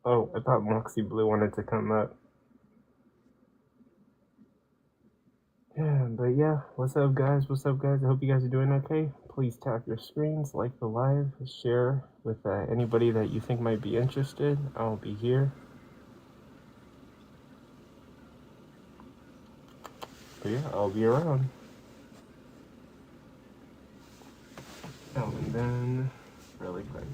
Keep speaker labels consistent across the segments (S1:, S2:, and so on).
S1: Oh, I thought Moxie Blue wanted to come up. Yeah, what's up, guys? What's up, guys? I hope you guys are doing okay. Please tap your screens, like the live, share with anybody that you think might be interested. I'll be here. But yeah, I'll be around. Oh, and then, really quick.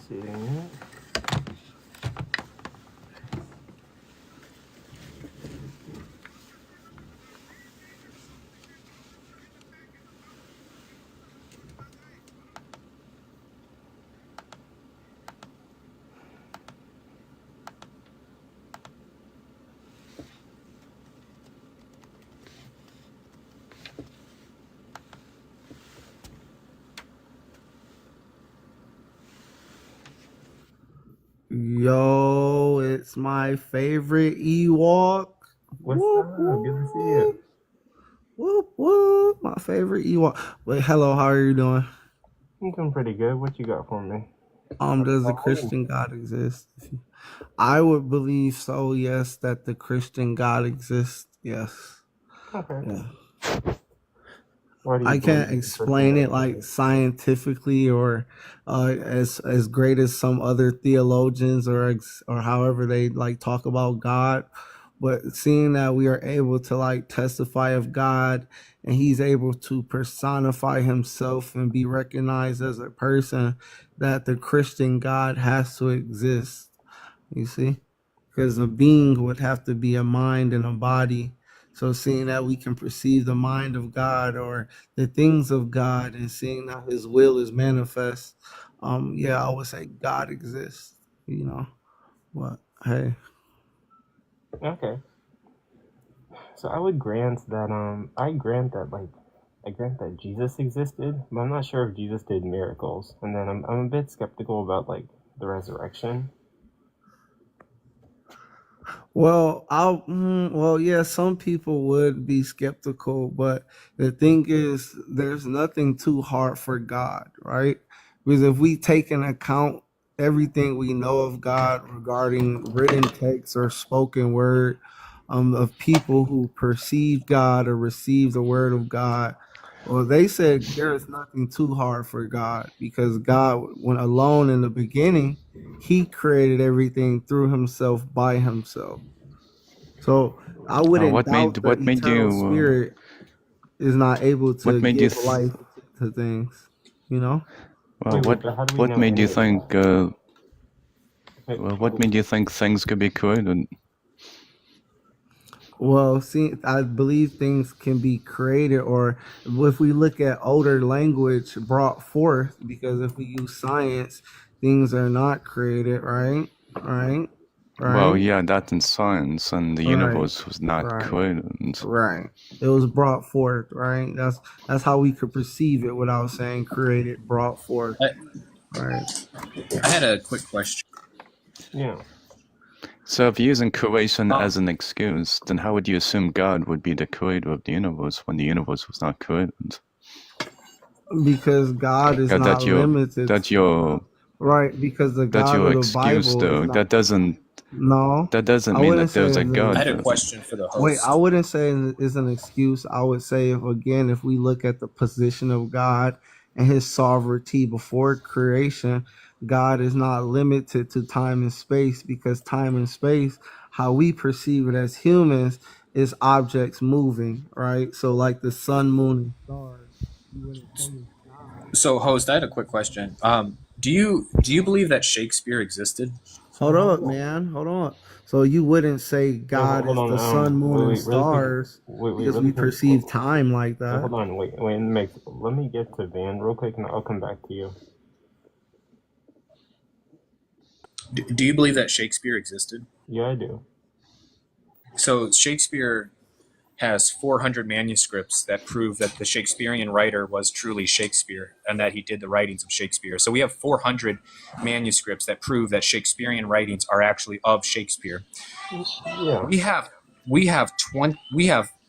S1: Sitting it.
S2: Yo, it's my favorite Ewok.
S1: What's
S2: Whoop,
S1: up? Good to see you.
S2: whoop, whoop, whoop. My favorite Ewok. Wait, hello, how are you doing?
S1: I'm doing pretty good. What you got for me?
S2: Does the Christian God exist? I would believe so, yes, that the Christian God exists. Yes.
S1: Okay.
S2: Yeah.
S1: Why do you
S2: I
S1: believe
S2: can't
S1: in the Christian
S2: explain
S1: God
S2: it like
S1: exists?
S2: scientifically or as great as some other theologians or however they like talk about God, but seeing that we are able to like testify of God and He's able to personify Himself and be recognized as a person, that the Christian God has to exist. You see, because a being would have to be a mind and a body. So seeing that we can perceive the mind of God or the things of God and seeing how His will is manifest, yeah, I would say God exists. You know, but hey,
S1: Okay. So I would grant that I grant that Jesus existed, but I'm not sure if Jesus did miracles. And then I'm a bit skeptical about like the resurrection.
S2: well, yeah, some people would be skeptical, but the thing is, there's nothing too hard for God, right? Because if we take into account everything we know of God regarding written text or spoken word, of people who perceive God or receive the word of God, well, they said there is nothing too hard for God because God, when alone in the beginning, He created everything through Himself by Himself. So I wouldn't doubt the
S3: What made
S2: eternal
S3: you
S2: spirit is not able
S3: what
S2: to
S3: made you
S2: give
S3: th-
S2: life to things, you know?
S3: well
S1: Wait, but how do we
S3: what
S1: know
S3: made you
S1: any of
S3: think
S1: that? Wait,
S3: what made you think things could be created?
S2: Well, see, I believe things can be created, or if we look at older language brought forth, because if we use science, things are not created, right? Right?
S3: Well,
S2: Right?
S3: yeah, that in science and the
S2: Right.
S3: universe was not
S2: Right.
S3: created.
S2: Right. It was brought forth, right? That's how we could perceive it without saying created, brought forth.
S4: I,
S2: Right.
S4: I had a quick question.
S1: yeah.
S3: So if you're using creation
S4: Um,
S3: as an excuse, then how would you assume God would be the creator of the universe when the universe was not created?
S2: Because God is
S3: Yeah,
S2: not limited. Right, because the
S3: that's
S2: God
S3: your
S2: of the
S3: excuse
S2: Bible is
S3: though.
S2: not. No,
S3: That doesn't
S2: I
S3: mean
S2: wouldn't
S3: that
S2: say
S3: there's a
S2: it's an
S4: I
S3: God
S4: had a
S3: though.
S4: question for the
S2: wait. I
S4: host.
S2: wouldn't say it's an excuse. I would say if we look at the position of God and His sovereignty before creation, God is not limited to time and space because time and space, how we perceive it as humans, is objects moving, right? So like the sun, moon, and stars, you wouldn't say it's God.
S4: So, host, I had a quick question. Do you believe that Shakespeare existed?
S2: Hold up, man. Hold on. So you wouldn't say
S1: Wait,
S2: God
S1: hold
S2: is
S1: on.
S2: the sun, moon, and
S1: Really quick.
S2: stars
S1: Wait,
S2: because
S1: really
S2: we
S1: quick.
S2: perceive time like
S1: Wait,
S2: that.
S1: hold on. Let me get to Van real quick, and I'll come back to you.
S4: Do you believe that Shakespeare existed?
S1: Yeah, I do.
S4: So Shakespeare has 400 manuscripts that prove that the Shakespearean writer was truly Shakespeare and that he did the writings of Shakespeare. So we have 400 manuscripts that prove that Shakespearean writings are actually of Shakespeare.
S1: Yeah.
S4: We have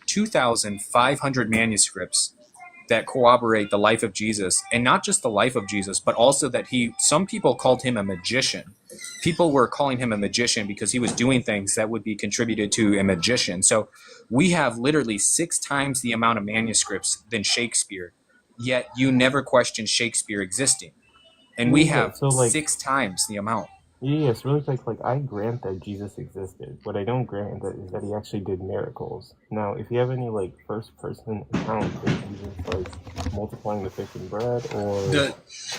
S4: 2,500 manuscripts that corroborate the life of Jesus, and not just the life of Jesus, but also that some people called him a magician. People were calling him a magician because he was doing things that would be contributed to a magician. So we have literally 6 times the amount of manuscripts than Shakespeare, yet you never question Shakespeare existing. And we
S1: Yeah,
S4: have
S1: so like,
S4: 6 times the amount.
S1: yes, really quick, like I grant that Jesus existed. What I don't grant that is that he actually did miracles. Now, if you have any like first person accounts of Jesus like multiplying the fish and bread or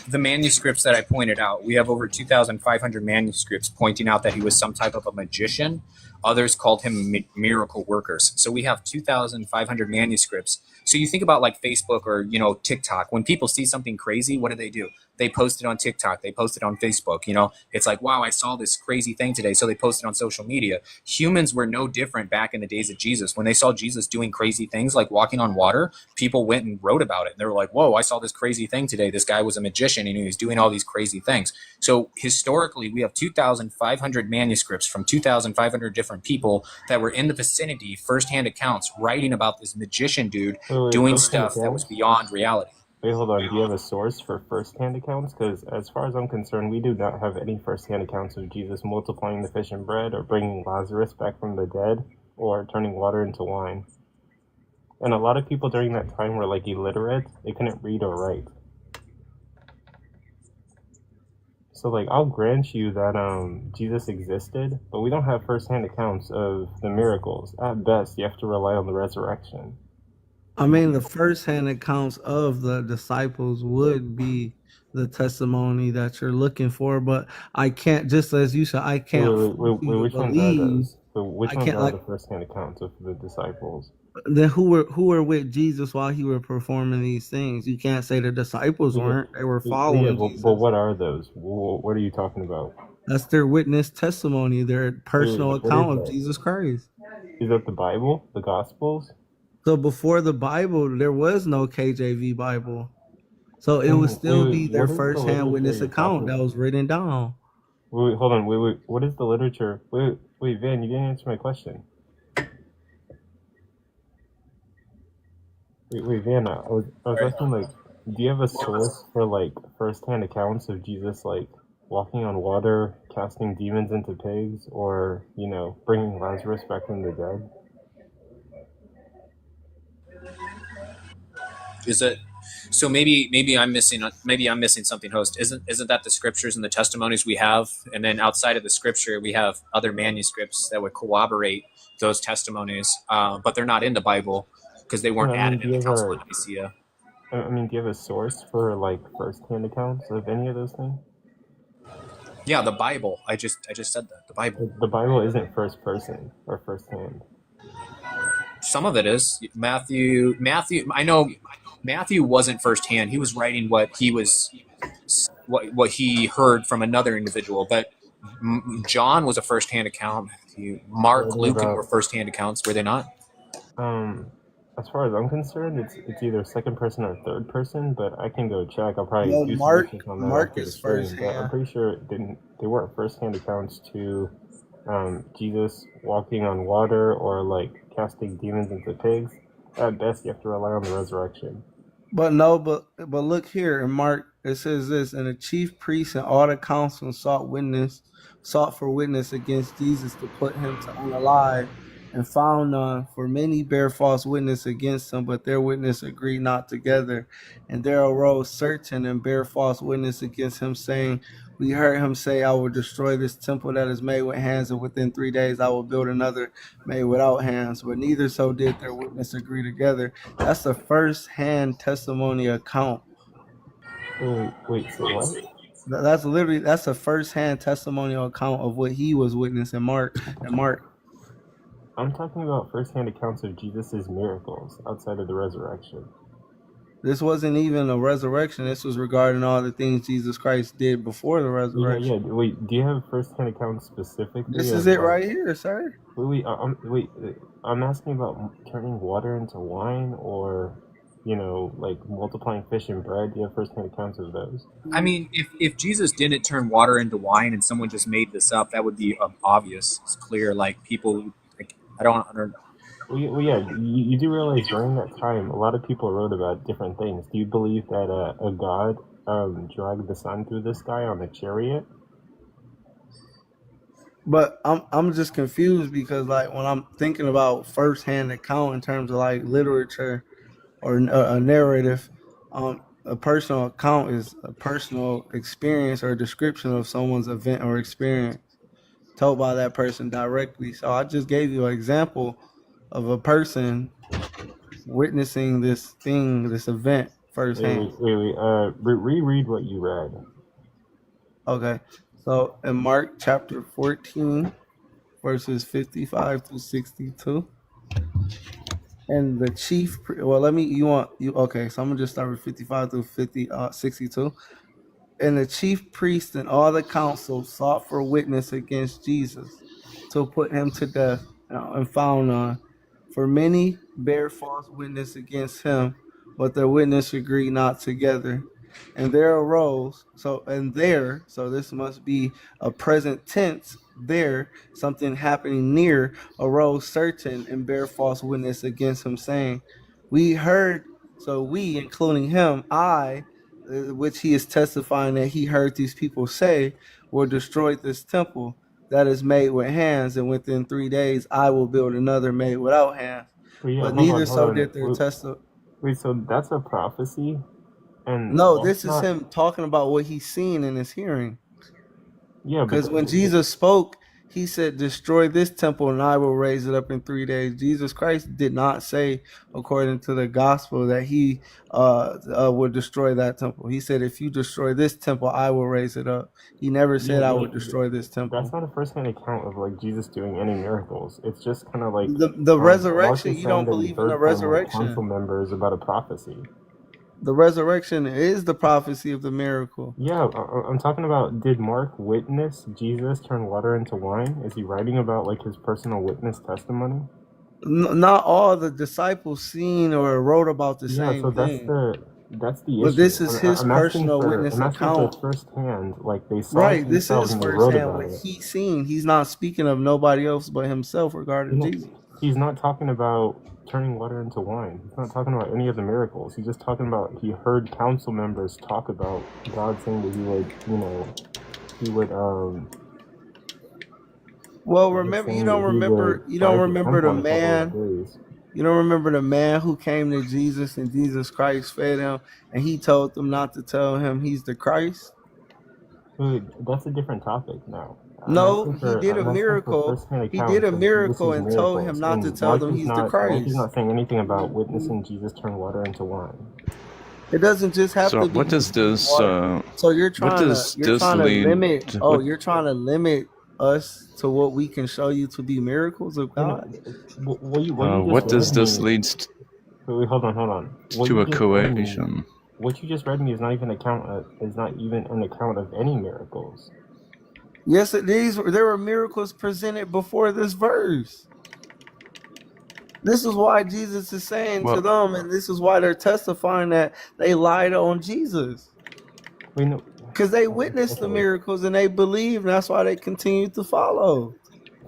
S4: The manuscripts that I pointed out, we have over 2,500 manuscripts pointing out that he was some type of a magician. Others called him miracle workers. So we have 2,500 manuscripts. So you think about like Facebook or TikTok. When people see something crazy, what do? They post it on TikTok. They post it on Facebook. It's like, wow, I saw this crazy thing today. So they post it on social media. Humans were no different back in the days of Jesus. When they saw Jesus doing crazy things like walking on water, people went and wrote about it. And they were like, whoa, I saw this crazy thing today. This guy was a magician and he was doing all these crazy things. So historically, we have 2,500 manuscripts from 2,500 different people that were in the vicinity, firsthand accounts, writing about this magician dude
S1: wait,
S4: doing
S1: firsthand
S4: stuff that was
S1: accounts?
S4: beyond reality.
S1: Wait, hold on. Do you have a source for first-hand accounts? Because as far as I'm concerned, we do not have any first-hand accounts of Jesus multiplying the fish and bread, or bringing Lazarus back from the dead, or turning water into wine. And a lot of people during that time were like illiterate; they couldn't read or write. So like, I'll grant you that Jesus existed, but we don't have first-hand accounts of the miracles. At best, you have to rely on the resurrection.
S2: I mean, the first-hand accounts of the disciples would be the testimony that you're looking for, but I can't, just as you said, I can't force you to
S1: Which ones are
S2: believe.
S1: those? Which
S2: I
S1: ones
S2: can't
S1: are
S2: like
S1: the first-hand accounts of the disciples?
S2: then who were with Jesus while he were performing these things? You can't say the disciples
S1: Yeah,
S2: weren't. They were
S1: yeah,
S2: following
S1: but
S2: Jesus.
S1: what are those? What are you talking about?
S2: That's their witness testimony, their personal
S1: What is
S2: account of
S1: that?
S2: Jesus Christ.
S1: Is that the Bible, the Gospels?
S2: So before the Bible, there was no KJV Bible. So it would still be their
S1: What is the
S2: first-hand
S1: literature
S2: witness
S1: you're
S2: account
S1: talking?
S2: that was written down.
S1: Hold on. What is the literature? Wait, Van, you didn't answer my question. Van, I was asking like, do you have a source for like first-hand accounts of Jesus like walking on water, casting demons into pigs, or bringing Lazarus back from the dead?
S4: Is it? So maybe I'm missing something, host. Isn't that the scriptures and the testimonies we have, and then outside of the scripture we have other manuscripts that would corroborate those testimonies, but they're not in the Bible because they weren't
S1: I mean,
S4: added
S1: do
S4: in
S1: you
S4: the
S1: have
S4: Council
S1: a
S4: of Nicaea.
S1: I mean, do you have a source for like first-hand accounts of any of those things?
S4: Yeah, the Bible. I just said that the Bible.
S1: The Bible isn't first person or first hand.
S4: Some of it is Matthew. I know Matthew wasn't firsthand. He was writing what he heard from another individual, but John was a firsthand account. Mark,
S1: Writing
S4: Luke, and were
S1: about
S4: firsthand accounts, were they not?
S1: um, as far as I'm concerned, it's either second person or third person, but I can go check. I'll probably
S2: Well,
S1: do some
S2: Mark
S1: research on that
S2: Mark
S1: after the
S2: is
S1: stream. But I'm
S2: firsthand.
S1: pretty sure they weren't first hand accounts to Jesus walking on water or like casting demons into pigs. At best, you have to rely on the resurrection.
S2: But no, but look here in Mark, it says this, and the chief priests and all the council sought for witness against Jesus to put him to unalive, and found none. For many bear false witness against him, but their witness agreed not together. And there arose certain and bear false witness against him, saying, we heard him say, I will destroy this temple that is made with hands, and within 3 days I will build another made without hands. But neither so did their witness agree together. That's a first-hand testimony account.
S1: Say what?
S2: That's a first-hand testimonial account of what he was witnessing. Mark.
S1: I'm talking about first hand accounts of Jesus' miracles outside of the resurrection.
S2: This wasn't even a resurrection. This was regarding all the things Jesus Christ did before the
S1: Yeah, yeah.
S2: resurrection.
S1: Wait, do you have first-hand accounts specifically
S2: This is
S1: of
S2: it
S1: like?
S2: right here, sir.
S1: I'm asking about turning water into wine, or like multiplying fish and bread. Do you have first-hand accounts of those?
S4: I mean, if Jesus didn't turn water into wine and someone just made this up, that would be obvious. It's clear. Like people, like I don't.
S1: Well, yeah, you do realize during that time, a lot of people wrote about different things. Do you believe that a god dragged the sun through the sky on a chariot?
S2: But I'm just confused because like when I'm thinking about firsthand account in terms of like literature or a narrative, a personal account is a personal experience or a description of someone's event or experience told by that person directly. So I just gave you an example of a person witnessing this thing, this event firsthand.
S1: Wait. Reread what you read.
S2: Okay. So in Mark chapter 14, verses 55 to 62. And the chief, well, okay, so I'm gonna just start with 55 to 62. And the chief priest and all the council sought for witness against Jesus to put him to death, and found none. For many bare false witness against him, but their witness agreed not together. And there arose, so this must be a present tense, there, something happening near, arose certain and bare false witness against him, saying, We heard, so we, including him, which he is testifying that he heard these people say, will destroy this temple that is made with hands, and within 3 days I will build another made without hands.
S1: Wait, yeah,
S2: But
S1: hold
S2: neither
S1: on, hold
S2: so
S1: on.
S2: did their testimony.
S1: Wait, so that's a prophecy, and
S2: No,
S1: that's
S2: this is
S1: not.
S2: him talking about what he's seen in his hearing.
S1: Yeah, but
S2: Because when Jesus spoke, he said, Destroy this temple and I will raise it up in 3 days. Jesus Christ did not say, according to the gospel, that he would destroy that temple. He said, If you destroy this temple, I will raise it up. He never said, I would destroy this
S1: that's
S2: temple.
S1: not a first-hand account of like Jesus doing any miracles. It's just kind of like
S2: The
S1: Mark
S2: resurrection,
S1: is
S2: you
S1: saying
S2: don't
S1: that he
S2: believe in the
S1: heard from like council
S2: resurrection.
S1: members about a prophecy.
S2: The resurrection is the prophecy of the miracle.
S1: Yeah, I'm talking about, did Mark witness Jesus turn water into wine? Is he writing about like his personal witness testimony?
S2: Not all the disciples seen or wrote about the
S1: Yeah,
S2: same
S1: so
S2: thing.
S1: that's the
S2: But
S1: issue.
S2: this is his
S1: I'm
S2: witness
S1: asking for
S2: account.
S1: firsthand, like they saw it
S2: Right, this
S1: themselves
S2: is
S1: and they wrote
S2: firsthand
S1: about
S2: what
S1: it.
S2: he seen. He's not speaking of nobody else but himself regarding
S1: No,
S2: Jesus.
S1: he's not talking about turning water into wine. He's not talking about any of the miracles. He's just talking about he heard council members talk about God saying that he would
S2: Well,
S1: God
S2: remember
S1: saying that he would
S2: you don't
S1: rise the
S2: remember
S1: temple
S2: the
S1: in a couple of
S2: man.
S1: days.
S2: You don't remember the man who came to Jesus and Jesus Christ fed him and he told them not to tell him he's the Christ?
S1: Wait, that's a different topic now.
S2: No, he did a
S1: I'm asking for
S2: miracle.
S1: first-hand
S2: He did
S1: accounts
S2: a
S1: of
S2: miracle
S1: Jesus'
S2: and told him
S1: miracles,
S2: not to
S1: and
S2: tell them he's the
S1: Mark is
S2: Christ.
S1: not saying anything about witnessing Jesus turn water into wine.
S2: It doesn't just have
S3: So
S2: to be
S3: what does this
S2: water. So
S3: what does
S2: you're
S3: this
S2: trying to
S3: lead
S2: limit.
S3: to,
S2: Oh,
S3: what
S2: you're trying to limit us to what we can show you to be miracles of
S1: You know,
S2: God.
S1: what you just
S3: what does
S1: read
S3: this
S1: me.
S3: lead
S1: Wait, hold on. What
S3: to
S1: you
S3: a
S1: just read me.
S3: cohesion?
S1: What you just read me is not even an account of any miracles.
S2: Yes, there were miracles presented before this verse. This is why Jesus is saying to
S3: Well,
S2: them, and this is why they're testifying that they lied on Jesus.
S1: Wait, no.
S2: Because they witnessed the
S1: Okay.
S2: miracles and they believe, and that's why they continue to follow.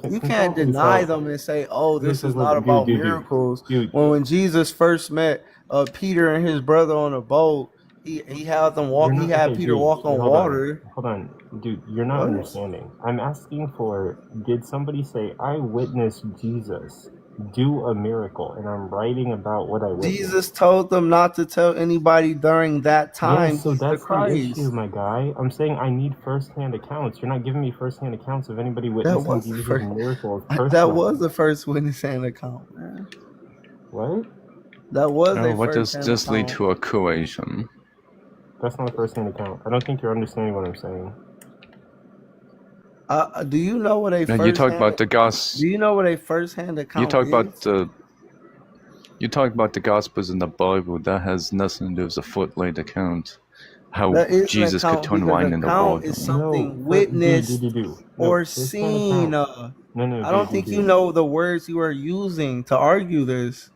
S2: You can't
S1: Control.
S2: deny them and say, "Oh, this is not about miracles."
S1: Dude.
S2: When Jesus first met Peter and his brother on a boat, he had them walk.
S1: You're
S2: He
S1: not
S2: had
S1: okay,
S2: Peter
S1: dude.
S2: walk on
S1: Hold
S2: water.
S1: on, dude. You're not
S2: What?
S1: understanding. I'm asking for. Did somebody say I witnessed Jesus do a miracle, and I'm writing about what I witnessed?
S2: Jesus told them not to tell anybody during that time.
S1: Yes, so
S2: He's the
S1: that's the issue,
S2: Christ.
S1: my guy. I'm saying I need first-hand accounts. You're not giving me first-hand accounts of anybody
S2: That
S1: witnessing
S2: was the
S1: Jesus'
S2: first.
S1: miracles
S2: That
S1: personally.
S2: was the first witness-hand account, man.
S1: What?
S2: That was a
S3: what does
S2: first-hand
S3: this lead
S2: account.
S3: to a cohesion?
S1: That's not a first-hand account. I don't think you're understanding what I'm saying.
S2: Do you know what a
S3: And you talk
S2: first-hand?
S3: about the
S2: Do you know what a first-hand
S3: you
S2: account
S3: talk about
S2: is?
S3: the You talk about the Gospels in the Bible. That has nothing to do with the foot-late account. How
S2: That is an
S3: Jesus could
S2: account
S3: turn
S2: because
S3: wine into
S2: account
S3: water.
S2: is
S1: No,
S2: something
S1: dude.
S2: witnessed
S1: No,
S2: or
S1: first-hand
S2: seen.
S1: account. No,
S2: I don't think you know the words you are using to argue this.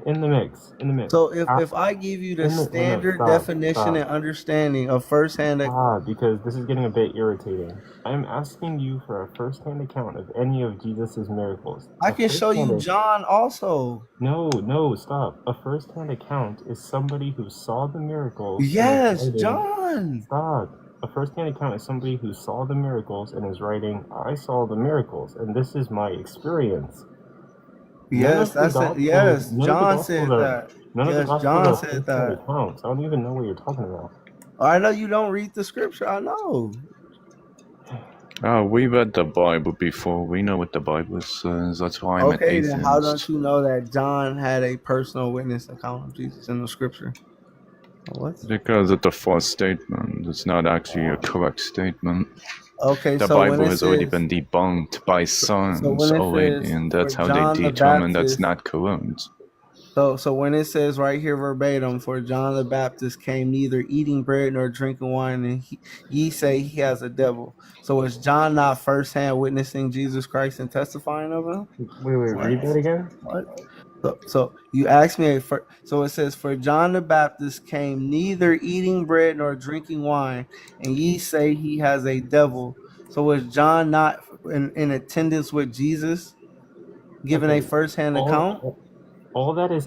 S1: In the mix.
S2: So if I give you the
S1: No,
S2: standard definition and understanding of firsthand,
S1: stop, because this is getting a bit irritating. I'm asking you for a first-hand account of any of Jesus's miracles.
S2: I can show you John also.
S1: No, stop. A first-hand account is somebody who saw the miracles.
S2: Yes, John.
S1: Stop. A first-hand account is somebody who saw the miracles and is writing, I saw the miracles, and this is my experience.
S2: Yes, yes. John said that. Yes, John said that.
S1: Accounts. I don't even know what you're talking about.
S2: I know you don't read the scripture. I know.
S3: Oh, we read the Bible before. We know what the Bible says. That's why I'm an
S2: Okay,
S3: atheist.
S2: then how don't you know that John had a personal witness account of Jesus in the scripture? What?
S3: Because it's a false statement. It's not actually a correct statement.
S2: Okay,
S3: the
S2: so
S3: Bible has already been debunked by science already, and that's how they determine that's not correct.
S2: So when it says right here verbatim, for John the Baptist came neither eating bread nor drinking wine, and ye say he has a devil. So is John not firsthand witnessing Jesus Christ and testifying of him?
S1: Wait, read that again.
S2: What? So you asked me. So it says, for John the Baptist came neither eating bread nor drinking wine, and ye say he has a devil. So was John not in attendance with Jesus, giving a firsthand account?
S1: All that is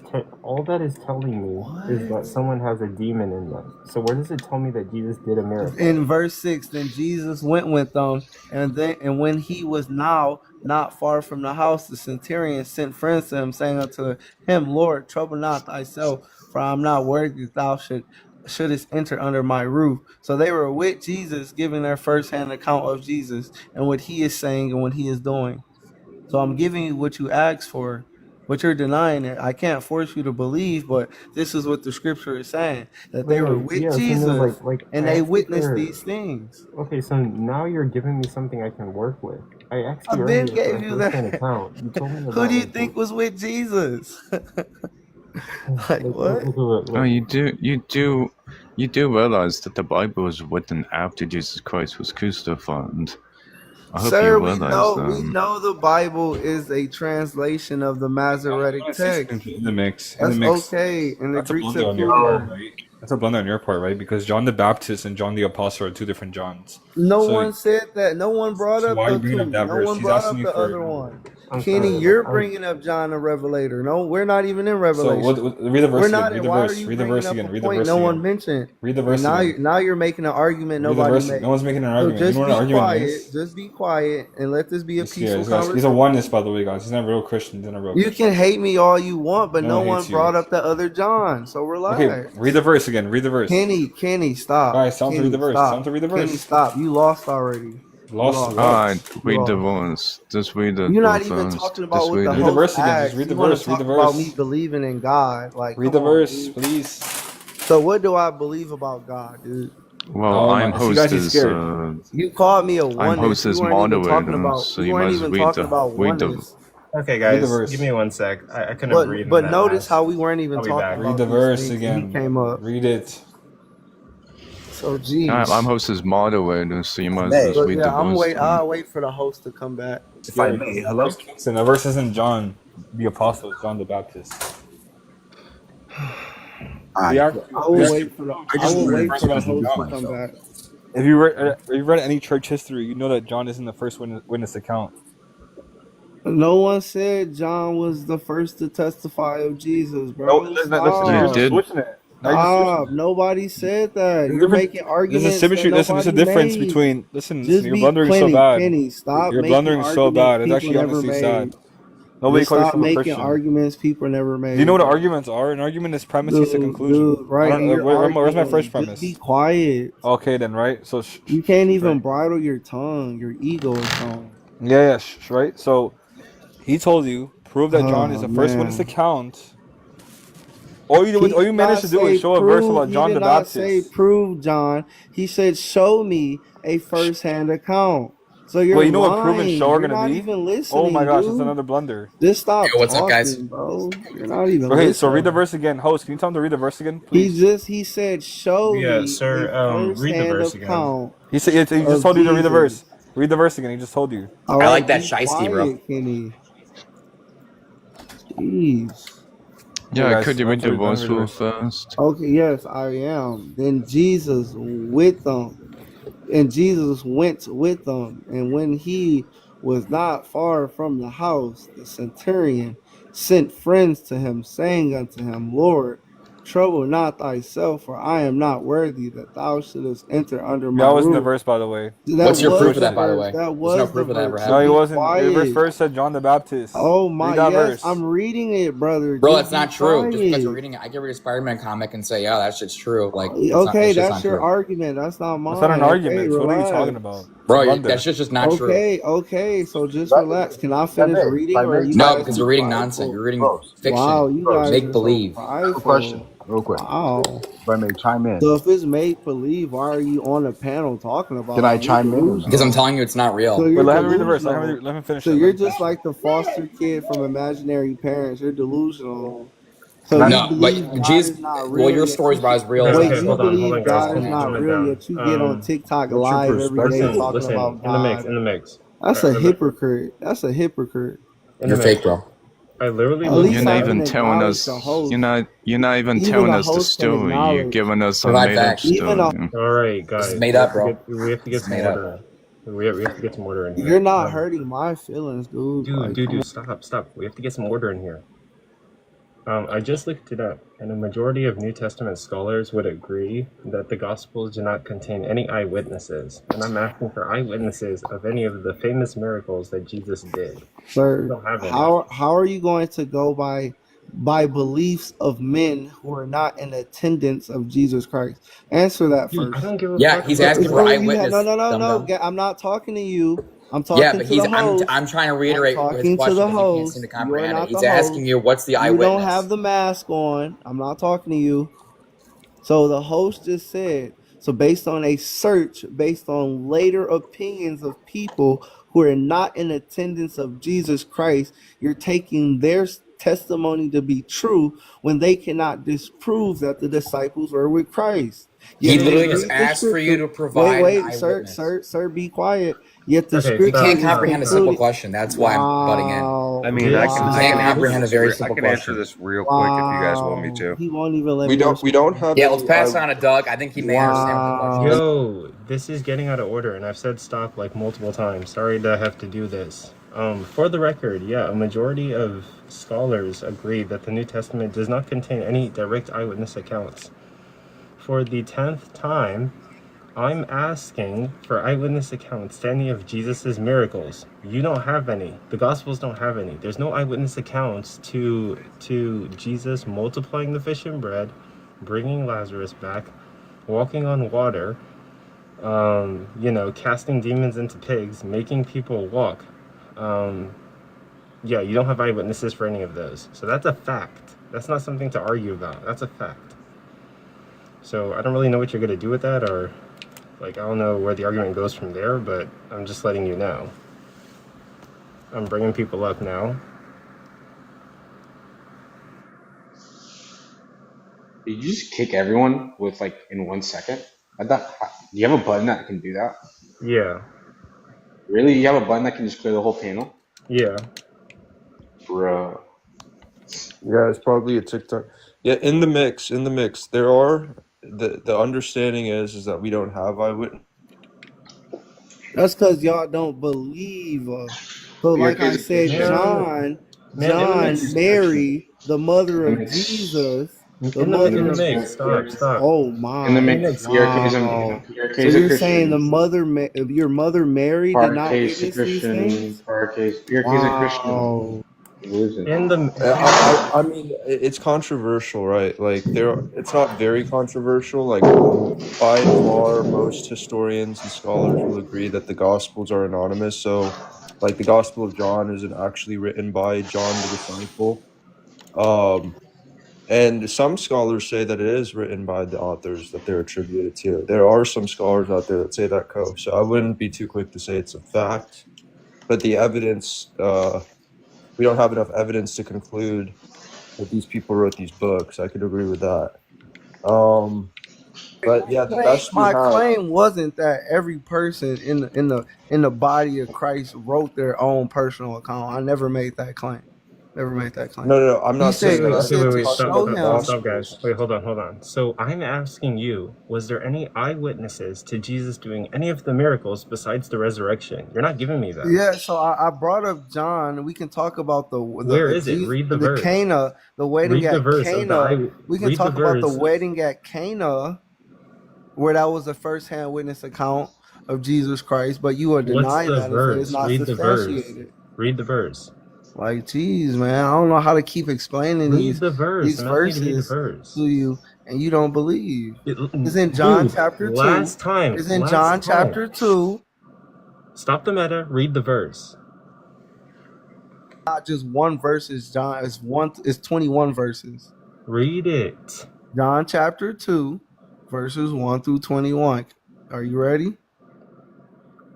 S1: telling me is that someone has a demon in them. So where does it tell me that Jesus did a miracle?
S2: In verse 6, then Jesus went with them, and when he was now not far from the house, the centurion sent friends to him, saying unto him, Lord, trouble not thyself, for I am not worthy that thou shouldest enter under my roof. So they were with Jesus, giving their firsthand account of Jesus and what he is saying and what he is doing. So I'm giving you what you asked for, but you're denying it. I can't force you to believe, but this is what the scripture is saying, that they were with Jesus and they witnessed these things.
S1: Okay, so now you're giving me something I can work with. I actually
S2: Ben gave you that.
S1: Account. You told me
S2: who do you think was with Jesus? Like what?
S3: Oh, you do realize that the Bible was written after Jesus Christ was crucified. I hope
S2: Sir,
S3: you realize
S2: we know the Bible is a translation of the Masoretic text.
S5: In the mix.
S2: That's okay. And the Greek Septuagint.
S5: That's a blunder on your part, right? Because John the Baptist and John the Apostle are two different Johns.
S2: No one said that. No one brought up the two. No one brought up the other one. Kenny, you're bringing up John the Revelator. No, we're not even in Revelation.
S5: So read the verse.
S2: We're not.
S5: Read the
S2: Why
S5: verse.
S2: are you
S5: Read the verse again. Read the verse.
S2: No one mentioned.
S5: Read the verse.
S2: Now you're making an argument nobody made.
S5: No one's making an argument.
S2: So just
S5: you know
S2: be quiet. Just be quiet and let this be a peaceful conversation.
S5: He's a oneness, by the way, guys. He's not a real Christian. He's not a real
S2: You can hate me all you want, but no one brought up the other John. So relax.
S5: Okay, read the verse again. Read the verse.
S2: Kenny, stop.
S5: Guys, time to read the verse. Time to read the verse.
S2: Kenny, stop. You lost already.
S5: Lost.
S3: Alright, read the verse. Just read the
S2: You're not even talking about what the
S5: read the verse again. Just read the verse. Read the verse.
S2: About me believing in God. Like,
S5: read the verse, please.
S2: So what do I believe about God, dude?
S3: Well, I'm host is
S2: you called me a oneness.
S3: I'm host is moderator, so you must read the
S1: Okay, guys, give me 1 sec. I couldn't read.
S2: But notice how we weren't even talking about
S5: read the verse again.
S2: He came up.
S5: Read it.
S2: So geez.
S3: I'm host as moderator, so you must just read the verse.
S2: I'll wait for the host to come back.
S5: If I may, hello. So the verse isn't John the Apostle, John the Baptist.
S2: I will wait for the host to come back.
S5: If you read any church history, you know that John isn't the first witness account.
S2: No one said John was the first to testify of Jesus, bro.
S3: You did.
S2: Nobody said that. You're making arguments.
S5: There's a symmetry. There's a difference between. Listen, you're blundering so bad. You're blundering so bad. It's actually honestly sad. Nobody calls you a Christian.
S2: Arguments people never made.
S5: Do you know what arguments are? An argument is premise is a conclusion.
S2: Dude, right?
S5: Where's my first premise?
S2: Just be quiet.
S5: Okay, then, right? So
S2: you can't even bridle your tongue. Your ego is tongue.
S5: Yeah, right. So he told you prove that John is the first witness account. All you managed to do is show a verse about John the Baptist.
S2: He did not say prove John. He said show me a first-hand account. So you're
S5: Wait, you know what prove and show
S2: lying.
S5: are
S2: You're
S5: gonna
S2: not
S5: be?
S2: even
S5: Oh my
S2: listening,
S5: gosh, it's
S2: dude.
S5: another blunder.
S2: Just stop
S4: Yo, what's up, guys?
S2: talking, bro. You're not even
S5: Okay,
S2: listening.
S5: so read the verse again. Host, can you tell him to read the verse again, please?
S2: He said, show
S1: Yeah,
S2: me
S1: sir.
S2: a
S1: Read the
S2: first-hand
S1: verse again.
S2: account
S5: He said he just
S2: of
S5: told you to read the
S2: Jesus.
S5: verse. Read the verse again. He just told you.
S2: All
S4: I
S2: right,
S4: like that
S2: be
S4: shiesty, bro.
S2: quiet, Kenny. Jeez.
S3: Yeah,
S5: guys,
S3: could you
S5: let
S3: read
S5: him
S3: the
S5: read
S3: voice
S5: the
S3: rule
S5: verse.
S3: first?
S2: Okay, yes, I am. Then Jesus with them, and Jesus went with them, and when he was not far from the house, the centurion sent friends to him, saying unto him, Lord, trouble not thyself, for I am not worthy that thou shouldest enter under my
S5: That wasn't the
S2: roof.
S5: verse, by the way.
S2: That
S4: What's your
S2: was
S4: proof of
S2: the
S4: that, by the
S2: verse.
S4: way?
S2: That
S4: There's no
S2: was the
S4: proof of that ever
S2: verse. So
S5: No, he
S2: be
S4: happening.
S5: wasn't. The verse
S2: quiet.
S5: first said John the Baptist.
S2: Oh my,
S5: Read that
S2: yes,
S5: verse.
S2: I'm reading it, brother.
S4: Bro,
S2: Just
S4: it's not
S2: be
S4: true. Just because you're
S2: quiet.
S4: reading it, I can read a Spider-Man comic and say, yeah, that shit's true. Like,
S2: Okay,
S4: it's just
S2: that's
S4: not
S2: your
S4: true.
S2: argument. That's not mine.
S5: That's not an
S2: Okay,
S5: argument. So what are you talking
S2: relax.
S5: about? It's a
S4: Bro,
S5: blunder.
S4: that shit's just not true.
S2: Okay. So just relax. Can I finish reading, or you
S4: No,
S2: guys
S4: because
S2: too
S4: you're reading nonsense.
S2: prideful?
S4: You're reading
S6: Bros,
S4: fiction.
S2: Wow, you guys
S4: Make
S2: are
S4: believe.
S2: so
S6: I have a question,
S2: prideful.
S6: real quick.
S2: Wow.
S6: If I may chime in.
S2: So if it's make believe, why are you on a panel talking about
S6: Can I
S2: it? You're
S6: chime in or no?
S4: Because I'm
S2: delusional.
S4: telling you it's not
S2: So
S4: real.
S5: Wait,
S2: you're
S5: let him read the verse.
S2: delusional.
S5: Let him finish
S2: So
S5: it.
S2: you're
S5: Let him
S2: just
S5: finish
S2: like the foster kid from imaginary parents. You're delusional. So
S6: Can I?
S2: you
S4: No, but
S2: believe God
S4: Jesus,
S2: is not
S4: well,
S2: real,
S4: your
S2: yet
S4: story's
S2: you
S4: about as real as
S1: Okay,
S2: wait.
S1: okay,
S2: You
S1: hold on,
S2: believe
S1: guys.
S2: God is not
S1: Calm it
S2: real,
S1: down.
S2: yet you get on TikTok
S6: What's your
S2: live every day
S6: perspective?
S2: talking about
S1: In the mix,
S2: God.
S1: in the mix.
S2: That's a hypocrite. That's a hypocrite.
S1: In the
S4: you're
S1: mix.
S4: fake, bro.
S1: I literally
S2: At
S1: looked
S3: You're
S2: least
S1: it
S3: not
S2: I
S1: up.
S2: can
S3: even telling
S2: acknowledge the
S3: us.
S2: host.
S3: You're not even
S2: Even
S3: telling
S2: the
S3: us the
S2: host can
S3: story. You're
S2: acknowledge.
S3: giving us a
S4: Provide
S3: made up
S4: facts.
S2: Even a,
S3: story.
S1: All right,
S4: This is
S1: guys.
S4: made up, bro.
S1: We have to
S4: This
S1: get
S4: is
S1: some
S4: made up.
S1: order. We have to get some order in here.
S2: you're not hurting my feelings, dude. Like, come
S1: Dude, stop. We have to get some order in here. I just looked it up, and a majority of New Testament scholars would agree that the Gospels do not contain any eyewitnesses. And I'm asking for eyewitnesses of any of the famous miracles that Jesus did.
S2: sir,
S1: We don't have any.
S2: how are you going to go by beliefs of men who are not in attendance of Jesus Christ? Answer that
S1: Dude, I
S2: first.
S1: don't give a
S4: Yeah,
S1: fuck
S4: he's
S1: about
S4: asking for
S2: So you have
S4: eyewitness.
S2: no.
S4: Dum-dum.
S2: I'm not talking to you. I'm
S4: Yeah,
S2: talking
S4: but
S2: to the host.
S4: I'm trying to
S2: I'm
S4: reiterate his
S2: talking to
S4: question
S2: the
S4: because you can't seem
S2: host.
S4: to
S2: You are
S4: comprehend it.
S2: not
S4: He's
S2: the
S4: asking
S2: host.
S4: you, what's the
S2: You don't
S4: eyewitness?
S2: have the mask on. I'm not talking to you. So the host just said, so based on a search, based on later opinions of people who are not in attendance of Jesus Christ, you're taking their testimony to be true when they cannot disprove that the disciples were with Christ.
S4: He
S2: Yet they
S4: literally just
S2: read the
S4: asked for you
S2: scripture.
S4: to provide an eyewitness.
S2: Sir, be quiet. Yet the
S1: Okay,
S4: You
S2: scripture
S4: can't
S1: stop,
S2: is
S4: comprehend a simple
S2: concluding.
S4: question. That's why I'm butting in.
S2: Wow.
S7: I mean,
S1: This
S4: You
S1: is
S4: can't
S1: this
S4: comprehend a
S1: is
S4: very
S7: I
S4: simple
S7: can answer
S4: question.
S7: this real quick if you guys want me to.
S2: He won't even let
S8: We
S2: me
S8: don't
S2: respond.
S8: have
S4: Yeah,
S8: any
S4: let's pass it on to Doug. I think he may understand what the question is.
S1: Yo, this is getting out of order, and I've said stop like multiple times. Sorry to have to do this. For the record, yeah, a majority of scholars agree that the New Testament does not contain any direct eyewitness accounts. For the 10th time, I'm asking for eyewitness accounts to any of Jesus' miracles. You don't have any. The Gospels don't have any. There's no eyewitness accounts to Jesus multiplying the fish and bread, bringing Lazarus back, walking on water, casting demons into pigs, making people walk. Yeah, you don't have eyewitnesses for any of those. So that's a fact. That's not something to argue about. That's a fact. So I don't really know what you're going to do with that, or I don't know where the argument goes from there, but I'm just letting you know. I'm bringing people up now.
S9: Did you just kick everyone with in 1 second? I thought, do you have a button that can do that?
S1: Yeah.
S9: Really? You have a button that can just clear the whole panel?
S1: Yeah.
S9: Bro.
S8: Yeah, it's probably a TikTok. Yeah, in the mix. There are the understanding is that we don't have eyewitness.
S2: That's because y'all don't believe. So, like I said, John, Mary, the mother of Jesus, the
S1: In
S2: mother
S1: the
S2: of.
S1: mix. Stop.
S2: Oh
S9: In the
S2: my!
S9: mix,
S2: Wow.
S9: PRK
S2: So
S9: is a
S2: you're saying
S9: Christian.
S2: your mother Mary did not
S9: PRK is a
S2: witness these
S9: Christian.
S2: things?
S9: PRK is a Christian.
S2: Wow.
S9: He believes in
S1: In
S9: it.
S1: the
S8: I mean, it's controversial, right? It's not very controversial. By far, most historians and scholars will agree that the Gospels are anonymous. So, the Gospel of John isn't actually written by John the disciple. And some scholars say that it is written by the authors that they're attributed to. There are some scholars out there that say that, so I wouldn't be too quick to say it's a fact. But the evidence, we don't have enough evidence to conclude that these people wrote these books. I could agree with that. But yeah, the best we
S2: My
S8: have.
S2: claim wasn't that every person in the body of Christ wrote their own personal account. I never made that claim. Never made that claim.
S8: No. I'm not saying
S1: Wait,
S8: that.
S1: okay, wait,
S8: I'm
S1: wait,
S8: talking
S1: stop,
S8: about the
S1: stop, stop, guys.
S8: Gospels.
S1: Wait, hold on. So I'm asking you, was there any eyewitnesses to Jesus doing any of the miracles besides the resurrection? You're not giving me that.
S2: Yeah, so I brought up John. We can talk about
S1: Where is it? Read the verse.
S2: Cana, the wedding
S1: Read the
S2: at
S1: verse of the
S2: Cana. We can
S1: read
S2: talk
S1: the
S2: about the
S1: verse.
S2: wedding at Cana, where that was a first-hand witness account of Jesus Christ, but you are
S1: What's
S2: denying
S1: the
S2: that and say it's
S1: verse?
S2: not
S1: Read the verse.
S2: substantiated.
S1: Read the verse.
S2: Like, geez, man, I don't know how to keep explaining
S1: Read the verse.
S2: these
S1: I'm asking you to read the
S2: verses
S1: verse.
S2: to you, and you don't believe. It's in
S1: Dude,
S2: John chapter 2.
S1: last time.
S2: It's in John chapter 2.
S1: Stop the meta. Read the verse.
S2: Not just one verse, is John. It's 21 verses.
S1: Read it.
S2: John chapter 2, verses 1 through 21. Are you ready?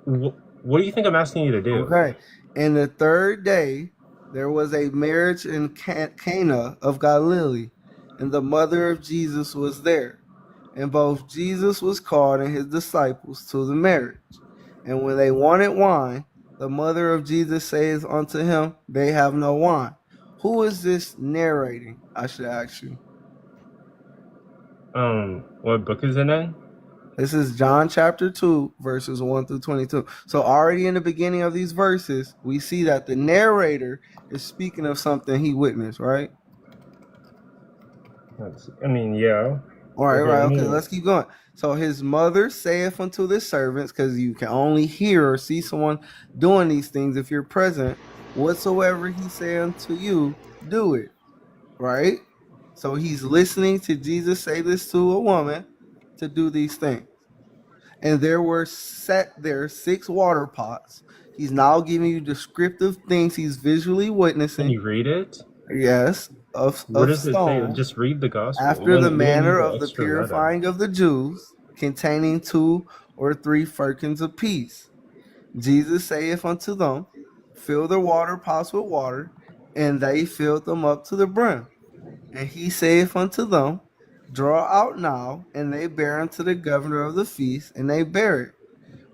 S1: What do you think I'm asking you to do?
S2: Okay. And the third day, there was a marriage in Cana of Galilee, and the mother of Jesus was there. And both Jesus was called and his disciples to the marriage. And when they wanted wine, the mother of Jesus says unto him, they have no wine. Who is this narrating? I should ask you.
S1: What book is it in?
S2: This is John chapter 2, verses 1 through 22. So already in the beginning of these verses, we see that the narrator is speaking of something he witnessed, right?
S1: Yeah.
S2: All right, okay, let's keep going. So his mother saith unto the servants, because you can only hear or see someone doing these things if you're present, whatsoever he say unto you, do it, right? So he's listening to Jesus say this to a woman to do these things. And there were set there 6 water pots. He's now giving you descriptive things he's visually witnessing.
S1: Can you read it?
S2: Yes.
S1: What does it say? Just read the gospel.
S2: After the manner of the purifying of the Jews, containing 2 or 3 firkins apiece. Jesus saith unto them, fill the water pots with water, and they filled them up to the brim. And he saith unto them, draw out now, and they bear unto the governor of the feast, and they bear it.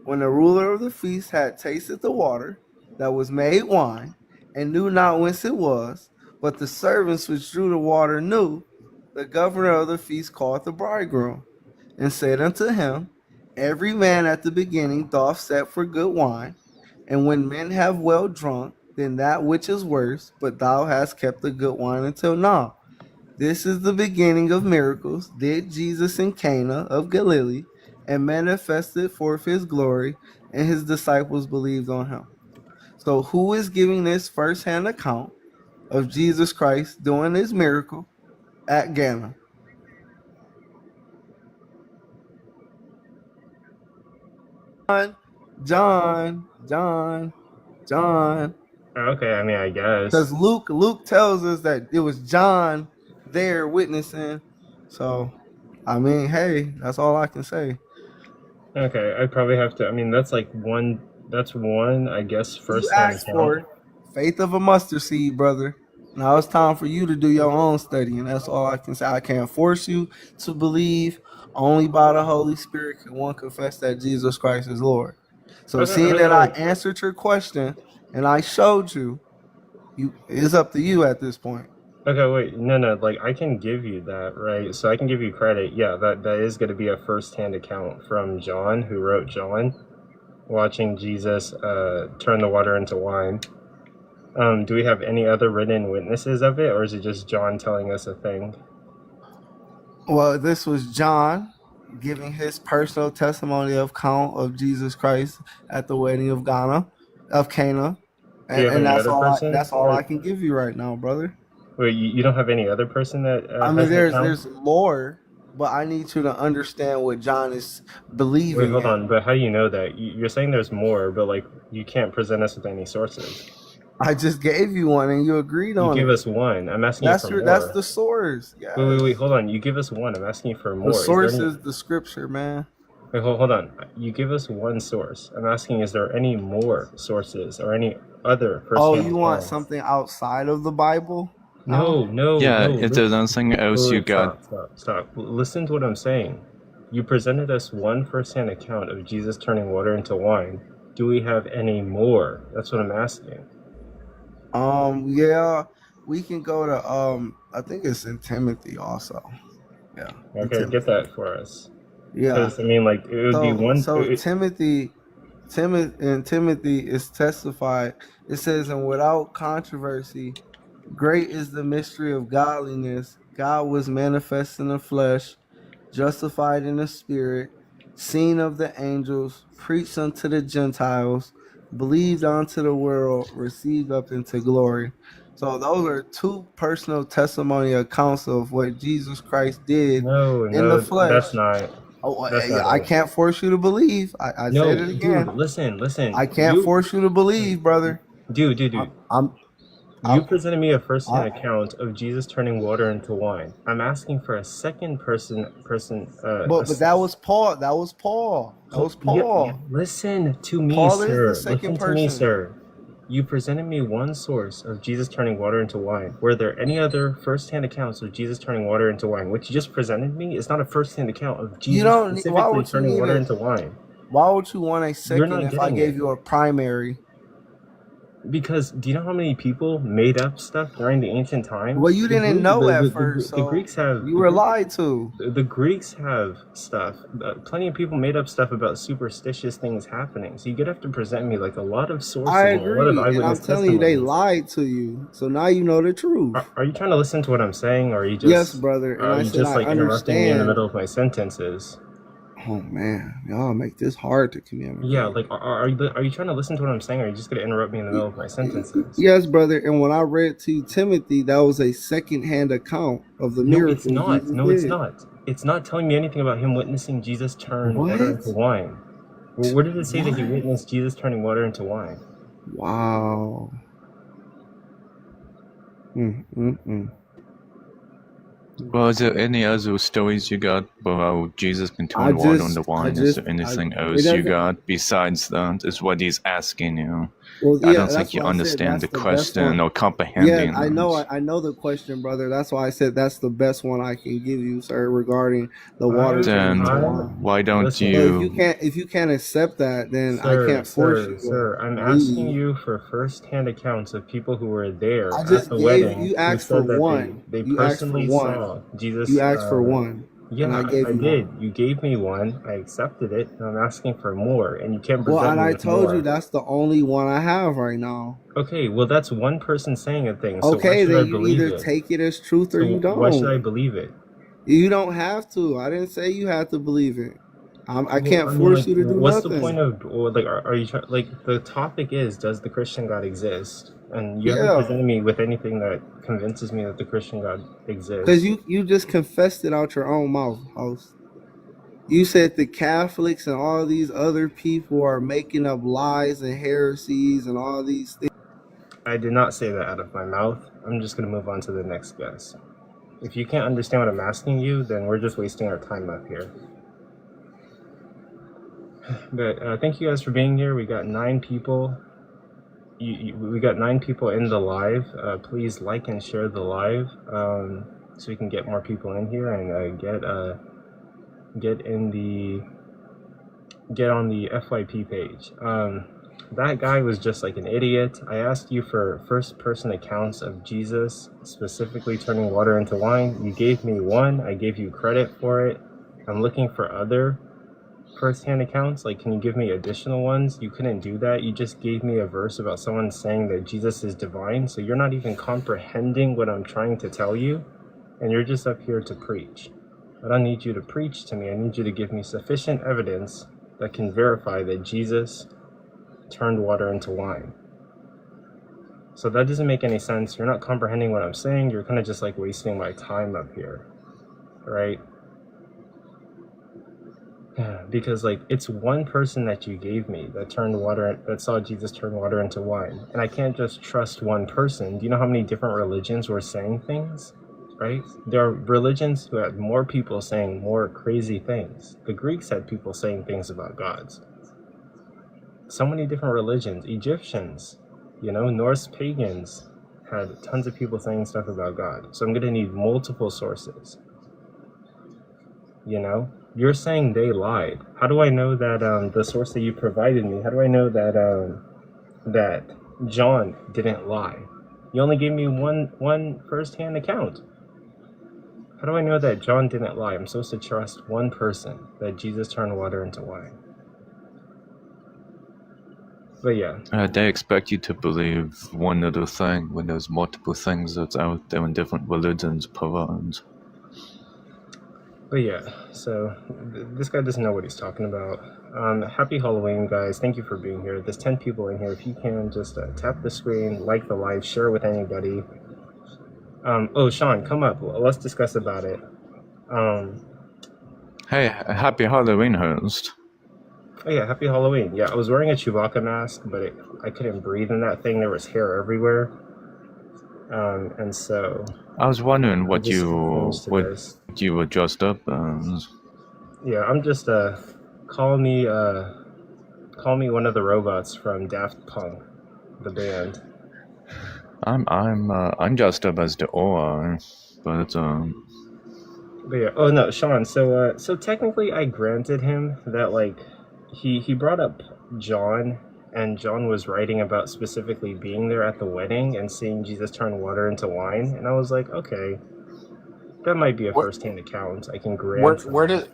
S2: When the ruler of the feast had tasted the water that was made wine, and knew not whence it was, but the servants which drew the water knew, the governor of the feast called the bridegroom, and said unto him, every man at the beginning doth set for good wine, and when men have well drunk, then that which is worse, but thou hast kept the good wine until now. This is the beginning of miracles, did Jesus in Cana of Galilee, and manifested forth his glory, and his disciples believed on him. So who is giving this first-hand account of Jesus Christ doing this miracle at Cana? John.
S1: Okay, I guess.
S2: Because Luke tells us that it was John there witnessing. So, hey, that's all I can say.
S1: Okay, I probably have to. That's one, I guess, first
S2: you asked for faith of a mustard seed, brother. Now it's time for you to do your own study, and that's all I can say. I can't force you to believe. Only by the Holy Spirit can one confess that Jesus Christ is Lord. So seeing that I answered your question and I showed you, it's up to you at this point.
S1: Okay, wait, no, I can give you that, right? So I can give you credit. Yeah, that is going to be a first-hand account from John, who wrote John, watching Jesus turn the water into wine. Do we have any other written witnesses of it, or is it just John telling us a thing?
S2: Well, this was John giving his personal testimony of count of Jesus Christ at the wedding of Cana. And that's all I can give you right now, brother.
S1: Wait, you don't have any other person that
S2: there's more, but I need you to understand what John is believing.
S1: Wait, hold on, but how do you know that? You're saying there's more, but you can't present us with any sources.
S2: I just gave you one and you agreed
S1: You
S2: on
S1: give
S2: it.
S1: us one. I'm asking you for more.
S2: That's the source. Yeah.
S1: Wait. Hold on. You give us one. I'm asking you for
S2: The
S1: more.
S2: source is the scripture, man.
S1: Wait, hold on. You give us one source. I'm asking, is there any more sources or any other first-hand
S2: You want
S1: accounts?
S2: something outside of the Bible?
S1: No.
S3: Yeah, if there's nothing else you got.
S1: Stop. Listen to what I'm saying. You presented us one first-hand account of Jesus turning water into wine. Do we have any more? That's what I'm asking.
S2: Yeah, we can go to I think it's in Timothy also. Yeah.
S1: Okay, get that for us.
S2: Yeah.
S1: Because I mean, like, it would be one.
S2: So Timothy is testified. It says, and without controversy, great is the mystery of godliness. God was manifest in the flesh, justified in the spirit, seen of the angels, preached unto the Gentiles, believed unto the world, received up into glory. So those are two personal testimony accounts of what Jesus Christ did in the flesh.
S1: That's not.
S2: I can't force you to believe. I said it again.
S1: Dude, listen.
S2: I can't force you to believe, brother.
S1: Dude. You presented me a first-hand account of Jesus turning water into wine. I'm asking for a second person.
S2: But that was Paul. That was Paul.
S1: Yeah, listen to me,
S2: Paul
S1: sir.
S2: is the second
S1: Listen to me, sir. You presented me one source of Jesus turning water into wine. Were there any other first-hand accounts of Jesus turning water into wine? What you just presented me is not a first-hand account of Jesus specifically turning water into wine.
S2: Why would you want a second if I gave you a primary?
S1: Because do you know how many people made up stuff during the ancient times?
S2: Well, you didn't know at first.
S1: The Greeks have.
S2: You were lied to.
S1: The Greeks have stuff. Plenty of people made up stuff about superstitious things happening. So you have to present me like a lot of sources.
S2: I agree,
S1: and
S2: I'm telling you, they lied to you. So now you know the truth.
S1: Are you trying to listen to what I'm saying, or are you just?
S2: Yes, brother. And
S1: are you just like interrupting me in the middle of my sentences?
S2: Oh man, y'all make this hard to communicate.
S1: Yeah, like are you trying to listen to what I'm saying, or are you just gonna interrupt me in the middle of my sentences?
S2: Yes, brother. And when I read to you Timothy, that was a second-hand account of the miracle.
S1: It's not. It's not. It's not telling me anything about him witnessing Jesus turn water into wine. Where did it say that he witnessed Jesus turning water into wine?
S2: Wow.
S3: Well, is there any other stories you got about Jesus been turning water into wine? Is there anything else you got besides that? Is what he's asking you.
S2: Well, yeah,
S3: I don't think you understand the question or comprehending.
S2: Yeah, I know the question, brother. That's why I said that's the best one I can give you, sir, regarding the water.
S3: Then why don't you?
S2: If you can't accept that, then I can't force you.
S1: Sir, I'm asking you for first-hand accounts of people who were there at the wedding.
S2: You asked for one.
S1: They personally saw Jesus.
S2: You asked for one.
S1: Yeah, I did. You gave me one. I accepted it. And I'm asking for more, and you can't present me with more.
S2: Well, and I told you that's the only one I have right now.
S1: Okay, well, that's one person saying a thing. So
S2: okay, then you either take it as truth or you don't.
S1: Why should I believe it?
S2: You don't have to. I didn't say you have to believe it. I can't force you to do nothing.
S1: What's the point of, are you trying, the topic is, does the Christian God exist? And you haven't presented me with anything that convinces me that the Christian God exists.
S2: Because you just confessed it out your own mouth, host. You said the Catholics and all these other people are making up lies and heresies and all these things.
S1: I did not say that out of my mouth. I'm just going to move on to the next guest. If you can't understand what I'm asking you, then we're just wasting our time up here. But thank you guys for being here. We got 9 people. We got 9 people in the live. Please like and share the live so we can get more people in here and get on the FYP page. That guy was just like an idiot. I asked you for first-person accounts of Jesus specifically turning water into wine. You gave me one. I gave you credit for it. I'm looking for other first-hand accounts. Like, can you give me additional ones? You couldn't do that. You just gave me a verse about someone saying that Jesus is divine, so you're not even comprehending what I'm trying to tell you, and you're just up here to preach. I don't need you to preach to me. I need you to give me sufficient evidence that can verify that Jesus turned water into wine. So that doesn't make any sense. You're not comprehending what I'm saying. You're kind of just like wasting my time up here, right? because like it's one person that you gave me that saw Jesus turn water into wine, and I can't just trust one person. Do you know how many different religions were saying things? Right? There are religions who had more people saying more crazy things. The Greeks had people saying things about gods. So many different religions. Egyptians, Norse pagans had tons of people saying stuff about God. So I'm going to need multiple sources. You're saying they lied. How do I know that the source that you provided me? How do I know that John didn't lie? You only gave me one first-hand account. How do I know that John didn't lie? I'm supposed to trust one person, that Jesus turned water into wine. But yeah.
S3: They expect you to believe one little thing when there's multiple things that's out there in different religions provide.
S1: But yeah, so this guy doesn't know what he's talking about. Happy Halloween, guys. Thank you for being here. There's 10 people in here. If you can, just tap the screen, like the live, share with anybody. Oh, Sean, come up. Let's discuss about it.
S3: Hey, happy Halloween, host.
S1: Oh yeah, happy Halloween. Yeah, I was wearing a Chewbacca mask, but I couldn't breathe in that thing. There was hair everywhere. And so...
S3: I was wondering what you were dressed up as.
S1: Yeah, I'm just, call me one of the robots from Daft Punk, the band.
S3: I'm dressed up as the Aura, but
S1: But yeah, oh no, Sean. So technically, I granted him that. Like, he brought up John, and John was writing about specifically being there at the wedding and seeing Jesus turn water into wine, and I was like, okay, that might be a first-hand account. I can grant.
S6: Like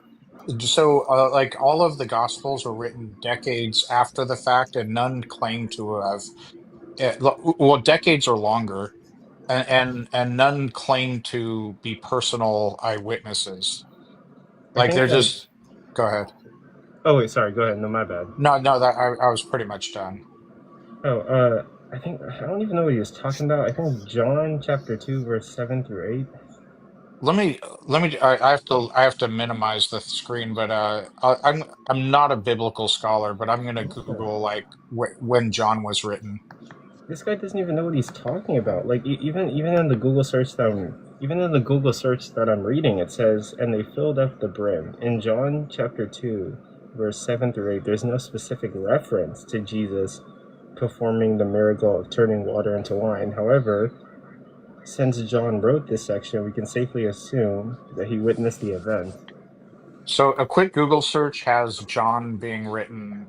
S6: all of the Gospels were written decades after the fact, and none claim to have, well, decades or longer, and none claim to be personal eyewitnesses. Like they're just. Go ahead.
S1: Oh wait, sorry. Go ahead. No, my bad.
S6: No, that I was pretty much done.
S1: Oh, I don't even know what he was talking about. I think John chapter 2, verse 7 through 8.
S6: Let me. I have to minimize the screen, but I'm not a biblical scholar, but I'm gonna Google like when John was written.
S1: This guy doesn't even know what he's talking about. Like even in the Google search that I'm reading, it says, "And they filled up the brim." In John chapter 2, verse 7 through 8, there's no specific reference to Jesus performing the miracle of turning water into wine. However, since John wrote this section, we can safely assume that he witnessed the event.
S6: So a quick Google search has John being written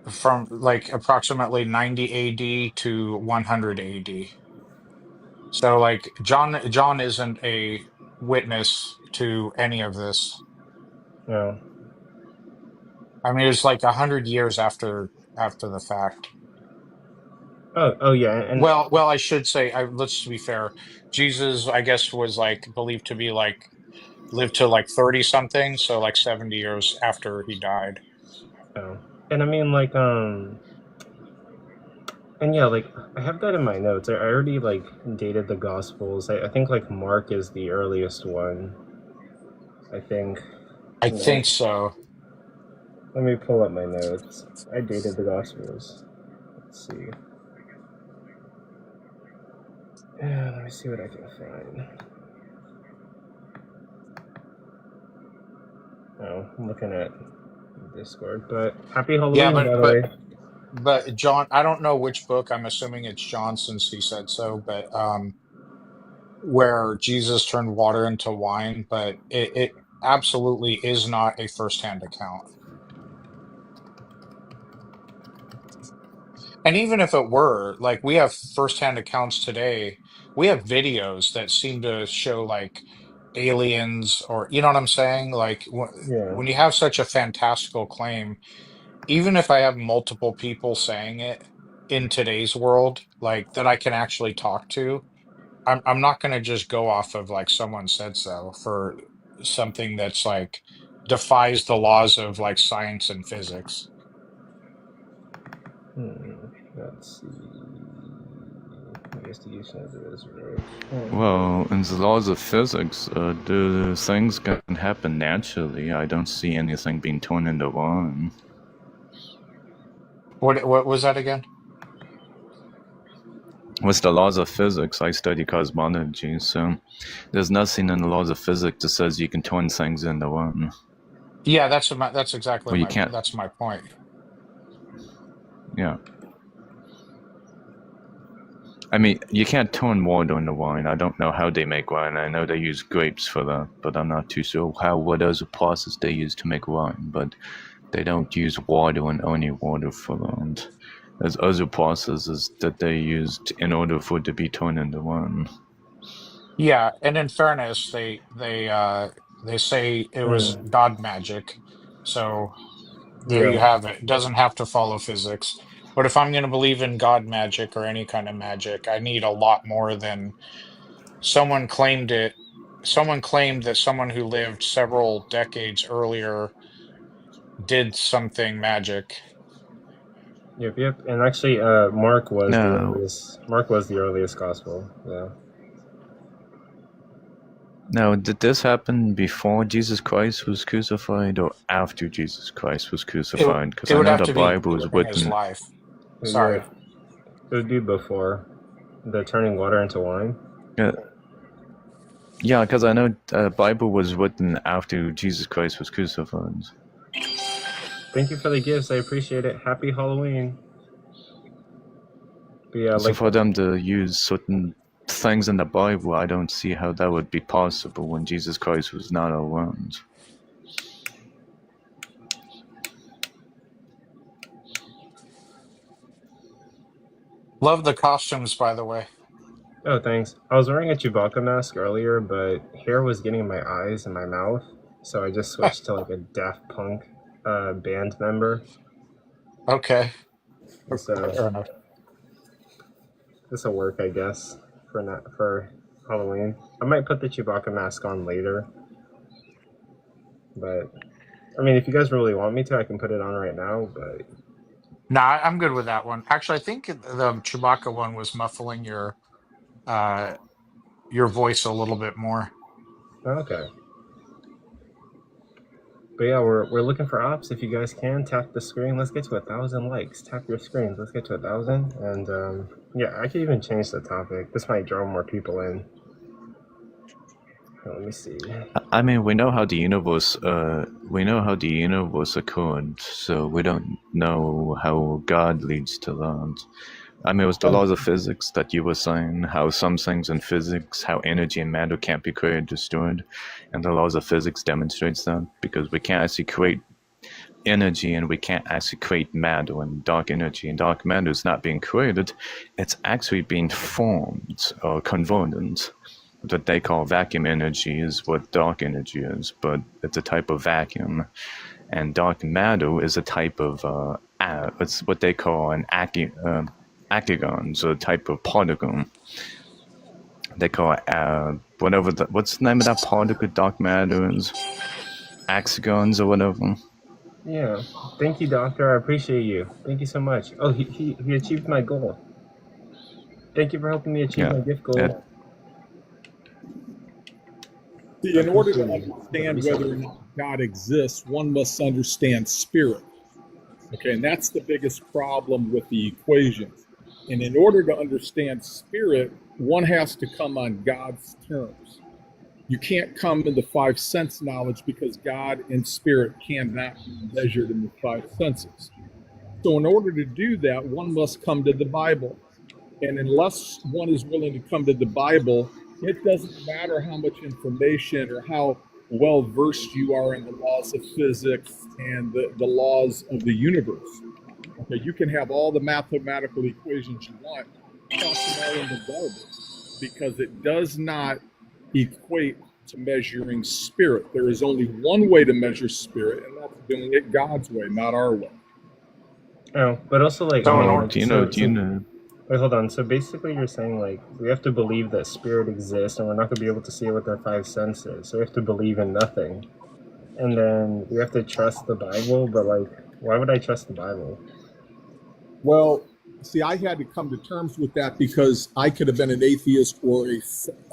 S6: from like approximately 90 AD to 100 AD. So like John isn't a witness to any of this.
S1: No.
S6: I mean, it's like 100 years after the fact.
S1: Oh yeah, and
S6: well, I should say, let's be fair. Jesus, I guess, was like believed to be like lived to like 30 something, so like 70 years after he died.
S1: Oh. And I mean, like, and yeah, like, I have that in my notes. I already, like, dated the Gospels. I think, like, Mark is the earliest one. I think.
S6: I think so.
S1: Let me pull up my notes. I dated the Gospels. Let's see. Let me see what I can find. Oh, I'm looking at Discord, but happy Halloween, by the way.
S6: But John, I don't know which book. I'm assuming it's John since he said so, but where Jesus turned water into wine, but it absolutely is not a first-hand account. And even if it were, like we have first-hand accounts today, we have videos that seem to show like aliens or you know what I'm saying? Like when you have such a fantastical claim, even if I have multiple people saying it in today's world, like that I can actually talk to, I'm not going to just go off of like someone said so for something that's like defies the laws of like science and physics.
S1: Let's see. investigation of this.
S3: Well, in the laws of physics, the things can happen naturally. I don't see anything being torn into one.
S6: What was that again?
S3: With the laws of physics, I study cosmology, so there's nothing in the laws of physics that says you can turn things into one.
S6: Yeah, that's exactly
S3: well, you can't.
S6: That's my point.
S3: Yeah. I mean, you can't turn water into wine. I don't know how they make wine. I know they use grapes for that, but I'm not too sure what other process they use to make wine. But they don't use water and only water for that. There's other processes that they used in order for it to be turned into wine.
S6: Yeah, and in fairness, they say it was God magic, so there you have it. It doesn't have to follow physics. But if I'm going to believe in God magic or any kind of magic, I need a lot more than someone claimed it. Someone claimed that someone who lived several decades earlier did something magic.
S1: Yep. And actually, Mark was the earliest. Mark was the earliest gospel. Yeah.
S3: Now, did this happen before Jesus Christ was crucified or after Jesus Christ was crucified? Because I know the Bible was written.
S6: Life. Sorry.
S1: It would be before the turning water into wine.
S3: Yeah, because I know the Bible was written after Jesus Christ was crucified.
S1: Thank you for the gifts. I appreciate it. Happy Halloween. But yeah,
S3: so for them to use certain things in the Bible, I don't see how that would be possible when Jesus Christ was not around.
S6: Love the costumes, by the way.
S1: Oh, thanks. I was wearing a Chewbacca mask earlier, but hair was getting in my eyes and my mouth, so I just switched to like a Daft Punk band member.
S6: Okay.
S1: So this will work, I guess, for Halloween. I might put the Chewbacca mask on later, but I mean, if you guys really want me to, I can put it on right now. But
S6: nah, I'm good with that one. Actually, I think the Chewbacca one was muffling your voice a little bit more.
S1: Okay. But yeah, we're looking for ops. If you guys can, tap the screen. Let's get to 1,000 likes. Tap your screens. Let's get to 1,000. And yeah, I could even change the topic. This might draw more people in. Let me see.
S3: I mean, we know how the universe occurred, so we don't know how God leads to that. I mean, it was the laws of physics that you were saying, how some things in physics, how energy and matter can't be created or destroyed, and the laws of physics demonstrates that, because we can't actually create energy and we can't actually create matter and dark energy, and dark matter is not being created, it's actually being formed or converted. That they call vacuum energy is what dark energy is, but it's a type of vacuum. And dark matter is a type of, it's what they call an acagon, so a type of particle. They call it, what's the name of that particle dark matter is? Axigons or whatever.
S1: Yeah. Thank you, Doctor. I appreciate you. Thank you so much. Oh, he achieved my goal. Thank you for helping me achieve my gift goal.
S10: See, in order to understand whether or not God exists, one must understand spirit. Okay, and that's the biggest problem with the equations. And in order to understand spirit, one has to come on God's terms. You can't come into five sense knowledge because God and spirit cannot be measured in the five senses. So in order to do that, one must come to the Bible. And unless one is willing to come to the Bible, it doesn't matter how much information or how well versed you are in the laws of physics and the laws of the universe. Okay, you can have all the mathematical equations you want, toss them all in the garbage, because it does not equate to measuring spirit. There is only one way to measure spirit, and that's doing it God's way, not our way.
S1: Oh, but also like,
S3: do you know?
S1: Wait, hold on. So basically you're saying, like, we have to believe that spirit exists and we're not going to be able to see it with our five senses. So we have to believe in nothing. And then we have to trust the Bible, but, like, why would I trust the Bible?
S10: Well, see, I had to come to terms with that because I could have been an atheist or a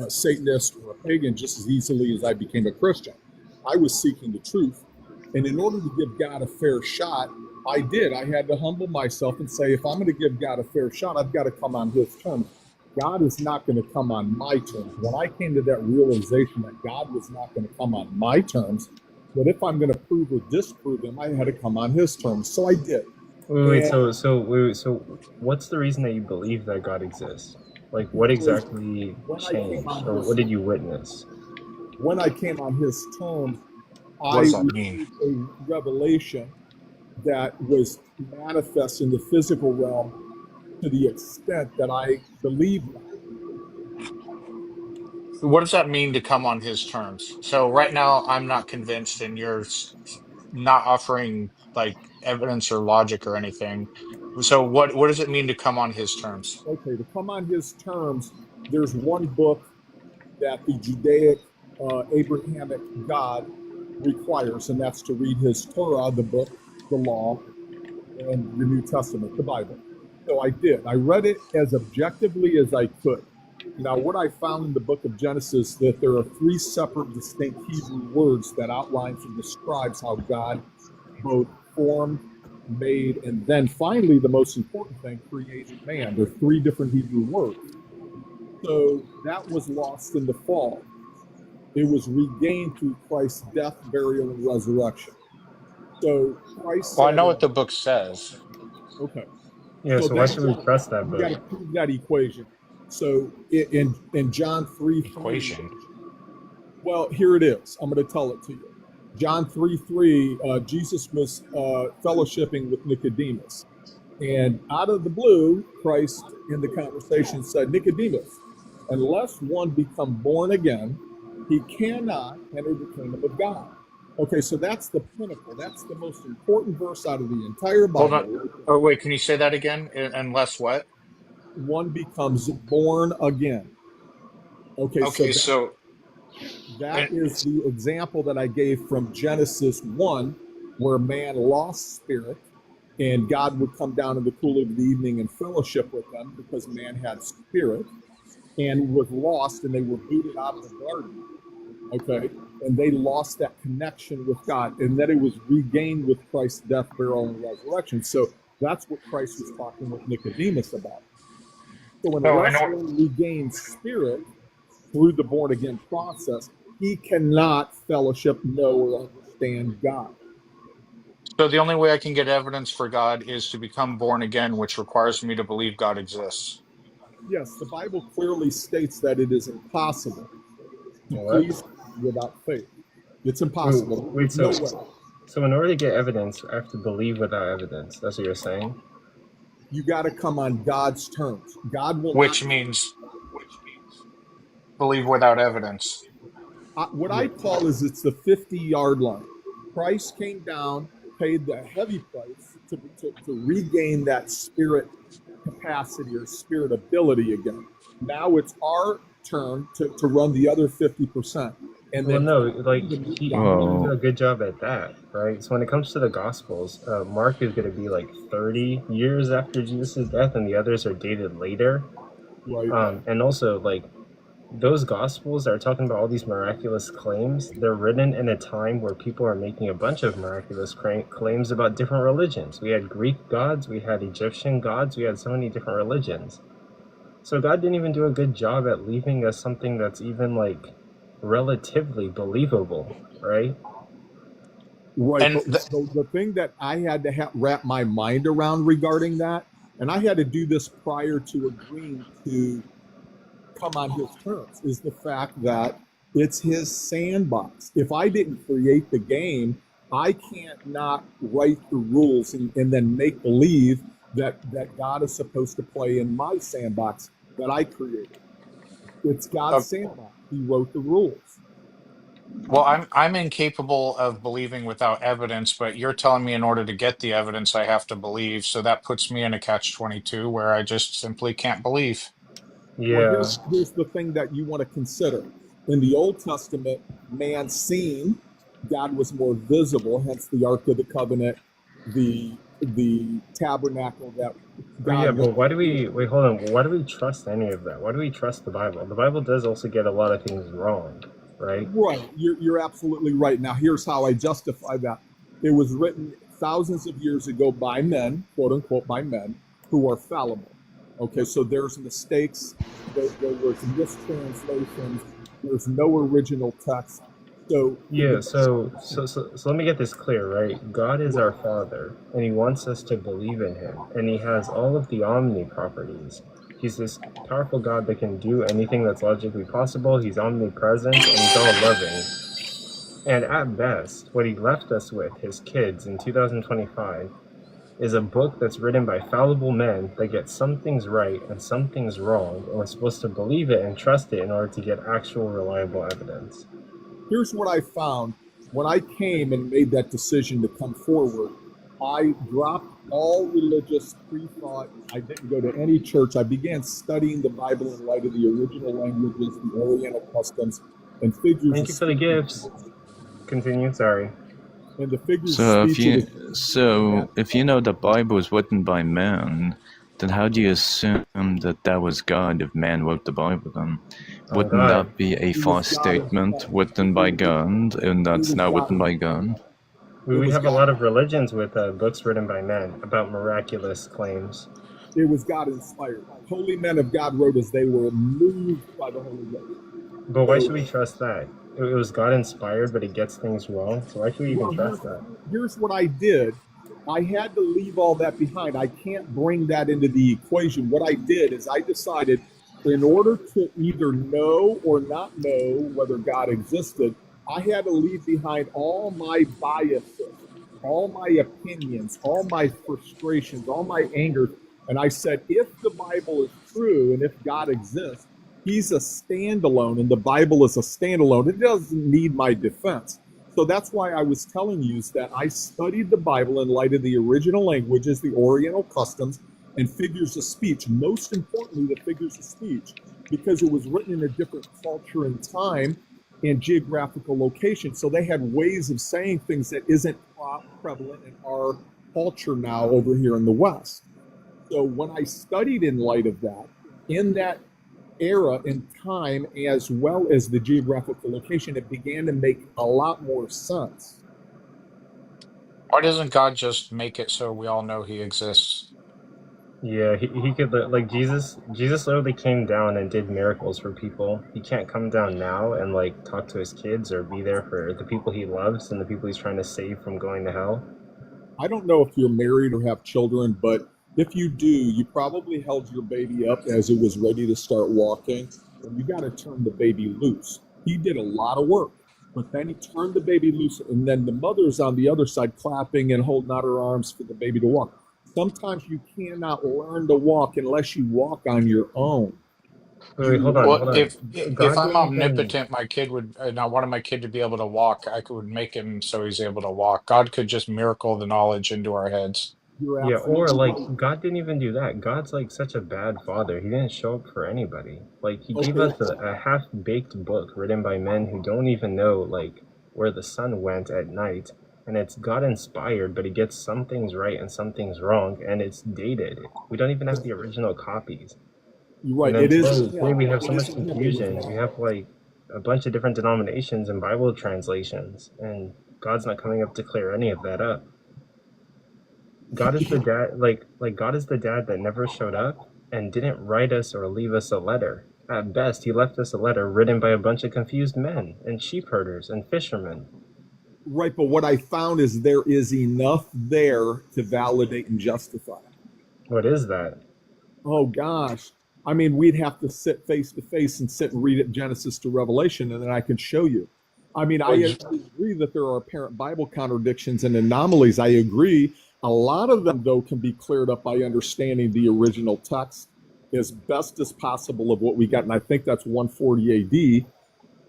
S10: Satanist or a pagan just as easily as I became a Christian. I was seeking the truth. And in order to give God a fair shot, I did. I had to humble myself and say, if I'm going to give God a fair shot, I've got to come on his terms. God is not going to come on my terms. When I came to that realization that God was not going to come on my terms, but if I'm going to prove or disprove him, I had to come on his terms. So I did.
S1: So what's the reason that you believe that God exists? Like, what exactly changed, or what did you witness?
S10: When I came on his terms,
S6: What does that mean?
S10: a revelation that was manifest in the physical realm to the extent that I believed that.
S6: What does that mean to come on his terms? So right now, I'm not convinced, and you're not offering like evidence or logic or anything. So what does it mean to come on his terms?
S10: Okay, to come on his terms, there's one book that the Judaic Abrahamic God requires, and that's to read his Torah, the book, the law, and the New Testament, the Bible. So I did. I read it as objectively as I could. Now, what I found in the book of Genesis, that there are 3 separate distinct Hebrew words that outlines and describes how God both formed, made, and then finally, the most important thing, created man. There are 3 different Hebrew words. So that was lost in the fall. It was regained through Christ's death, burial, and resurrection. So Christ
S6: Well, I
S10: said,
S6: know what the book says.
S10: okay.
S1: Yeah, so why should we trust that book?
S10: You got to prove that equation. So in John 3:3,
S6: Equation.
S10: well, here it is. I'm going to tell it to you. John 3:3, Jesus was fellowshipping with Nicodemus. And out of the blue, Christ in the conversation said, Nicodemus, unless one become born again, he cannot enter the kingdom of God. Okay, so that's the pinnacle. That's the most important verse out of the entire Bible.
S6: Hold on. Oh, wait, can you say that again? Unless what?
S10: One becomes born again. Okay,
S6: so
S10: that is the example that I gave from Genesis 1, where man lost spirit, and God would come down in the cool of the evening and fellowship with them because man had spirit and was lost, and they were booted out of the garden. Okay, and they lost that connection with God, and that it was regained with Christ's death, burial, and resurrection. So that's what Christ was talking with Nicodemus about. So unless one regains spirit through the born again process, he cannot fellowship, know, or understand God.
S6: So the only way I can get evidence for God is to become born again, which requires me to believe God exists.
S10: Yes, the Bible clearly states that it is impossible to please without faith. It's impossible.
S1: Wait, so in order to get evidence, I have to believe without evidence. That's what you're saying?
S10: You got to come on God's terms. God will
S6: Which means believe without evidence.
S10: What I call is it's the 50-yard line. Christ came down, paid the heavy price to regain that spirit capacity or spirit ability again. Now it's our turn to run the other 50%. And then
S1: he did a good job at that, right? So when it comes to the Gospels, Mark is going to be like 30 years after Jesus' death, and the others are dated later.
S10: Right.
S1: And also, like, those Gospels that are talking about all these miraculous claims, they're written in a time where people are making a bunch of miraculous claims about different religions. We had Greek gods, we had Egyptian gods, we had so many different religions. So God didn't even do a good job at leaving us something that's even, like, relatively believable, right?
S10: Right. And the thing that I had to wrap my mind around regarding that, and I had to do this prior to agreeing to come on his terms, is the fact that it's his sandbox. If I didn't create the game, I can't not write the rules and then make believe that God is supposed to play in my sandbox that I created. It's God's sandbox. He wrote the rules.
S6: Well, I'm incapable of believing without evidence, but you're telling me in order to get the evidence, I have to believe. So that puts me in a catch-22 where I just simply can't believe.
S1: Yeah.
S10: Well, here's the thing that you want to consider. In the Old Testament, man seen, God was more visible, hence the Ark of the Covenant, the the tabernacle that
S1: Yeah,
S10: God
S1: but
S10: went
S1: why do
S10: through.
S1: we wait? Hold on. Why do we trust any of that? Why do we trust the Bible? The Bible does also get a lot of things wrong, right?
S10: Right. You're absolutely right. Now, here's how I justify that. It was written thousands of years ago by men, quote unquote, by men who are fallible. Okay, so there's mistakes, there was mistranslations, there's no original text. So
S1: Yeah. So let me get this clear, right? God is our Father, and He wants us to believe in Him, and He has all of the omni properties. He's this powerful God that can do anything that's logically possible. He's omnipresent, and He's all loving. And at best, what He left us with, His kids, in 2025, is a book that's written by fallible men that gets some things right and some things wrong, and we're supposed to believe it and trust it in order to get actual reliable evidence.
S10: Here's what I found when I came and made that decision to come forward. I dropped all religious pre-thought. I didn't go to any church. I began studying the Bible in light of the original languages, the Oriental customs, and figures
S1: Thank
S10: of
S1: you for the
S10: speech.
S1: gifts. Continue, sorry.
S10: And the figures of
S3: So
S10: speech.
S3: if you know the Bible was written by man, then how do you assume that was God if man wrote the Bible then? Wouldn't
S1: God.
S3: that be a false statement written by God and that's not written by God?
S1: We have a lot of religions with books written by men about miraculous claims.
S10: It was God inspired. Holy men of God wrote as they were moved by the Holy Ghost.
S1: But why should we trust that? It was God inspired, but it gets things wrong. So why should we even trust that?
S10: Here's what I did. I had to leave all that behind. I can't bring that into the equation. What I did is I decided in order to either know or not know whether God existed, I had to leave behind all my biases, all my opinions, all my frustrations, all my anger. And I said, if the Bible is true and if God exists, He's a standalone and the Bible is a standalone. It doesn't need my defense. So that's why I was telling you is that I studied the Bible in light of the original languages, the Oriental customs, and figures of speech. Most importantly, the figures of speech, because it was written in a different culture and time and geographical location. So they had ways of saying things that isn't prevalent in our culture now over here in the West. So when I studied in light of that, in that era and time, as well as the geographical location, it began to make a lot more sense.
S6: Why doesn't God just make it so we all know He exists?
S1: Yeah, he could, like, Jesus literally came down and did miracles for people. He can't come down now and like talk to his kids or be there for the people he loves and the people he's trying to save from going to hell.
S10: I don't know if you're married or have children, but if you do, you probably held your baby up as it was ready to start walking, and you got to turn the baby loose. He did a lot of work, but then he turned the baby loose, and then the mother's on the other side clapping and holding out her arms for the baby to walk. Sometimes you cannot learn to walk unless you walk on your own.
S1: Wait, hold on,
S6: Well,
S1: hold on.
S6: if
S1: God
S6: I'm
S1: didn't even...
S6: omnipotent, my kid would, and I wanted my kid to be able to walk, I could make him so he's able to walk. God could just miracle the knowledge into our heads.
S1: Yeah, or like God didn't even do that. God's like such a bad father. He didn't show up for anybody. Like he gave us a half-baked book written by men who don't even know like where the sun went at night, and it's God inspired, but it gets some things right and some things wrong, and it's dated. We don't even have the original copies.
S10: You're right.
S1: And
S10: It
S1: then
S10: is.
S1: today we have so much confusion. We have like a bunch of different denominations and Bible translations, and God's not coming up to clear any of that up. God is the dad, like God is the dad that never showed up and didn't write us or leave us a letter. At best, he left us a letter written by a bunch of confused men and sheep herders and fishermen.
S10: Right, but what I found is there is enough there to validate and justify.
S1: What is that?
S10: Oh gosh. I mean, we'd have to sit face to face and sit and read it Genesis to Revelation, and then I can show you. I mean, I agree that there are apparent Bible contradictions and anomalies. I agree. A lot of them, though, can be cleared up by understanding the original text as best as possible of what we got. And I think that's 140 AD.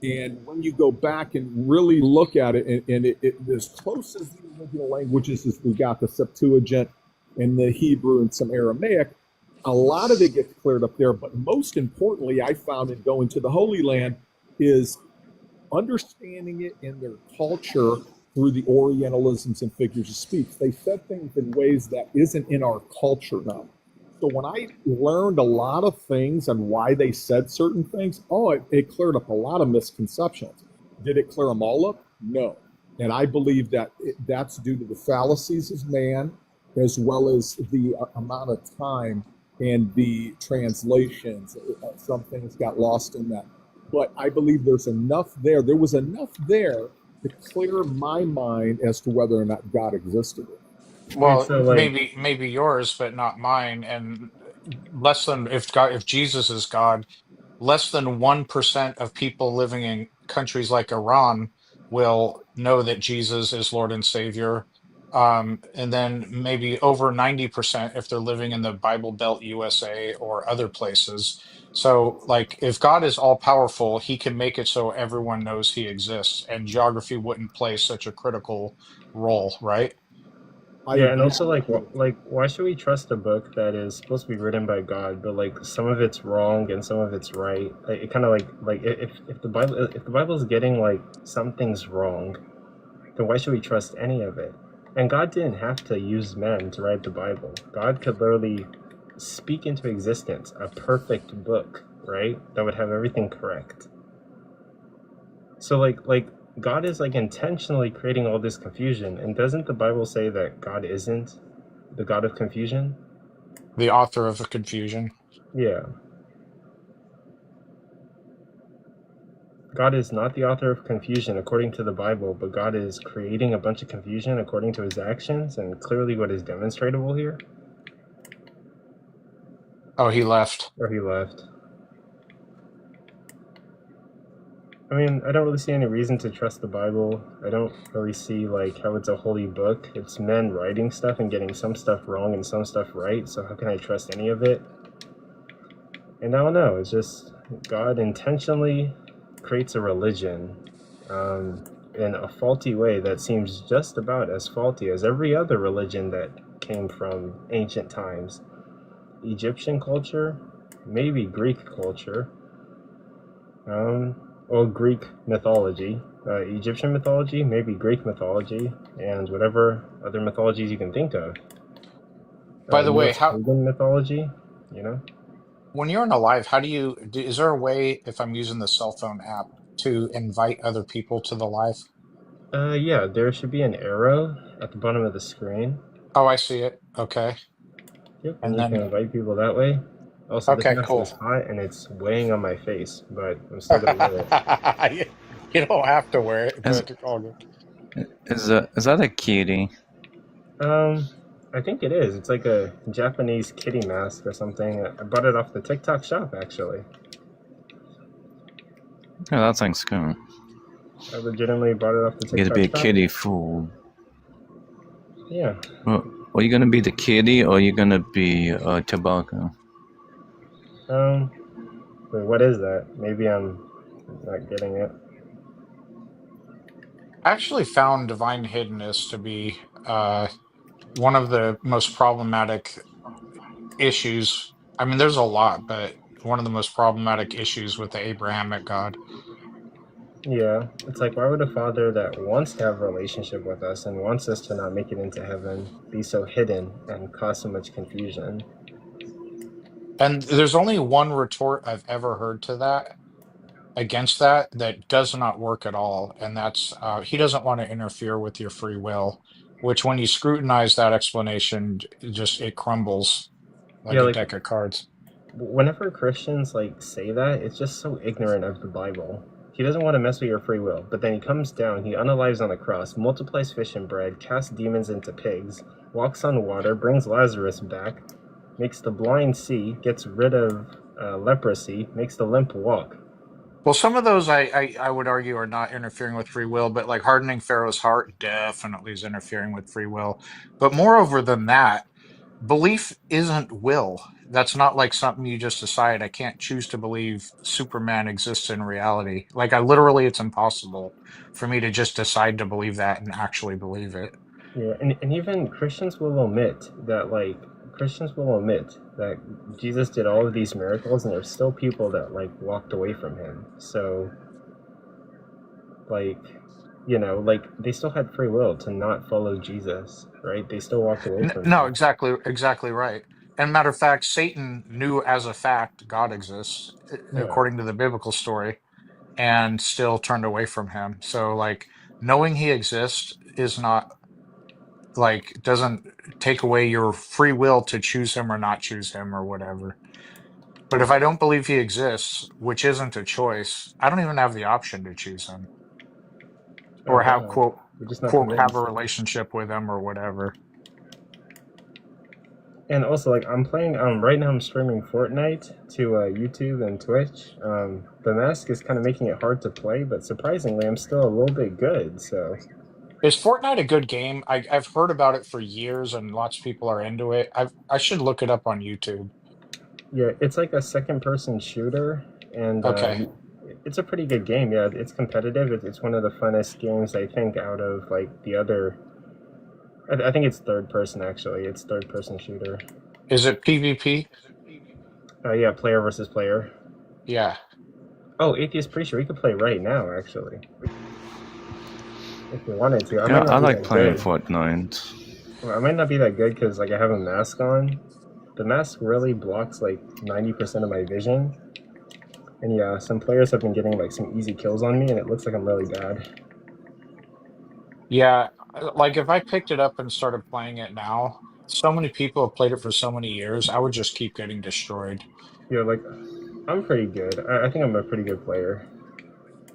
S10: And when you go back and really look at it, and it as close as the original languages as we got, the Septuagint and the Hebrew and some Aramaic, a lot of it gets cleared up there. But most importantly, I found in going to the Holy Land is understanding it in their culture through the Orientalisms and figures of speech. They said things in ways that isn't in our culture now. So when I learned a lot of things and why they said certain things, it cleared up a lot of misconceptions. Did it clear them all up? No. And I believe that that's due to the fallacies of man, as well as the amount of time and the translations. Some things got lost in that. But I believe there's enough there. There was enough there to clear my mind as to whether or not God existed.
S6: Well,
S1: So like,
S6: maybe yours, but not mine. And less than if Jesus is God, less than 1% of people living in countries like Iran will know that Jesus is Lord and Savior. And then maybe over 90% if they're living in the Bible Belt USA or other places. So, like, if God is all powerful, he can make it so everyone knows he exists, and geography wouldn't play such a critical role, right?
S10: I
S1: yeah, and
S10: agree.
S1: also like, why should we trust a book that is supposed to be written by God, but like some of it's wrong and some of it's right? Like, it kind of like if the Bible is getting like some things wrong, then why should we trust any of it? And God didn't have to use men to write the Bible. God could literally speak into existence a perfect book, right? That would have everything correct. So like God is like intentionally creating all this confusion. And doesn't the Bible say that God isn't the God of confusion?
S6: The author of the confusion.
S1: Yeah. God is not the author of confusion according to the Bible, but God is creating a bunch of confusion according to his actions, and clearly what is demonstrable here.
S6: Oh, he left.
S1: Or he left. I mean, I don't really see any reason to trust the Bible. I don't really see like how it's a holy book. It's men writing stuff and getting some stuff wrong and some stuff right, so how can I trust any of it? And I don't know, it's just God intentionally creates a religion in a faulty way that seems just about as faulty as every other religion that came from ancient times. Egyptian culture, maybe Greek culture, or Greek mythology. Egyptian mythology, maybe Greek mythology, and whatever other mythologies you can think of.
S6: By the way,
S1: US
S6: how
S1: pagan mythology, you know?
S6: when you're in a live, is there a way, if I'm using the cell phone app, to invite other people to the live?
S1: Yeah, there should be an arrow at the bottom of the screen.
S6: Oh, I see it. Okay.
S1: Yep, and
S6: And
S1: you can
S6: then,
S1: invite people that way. Also, this
S6: okay,
S1: mask is
S6: cool.
S1: hot and it's weighing on my face, but I'm still gonna wear it.
S6: You don't have to wear it,
S3: Is
S6: but all good.
S3: is that a kitty?
S1: I think it is. It's like a Japanese kitty mask or something. I bought it off the TikTok shop, actually.
S3: Yeah, that thing's cool.
S1: I legitimately bought it off the
S3: You get to
S1: TikTok
S3: be a
S1: shop.
S3: kitty fool.
S1: Yeah.
S3: Well, are you gonna be the kitty or are you gonna be tobacco?
S1: Wait, what is that? Maybe I'm not getting it.
S6: I actually found divine hiddenness to be one of the most problematic issues. I mean, there's a lot, but one of the most problematic issues with the Abrahamic God.
S1: Yeah, it's like, why would a father that wants to have a relationship with us and wants us to not make it into heaven be so hidden and cause so much confusion?
S6: And there's only one retort I've ever heard to that, against that, that does not work at all, and that's he doesn't want to interfere with your free will, which when you scrutinize that explanation, it crumbles like
S1: Yeah,
S6: a
S1: like,
S6: deck of cards.
S1: whenever Christians like say that, it's just so ignorant of the Bible. He doesn't want to mess with your free will, but then he comes down, he unalives on the cross, multiplies fish and bread, casts demons into pigs, walks on water, brings Lazarus back, makes the blind see, gets rid of leprosy, makes the limp walk.
S6: Well, some of those I would argue are not interfering with free will, but like hardening Pharaoh's heart definitely is interfering with free will. But moreover than that, belief isn't will. That's not like something you just decide. I can't choose to believe Superman exists in reality. Like, it's impossible for me to just decide to believe that and actually believe it.
S1: Yeah, and even Christians will omit that Jesus did all of these miracles, and there's still people that like walked away from him. So, like, you know, like they still had free will to not follow Jesus, right? They still walked away from
S6: No,
S1: him.
S6: exactly right. And matter of fact, Satan knew as a fact God exists,
S1: Yeah.
S6: according to the biblical story, and still turned away from him. So, like, knowing he exists is not like doesn't take away your free will to choose him or not choose him or whatever. But if I don't believe he exists, which isn't a choice, I don't even have the option to choose him
S1: Oh
S6: or have
S1: wow.
S6: quote
S1: You're just not
S6: quote have a
S1: convinced.
S6: relationship with him or whatever.
S1: And also, like, I'm playing. Right now, I'm streaming Fortnite to YouTube and Twitch. The mask is kind of making it hard to play, but surprisingly, I'm still a little bit good. So,
S6: Is Fortnite a good game? I've heard about it for years and lots of people are into it. I should look it up on YouTube.
S1: yeah, it's like a second-person shooter, and
S6: Okay.
S1: it's a pretty good game. Yeah, it's competitive. It's one of the funnest games I think out of like the other. I think it's third person actually. It's third person shooter.
S6: Is it PvP?
S1: Yeah, player versus player.
S6: Yeah.
S1: Oh, Atheist Preacher, we could play right now actually, if you wanted to. I
S3: Yeah,
S1: might
S3: I
S1: not be
S3: like
S1: that
S3: playing
S1: good.
S3: Fortnite.
S1: Well, I might not be that good because like I have a mask on. The mask really blocks like 90% of my vision. And yeah, some players have been getting like some easy kills on me, and it looks like I'm really bad.
S6: Yeah. Like if I picked it up and started playing it now, so many people have played it for so many years, I would just keep getting destroyed.
S1: Yeah, like I'm pretty good. I think I'm a pretty good player.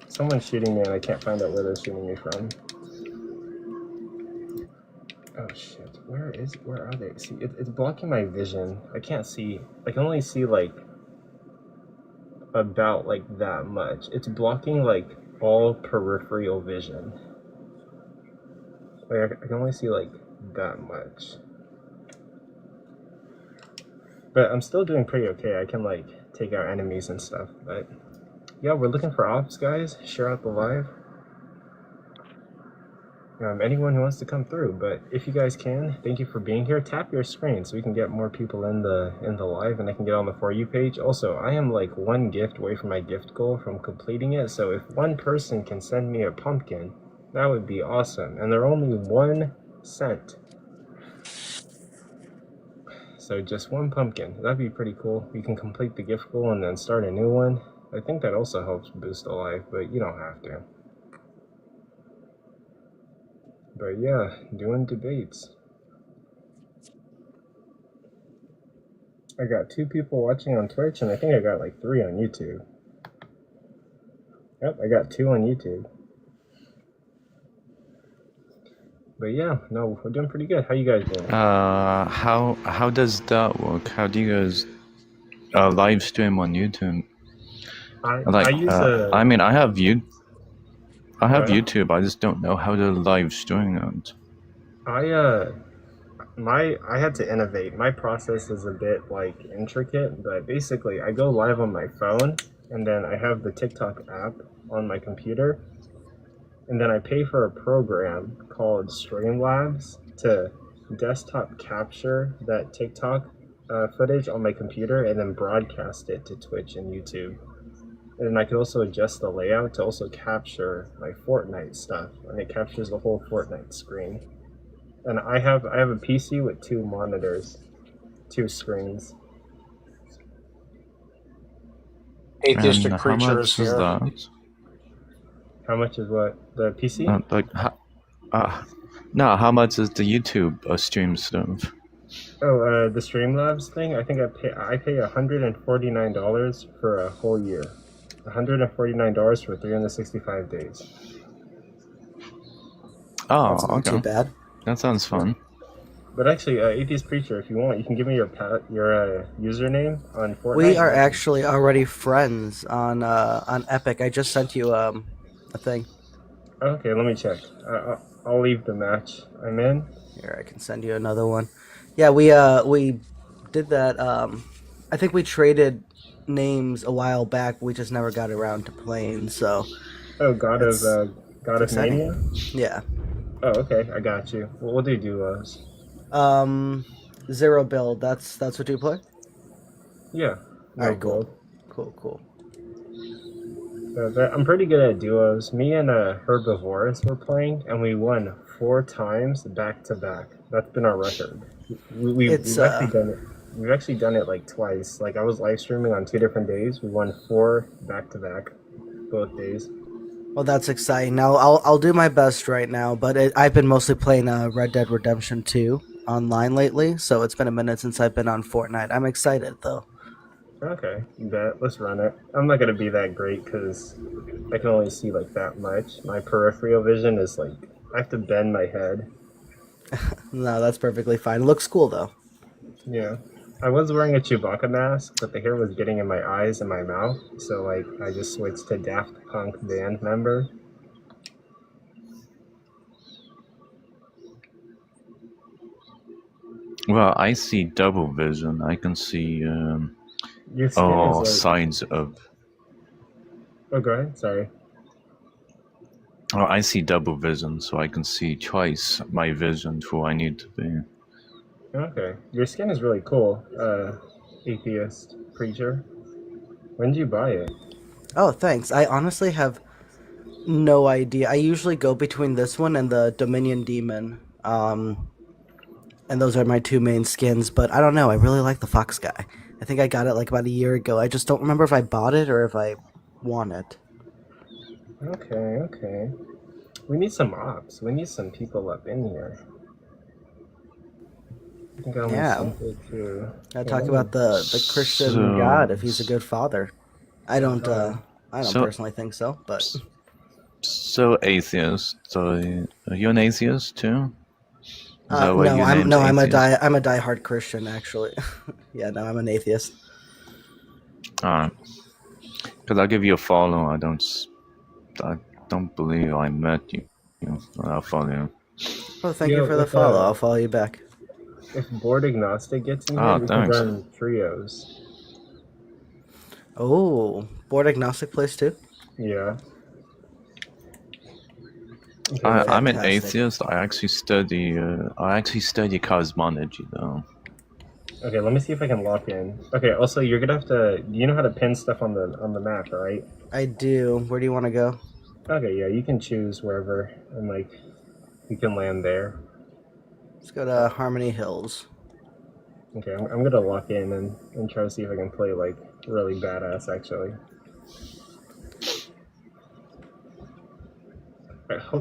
S1: Someone's shooting me, and I can't find out where they're shooting me from. Oh shit! Where are they? See, it's blocking my vision. I can't see. I can only see like about like that much. It's blocking like all peripheral vision. Like I can only see like that much. But I'm still doing pretty okay. I can like take out enemies and stuff. But yeah, we're looking for ops, guys. Share out the live. Anyone who wants to come through. But if you guys can, thank you for being here. Tap your screen so we can get more people in the live, and I can get on the For You page. Also, I am like one gift away from my gift goal from completing it. So if one person can send me a pumpkin, that would be awesome. And they're only 1 cent. So just one pumpkin. That'd be pretty cool. We can complete the gift goal and then start a new one. I think that also helps boost the life, but you don't have to. But yeah, doing debates. I got 2 people watching on Twitch, and I think I got like 3 on YouTube. Yep, I got 2 on YouTube. But yeah, no, we're doing pretty good. How you guys doing?
S3: How does that work? How do you guys live stream on YouTube?
S1: I use
S3: I mean, I have
S1: What?
S3: YouTube. I just don't know how to live stream it.
S1: I had to innovate. My process is a bit like intricate, but basically I go live on my phone, and then I have the TikTok app on my computer, and then I pay for a program called Streamlabs to desktop capture that TikTok footage on my computer and then broadcast it to Twitch and YouTube. And then I can also adjust the layout to also capture my Fortnite stuff, and it captures the whole Fortnite screen. And I have a PC with 2 monitors, 2 screens.
S6: Atheistic
S3: And how
S6: Preacher is
S3: much is
S6: here.
S3: that?
S1: How much is what? The PC?
S3: No, how much is the YouTube stream stuff?
S1: Oh, the Streamlabs thing. I think I pay $149 for a whole year. $149 for 365 days.
S3: Oh,
S11: That's not too bad.
S3: That sounds fun.
S1: But actually, Atheist Preacher, if you want, you can give me your username on Fortnite.
S11: We are actually already friends on Epic. I just sent you a thing.
S1: Okay, let me check. I'll leave the match I'm in.
S11: Here, I can send you another one. Yeah, we did that. I think we traded names a while back. We just never got around to playing. So.
S1: Oh, God of Mania?
S11: Yeah.
S1: Oh, okay, I got you. What do you do,
S11: Zero build. That's what you play?
S1: Yeah.
S11: All right, cool. Cool.
S1: I'm pretty good at duos. Me and Herbivorous were playing, and we won 4 times back to back. That's been our record.
S11: It's
S1: We've actually done it. We've actually done it like twice. Like I was live streaming on 2 different days. We won 4 back to back, both days.
S11: well, that's exciting. Now I'll do my best right now, but I've been mostly playing Red Dead Redemption 2 online lately, so it's been a minute since I've been on Fortnite. I'm excited though.
S1: Okay, you bet. Let's run it. I'm not gonna be that great because I can only see like that much. My peripheral vision is like I have to bend my head.
S11: No, that's perfectly fine. Looks cool though.
S1: Yeah. I was wearing a Chewbacca mask, but the hair was getting in my eyes and my mouth, so like I just switched to Daft Punk band member.
S3: Well, I see double vision. I can see
S1: Your skin
S3: all
S1: is like
S3: sides of.
S1: oh go ahead, sorry.
S3: Oh, I see double vision, so I can see twice my vision to where I need to be.
S1: Okay. Your skin is really cool, atheist preacher. When did you buy it?
S11: Oh, thanks. I honestly have no idea. I usually go between this one and the Dominion Demon. And those are my 2 main skins, but I don't know. I really like the Fox guy. I think I got it like about a year ago. I just don't remember if I bought it or if I won it.
S1: Okay. We need some ops. We need some people up in here. I think I only
S11: Yeah.
S1: sent it to.
S11: I talk about the Christian God if he's a good father. I don't personally think so, but
S3: So atheist. So are you an atheist too?
S11: no, I'm a diehard Christian actually. Yeah, no, I'm an atheist.
S3: Alright. Because I'll give you a follow. I don't believe I met you. I'll follow you.
S11: Oh, thank you for the follow. I'll follow you back.
S1: If Board Agnostic gets in here, we can run trios.
S11: Oh, Board Agnostic plays too?
S1: Yeah.
S3: Okay, I'm an atheist. I actually study cosmology though.
S1: Okay, let me see if I can lock in. Okay, also you're gonna have to. You know how to pin stuff on the map, right?
S11: I do. Where do you want to go?
S1: Okay, yeah, you can choose wherever, and like, you can land there.
S11: Let's go to Harmony Hills.
S1: Okay, I'm gonna lock in and try to see if I can play like really badass actually.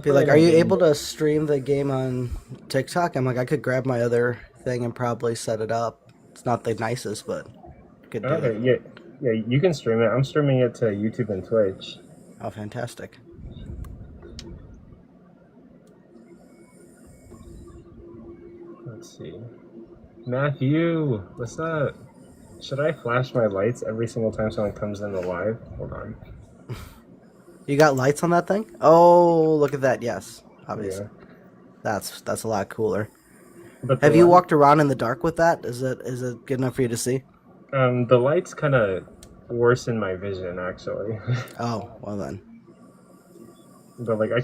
S11: Be like, are you able to stream the game on TikTok? I'm like, I could grab my other thing and probably set it up. It's not the nicest, but could do it.
S1: Yeah, you can stream it. I'm streaming it to YouTube and Twitch.
S11: Oh, fantastic.
S1: Let's see. Matthew, what's up? Should I flash my lights every single time someone comes in the live? Hold on.
S11: You got lights on that thing? Oh, look at that. Yes, obviously. Yeah. That's a lot cooler. But have you walked around in the dark with that? Is it good enough for you to see?
S1: The lights kind of worsen my vision actually.
S11: Oh, well then.
S1: But like I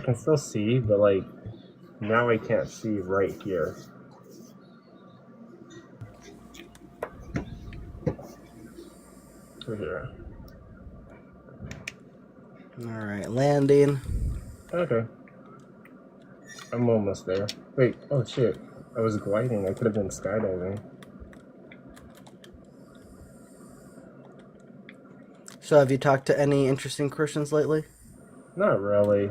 S1: can still see, but like now I can't see right here. Right here.
S11: Alright, landing.
S1: Okay. I'm almost there. Wait, oh shit. I was gliding. I could have been skydiving.
S11: So have you talked to any interesting Christians lately?
S1: Not really.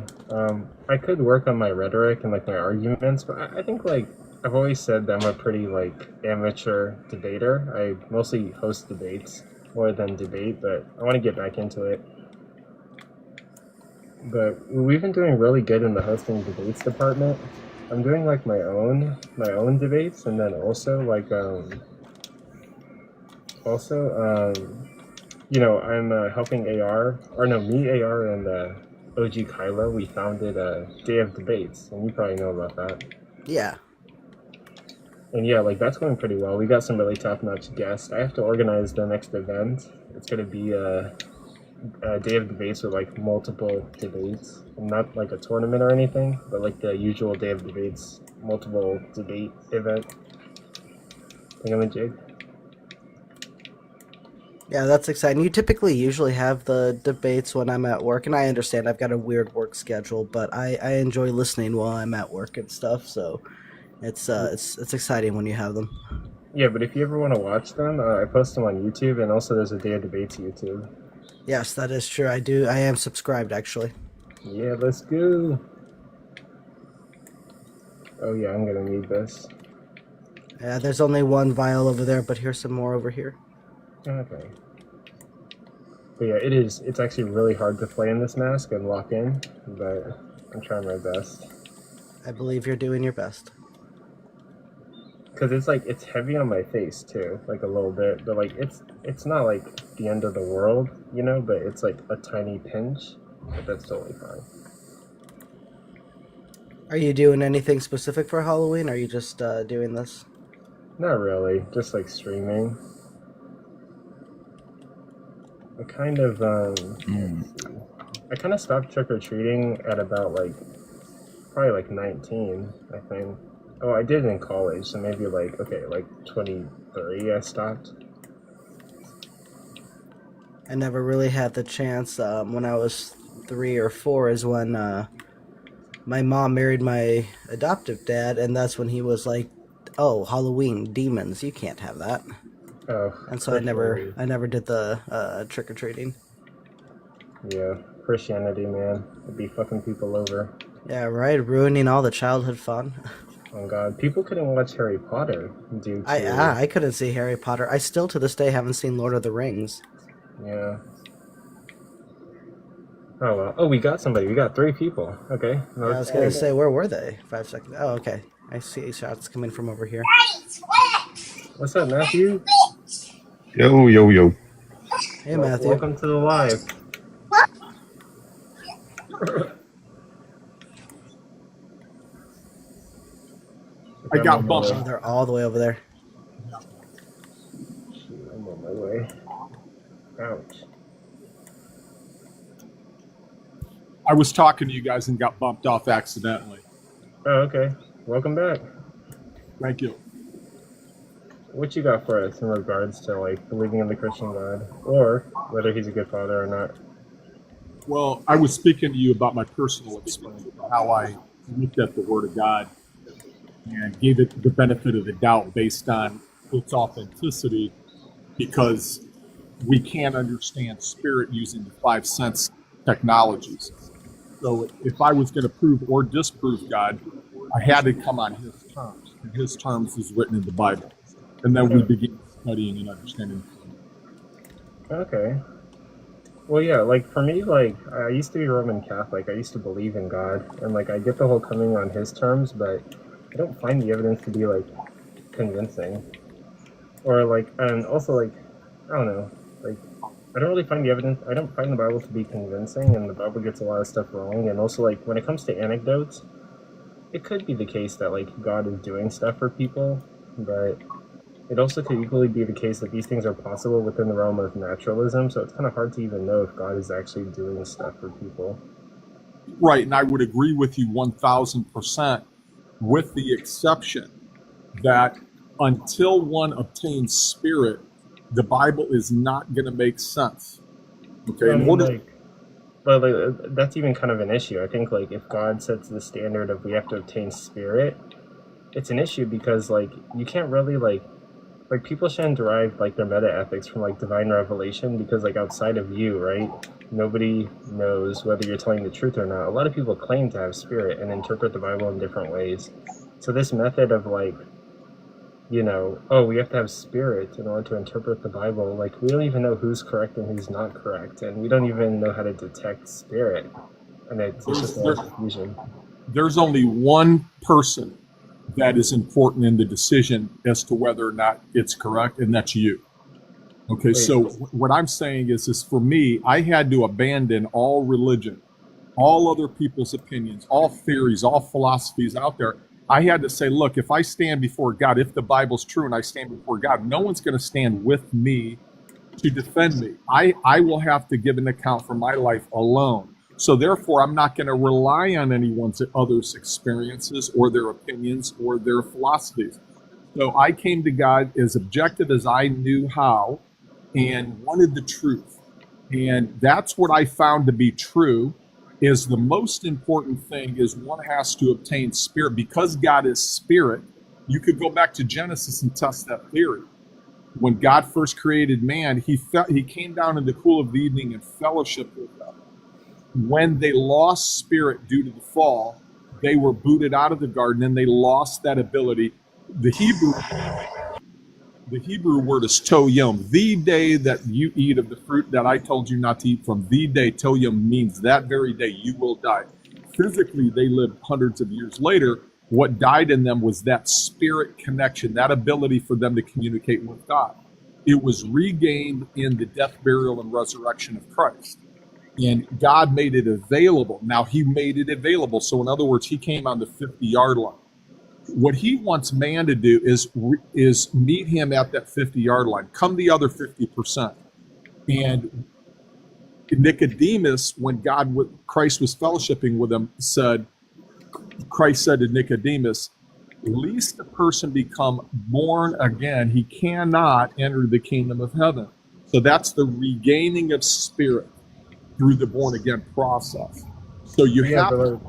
S1: I could work on my rhetoric and like my arguments, but I think like I've always said that I'm a pretty like amateur debater. I mostly host debates more than debate, but I want to get back into it. But we've been doing really good in the hosting debates department. I'm doing like my own debates, and then also like you know, I'm helping AR, or no, me, AR, and OG Kylo. We founded Day of Debates, and you probably know about that.
S11: Yeah.
S1: And yeah, like that's going pretty well. We got some really top-notch guests. I have to organize the next event. It's gonna be a Day of Debates with like multiple debates, and not like a tournament or anything, but like the usual Day of Debates, multiple debate event. Think I'm a jig.
S11: Yeah, that's exciting. You typically usually have the debates when I'm at work, and I understand I've got a weird work schedule, but I enjoy listening while I'm at work and stuff. So it's exciting when you have them.
S1: Yeah, but if you ever want to watch them, I post them on YouTube, and also there's a Day of Debates YouTube.
S11: Yes, that is true. I do. I am subscribed actually.
S1: Yeah, let's go. Oh yeah, I'm gonna need this.
S11: Yeah, there's only one vial over there, but here's some more over here.
S1: Okay. But yeah, it's actually really hard to play in this mask and lock in, but I'm trying my best.
S11: I believe you're doing your best.
S1: Because it's heavy on my face too, like a little bit, but like it's not like the end of the world, you know, but it's like a tiny pinch, but that's totally fine.
S11: Are you doing anything specific for Halloween, or are you just doing this?
S1: Not really, just like streaming. I kind of let's see. I kind of stopped trick-or-treating at about like probably like 19, I think. Oh, I did in college, so maybe like 23 I stopped.
S11: I never really had the chance. When I was 3 or 4 is when my mom married my adoptive dad, and that's when he was like, "Oh, Halloween demons, you can't have that."
S1: Oh,
S11: and so I never did the trick or treating.
S1: Yeah, Christianity, man, it'd be fucking people over.
S11: Yeah, right, ruining all the childhood fun.
S1: Oh god, people couldn't watch Harry Potter due to...
S11: I couldn't see Harry Potter. I still to this day haven't seen Lord of the Rings.
S1: Yeah. Oh well. Oh, we got somebody. We got 3 people. Okay.
S11: Yeah, I was gonna say, where were they? 5 seconds. Oh, okay. I see shots coming from over here.
S1: What's up, Matthew?
S7: Yo.
S11: Hey, Matthew.
S1: Welcome to the live.
S10: I got bumped.
S11: Oh, they're all the way over there.
S1: I'm on my way. Ouch.
S10: I was talking to you guys and got bumped off accidentally.
S1: Oh, okay. Welcome back.
S10: Thank you.
S1: What you got for us in regards to like believing in the Christian God, or whether he's a good father or not?
S10: Well, I was speaking to you about my personal experience, how I looked at the Word of God and gave it the benefit of the doubt based on its authenticity, because we can't understand spirit using the 5 sense technologies. So if I was going to prove or disprove God, I had to come on his terms, and his terms is written in the Bible. And then we begin studying and understanding.
S1: Okay. Well, yeah, like for me, like I used to be Roman Catholic. I used to believe in God, and like I get the whole coming on his terms, but I don't find the evidence to be like convincing. Or like, and also like, I don't know, like I don't really find the evidence. I don't find the Bible to be convincing, and the Bible gets a lot of stuff wrong. And also like when it comes to anecdotes, it could be the case that like God is doing stuff for people, but it also could equally be the case that these things are possible within the realm of naturalism, so it's kind of hard to even know if God is actually doing stuff for people.
S10: Right, and I would agree with you 1,000%, with the exception that until one obtains spirit, the Bible is not going to make sense. Okay,
S1: but like, that's even kind of an issue. I think like if God sets the standard of we have to obtain spirit, it's an issue because like you can't really like people shouldn't derive like their meta ethics from like divine revelation, because like outside of you, right, nobody knows whether you're telling the truth or not. A lot of people claim to have spirit and interpret the Bible in different ways. So this method of like, you know, oh, we have to have spirit in order to interpret the Bible, like we don't even know who's correct and who's not correct, and we don't even know how to detect spirit, and it's just a confusion.
S10: There's only one person that is important in the decision as to whether or not it's correct, and that's you. Okay, so what I'm saying is for me, I had to abandon all religion, all other people's opinions, all theories, all philosophies out there. I had to say, look, if I stand before God, if the Bible's true and I stand before God, no one's going to stand with me to defend me. I will have to give an account for my life alone. So therefore, I'm not going to rely on anyone's others' experiences or their opinions or their philosophies. So I came to God as objective as I knew how, and wanted the truth. And that's what I found to be true, is the most important thing is one has to obtain spirit. Because God is spirit, you could go back to Genesis and test that theory. When God first created man, he came down in the cool of the evening and fellowshiped with them. When they lost spirit due to the fall, they were booted out of the garden and they lost that ability. The Hebrew word is toyom. The day that you eat of the fruit that I told you not to eat from, the day, toyom means that very day you will die. Physically, they lived hundreds of years later. What died in them was that spirit connection, that ability for them to communicate with God. It was regained in the death, burial, and resurrection of Christ. And God made it available. Now, he made it available. So, in other words, he came on the 50-yard line. What he wants man to do is meet him at that 50-yard line. Come the other 50%. And Nicodemus, when Christ was fellowshipping with him, Christ said to Nicodemus, "Lest the person become born again, he cannot enter the kingdom of heaven." So that's the regaining of spirit through the born again process. So you have.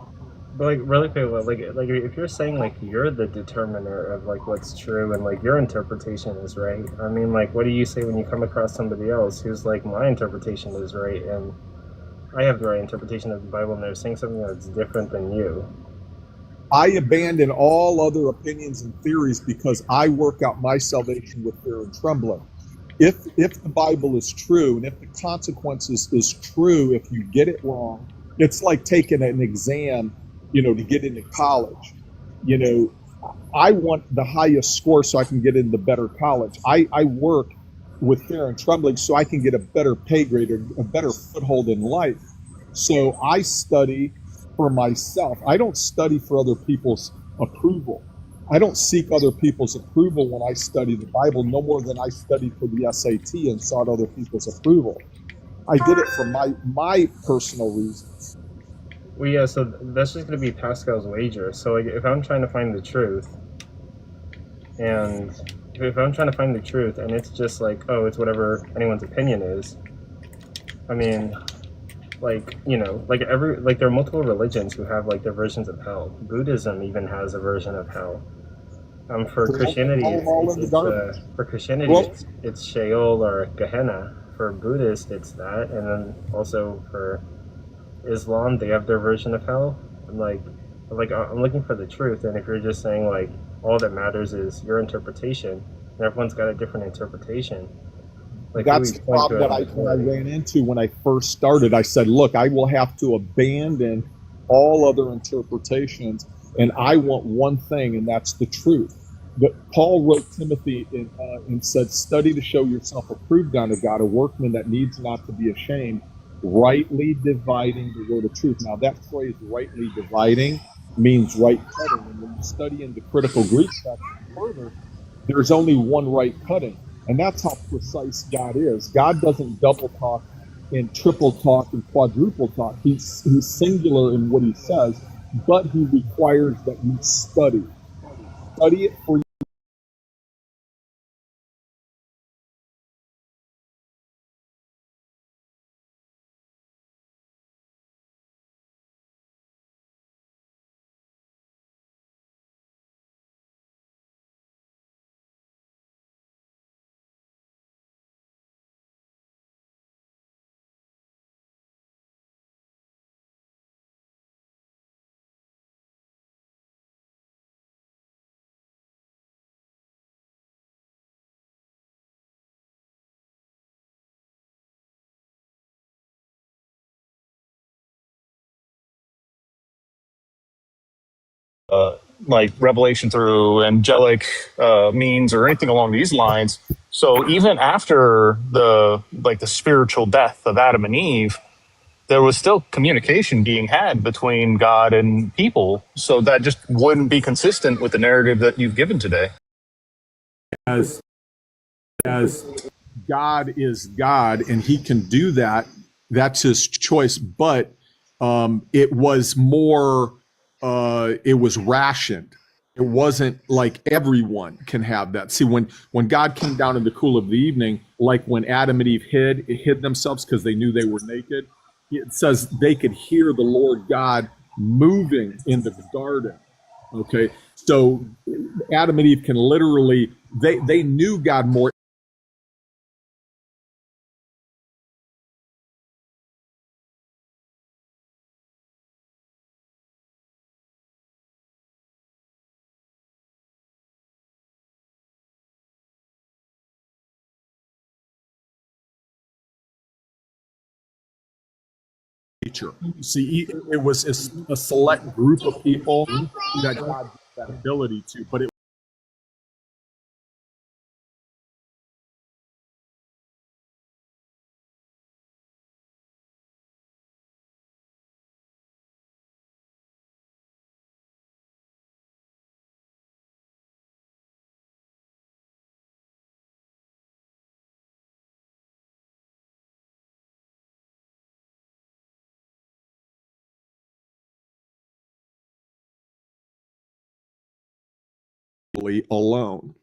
S1: But like really quick, like if you're saying like you're the determiner of like what's true and like your interpretation is right, I mean, like what do you say when you come across somebody else who's like my interpretation is right and I have the right interpretation of the Bible and they're saying something that's different than you?
S10: I abandon all other opinions and theories because I work out my salvation with fear and trembling. If the Bible is true and if the consequences is true, if you get it wrong, it's like taking an exam, to get into college. I want the highest score so I can get into better college. I work with fear and trembling so I can get a better pay grade or a better foothold in life. So I study for myself. I don't study for other people's approval. I don't seek other people's approval when I study the Bible, no more than I studied for the SAT and sought other people's approval. I did it for my personal reasons.
S1: Well, yeah, so that's just going to be Pascal's wager. So like, if I'm trying to find the truth, and it's just like, oh, it's whatever anyone's opinion is, I mean, like, there are multiple religions who have like their versions of hell. Buddhism even has a version of hell. For Christianity, it's Sheol or Gehenna. For Buddhists, it's that, and then also for Islam, they have their version of hell. I'm looking for the truth, and if you're just saying like all that matters is your interpretation, and everyone's got a different interpretation. Like
S10: that's the problem that I ran into when I first started. I said, look, I will have to abandon all other interpretations, and I want one thing, and that's the truth. But Paul wrote Timothy and said, study to show yourself approved unto God, a workman that needs not to be ashamed, rightly dividing the word of truth. Now that phrase, rightly dividing, means right cutting. And when you study in the critical Greek text further, there's only one right cutting. And that's how precise God is. God doesn't double talk and triple talk and quadruple talk. He's singular in what he says, but he requires that you study. Study it for
S12: like revelation through angelic means or anything along these lines. So even after the spiritual death of Adam and Eve, there was still communication being had between God and people. So that just wouldn't be consistent with the narrative that you've given today.
S10: As God is God and he can do that, that's his choice. But it was more, it was rationed. It wasn't like everyone can have that. See, when God came down in the cool of the evening, like when Adam and Eve hid themselves because they knew they were naked, it says they could hear the Lord God moving in the garden. Okay, so Adam and Eve can literally they knew God more nature. See, it was a select group of people that God gave that ability to, but it was alone.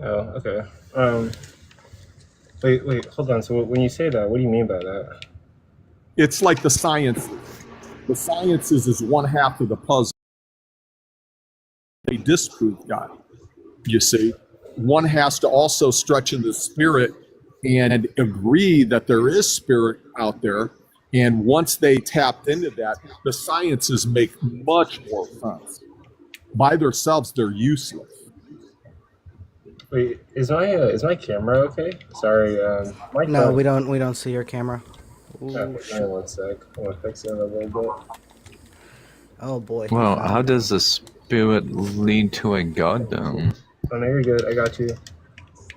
S1: Oh, okay. Wait, hold on. So when you say that, what do you mean by that?
S10: It's like the sciences. The sciences is one half of the puzzle. They disprove God. You see, one has to also stretch in the spirit and agree that there is spirit out there. And once they tapped into that, the sciences make much more sense. By themselves, they're useless.
S1: Wait, is my camera okay? Sorry, my
S11: No,
S1: phone.
S11: we don't see your camera.
S1: Okay,
S11: Ooh,
S1: give me
S11: shoot.
S1: one sec. I want to fix it a little bit.
S11: Oh boy, he
S3: Well,
S11: found
S3: how
S11: it.
S3: does the spirit lead to a god, though?
S1: Oh, no, you're good. I got you.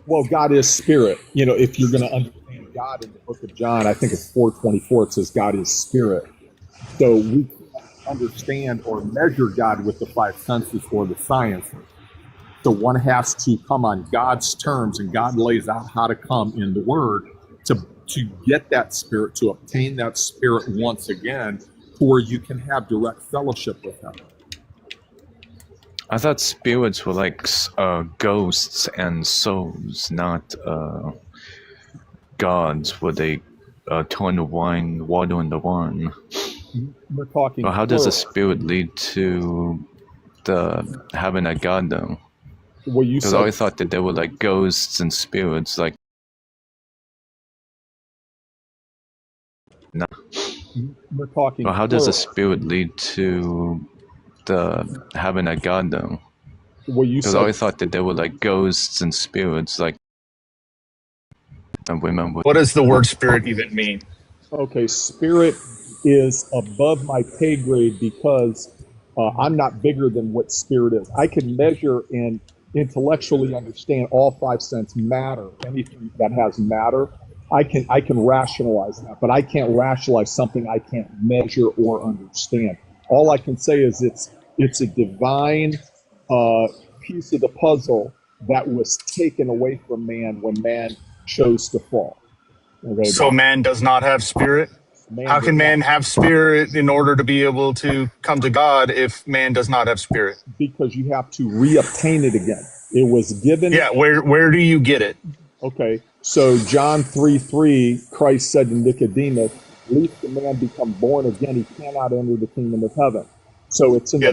S10: Well, God is spirit. You know, if you're going to understand God in the book of John, I think it's 4:24. It says God is spirit. So we can't understand or measure God with the five senses or the sciences. So one has to come on God's terms, and God lays out how to come in the Word to get that spirit, to obtain that spirit once again, to where you can have direct fellowship with Him.
S3: I thought spirits were like ghosts and souls, not gods, where they turn the water into wine.
S10: We're talking
S3: Well, how does a
S10: plural.
S3: spirit lead to the having a god, though?
S10: Well, you
S3: Because I
S10: said
S3: always thought that they were like ghosts and spirits, like. No.
S10: we're talking
S3: Well, how does a
S10: plural.
S3: spirit lead to the having a god, though?
S10: Well, you
S3: Because I
S10: said
S3: always thought that they were like ghosts and spirits, like. I remember.
S12: What does the word spirit even mean?
S10: okay, spirit is above my pay grade because I'm not bigger than what spirit is. I can measure and intellectually understand all five sense matter. Anything that has matter, I can rationalize that, but I can't rationalize something I can't measure or understand. All I can say is it's a divine uh, piece of the puzzle that was taken away from man when man chose to fall. Okay,
S12: So
S10: that's
S12: man does not have spirit?
S10: man
S12: How
S10: does
S12: can
S10: not
S12: man have spirit in order to be able to come to God if man does not have spirit?
S10: because you have to reobtain it again. It was given.
S12: Yeah, where do you get it?
S10: Okay, so John 3:3, Christ said to Nicodemus, "Lest the man become born again, he cannot enter the kingdom of heaven." So it's in
S12: Yeah,
S10: the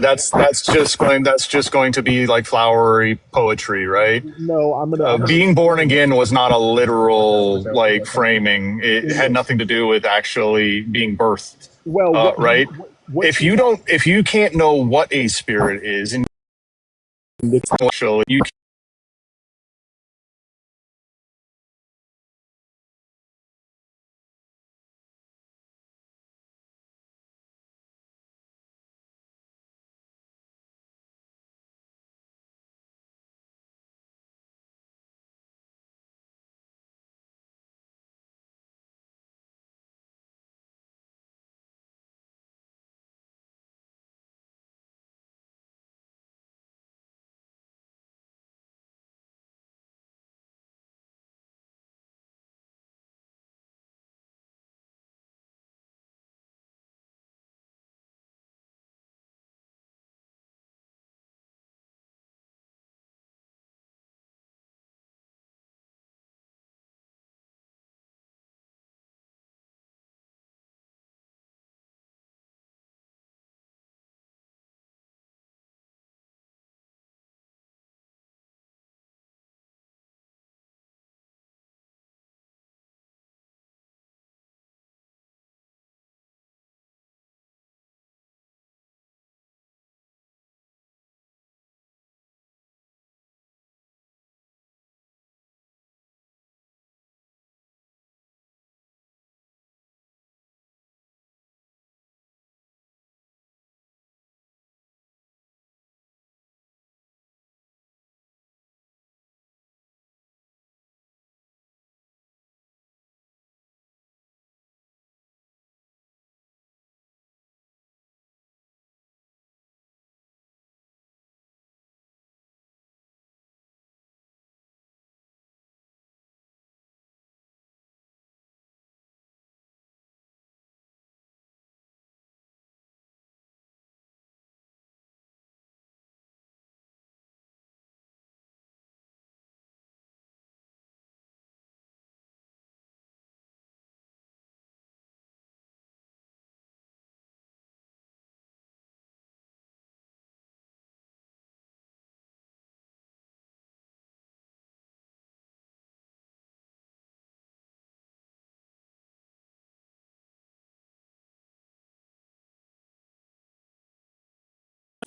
S12: that's just going to be like flowery poetry, right?
S10: no. I'm gonna
S12: Being born
S10: explain it.
S12: again was not a literal like framing. It
S10: It
S12: had
S10: is.
S12: nothing to do with actually being birthed,
S10: Well,
S12: right?
S10: what you have
S12: If you can't know what a spirit is, and you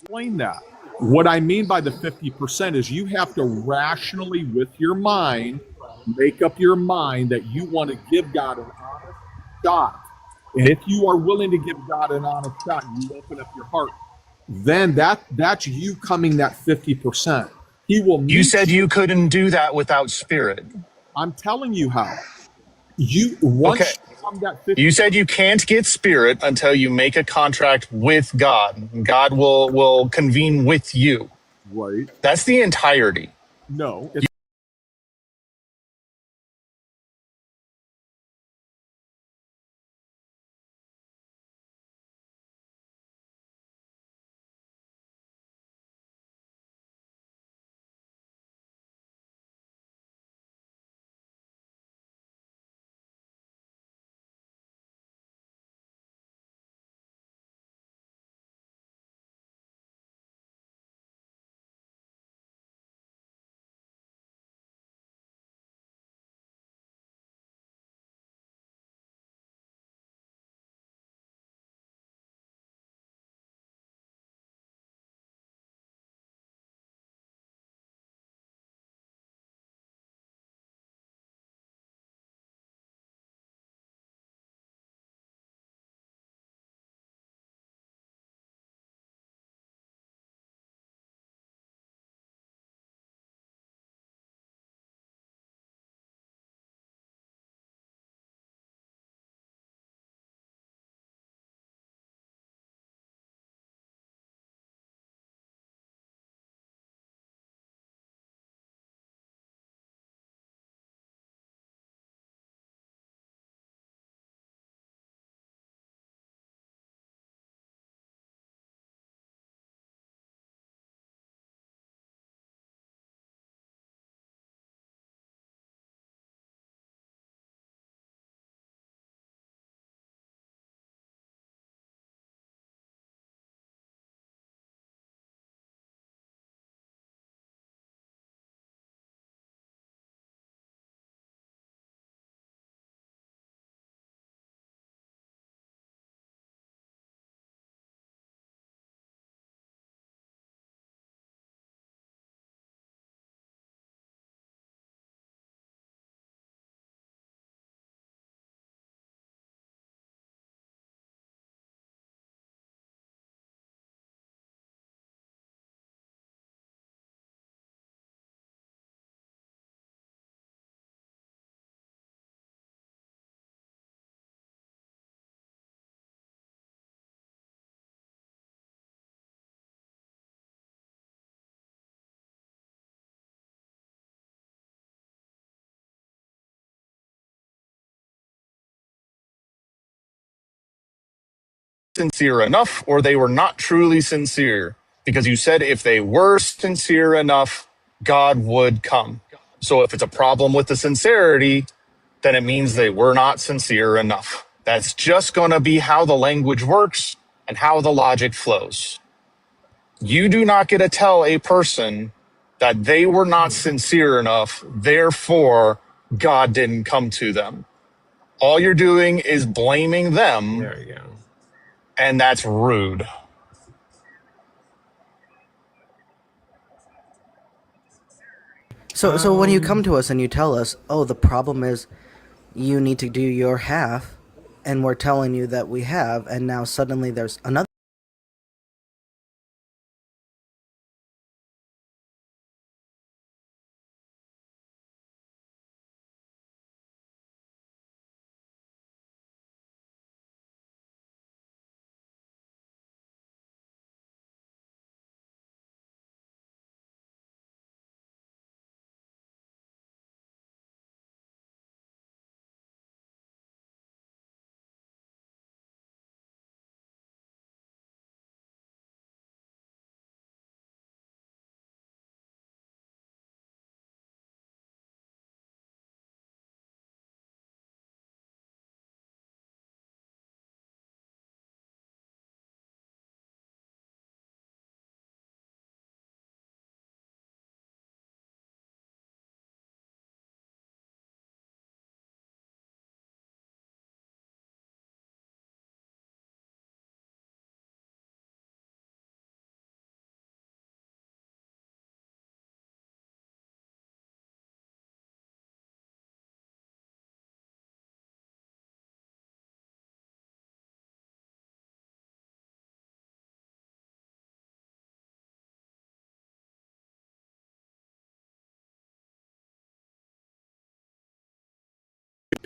S10: explain that. What I mean by the 50% is you have to rationally, with your mind, make up your mind that you want to give God an honest shot. And if you are willing to give God an honest shot, you open up your heart, then that's you coming that 50%. He will
S12: You
S10: meet
S12: said
S10: you.
S12: you couldn't do that without spirit.
S10: I'm telling you how. You
S12: Okay.
S10: once you come that
S12: You
S10: 50%,
S12: said you can't get spirit until you make a contract with God. God will convene with you.
S10: right?
S12: That's the entirety.
S10: No, it's
S12: Sincere enough, or they were not truly sincere. Because you said if they were sincere enough, God would come. So if it's a problem with the sincerity, then it means they were not sincere enough. That's just going to be how the language works and how the logic flows. You do not get to tell a person that they were not sincere enough, therefore God didn't come to them. All you're doing is blaming them,
S1: There you go.
S12: and that's rude.
S11: So when you come to us and you tell us, oh, the problem is you need to do your half, and we're telling you that we have, and now suddenly there's another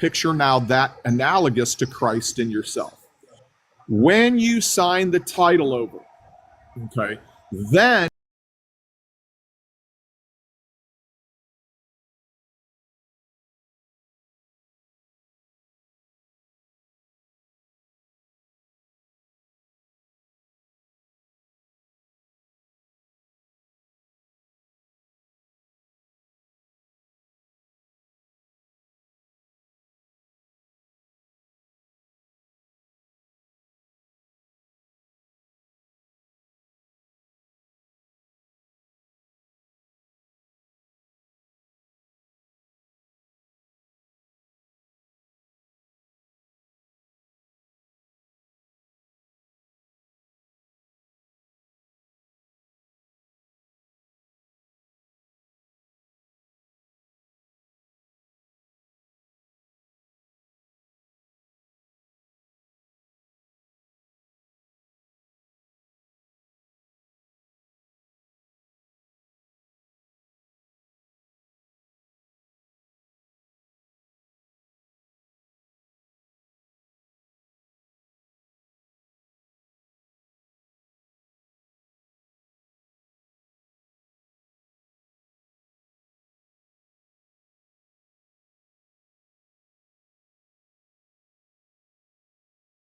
S10: Picture now that analogous to Christ in yourself. When you sign the title over, okay, then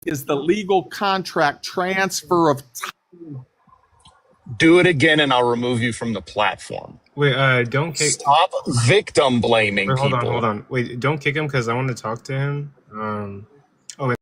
S10: is the legal contract transfer of
S12: Do it again, and I'll remove you from the platform.
S1: Wait, don't kick.
S12: Stop victim blaming
S1: Wait,
S12: people.
S1: hold on. Wait, don't kick him because I want to talk to him. Oh, wait.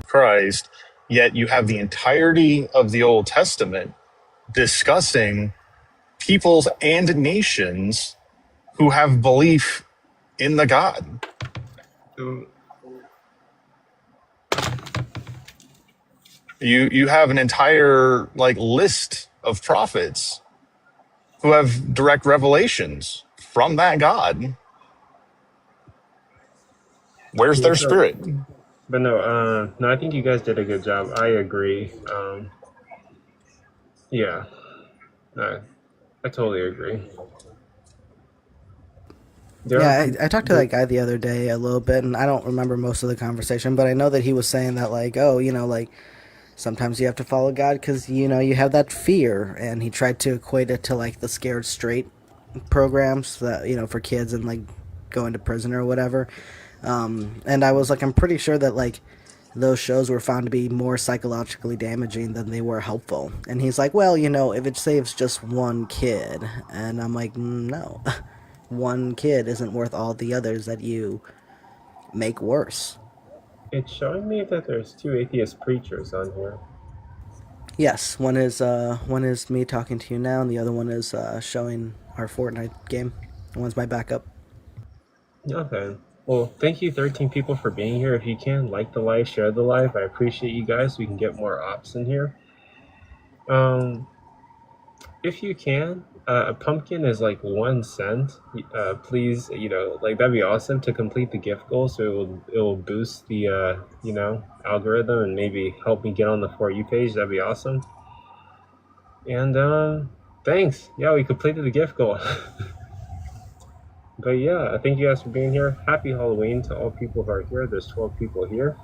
S12: Christ, yet you have the entirety of the Old Testament discussing peoples and nations who have belief in the God. You have an entire list of prophets who have direct revelations from that God. Where's their spirit?
S1: But no, I think you guys did a good job. I agree. Yeah, no, I totally agree.
S11: I talked to that guy the other day a little bit, and I don't remember most of the conversation, but I know that he was saying that, sometimes you have to follow God because, you have that fear, and he tried to equate it to, the Scared Straight programs that, for kids and, going to prison or whatever. And I was like, I'm pretty sure that, those shows were found to be more psychologically damaging than they were helpful. And he's like, well, if it saves just one kid. And I'm like, no. One kid isn't worth all the others that you make worse.
S1: It's showing me that there's 2 atheist preachers on here.
S11: Yes, one is me talking to you now, and the other one is showing our Fortnite game. One's my backup.
S1: Okay. Well, thank you 13 people for being here. If you can, like the live, share the live. I appreciate you guys. We can get more ops in here. If you can, a pumpkin is like 1 cent. Please, that'd be awesome to complete the gift goal. So it will boost the algorithm and maybe help me get on the For You page. That'd be awesome. And thanks. Yeah, we completed the gift goal. But yeah, thank you guys for being here. Happy Halloween to all people who are here. There's 12 people here.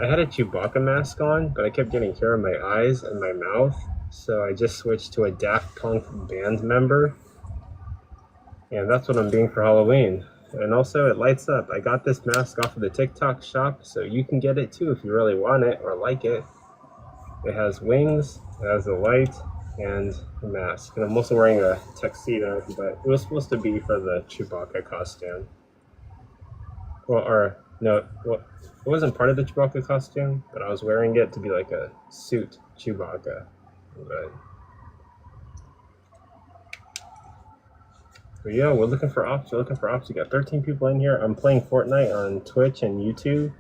S1: I had a Chewbacca mask on, but I kept getting hair in my eyes and my mouth. So I just switched to a Daft Punk band member. And that's what I'm being for Halloween. And also, it lights up. I got this mask off of the TikTok shop, so you can get it too if you really want it or like it. It has wings, it has a light, and a mask. And I'm also wearing a tuxedo, but it was supposed to be for the Chewbacca costume. It wasn't part of the Chewbacca costume, but I was wearing it to be like a suit Chewbacca. But yeah, we're looking for ops. We're looking for ops. We got 13 people in here. I'm playing Fortnite on Twitch and YouTube.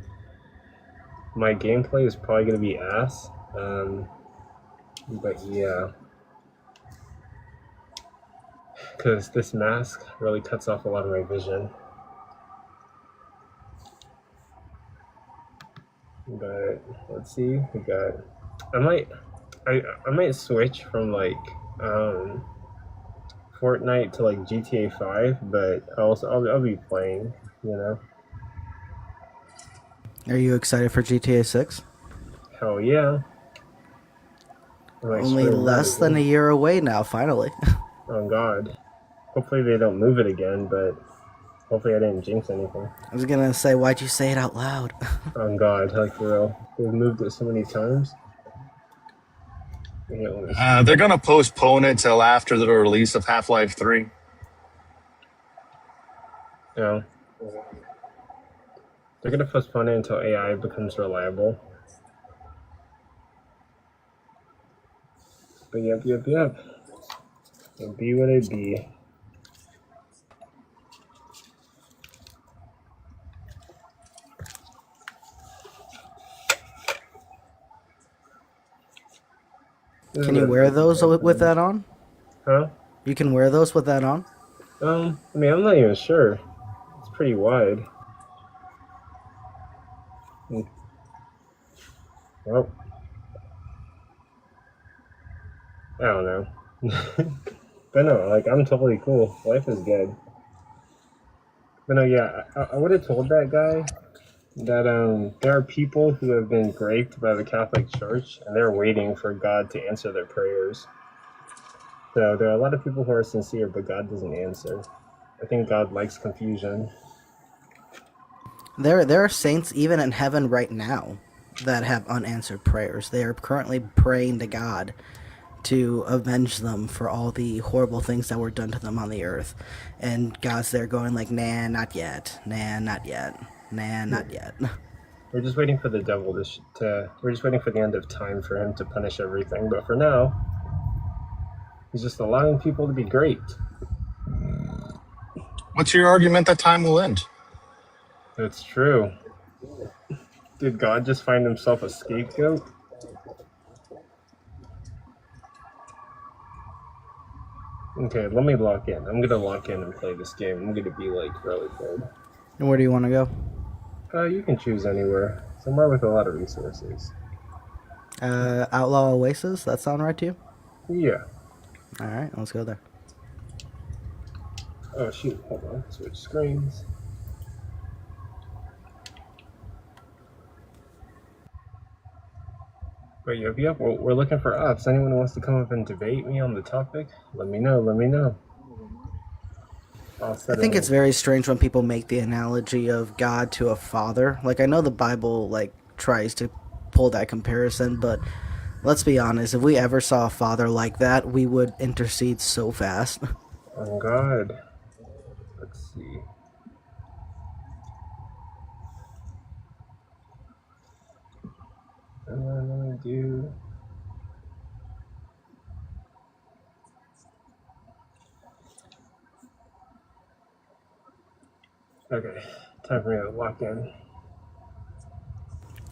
S1: My gameplay is probably going to be ass. But yeah. Because this mask really cuts off a lot of my vision. But let's see. We got. I might switch from Fortnite to GTA 5, but I'll be playing.
S11: Are you excited for GTA 6?
S1: Hell yeah.
S11: Only less than a year away now, finally.
S1: Oh god. Hopefully they don't move it again, but hopefully I didn't jinx anything.
S11: I was gonna say, why'd you say it out loud?
S1: Oh god, for real. They've moved it so many times.
S12: They're gonna postpone it till after the release of Half-Life 3.
S1: Yeah. They're gonna postpone it until AI becomes reliable. But yep. It'll be what it be.
S11: Can you wear those with that on?
S1: Huh?
S11: You can wear those with that on?
S1: I'm not even sure. It's pretty wide. Well, I don't know. But no, I'm totally cool. Life is good. But no, yeah, I would have told that guy that there are people who have been raped by the Catholic Church, and they're waiting for God to answer their prayers. So there are a lot of people who are sincere, but God doesn't answer. I think God likes confusion.
S11: There are saints even in heaven right now that have unanswered prayers. They are currently praying to God to avenge them for all the horrible things that were done to them on the earth. And God's there going nah, not yet. Nah, not yet. Nah, not yet.
S1: We're just waiting for the devil we're just waiting for the end of time for him to punish everything. But for now, he's just allowing people to be great.
S12: What's your argument that time will end?
S1: That's true. Did God just find himself a scapegoat? Okay, let me lock in. I'm gonna lock in and play this game. I'm gonna be really good.
S11: And where do you want to go?
S1: You can choose anywhere. Somewhere with a lot of resources.
S11: Outlaw Oasis? That sound right to you?
S1: Yeah.
S11: Alright, let's go there.
S1: Oh shoot, hold on. Switch screens. But yep, we're looking for ops. Anyone who wants to come up and debate me on the topic, let me know.
S11: I think it's very strange when people make the analogy of God to a father. I know the Bible, tries to pull that comparison, but let's be honest, if we ever saw a father like that, we would intercede so fast.
S1: Oh God. Let's see. And then let me do. Okay, time for me to lock in.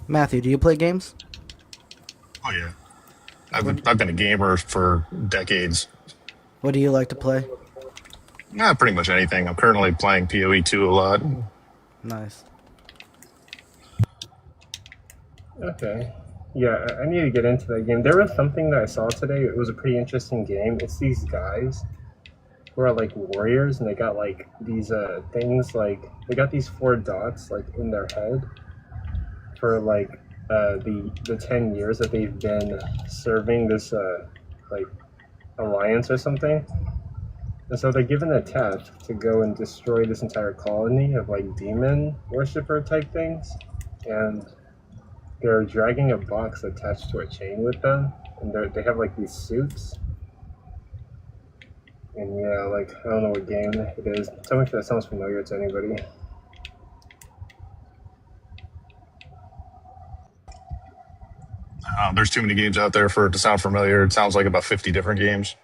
S11: Matthew, do you play games?
S12: Oh yeah, I've been a gamer for decades.
S11: What do you like to play?
S12: Pretty much anything. I'm currently playing PoE 2 a lot.
S11: Nice.
S1: Okay. Yeah, I need to get into that game. There was something that I saw today. It was a pretty interesting game. It's these guys who are like warriors, and they got like these things, like they got these 4 dots like in their head for like the 10 years that they've been serving this like alliance or something. And so they're given a task to go and destroy this entire colony of like demon worshiper type things, and they're dragging a box attached to a chain with them, and they have like these suits. And yeah, like I don't know what game it is. Tell me if that sounds familiar to anybody.
S12: There's too many games out there for it to sound familiar. It sounds like about 50 different games.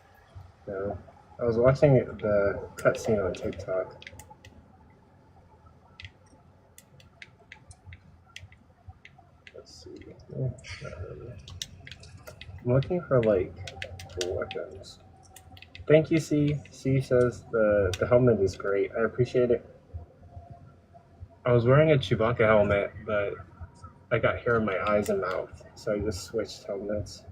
S1: No, I was watching the cutscene on TikTok. Let's see. Not really. I'm looking for like weapons. Thank you, C. C says the helmet is great. I appreciate it. I was wearing a Chewbacca helmet, but I got hair in my eyes and mouth, so I just switched helmets.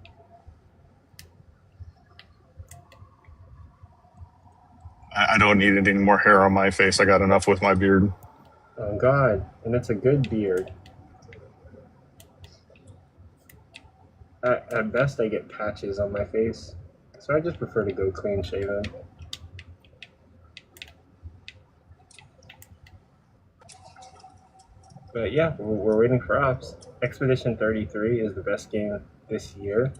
S12: I don't need any more hair on my face. I got enough with my beard.
S1: Oh God, and it's a good beard. At best, I get patches on my face, so I just prefer to go clean shaven. But yeah, we're waiting for ops. Expedition 33 is the best game this year.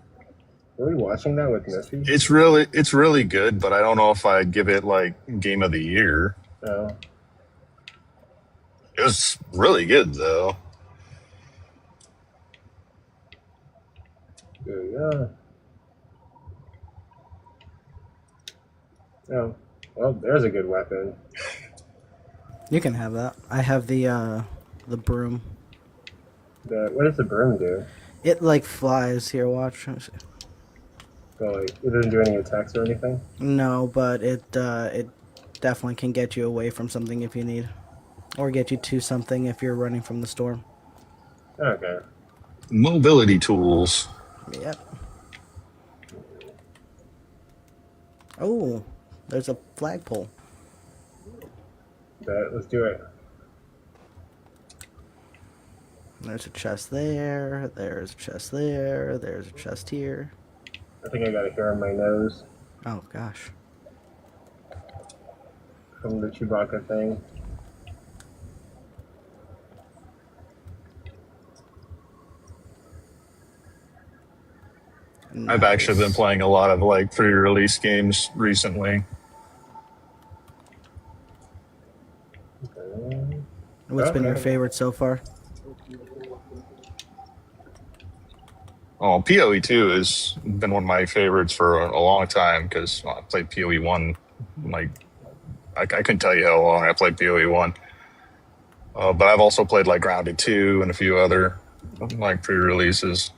S1: Were we watching that with Missy?
S12: It's really good, but I don't know if I'd give it like game of the year.
S1: No.
S12: It was really good though.
S1: Yeah. Oh, well, there's a good weapon.
S11: You can have that. I have the broom.
S1: What does the broom do?
S11: It like flies. Here, watch.
S1: So like, it doesn't do any attacks or anything?
S11: No, but it definitely can get you away from something if you need, or get you to something if you're running from the storm.
S1: Okay.
S12: Mobility tools.
S11: Yep. Oh, there's a flagpole.
S1: Let's do it.
S11: There's a chest there. There's a chest there. There's a chest here.
S1: I think I got a hair on my nose.
S11: Oh gosh.
S1: From the Chewbacca thing.
S12: Nice. I've actually been playing a lot of like pre-release games recently.
S1: Okay.
S11: What's been your favorite so far?
S12: Oh, PoE 2 has been one of my favorites for a long time because I played PoE 1. Like, I couldn't tell you how long I played PoE 1. But I've also played like Grounded 2 and a few other like pre-releases.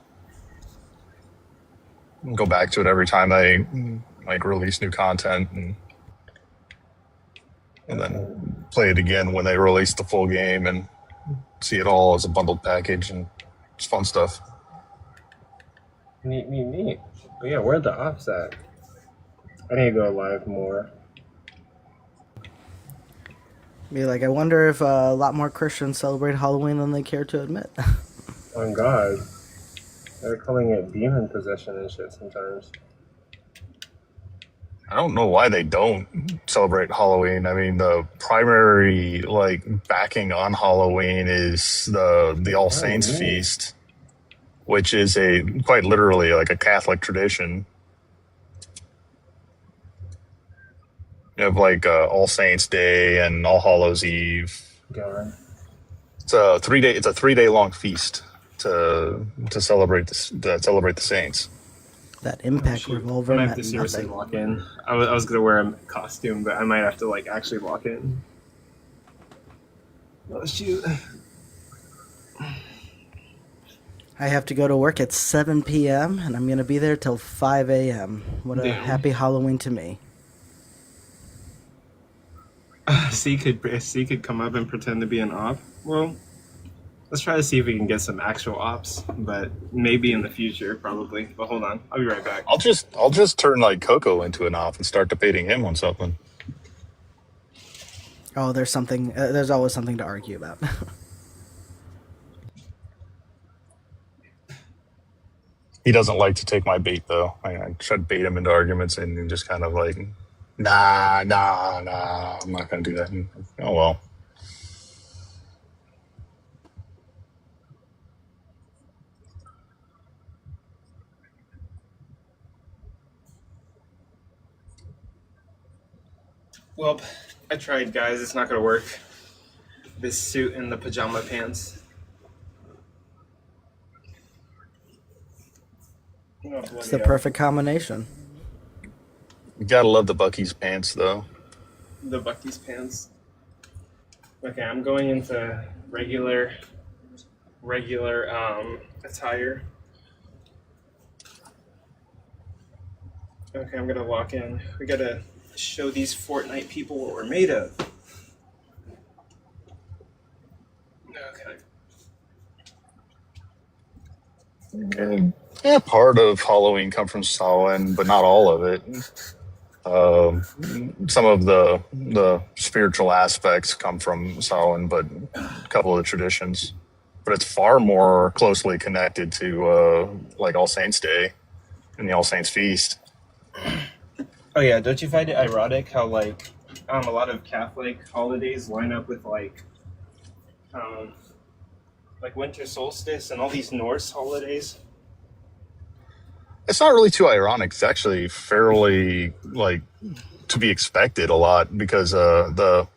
S12: Go back to it every time they like release new content and then play it again when they release the full game and see it all as a bundled package, and it's fun stuff.
S1: Neat. But yeah, where are the ops at? I need to go live more.
S11: Be like, I wonder if a lot more Christians celebrate Halloween than they care to admit.
S1: Oh God. They're calling it demon possession and shit sometimes.
S12: I don't know why they don't celebrate Halloween. I mean, the primary like backing on Halloween is the All Saints feast, which is a quite literally like a Catholic tradition. You have like All Saints Day and All Hallows Eve.
S1: God.
S12: It's a 3-day. It's a 3-day long feast to celebrate the saints.
S11: That impact revolver
S1: I might have
S11: meant
S1: to seriously
S11: nothing.
S1: lock in. I was gonna wear a costume, but I might have to like actually lock in. Oh shoot!
S11: I have to go to work at 7 p.m. and I'm gonna be there till 5 a.m. What a
S1: Damn.
S11: happy Halloween to me.
S1: C could come up and pretend to be an op. Well, let's try to see if we can get some actual ops, but maybe in the future, probably. But hold on, I'll be right back.
S12: I'll just turn like Coco into an op and start debating him on something.
S11: Oh, there's something. There's always something to argue about.
S12: He doesn't like to take my bait though. I try to bait him into arguments and he just kind of like, nah, I'm not gonna do that. And, oh well.
S1: Well, I tried, guys. It's not gonna work. This suit and the pajama pants. Oh,
S11: It's the perfect combination.
S12: You gotta love the Bucky's pants though.
S1: The Bucky's pants. Okay, I'm going into regular attire. Okay, I'm gonna walk in. We gotta show these Fortnite people what we're made of. Okay.
S12: Yeah, part of Halloween come from Samhain, but not all of it. Some of the spiritual aspects come from Samhain, but a couple of the traditions. But it's far more closely connected to like All Saints Day and the All Saints Feast.
S1: Oh yeah, don't you find it ironic how like a lot of Catholic holidays line up with like winter solstice and all these Norse holidays?
S12: It's not really too ironic. It's actually fairly like to be expected a lot because the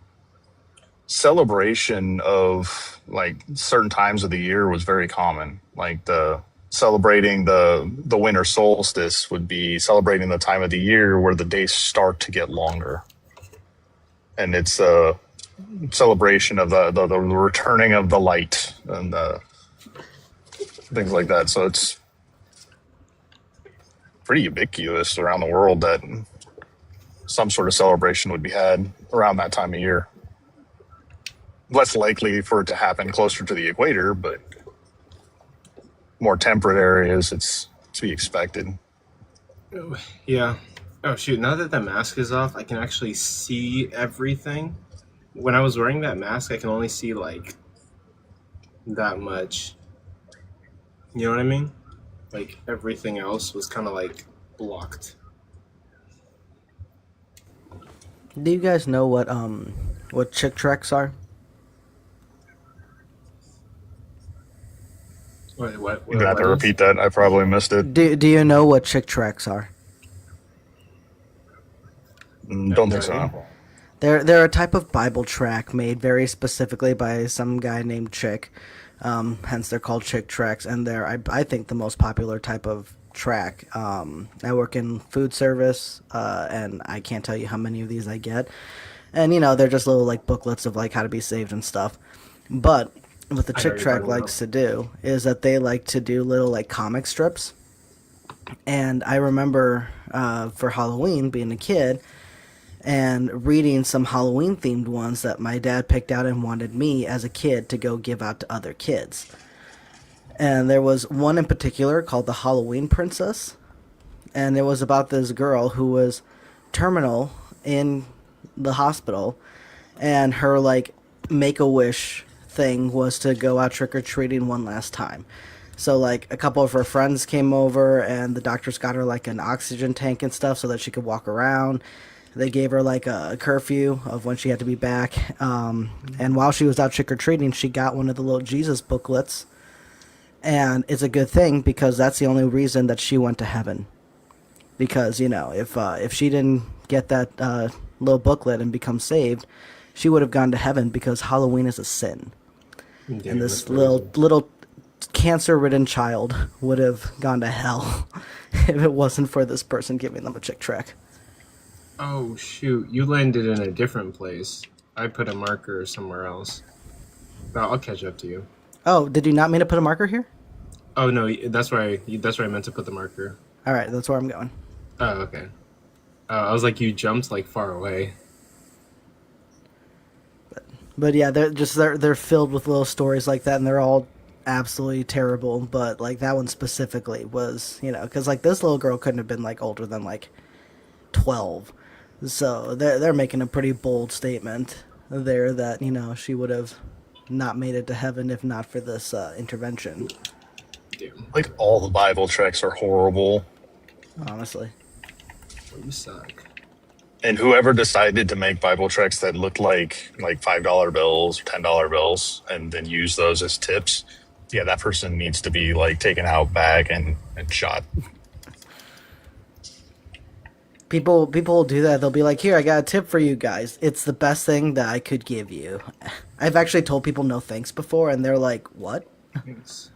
S12: celebration of like certain times of the year was very common. Like the celebrating the winter solstice would be celebrating the time of the year where the days start to get longer, and it's a celebration of the returning of the light and things like that. So it's pretty ubiquitous around the world that some sort of celebration would be had around that time of year. Less likely for it to happen closer to the equator, but more temperate areas, it's to be expected.
S1: Yeah. Oh shoot, now that the mask is off, I can actually see everything. When I was wearing that mask, I can only see like that much. You know what I mean? Like everything else was kind of like blocked.
S11: Do you guys know what chick tracks are?
S1: Wait, what?
S12: You're gonna have to repeat that. I probably missed it.
S11: Do you know what chick tracks are?
S12: Don't think so.
S11: They're a type of Bible track made very specifically by some guy named Chick. Hence, they're called chick tracks, and they're I think the most popular type of track. I work in food service, and I can't tell you how many of these I get. And they're just little like booklets of like how to be saved and stuff. But what the chick track likes to do is that they like to do little like comic strips. And I remember for Halloween being a kid and reading some Halloween themed ones that my dad picked out and wanted me as a kid to go give out to other kids. And there was one in particular called the Halloween Princess, and it was about this girl who was terminal in the hospital, and her like make-a-wish thing was to go out trick-or-treating one last time. So like a couple of her friends came over, and the doctors got her like an oxygen tank and stuff so that she could walk around. They gave her like a curfew of when she had to be back. And while she was out trick or treating, she got one of the little Jesus booklets. And it's a good thing because that's the only reason that she went to heaven. Because if she didn't get that little booklet and become saved, she would have gone to heaven because Halloween is a sin.
S1: Damn,
S11: And this little cancer-ridden child would have gone to hell if it wasn't for this person giving them a chick track.
S1: Oh shoot! You landed in a different place. I put a marker somewhere else. I'll catch up to you.
S11: Oh, did you not mean to put a marker here?
S1: Oh no, that's where I meant to put the marker.
S11: All right, that's where I'm going.
S1: Oh, okay. I was like, you jumped like far away.
S11: But yeah, they're filled with little stories like that, and they're all absolutely terrible. But like that one specifically was, because like this little girl couldn't have been like older than like 12, so they're making a pretty bold statement there that she would have not made it to heaven if not for this intervention.
S1: Damn.
S12: Like all the Bible treks are horrible.
S11: Honestly.
S1: You suck.
S12: And whoever decided to make Bible treks that looked like $5 bills, $10 bills, and then use those as tips, yeah, that person needs to be like taken out back and shot.
S11: People will do that. They'll be like, "Here, I got a tip for you guys. It's the best thing that I could give you." I've actually told people no thanks before, and they're like, "What?"
S1: Thanks.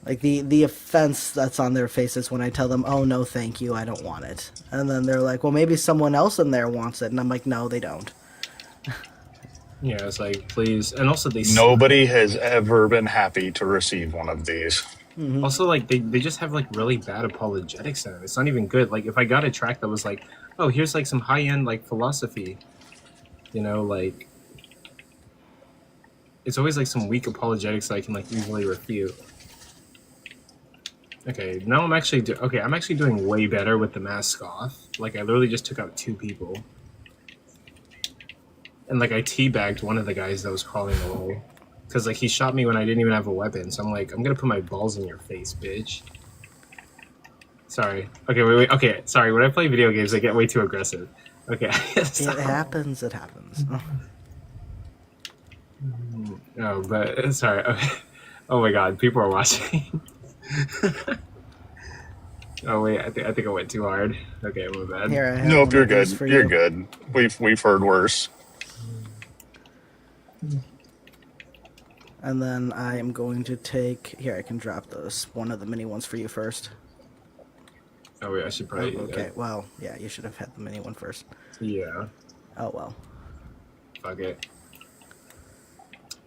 S11: Like the offense that's on their faces when I tell them, "Oh no, thank you, I don't want it," and then they're like, "Well, maybe someone else in there wants it," and I'm like, "No, they don't."
S1: Yeah, it's like, please. And also
S12: Nobody has ever been happy to receive one of these.
S11: Mm-hmm.
S1: Also, like, they just have, like, really bad apologetics in it. It's not even good. Like, if I got a track that was like, oh, here's, like, some high-end, like, philosophy, like, it's always, like, some weak apologetics that I can, like, easily refute. Okay, now I'm actually doing way better with the mask off. Like, I literally just took out 2 people. And, like, I teabagged one of the guys that was crawling away. Because, like, he shot me when I didn't even have a weapon. So I'm like, I'm gonna put my balls in your face, bitch. Sorry. Okay, wait. Okay, sorry. When I play video games, I get way too aggressive. Okay.
S11: It happens.
S1: No, but, sorry. Okay. Oh my god, people are watching. Oh wait, I think I went too hard. Okay, my bad.
S11: Here, I have
S12: Nope, you're good.
S11: for
S12: You're
S11: you.
S12: good. We've heard worse.
S11: And then I am going to take... Here, I can drop one of the mini ones for you first.
S1: Oh wait, I should probably...
S11: Okay, well, yeah, you should have had the mini one first.
S1: Yeah.
S11: Oh, well.
S1: Fuck it.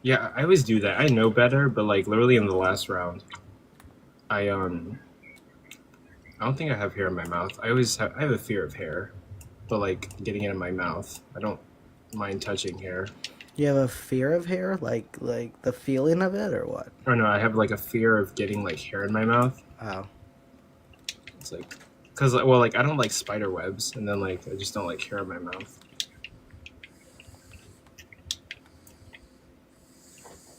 S1: Yeah, I always do that. I know better, but like literally in the last round, I don't think I have hair in my mouth. I have a fear of hair, but like getting it in my mouth, I don't mind touching hair.
S11: You have a fear of hair? Like the feeling of it, or what?
S1: Or no, I have like a fear of getting like hair in my mouth.
S11: Oh.
S1: It's like, cause well, like I don't like spider webs, and then like I just don't like hair in my mouth.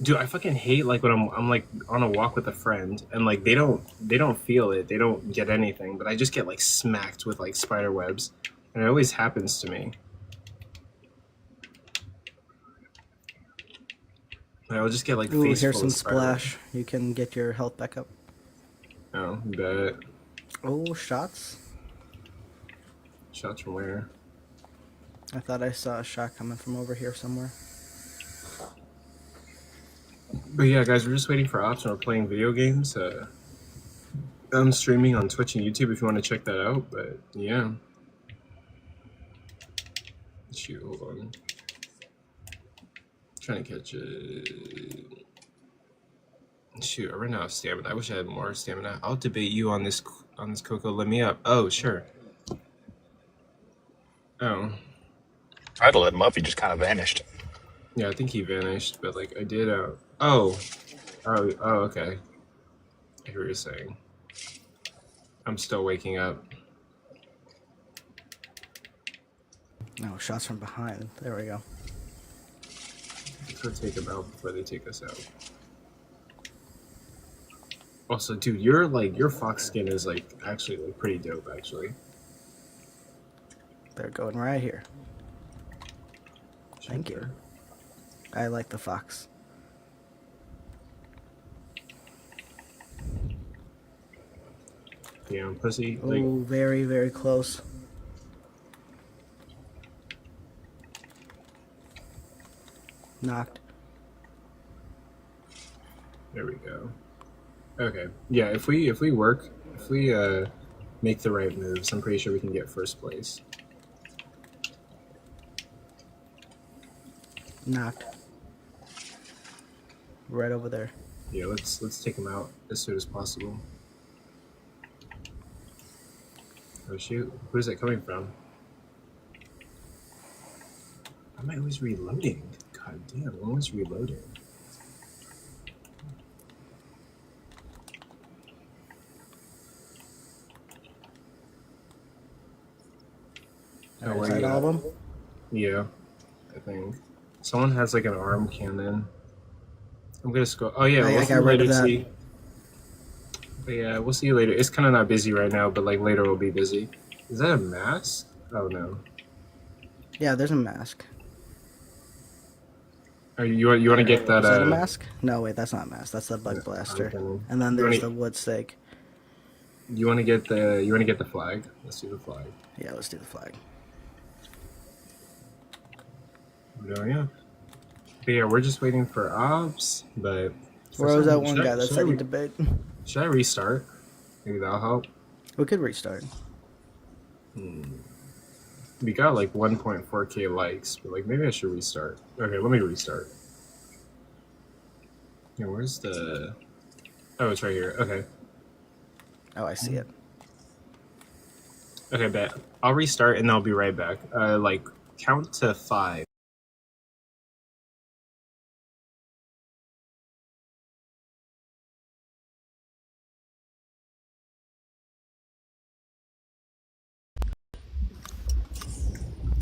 S1: Dude, I fucking hate like when I'm like on a walk with a friend and like they don't feel it, they don't get anything, but I just get like smacked with like spider webs, and it always happens to me. I'll just get like face
S11: here's
S1: full
S11: some
S1: of spider webs.
S11: splash. You can get your health back up.
S1: Oh, bet.
S11: Oh, shots.
S1: Shots from where?
S11: I thought I saw a shot coming from over here somewhere.
S1: But yeah, guys, we're just waiting for ops and we're playing video games. I'm streaming on Twitch and YouTube if you want to check that out, but yeah. Shoot, hold on. Trying to catch it. Shoot, I ran out of stamina. I wish I had more stamina. I'll debate you on this Coco. Let me up. Oh, sure. Oh.
S12: Tried to let him up, he just kind of vanished.
S1: Yeah, I think he vanished, but like I did. Oh, okay. I hear what you're saying. I'm still waking up.
S11: No, shots from behind. There we go.
S1: Let's go take them out before they take us out. Also, dude, your fox skin is like actually like pretty dope. Actually,
S11: They're going right here. Thank you. I like the fox.
S1: Damn, pussy.
S11: Oh,
S1: Like,
S11: very, very close. Knocked.
S1: there we go. Okay, yeah. If we make the right moves, I'm pretty sure we can get first place.
S11: Knocked. Right over there.
S1: Yeah, let's take him out as soon as possible. Oh shoot, who's that coming from? Why am I always reloading? God damn, I'm always reloading.
S11: All right, all of them?
S1: Yeah, I think. Someone has like an arm cannon. I'm gonna scroll. Oh yeah,
S11: I
S1: we'll see
S11: got
S1: you
S11: rid
S1: later.
S11: of that.
S1: See. But yeah, we'll see you later. It's kind of not busy right now, but like later we'll be busy. Is that a mask? Oh no.
S11: Yeah, there's a mask.
S1: Are you want to get that?
S11: Is that a mask? No, wait, that's not a mask. That's the bug blaster. And then there's the wood stake.
S1: You want to get the flag? Let's do the flag.
S11: Yeah, let's do the flag.
S1: Oh yeah. But yeah, we're just waiting for ops. But
S11: where was that one guy that said he'd debate?
S1: Should I restart? Maybe that'll help.
S11: We could restart.
S1: We got like 1.4k likes, but like maybe I should restart. Okay, let me restart. Yeah, where's the? Oh, it's right here. Okay.
S11: Oh, I see it.
S1: Okay, bet. I'll restart and I'll be right back. Like count to 5.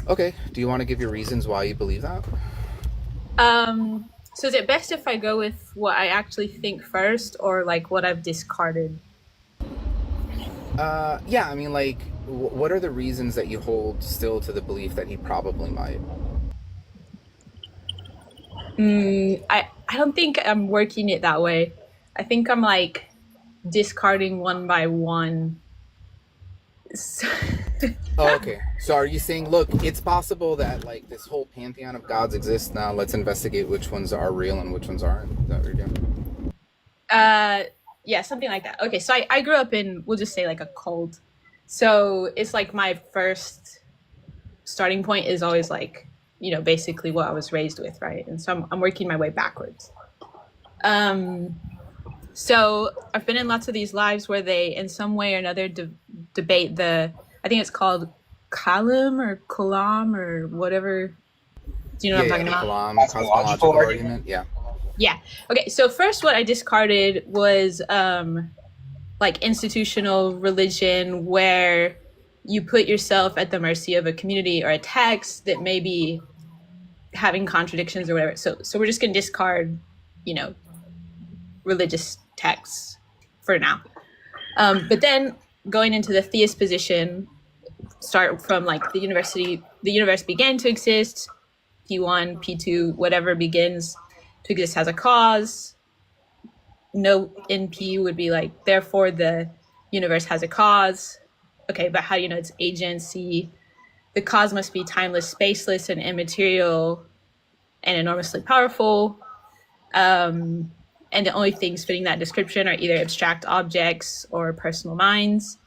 S13: Okay. Do you want to give your reasons why you believe that?
S14: So is it best if I go with what I actually think first, or like what I've discarded?
S13: Yeah. I mean, like, what are the reasons that you hold still to the belief that he probably might?
S14: I don't think I'm working it that way. I think I'm like discarding one by one.
S13: Oh, okay. So are you saying, look, it's possible that like this whole pantheon of gods exists now? Let's investigate which ones are real and which ones aren't. Is that what you're doing?
S14: Yeah, something like that. Okay, so I grew up in, we'll just say like a cult. So it's like my first starting point is always like, you know, basically what I was raised with, right? And so I'm working my way backwards. So I've been in lots of these lives where they, in some way or another, debate the, I think it's called Kalam or Kalam or whatever. Do you know what I'm talking about?
S13: Kalam, cosmological argument. Yeah.
S14: Yeah. Okay. So first, what I discarded was like institutional religion, where you put yourself at the mercy of a community or a text that may be having contradictions or whatever. So we're just going to discard, you know, religious texts for now. But then going into the theist position, start from like the universe began to exist, P1, P2, whatever begins to exist has a cause. No NP would be like, therefore the universe has a cause. Okay, but how do you know it's agency? The cause must be timeless, spaceless, and immaterial, and enormously powerful. And the only things fitting that description are either abstract objects or personal minds.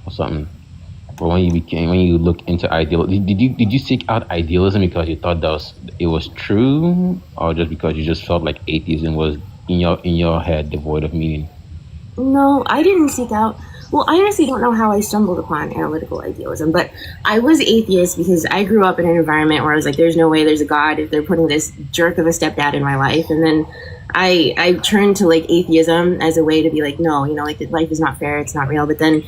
S15: or something? Or when you look into idealism, did you seek out idealism because you thought it was true, or just because you just felt like atheism was in your head devoid of meaning?
S16: No, I didn't seek out. Well, I honestly don't know how I stumbled upon analytical idealism, but I was atheist because I grew up in an environment where I was like, there's no way there's a God if they're putting this jerk of a stepdad in my life. And then I turned to like atheism as a way to be like, no, like life is not fair, it's not real. But then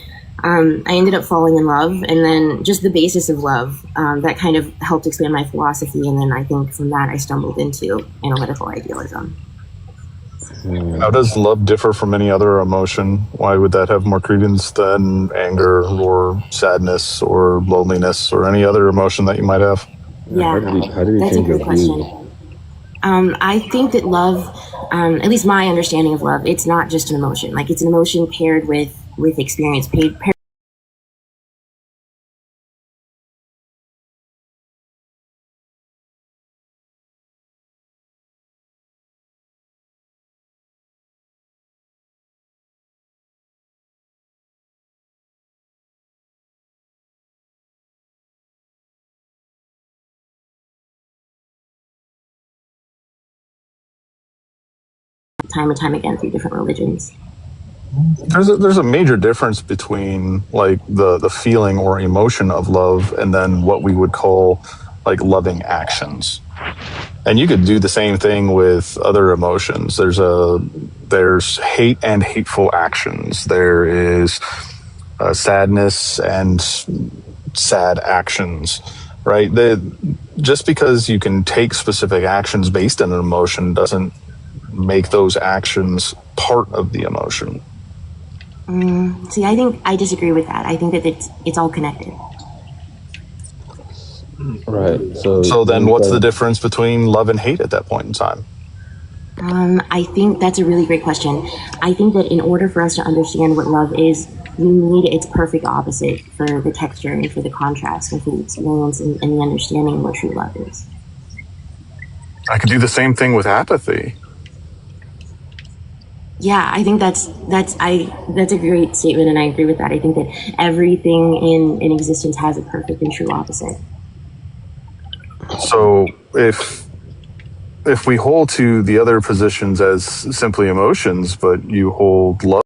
S16: I ended up falling in love, and then just the basis of love, that kind of helped expand my philosophy. And then I think from that I stumbled into analytical idealism.
S12: How does love differ from any other emotion? Why would that have more credence than anger or sadness or loneliness or any other emotion that you might have?
S16: Yeah, that's a great question. I think that love, at least my understanding of love, it's not just an emotion. Like, it's an emotion paired with experience, paired time and time again through different religions.
S12: There's a major difference between like the feeling or emotion of love and then what we would call like loving actions. And you could do the same thing with other emotions. There's hate and hateful actions. There is sadness and sad actions, right? Just because you can take specific actions based on an emotion doesn't make those actions part of the emotion.
S16: See, I think I disagree with that. I think that it's all connected.
S15: Right.
S12: So then what's the difference between love and hate at that point in time?
S16: I think that's a really great question. I think that in order for us to understand what love is, we need its perfect opposite for the texture and for the contrast and for the experience and the understanding of what true love is.
S12: I could do the same thing with apathy.
S16: Yeah, I think that's a great statement, and I agree with that. I think that everything in existence has a perfect and true opposite.
S12: So if we hold to the other positions as simply emotions, but you hold love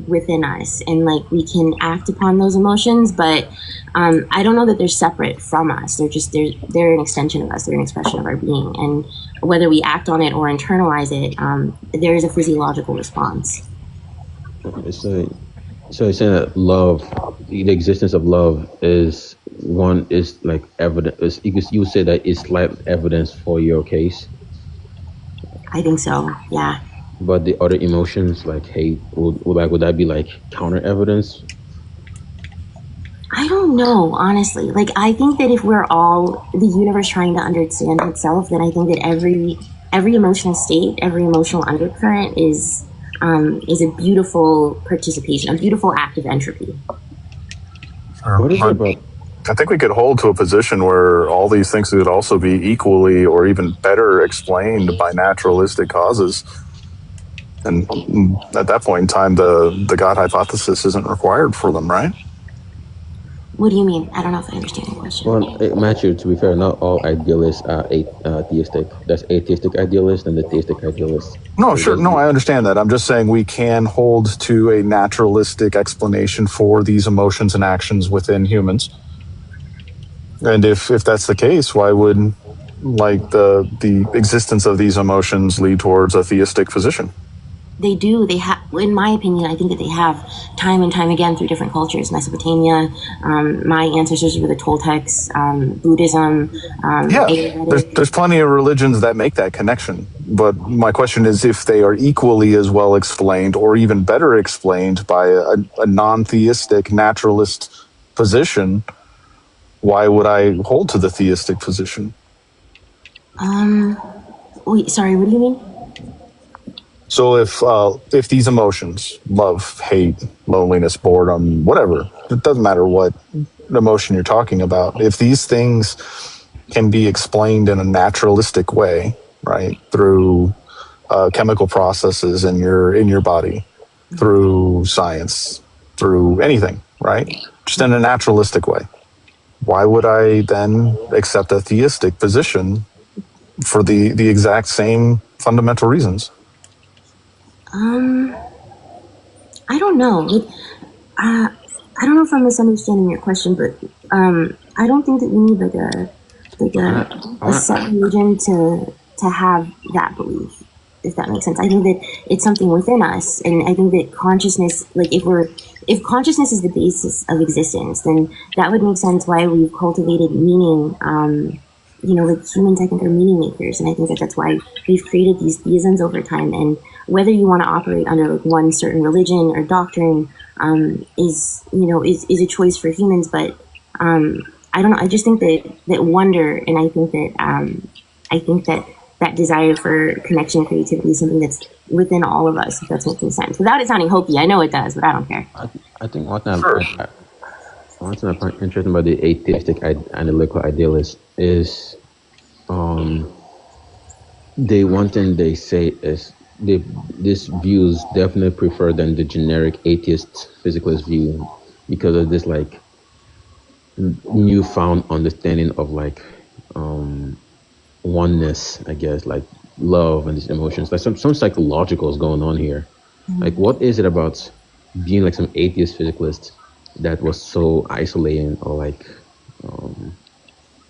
S16: within us, and like we can act upon those emotions, but I don't know that they're separate from us. They're an extension of us. They're an expression of our being, and whether we act on it or internalize it, there is a physiological response.
S15: So you're saying that love, the existence of love is like evidence. You would say that it's like evidence for your case.
S16: I think so. Yeah.
S15: But the other emotions, like hate, would that be like counter evidence?
S16: I don't know, honestly. Like, I think that if we're all the universe trying to understand itself, then I think that every emotional state, every emotional undercurrent is a beautiful participation, a beautiful act of entropy.
S12: I think we could hold to a position where all these things could also be equally or even better explained by naturalistic causes. And at that point in time, the God hypothesis isn't required for them, right?
S16: What do you mean? I don't know if I understand your question.
S15: Well, Matthew, to be fair, not all idealists are theistic. There's atheistic idealists and the theistic idealists.
S12: No, sure. No, I understand that. I'm just saying we can hold to a naturalistic explanation for these emotions and actions within humans. And if that's the case, why would like the existence of these emotions lead towards a theistic position?
S16: They do. They have, in my opinion, I think that they have time and time again through different cultures. Mesopotamia, my ancestors were the Toltecs, Buddhism.
S12: There's plenty of religions that make that connection. But my question is if they are equally as well explained or even better explained by a non-theistic naturalist position, why would I hold to the theistic position?
S16: Wait, sorry, what do you mean?
S12: So if these emotions, love, hate, loneliness, boredom, whatever, it doesn't matter what emotion you're talking about, if these things can be explained in a naturalistic way, right, through chemical processes in your body, through science, through anything, right, just in a naturalistic way, why would I then accept a theistic position for the exact same fundamental reasons?
S16: I don't know. I don't know if I'm misunderstanding your question, but I don't think that we need a set religion to have that belief, if that makes sense. I think that it's something within us, and I think that consciousness, like if consciousness is the basis of existence, then that would make sense why we've cultivated meaning. Like humans, I think, are meaning makers, and I think that that's why we've created these theisms over time. And whether you want to operate under like one certain religion or doctrine is a choice for humans. But I don't know. I just think that wonder, and I think that desire for connection, creativity is something that's within all of us. If that's making sense, without it sounding hokey, I know it does, but I don't care.
S15: I think one thing I find interesting about the atheistic analytical idealists is one thing they say is this view is definitely preferred than the generic atheist physicalist view because of this like newfound understanding of like oneness, I guess, like love and these emotions. Like some psychological is going on here. Like what is it about being like some atheist physicalist that was so isolating or like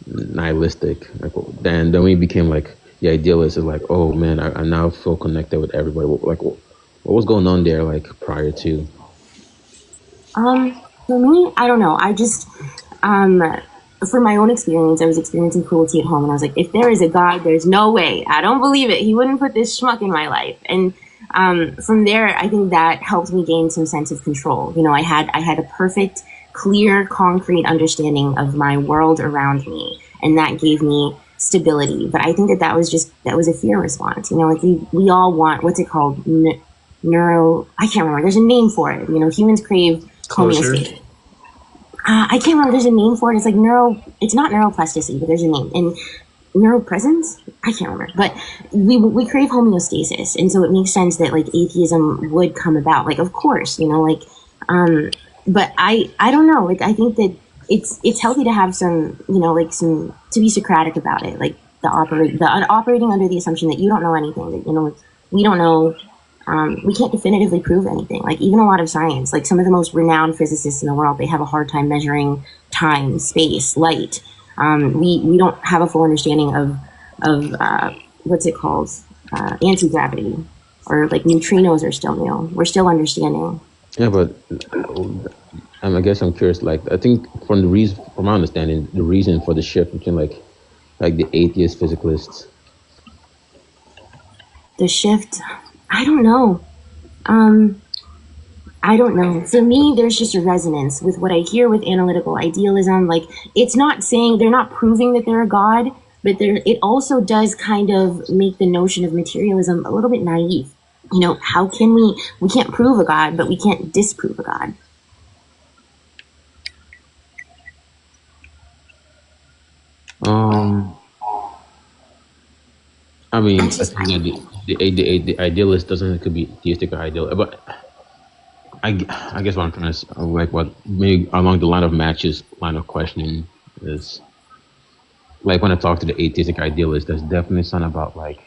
S15: nihilistic? Like then we became like the idealist is like, oh man, I now feel connected with everybody. Like what was going on there like prior to?
S16: For me, I don't know. I just from my own experience, I was experiencing cruelty at home, and I was like, if there is a God, there's no way. I don't believe it. He wouldn't put this schmuck in my life. And from there, I think that helped me gain some sense of control. I had a perfect, clear, concrete understanding of my world around me, and that gave me stability. But I think that was a fear response. Like we all want, what's it called? Neuro. I can't remember. There's a name for it. Humans crave homeostasis. I can't remember. There's a name for it. It's like it's not neuroplasticity, but there's a name. And neuropresence? I can't remember. But we crave homeostasis. And so it makes sense that like atheism would come about. Like, of course, but I don't know. Like, I think that it's healthy to have some, to be Socratic about it. Like operating under the assumption that you don't know anything, that, we don't know. We can't definitively prove anything. Like even a lot of science, like some of the most renowned physicists in the world, they have a hard time measuring time, space, light. We don't have a full understanding of what's it called, anti-gravity, or like neutrinos are still new. We're still understanding.
S15: Yeah, but I guess I'm curious. Like I think from my understanding, the reason for the shift between like the atheist physicalists.
S16: The shift. I don't know. I don't know. For me, there's just a resonance with what I hear with analytical idealism. Like, it's not saying they're not proving that they're a god, but it also does kind of make the notion of materialism a little bit naive. How can we can't prove a god, but we can't disprove a god.
S15: I mean, I think the idealist doesn't could be theistic or ideal, but I guess what I'm trying to like what maybe along the line of questioning is like when I talk to the atheistic idealist, there's definitely something about like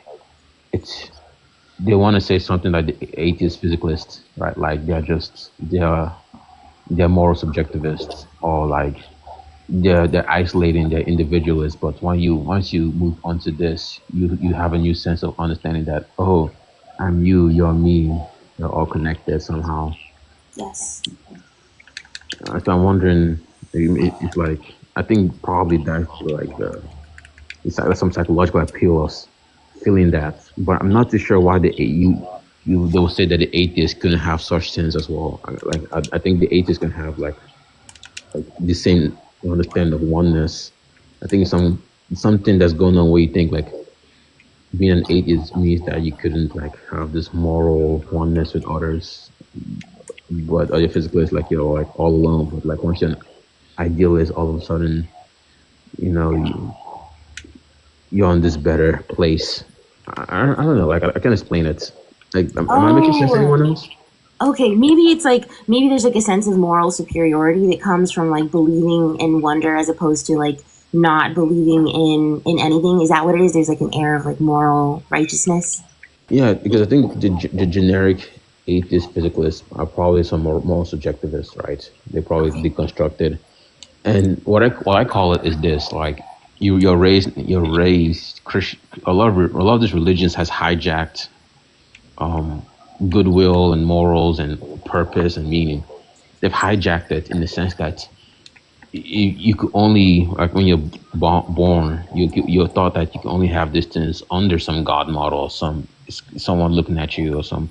S15: they want to say something like the atheist physicalists, right? Like they're moral subjectivists, or like they're isolating, they're individualists. But once you move on to this, you have a new sense of understanding that, oh, I'm you, you're me, they're all connected somehow.
S16: Yes.
S15: So I'm wondering, it's like, I think probably that's like it's like some psychological appeal of feeling that, but I'm not too sure why they'll say that the atheists couldn't have such things as well. I think the atheists can have like the same understanding of oneness. I think something that's going on where you think like being an atheist means that you couldn't like have this moral oneness with others, but your physical is like you're like all alone. But like once you're an idealist, all of a sudden, you know, you're in this better place. I don't know. Like I can explain it. Like, am I making sense to anyone else?
S16: Okay, maybe it's like maybe there's like a sense of moral superiority that comes from like believing in wonder as opposed to like not believing in anything. Is that what it is? There's like an air of like moral righteousness.
S15: Yeah, because I think the generic atheist physicalists are probably some more subjectivists, right? They probably deconstructed. And what I call it is this: like you're raised Christian. A lot of these religions has hijacked goodwill and morals and purpose and meaning. They've hijacked it in the sense that you could only, like when you're born, you're taught that you can only have this things under some god model, someone looking at you, or some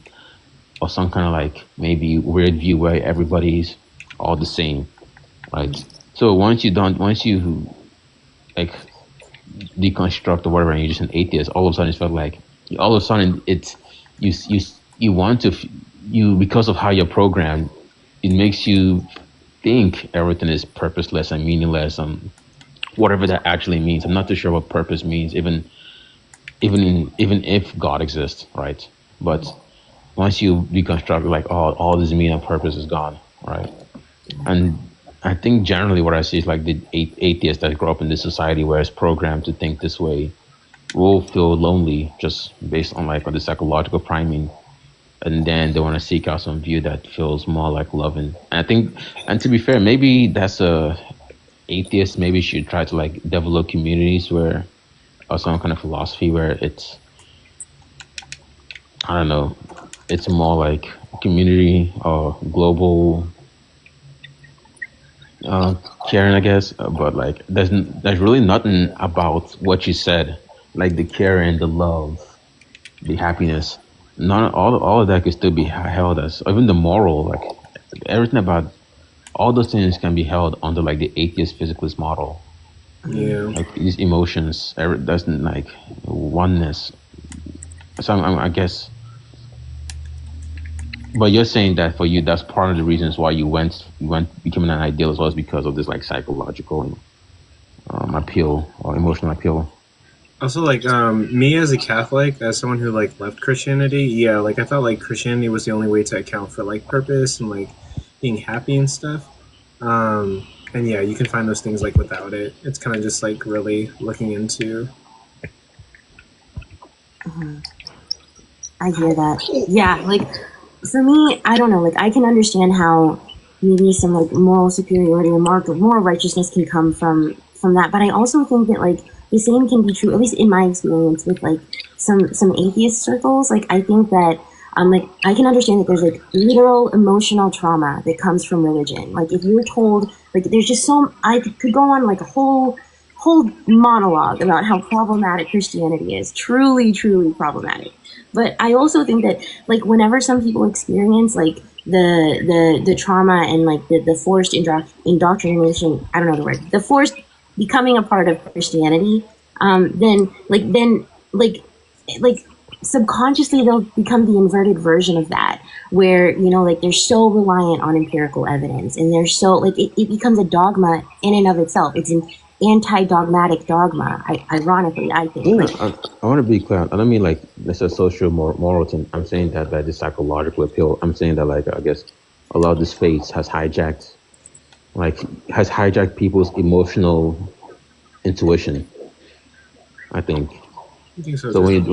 S15: kind of like maybe weird view where everybody's all the same, right? So once you like deconstruct or whatever, and you're just an atheist, all of a sudden it's you want to because of how you're programmed, it makes you think everything is purposeless and meaningless, whatever that actually means. I'm not too sure what purpose means, even if God exists, right? But once you deconstruct, like, oh, all this meaning and purpose is gone, right? And I think generally what I see is like the atheists that grow up in this society where it's programmed to think this way will feel lonely just based on like the psychological priming, and then they want to seek out some view that feels more like loving. And I think, and to be fair, maybe that's atheists maybe should try to like develop communities where, or some kind of philosophy where it's, I don't know, it's more like community or global caring, I guess. But like there's really nothing about what you said, like the caring, the love, the happiness. None, all of that could still be held as, even the moral, like everything about all those things can be held under like the atheist physicalist model.
S1: Yeah.
S15: Like these emotions, that's like oneness. So I guess, but you're saying that for you, that's part of the reasons why you went becoming an idealist was because of this like psychological appeal or emotional appeal.
S1: Also, like, me as a Catholic, as someone who, like, left Christianity, yeah, like, I thought, like, Christianity was the only way to account for, like, purpose and, like, being happy and stuff. And, yeah, you can find those things, like, without it. It's kind of just, like, really looking into.
S16: I hear that. Yeah, like, for me, I don't know, like, I can understand how maybe some, like, moral superiority or moral righteousness can come from that, but I also think that, like, the same can be true, at least in my experience with like some atheist circles. Like I think that like I can understand that there's like literal emotional trauma that comes from religion. Like if you're told, like there's just I could go on like a whole monologue about how problematic Christianity is. Truly problematic. But I also think that like whenever some people experience like the trauma and like the forced indoctrination, I don't know the word, the forced becoming a part of Christianity, then subconsciously they'll become the inverted version of that, where like they're so reliant on empirical evidence, and they're so like it becomes a dogma in and of itself. It's an anti-dogmatic dogma. Ironically, I think.
S15: Yeah, I want to be clear. I don't mean like that's a social moral thing. I'm saying that the psychological appeal. I'm saying that like I guess a lot of this faith has hijacked people's emotional intuition, I think.
S1: I think so.
S15: So when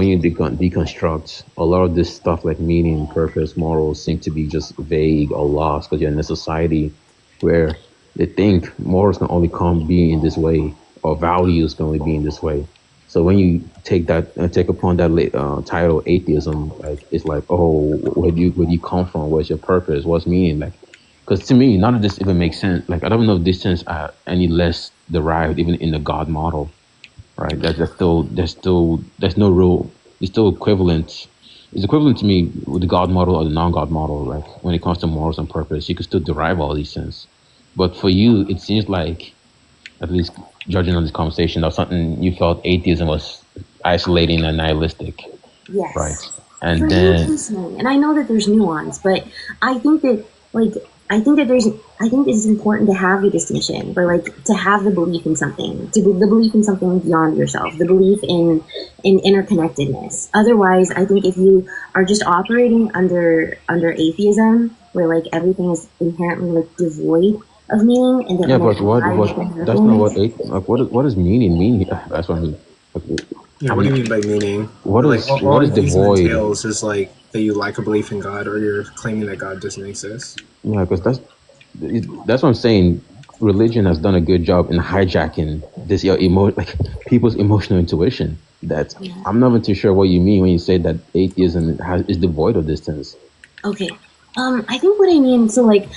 S15: you deconstruct a lot of this stuff like meaning, purpose, morals seem to be just vague or lost because you're in a society where they think morals can only be in this way or values can only be in this way. So when you take upon that title atheism, like it's like, oh, where do you come from? What's your purpose? What's meaning? Like, because to me, none of this even makes sense. Like, I don't know if these things are any less derived even in the God model, right? There's no real. It's still equivalent. It's equivalent to me with the God model or the non-God model. Like when it comes to morals and purpose, you can still derive all these things. But for you, it seems like, at least judging on this conversation, that was something you felt atheism was isolating and nihilistic,
S16: Yes.
S15: right? And
S16: For me
S15: then
S16: personally, and I know that there's nuance, but I think that I think it's important to have the distinction, or like to have the belief in something, the belief in something beyond yourself, the belief in interconnectedness. Otherwise, I think if you are just operating under atheism, where like everything is inherently like devoid of meaning, and that
S15: yeah, but what that's not what what does meaning mean here? That's what I mean. Like,
S17: Yeah, what do you mean by meaning?
S15: What
S17: Like
S15: is
S17: all
S15: what is the
S17: atheism
S15: void?
S17: entails is like that you lack a belief in God, or you're claiming that God doesn't exist.
S15: Yeah, because that's what I'm saying. Religion has done a good job in hijacking this like people's emotional intuition. That I'm not even too sure what you mean when you say that atheism is devoid of this sense.
S16: Okay. I think what I mean, so like,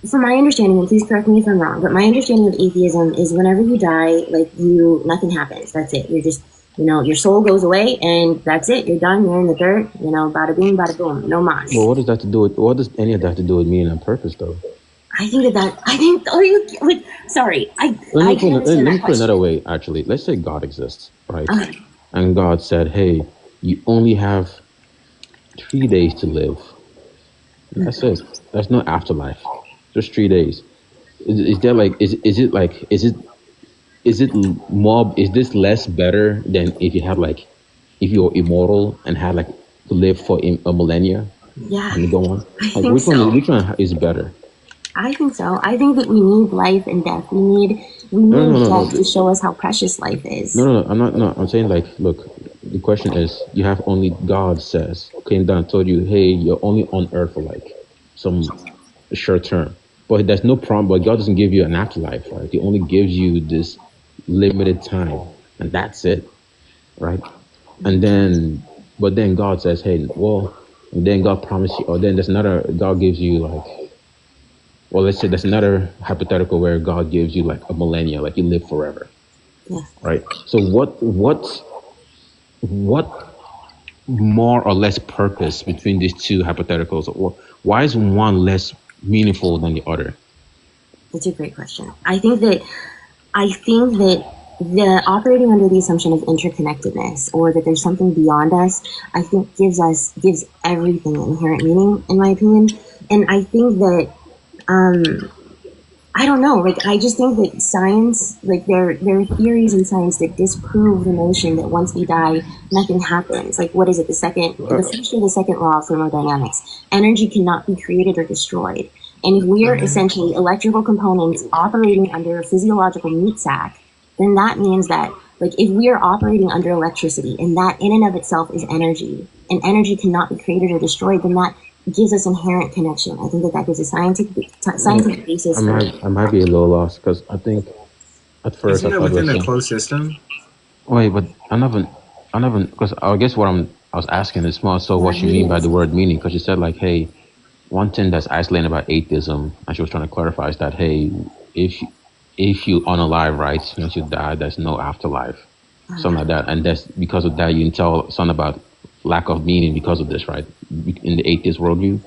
S16: from my understanding, and please correct me if I'm wrong, but my understanding of atheism is whenever you die, like nothing happens. That's it. You're just, your soul goes away, and that's it. You're done. You're in the dirt. Bada bing, bada boom. No mas.
S15: Well, what does that to do with? What does any of that have to do with meaning and purpose, though?
S16: I think that. I think. Are you? Wait, sorry.
S15: Let me put it another way. Actually, let's say God exists, right? And God said, "Hey, you only have 3 days to live. That's it. There's no afterlife. Just 3 days. Is there like is it more? Is this less better than if you had like if you're immortal and had like to live for a millennia?
S16: Yeah.
S15: And go on.
S16: I
S15: Like,
S16: think
S15: which
S16: so.
S15: Which one is better?
S16: I think so. I think that we need life and death. We need death to show us how precious life is.
S15: No. I'm not. No, I'm saying like, look. The question is, you have only God came down and told you, hey, you're only on earth for like some short term. But there's no problem. But God doesn't give you an afterlife, right? He only gives you this limited time, and that's it, right? And then, but then God says, hey, well, and then God promises you, or then there's another. God gives you like, well, let's say there's another hypothetical where God gives you like a millennia, like you live forever, right? So what more or less purpose between these two hypotheticals, or why is one less meaningful than the other?
S16: That's a great question. I think that the operating under the assumption of interconnectedness, or that there's something beyond us, I think gives everything inherent meaning, in my opinion. And I think that I don't know, like I just think that science, like there are theories in science that disprove the notion that once we die, nothing happens. Like what is it? The first or the second law of thermodynamics. Energy cannot be created or destroyed. And if we are essentially electrical components operating under a physiological meat sack, then that means that, like, if we are operating under electricity, and that in and of itself is energy, and energy cannot be created or destroyed, then that gives us inherent connection. I think that gives a scientific basis.
S15: I might be a little lost because I think at first
S17: Isn't it within a closed system?
S15: Wait, but I never because I guess I was asking is more so what you mean by the word meaning, because you said like, hey, one thing that's isolating about atheism, and she was trying to clarify, is that hey, if you unalive, right, once you die, there's no afterlife, something like that, and that's because of that you can tell something about lack of meaning because of this, right, in the atheist worldview.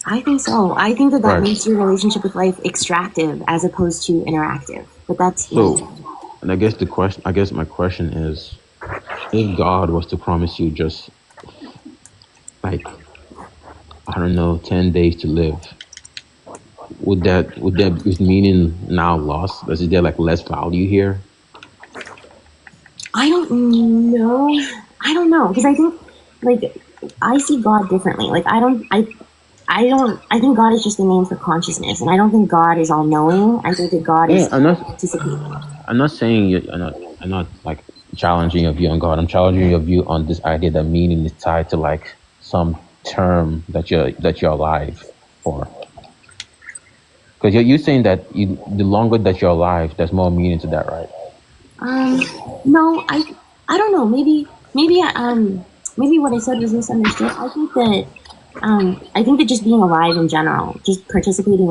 S16: I think so. I think that makes your relationship with life extractive as opposed to interactive. But that's
S15: so. And I guess my question is, if God was to promise you just like, I don't know, 10 days to live, would is meaning now lost? Is there like less value here?
S16: I don't know, because I think like I see God differently. Like I think God is just a name for consciousness, and I don't think God is all knowing. I think that God is participating.
S15: I'm not saying I'm not like challenging your view on God. I'm challenging your view on this idea that meaning is tied to like some term that you're alive for. Because you're saying that the longer that you're alive, there's more meaning to that, right?
S16: No, I don't know. Maybe what I said was misunderstood. I think that just being alive in general, just participating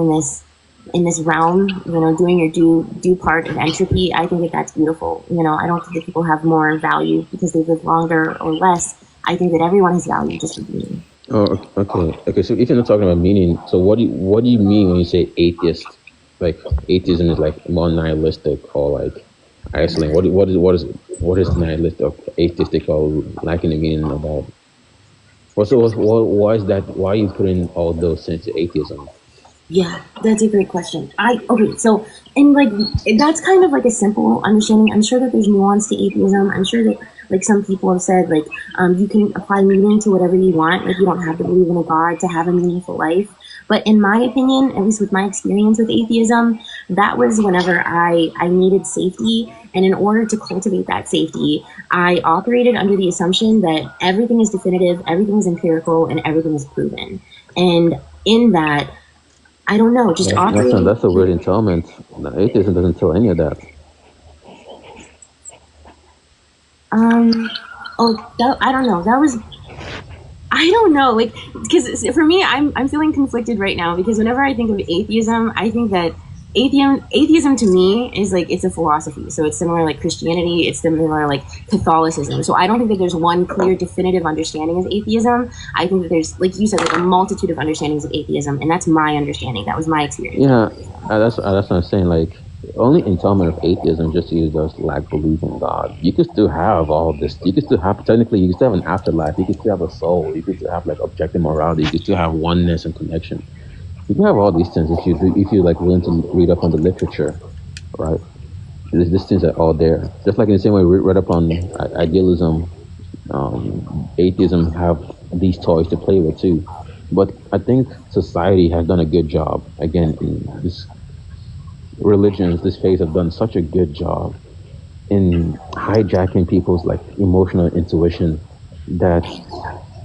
S16: in this realm, doing your due part of entropy, I think that that's beautiful. I don't think that people have more value because they live longer or less. I think that everyone has value just for being.
S15: Oh, okay. So if you're not talking about meaning, so what do you mean when you say atheist? Like atheism is like more nihilistic, or like Iceland. What is nihilist or atheistic or lacking the meaning about? Why is that? Why are you putting all those into atheism?
S16: Yeah, that's a great question. Okay, so and like that's kind of like a simple understanding. I'm sure that there's nuance to atheism. I'm sure that like some people have said like you can apply meaning to whatever you want. Like you don't have to believe in a god to have a meaningful life. But in my opinion, at least with my experience with atheism, that was whenever I needed safety, and in order to cultivate that safety, I operated under the assumption that everything is definitive, everything is empirical, and everything is proven. And in that, I don't know, just operating.
S15: That's a weird entailment. Atheism doesn't tell any of that.
S16: I don't know. I don't know, like, because for me, I'm feeling conflicted right now because whenever I think of atheism, I think that atheism to me is like it's a philosophy. So it's similar like Christianity, it's similar like Catholicism. So I don't think that there's one clear, definitive understanding of atheism. I think that there's, like you said, like a multitude of understandings of atheism, and that's my understanding. That was my experience.
S15: Yeah, that's what I'm saying. Like, only entailment of atheism just used as lack belief in God. You could still have all this. You could still have, technically, you could still have an afterlife. You could still have a soul. You could still have like objective morality. You could still have oneness and connection. You can have all these things if you like willing to read up on the literature, right? These things are all there. Just like in the same way we read up on idealism, atheism have these toys to play with too. But I think society has done a good job. Again, in this religions, this faith have done such a good job in hijacking people's like emotional intuition that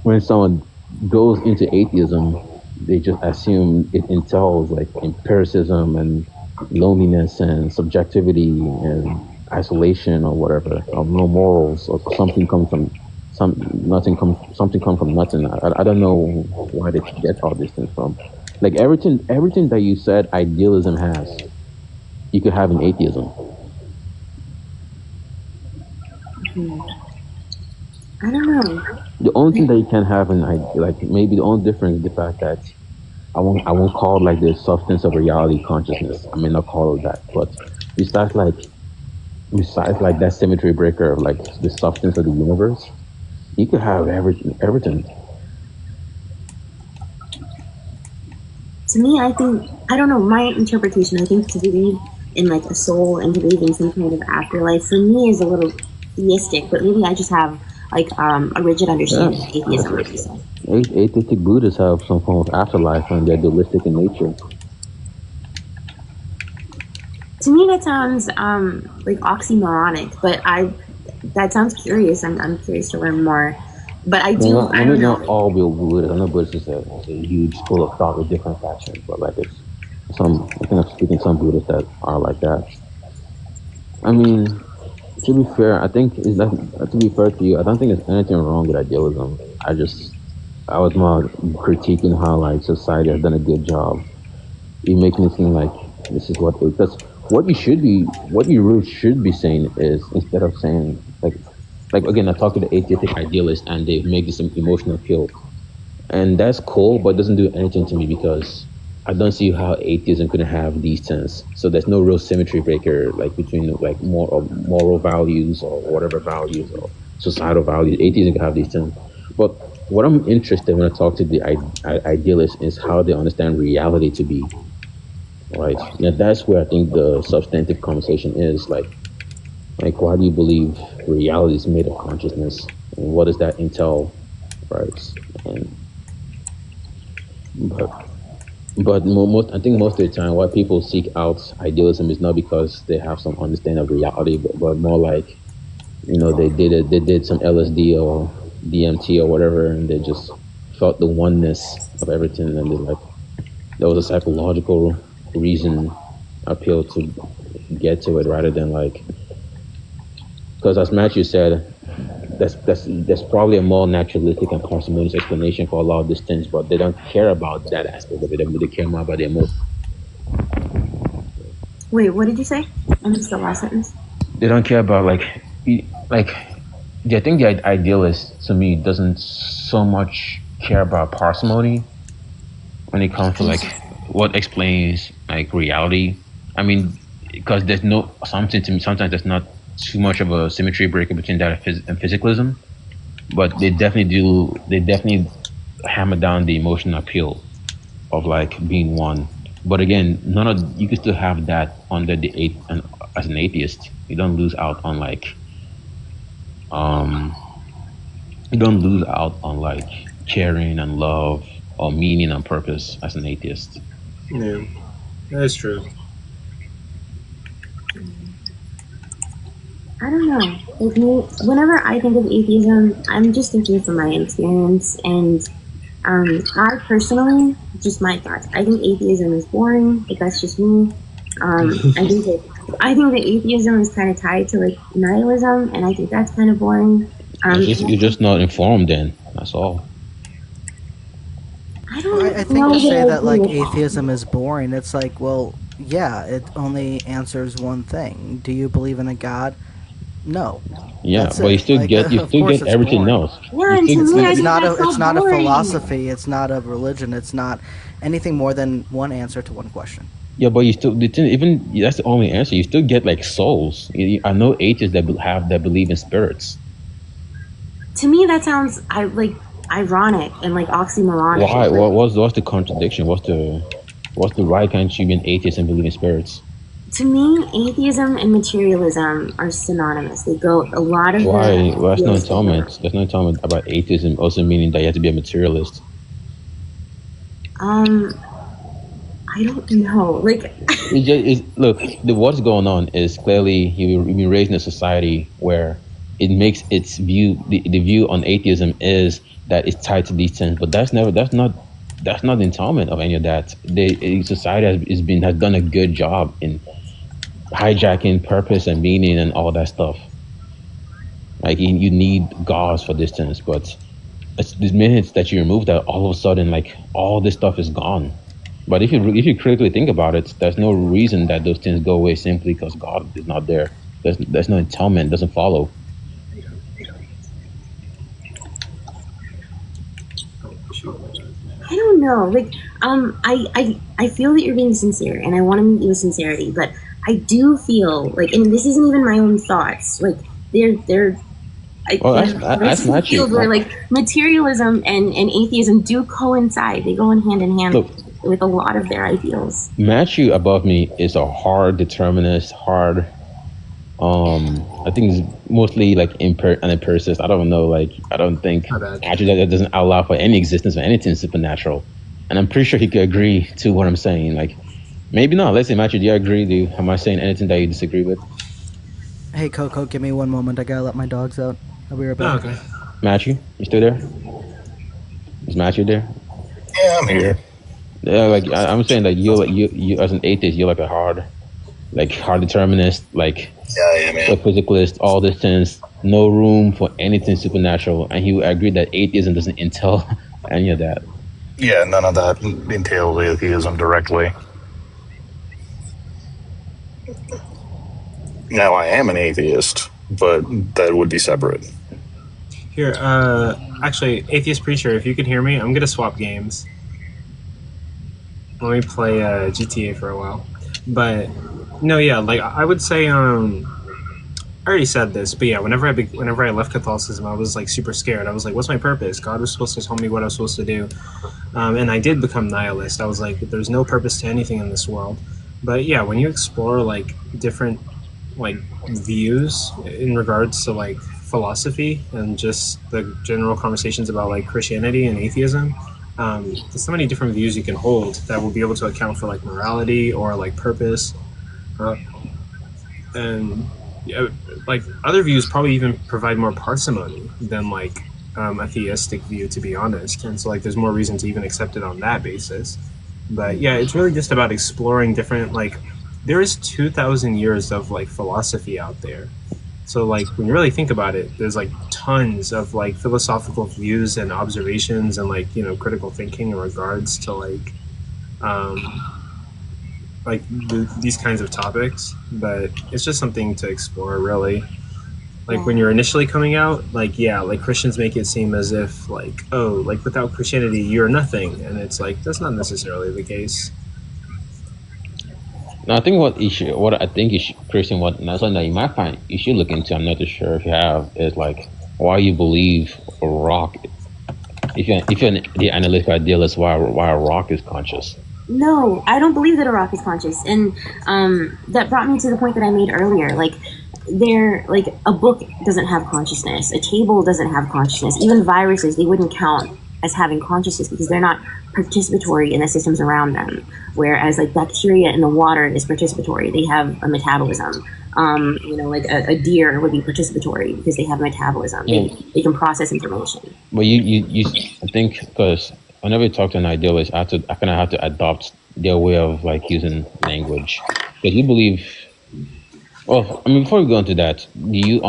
S15: when someone goes into atheism, they just assume it entails like empiricism and loneliness and subjectivity and isolation or whatever, or no morals, or something comes from something comes from nothing. I don't know why they get all these things from. Like everything that you said idealism has, you could have in atheism.
S16: I don't know.
S15: The only thing that you can have in like maybe the only difference is the fact that I won't call it like the substance of reality consciousness. I may not call it that, but besides like that symmetry breaker of like the substance of the universe, you could have everything.
S16: To me, I think, I don't know, my interpretation, I think to believe in like a soul and to believe in some kind of afterlife for me is a little theistic, but maybe I just have like a rigid understanding of atheism, like you said.
S15: Atheistic Buddhists have some form of afterlife and they're dualistic in nature.
S16: To me, that sounds like oxymoronic, but that sounds curious. I'm curious to learn more. But I do. I don't know.
S15: Not all Buddhists. I know Buddhists is a huge school of thought with different factions, but like it's some. I think I'm speaking some Buddhists that are like that. I mean, to be fair, I think to be fair to you, I don't think there's anything wrong with idealism. I was more critiquing how like society has done a good job. It makes me seem like this is because what you really should be saying is, instead of saying like again, I talked to the atheistic idealist and they make this emotional appeal, and that's cool, but it doesn't do anything to me because I don't see how atheism could have these things. So there's no real symmetry breaker like between like moral values or whatever values or societal values. Atheism can have these things, but what I'm interested when I talk to the idealist is how they understand reality to be. Right. Now that's where I think the substantive conversation is. Like why do you believe reality is made of consciousness, and what does that entail, right? And but most, I think most of the time, why people seek out idealism is not because they have some understanding of reality, but more like, they did some LSD or DMT or whatever, and they just felt the oneness of everything, and like there was a psychological reason appeal to get to it rather than like, because as Matthew said, that's probably a more naturalistic and parsimonious explanation for a lot of these things, but they don't care about that aspect of it. They care more about the emotion.
S16: Wait, what did you say? I missed the last sentence.
S15: They don't care about I think the idealist to me doesn't so much care about parsimony when it comes to like what explains like reality. I mean, because there's no something to me. Sometimes there's not too much of a symmetry breaker between that and physicalism, but they definitely do. They definitely hammer down the emotional appeal of like being one. But again, none of you can still have that under the eight and as an atheist. You don't lose out on like um you don't lose out on like caring and love or meaning and purpose as an atheist.
S17: Yeah, that's true.
S16: I don't know. Like me, whenever I think of atheism, I'm just thinking from my experience, and I personally, just my thoughts. I think atheism is boring. But that's just me. I think that atheism is kind of tied to like nihilism, and I think that's kind of boring.
S15: You're just not informed then. That's all.
S16: I don't
S11: I think to say that like atheism is boring, it's like, well, yeah, it only answers one thing. Do you believe in a God? No.
S15: Yeah,
S11: That's
S15: but you
S11: it.
S15: still
S11: Like,
S15: get
S11: of course it's
S15: everything
S11: boring.
S15: else.
S16: Yeah, and to me, I
S11: It's
S16: think
S11: not
S16: that's
S11: a it's
S16: so
S11: not a
S16: boring.
S11: philosophy. It's not a religion. It's not anything more than one answer to one question.
S15: Yeah, but you still even that's the only answer. You still get like souls. I know atheists that believe in spirits.
S16: To me, that sounds like ironic and like oxymoronic.
S15: Why? What's the contradiction? What's the why can't you be an atheist and believe in spirits?
S16: To me, atheism and materialism are synonymous. They go a lot of
S15: Why? Well, that's no
S16: ideas
S15: atonement. There's no atonement about atheism also meaning that you have to be a materialist.
S16: I don't know. Like,
S15: look, what's going on is clearly you've been raised in a society where it makes its view, the view on atheism is that it's tied to these things, but that's not the entailment of any of that. Society has done a good job in hijacking purpose and meaning and all that stuff. Like you need gods for this things, but it's the minutes that you remove that, all of a sudden, like all this stuff is gone. But if you critically think about it, there's no reason that those things go away simply because God is not there. There's no entailment. It doesn't follow.
S16: I don't know. Like, I feel that you're being sincere, and I want to meet you with sincerity. But I do feel like, and this isn't even my own thoughts. Like, they're.
S15: That's not
S16: field where like materialism and atheism do coincide. They go in hand with a lot of their ideals.
S15: Matthew above me is a hard determinist, hard. I think he's mostly like an empiricist. I don't know. Like I don't think actually that doesn't allow for any existence of anything supernatural. And I'm pretty sure he could agree to what I'm saying. Like maybe not. Let's say Matthew, do you agree? Am I saying anything that you disagree with?
S11: Hey Coco, give me one moment. I gotta let my dogs out. I'll be right back.
S17: Okay.
S15: Matthew, you still there? Is Matthew there?
S12: Yeah, I'm here.
S15: Yeah, like I'm saying, like you as an atheist, you're like a hard determinist, like a physicalist, all these things, no room for anything supernatural, and he would agree that atheism doesn't entail any of that.
S12: Yeah, none of that entails atheism directly. Now, I am an atheist, but that would be separate.
S17: Here, actually, Atheist Preacher, if you can hear me, I'm gonna swap games. Let me play GTA for a while. But no, yeah, like I would say, I already said this, but yeah, whenever I left Catholicism, I was like super scared. I was like, what's my purpose? God was supposed to tell me what I was supposed to do, and I did become nihilist. I was like, there's no purpose to anything in this world. But yeah, when you explore like different like views in regards to like philosophy and just the general conversations about like Christianity and atheism, there's so many different views you can hold that will be able to account for like morality or like purpose, and like other views probably even provide more parsimony than like a theistic view, to be honest. And so like there's more reason to even accept it on that basis. But yeah, it's really just about exploring different, like there is 2,000 years of like philosophy out there. So like when you really think about it, there's like tons of like philosophical views and observations and like, you know, critical thinking in regards to like these kinds of topics. But it's just something to explore, really. Like when you're initially coming out, like yeah, like Christians make it seem as if like, oh, like without Christianity you're nothing, and it's like that's not necessarily the case.
S15: Now, I think what I think you should, Christian, what that's something that you might find you should look into. I'm not too sure if you have is like why you believe a rock. If you're the analytical idealist, why a rock is conscious.
S16: No, I don't believe that a rock is conscious, and that brought me to the point that I made earlier. Like, a book doesn't have consciousness, a table doesn't have consciousness. Even viruses, they wouldn't count as having consciousness because they're not participatory in the systems around them. Whereas like bacteria in the water is participatory; they have a metabolism. Like a deer would be participatory because they have metabolism. They can process information.
S15: But I think because whenever you talk to an idealist, I kind of have to adopt their way of like using language. Because you believe, well, I mean, before we go into that, do you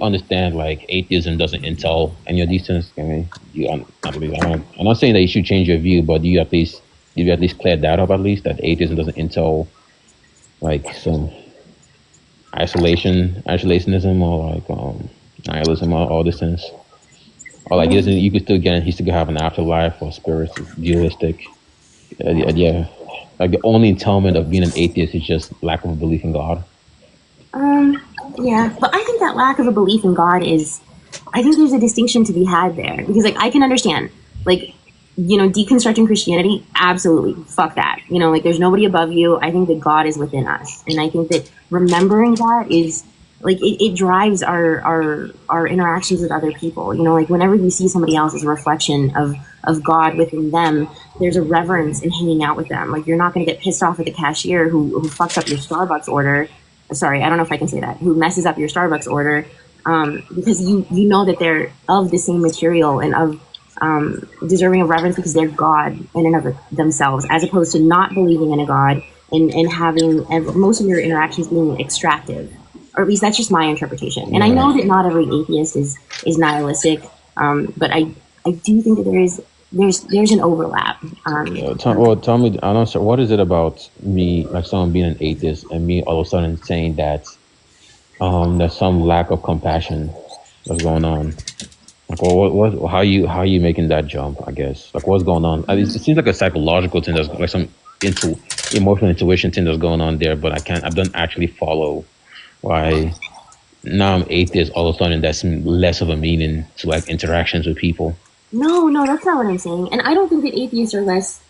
S15: understand like atheism doesn't entail any of these things? I mean, I'm not saying that you should change your view, but do you at least clear that up at least that atheism doesn't entail like some isolationism or like nihilism or all these things? Or like you could still have an afterlife or spirits, dualistic. Yeah, like the only entailment of being an atheist is just lack of a belief in God.
S16: Yeah, but I think that lack of a belief in God I think there's a distinction to be had there because like I can understand like deconstructing Christianity, absolutely, fuck that. Like there's nobody above you. I think that God is within us, and I think that remembering that is like it drives our interactions with other people. Like whenever you see somebody else as a reflection of God within them, there's a reverence in hanging out with them. Like you're not going to get pissed off at the cashier who fucks up your Starbucks order. Sorry, I don't know if I can say that. Who messes up your Starbucks order because you know that they're of the same material and of deserving of reverence because they're God in and of themselves, as opposed to not believing in a God and having most of your interactions being extractive, or at least that's just my interpretation. And I know that not every atheist is nihilistic, but I do think that there's an overlap.
S15: Tell me, I'm not sure. What is it about me, like someone being an atheist, and me all of a sudden saying that there's some lack of compassion that's going on? Like, how are you making that jump? I guess, like, what's going on? It seems like a psychological thing. There's like some emotional intuition thing that's going on there, but I don't actually follow why now I'm atheist. All of a sudden, that's less of a meaning to like interactions with people.
S16: No, that's not what I'm saying. And I don't think that atheists are less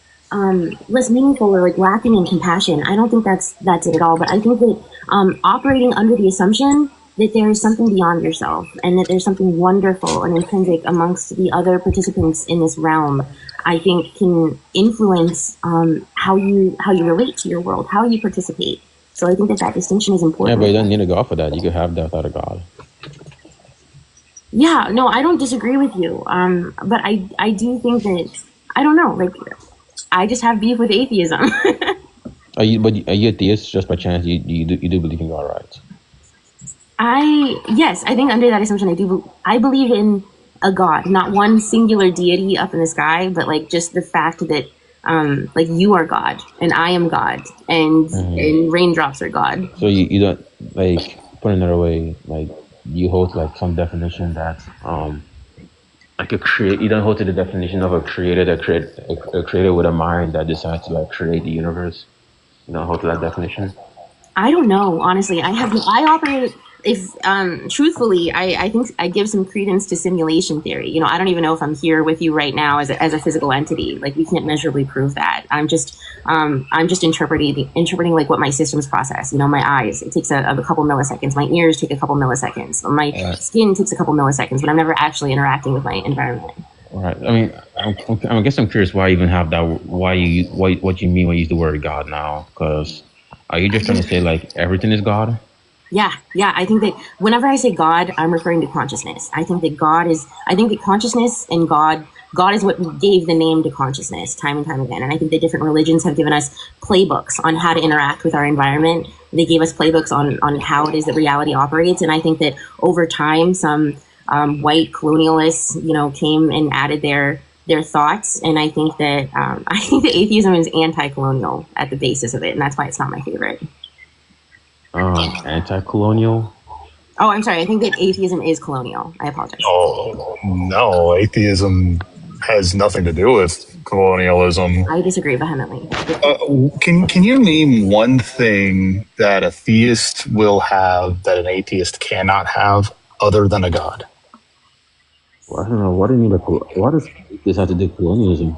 S16: meaningful or like lacking in compassion. I don't think that's it at all. But I think that operating under the assumption that there is something beyond yourself and that there's something wonderful and intrinsic amongst the other participants in this realm, I think can influence how you relate to your world, how you participate. So I think that distinction is important.
S15: Yeah, but you don't need to go for that. You could have that without a God.
S16: Yeah, no, I don't disagree with you. But I do think that, I don't know, like, I just have beef with atheism.
S15: Are you a theist just by chance? You do believe in God, right?
S16: Yes, I think under that assumption, I believe in a God, not one singular deity up in the sky, but like just the fact that like you are God and I am God and raindrops are God.
S15: So you don't, like, put it another way, like you hold like some definition that like you don't hold to the definition of a creator with a mind that decides to like create the universe. You don't hold to that definition.
S16: I don't know, honestly. I operate, truthfully, I think I give some credence to simulation theory. I don't even know if I'm here with you right now as a physical entity. Like, we can't measurably prove that. I'm just interpreting like what my systems process. My eyes, it takes a couple milliseconds. My ears take a couple milliseconds. My skin takes a couple milliseconds, but I'm never actually interacting with my environment.
S15: Right. I mean, I guess I'm curious why you even have that. What you mean when you use the word God now? Because are you just trying to say like everything is God?
S16: Yeah. I think that whenever I say God, I'm referring to consciousness. I think that consciousness and God is what gave the name to consciousness time and time again. And I think that different religions have given us playbooks on how to interact with our environment. They gave us playbooks on how it is that reality operates. And I think that over time, some white colonialists, came and added their thoughts. And I think that atheism is anti-colonial at the basis of it. And that's why it's not my favorite.
S15: Anti-colonial?
S16: Oh, I'm sorry. I think that atheism is colonial. I apologize.
S12: Oh, no. Atheism has nothing to do with colonialism.
S16: I disagree vehemently.
S12: Can you name one thing that a theist will have that an atheist cannot have other than a god?
S15: Well, I don't know. What do you mean by what does this have to do with colonialism?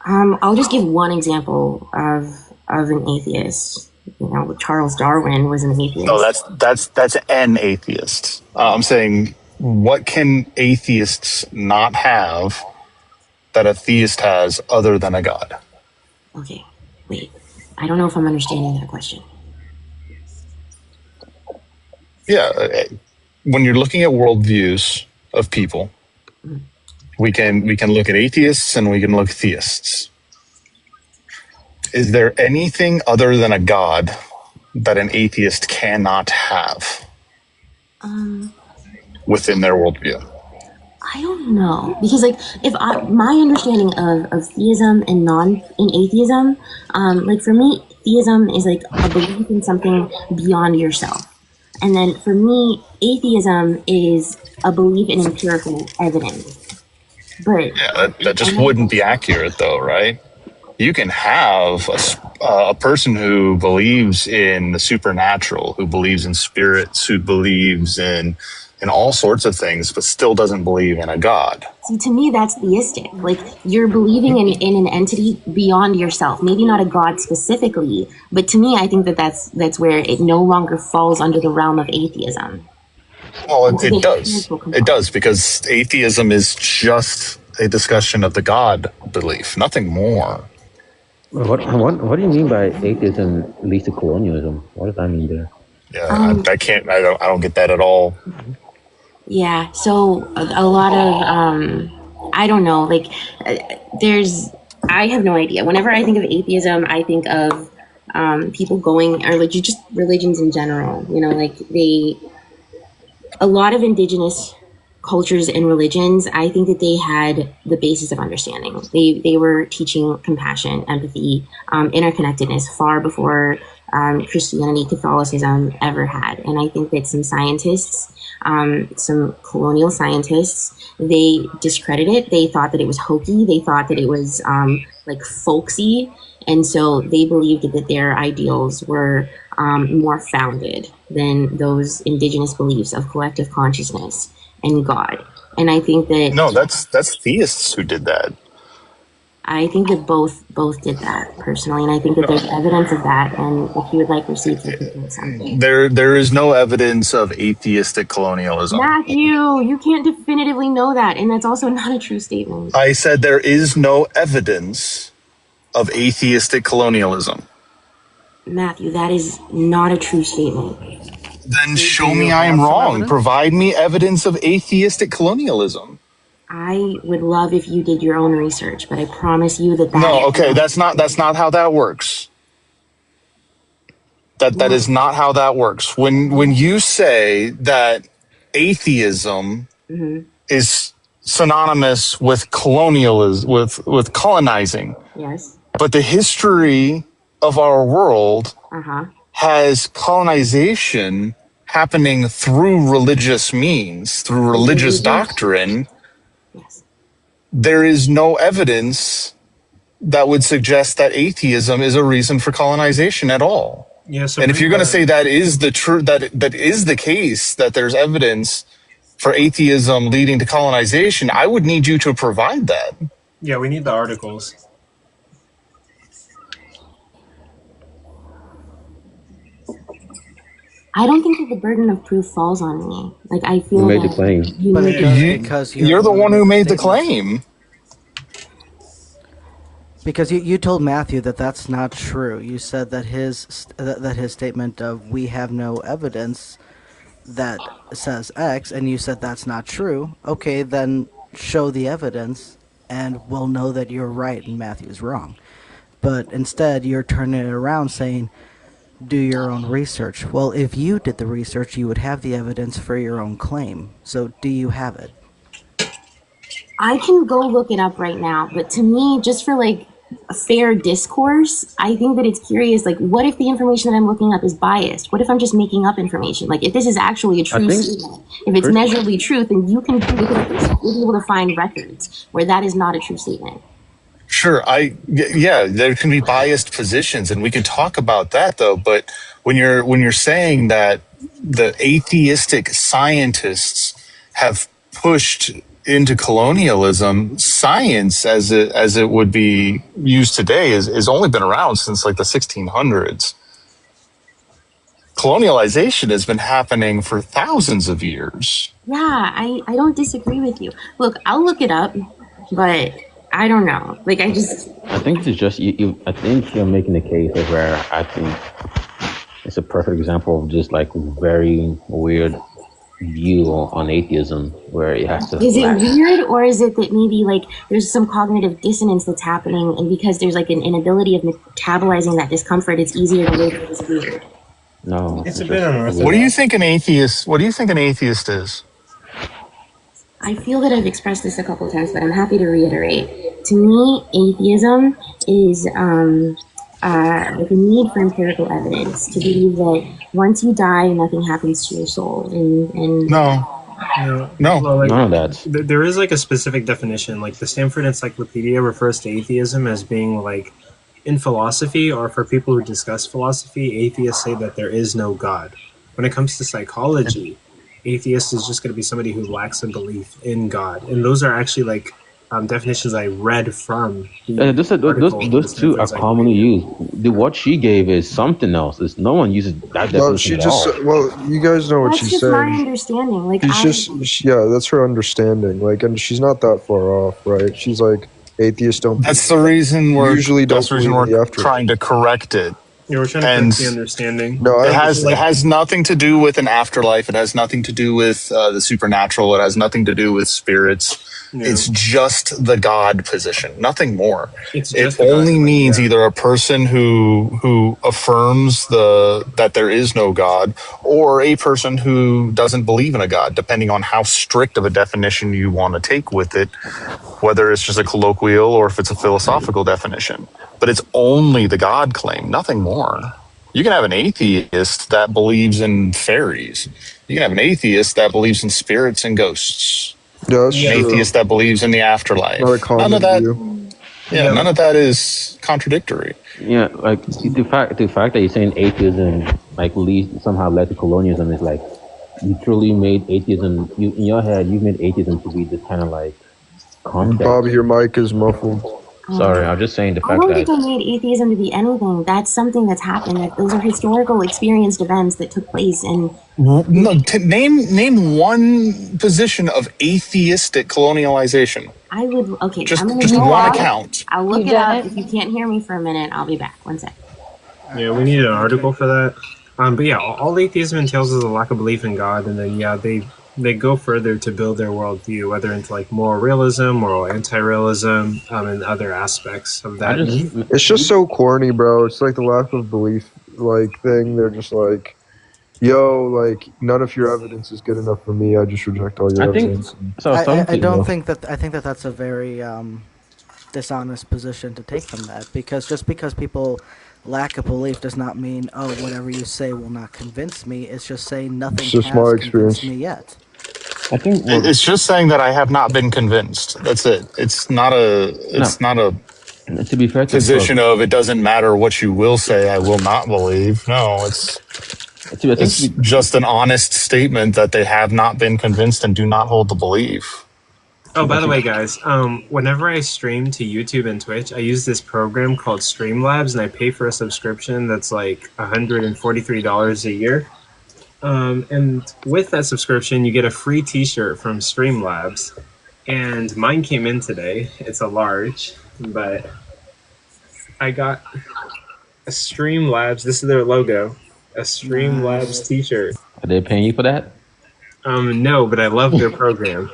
S16: I'll just give one example of an atheist. You know, Charles Darwin was an atheist.
S12: No, that's an atheist. I'm saying, what can atheists not have that a theist has other than a god?
S16: Okay, wait. I don't know if I'm understanding that question.
S12: Yeah, when you're looking at worldviews of people, we can look at atheists and we can look at theists. Is there anything other than a god that an atheist cannot have within their worldview?
S16: I don't know, because like my understanding of theism and atheism, like for me, theism is like a belief in something beyond yourself, and then for me, atheism is a belief in empirical evidence. But
S12: yeah, that just wouldn't be accurate, though, right? You can have a person who believes in the supernatural, who believes in spirits, who believes in all sorts of things, but still doesn't believe in a god.
S16: See, to me, that's theistic. Like, you're believing in an entity beyond yourself. Maybe not a god specifically, but to me, I think that's where it no longer falls under the realm of atheism.
S12: Well, it does. It does, because atheism is just a discussion of the god belief, nothing more.
S15: What do you mean by atheism leads to colonialism? What does that mean there?
S12: Yeah, I don't get that at all.
S16: Yeah, so a lot of I don't know, like I have no idea. Whenever I think of atheism, I think of people going, or like just religions in general. You know, like a lot of indigenous cultures and religions, I think that they had the basis of understanding. They were teaching compassion, empathy, interconnectedness far before Christianity, Catholicism ever had. And I think that some scientists, some colonial scientists, they discredited it. They thought that it was hokey. They thought that it was like folksy. And so they believed that their ideals were more founded than those indigenous beliefs of collective consciousness and God. And I think that
S12: no, that's theists who did that.
S16: I think that both did that personally, and I think that there's evidence of that. And if you would like receipts, I can print something.
S12: There is no evidence of atheistic colonialism.
S16: Matthew, you can't definitively know that, and that's also not a true statement.
S12: I said there is no evidence of atheistic colonialism.
S16: Matthew, that is not a true statement.
S12: Then show me I am wrong. Provide me evidence of atheistic colonialism.
S16: I would love if you did your own research, but I promise you that
S12: no. Okay, that's not how that works. That is not how that works. When you say that atheism is synonymous with colonialism, with colonizing,
S16: yes,
S12: but the history of our world has colonization happening through religious means, through religious doctrine.
S16: Yes.
S12: There is no evidence that would suggest that atheism is a reason for colonization at all.
S17: Yeah, so
S12: and if you're going to say that is the that is the case, that there's evidence for atheism leading to colonization, I would need you to provide that.
S17: Yeah, we need the articles.
S16: I don't think that the burden of proof falls on me. Like, I feel
S15: you made the claim.
S12: You're the one who made the claim.
S11: Because you told Matthew that that's not true. You said that his statement of "we have no evidence" that says X, and you said that's not true. Okay, then show the evidence, and we'll know that you're right and Matthew's wrong. But instead, you're turning it around saying, do your own research. Well, if you did the research, you would have the evidence for your own claim. So do you have it?
S16: I can go look it up right now, but to me, just for like fair discourse, I think that it's curious, like, what if the information that I'm looking up is biased? What if I'm just making up information? Like, if this is actually a true statement, if it's measurably truth, then you can prove it yourself. You'll be able to find records where that is not a true statement.
S12: Sure, yeah, there can be biased positions, and we can talk about that though. But when you're saying that the atheistic scientists have pushed into colonialism, science as it would be used today is only been around since like the 1600s. Colonialization has been happening for thousands of years.
S16: Yeah, I don't disagree with you. Look, I'll look it up, but I don't know. Like, I
S15: think this is just you. I think you're making the case of where I think it's a perfect example of just like very weird view on atheism, where it has to.
S16: Is it weird, or is it that maybe like there's some cognitive dissonance that's happening, and because there's like an inability of metabolizing that discomfort, it's easier to label it as weird?
S15: No,
S17: it's a bit unorthodox.
S12: What do you think an atheist is?
S16: I feel that I've expressed this a couple times, but I'm happy to reiterate. To me, atheism is like a need for empirical evidence, to believe that once you die, nothing happens to your soul. And
S12: No.
S17: Well, like,
S15: none of that.
S17: There is like a specific definition. Like the Stanford Encyclopedia refers to atheism as being like, in philosophy, or for people who discuss philosophy, atheists say that there is no God. When it comes to psychology, atheist is just going to be somebody who lacks a belief in God. And those are actually like definitions I read from.
S15: Those two are commonly used. What she gave is something else. No one uses that definition
S8: Well, she just
S15: at all.
S8: well, you guys know what
S16: that's
S8: she's
S16: just
S8: saying.
S16: my understanding. Like,
S8: Yeah, that's her understanding. Like, and she's not that far off, right? She's like, atheists don't.
S12: That's the reason we're
S8: we're
S12: trying to correct it.
S17: Yeah, we're trying to correct the understanding.
S8: No,
S12: it has nothing to do with an afterlife. It has nothing to do with the supernatural. It has nothing to do with spirits. Yeah. It's just the God position, nothing more. It only means either a person who affirms that there is no God, or a person who doesn't believe in a God, depending on how strict of a definition you want to take with it, whether it's just a colloquial or if it's a philosophical definition. But it's only the God claim, nothing more. You can have an atheist that believes in fairies. You can have an atheist that believes in spirits and ghosts.
S8: Yeah, that's
S12: an atheist that believes in the afterlife. None of that is contradictory.
S15: Yeah, like the fact that you're saying atheism like somehow led to colonialism is like you truly made atheism. In your head, you made atheism to be this kind of like concept.
S8: Bob, your mic is muffled.
S15: Sorry, I'm just saying the
S16: I
S15: fact
S16: don't
S15: that
S16: think I made atheism to be anything. That's something that's happened. Like, those are historical experienced events that took place. And
S12: name one position of atheistic colonialization.
S16: I would
S12: just
S16: I'm gonna
S12: just
S16: go
S12: one
S16: off.
S12: account.
S16: I'll look it up. If you can't hear me for a minute, I'll be back. One sec.
S17: Yeah, we need an article for that. But yeah, all atheism entails is a lack of belief in God, and then they go further to build their worldview, whether into like moral realism, moral anti-realism, and other aspects of that.
S8: It's just so corny, bro. It's like the lack of belief like thing. They're just like, yo, like none of your evidence is good enough for me. I just reject all your evidence.
S11: I think that that's a very dishonest position to take from that, because just because people lack a belief does not mean, oh, whatever you say will not convince me. It's just saying nothing has convinced me yet.
S12: I think it's just saying that I have not been convinced. That's it. It's not a
S15: to be fair,
S12: position of it doesn't matter what you will say, I will not believe. No, it's just an honest statement that they have not been convinced and do not hold the belief.
S17: Oh, by the way, guys, whenever I stream to YouTube and Twitch, I use this program called Streamlabs, and I pay for a subscription that's like $143 a year. And with that subscription, you get a free t-shirt from Streamlabs. And mine came in today. It's a large, but I got a Streamlabs. This is their logo. A Streamlabs t-shirt.
S15: Are they paying you for that?
S17: No, but I love their program.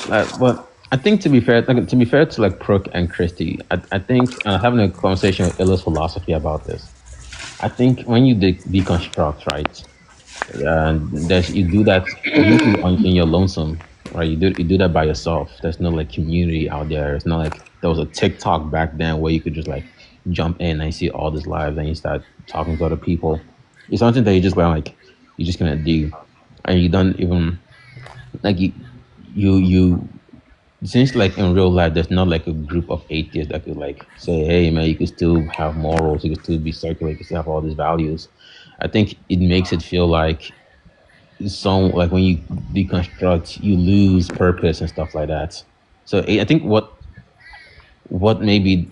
S15: But I think to be fair to like Crook and Christy, I think having a conversation with Illa's philosophy about this. I think when you deconstruct, right, you do that in your lonesome, right? You do that by yourself. There's no like community out there. It's not like there was a TikTok back then where you could just like jump in and see all these lives and you start talking to other people. It's something that you just like you just gonna do, and you don't even like you since like in real life there's not like a group of atheists that could like say, hey man, you could still have morals, you could still be secular, you could still have all these values. I think it makes it feel like some like when you deconstruct you lose purpose and stuff like that. So I think what maybe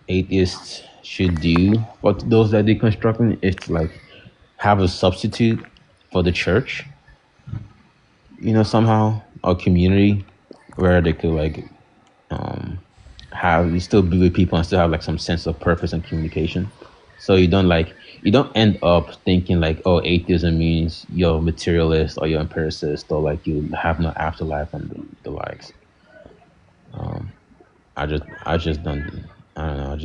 S15: atheists should do for those that deconstructing is to like have a substitute for the church, somehow, or community where they could like have you still be with people and still have like some sense of purpose and communication. So you don't end up thinking like, oh, atheism means you're materialist or you're empiricist or like you have no afterlife and the likes. I just don't know.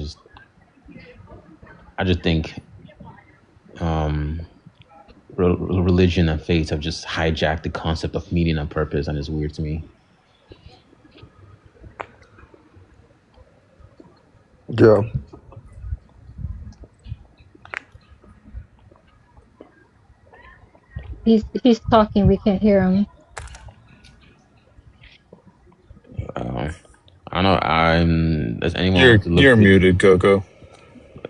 S15: I just think religion and faith have just hijacked the concept of meaning and purpose, and it's weird to me.
S8: Yeah.
S18: He's talking. We can't hear him.
S15: I don't know. Does anyone
S12: You're
S15: want to look
S12: you're
S15: through,
S12: muted, Coco.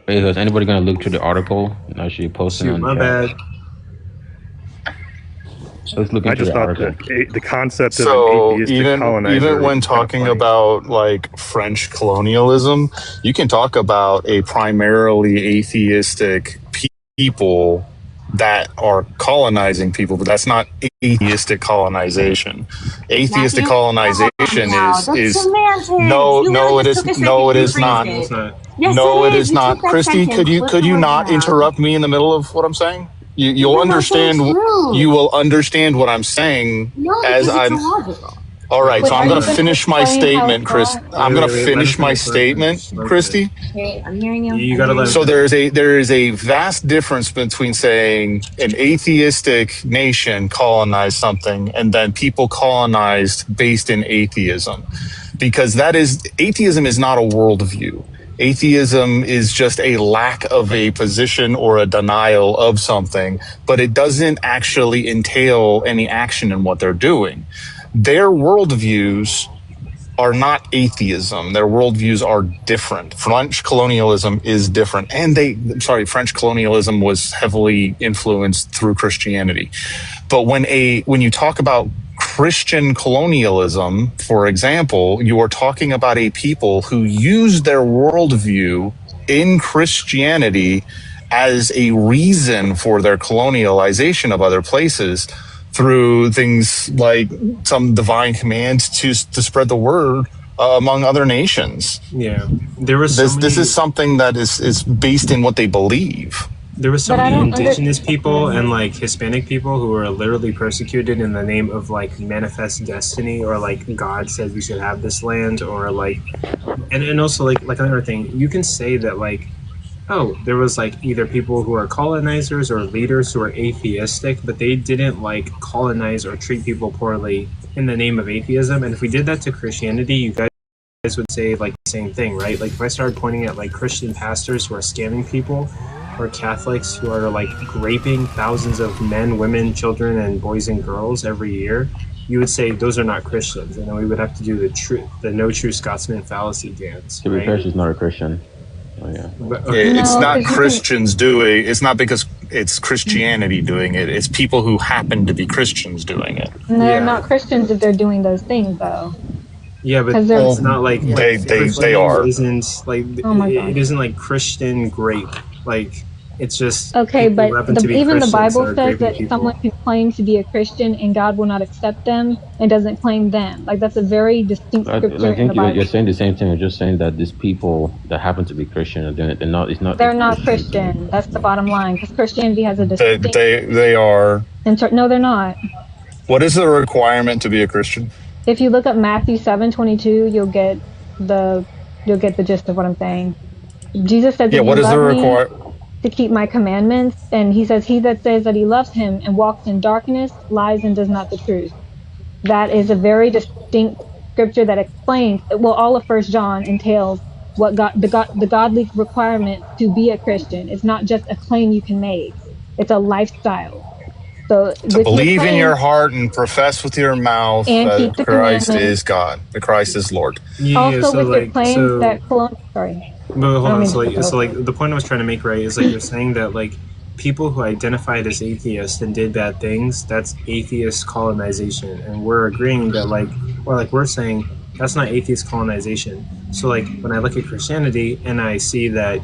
S15: is anybody gonna look through the article that she posted
S17: Shoot,
S15: on the
S17: my
S15: chat?
S17: bad.
S15: Let's look
S7: I
S15: into
S7: just
S15: the
S7: thought
S15: article.
S7: the concept of
S12: So
S7: an atheistic
S12: even
S7: colonizer
S12: when
S7: was kind of
S12: talking
S7: funny.
S12: about like French colonialism, you can talk about a primarily atheistic people that are colonizing people, but that's not atheistic colonization. Atheistic
S16: Matthew,
S12: colonization
S16: that's
S12: is
S16: semantics.
S12: no,
S16: You
S12: no,
S16: literally
S12: it
S16: just
S12: is
S16: took a second
S12: no, it
S16: to
S12: is not.
S16: rephrase it.
S17: It's
S16: Yes,
S12: No, it
S16: it is.
S12: is
S16: You
S12: not.
S16: took that
S12: Christy,
S16: sentence, flipped
S12: could
S16: the
S12: you
S16: words
S12: not
S16: around.
S12: interrupt me in the middle of what I'm saying? You'll
S16: Because that's
S12: understand.
S16: untrue.
S12: You will understand what I'm saying
S16: No,
S12: as
S16: because it's
S12: I'm.
S16: illogical.
S12: All right,
S18: Wait,
S12: so
S18: are
S12: I'm going
S18: you
S12: to
S18: going to
S12: finish my
S18: explain how
S12: statement,
S18: it's
S12: Chris.
S18: wrong?
S12: I'm going to
S17: Wait, let him
S12: finish my
S17: finish. Let him
S12: statement,
S17: finish. Let him
S12: Christy.
S16: Okay, I'm hearing you.
S17: You gotta let him
S12: So
S17: finish.
S12: there is a vast difference between saying an atheistic nation colonized something and then people colonized based in atheism, because atheism is not a worldview. Atheism is just a lack of a position or a denial of something, but it doesn't actually entail any action in what they're doing. Their worldviews are not atheism. Their worldviews are different. French colonialism is different. And French colonialism was heavily influenced through Christianity. But when you talk about Christian colonialism, for example, you are talking about a people who use their worldview in Christianity as a reason for their colonialization of other places through things like some divine command to spread the word among other nations.
S17: Yeah, there was
S12: this is something that is based in what they believe.
S17: There was so
S18: But I
S17: many
S18: don't
S17: indigenous people and like Hispanic people who were literally persecuted in the name of like manifest destiny, or like God said we should have this land, or like and also like another thing, you can say that like, oh, there was like either people who are colonizers or leaders who are atheistic, but they didn't like colonize or treat people poorly in the name of atheism. And if we did that to Christianity, you guys would say like the same thing, right? Like if I started pointing at like Christian pastors who are scamming people, or Catholics who are like raping thousands of men, women, children, and boys and girls every year, you would say those are not Christians, and then we would have to do the no true Scotsman fallacy dance.
S15: To be fair, she's not a Christian. Oh yeah.
S17: But,
S12: It's not Christians doing. It's not because it's Christianity doing it. It's people who happen to be Christians doing it.
S18: And they're not Christians if they're doing those things, though.
S17: Yeah, but
S18: it's
S17: not like
S12: they are.
S17: Isn't like
S18: Oh my God.
S17: it isn't like Christian grape. Like it's just
S18: okay, but even the Bible says
S17: that
S18: that someone can claim to be a Christian and God will not accept them and doesn't claim them. Like that's a very distinct scripture
S15: I
S18: in the
S15: think
S18: Bible.
S15: you're saying the same thing. You're just saying that these people that happen to be Christian are doing it. They're not. It's not.
S18: They're not Christian. That's the bottom line. Because Christianity has a distinct.
S12: They are.
S18: No, they're not.
S12: What is the requirement to be a Christian?
S18: If you look up Matthew 7:22, you'll get the gist of what I'm saying. Jesus said that
S12: what is the
S18: requirement? To keep my commandments, and he says, he that says that he loves him and walks in darkness lies and does not the truth. That is a very distinct scripture that explains, well, all of First John entails what the godly requirement to be a Christian. It's not just a claim you can make; it's a lifestyle. So
S12: To
S18: with your
S12: believe in
S18: claim
S12: your heart and profess with your mouth
S18: and
S12: that
S18: keep the
S12: Christ
S18: commandments,
S12: is God, that Christ is Lord.
S17: Yeah.
S18: also
S17: So
S18: with your
S17: like
S18: claims
S17: so.
S18: that sorry,
S17: But
S18: I
S17: hold
S18: don't
S17: on.
S18: mean
S17: So
S18: to take
S17: like,
S18: over.
S17: the point I was trying to make, right, is like you're saying that like people who identified as atheists and did bad things, that's atheist colonization, and we're agreeing that like, or like we're saying that's not atheist colonization. So like when I look at Christianity and I see that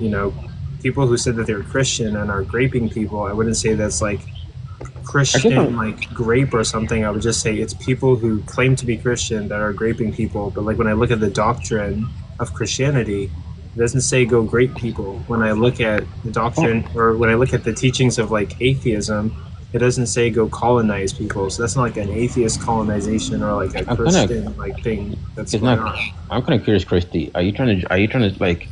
S17: people who said that they're Christian and are graping people, I wouldn't say that's like
S15: I guess
S17: Christian like grape or something. I would just say it's people who claim to be Christian that are graping people. But like when I look at the doctrine of Christianity, it doesn't say go grape people. When I look at the doctrine or when I look at the teachings of like atheism, it doesn't say go colonize people. So that's not like an atheist colonization or like a
S15: I'm kind of.
S17: Christian like thing that's
S15: It's
S17: going
S15: not.
S17: on.
S15: I'm kind of curious, Christy. Are you trying to? Are you trying to like?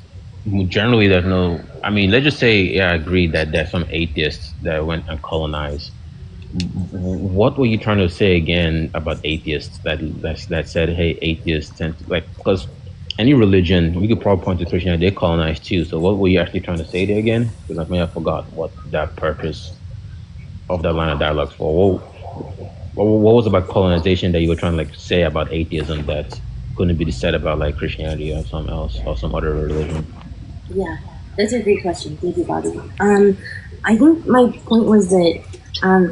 S15: Generally, there's no. I mean, let's just say, yeah, I agree that there's some atheists that went and colonized. What were you trying to say again about atheists that said, hey, atheists tend to, like, because any religion, we could probably point to Christianity, they colonized too. So what were you actually trying to say there again? Because I mean, I forgot what that purpose of that line of dialogue for. What was about colonization that you were trying to like say about atheism that couldn't be said about like Christianity or something else or some other religion?
S16: Yeah, that's a great question. Thank you, Bobby. I think my point was that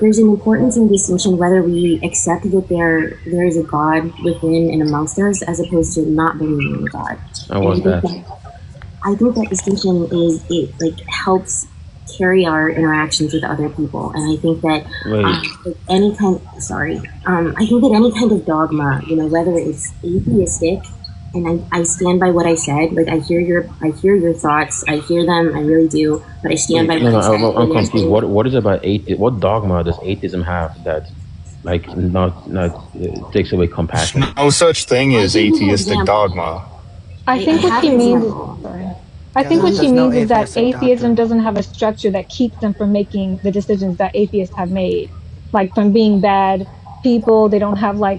S16: there's an importance in distinction whether we accept that there is a God within and amongst us, as opposed to not believing in God.
S15: And what's that?
S16: I think that distinction it helps carry our interactions with other people, and I think that any kind of dogma, whether it's atheistic, and I stand by what I said. Like I hear your thoughts, I hear them, I really do, but I stand by what I said.
S15: I'm confused. What is about atheism? What dogma does atheism have that like not takes away compassion?
S12: No such thing as atheistic dogma.
S18: I think what she means is, I think what she means is that atheism doesn't have a structure that keeps them from making the decisions that atheists have made, like from being bad people. They don't have I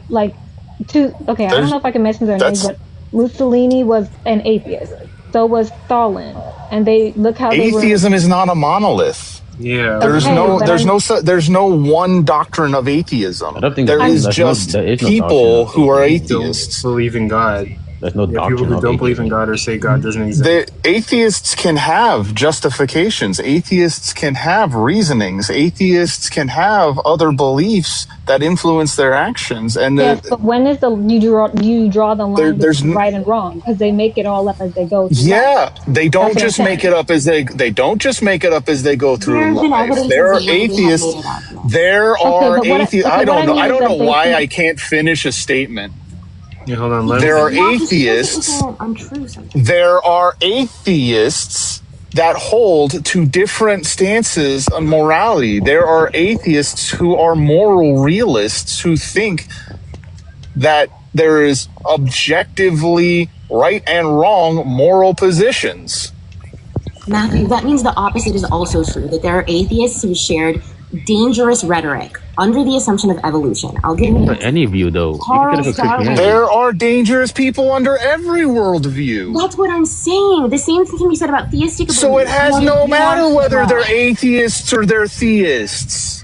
S18: don't know if I can mention their names, but Mussolini was an atheist. So was Stalin, and they look how they were.
S12: Atheism is not a monolith.
S17: Yeah,
S12: there's no one doctrine of atheism.
S15: I don't think
S12: there is just people who are atheists.
S17: Don't believe in God.
S15: There's no doctrine
S17: people who don't believe in God or say God doesn't exist.
S12: The atheists can have justifications. Atheists can have reasonings. Atheists can have other beliefs that influence their actions. And
S18: yes, but when is you draw the line between right and wrong? Because they make it all up as they go.
S12: They don't just make it up as they don't just make it up as they go through life. There are atheists. There are atheists. I don't know. I don't know why I can't finish a statement.
S17: Yeah, hold on.
S12: There are atheists. There are atheists that hold to different stances on morality. There are atheists who are moral realists who think that there is objectively right and wrong moral positions.
S16: Matthew, that means the opposite is also true, that there are atheists who shared dangerous rhetoric under the assumption of evolution. I'll give you
S15: any view, though.
S12: There are dangerous people under every worldview.
S16: That's what I'm saying. The same thing can be said about theistic.
S12: So it has no matter whether they're atheists or they're theists.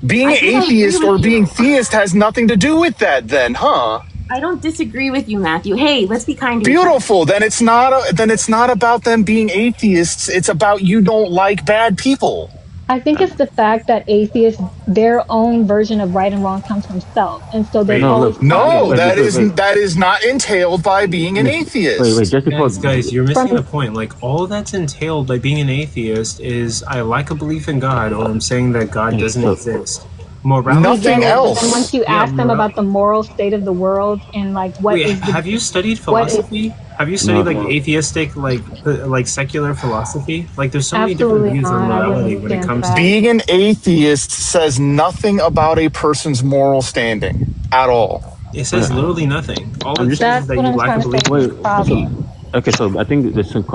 S12: Being atheist or being theist has nothing to do with that, then, huh?
S16: I don't disagree with you, Matthew. Hey, let's be kind to
S12: Beautiful. Then it's not about them being atheists. It's about you don't like bad people.
S18: I think it's the fact that atheists, their own version of right and wrong comes from self, and so they
S12: that is not entailed by being an atheist.
S17: Guys, you're missing the point. Like all that's entailed by being an atheist is I like a belief in God, or I'm saying that God doesn't exist. Morality.
S12: Nothing else.
S18: And once you ask them about the moral state of the world and like
S17: have you studied philosophy? Have you studied like atheistic, like secular philosophy? Like there's so many different views on morality when it comes to
S12: being an atheist says nothing about a person's moral standing at all.
S17: It says literally nothing. All it says is that you lack a belief.
S15: Okay, so I think there's some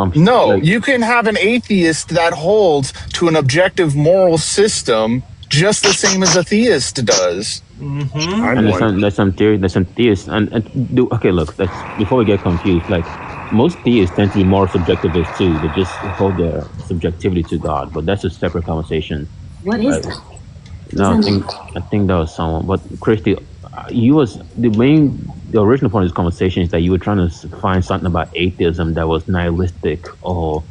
S12: you can have an atheist that holds to an objective moral system just the same as a theist does.
S15: And there's some theists, okay, look, before we get confused, like most theists tend to be more subjectivist too. They just hold their subjectivity to God, but that's a separate conversation.
S16: What is that?
S15: No, I think that was someone. But Christy, you was the original point of this conversation is that you were trying to find something about atheism that was nihilistic or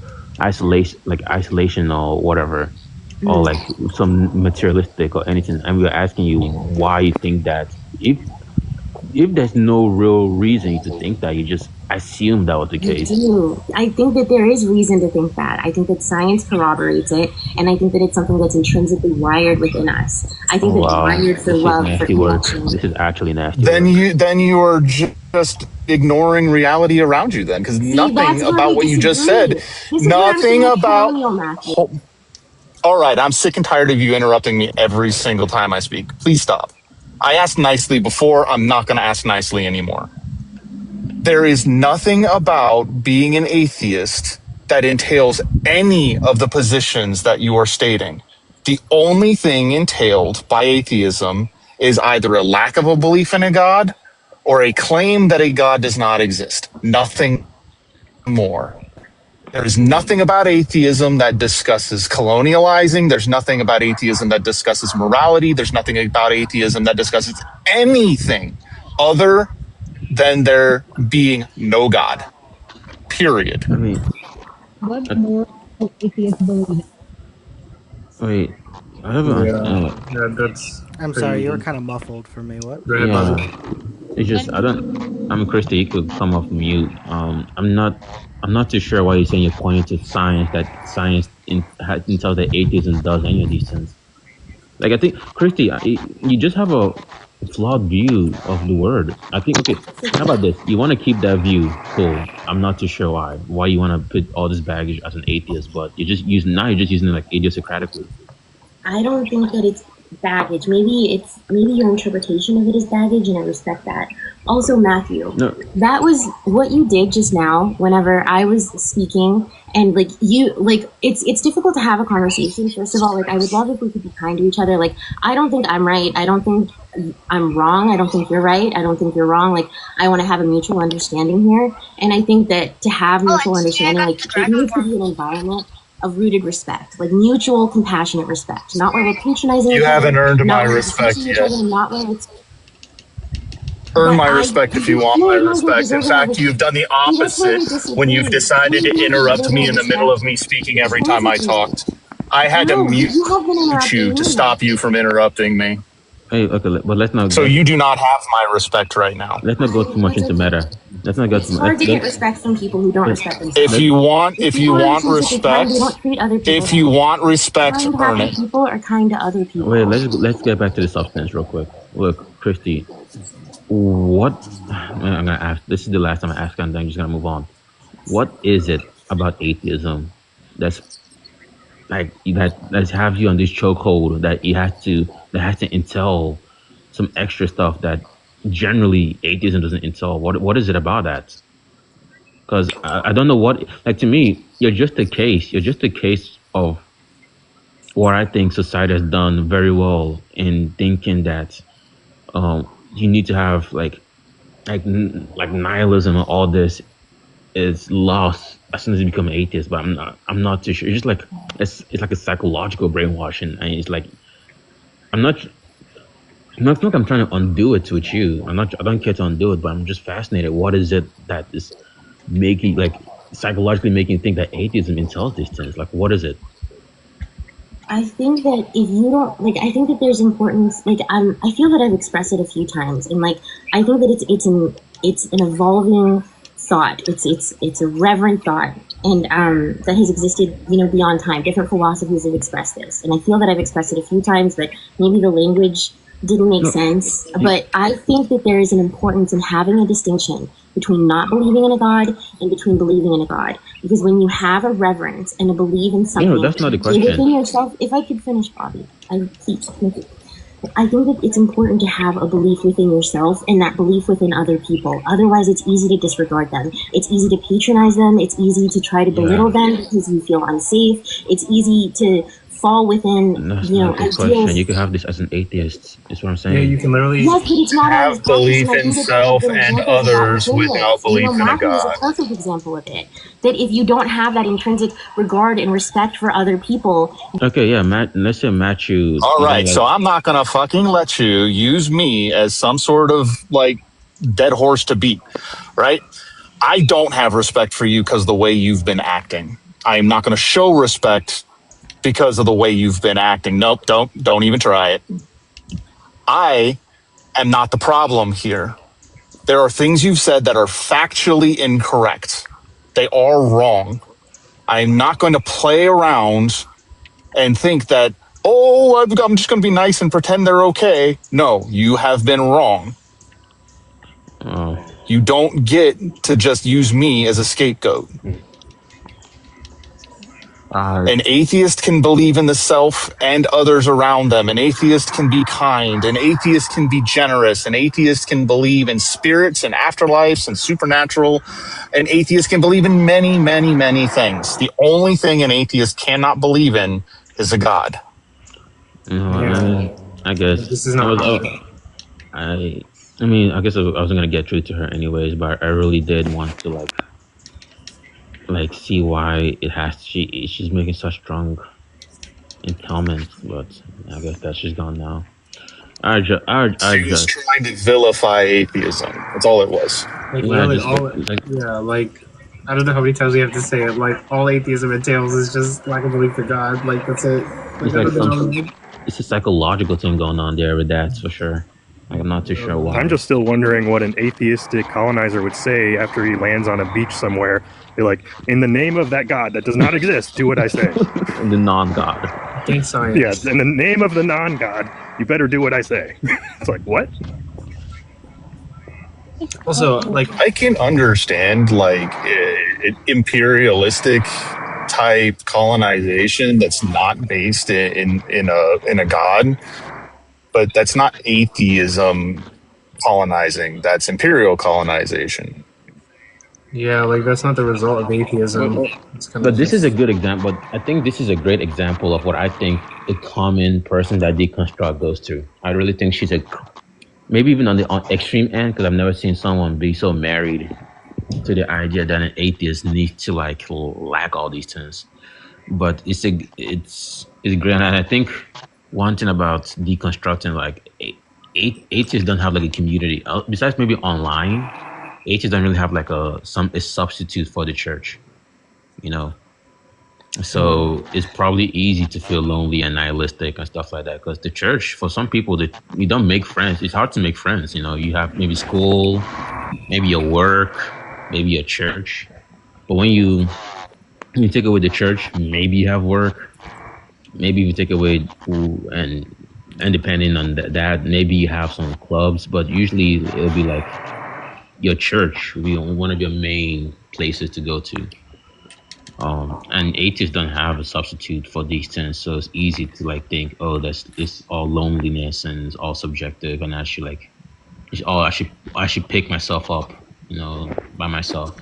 S15: isolation or whatever, or like some materialistic or anything. And we were asking you why you think that if there's no real reason to think that, you just assume that was the case.
S16: I think that there is reason to think that. I think that science corroborates it, and I think that it's something that's intrinsically wired within us. I think that it's wired for love, for connection.
S15: This is actually nasty.
S12: Then you are just ignoring reality around you then, because nothing about what you just said, nothing about. All right, I'm sick and tired of you interrupting me every single time I speak. Please stop. I asked nicely before. I'm not going to ask nicely anymore. There is nothing about being an atheist that entails any of the positions that you are stating. The only thing entailed by atheism is either a lack of a belief in a God or a claim that a God does not exist. Nothing more. There is nothing about atheism that discusses colonializing. There's nothing about atheism that discusses morality. There's nothing about atheism that discusses anything other than there being no God. Period.
S15: I mean,
S18: what more atheists believe?
S15: Wait, I haven't.
S17: That's.
S11: I'm sorry, you were kind of muffled for me. What?
S15: Yeah, it's just I'm Christy. You could come off mute. I'm not too sure why you're saying you're pointing to science. That science until the atheism does any of these things. Like I think Christy, you just have a flawed view of the word. I think. Okay, how about this? You want to keep that view, cool. I'm not too sure why you want to put all this baggage as an atheist, but you're just using it like idiosyncratically.
S16: I don't think that it's baggage. Maybe your interpretation of it is baggage, and I respect that. Also, Matthew, that was what you did just now whenever I was speaking, and it's difficult to have a conversation. First of all, I would love if we could be kind to each other. I don't think I'm right. I don't think I'm wrong. I don't think you're right. I don't think you're wrong. I want to have a mutual understanding here, and I think that to have mutual understanding, it needs to be an environment of rooted respect, mutual compassionate respect, not where we're patronizing.
S12: You haven't earned my respect yet.
S16: Not where it's
S12: earn my respect if you want my respect. In fact, you've done the opposite when you've decided to interrupt me in the middle of me speaking every time I talked. I had to mute you to stop you from interrupting me.
S15: Hey, okay, but let's not.
S12: So you do not have my respect right now.
S15: Let's not go too much into meta. Let's not go too much.
S16: It's hard to get respect from people who don't respect themselves.
S12: If you want respect, earn it.
S16: People are kind to other people.
S15: Wait, let's get back to the substance real quick. Look, Christy, what I'm gonna ask. This is the last time I ask, and then I'm just gonna move on. What is it about atheism that have you on this chokehold that has to entail some extra stuff that generally atheism doesn't entail? What is it about that? Because I don't know what, to me, you're just a case of what I think society has done very well in thinking that you need to have like nihilism and all this is lost as soon as you become an atheist. But I'm not too sure. It's just it's like a psychological brainwashing, and it's like I'm not like I'm trying to undo it with you. I don't care to undo it, but I'm just fascinated. What is it that is making psychologically making you think that atheism entails these things? What is it?
S16: I think that if you don't I think that there's importance. I feel that I've expressed it a few times, and I think that it's an evolving thought. It's a reverent thought, and that has existed beyond time. Different philosophies have expressed this, and I feel that I've expressed it a few times, but maybe the language didn't make sense. But I think that there is an importance in having a distinction between not believing in a God and between believing in a God. Because when you have a reverence and a belief in something
S15: that's not the question.
S16: within yourself, if I could finish, Bobby, please. I think that it's important to have a belief within yourself and that belief within other people. Otherwise, it's easy to disregard them. It's easy to patronize them. It's easy to try to belittle them because you feel unsafe. It's easy to fall within,
S15: That's
S16: you know,
S15: not the question.
S16: ideals.
S15: You can have this as an atheist. Is what I'm
S17: Yeah,
S15: saying.
S17: you can literally
S16: Yes, but it's not always
S17: have
S16: practiced, and
S17: belief
S16: I
S17: in
S16: think that there should
S17: self
S16: be
S17: and
S16: examples of that
S17: others
S16: within
S17: without
S16: this. You know,
S17: belief in a
S16: Matthew is a
S17: God.
S16: perfect example of it. That if you don't have that intrinsic regard and respect for other people.
S15: Okay, yeah, Matt. Let's say Matthew.
S12: All
S15: You don't
S12: right,
S15: like.
S12: so I'm not gonna fucking let you use me as some sort of like dead horse to beat, right? I don't have respect for you because of the way you've been acting. I'm not gonna show respect because of the way you've been acting. Nope, don't even try it. I am not the problem here. There are things you've said that are factually incorrect. They are wrong. I'm not going to play around and think that, oh, I'm just going to be nice and pretend they're okay. No, you have been wrong.
S15: Oh.
S12: You don't get to just use me as a scapegoat. An atheist can believe in the self and others around them. An atheist can be kind. An atheist can be generous. An atheist can believe in spirits and afterlives and supernatural. An atheist can believe in many, many, many things. The only thing an atheist cannot believe in is a God.
S15: No,
S17: Yeah.
S15: I guess
S17: This is
S15: I
S17: not.
S15: was. I mean, I guess I wasn't gonna get through to her anyways, but I really did want to like see why it has. She's making such strong comments, but I guess that she's gone now. I
S12: She was
S15: just
S12: trying to vilify atheism. That's all it was.
S17: Like
S15: yeah,
S17: really,
S15: just
S17: all yeah, like I don't know how many times we have to say it. Like all atheism entails is just lack of belief in God. Like that's it.
S15: it's
S17: I
S15: like
S17: don't know.
S15: it's a psychological thing going on there with that for sure. Like I'm not too sure why.
S19: I'm just still wondering what an atheistic colonizer would say after he lands on a beach somewhere. Be like, in the name of that God that does not exist, do what I say.
S15: The non-God.
S17: Think science.
S19: Yeah, in the name of the non-God, you better do what I say. It's like, what?
S17: Also, like
S12: I can understand like imperialistic type colonization that's not based in a god, but that's not atheism colonizing. That's imperial colonization.
S17: yeah, like that's not the result of atheism. It's kind
S15: But
S17: of
S15: this is a good example. But I think this is a great example of what I think a common person that deconstruct goes through. I really think she's maybe even on the extreme end, because I've never seen someone be so married to the idea that an atheist needs to like lack all these things. But it's great, and I think one thing about deconstructing like atheists don't have like a community besides maybe online. Atheists don't really have like a substitute for the church, you know. So it's probably easy to feel lonely and nihilistic and stuff like that, because the church, for some people, you don't make friends. It's hard to make friends. You know, you have maybe school, maybe your work, maybe your church. But when you take away the church, maybe you have work. Maybe you take away and depending on that, maybe you have some clubs. But usually it'll be like your church will be one of your main places to go to. And atheists don't have a substitute for these things, so it's easy to like think, oh, it's all loneliness and it's all subjective, and I should I should pick myself up, you know, by myself.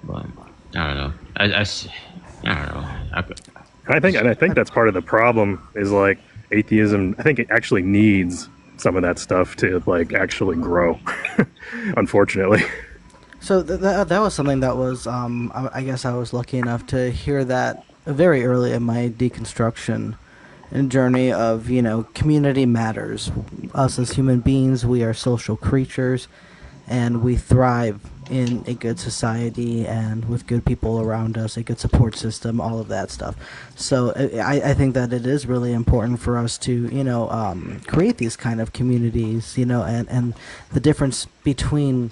S15: But I don't know. I don't know.
S19: I think that's part of the problem is like atheism. I think it actually needs some of that stuff to like actually grow. Unfortunately.
S11: So that was something that was I guess I was lucky enough to hear that very early in my deconstruction and journey of, you know, community matters. Us as human beings, we are social creatures, and we thrive in a good society and with good people around us, a good support system, all of that stuff. So I think that it is really important for us to, you know, create these kind of communities, you know, and the difference between,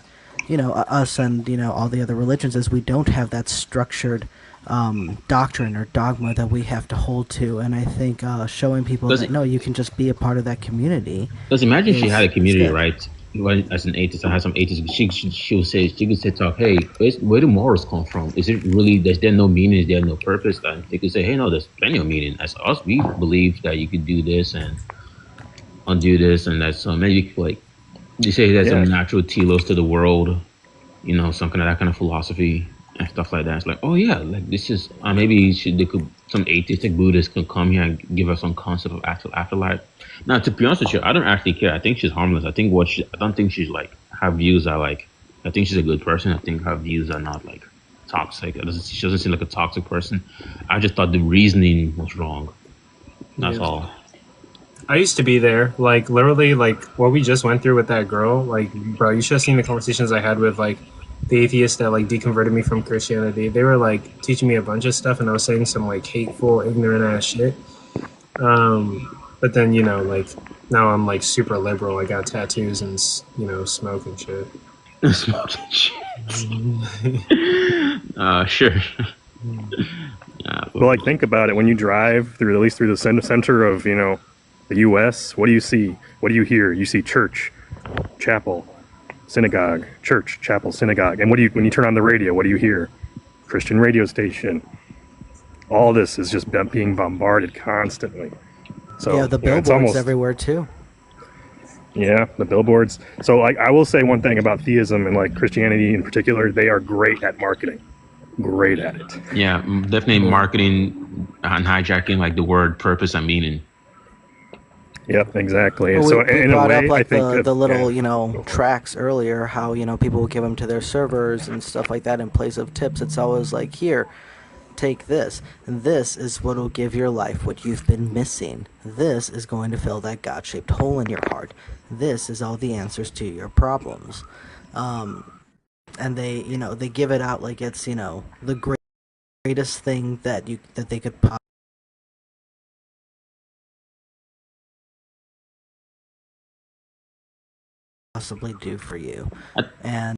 S11: you know, us and, you know, all the other religions is we don't have that structured doctrine or dogma that we have to hold to. And I think showing people that, no, you can just be a part of that community.
S15: Because imagine she had a community, right? As an atheist, I had some atheists. She could say, talk, hey, where do morals come from? Is it really, is there no meaning? Is there no purpose? And they could say, hey, no, there's plenty of meaning. As us, we believe that you could do this and undo this, and that's maybe like you say there's some natural telos to the world, you know, some kind of that kind of philosophy. and stuff like that. It's like, oh yeah, like this is maybe some atheistic Buddhists could come here and give us some concept of actual afterlife. Now, to be honest with you, I don't actually care. I think she's harmless. I don't think she's like her views are like. I think she's a good person. I think her views are not like toxic. She doesn't seem like a toxic person. I just thought the reasoning was wrong. That's
S17: Yeah.
S15: all.
S17: I used to be there, like literally, like what we just went through with that girl. Like, bro, you should have seen the conversations I had with like the atheists that like deconverted me from Christianity. They were like teaching me a bunch of stuff, and I was saying some like hateful, ignorant ass shit. But then like now I'm like super liberal. I got tattoos and smoke and shit.
S15: Smoking shit. Sure.
S19: But like, think about it. When you drive through, at least through the center of the U.S., what do you see? What do you hear? You see church, chapel, synagogue, church, chapel, synagogue. And when you turn on the radio, what do you hear? Christian radio station. All this is just being bombarded constantly. So
S11: yeah, the billboards
S19: almost
S11: everywhere too.
S19: Yeah, the billboards. So I will say one thing about theism and like Christianity in particular, they are great at marketing. Great at it.
S15: Yeah, definitely marketing and hijacking like the word purpose and meaning.
S19: Yep, exactly.
S11: Well,
S19: So
S11: we
S19: in a
S11: brought
S19: way,
S11: up like
S19: I think
S11: the little tracks earlier, how people will give them to their servers and stuff like that in place of tips. It's always like, here, take this. This is what will give your life what you've been missing. This is going to fill that God-shaped hole in your heart. This is all the answers to your problems. And they give it out like it's the greatest thing that they could possibly do for you. And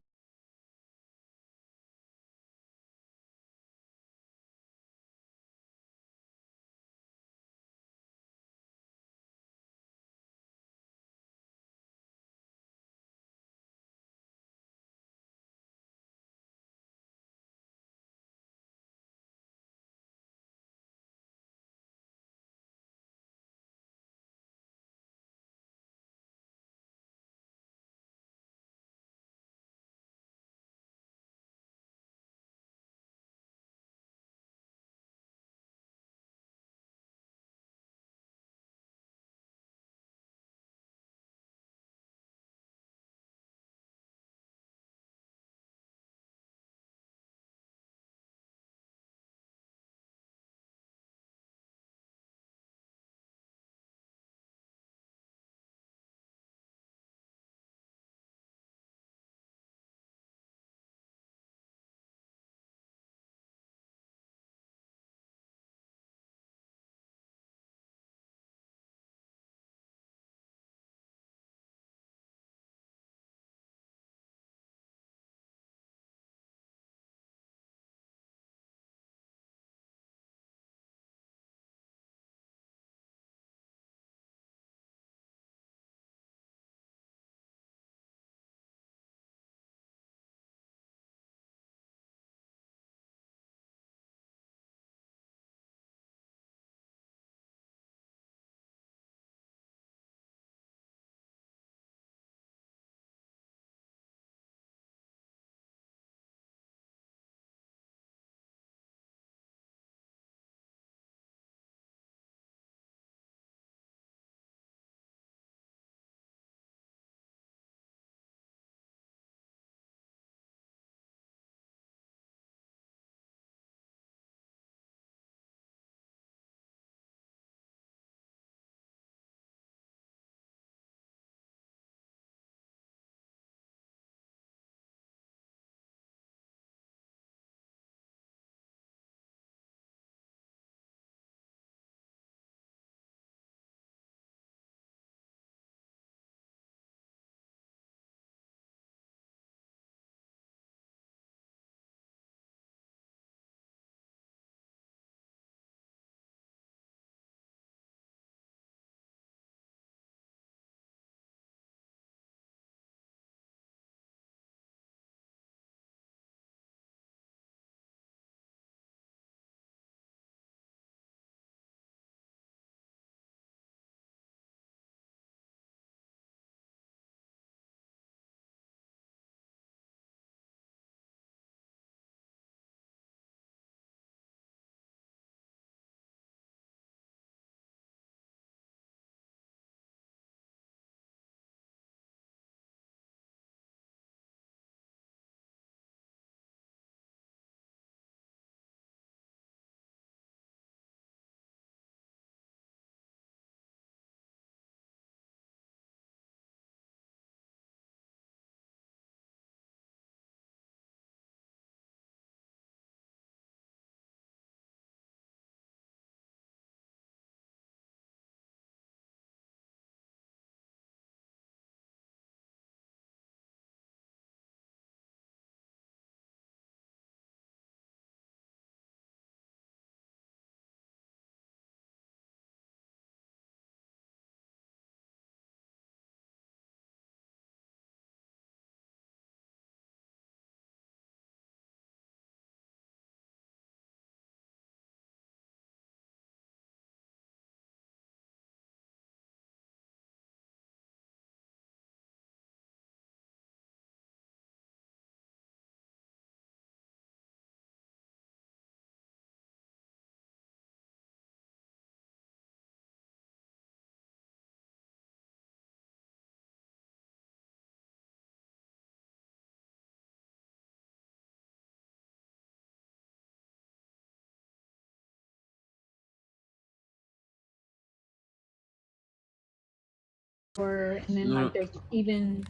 S18: or and then
S15: No,
S18: like there's even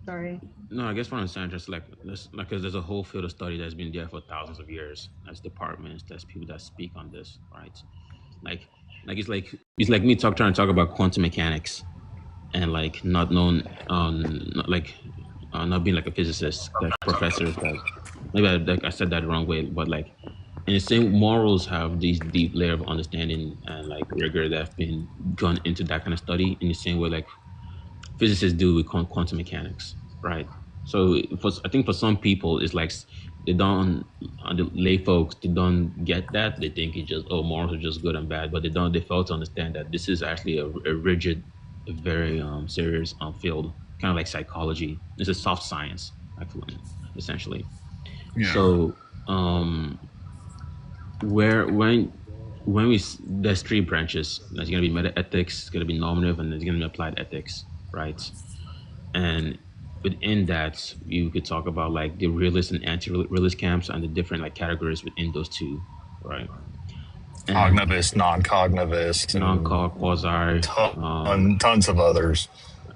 S18: sorry.
S15: no, I guess what I'm saying just like because there's a whole field of study that's been there for thousands of years. There's departments, there's people that speak on this, right? Like, it's like me trying to talk about quantum mechanics and like not known, not like not being like a physicist, like professors that maybe I said that the wrong way, but like in the same morals have this deep layer of understanding and like rigor that have been gone into that kind of study in the same way like physicists do with quantum mechanics, right? So I think for some people, it's like they don't, the lay folks, they don't get that. They think it's just, oh, morals are just good and bad, but they fail to understand that this is actually a rigid, a very serious field, kind of like psychology. It's a soft science, actually, essentially.
S12: Yeah.
S15: So where when there's three branches. There's going to be meta ethics, it's going to be normative, and there's going to be applied ethics, right? And within that, you could talk about like the realist and anti-realist camps and the different like categories within those two, right? And
S12: Cognivist, non-cognivist,
S15: non-cog, quasi,
S12: tons of others.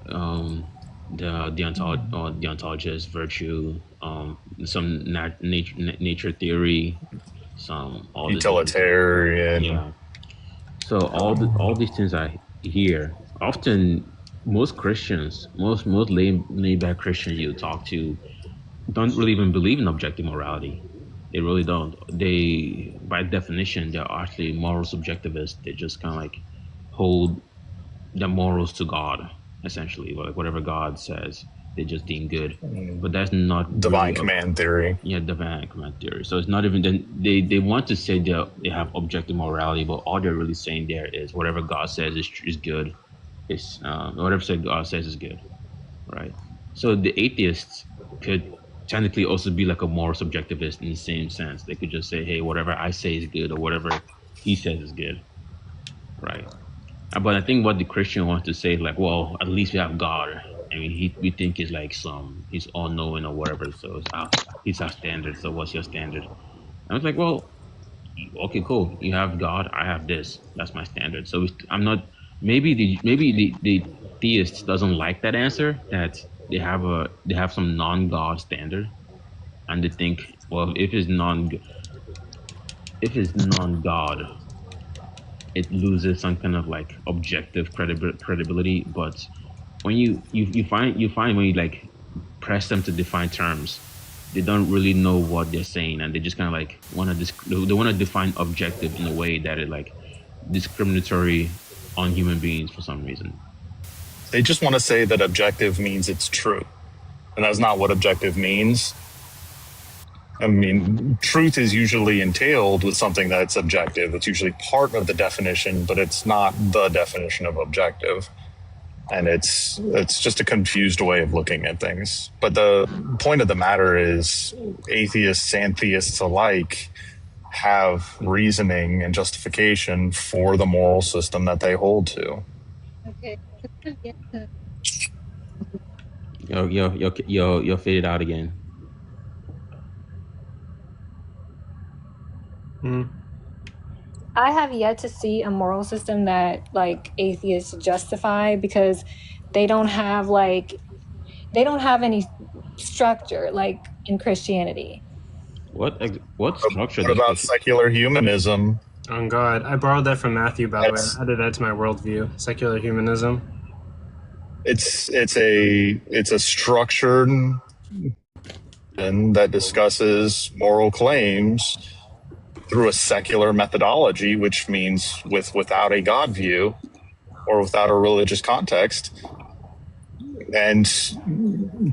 S15: The ontologist, virtue, some nature theory, some all
S12: utilitarian.
S15: Yeah. So all these things are here. Often, most Christians, most laid back Christians you talk to, don't really even believe in objective morality. They really don't. They, by definition, they're actually moral subjectivists. They just kind of like hold their morals to God, essentially, like whatever God says, they just deem good. But that's not
S12: divine
S15: really
S12: command theory.
S15: Yeah, divine command theory. So it's not even they want to say they have objective morality, but all they're really saying there is whatever God says is good. Is whatever God says is good, right? So the atheists could technically also be like a moral subjectivist in the same sense. They could just say, hey, whatever I say is good, or whatever he says is good, right? But I think what the Christian wants to say is like, well, at least we have God. I mean, we think he's like he's all knowing or whatever. So he's our standard. So what's your standard? And I was like, well, okay, cool. You have God. I have this. That's my standard. So I'm not. Maybe the theist doesn't like that answer. That they have some non-God standard, and they think, well, if it's non-God, it loses some kind of like objective credibility. But when you find when you like press them to define terms, they don't really know what they're saying, and they just kind of like want to they want to define objective in a way that is like discriminatory on human beings for some reason.
S12: They just want to say that objective means it's true, and that's not what objective means. I mean, truth is usually entailed with something that's objective. It's usually part of the definition, but it's not the definition of objective. And it's just a confused way of looking at things. But the point of the matter is atheists and theists alike have reasoning and justification for the moral system that they hold to.
S18: Okay.
S15: You're faded out again.
S18: I have yet to see a moral system that like atheists justify because they don't have any structure like in Christianity.
S15: What structure?
S12: What about secular humanism?
S17: Oh God, I borrowed that from Matthew. By the way, I added that to my worldview. Secular humanism.
S12: It's a structured that discusses moral claims through a secular methodology, which means without a God view or without a religious context, and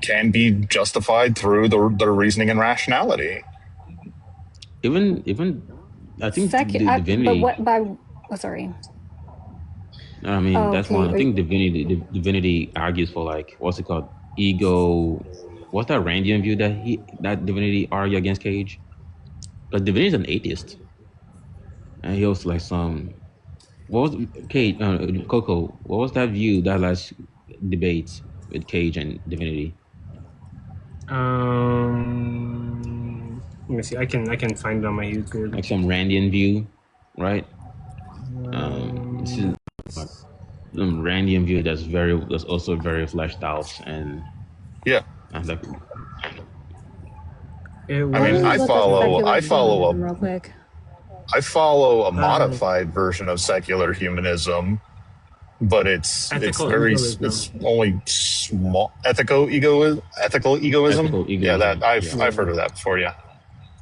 S12: can be justified through the reasoning and rationality.
S15: Even I think divinity.
S18: Sorry.
S15: I mean, that's one. I think divinity argues for like what's it called? Ego. What's that Randian view that divinity argue against Cage? But divinity is an atheist, and he also like what was Cage? Coco. What was that view that last debate with Cage and divinity?
S17: Let me see. I can find it on my YouTube.
S15: Like some Randian view, right? Randian view that's also very fleshed out, and
S12: yeah,
S15: and like
S12: I mean, I follow
S18: real quick.
S12: I follow a modified version of secular humanism, but it's only small ethical egoism.
S15: ethical egoism.
S12: Yeah, that I've heard of that before. Yeah,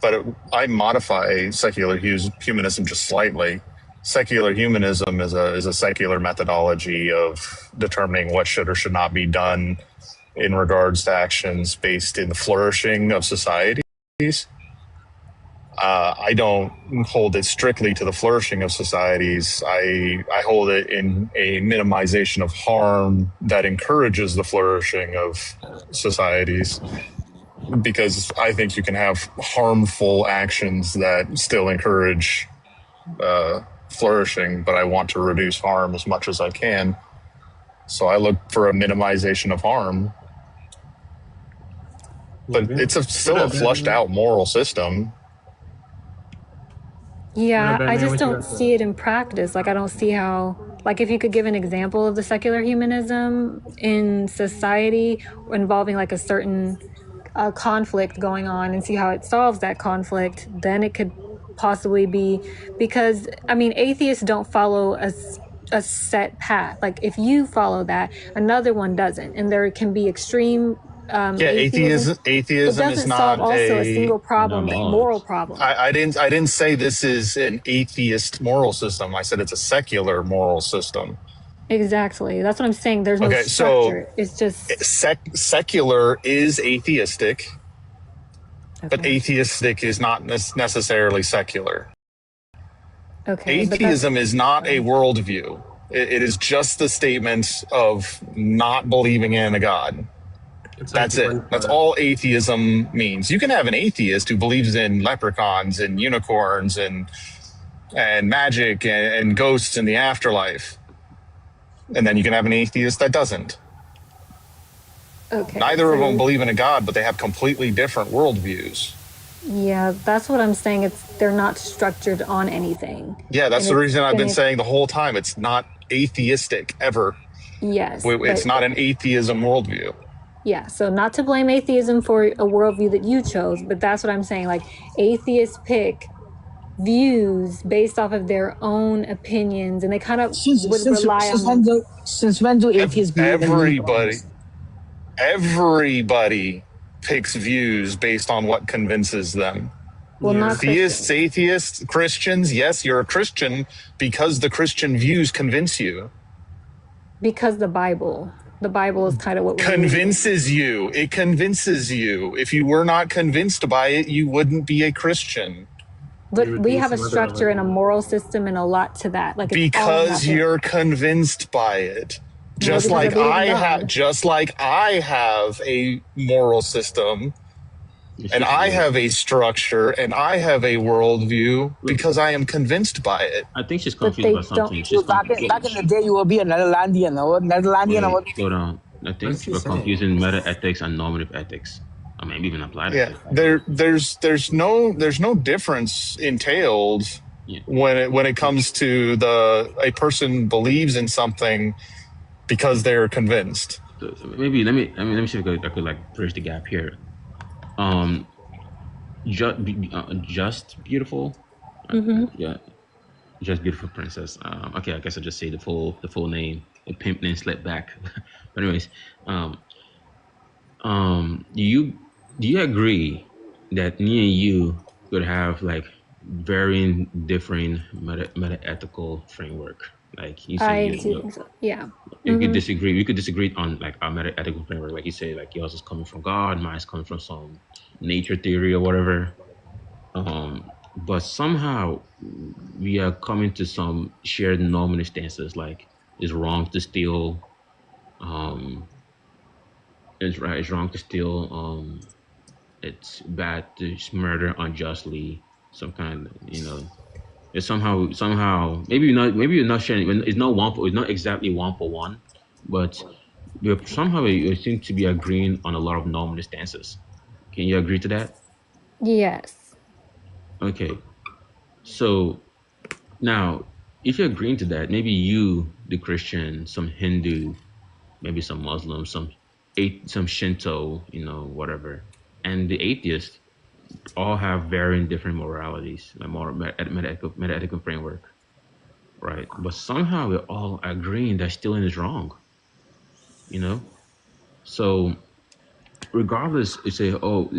S12: but I modify secular humanism just slightly. Secular humanism is a secular methodology of determining what should or should not be done in regards to actions based in the flourishing of societies. I don't hold it strictly to the flourishing of societies. I hold it in a minimization of harm that encourages the flourishing of societies, because I think you can have harmful actions that still encourage flourishing, but I want to reduce harm as much as I can. So I look for a minimization of harm. But it's still a flushed out moral system.
S18: Yeah, I just don't see it in practice. Like, I don't see how, like, if you could give an example of the secular humanism in society involving like a certain conflict going on and see how it solves that conflict, then it could possibly be, because, I mean, atheists don't follow a set path. Like, if you follow that, another one doesn't. And there can be extreme atheism
S12: is not
S18: solve also a single problem, moral problem.
S12: I didn't say this is an atheist moral system. I said it's a secular moral system.
S18: Exactly. That's what I'm saying. There's no structure.
S12: So
S18: it's just
S12: secular is atheistic, but atheistic is not necessarily secular.
S18: Okay.
S12: Atheism is not a worldview. It is just the statement of not believing in a God. That's it. That's all atheism means. You can have an atheist who believes in leprechauns and unicorns and magic and ghosts in the afterlife. And then you can have an atheist that doesn't.
S18: Okay.
S12: Neither of them believe in a God, but they have completely different worldviews.
S18: Yeah, that's what I'm saying. They're not structured on anything.
S12: Yeah, that's the reason I've been saying the whole time. It's not atheistic ever.
S18: Yes.
S12: It's not an atheism worldview.
S18: Yeah, so not to blame atheism for a worldview that you chose, but that's what I'm saying. Like, atheists pick views based off of their own opinions, and they kind of rely on.
S20: Since when do atheists believe
S12: Everybody picks views based on what convinces them.
S18: Well, not
S12: theists, atheists, Christians. Yes, you're a Christian because the Christian views convince you.
S18: Because the Bible is kind of what
S12: convinces you. It convinces you. If you were not convinced by it, you wouldn't be a Christian.
S18: But we have a structure and a moral system and a lot to that. Like,
S12: because you're convinced by it. Just like I have a moral system, and I have a structure, and I have a worldview because I am convinced by it.
S15: I think she's confused about something.
S20: Back in the day, you will be a Netherlandian.
S15: Slow down. I think we're confusing meta ethics and normative ethics. I mean, even apply to
S12: it. There's no difference entailed when it comes to a person believes in something because they're convinced.
S15: So maybe let me see if I could like bridge the gap here. Just beautiful. Yeah, just beautiful princess. Okay, I guess I'll just say the full name. The pimp name slipped back. But anyways, do you agree that me and you could have like varying differing meta ethical framework? Like you say,
S18: I do think so. Yeah.
S15: You could disagree. We could disagree on like our meta ethical framework. Like you say, like yours is coming from God, mine's coming from some nature theory or whatever. But somehow we are coming to some shared normative stances. Like it's wrong to steal. It's wrong to steal. It's bad to murder unjustly. Some kind of, it's somehow maybe you're not sharing. It's not exactly 1 for 1, but somehow you seem to be agreeing on a lot of normative stances. Can you agree to that?
S18: Yes.
S15: Okay. So now if you're agreeing to that, maybe you, the Christian, some Hindu, maybe some Muslim, some Shinto, whatever, and the atheist all have varying different moralities, like medical framework, right? But somehow we're all agreeing that stealing is wrong, So regardless, you say, oh,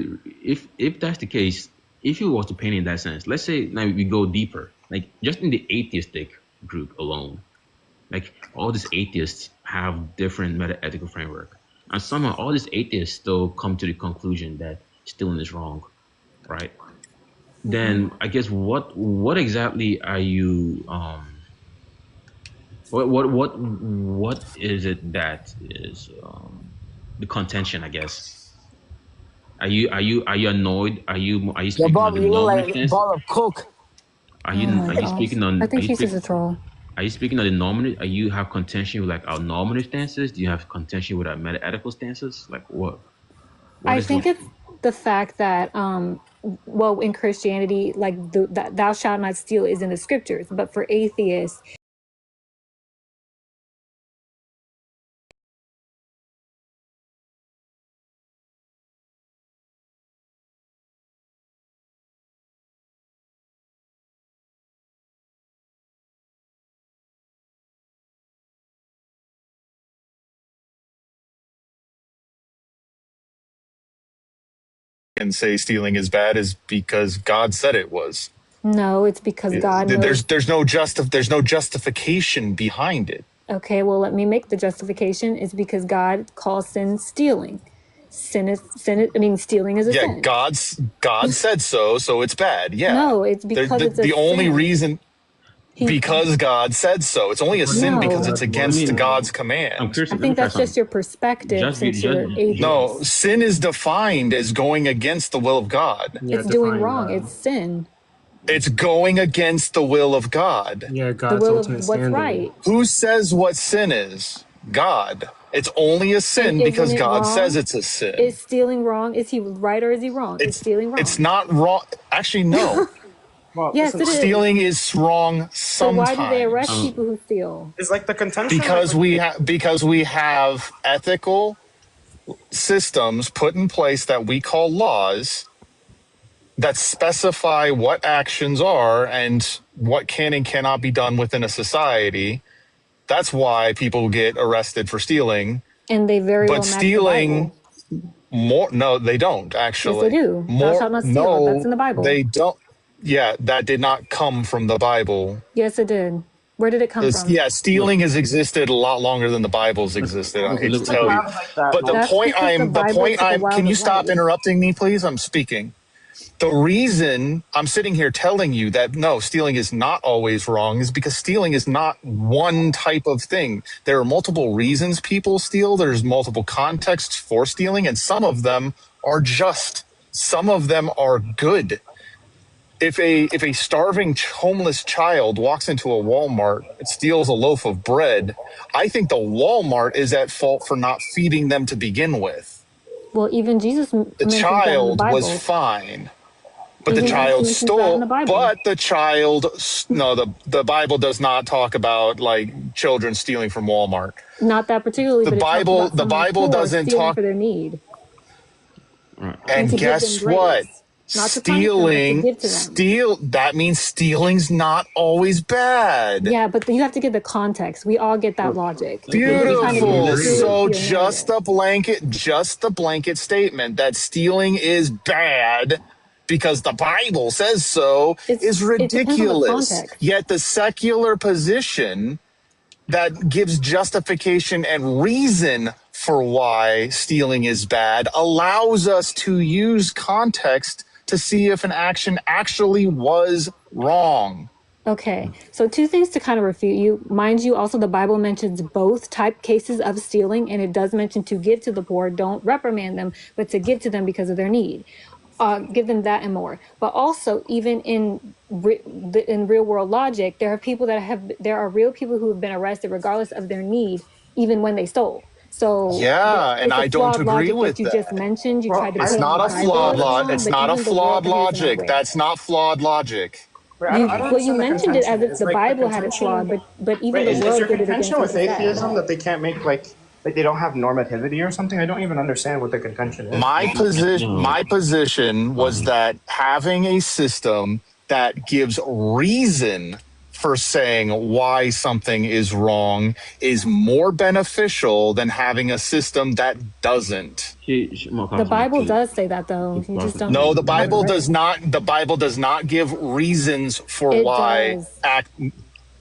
S15: if that's the case, if you was to paint in that sense, let's say now we go deeper, like just in the atheistic group alone, like all these atheists have different meta-ethical framework, and somehow all these atheists still come to the conclusion that stealing is wrong, right? Then I guess what exactly are you what is it that is the contention, I guess? Are you annoyed? Are you
S20: Yo,
S15: speaking
S20: Bob,
S15: on the
S20: you look
S15: nominal
S20: like a
S15: stance?
S20: ball of coke.
S15: Are
S18: Oh
S15: you
S18: my gosh.
S15: speaking on?
S18: I think he's just a troll.
S15: Are you speaking on the nominal? Are you have contention with like our nominal stances? Do you have contention with our meta-ethical stances? Like what?
S18: I think it's the fact that, well, in Christianity, like that thou shalt not steal is in the scriptures, but for atheists,
S12: And say stealing is bad is because God said it was.
S18: no, it's because God knows.
S12: There's no justification behind it.
S18: Okay, well, let me make the justification. It's because God calls sin stealing. Stealing is a sin.
S12: God said so it's bad. Yeah.
S18: No, it's because it's a
S12: only
S18: sin.
S12: reason because God said so. It's only a sin because it's against God's command.
S18: I think that's just your perspective since you're atheist.
S12: No, sin is defined as going against the will of God.
S18: It's doing wrong. It's sin.
S12: It's going against the will of God.
S17: Yeah,
S18: The will of what's right.
S12: Who says what sin is? God. It's only a sin because God says it's a sin.
S18: Is stealing wrong? Is he right or is he wrong? Is stealing wrong?
S12: It's not wrong. Actually, no.
S18: Yes, it is.
S12: Stealing is wrong sometimes.
S18: So why do they arrest people who steal?
S1: It's like the contention.
S12: Because we have ethical systems put in place that we call laws that specify what actions are and what can and cannot be done within a society. That's why people get arrested for stealing.
S18: And they very well match
S12: stealing
S18: the Bible.
S12: no, they don't actually.
S18: Yes, they do. Thou shalt not steal. That's in the Bible.
S12: They don't. Yeah, that did not come from the Bible.
S18: Yes, it did. Where did it come from?
S12: Yeah, stealing has existed a lot longer than the Bible's existed. I hate to tell you. But the point I'm, can you stop interrupting me, please? I'm speaking. The reason I'm sitting here telling you that no, stealing is not always wrong is because stealing is not one type of thing. There are multiple reasons people steal. There's multiple contexts for stealing, and some of them are just. Some of them are good. If a starving homeless child walks into a Walmart and steals a loaf of bread, I think the Walmart is at fault for not feeding them to begin with.
S18: Well, even Jesus.
S12: The child was fine. But the child stole. But the child, no, the Bible does not talk about like children stealing from Walmart.
S18: Not that particularly.
S12: The Bible doesn't talk
S18: for their need.
S12: And guess what? That means stealing's not always bad.
S18: Yeah, but you have to get the context. We all get that logic.
S12: Beautiful. So just the blanket statement that stealing is bad because the Bible says so is ridiculous. Yet the secular position that gives justification and reason for why stealing is bad allows us to use context to see if an action actually was wrong.
S18: Okay, so two things to kind of refute you. Mind you, also the Bible mentions both type cases of stealing, and it does mention to give to the poor. Don't reprimand them, but to give to them because of their need. Give them that and more. But also, even in real world logic, there are real people who have been arrested regardless of their need, even when they stole. So
S12: yeah, and I don't agree with
S18: you just mentioned. You tried to.
S12: It's not a flawed logic. It's not a flawed logic. That's not flawed logic.
S14: I don't
S18: Well, you
S14: understand the
S18: mentioned it
S14: contention.
S18: as if
S14: Is
S18: the
S14: like the
S18: Bible had it flawed,
S14: contention.
S18: but even
S14: Wait,
S18: the
S14: is
S18: world
S14: your
S18: did it against
S14: contention
S18: what
S14: with
S18: he said.
S14: atheism that they can't make like they don't have normativity or something? I don't even understand what the contention is.
S15: No.
S12: My position was that having a system that gives reason for saying why something is wrong is more beneficial than having a system that doesn't.
S18: The Bible does say that, though. You just don't
S12: No, the
S18: have it
S12: Bible
S18: right.
S12: does not. The Bible does not give reasons for
S18: It
S12: why
S18: does.
S12: act.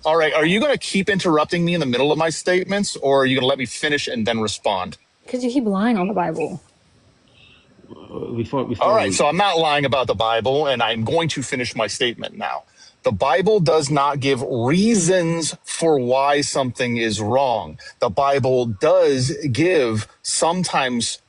S12: All right, are you going to keep interrupting me in the middle of my statements, or are you going to let me finish and then respond?
S18: Because you keep lying on the Bible.
S15: Before
S12: All right,
S15: we
S12: so I'm not lying about the Bible, and I'm going to finish my statement now. The Bible does not give reasons for why something is wrong. The Bible does give sometimes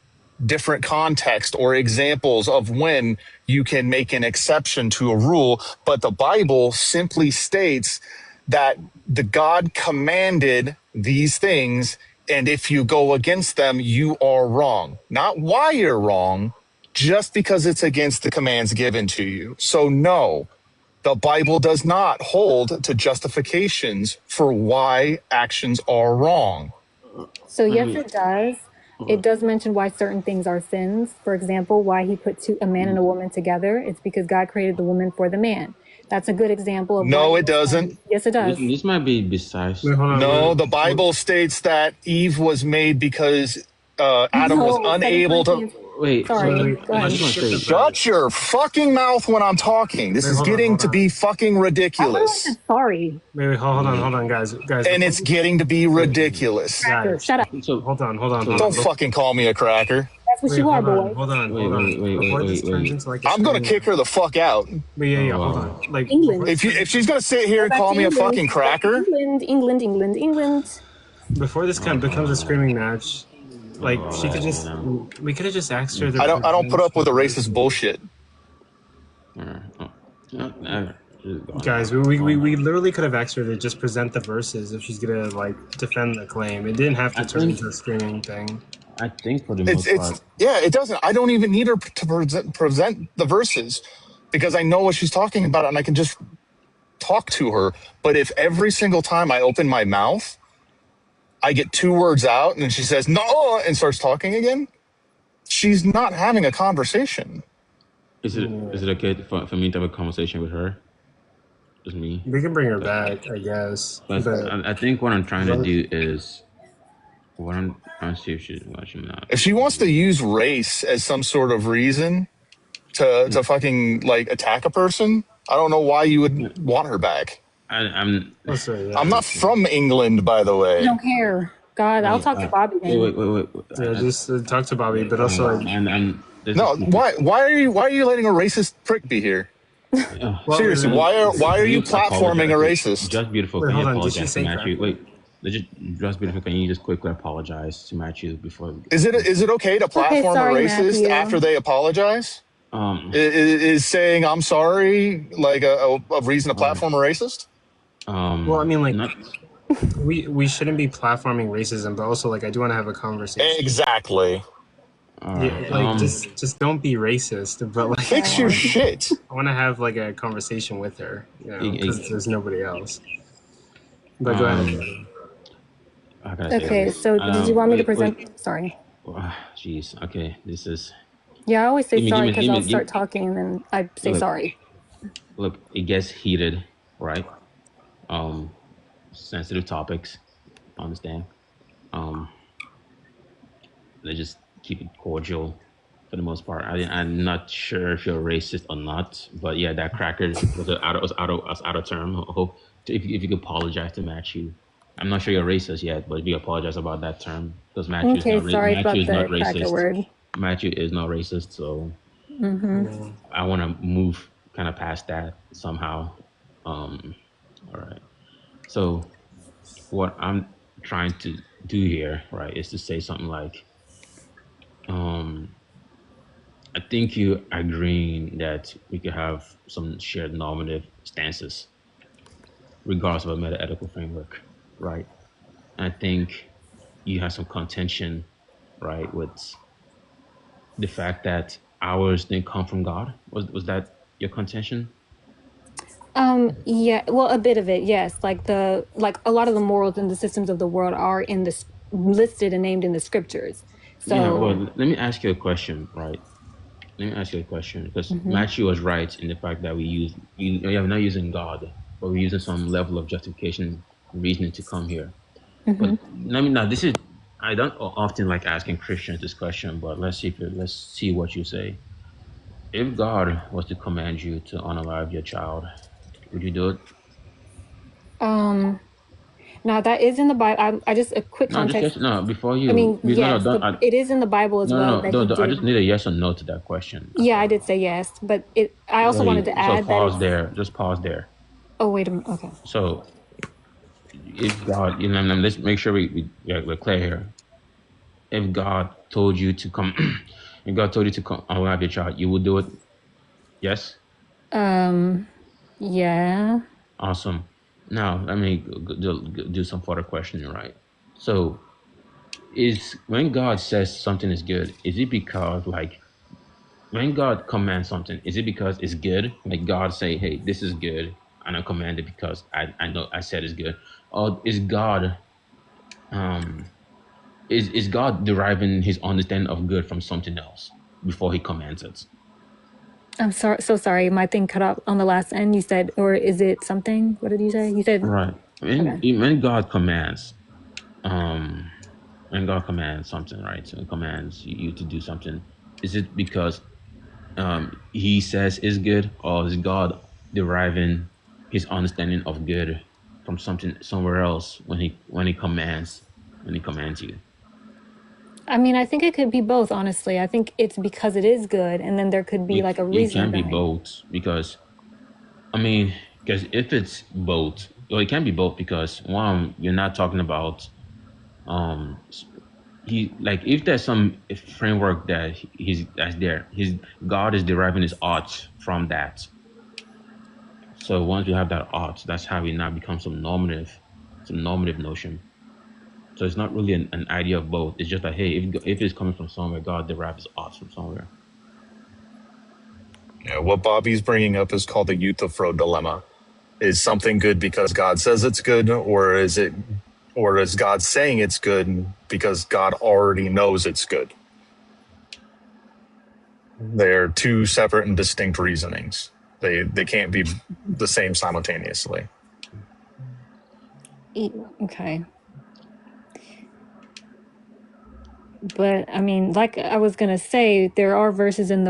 S12: different context or examples of when you can make an exception to a rule, but the Bible simply states that the God commanded these things, and if you go against them, you are wrong. Not why you're wrong, just because it's against the commands given to you. So no, the Bible does not hold to justifications for why actions are wrong.
S18: So, yes, it does. It does mention why certain things are sins. For example, why he put a man and a woman together. It's because God created the woman for the man. That's a good example of why.
S12: No, it doesn't.
S18: Yes, it does.
S15: this might be besides.
S12: No, the Bible states that Eve was made because Adam was
S18: No, Second
S12: unable to.
S18: Corinthians. Sorry, go ahead.
S12: Shut your fucking mouth when I'm talking. This is getting to be fucking ridiculous.
S18: Sorry.
S17: Wait, hold on, guys.
S12: And it's getting to be ridiculous.
S18: Cracker, shut up.
S17: Hold on.
S12: Don't fucking call me a cracker.
S18: That's what you are, boy.
S17: Hold on. Before this turns into like a
S12: I'm gonna
S17: screaming-
S12: kick her the fuck out.
S17: But yeah, hold on. Like
S18: England.
S12: If she's gonna sit here and
S18: Go back
S12: call
S18: to
S12: me a
S18: England.
S12: fucking cracker,
S18: England.
S17: Before this kind of becomes a screaming match, like we could have just asked her.
S12: I don't put up with the racist bullshit.
S17: Guys, we literally could have asked her to just present the verses if she's gonna like defend the claim. It didn't have to turn into a screaming thing.
S15: I think for the most part,
S12: Yeah, it doesn't. I don't even need her to present the verses because I know what she's talking about and I can just talk to her. But if every single time I open my mouth, I get two words out and then she says no and starts talking again, she's not having a conversation.
S15: is it okay for me to have a conversation with her? Just me.
S17: We can bring her back, I guess.
S15: But I think what I'm trying to do is I'm trying to see if she's watching that.
S12: If she wants to use race as some sort of reason to fucking like attack a person, I don't know why you would want her back.
S15: I'm
S12: not from England, by the way.
S18: I don't care. God, I'll talk to Bobby then.
S15: Wait.
S17: Yeah, just talk to Bobby, but also like,
S12: No, why are you letting a racist prick be here? Seriously, why are you platforming a racist?
S15: Just Beautiful,
S17: Wait,
S15: can you
S17: hold on, did she
S15: apologize to
S17: say
S15: Matthew? Wait, Just Beautiful, can you just quickly apologize to Matthew before?
S12: Is it okay to platform a racist
S18: Matthew.
S12: after they apologize? Is saying I'm sorry like a reason to platform a racist?
S17: well, I mean, like, we shouldn't be platforming racism, but also like I do want to have a conversation.
S12: Exactly.
S17: Yeah, like just don't be racist, but like
S12: fix your shit.
S17: I want to have like a conversation with her, you know, because there's nobody else. But go ahead.
S18: Okay, so did you want me to present? Sorry.
S15: Jeez. Okay, this is.
S18: Yeah, I always say
S15: Give me-
S18: sorry
S15: give me-
S18: because
S15: give me-
S18: I'll
S15: give-
S18: start talking and then I say
S15: Look.
S18: sorry.
S15: Look, it gets heated, right? Sensitive topics. Understand? Let's just keep it cordial for the most part. I'm not sure if you're racist or not, but yeah, that cracker was out of term. I hope if you could apologize to Matthew. I'm not sure you're racist yet, but if you apologize about that term, because Matthew
S18: Okay,
S15: is not,
S18: sorry
S15: Matthew is
S18: about
S15: not
S18: the cracker
S15: racist.
S18: word.
S15: Matthew is not racist, so
S18: Mm-hmm.
S15: I want to move kind of past that somehow. All right. So what I'm trying to do here, right, is to say something like, I think you agreeing that we could have some shared normative stances, regardless of a meta-ethical framework, right? I think you have some contention, right, with the fact that ours didn't come from God. Was that your contention?
S18: Yeah, well, a bit of it, yes. Like a lot of the morals and the systems of the world are in this listed and named in the scriptures.
S15: Yeah, well,
S18: So,
S15: let me ask you a question, right? Let me ask you a question because
S18: mhm.
S15: Matthew was right in the fact that we're not using God, but we're using some level of justification reasoning to come here. But
S18: Mhm.
S15: let me now. This is I don't often like asking Christians this question, but let's see what you say. If God was to command you to unalive your child, would you do it?
S18: um, now that is in the Bible. I just a quick
S15: No, just
S18: context.
S15: yes. No, before
S18: I
S15: you.
S18: mean,
S15: No, no,
S18: yes,
S15: don't. I,
S18: it is in the Bible as
S15: no,
S18: well
S15: no,
S18: that
S15: no,
S18: he
S15: no. I just
S18: did.
S15: need a yes or no to that question. That's
S18: Yeah, I
S15: all.
S18: did say yes, but I also wanted to
S15: So
S18: add that
S15: pause
S18: it's.
S15: there. Just pause there.
S18: Oh, wait a minute. Okay.
S15: So if God, let's make sure we're clear here. If God told you to come, if God told you to come unalive your child, you would do it. Yes.
S18: Yeah.
S15: Awesome. Now let me do some further questioning. Right. So is when God says something is good, is it because like when God commands something, is it because it's good? Like God say, "Hey, this is good," and I command it because I know I said it's good, or um is God deriving His understanding of good from something else before He commands it?
S18: I'm sorry. So sorry. My thing cut out on the last end. You said, or is it something? What did you say? You said,
S15: Right.
S18: okay.
S15: When God commands, um, when God commands something, right? So He commands you to do something. Is it because He says is good, or is God deriving His understanding of good from something somewhere else when He commands you?
S18: I mean, I think it could be both, honestly. I think it's because it is good, and then there could be like a
S15: It
S18: reasoning
S15: can be
S18: behind it.
S15: both because I mean, because if it's both, well, it can be both because one, you're not talking about um he like if there's some framework that that's there, his God is deriving his art from that. So once you have that art, that's how it now becomes some normative notion. So it's not really an idea of both. It's just that hey, if it's coming from somewhere, God derives art from somewhere.
S12: Yeah, what Bobby's bringing up is called the Euthyphro dilemma. Is something good because God says it's good, or is God saying it's good because God already knows it's good? They're two separate and distinct reasonings. They can't be the same simultaneously.
S18: Okay. But I mean, like I was gonna say, there are verses in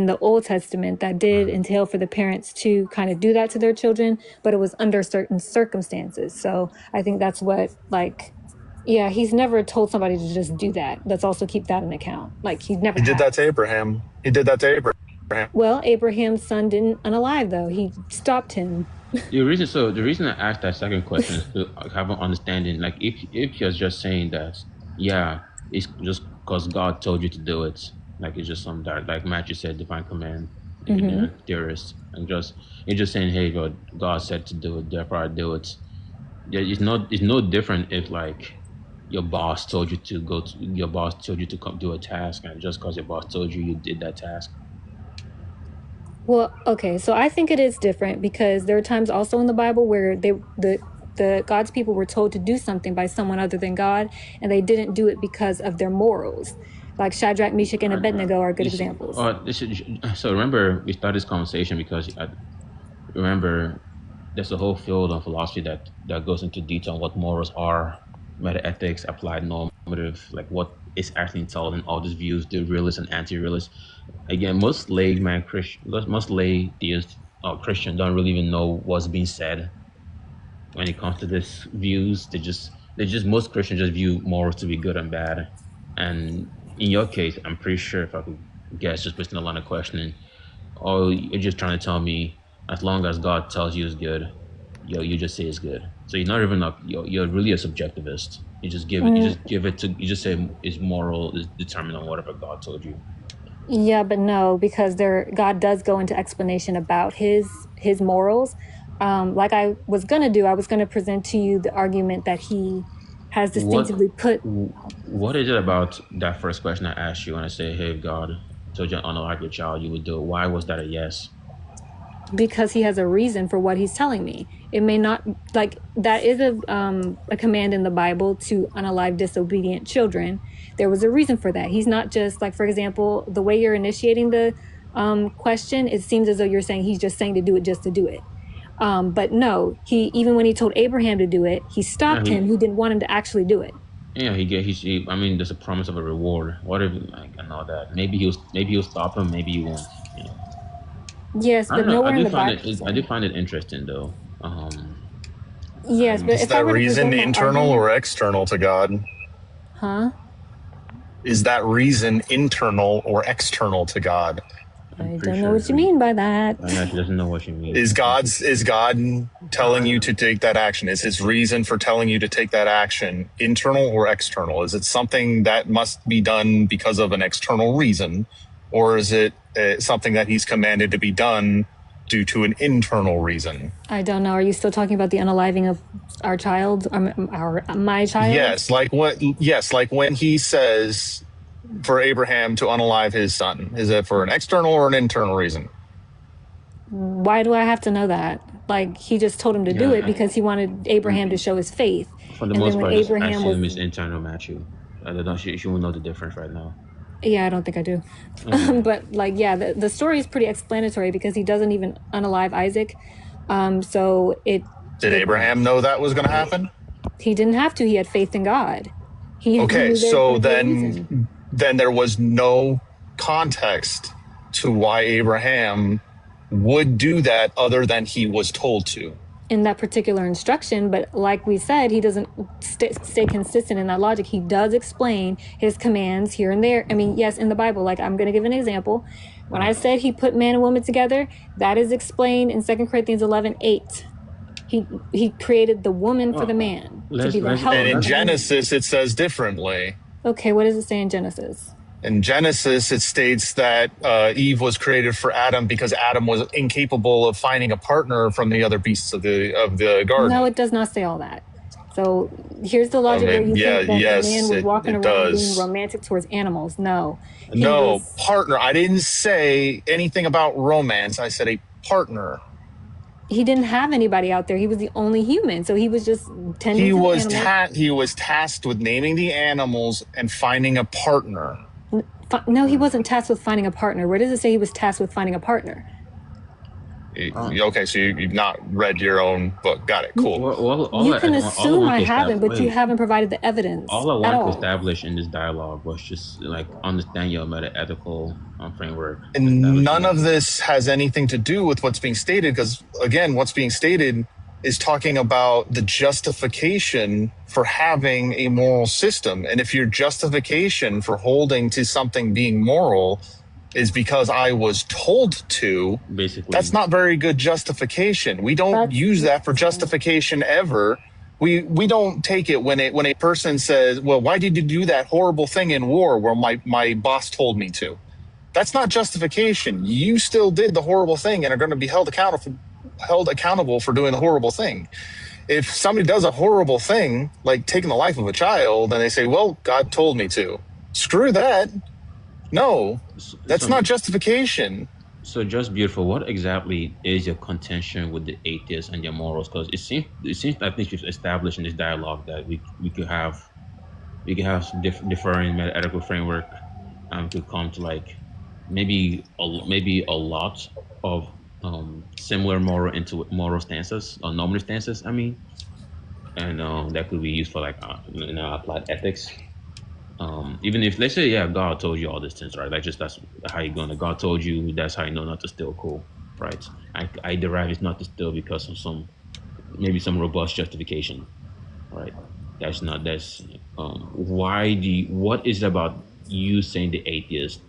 S18: the Old Testament that did entail for the parents to kind of do that to their children, but it was under certain circumstances. So I think that's what like, yeah, he's never told somebody to just do that. Let's also keep that in account. Like he never
S12: He did
S18: has.
S12: that to Abraham. He did that to Abraham.
S18: Well, Abraham's son didn't unalive though. He stopped him.
S15: The reason I asked that second question is to have an understanding. Like if you're just saying that, yeah, it's just because God told you to do it. Like it's just some that like Matthew said, divine command,
S18: Mm-hmm.
S15: theorist, and just you're just saying, hey, God said to do it, therefore I do it. Yeah, it's no different if like your boss told you to come do a task, and just because your boss told you, you did that task.
S18: Well, okay, so I think it is different because there are times also in the Bible where the God's people were told to do something by someone other than God, and they didn't do it because of their morals. Like Shadrach, Meshach, and Abednego are good
S15: You see,
S18: examples.
S15: so remember we started this conversation because remember there's a whole field of philosophy that goes into detail on what morals are, metaethics, applied normative, like what is actually entailed in all these views, the realist and anti-realist. Again, most lay theists or Christian don't really even know what's being said when it comes to these views. They just most Christians just view morals to be good and bad. And in your case, I'm pretty sure if I could guess, just based on a line of questioning, oh, you're just trying to tell me as long as God tells you it's good, you just say it's good. So you're not even you're really a subjectivist.
S18: Mm,
S15: You just say it's moral, is determined on whatever God told you.
S18: yeah, but no, because God does go into explanation about his morals. Like I was gonna do, I was gonna present to you the argument that he has
S15: What
S18: distinctively put.
S15: what is it about that first question I asked you when I say, hey, if God told you to unalive your child, you would do it? Why was that a yes?
S18: because he has a reason for what he's telling me. It may not, like, that is a command in the Bible to unalive disobedient children. There was a reason for that. He's not just, like, for example, the way you're initiating the question, it seems as though you're saying he's just saying to do it just to do it. But no, even when he told Abraham to do it, he stopped him. He didn't want him to actually do it.
S15: Yeah, I mean, there's a promise of a reward. What if, like, and all that? Maybe he'll stop him. Maybe he won't. You know.
S18: Yes, but nowhere in the Bible.
S15: I do find it interesting, though.
S18: Yes, but
S12: is that reason internal or external to God?
S18: Huh?
S12: Is that reason internal or external to God?
S18: I don't know what you mean by that.
S15: I know she doesn't know what you mean.
S12: Is God telling you to take that action? Is his reason for telling you to take that action internal or external? Is it something that must be done because of an external reason, or is it something that he's commanded to be done due to an internal reason?
S18: I don't know. Are you still talking about the unaliving of our child, my child?
S12: Yes, like when he says for Abraham to unalive his son. Is it for an external or an internal reason?
S18: Why do I have to know that? Like, he just told him to do it because he wanted Abraham to show his faith.
S15: For the most part, Abraham assume it's internal, Matthew. I don't know. She won't know the difference right now.
S18: Yeah, I don't think I do. But, like, yeah, the story is pretty explanatory because he doesn't even unalive Isaac.
S12: Did Abraham know that was going to happen?
S18: He didn't have to. He had faith in God.
S12: Then there was no context to why Abraham would do that other than he was told to.
S18: In that particular instruction, but like we said, he doesn't stay consistent in that logic. He does explain his commands here and there. I mean, yes, in the Bible, like, I'm going to give an example. When I said he put man and woman together, that is explained in 2 Corinthians 11:8. He created the woman for the man to be the helper.
S12: And in Genesis, it says differently.
S18: Okay, what does it say in Genesis?
S12: In Genesis, it states that Eve was created for Adam because Adam was incapable of finding a partner from the other beasts of the garden.
S18: No, it does not say all that. So here's the logic where you think that the man was walking around being romantic towards animals. No.
S12: Partner. I didn't say anything about romance. I said a partner.
S18: He didn't have anybody out there. He was the only human, so he was just tending to the animals.
S12: He was tasked with naming the animals and finding a partner.
S18: No, he wasn't tasked with finding a partner. Where does it say he was tasked with finding a partner?
S12: Okay, so you've not read your own book. Got it. Cool.
S18: You can assume I haven't, but you haven't provided the evidence.
S15: All I want to establish in this dialogue was just, like, understand your meta-ethical framework.
S12: And none of this has anything to do with what's being stated, because, again, what's being stated is talking about the justification for having a moral system. And if your justification for holding to something being moral is because I was told to, basically, that's not very good justification. We don't use that for justification ever. We don't take it when a person says, well, why did you do that horrible thing in war where my boss told me to? That's not justification. You still did the horrible thing and are going to be held accountable for doing the horrible thing. If somebody does a horrible thing, like taking the life of a child, and they say, well, God told me to, screw that. No, that's not justification.
S15: So, Just Beautiful, what exactly is your contention with the atheists and their morals? Because it seems I think you've established in this dialogue that we could have some differing meta-ethical framework to come to, like, maybe a lot of similar moral stances or normative stances. I mean, and that could be used for, like, applied ethics. Even if, let's say, God told you all these things, right? Like, that's how you're gonna. God told you that's how you know not to steal. Cool, right? I derive it's not to steal because of some robust justification, right? What is it about you saying the atheist?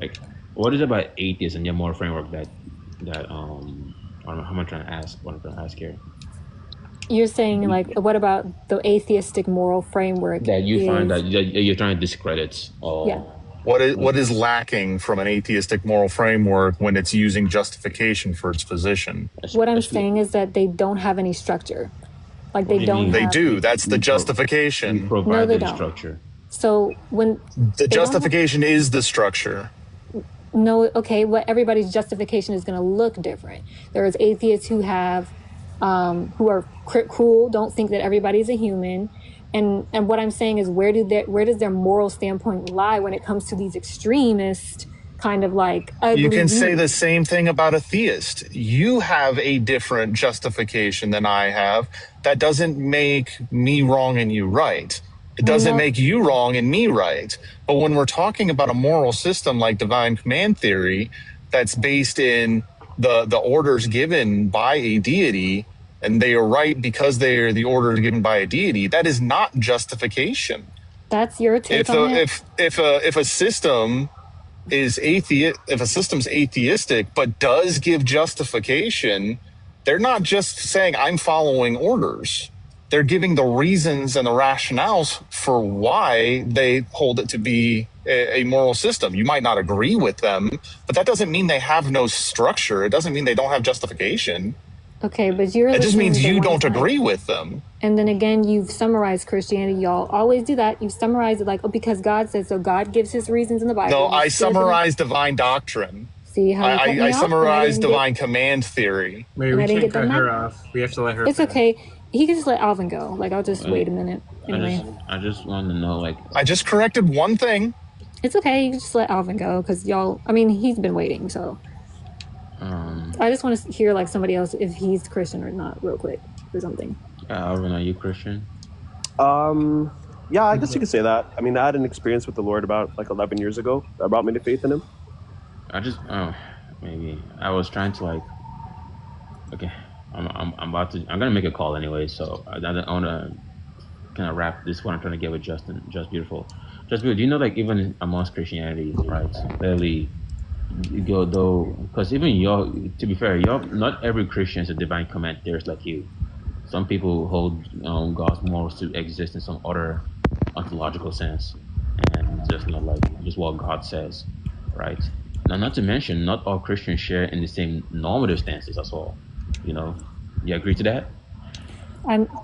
S15: Like, what is it about atheists and their moral framework that I don't know how I'm trying to ask. What I'm trying to ask here.
S18: You're saying, like, what about the atheistic moral framework
S15: that you find that you're trying to discredit?
S12: What is lacking from an atheistic moral framework when it's using justification for its position?
S18: What I'm saying is that they don't have any structure. Like, they don't.
S12: They do. That's the justification.
S18: No, they don't.
S15: Structure.
S18: So when
S12: the justification is the structure.
S18: No, okay, but everybody's justification is going to look different. There's atheists who have, who are cruel, don't think that everybody's a human. And what I'm saying is, where does their moral standpoint lie when it comes to these extremist kind of like ugly
S12: You can
S18: views?
S12: say the same thing about a theist. You have a different justification than I have. That doesn't make me wrong and you right. It doesn't make you wrong and me right. But when we're talking about a moral system like divine command theory that's based in the orders given by a deity, and they are right because they are the orders given by a deity, that is not justification.
S18: That's your take on it?
S12: If a system is if a system's atheistic but does give justification, they're not just saying I'm following orders. They're giving the reasons and the rationales for why they hold it to be a moral system. You might not agree with them, but that doesn't mean they have no structure. It doesn't mean they don't have justification.
S18: Okay, but you're
S12: It just
S18: listening
S12: means
S18: to
S12: you
S18: one
S12: don't
S18: side.
S12: agree with them.
S18: And then again, you've summarized Christianity. Y'all always do that. You summarize it like, oh, because God said so. God gives his reasons in the Bible.
S12: No,
S18: You
S12: I
S18: still
S12: summarize divine doctrine.
S18: See how you cut me
S12: I
S18: off?
S12: summarize divine command theory.
S17: Maybe we can't cut her off. We have to let her
S18: It's
S17: finish.
S18: okay. He can just let Alvin go. Like, I'll just wait a minute. Anyway,
S15: I just want to know, like,
S12: I just corrected one thing.
S18: it's okay. You can just let Alvin go because y'all. I mean, he's been waiting, so I just want to hear like somebody else if he's Christian or not, real quick, or something.
S15: Alvin, are you Christian?
S21: Yeah, I guess you could say that. I mean, I had an experience with the Lord about like 11 years ago that brought me to faith in Him.
S15: Maybe I was trying to like. Okay, I'm about to. I'm gonna make a call anyway, so I want to kind of wrap this one I'm trying to get with Justin. Just beautiful. Just beautiful. Do you know, like, even amongst Christianity, right? Clearly, you go though, because even y'all. To be fair, y'all. Not every Christian is a divine command theorist like you. Some people hold God's morals to exist in some other ontological sense, and just not like just what God says, right? Now, not to mention, not all Christians share in the same normative stances as well. You know, you agree to that?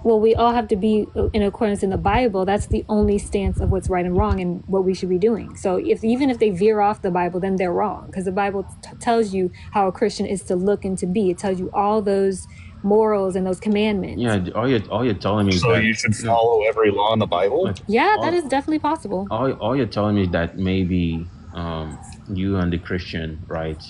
S18: Well, we all have to be in accordance in the Bible. That's the only stance of what's right and wrong and what we should be doing. So even if they veer off the Bible, then they're wrong, because the Bible tells you how a Christian is to look and to be. It tells you all those morals and those commandments.
S15: Yeah, all you're telling me is
S12: So
S15: that
S12: you should follow every law in the Bible?
S18: Yeah, that is definitely possible.
S15: All you're telling me is that maybe you and the Christian, right,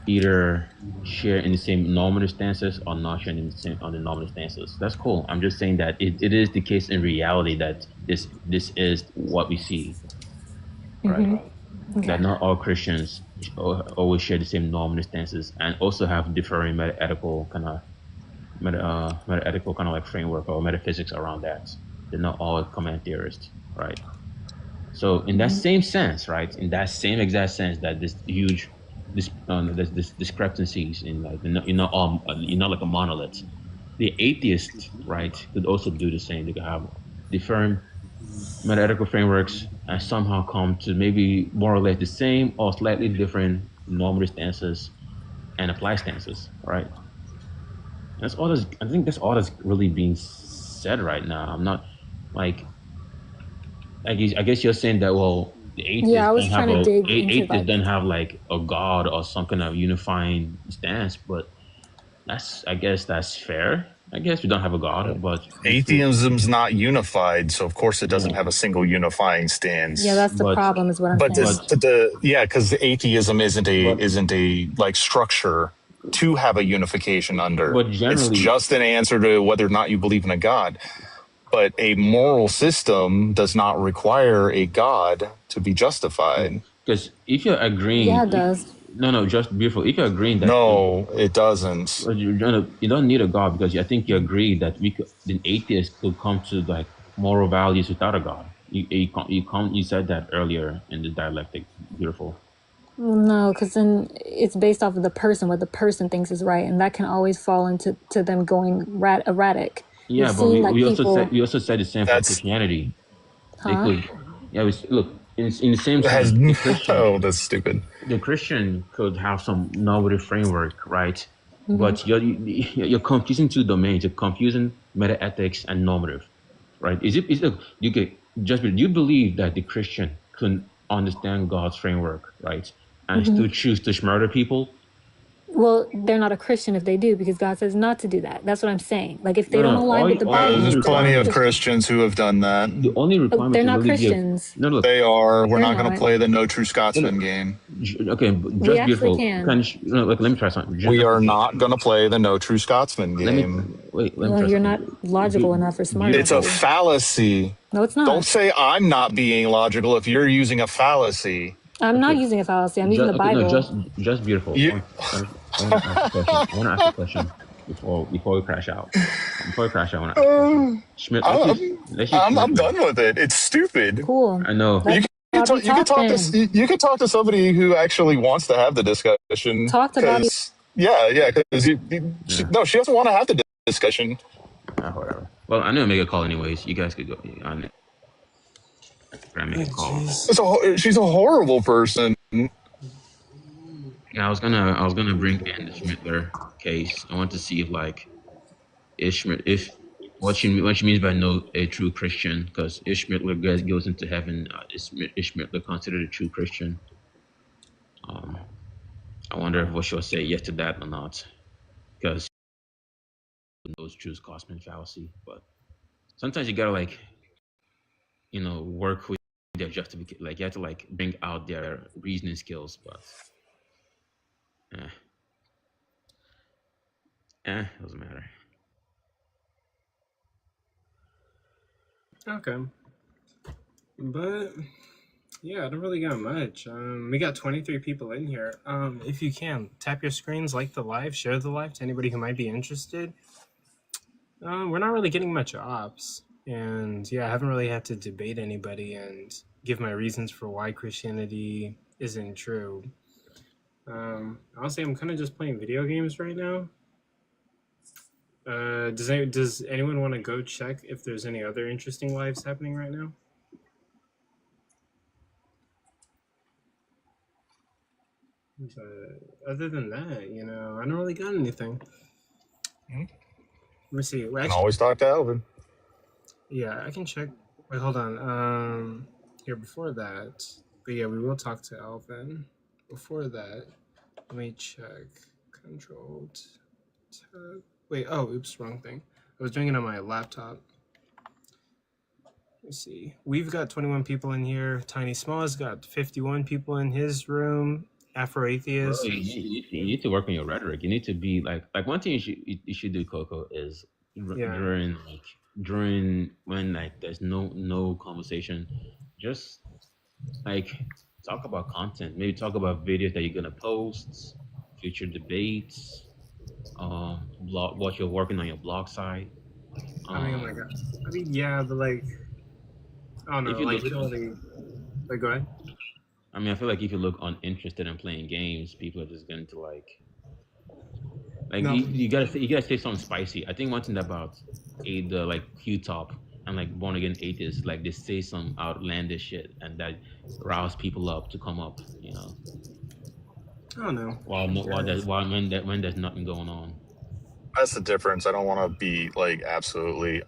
S15: either share in the same normative stances or not sharing in the same on the normative stances. That's cool. I'm just saying that it is the case in reality that this is what we see, right?
S18: Okay.
S15: That not all Christians always share the same normative stances and also have differing meta-ethical kind of like framework or metaphysics around that. They're not all command theorists, right? So in that same sense, right, in that same exact sense that this huge this discrepancies in like you're not like a monolith. The atheist, right, could also do the same. They could have different meta-ethical frameworks and somehow come to maybe more or less the same or slightly different normative stances and apply stances, right? That's all. I think that's all that's really being said right now. I'm not like. I guess you're saying that the atheists don't have like a god or some kind of unifying stance, but I guess that's fair. I guess we don't have a god, but
S12: atheism's not unified, so of course it doesn't have a single unifying stance.
S18: Yeah, that's the problem, is what I'm saying.
S12: Because atheism isn't a like structure to have a unification under.
S15: But generally,
S12: it's just an answer to whether or not you believe in a god. But a moral system does not require a god to be justified.
S15: Because if you're agreeing,
S18: yeah, it does.
S15: No, just beautiful. If you're agreeing that
S12: it doesn't.
S15: You don't need a god, because I think you agree that an atheist could come to like moral values without a god. You said that earlier in the dialectic. Beautiful.
S18: Well, no, because then it's based off of the person, what the person thinks is right, and that can always fall into them going erratic.
S15: Yeah, but we also said the same for Christianity.
S18: Huh?
S15: They could, look in the same sense. The Christian,
S12: that's stupid.
S15: The Christian could have some normative framework, right? Mm-hmm. But you're confusing two domains. You're confusing meta-ethics and normative, right? Do you believe that the Christian can understand God's framework, right? and still choose to murder people.
S18: Well, they're not a Christian if they do, because God says not to do that. That's what I'm saying. Like, if they don't
S15: No,
S18: align with the Bible,
S12: There's
S18: they're
S12: plenty
S18: not
S12: of
S18: Christian.
S12: Christians who have done that.
S15: The only requirement
S18: They're
S15: to
S18: not
S15: really be
S18: Christians.
S15: no, look,
S12: They are. We're
S18: They're
S12: not going to
S18: not.
S12: play the No True Scotsman game.
S15: Okay, but
S18: We
S15: just
S18: actually
S15: beautiful.
S18: can.
S15: Look, let me try something.
S12: We are not going to play the No True Scotsman game.
S15: Let me
S18: Well,
S15: try
S18: you're
S15: something.
S18: not logical enough or smart
S12: It's
S18: enough.
S12: a fallacy.
S18: No, it's not.
S12: Don't say I'm not being logical if you're using a fallacy.
S18: I'm not using a fallacy. I'm using the Bible.
S15: No, just beautiful. I want to ask a question. I want to ask a question before we crash out. Before we crash out, I want to ask a question. Schmidt,
S12: I'm done with it. It's stupid.
S18: Cool.
S15: I know.
S12: You could talk to somebody who actually wants to have the discussion.
S18: Talk to Bobby.
S12: Yeah. Because no, she doesn't want to have the discussion.
S15: Whatever. Well, I'm gonna make a call anyways. You guys could go on it. I make a call.
S12: She's a horrible person.
S15: Yeah, I was gonna bring in the Schmittler case. I want to see if what she means by a true Christian, because if Schmittler goes into heaven, is Schmittler considered a true Christian? I wonder what she'll say yes to that or not, because those choose Cosmin fallacy. But sometimes you gotta work with their justification. Like you have to bring out their reasoning skills, but doesn't matter.
S1: Okay. But yeah, I don't really got much. We got 23 people in here. If you can, tap your screens, like the live, share the live to anybody who might be interested. We're not really getting much ops. And yeah, I haven't really had to debate anybody and give my reasons for why Christianity isn't true. Honestly, I'm kind of just playing video games right now. Does anyone want to go check if there's any other interesting lives happening right now? But other than that, I don't really got anything. Let me see.
S12: You can always talk to Alvin.
S1: Yeah, I can check. Wait, hold on. Here, before that. But yeah, we will talk to Alvin. Before that, let me check. Control tab. Wait, oops, wrong thing. I was doing it on my laptop. Let's see. We've got 21 people in here. Tiny Small's got 51 people in his room. Afro Atheist.
S15: You need to work on your rhetoric. You need to be like one thing you should do, Coco, is during when there's no conversation, just talk about content. Maybe talk about videos that you're gonna post, future debates, what you're working on your blog site.
S1: Oh my god. I mean, yeah, but I don't know. Go ahead.
S15: I mean, I feel like if you look uninterested in playing games, people are just going to no. you gotta say something spicy. I think one thing about the Q-Top and born again atheists, they say some outlandish shit and that rouse people up to come up.
S1: I don't know.
S15: When there's nothing going on.
S12: That's the difference. I don't want to be absolutely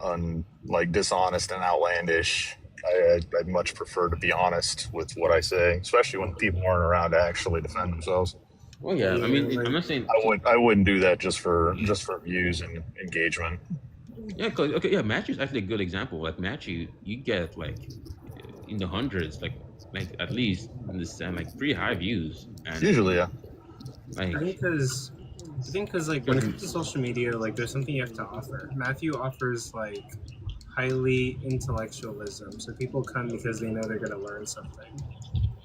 S12: dishonest and outlandish. I'd much prefer to be honest with what I say, especially when people aren't around to actually defend themselves.
S15: Well, yeah. I mean, I'm not saying
S12: I wouldn't do that just for views and engagement.
S15: Yeah, Matthew's actually a good example. Matthew, you get in the hundreds, at least in this pretty high views. And,
S12: usually, yeah.
S1: I think because when it comes to social media, there's something you have to offer. Matthew offers highly intellectualism, so people come because they know they're going to learn something.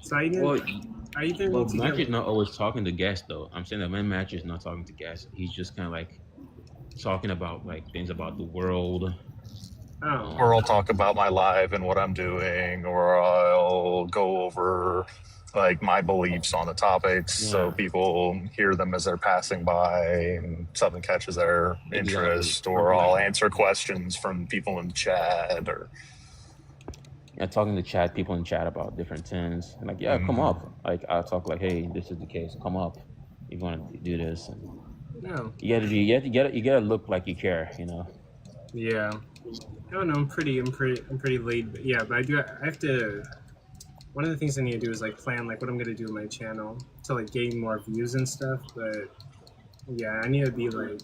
S1: So
S15: Matthew's not always talking to guests, though. I'm saying that when Matthew's not talking to guests, he's just kind of talking about things about the world.
S12: Or I'll talk about my life and what I'm doing, or I'll go over my beliefs on the topics, so people hear them as they're passing by and something catches their interest, or I'll answer questions from people in the chat, or
S15: talking to people in chat about different things. And come up. I'll talk hey, this is the case. Come up. You want to do this? And you gotta look like you care.
S1: Yeah. I don't know. I'm pretty laid. Yeah, but I have to.
S17: one of the things I need to do is like plan like what I'm gonna do with my channel to like gain more views and stuff. But yeah, I need to be like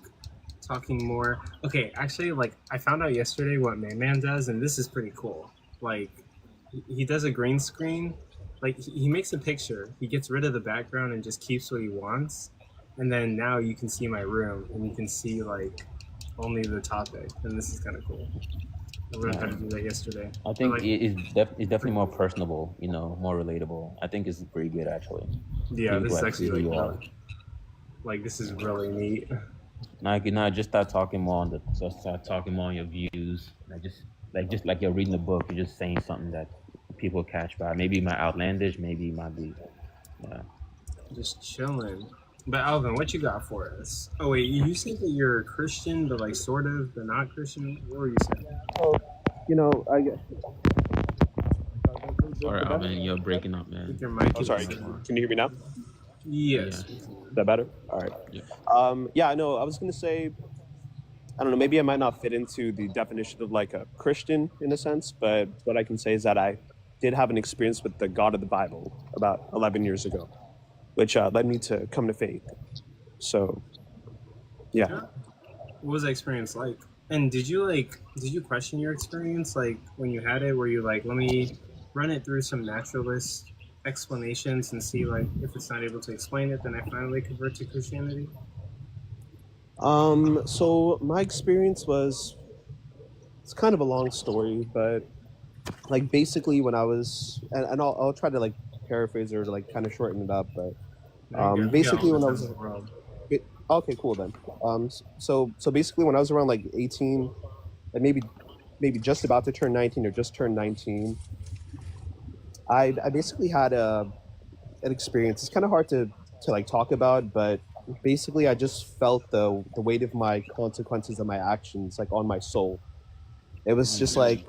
S17: talking more. Okay, actually, like I found out yesterday what Man does, and this is pretty cool. Like he does a green screen. Like he makes a picture. He gets rid of the background and just keeps what he wants. And then now you can see my room, and you can see like only the topic, and this is kind of cool. I learned how to do that yesterday.
S15: I think
S17: But, like,
S15: it's definitely more personable, you know, more relatable. I think it's pretty good actually.
S17: yeah,
S15: People
S17: this is
S15: like see who
S17: actually
S15: you
S17: like
S15: are.
S17: like this is really neat.
S15: Now, just start talking more on your views. Just like you're reading a book. You're just saying something that people catch by. Maybe it might outlandish. Maybe it might be, yeah.
S17: Just chilling. But Alvin, what you got for us? Oh wait, you said that you're Christian, but like sort of, but not Christian. What were you saying?
S21: Oh, you know, I guess.
S15: Sorry, Alvin, you're breaking up, man.
S17: Your mic
S21: Oh, sorry. Can you hear me now?
S17: Yes.
S21: Is that better? All right.
S15: Yeah.
S21: Yeah, I know. I was gonna say, I don't know. Maybe I might not fit into the definition of like a Christian in a sense, but what I can say is that I did have an experience with the God of the Bible about 11 years ago, which led me to come to faith. So, yeah.
S17: What was that experience like? And did you question your experience like when you had it? Were you like, let me run it through some naturalist explanations and see like if it's not able to explain it, then I finally convert to Christianity?
S21: So my experience was, it's kind of a long story, but like basically when I was, and I'll try to like paraphrase or like kind of shorten it up, but basically when I was, okay, cool then. So basically when I was around like 18, and maybe just about to turn 19 or just turned 19, I basically had an experience. It's kind of hard to like talk about, but basically I just felt the weight of my consequences of my actions like on my soul. It was just like,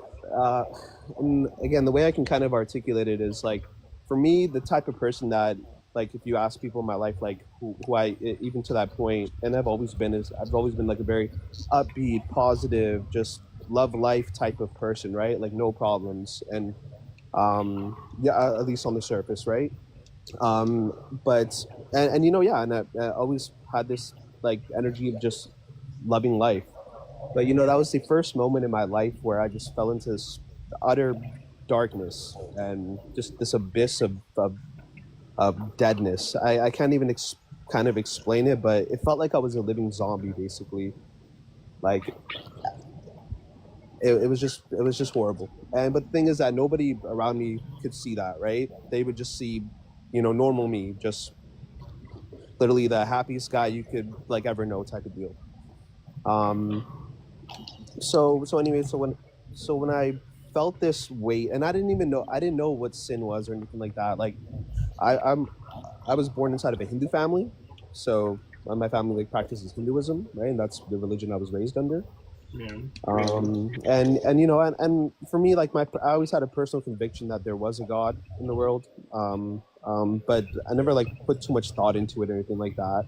S21: and again, the way I can kind of articulate it is like, for me, the type of person that, like, if you ask people in my life, like who I, even to that point, and I've always been like a very upbeat, positive, just love life type of person, right? Like no problems. And yeah, at least on the surface, right? But you know, yeah, and I always had this like energy of just loving life. But you know, that was the first moment in my life where I just fell into this utter darkness and just this abyss of deadness. I can't even kind of explain it, but it felt like I was a living zombie, basically. Like it was just horrible. But the thing is that nobody around me could see that, right? They would just see, you know, normal me, just literally the happiest guy you could like ever know type of deal. So when I felt this weight, and I didn't know what sin was or anything like that. Like I was born inside of a Hindu family, so my family like practices Hinduism, right? And that's the religion I was raised under.
S17: Yeah.
S21: And you know, and for me, like I always had a personal conviction that there was a God in the world. But I never like put too much thought into it or anything like that.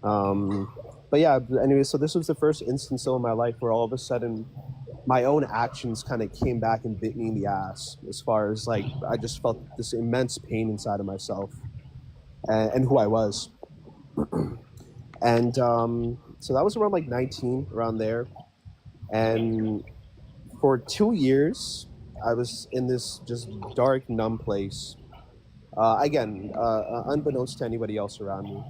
S21: But yeah, anyway, so this was the first instance in my life where all of a sudden my own actions kind of came back and bit me in the ass, as far as like I just felt this immense pain inside of myself and who I was. And so that was around like 19, around there. And for 2 years, I was in this just dark, numb place. Again, unbeknownst to anybody else around me.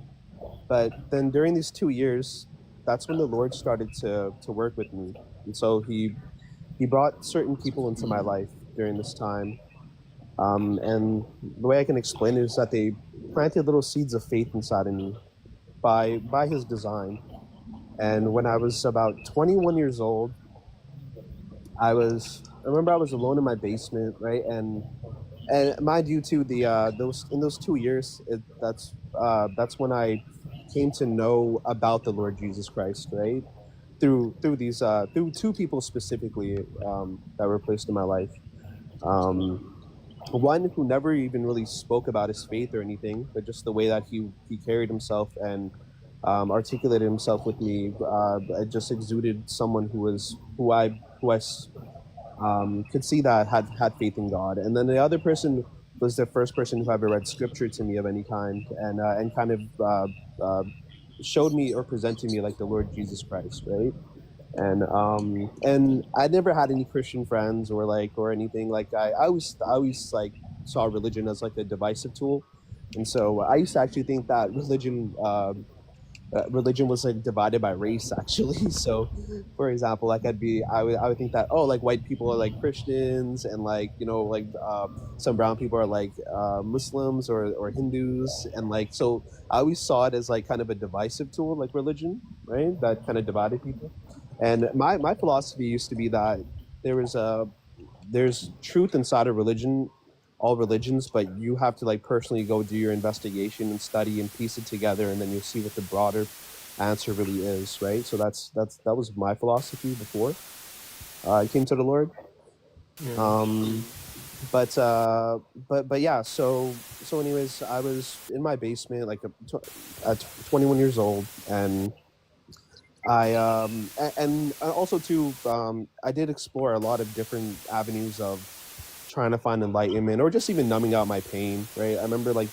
S21: But then during these 2 years, that's when the Lord started to work with me. And so he brought certain people into my life during this time. And the way I can explain it is that they planted little seeds of faith inside of me by his design. And when I was about 21 years old, I remember I was alone in my basement, right? And mind you, too, those 2 years, that's when I came to know about the Lord Jesus Christ, right? Through two people specifically that were placed in my life. One who never even really spoke about his faith or anything, but just the way that he carried himself and articulated himself with me, it just exuded someone who I could see that had faith in God. And then the other person was the first person who ever read scripture to me of any kind, and kind of showed me or presented me like the Lord Jesus Christ, right? And I never had any Christian friends or anything. Like I always like saw religion as like a divisive tool, and so I used to actually think that religion was like divided by race actually. So for example, like I would think that, oh, like white people are like Christians, and like, you know, like some brown people are like Muslims or Hindus, and like, so I always saw it as like kind of a divisive tool, like religion, right, that kind of divided people. And my philosophy used to be that there's truth inside of religion, all religions, but you have to like personally go do your investigation and study and piece it together, and then you'll see what the broader answer really is, right? So that was my philosophy before I came to the Lord. But yeah, so anyways, I was in my basement like at 21 years old, and and also too, I did explore a lot of different avenues of trying to find enlightenment or just even numbing out my pain, right? I remember like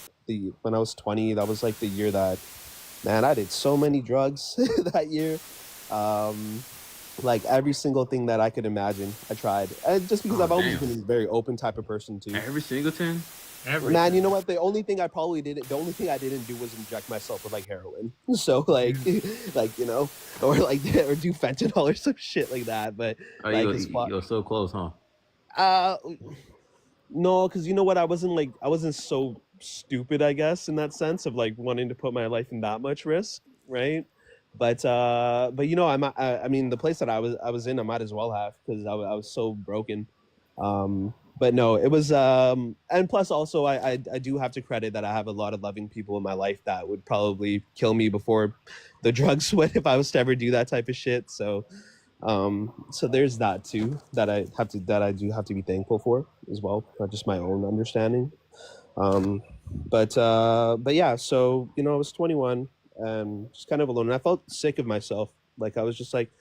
S21: when I was 20, that was like the year that, man, I did so many drugs that year. Like every single thing that I could imagine, I tried. And just because I've always been a very open type of person too.
S15: Every single thing?
S21: Man, you know what? The only thing I didn't do was inject myself with like heroin. So like, like, you know, or like, or do fentanyl or some shit like that. But like,
S15: you're so close, huh?
S21: No, because you know what? I wasn't so stupid, I guess, in that sense of like wanting to put my life in that much risk, right? But you know, I mean, the place that I was in, I might as well have, because I was so broken. But no, it was and plus also I do have to credit that I have a lot of loving people in my life that would probably kill me before the drugs would if I was to ever do that type of shit. So there's that too that I do have to be thankful for as well, not just my own understanding. But yeah, so you know, I was 21 and just kind of alone, and I felt sick of myself. Like I was just like,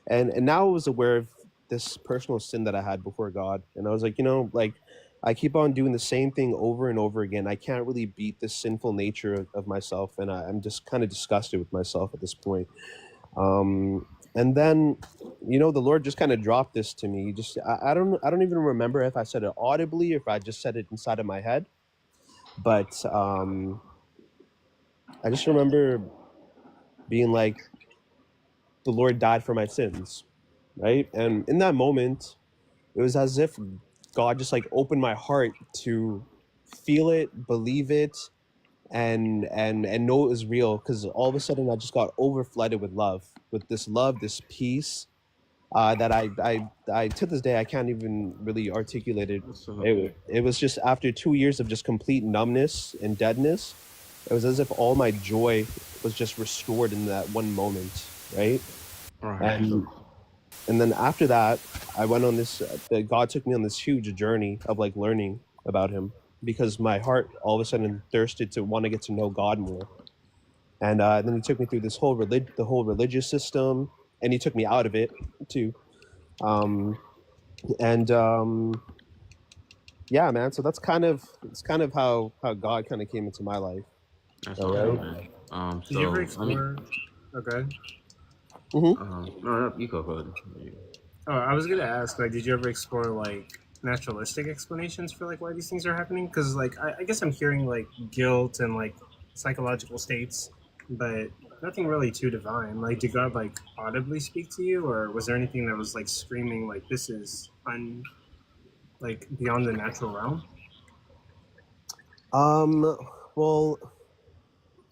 S21: and now I was aware of this personal sin that I had before God, and I was like, you know, like I keep on doing the same thing over and over again. I can't really beat this sinful nature of myself, and I'm just kind of disgusted with myself at this point. And then, you know, the Lord just kind of dropped this to me. Just I don't even remember if I said it audibly or if I just said it inside of my head. But I just remember being like, the Lord died for my sins, right? And in that moment, it was as if God just like opened my heart to feel it, believe it, and know it was real, because all of a sudden I just got overflooded with love, this peace that I to this day I can't even really articulate it. It was just after 2 years of just complete numbness and deadness. It was as if all my joy was just restored in that one moment, right? And then after that, I went on this. God took me on this huge journey of like learning about Him, because my heart all of a sudden thirsted to want to get to know God more. And then He took me through this whole the whole religious system, and He took me out of it too. Yeah, man. So it's kind of how God kind of came into my life.
S15: That's
S21: all
S15: right.
S17: Did you ever explore? Okay.
S21: Mm-hmm.
S15: You go ahead.
S17: Oh, I was gonna ask, like, did you ever explore like naturalistic explanations for like why these things are happening? Because like I guess I'm hearing like guilt and like psychological states, but nothing really too divine. Like, did God like audibly speak to you, or was there anything that was like screaming like this is like beyond the natural realm?
S21: Well,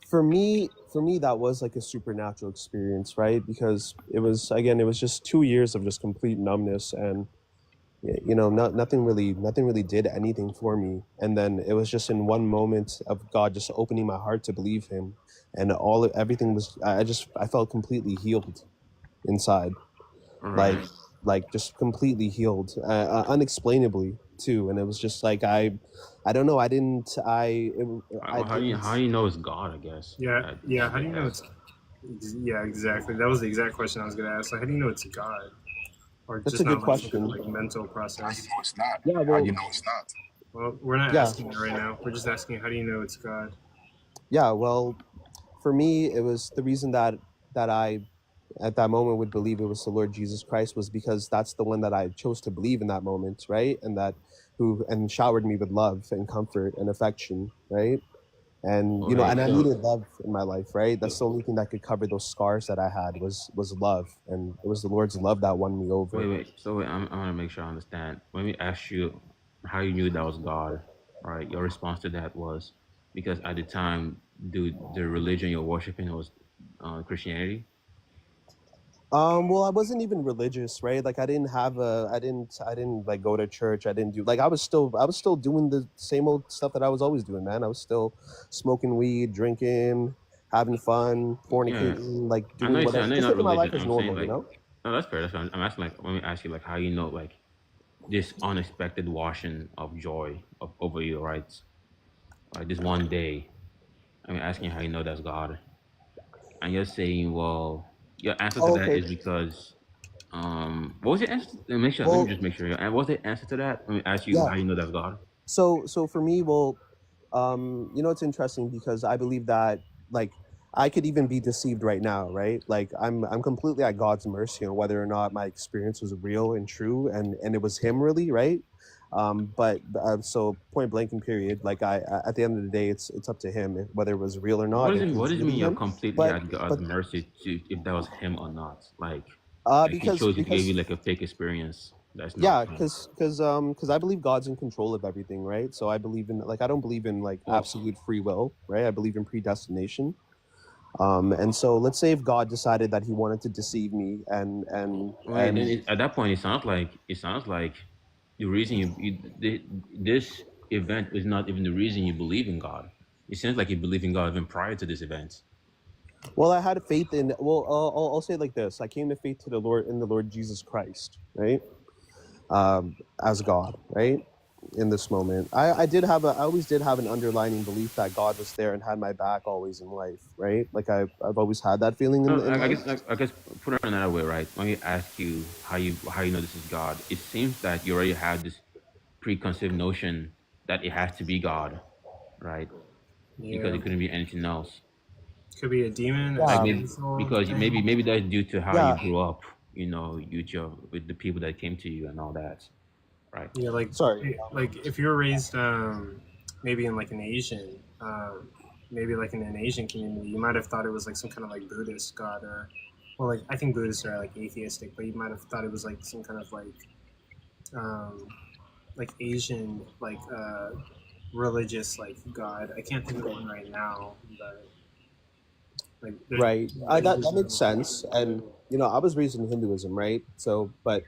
S21: for me that was like a supernatural experience, right? Because it was just 2 years of just complete numbness, and you know, nothing really did anything for me. And then it was just in one moment of God just opening my heart to believe Him, and everything was, I felt completely healed inside. Like just completely healed, unexplainably too. And it was just like I don't know, how do
S15: you know it's God? I guess.
S17: Yeah. How do you know it's? Yeah, exactly. That was the exact question I was gonna ask. Like, how do you know it's God? Or
S21: That's
S17: just
S21: a good
S17: not
S21: question.
S17: Like mental process.
S9: How do you know it's not?
S21: Yeah,
S9: How do you know it's not?
S17: Well, we're not
S21: Yeah.
S17: asking that right now. We're just asking how do you know it's God?
S21: Yeah. Well, for me, it was the reason that I at that moment would believe it was the Lord Jesus Christ was because that's the one that I chose to believe in that moment, right? And that who and showered me with love and comfort and affection, right? And you know,
S15: Okay,
S21: and I
S15: so
S21: needed love in my life, right? That's the only thing that could cover those scars that I had was love, and it was the Lord's love that won me over.
S15: wait. So wait, I want to make sure I understand. When we asked you how you knew that was God, right? Your response to that was because at the time, the religion you're worshiping was Christianity.
S21: Well, I wasn't even religious, right? Like I didn't like go to church. I didn't do like I was still doing the same old stuff that I was always doing, man. I was still smoking weed, drinking, having fun,
S15: Yeah,
S21: fornicating, like
S15: I know
S21: doing
S15: you said I
S21: whatever,
S15: know you're
S21: just
S15: not
S21: living my life
S15: religion.
S21: as
S15: I'm saying
S21: normal, you
S15: like,
S21: know?
S15: no, that's fair. That's fine. I'm asking like, let me ask you like how you know like this unexpected washing of joy over you, right? Like this one day. I'm asking you how you know that's God, and you're saying, well, your answer to
S21: Oh,
S15: that
S21: okay.
S15: is because what was your answer? Let me
S21: Well,
S15: just make sure. And what's the answer to that? Let me ask you
S21: yeah.
S15: how you know that's God.
S21: So for me, well, you know, it's interesting because I believe that like I could even be deceived right now, right? Like I'm completely at God's mercy on whether or not my experience was real and true, and it was Him really, right? But so point blank and period, like at the end of the day, it's up to Him whether it was real or not, if it
S15: What
S21: was
S15: does it mean
S21: really
S15: you're
S21: Him.
S15: completely
S21: But
S15: at God's
S21: but
S15: mercy to if that was Him or not? Like He
S21: because
S15: chose to give you
S21: because
S15: like a fake experience that's not
S21: yeah,
S15: Him.
S21: because I believe God's in control of everything, right? So I believe in like I don't believe in like
S15: Well,
S21: absolute free will, right? I believe in predestination. And so let's say if God decided that He wanted to deceive me
S15: wait, then
S21: and
S15: at that point it sounds like the reason this event is not even the reason you believe in God. It seems like you believe in God even prior to this event.
S21: well, I had faith in well, I'll say it like this: I came to faith to the Lord in the Lord Jesus Christ, right? As God, right? In this moment, I always did have an underlining belief that God was there and had my back always in life, right? Like I've always had that feeling
S15: No,
S21: in life.
S15: I guess put it another way, right? When we ask you how you know this is God, it seems that you already have this preconceived notion that it has to be God, right? Because
S17: Yeah,
S15: it couldn't be anything else.
S17: could be a demon, a
S21: Yeah,
S17: spirit soul
S15: Because
S17: thing.
S15: maybe that's due to how you
S21: yeah.
S15: grew up, you know, with the people that came to you and all that, right?
S17: Yeah,
S21: Sorry.
S17: like if you were raised maybe in like an Asian maybe like in an Asian community, you might have thought it was like some kind of like Buddhist god or well like I think Buddhists are like atheistic, but you might have thought it was like some kind of like Asian religious like god. I can't think of one right now, but like
S21: Right.
S17: there's
S21: That makes sense. And you know, I was raised in Hinduism, right? So, but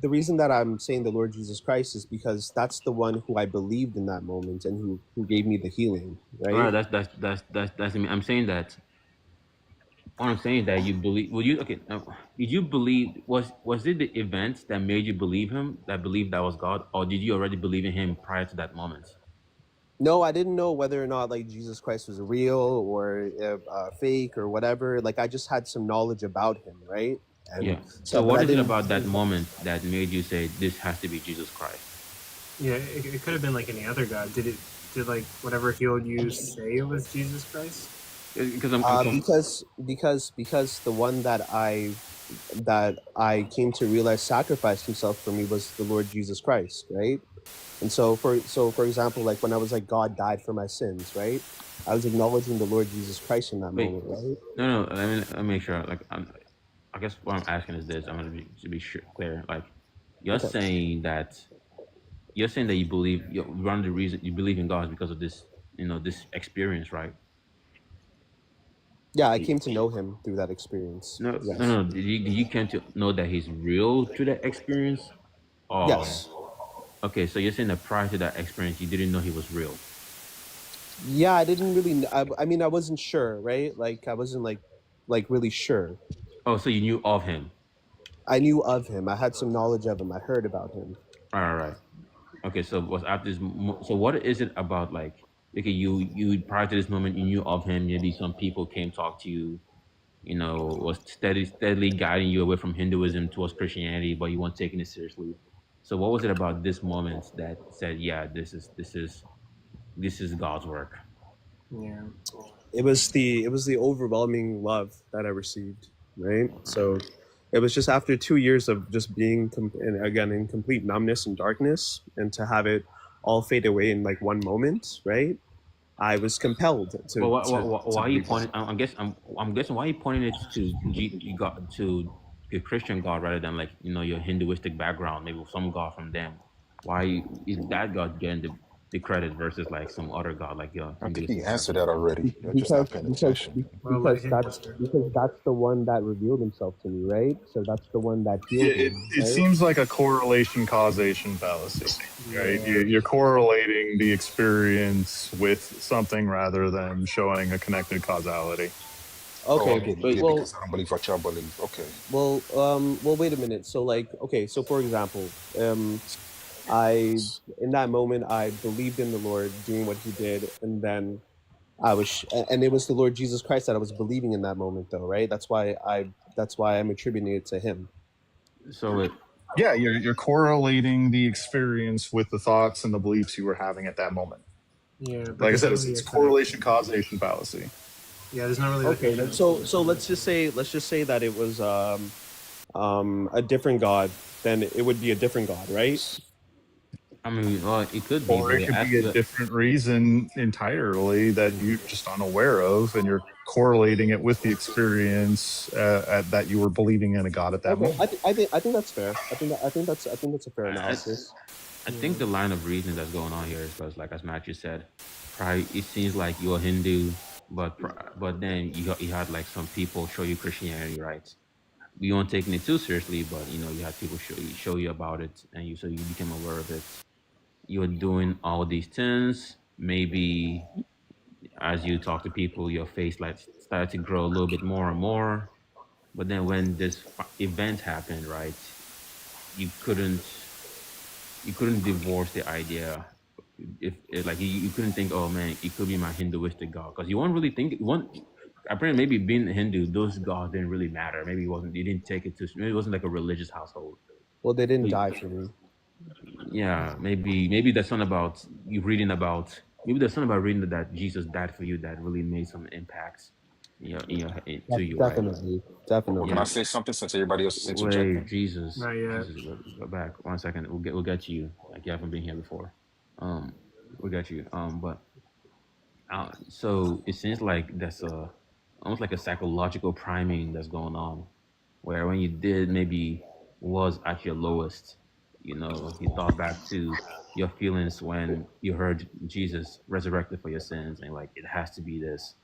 S21: the reason that I'm saying the Lord Jesus Christ is because that's the one who I believed in that moment and who gave me the healing,
S15: All right,
S21: right?
S15: that's I'm saying that what I'm saying is that you believe. Well, you okay? Did you believe? Was it the event that made you believe him? That believed that was God, or did you already believe in him prior to that moment?
S21: No, I didn't know whether or not like Jesus Christ was real or fake or whatever. Like I just had some knowledge about him, right? And
S15: Yeah.
S21: so,
S15: So
S21: but
S15: what
S21: I
S15: is it
S21: didn't.
S15: about that moment that made you say this has to be Jesus Christ?
S17: yeah, it could have been like any other god. Did like whatever healed you say it was Jesus Christ?
S15: Because
S21: Because the one that I came to realize sacrificed himself for me was the Lord Jesus Christ, right? And for example, like when I was like God died for my sins, right? I was acknowledging the Lord Jesus Christ in that
S15: wait,
S21: moment, right?
S15: no, let me make sure. I guess what I'm asking is this. I'm gonna to be sure, clear. Like
S21: Okay.
S15: you're saying that you believe one of the reason you believe in God is because of this, you know, this experience, right?
S21: Yeah, I came to know him through that experience. Yes.
S15: No. Did you come to know that he's real through that experience? Or
S21: Yes.
S15: okay, so you're saying that prior to that experience, you didn't know he was real.
S21: Yeah, I didn't really. I mean, I wasn't sure, right? Like, I wasn't like really sure.
S15: Oh, so you knew of him.
S21: I knew of him. I had some knowledge of him. I heard about him.
S15: All right. Okay, so was after this. So what is it about? Like, okay, you prior to this moment, you knew of him. Maybe some people came talk to you. You know, was steadily guiding you away from Hinduism towards Christianity, but you weren't taking it seriously. So what was it about this moment that said, yeah, this is God's work?
S17: Yeah.
S21: It was the overwhelming love that I received, right? So it was just after 2 years of just being again in complete numbness and darkness, and to have it all fade away in like one moment, right? I was compelled
S15: Well,
S21: to
S15: why are you
S21: believe
S15: pointing?
S21: that.
S15: I'm guessing why are you pointing it to God, to a Christian God rather than, like, your Hinduistic background, maybe some God from them. Why is that God getting the credit versus like some other God like your
S5: I think he
S15: Hinduistic
S5: answered
S15: background?
S5: that already. You're just
S21: because
S5: not paying
S21: because
S5: attention.
S17: Well, let him
S21: that's
S17: answer.
S21: the one that revealed himself to me, right? So that's the one that
S12: Yeah,
S21: healed me,
S12: it
S21: right?
S12: seems like a correlation causation fallacy, right?
S17: Yeah.
S12: You're correlating the experience with something rather than showing a connected causality.
S5: Oh, I
S21: Okay,
S5: get it.
S21: but
S5: Yeah, because I don't believe what y'all believe. Okay.
S21: well, wait a minute. So like, okay, so for example, I in that moment I believed in the Lord doing what He did, and then and it was the Lord Jesus Christ that I was believing in that moment, though, right? That's why I'm attributing it to Him.
S15: So it
S12: Yeah, you're correlating the experience with the thoughts and the beliefs you were having at that moment.
S17: Yeah, but
S12: Like I
S17: there's
S12: said,
S17: not really
S12: it's
S17: a connection.
S12: correlation causation fallacy.
S17: Yeah, there's not really like a
S21: Okay, then
S17: connection.
S21: so let's just say that it was a different God, then it would be a different God, right?
S15: I mean, well, it could be,
S12: Or
S15: but
S12: it could be a different reason entirely that you're just unaware of, and you're correlating it with the experience that you were believing in a God at that
S21: Okay,
S12: moment.
S21: I think that's fair. I think that's a fair
S15: I,
S21: analysis.
S15: I think the line of reasoning that's going on here is because, like as Matthew said, probably it seems like you're Hindu, but then you had like some people show you Christianity, right? You weren't taking it too seriously, but you had people show you about it, and you became aware of it. You're doing all these things. Maybe as you talk to people, your face like started to grow a little bit more and more. But then when this event happened, right, you couldn't you couldn't divorce the idea. If like you couldn't think, oh man, it could be my Hinduistic god, because you won't really think one. Apparently, maybe being a Hindu, those gods didn't really matter. Maybe it wasn't. You didn't take it to. Maybe it wasn't like a religious household.
S21: Well, they didn't
S15: So,
S21: die for me.
S15: yeah, maybe there's something about you reading about. Maybe there's something about reading that Jesus died for you that really made some impacts. To you, right?
S21: Definitely,
S5: Well, can I
S21: definitely.
S5: say something since everybody else is
S15: Wait,
S5: interjecting?
S15: Jesus,
S17: Not yet.
S15: Jesus, go back 1 second. We'll get to you. Like you haven't been here before. Um, we got you. But so it seems like that's almost like a psychological priming that's going on, where when you did maybe was at your lowest, you thought back to your feelings when you heard Jesus resurrected for your sins, and like it has to be this.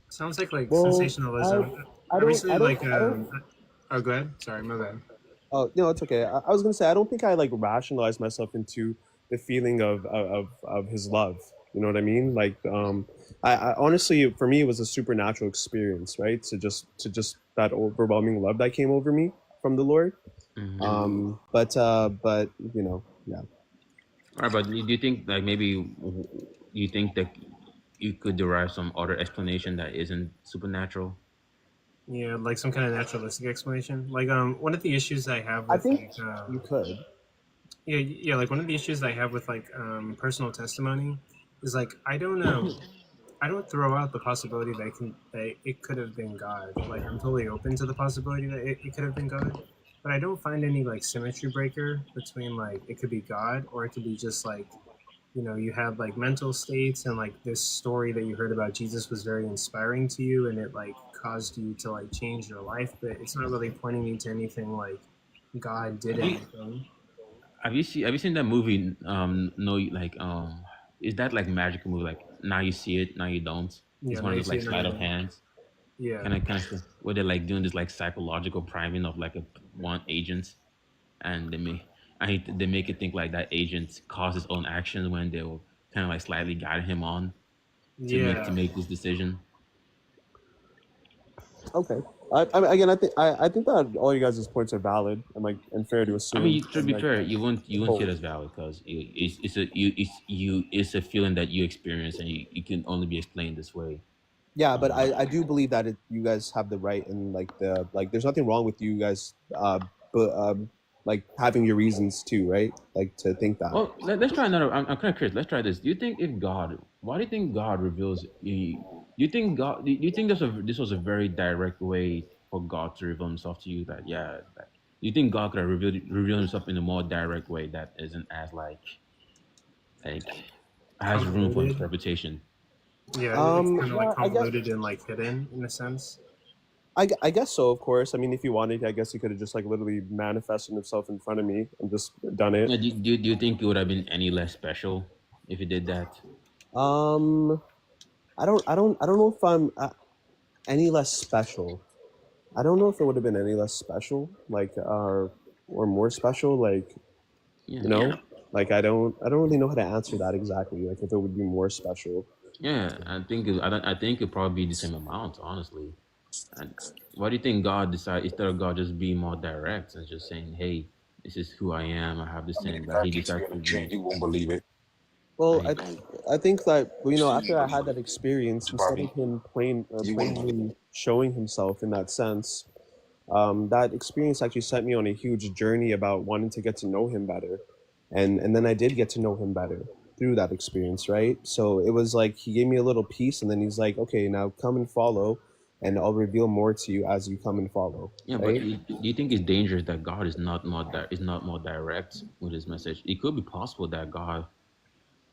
S17: Sounds like
S21: Well,
S17: sensationalism.
S21: I
S17: I
S21: don't,
S17: recently
S21: I don't,
S17: like
S21: I don't.
S17: oh, go ahead. Sorry, my bad.
S21: Oh no, it's okay. I was gonna say I don't think I like rationalized myself into the feeling of His love. You know what I mean? Like, I honestly, for me, it was a supernatural experience, right? To just that overwhelming love that came over me from the Lord.
S15: Mm-hmm.
S21: But yeah.
S15: All right, but do you think like maybe you think that you could derive some other explanation that isn't supernatural?
S17: Yeah, like some kind of naturalistic explanation. Like one of the issues I have
S21: I
S17: with
S21: think
S17: like
S21: you could.
S17: yeah, like one of the issues I have with like personal testimony is like I don't throw out the possibility that it could have been God. Like I'm totally open to the possibility that it could have been God, but I don't find any like symmetry breaker between like it could be God or it could be just like you have like mental states and like this story that you heard about Jesus was very inspiring to you and it like caused you to like change your life, but it's not really pointing me to anything like God did
S15: Have you
S17: anything.
S15: have you seen that movie? No, like is that like magical movie? Like now you see it, now you don't.
S17: Yeah,
S15: It's
S17: now
S15: one of
S17: you
S15: those
S17: see
S15: like
S17: it, now you
S15: sleight of
S17: don't.
S15: hands,
S17: Yeah.
S15: kind of where they're like doing this like psychological priming of like a one agent, and they make it think like that agent caused his own actions when they will kind of like slightly guide him on to
S17: Yeah.
S15: make this decision.
S21: Okay. Again, I think that all you guys' points are valid and fair to
S15: I
S21: assume.
S15: mean, to
S21: And
S15: be
S21: like,
S15: fair, you won't see it
S21: hold.
S15: as valid because it's a feeling that you experience and you can only be explained this way.
S21: Yeah, but
S15: Um,
S21: I do believe that you guys have the right and like there's nothing wrong with you guys, but like having your reasons too, right? Like to think that.
S15: Well, let's try another. I'm kind of curious. Let's try this. Do you think if God, why do you think God reveals? Do you think God? Do you think this was a very direct way for God to reveal Himself to you? That yeah, do you think God could have revealed Himself in a more direct way that isn't as like has room for
S17: Convoluted.
S15: interpretation?
S17: Yeah, it's kind of like
S21: Yeah, I guess.
S17: convoluted and like hidden in a sense.
S21: I guess so, of course. I mean, if you wanted, I guess he could have just like literally manifested himself in front of me and just done it.
S15: Yeah, do you think it would have been any less special if he did that?
S21: I don't know if I'm any less special. I don't know if it would have been any less special, like or more special, like
S15: Yeah.
S21: you know, like I don't really know how to answer that exactly. Like if it would be more special.
S15: Yeah, I think it'd probably be the same amount, honestly. And why do you think God decided instead of God just being more direct and just saying, "Hey, this is who I am. I have this
S5: I mean,
S15: thing,"
S5: if
S15: that
S5: God
S15: He
S5: gets me
S15: decides
S5: in
S15: to
S5: a dream,
S15: be.
S5: you won't believe it.
S21: Well,
S15: Like,
S21: I think that you know after I had
S5: Believe
S21: that
S5: it.
S21: experience, instead of
S5: Bobby,
S21: him
S5: you wouldn't believe
S21: plainly showing himself in that sense, that experience actually sent me on a huge journey about wanting to get to know him better, and then I did get to know him better through that experience, right? So it was like he gave me a little piece, and then he's like, okay, now come and follow, and I'll reveal more to you as you come and follow,
S15: yeah, but
S21: right?
S15: do you think it's dangerous that God is not more direct with His message? It could be possible that God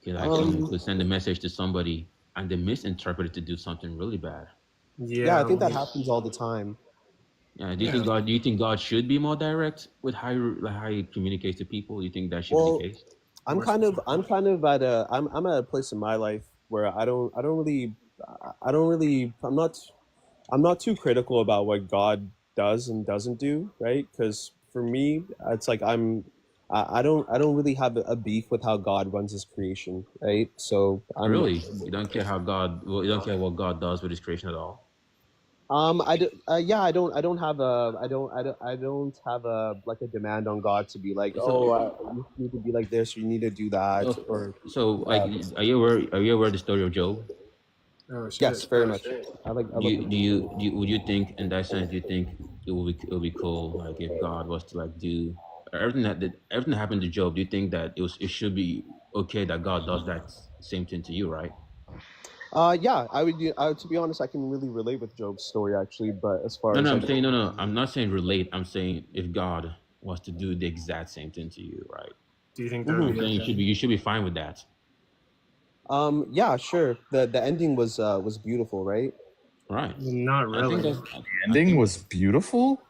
S15: could send a message to somebody and they misinterpret it to do something really bad.
S21: Yeah, I
S17: Yeah,
S21: think that
S17: like,
S21: happens all the time.
S15: Yeah,
S17: yeah.
S15: Do you think God should be more direct with how He communicates to people? Do you think that should be the
S21: Well,
S15: case?
S21: I'm kind of at a I'm at a place in my life where I don't really I'm not too critical about what God does and doesn't do, right? Because for me, it's like I don't really have a beef with how God runs His creation, right? So I'm
S15: Really, you don't care you don't care what God does with His creation at all.
S21: I do, yeah, I don't have I don't have a like a demand on God to be like,
S15: So,
S21: oh, you need to be like this, or you need to do that, or
S15: like, are you aware of the story of Job?
S17: Oh shit.
S21: yes, very much. I love the
S15: Would you think in that sense? Do you think it would be cool like if God was to like do everything that happened to Job? Do you think that it should be okay that God does that same thing to you, right?
S21: Yeah, to be honest, I can really relate with Job's story actually, but as far
S15: No, no,
S21: as
S15: I'm
S21: like,
S15: saying no. I'm not saying relate. I'm saying if God was to do the exact same thing to you, right?
S17: Do you think that would
S15: I'm
S17: be
S15: saying
S17: okay?
S15: you should be fine with that.
S21: yeah, sure. The ending was beautiful, right?
S15: Right.
S17: Not
S15: I think
S17: really.
S15: that's
S7: The ending was beautiful.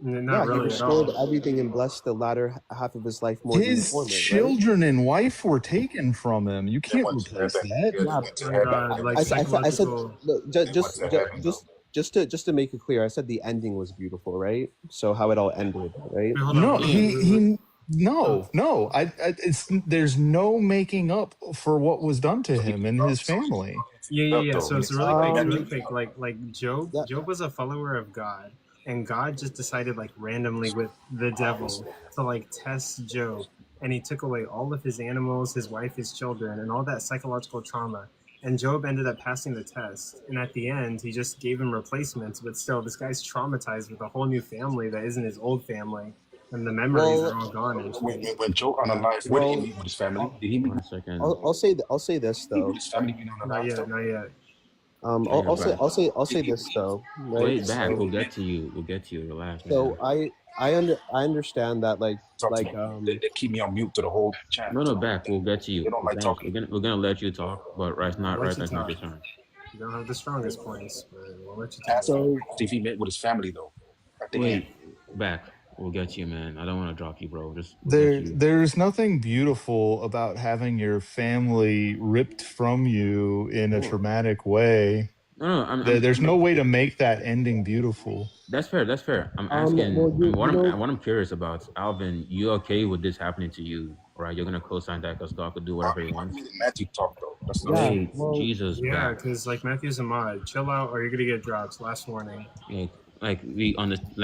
S17: Not
S21: Yeah, he
S17: really at
S21: restored
S17: all.
S21: everything and blessed the latter half of his life more than the
S7: His
S21: former, right?
S7: children and wife were taken from him. You
S5: they
S7: can't
S5: went to
S7: replace
S5: heaven.
S7: that.
S5: Yeah, they
S21: Yeah,
S5: went to
S17: Oh
S5: heaven.
S17: god,
S5: They
S17: like
S5: went to heaven.
S21: I said
S17: psychological.
S21: just
S5: They went to heaven though.
S21: just to make it clear, I said the ending was beautiful, right? So how it all ended, right?
S17: Wait, hold on,
S7: No,
S17: hold on.
S7: no. It's there's no making up for what was done to
S5: So he
S7: him and
S5: gave up.
S7: his
S5: So
S7: family.
S5: he gave up
S17: Yeah.
S5: though.
S17: So
S5: He got
S17: really
S5: that.
S17: quick, like Job.
S21: Yeah,
S17: Job was a follower of God, and God just decided like randomly with the devil to like test Job, and he took away all of his animals, his wife, his children, and all that psychological trauma. And Job ended up passing the test, and at the end, he just gave him replacements. But still, this guy's traumatized with a whole new family that isn't his old family, and the memories are
S21: well,
S17: all gone and shit.
S5: When Joe on a life, where did he
S21: well,
S5: meet with his family? Did he meet?
S15: One second.
S21: I'll say this
S5: Meet with
S21: though.
S5: his family being on a
S17: Not
S5: life
S17: yet,
S5: though?
S17: not yet.
S15: Hang on, back.
S21: I'll say this though, right?
S15: Wait, back.
S21: So
S15: We'll get to you. We'll get to you. Relax,
S21: so
S15: man.
S21: I understand that
S5: Talk to me. They keep me on mute to the whole chat.
S15: No,
S5: So
S15: back. We'll get to
S5: they
S15: you.
S5: don't like
S15: Thanks.
S5: talking.
S15: We're gonna let you talk, but
S17: I'll let
S15: right
S17: you
S15: now's not
S17: talk.
S15: your turn.
S17: You don't have the strongest points, but we'll let you
S5: Ask
S17: talk.
S5: him
S21: so
S5: if he met with his family though. At the end.
S15: Wait, back. We'll get you, man. I don't want to drop you, bro. We'll get you.
S7: There's nothing beautiful about having your family ripped from you in a traumatic way.
S15: No,
S7: There's no way to make that ending beautiful.
S15: That's fair. That's fair. I'm asking.
S21: well
S15: What I'm curious about, Alvin. You okay with this happening to you? Right? You're gonna co-sign that because God could do whatever He
S5: I
S15: wants.
S5: mean, Matthew talk though. That's not
S21: yeah,
S15: Wait,
S21: well,
S15: Jesus,
S17: Yeah,
S15: back.
S17: because like Matthew's a mod. Chill out, or you're gonna get dropped. Last warning.
S15: Like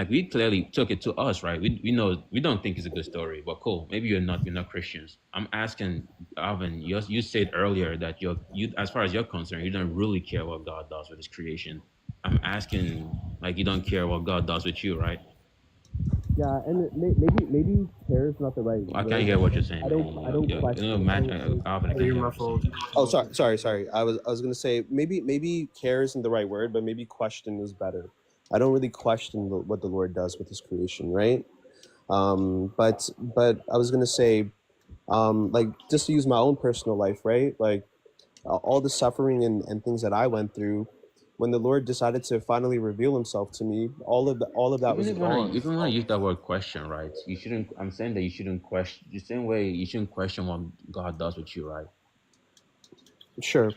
S15: we clearly took it to us, right? We know we don't think it's a good story, but cool. Maybe you're not Christians. I'm asking Alvin. You said earlier that you as far as you're concerned, you don't really care what God does with His creation. I'm asking, like, you don't care what God does with you, right?
S21: Yeah, and maybe care is not the right
S15: I can't
S21: word.
S15: hear what you're saying,
S21: I
S15: man.
S21: don't question.
S15: Man, Alvin, I can't
S17: You're
S15: hear what you're saying.
S17: muffled.
S21: Oh, sorry. I was gonna say maybe care isn't the right word, but maybe question is better. I don't really question what the Lord does with His creation, right? But I was gonna say, like just to use my own personal life, right? Like all the suffering and things that I went through, when the Lord decided to finally reveal Himself to me, all of that
S15: Even
S21: was
S15: if you wanna,
S21: gone.
S15: if you wanna use that word question, right? You shouldn't. I'm saying that you shouldn't question. The same way you shouldn't question what God does with you, right?
S21: Sure.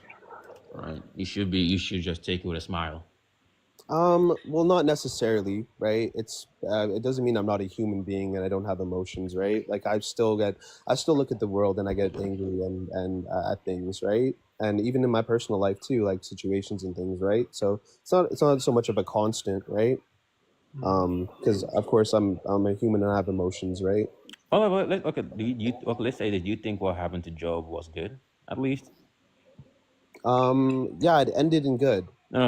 S15: Right. You should be. You should just take it with a smile.
S21: Well, not necessarily, right? It doesn't mean I'm not a human being and I don't have emotions, right? Like I still look at the world and I get angry and at things, right? And even in my personal life too, like situations and things, right? So it's not so much of a constant, right? Because of course I'm a human and I have emotions, right?
S15: Oh, okay. Okay, let's say that you think what happened to Job was good, at least.
S21: Yeah, it ended in good.
S15: No.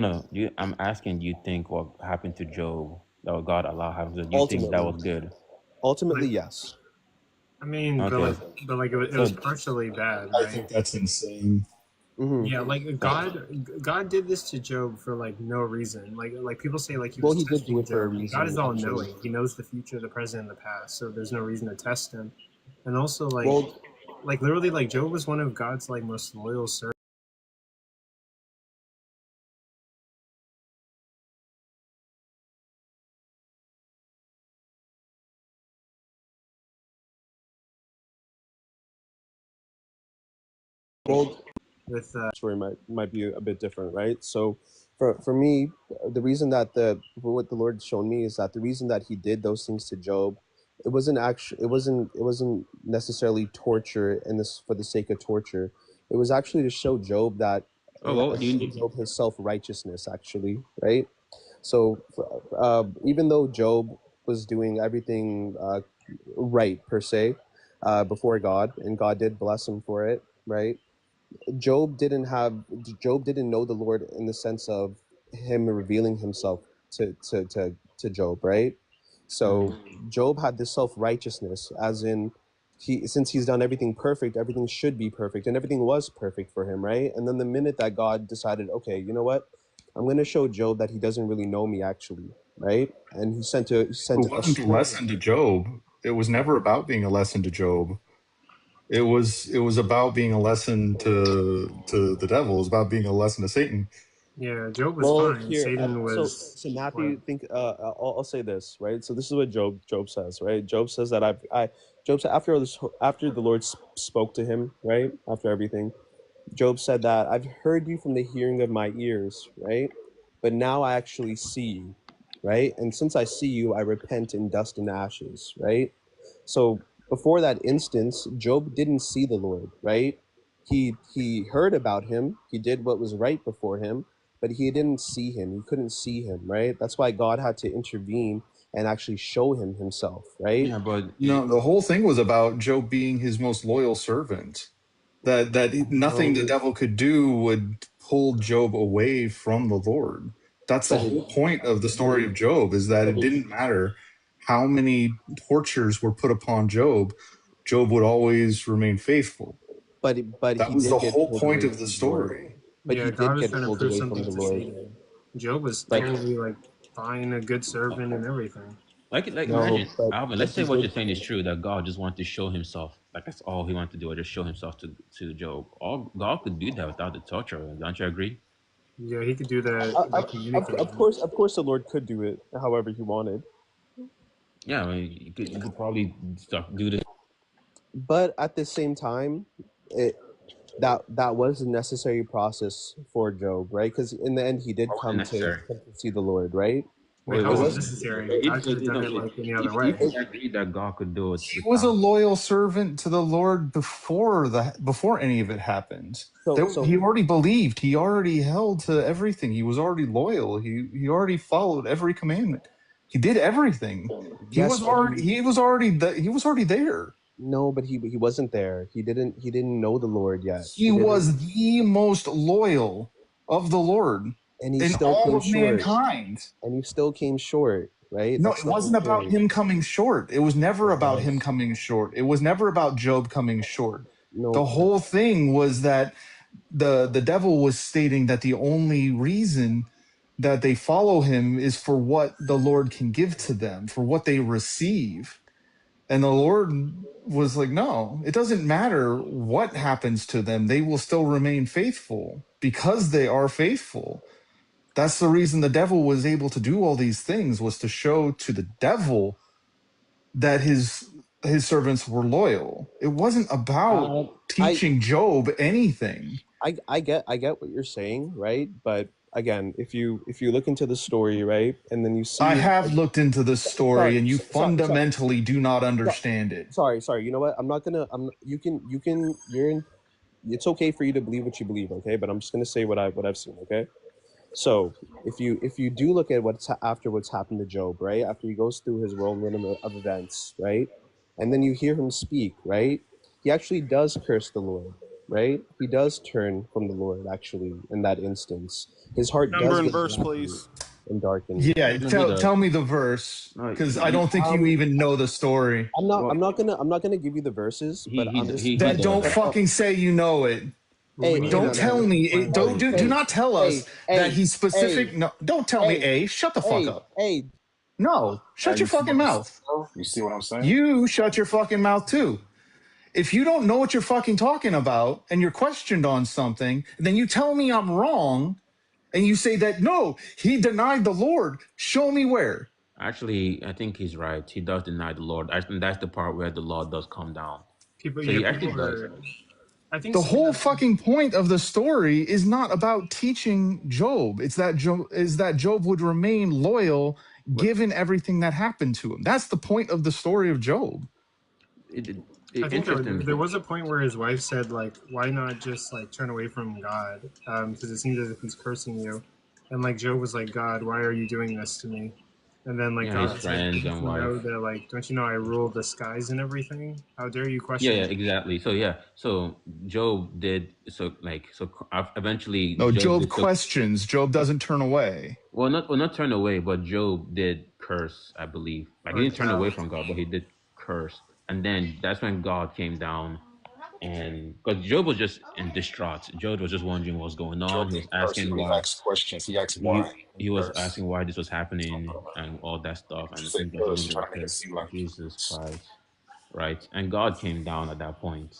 S15: I'm asking. Do you think what happened to Job, that God allowed happen to? Do you think that
S21: Ultimately,
S15: was good?
S21: Yes.
S17: I mean,
S15: Okay.
S17: but like it
S15: So
S17: was partially bad,
S7: I
S17: right?
S7: think that's insane.
S17: Yeah, like God did this to Job for like no reason. Like people say like he
S21: Well,
S17: was
S21: he did do
S17: testing
S21: it for a
S17: Job. God
S21: reason,
S17: is all
S21: actually.
S17: knowing. He knows the future, the present, and the past. So there's no reason to test him. And also
S21: Well,
S17: like literally like Job was one of God's like most loyal servants.
S21: well,
S17: With
S21: story might be a bit different, right? So for me, the reason that what the Lord's shown me is that the reason that He did those things to Job, it wasn't necessarily torture in this for the sake of torture. It was actually to show Job that
S15: oh well,
S21: show Job his self righteousness, actually, right? So even though Job was doing everything right per se before God, and God did bless him for it, right? Job didn't know the Lord in the sense of him revealing himself to Job, right? So Job had this self-righteousness, as in since he's done everything perfect, everything should be perfect, and everything was perfect for him, right? And then the minute that God decided, okay, you know what, I'm going to show Job that he doesn't really know me actually, right? And he sent
S7: It
S21: a
S7: wasn't a
S21: storm.
S7: lesson to Job. It was never about being a lesson to Job. It was about being a lesson to the devil. It was about being a lesson to Satan.
S17: yeah, Job was
S21: Well,
S17: fine.
S21: here,
S17: Satan was
S21: so
S17: what?
S21: Matthew, think I'll say this, right? So this is what Job says, right? Job says that Job said after the Lord spoke to him, right? After everything, Job said that I've heard you from the hearing of my ears, right? But now I actually see you, right? And since I see you, I repent in dust and ashes, right? So before that instance, Job didn't see the Lord, right? He heard about him, he did what was right before him, but he didn't see him. He couldn't see him, right? That's why God had to intervene and actually show him himself, right?
S15: yeah, but
S7: No, the whole thing was about Job being his most loyal servant. That nothing the devil could do would pull Job away from the Lord. That's the
S21: But
S7: whole point of the story of Job, is that it didn't matter how many tortures were put upon Job, Job would always remain faithful.
S21: but
S7: That
S21: he
S7: was
S21: did
S7: the
S21: get
S7: whole
S21: pulled
S7: point
S21: away
S7: of the
S21: from the Lord.
S7: story.
S21: But
S17: Yeah,
S21: he
S17: God
S21: did
S17: was
S21: get
S17: trying to
S21: pulled
S17: prove
S21: away from
S17: something
S21: the
S17: to
S21: Lord.
S17: Satan. Job was
S15: like
S17: totally like fine, a good servant, and everything.
S15: like
S21: No,
S15: imagine, Alvin. Let's say
S21: he
S15: what you're
S21: did.
S15: saying is true, that God just wanted to show Himself. Like that's all He wanted to do, was just show Himself to Job. All God could do that without the torture. Don't you agree?
S17: Yeah, he could do that by communicating.
S21: Of course, the Lord could do it however He wanted.
S15: Yeah, I mean, you could probably do this.
S21: But at the same time, that was a necessary process for Job, right? Because in the end, he did
S15: Why was it necessary?
S21: come to see the Lord, right?
S17: Wait, how
S21: It
S17: was it
S21: was
S17: necessary? God could
S15: If,
S17: have
S15: you
S17: done
S15: know,
S17: it like any other
S15: if
S17: way.
S15: we agree that God could do it
S7: He was a
S15: without,
S7: loyal servant to the Lord before any of it happened. He already believed. He already held to everything. He was already loyal. He already followed every commandment. He did everything.
S21: yes, but
S7: He was already there.
S21: no, but he wasn't there. He didn't know the Lord yet.
S7: He
S21: He didn't,
S7: was the most loyal of the Lord
S21: and he
S7: in
S21: still
S7: all
S21: came
S7: of
S21: short.
S7: mankind.
S21: And he still came short. right?
S7: No,
S21: That's
S7: it
S21: the whole
S7: wasn't about
S21: point.
S7: him coming short. It was never
S21: It
S7: about him
S21: was.
S7: coming short. It was never about Job coming short. The
S21: No,
S7: whole thing was that the devil was stating that the only reason that they follow him is for what the Lord can give to them, for what they receive. And the Lord was like, no, it doesn't matter what happens to them. They will still remain faithful because they are faithful. That's the reason the devil was able to do all these things, was to show to the devil that his servants were loyal. It wasn't about
S21: I
S7: teaching Job anything.
S21: I get what you're saying, right? But again, if you look into the story, right, and then you
S7: I
S21: see,
S7: have looked into this story, and you
S21: sorry,
S7: fundamentally do not understand it.
S21: sorry. You know what? I'm not gonna. You can. You're in. It's okay for you to believe what you believe, okay? But I'm just gonna say what I've seen, okay? So if you do look at after what's happened to Job, right? After he goes through his whirlwind of events, right? And then you hear him speak, right? He actually does curse the Lord, right? He does turn from the Lord, actually, in that instance. His heart
S4: Number
S21: does
S4: and
S21: get
S4: verse,
S21: glassy
S4: please.
S21: and darkened.
S7: Yeah,
S15: No, he does.
S7: tell me the verse,
S15: No,
S7: because I don't think you
S21: Um,
S7: even know the story.
S15: well,
S21: I'm not gonna give you the verses, but
S15: he
S21: I'm just
S15: he
S7: Then don't
S15: does.
S7: fucking say you know it.
S17: Well, we need
S7: Don't
S17: a
S7: tell me.
S17: explain.
S7: Do not tell us that he's specific. No, don't tell me. Shut the fuck up.
S21: hey,
S7: No, shut
S5: You
S7: your
S5: see
S7: fucking
S5: what I'm saying,
S7: mouth.
S5: bro? You see what I'm saying?
S7: You shut your fucking mouth too. If you don't know what you're fucking talking about and you're questioned on something, then you tell me I'm wrong and you say that no, he denied the Lord. Show me where.
S15: Actually, I think he's right. He does deny the Lord. I think that's the part where the Lord does come down.
S17: People,
S15: So
S17: yeah,
S15: he actually
S17: people
S15: does.
S17: are. I think
S7: The whole fucking point of the story is not about teaching Job. It's that Job would remain loyal
S15: But
S7: given everything that happened to him. That's the point of the story of Job.
S17: I think
S15: Interesting.
S17: there was a point where his wife said, like, why not just like turn away from God? Because it seems as if he's cursing you. And like Job was like, God, why are you doing this to me? And then like
S15: Yeah, his
S17: God said,
S15: friends
S17: don't
S15: and
S17: you know
S15: wife.
S17: that like don't you know I rule the skies and everything? How dare you
S15: Yeah,
S17: question
S15: yeah,
S17: me?
S15: exactly. So yeah, so Job did eventually
S7: No,
S15: Job
S7: Job
S15: did so
S7: questions. Job doesn't turn away.
S15: not turn away, but Job did curse, I believe. Like he
S17: Or
S15: didn't turn away
S17: doubt.
S15: from God, but he did curse, and then that's when God came down, and because Job was just in distraught. Job was just wondering what's going on.
S5: Job
S15: He was
S5: didn't curse. He
S15: asking
S5: only
S15: why.
S5: asked questions. He asked why. He
S15: He was
S5: curse.
S15: asking why this was
S5: Talking
S15: happening
S5: about.
S15: and all that stuff,
S5: She
S15: and I
S5: said
S15: think that's
S5: curse.
S15: when
S5: She
S15: God
S5: trying to make it
S15: said,
S5: seem like
S15: Jesus Christ, right? And God came down at that point.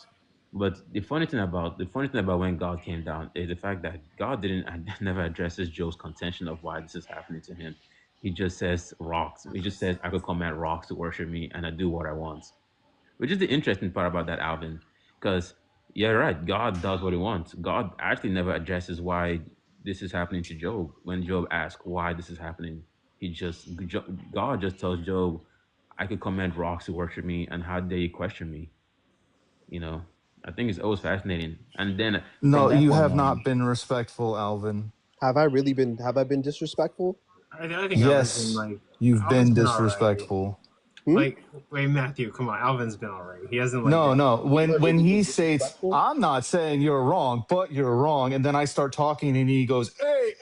S15: But the funny thing about when God came down is the fact that God didn't never addresses Job's contention of why this is happening to him. He just says rocks. He just says I could command rocks to worship me, and I do what I want. Which is the interesting part about that, Alvin, because you're right. God does what He wants. God actually never addresses why this is happening to Job. When Job asks why this is happening, God just tells Job, "I could command rocks to worship me, and how dare you question me?" You know, I think it's always fascinating. And then from
S7: No,
S15: that
S7: you
S15: point
S7: have
S15: on,
S7: not been respectful, Alvin.
S21: have I been disrespectful?
S17: I think Alvin's been
S7: Yes,
S17: like
S7: you've
S17: Alvin's
S7: been
S17: been all right.
S7: disrespectful.
S17: Like, wait, Matthew, come on, Alvin's been all right. He hasn't like
S7: No,
S17: been.
S7: no.
S21: Have I
S7: When
S21: really been
S7: he says,
S21: disrespectful?
S7: "I'm not saying you're wrong, but you're wrong," and then I start talking, and he goes, "Hey,"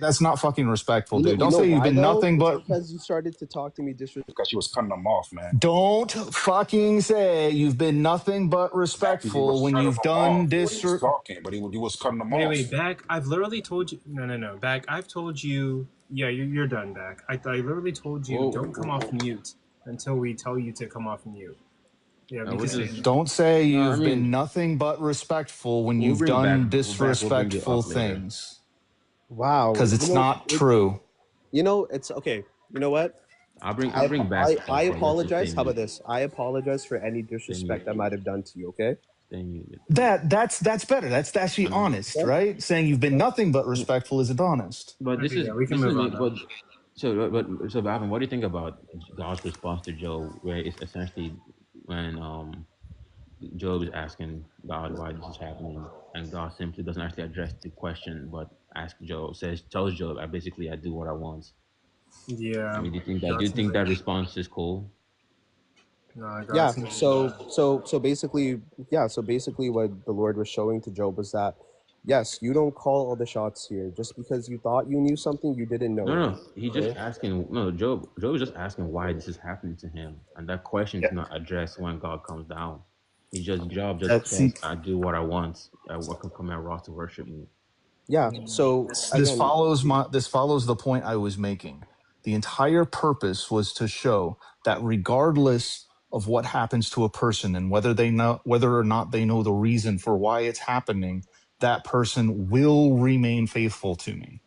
S7: that's not fucking respectful, dude.
S21: You
S7: Don't
S21: know
S7: say you've
S21: why
S7: been
S21: though?
S7: nothing
S21: It's
S7: but.
S21: because you started to talk to me disrespectful.
S5: because she was cutting them off, man.
S7: Don't fucking say you've been nothing but
S5: Matthew, you
S7: respectful
S5: was
S7: when
S5: cutting
S7: you've
S5: them
S7: done
S5: off when he
S7: this.
S5: was talking, but you was cutting them
S17: Wait,
S5: off.
S17: back. I've literally told you. No. Back. I've told you. Yeah, you're done. Back. I literally told you don't come off mute until we tell you to come off mute. Yeah, you
S15: we're
S17: can say
S15: just
S17: anything.
S7: Don't say
S15: no. I
S7: you've been
S15: mean,
S7: nothing but respectful when
S15: we'll
S7: you've
S15: bring back.
S7: done
S15: We'll bring it
S7: disrespectful
S15: up later.
S7: things,
S21: Wow,
S7: because it's not true.
S21: it's okay. You know what?
S15: I'll bring back
S21: I
S15: stuff, but let's just stay
S21: apologize. How about
S15: muted.
S21: this? I apologize for any
S15: Stay
S21: disrespect I
S15: muted.
S21: might have done to you. Okay.
S15: Stay muted.
S7: That's better. That's actually
S15: And
S7: honest, right? Saying you've been nothing but respectful is honest.
S15: but
S17: Okay, yeah, we can
S15: this is
S17: move
S15: me.
S17: on now.
S15: So Alvin, what do you think about God's response to Job, where it's essentially when Job is asking God why this is happening, and God simply doesn't actually address the question, but tells Job, I do what I want. I
S17: Yeah,
S15: mean, do
S17: God
S15: you
S17: seems
S15: think
S17: like
S15: that response is cool?
S17: no. God
S21: Yeah.
S17: seems like
S21: So basically, what the Lord was showing to Job was that Yes, you don't call all the shots here. Just because you thought you knew something, you didn't know
S15: No,
S21: it.
S15: no, he just asking. No, Job is just asking why this is happening to him, and that question is not addressed when God comes down. Job just
S7: See,
S15: says, "I do what I want. I can come and wrath to worship me."
S21: Yeah. So
S7: this
S21: again,
S7: follows the point I was making. The entire purpose was to show that regardless of what happens to a person and whether or not they know the reason for why it's happening, that person will remain faithful to me.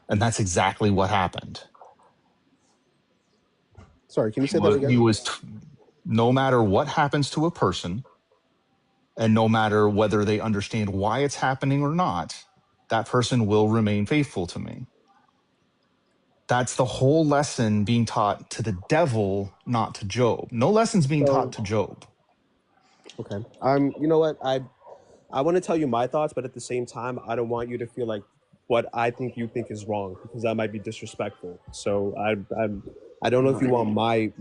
S7: And that's exactly what happened.
S21: Sorry, can you say that again?
S7: No matter what happens to a person, and no matter whether they understand why it's happening or not, that person will remain faithful to me. That's the whole lesson being taught to the devil, not to Job. No lessons being taught to Job.
S21: Okay. You know what? I want to tell you my thoughts, but at the same time, I don't want you to feel like what I think you think is wrong, because that might be disrespectful. So I don't know if you want my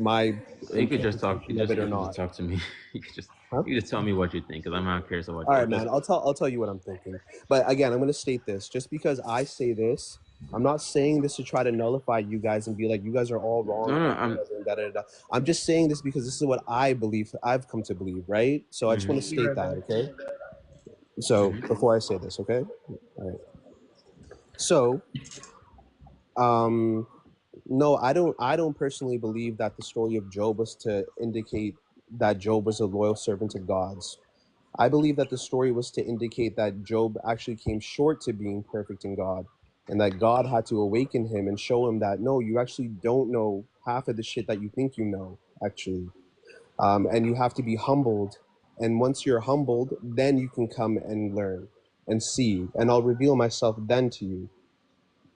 S15: You could just talk.
S21: interpretation of it or
S15: You could
S21: not.
S15: just talk to me. You could
S21: Huh?
S15: you just tell me what you think, because I'm not curious about.
S21: All right, man. I'll tell you what I'm thinking. But again, I'm going to state this. Just because I say this, I'm not saying this to try to nullify you guys and be like, you guys are all wrong. I'm just saying this because this is what I believe. I've come to believe, right? So I just want to state that, okay? So before I say this, okay? All right. So, no, I don't personally believe that the story of Job was to indicate that Job was a loyal servant to God's. I believe that the story was to indicate that Job actually came short to being perfect in God, and that God had to awaken him and show him that, no, you actually don't know half of the shit that you think you know, actually. And you have to be humbled. And once you're humbled, then you can come and learn and see, and I'll reveal myself then to you,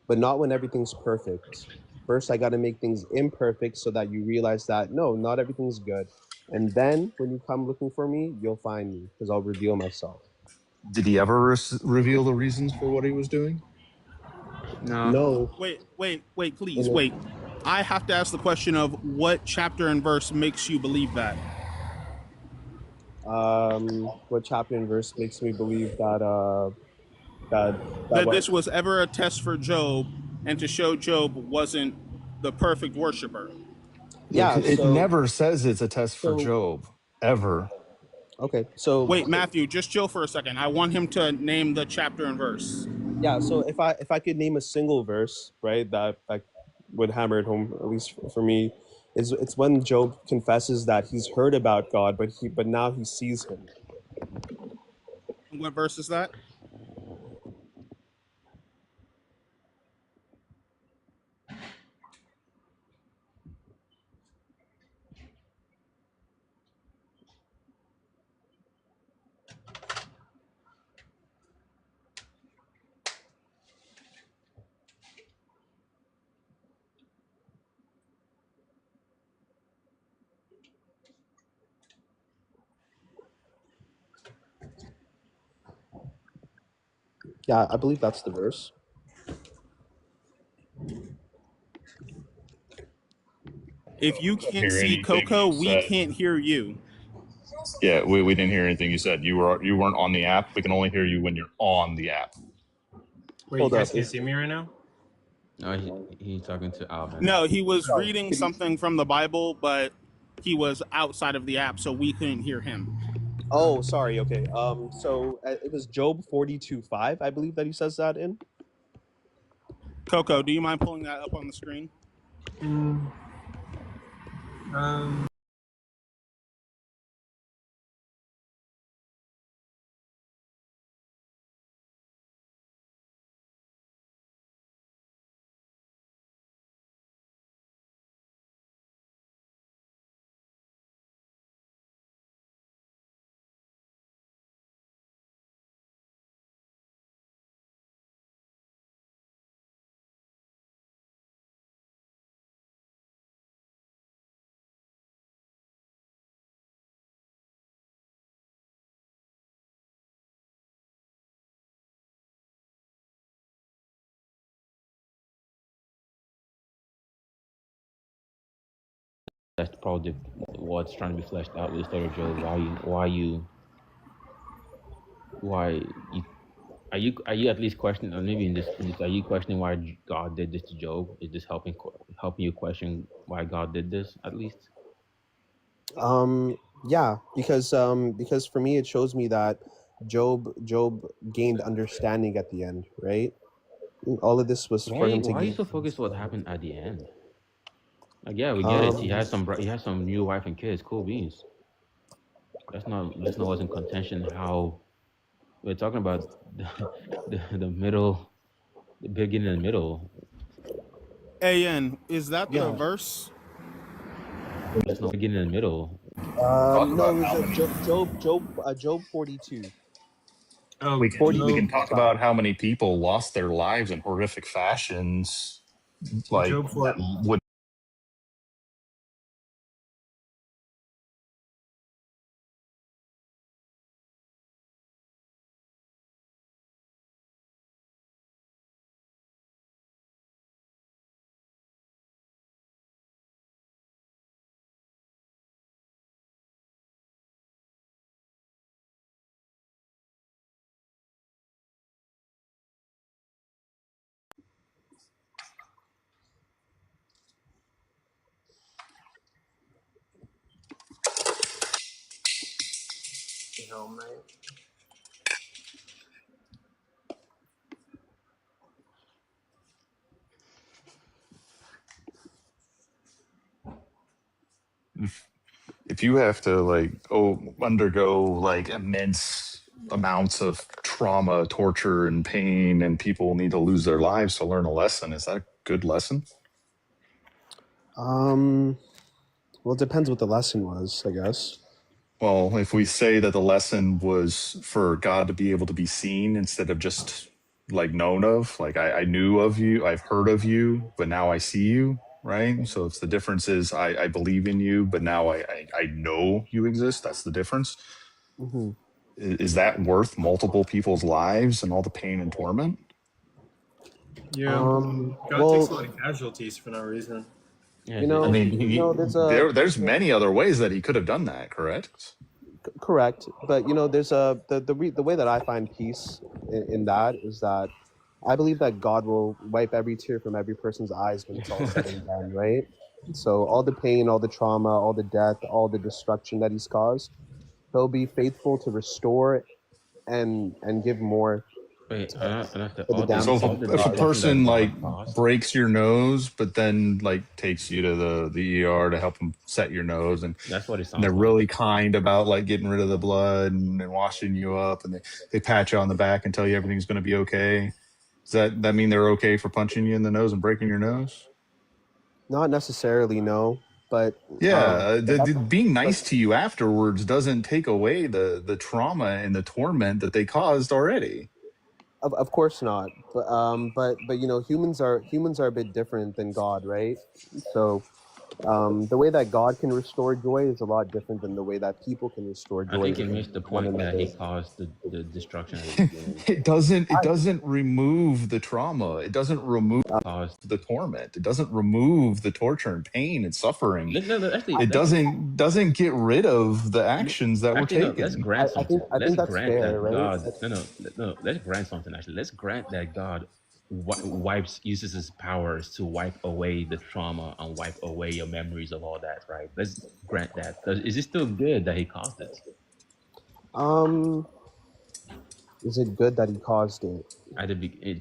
S21: but not when everything's perfect. First, I got to make things imperfect so that you realize that, no, not everything's good. And then when you come looking for me, you'll find me, because I'll reveal myself.
S7: Did he ever reveal the reasons for what he was doing?
S21: No.
S4: Wait, please, wait. I have to ask the question of what chapter and verse makes you believe that?
S21: What chapter and verse makes me believe that that
S4: this was ever a test for Job, and to show Job wasn't the perfect worshiper?
S21: Yeah,
S7: it never says it's a test for Job, ever.
S21: Okay, so
S4: wait, Matthew, just chill for a second. I want him to name the chapter and verse.
S21: Yeah, so if I could name a single verse, right, that would hammer it home, at least for me, it's when Job confesses that he's heard about God, but now he sees him.
S4: What verse is that?
S21: Yeah, I believe that's the verse.
S4: If you can't see Coco, we can't hear you.
S12: Yeah, we didn't hear anything you said. You weren't on the app. We can only hear you when you're on the app.
S17: Wait, you guys can't see me right now?
S15: No, he's talking to Alvin.
S4: No, he was reading something from the Bible, but he was outside of the app, so we couldn't hear him.
S21: Oh, sorry. Okay. So it was Job 42:5, I believe that he says that in.
S4: Coco, do you mind pulling that up on the screen?
S15: That's probably what's trying to be fleshed out with the story of Job. Why Are you at least questioning, or maybe in this, are you questioning why God did this to Job? Is this helping you question why God did this at least?
S21: Yeah, because for me it shows me that Job gained understanding at the end, right? All of this was for him to
S15: Why are you
S21: gain
S15: so focused on what happened at the end? Like, yeah, we get it. He has some new wife and kids. Cool beans. That's not what's in contention. How we're talking about the middle, the beginning and middle.
S4: AN, is that the
S21: Yeah.
S4: verse?
S15: There's no beginning and middle.
S21: No, it was Job 42.
S17: Oh,
S12: We can
S21: 42
S12: talk
S21: 5.
S12: about how many people lost their lives in horrific fashions, like
S17: Job 4.
S12: that would. If you have to undergo like immense amounts of trauma, torture, and pain, and people need to lose their lives to learn a lesson, is that a good lesson?
S21: Well, it depends what the lesson was, I guess.
S12: Well, if we say that the lesson was for God to be able to be seen instead of just like known of, like I knew of you, I've heard of you, but now I see you, right? So if the difference is I believe in you, but now I know you exist, that's the difference.
S21: Mm-hmm.
S12: Is that worth multiple people's lives and all the pain and torment?
S17: Yeah. God takes a lot of casualties for no reason.
S15: Yeah,
S21: You know,
S12: I mean, there's many other ways that he could have done that, correct?
S21: Correct, but there's the way that I find peace in that is that I believe that God will wipe every tear from every person's eyes when it's all said and done, right? So all the pain, all the trauma, all the death, all the destruction that he's caused, he'll be faithful to restore and give more
S15: Wait,
S21: to,
S15: and that's
S21: for the
S12: So
S21: damage that
S12: if a person like
S15: caused?
S12: breaks your nose, but then like takes you to the ER to help them set your nose, and
S15: that's what it sounds
S12: they're
S15: like.
S12: really kind about like getting rid of the blood and washing you up, and they pat you on the back and tell you everything's going to be okay. Does that mean they're okay for punching you in the nose and breaking your nose?
S21: Not necessarily, no, but
S12: Yeah, being nice to you afterwards doesn't take away the trauma and the torment that they caused already.
S21: Of course not, but humans are a bit different than God, right? So the way that God can restore joy is a lot different than the way that people can restore
S15: I
S21: joy
S15: think it
S21: within
S15: missed the
S21: one
S15: point that
S21: another.
S15: he caused the destruction at the beginning.
S12: It doesn't remove the trauma. It doesn't remove the torment. It doesn't remove the torture and pain and suffering. It doesn't get rid of the actions that were taken.
S15: Let's grant something.
S21: I think that's
S15: grant
S21: fair,
S15: that
S21: right?
S15: God. No. Let's grant something. Actually, let's grant that God uses his powers to wipe away the trauma and wipe away your memories of all that. Right? Let's grant that. Is it still good that he caused it?
S21: Is it good that he caused it?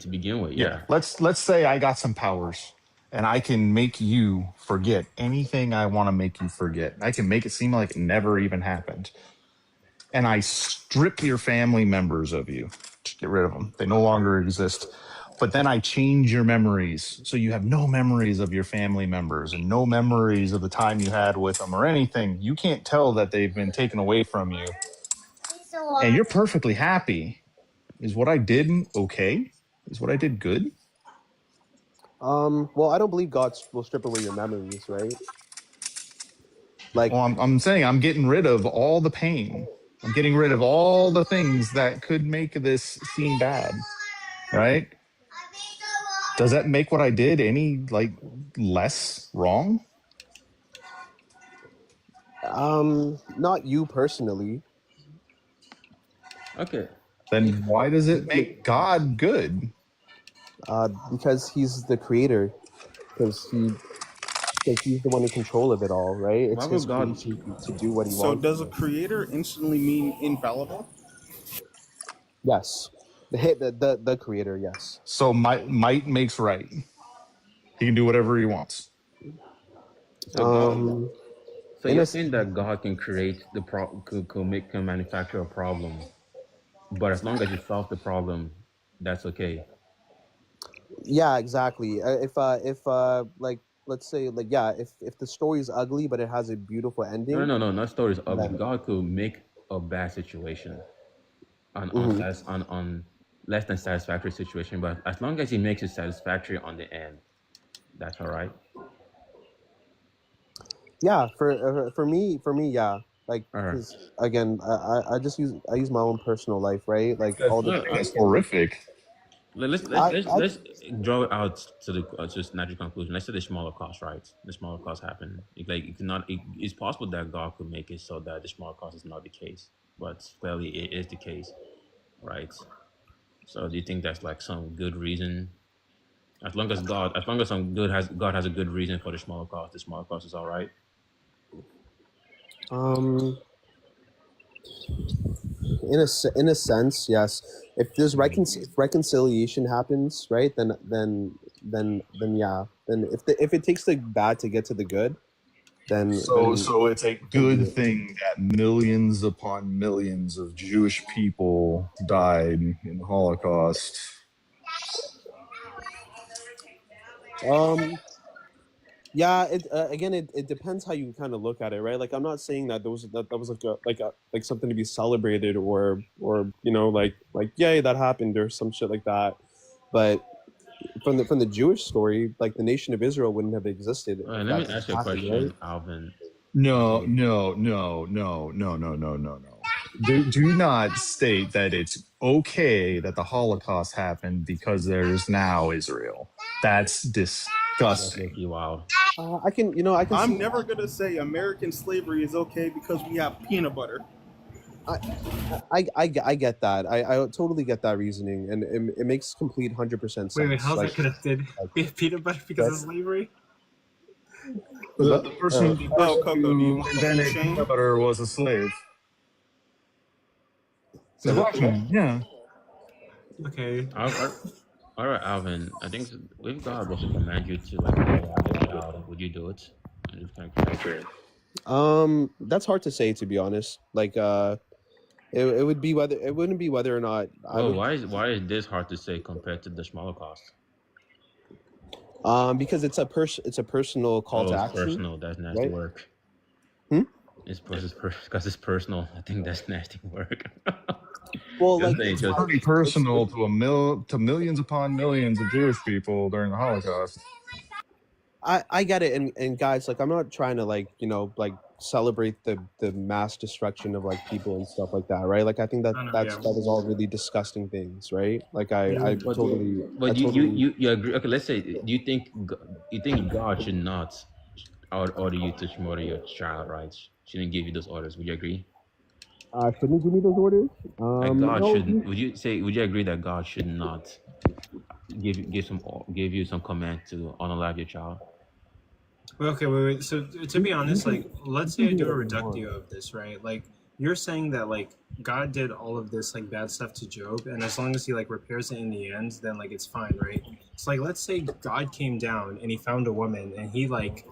S15: To begin with,
S12: Yeah. Let's say I got some powers and I can make you forget anything I want to make you forget. I can make it seem like it never even happened. And I strip your family members of you. Just get rid of them. They no longer exist. But then I change your memories. So you have no memories of your family members and no memories of the time you had with them or anything. You can't tell that they've been taken away from you. And you're perfectly happy. Is what I did okay? Is what I did good?
S21: Well, I don't believe God will strip away your memories, right? Like,
S12: well, I'm saying I'm getting rid of all the pain. I'm getting rid of all the things that could make this seem bad, right? Does that make what I did any less wrong?
S21: not you personally.
S15: Okay.
S7: Then why does it make God good?
S21: Because he's the creator. Because he's the one in control of it all, right?
S1: Why
S21: It's
S1: would
S21: his
S1: God?
S21: creation to do what he
S4: So
S21: wants.
S4: does a creator instantly mean infallible?
S21: Yes, the creator. Yes.
S7: So might makes right. He can do whatever he wants.
S15: So God, so
S21: In a
S15: you're saying that God can create the can manufacture a problem, but as long as you solve the problem, that's okay.
S21: Yeah, exactly. If like let's say like yeah, if the story is ugly but it has a beautiful
S15: No,
S21: ending,
S15: no, no, not stories ugly.
S21: then
S15: God could make a bad situation
S21: mhm.
S15: on less than satisfactory situation, but as long as He makes it satisfactory on the end, that's all right.
S21: Yeah, for me, yeah. Like
S15: All right.
S21: because again, I just use my own personal life, right? Like all the
S7: That's horrific.
S15: Let's draw it out to the just natural conclusion. Let's say the smaller cost, right? The smaller cost happen. It cannot. It's possible that God could make it so that the smaller cost is not the case, but clearly it is the case, right? So do you think that's like some good reason? As long as God has a good reason for the smaller cost is all right.
S21: um in a sense, yes. If there's if reconciliation happens, right? Then yeah. Then if it takes the bad to get to the good,
S7: So it's a
S21: so be
S7: good
S21: it.
S7: thing that millions upon millions of Jewish people died in the Holocaust.
S21: Yeah, it depends how you kind of look at it, right? Like I'm not saying that that was like something to be celebrated or like yay that happened or some shit like that. But from the Jewish story, like the nation of Israel wouldn't have existed
S15: All right,
S21: if
S15: let
S21: that
S15: me
S21: didn't
S15: ask you a
S21: happen, right?
S15: question, Alvin.
S7: No,
S15: Okay.
S7: no, no, no, no, no, no, no, no. Do not state that it's okay that the Holocaust happened because there's now Israel. That's
S15: That's
S7: disgusting.
S15: low-key wild.
S21: I can
S4: I'm
S21: see.
S4: never gonna say American slavery is okay because we have peanut butter.
S21: I get that. I totally get that reasoning, and it makes complete 100%
S17: Wait,
S21: sense.
S17: how's
S21: Like,
S17: that connected? We have peanut butter because of
S21: right?
S17: slavery?
S7: The person,
S4: Oh, Coco, do you
S7: who
S4: want the full
S7: invented
S4: chain?
S7: peanut butter was a slave. He's a
S21: So
S7: black man. Yeah.
S17: Okay.
S15: All right, Alvin. I think if God was to command you to like unalive your child, would you do it? I'm just kind of curious.
S21: that's hard to say, to be honest. Like it would be whether it wouldn't be whether or not I
S15: Well,
S21: would
S15: why is this hard to say compared to the smaller cost?
S21: because it's a personal call
S15: Oh,
S21: to
S15: it's
S21: action,
S15: personal. That's nasty
S21: right?
S15: work.
S21: Hmm?
S15: Because it's personal. I think that's nasty work.
S21: Well,
S15: Just
S21: like
S15: saying,
S21: it's
S15: just
S7: Pretty personal to millions upon millions of Jewish people during the Holocaust.
S21: I get it, and guys, like I'm not trying to like like celebrate the mass destruction of like people and stuff like that, right? Like I think
S17: I know,
S21: that
S17: yeah.
S21: was all really disgusting things, right? Like I
S15: but
S21: totally I
S15: but
S21: totally
S15: you agree? Okay, let's say you think God should not order you to murder your child, right? Shouldn't give you those orders. Would you agree?
S21: shouldn't give me those orders.
S15: Like God
S21: No,
S15: shouldn't. Would you agree that God should not give you some command to unalive your child?
S17: Well, okay, wait. So to be honest, like,
S21: you
S17: let's
S21: can
S17: say I
S21: do
S17: do a
S21: whatever you want.
S17: reductio of this, right? Like, you're saying that like God did all of this like bad stuff to Job, and as long as he like repairs it in the end, then like it's fine, right? So like, let's say God came down and he found a woman and he like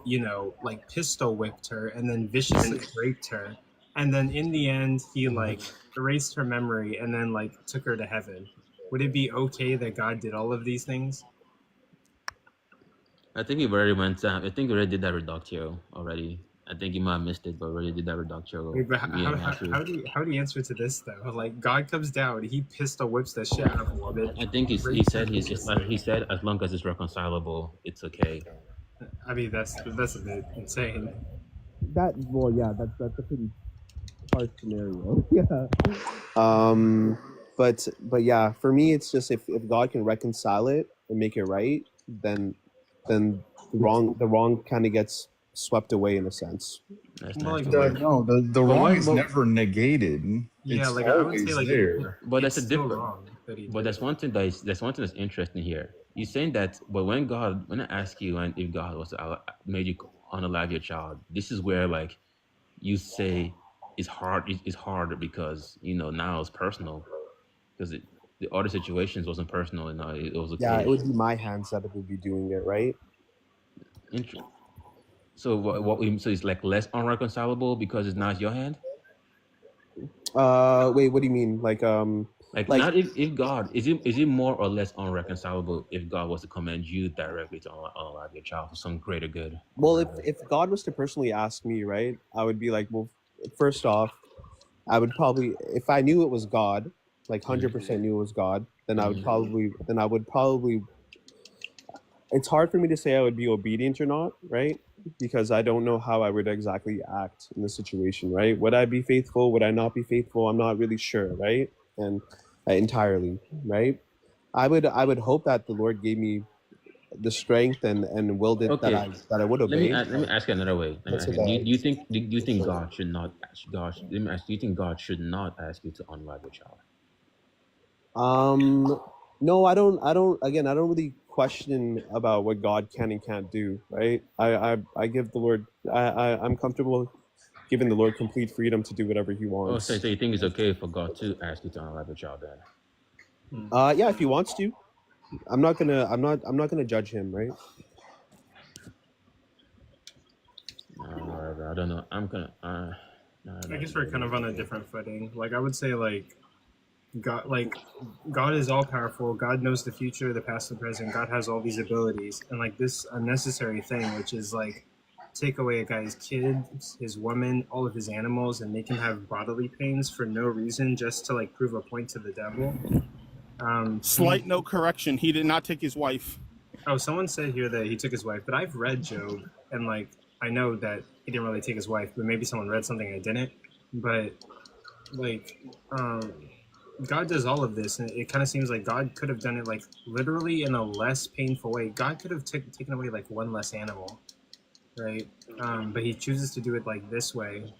S17: like pistol whipped her and then viciously raped her, and then in the end he like erased her memory and then like took her to heaven. Would it be okay that God did all of these things?
S15: I think we've already went. I think we already did that reductio already. I think you might have missed it, but we already did that reductio.
S17: Wait, but
S15: Me and Matthew.
S17: how do you answer to this though? Like God comes down, he pistol whips the shit out of a woman.
S15: I think he
S17: Rapes her
S15: said he
S17: viciously.
S15: said as long as it's reconcilable, it's okay.
S17: I mean that's a bit insane.
S21: That's a pretty harsh scenario. Yeah. But yeah, for me, it's just if God can reconcile it and make it right, then the wrong kind of gets swept away in a sense.
S17: Well, like,
S7: No, the wrong is never negated.
S17: Yeah,
S7: It's
S17: like I would say,
S7: always
S17: like
S7: there.
S15: But
S17: it's
S15: that's a
S17: still
S15: different.
S17: wrong that he
S15: But
S17: did
S15: that's
S17: it.
S15: one thing that's one thing that's interesting here. You're saying that, but when I ask you, and if God was to made you unalive your child, this is where like you say it's hard. It's harder because now it's personal because the other situations wasn't personal and it was
S21: Yeah,
S15: okay.
S21: it would be my hands that would be doing it, right?
S15: So so it's like less unreconcilable because it's not your hand.
S21: Wait, what do you mean? Like
S15: not if God is it more or less unreconcilable if God was to command you directly to unalive your child for some greater good.
S21: well, if God was to personally ask me, right, I would be like, well, first off, I would probably, if I knew it was God, like 100% knew it was God, then I would probably. It's hard for me to say I would be obedient or not, right? Because I don't know how I would exactly act in the situation, right? Would I be faithful? Would I not be faithful? I'm not really sure, right? And entirely, right? I would hope that the Lord gave me the strength and willed it that
S15: Okay,
S21: I would
S15: let me
S21: obey.
S15: let me ask you another way. Let me
S21: That's
S15: ask
S21: what
S15: you, do you
S21: I.
S15: think do you think God should not let me ask, do you think God should not ask you to unalive your child?
S21: No, I don't. Again, I don't really question about what God can and can't do. Right? I give the Lord. I'm comfortable giving the Lord complete freedom to do whatever He
S15: Oh, so
S21: wants.
S15: you think it's okay for God to ask you to unalive your child then?
S21: Yeah, if He wants to. I'm not gonna judge Him. Right?
S15: I don't know. I'm gonna.
S17: I guess we're kind of on a different footing. Like I would say, God is all powerful. God knows the future, the past, the present. God has all these abilities, and like this unnecessary thing, which is like take away a guy's kid, his woman, all of his animals, and make him have bodily pains for no reason, just to like prove a point to the devil.
S4: Slight note correction: he did not take his wife.
S17: Oh, someone said here that he took his wife, but I've read Job, and like I know that he didn't really take his wife, but maybe someone read something I didn't. But like, God does all of this, and it kind of seems like God could have done it like literally in a less painful way. God could have taken away like one less animal, right? But He chooses to do it like this way.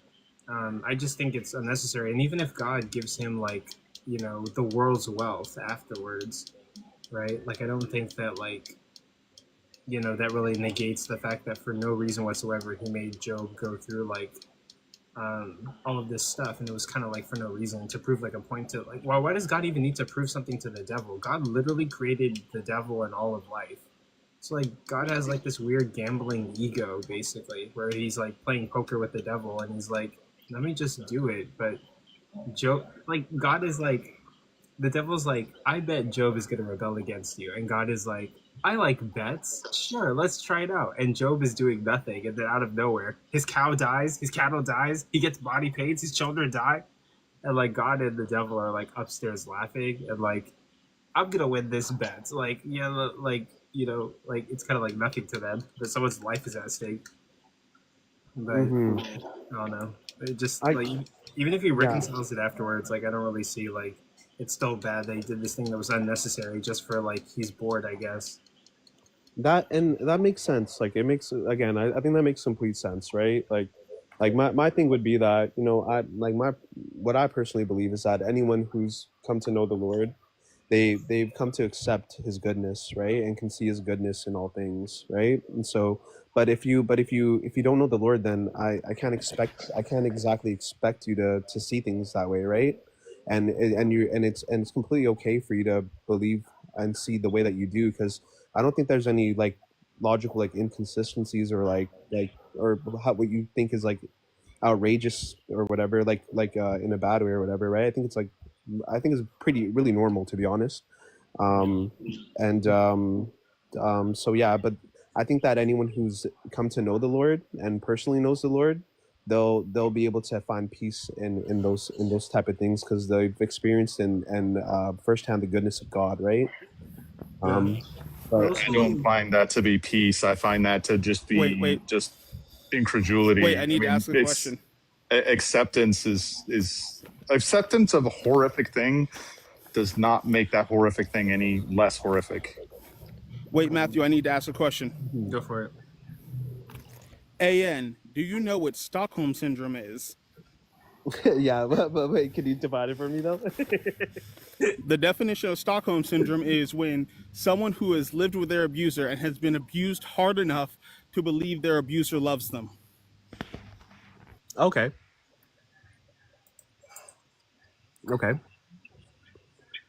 S17: I just think it's unnecessary. And even if God gives him like the world's wealth afterwards, right? Like I don't think that like that really negates the fact that for no reason whatsoever He made Job go through like all of this stuff, and it was kind of like for no reason to prove like a point to like, well, why does God even need to prove something to the devil? God literally created the devil and all of life. So like God has like this weird gambling ego basically, where he's like playing poker with the devil, and he's like, let me just do it. But Job, like God is like, the devil's like, I bet Job is going to rebel against you. And God is like, I like bets. Sure, let's try it out. And Job is doing nothing. And then out of nowhere, his cow dies, his cattle dies, he gets body pains, his children die. And like God and the devil are like upstairs laughing and like, I'm going to win this bet. Like, yeah, like, like it's kind of like nothing to them, but someone's life is at stake. But I don't know. It just like, even if he reconciles it afterwards, like I don't really see like, it's still bad that he did this thing that was unnecessary just for like he's bored, I guess.
S21: That makes sense. Like it makes, again, I think that makes complete sense, right? Like my thing would be that what I personally believe is that anyone who's come to know the Lord, they've come to accept His goodness, right, and can see His goodness in all things, right? And so, but if you don't know the Lord, then I can't exactly expect you to see things that way, right? And it's completely okay for you to believe and see the way that you do, because I don't think there's any like logical like inconsistencies or or what you think is like outrageous or whatever, in a bad way or whatever, right? I think it's really normal, to be honest. So yeah, but I think that anyone who's come to know the Lord and personally knows the Lord, they'll be able to find peace in those type of things, because they've experienced and firsthand the goodness of God, right?
S12: But I don't find that to be peace. I find that to just be just incredulity.
S4: Wait, I need to ask a question.
S12: Acceptance is acceptance of a horrific thing does not make that horrific thing any less horrific.
S4: Wait, Matthew, I need to ask a question.
S17: Go for it.
S4: AN, do you know what Stockholm Syndrome is?
S21: Yeah, but wait, can you divide it for me, though?
S4: The definition of Stockholm Syndrome is when someone who has lived with their abuser and has been abused hard enough to believe their abuser loves them.
S21: Okay. Okay.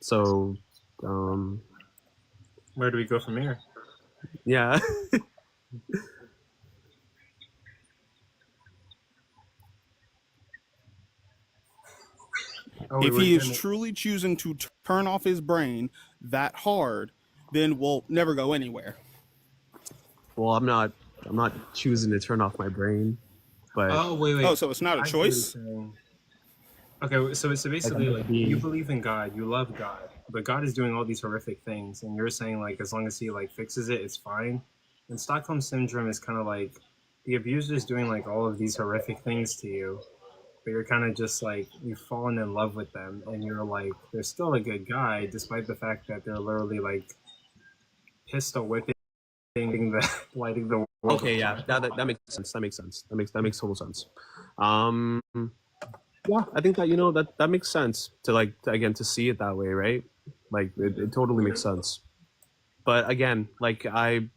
S21: So,
S17: Where do we go from here?
S21: yeah.
S4: If he is truly choosing to turn off his brain that hard, then we'll never go anywhere.
S21: Well, I'm not choosing to turn off my brain, but
S17: wait.
S4: Oh, so it's not a choice?
S17: Okay, so basically, like,
S21: being...
S17: you believe in God, you love God, but God is doing all these horrific things, and you're saying, like, as long as he, like, fixes it, it's fine. And Stockholm Syndrome is kind of like, the abuser is doing, like, all of these horrific things to you, but you're kind of just, like, you've fallen in love with them, and you're like, they're still a good guy, despite the fact that they're literally, like, pistol whipping the lighting the world.
S21: Okay, yeah, that makes sense. That makes sense. That makes total sense. Yeah, I think that that makes sense to see it that way, right? Like it totally makes sense. But again, like I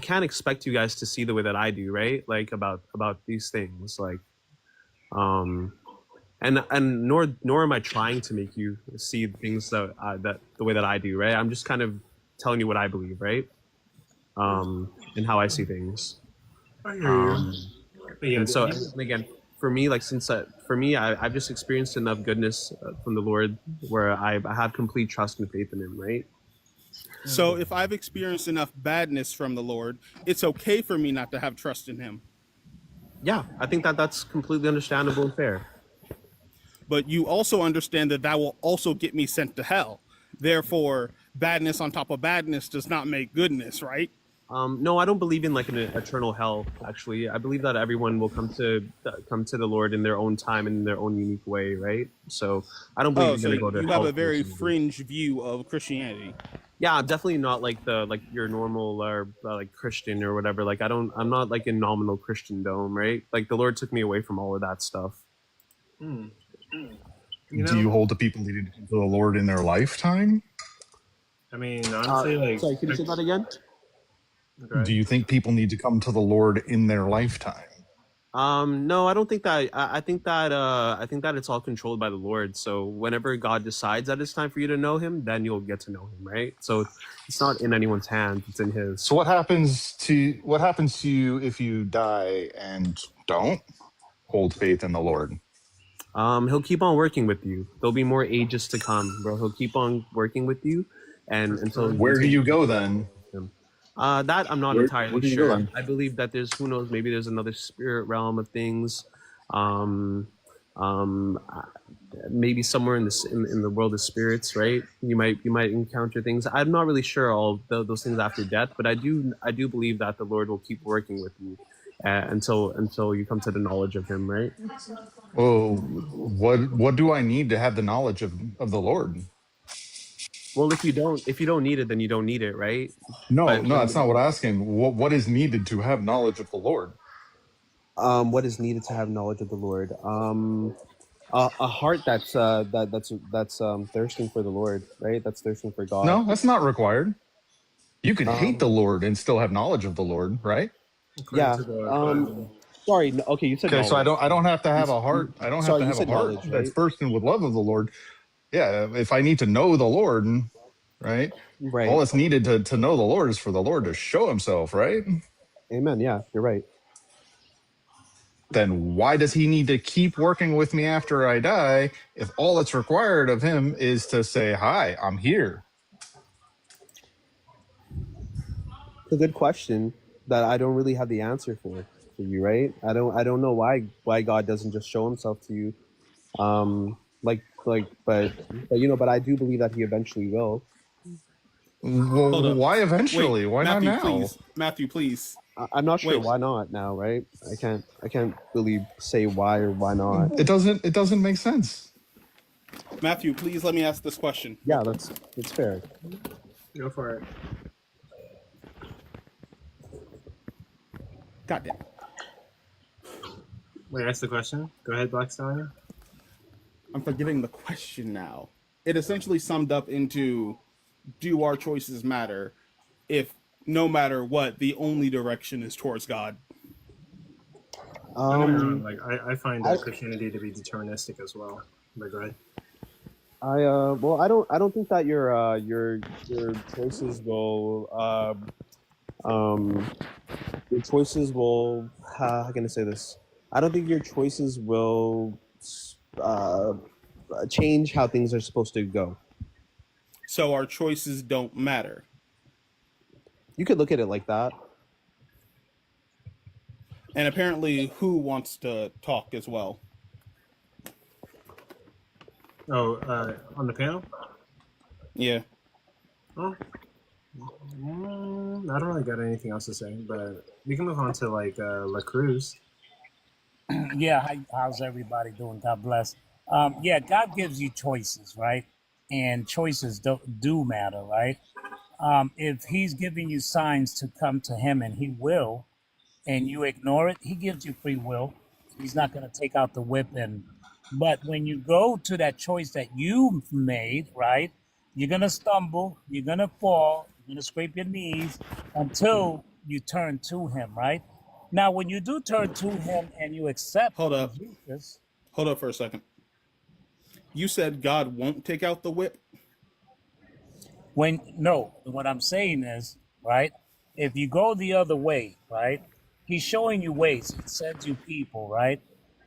S21: can't expect you guys to see the way that I do, right? Like about these things, like and nor am I trying to make you see things that the way that I do, right? I'm just kind of telling you what I believe, right? And how I see things.
S17: I hear you.
S21: And so, and again, for me, like I've just experienced enough goodness from the Lord where I have complete trust and faith in Him, right?
S4: So if I've experienced enough badness from the Lord, it's okay for me not to have trust in Him.
S21: Yeah, I think that's completely understandable and fair.
S4: But you also understand that will also get me sent to hell. Therefore, badness on top of badness does not make goodness, right?
S21: No, I don't believe in like an eternal hell. Actually, I believe that everyone will come to the Lord in their own time and in their own unique way, right? So I don't believe you're gonna go to hell.
S4: You have a very fringe view of Christianity.
S21: Yeah, definitely not like your normal or like Christian or whatever. Like I'm not like in nominal Christendom, right? Like the Lord took me away from all of that stuff.
S7: Do you hold the people leading to the Lord in their lifetime?
S17: I mean, honestly,
S21: sorry, can you say that again?
S7: Okay. Do you think people need to come to the Lord in their lifetime?
S21: No, I don't think that. I think that it's all controlled by the Lord. So whenever God decides that it's time for you to know Him, then you'll get to know Him, right? So it's not in anyone's hands; it's in His.
S7: So what happens to you if you die and don't hold faith in the Lord?
S21: He'll keep on working with you. There'll be more ages to come, bro. He'll keep on working with you, and until.
S7: Where do you go then?
S21: That I'm not entirely sure. I believe that there's, who knows, maybe there's another spirit realm of things. Maybe somewhere in the world of spirits, right? You might encounter things. I'm not really sure all those things after death, but I do believe that the Lord will keep working with you until you come to the knowledge of Him, right?
S7: Well, what do I need to have the knowledge of the Lord?
S21: Well, if you don't need it, then you don't need it, right?
S7: No, that's not what I'm asking. What is needed to have knowledge of the Lord?
S21: What is needed to have knowledge of the Lord? A heart that's thirsting for the Lord, right? That's thirsting for God.
S7: No, that's not required. You can hate the Lord and still have knowledge of the Lord, right?
S21: Yeah. Sorry. Okay, you said.
S7: Okay, so I don't have to have a heart. I don't have to have a heart that's bursting with love of the Lord. Yeah, if I need to know the Lord, right?
S21: Right.
S7: All that's needed to know the Lord is for the Lord to show Himself, right?
S21: Amen. Yeah, you're right.
S7: Then why does He need to keep working with me after I die if all that's required of Him is to say, "Hi, I'm here"?
S21: It's a good question that I don't really have the answer for you, right? I don't know why God doesn't just show Himself to you, but I do believe that He eventually will.
S7: Well, why eventually?
S4: Wait,
S7: why
S4: Matthew,
S7: not now?
S4: Please. Matthew, please.
S21: I'm not sure why not now, right? I can't really say why or why not.
S7: It doesn't make sense.
S4: Matthew, please let me ask this question.
S21: Yeah, that's fair.
S17: Go for it.
S4: Goddamn.
S17: Wait, ask the question. Go ahead, Black Stallion.
S4: I'm forgetting the question now. It essentially summed up into, do our choices matter if no matter what, the only direction is towards God?
S17: Don't get me wrong, like I find
S21: I
S17: Christianity to be deterministic as well. But go ahead.
S21: well, I don't think that your choices will your choices will how can I say this? I don't think your choices will uh change how things are supposed to go.
S4: So our choices don't matter.
S21: You could look at it like that.
S4: And apparently, who wants to talk as well?
S17: Oh, on the panel?
S4: Yeah.
S17: Oh, I don't really got anything else to say, but we can move on to like La Cruz.
S2: Yeah, how's everybody doing? God bless. Yeah, God gives you choices, right? And choices do matter, right? If He's giving you signs to come to Him, and He will, and you ignore it, He gives you free will. He's not going to take out the whip. But when you go to that choice that you made, right, you're going to stumble, you're going to fall, you're going to scrape your knees until you turn to Him, right? Now, when you do turn to Him and you accept
S4: Hold up.
S2: Jesus.
S4: Hold up for a second. You said God won't take out the whip?
S2: What I'm saying is, right, if you go the other way, right, He's showing you ways. He sends you people, right,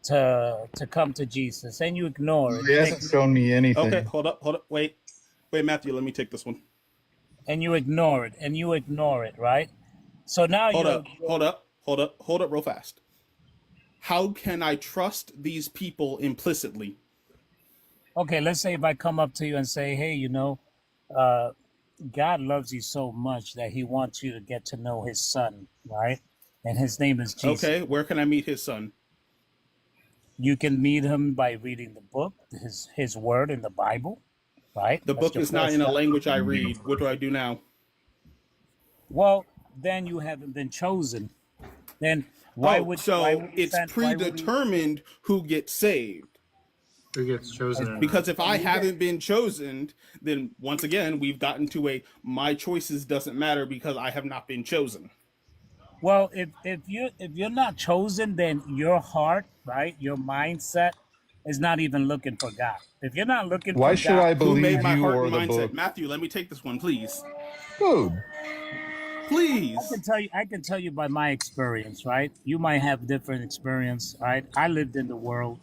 S2: to come to Jesus, and you ignore it.
S7: He hasn't shown me anything.
S4: Okay, hold up. Wait, Matthew, let me take this one.
S2: And you ignore it, right? So now
S4: Hold up real fast. How can I trust these people implicitly?
S2: Okay, let's say if I come up to you and say, hey, God loves you so much that He wants you to get to know His Son, right? And His name is Jesus.
S4: Okay, where can I meet His Son?
S2: You can meet Him by reading the book, His Word in the Bible, right?
S4: The book is not in a language I read. What do I do now?
S2: Well, then you haven't been chosen. Then why would
S4: it's predetermined who gets saved?
S17: Who gets chosen?
S4: Because if I haven't been chosen, then once again we've gotten to my choices doesn't matter because I have not been chosen.
S2: Well, if you're not chosen, then your heart, right, your mindset is not even looking for God. If you're not looking
S7: Why
S2: for
S7: should
S2: God,
S7: I believe
S4: who made my
S7: you
S4: heart
S7: or
S4: and
S7: the
S4: mindset?
S7: book?
S4: Matthew, let me take this one, please.
S7: Dude.
S4: Please.
S2: I can tell you by my experience, right? You might have different experience, right? I lived in the world.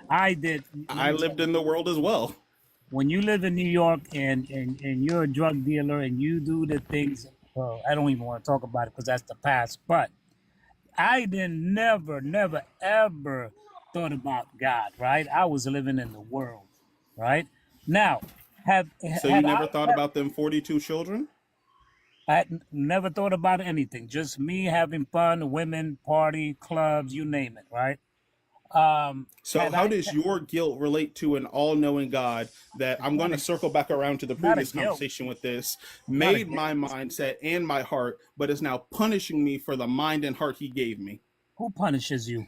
S2: I did.
S4: I lived in the world as well.
S2: When you live in New York and you're a drug dealer and you do the things, well, I don't even want to talk about it because that's the past. But I never, ever thought about God, right? I was living in the world, right? Now,
S4: So you never thought about them 42 children?
S2: I never thought about anything. Just me having fun, women, party, clubs, you name it, right?
S4: So how does your guilt relate to an all-knowing God that I'm going to circle back around to the previous conversation with this, made my mindset and my heart, but is now punishing me for the mind and heart He gave me?
S2: Who punishes you?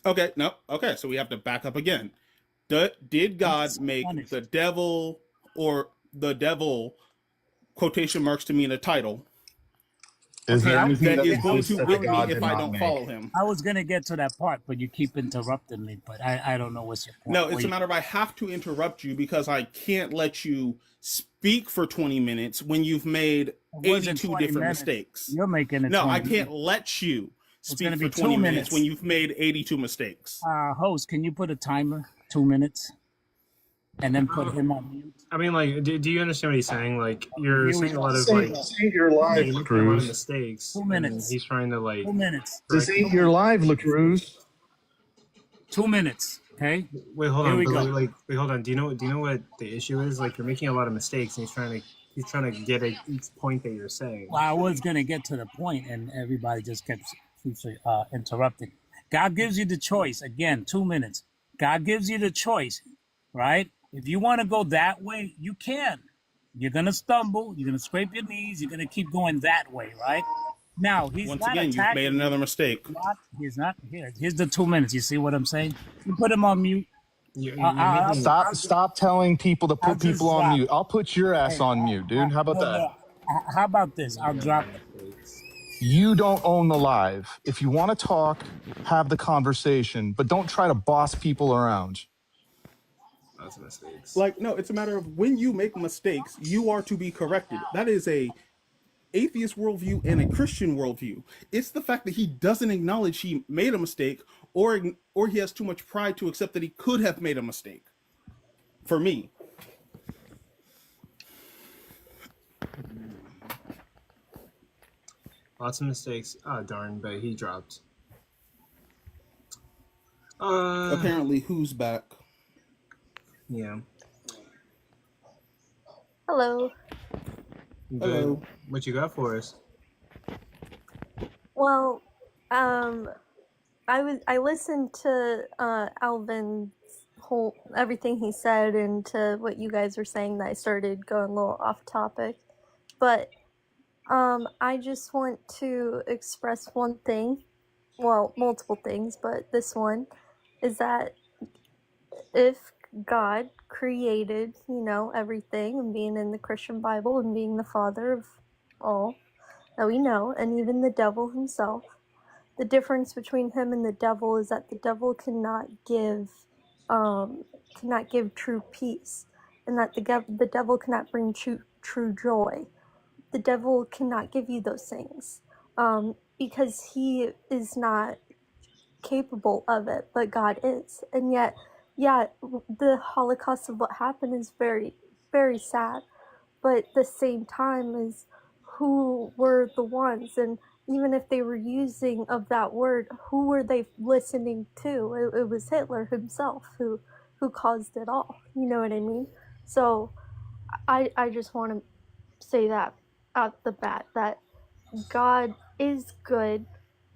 S4: Okay, so we have to back up again. Did God make the devil, or the devil, quotation marks to mean a title,
S7: Is there anything
S4: that
S7: that
S4: is going
S7: exists
S4: to
S7: that
S4: whip me
S7: God
S4: if
S7: did
S4: I
S7: not
S4: don't
S7: make?
S4: follow Him?
S2: I was going to get to that part, but you keep interrupting me, but I don't know what's your point.
S4: No, it's a matter of I have to interrupt you because I can't let you speak for 20 minutes when you've made 82 different mistakes.
S2: You're making it.
S4: No, I can't let you speak for 20 minutes when you've made 82 mistakes.
S2: Host, can you put a timer? 2 minutes? And then put him on mute?
S17: I mean, like, do you understand what he's saying? Like, you're saying a lot of
S7: Save your life,
S17: you're making a lot of
S7: Cruz.
S17: mistakes.
S2: 2 minutes.
S17: And he's trying to
S2: 2 minutes.
S7: This ain't your live, La Cruz.
S2: 2 minutes. Okay.
S17: Wait, hold
S2: Here
S17: on.
S2: we go.
S17: Wait, hold on. Do you know what the issue is? Like, you're making a lot of mistakes, and he's trying to get at each point that you're saying.
S2: Well, I was gonna get to the point, and everybody just keeps interrupting. God gives you the choice. Again, 2 minutes. God gives you the choice, right? If you want to go that way, you can. You're gonna stumble. You're gonna scrape your knees. You're gonna keep going that way, right? Now he's
S4: Once
S2: not
S4: again, you've made
S2: attacking
S4: another
S2: you.
S4: mistake.
S2: He's not here. Here's the 2 minutes. You see what I'm saying? You put him on mute.
S7: Stop telling people to
S2: I'll
S7: put people
S2: just
S7: on
S2: drop.
S7: mute. I'll put your ass
S2: Hey,
S7: on mute, dude. How about that?
S2: how about this? I'll drop the
S7: You don't own the live. If you want to talk, have the conversation, but don't try to boss people around.
S17: That's mistakes.
S4: Like, no, it's a matter of when you make mistakes, you are to be corrected. That is a atheist worldview and a Christian worldview. It's the fact that he doesn't acknowledge he made a mistake, or he has too much pride to accept that he could have made a mistake. For me.
S17: Lots of mistakes. Oh, darn, but he dropped.
S4: Apparently, who's back?
S17: Yeah.
S6: Hello.
S17: Good.
S4: Hello.
S17: What you got for us?
S6: Well, I listened to Alvin's whole everything he said and to what you guys were saying. That I started going a little off topic, but I just want to express one thing. Well, multiple things, but this one is that if God created, everything, and being in the Christian Bible and being the father of all that we know, and even the devil himself, the difference between him and the devil is that the devil cannot give true peace, and that the devil cannot bring true joy. The devil cannot give you those things because he is not capable of it, but God is. And yet, yeah, the Holocaust of what happened is very, very sad, but at the same time is who were the ones, and even if they were using of that word, who were they listening to? It was Hitler himself who caused it all. You know what I mean? So I just want to say that at the bat, that God is good,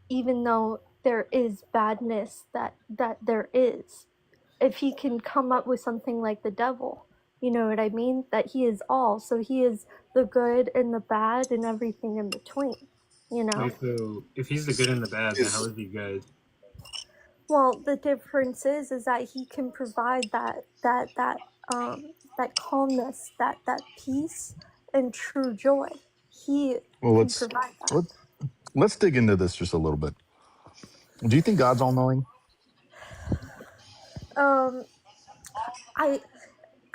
S6: even though there is badness that there is. If he can come up with something like the devil, you know what I mean? That he is all. So he is the good and the bad and everything in between,
S17: Wait, so if he's the good and the bad, then how is he good?
S6: Well, the difference is that he can provide that calmness, that peace and true joy. He can provide that.
S7: Let's dig into this just a little bit. Do you think God's all knowing?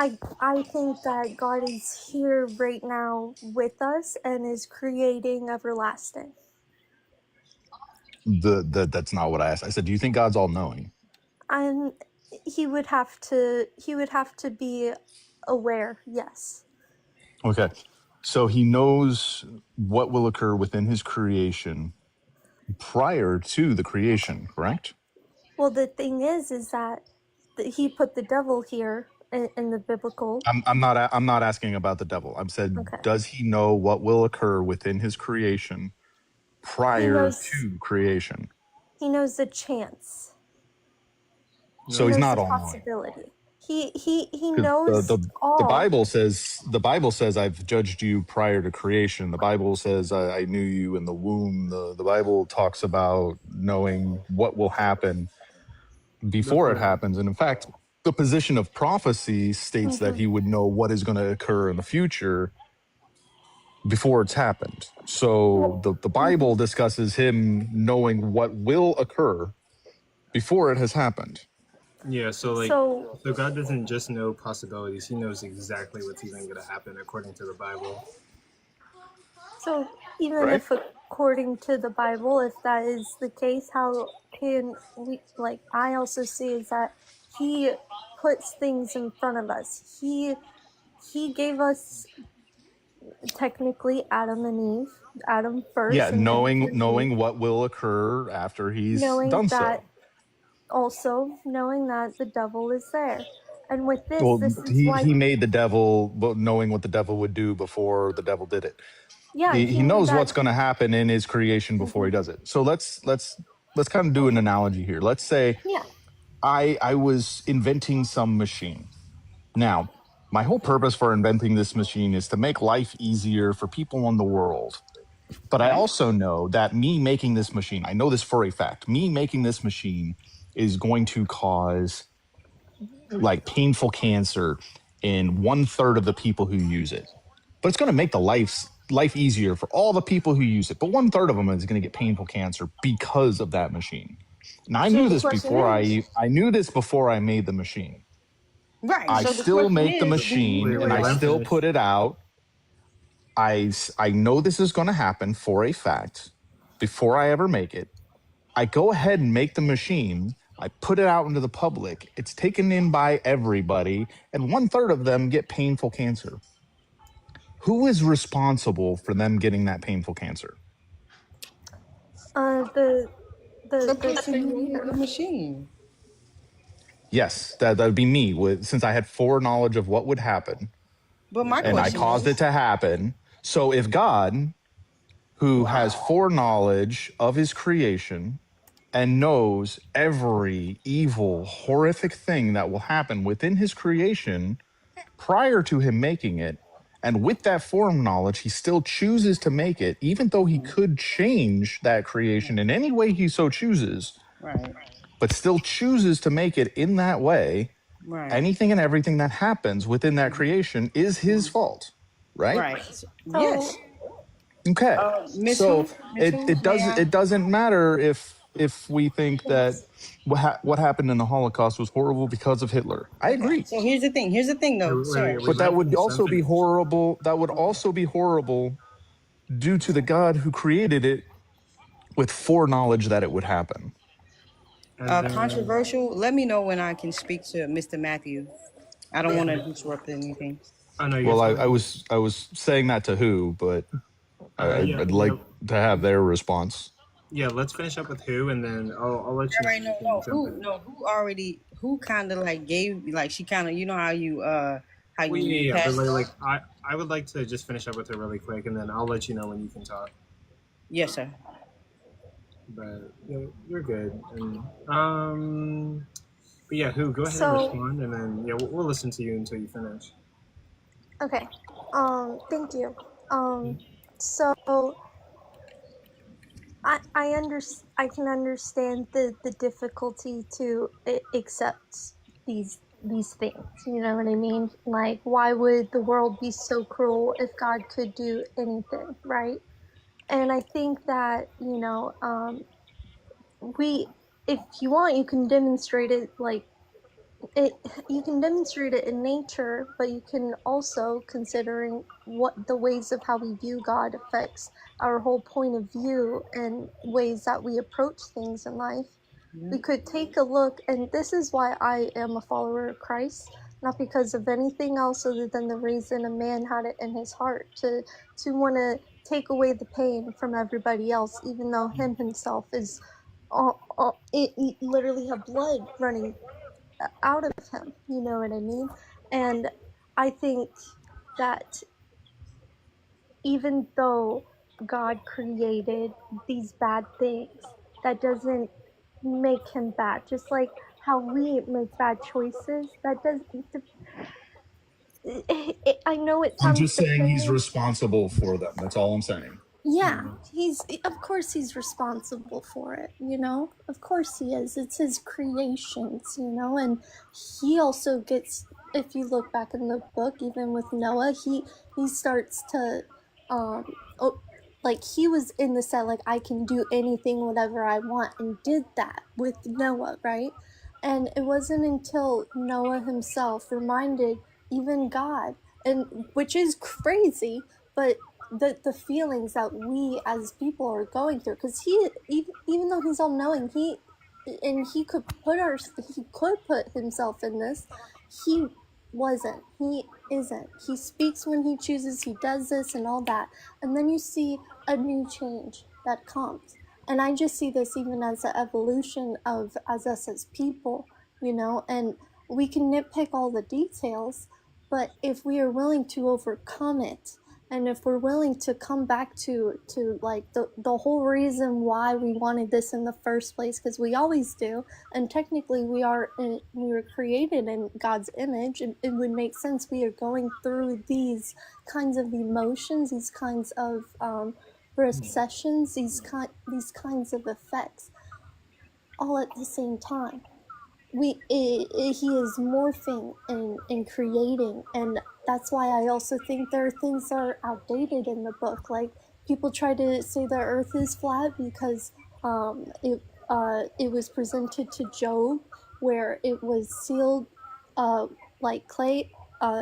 S6: I think that God is here right now with us and is creating everlasting.
S7: That's not what I asked. I said, do you think God's all knowing?
S6: And he would have to be aware, yes.
S7: Okay. So he knows what will occur within his creation prior to the creation, correct?
S6: Well, the thing is that he put the devil here in the biblical.
S7: I'm not asking about the devil. I've said,
S6: Okay.
S7: does he know what will occur within his creation prior to creation?
S6: He knows the chance.
S7: So he's not all knowing.
S6: Possibility. He knows all.
S7: The Bible says I've judged you prior to creation. The Bible says I knew you in the womb. The Bible talks about knowing what will happen before it happens. And in fact, the position of prophecy states that he would know what is going to occur in the future before it's happened. So the Bible discusses him knowing what will occur before it has happened.
S17: Yeah, so God doesn't just know possibilities, he knows exactly what's even going to happen according to the Bible.
S6: So even if according to the Bible, if that is the case, how can we, I also see is that he puts things in front of us. He gave us technically Adam and Eve, Adam first.
S7: Yeah, knowing what will occur after he's done so.
S6: Also knowing that the devil is there. And with this,
S7: he made the devil, knowing what the devil would do before the devil did it.
S6: Yeah,
S7: he knows what's going to happen in his creation before he does it. So let's kind of do an analogy here. Let's say I was inventing some machine. Now, my whole purpose for inventing this machine is to make life easier for people in the world. But I also know that me making this machine, I know this for a fact, me making this machine is going to cause like painful cancer in 1/3 of the people who use it. But it's going to make the life easier for all the people who use it. But 1/3 of them is going to get painful cancer because of that machine. And I
S3: So
S7: knew
S3: the
S7: this
S3: question
S7: before
S3: is,
S7: I knew this before I made the machine.
S3: right.
S7: I
S3: So the
S7: still
S3: question
S7: make the
S3: is, do
S7: machine
S3: you
S7: and I
S3: feel like,
S7: still put it out. I know this is going to happen for a fact before I ever make it. I go ahead and make the machine. I put it out into the public. It's taken in by everybody, and 1/3 of them get painful cancer. Who is responsible for them getting that painful cancer?
S6: The
S3: the
S6: the
S3: person who made the
S6: creator.
S3: machine?
S7: Yes, that would be me. Since I had foreknowledge of what would happen,
S3: But my
S7: and I
S3: question
S7: caused it
S3: is,
S7: to happen. So if God, who has foreknowledge of his creation and knows every evil, horrific thing that will happen within his creation prior to him making it, and with that foreknowledge, he still chooses to make it, even though he could change that creation in any way he so chooses,
S3: right,
S7: but still chooses to make it in that way.
S3: right,
S7: Anything and everything that happens within that creation is his fault, right?
S3: right.
S6: So
S3: Yes.
S7: Okay.
S3: Miss
S7: So
S3: Hoof, Miss Hoof, may I?
S7: it doesn't matter if we think that
S6: yes.
S7: what happened in the Holocaust was horrible because of Hitler. I
S3: Okay.
S7: agree.
S3: So here's the thing. Here's the thing, though, sir.
S7: But that would also be
S17: Unfinished.
S7: horrible. That would also be horrible due to the God who created it with foreknowledge that it would happen.
S17: And then,
S3: Controversial. Let me know when I can speak to Mr. Matthew. I don't want to disrupt anything.
S17: oh no, you're
S7: Well,
S17: fine.
S7: I was saying that to who, but
S17: Yeah,
S7: I'd like
S17: yeah,
S7: to have their response.
S17: yeah. Let's finish up with who, and then I'll let you
S3: All
S17: know
S3: right,
S17: if you can jump in.
S3: who kind of like gave, like, she kind of, you know how you how
S17: Well,
S3: you
S17: yeah, but
S3: pass it
S17: like
S3: off?
S17: I would like to just finish up with her really quick, and then I'll let you know when you can talk.
S3: Yes, sir.
S17: But yeah, you're good. And but yeah, who? Go ahead and
S6: So
S17: respond, and then yeah, we'll listen to you until you finish.
S6: okay. Thank you. So I can understand the difficulty to accept these things. You know what I mean? Like, why would the world be so cruel if God could do anything, right? And I think that, we, if you want, you can demonstrate it, like, it you can demonstrate it in nature, but you can also, considering what the ways of how we view God affects our whole point of view and ways that we approach things in life. We could take a look, and this is why I am a follower of Christ, not because of anything else other than the reason a man had it in his heart to want to take away the pain from everybody else, even though him himself is it literally have blood running out of him. You know what I mean? And I think that even though God created these bad things, that doesn't make him bad. Just like how we make bad choices, that doesn't. I know it
S7: I'm
S6: sounds
S7: just saying he's
S6: definitive.
S7: responsible for them. That's all I'm saying.
S6: Yeah, he's, of course he's responsible for it, of course he is. It's his creations, and he also gets, if you look back in the book, even with Noah, he starts to like, he was in the set, like, I can do anything, whatever I want, and did that with Noah, right? And it wasn't until Noah himself reminded even God, and which is crazy, but the feelings that we as people are going through, because he, even though he's all knowing, he could put himself in this, he wasn't, he isn't, he speaks when he chooses, he does this and all that, and then you see a new change that comes. And I just see this even as an evolution of as us as people, and we can nitpick all the details, but if we are willing to overcome it, and if we're willing to come back to like the whole reason why we wanted this in the first place, because we always do, and technically we were created in God's image, and it would make sense we are going through these kinds of emotions, these kinds of recessions, these kinds of effects, all at the same time. He is morphing and creating, and that's why I also think there are things that are outdated in the book. Like, people try to say the earth is flat because it was presented to Job where it was sealed, like clay.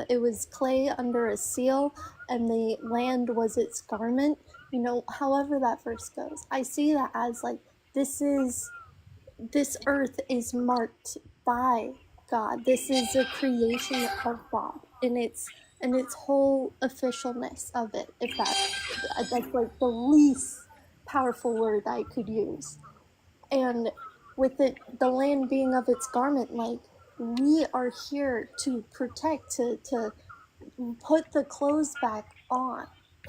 S6: It was clay under a seal, and the land was its garment. However that verse goes, I see that as like, this earth is marked by God. This is a creation of God, and its whole officialness of it. If that's like the least powerful word I could use. And with the land being of its garment, like, we are here to protect, to put the clothes back on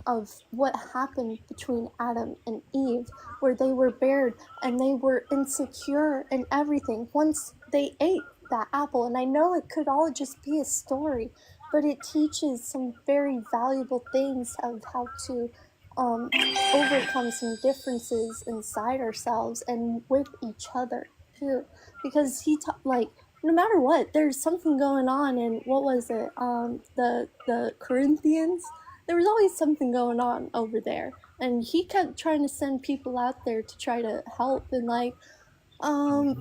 S6: of what happened between Adam and Eve, where they were bared and they were insecure and everything once they ate that apple. And I know it could all just be a story, but it teaches some very valuable things of how to overcome some differences inside ourselves and with each other too. Because like, no matter what, there's something going on. And what was it? The Corinthians. There was always something going on over there, and he kept trying to send people out there to try to help. And like,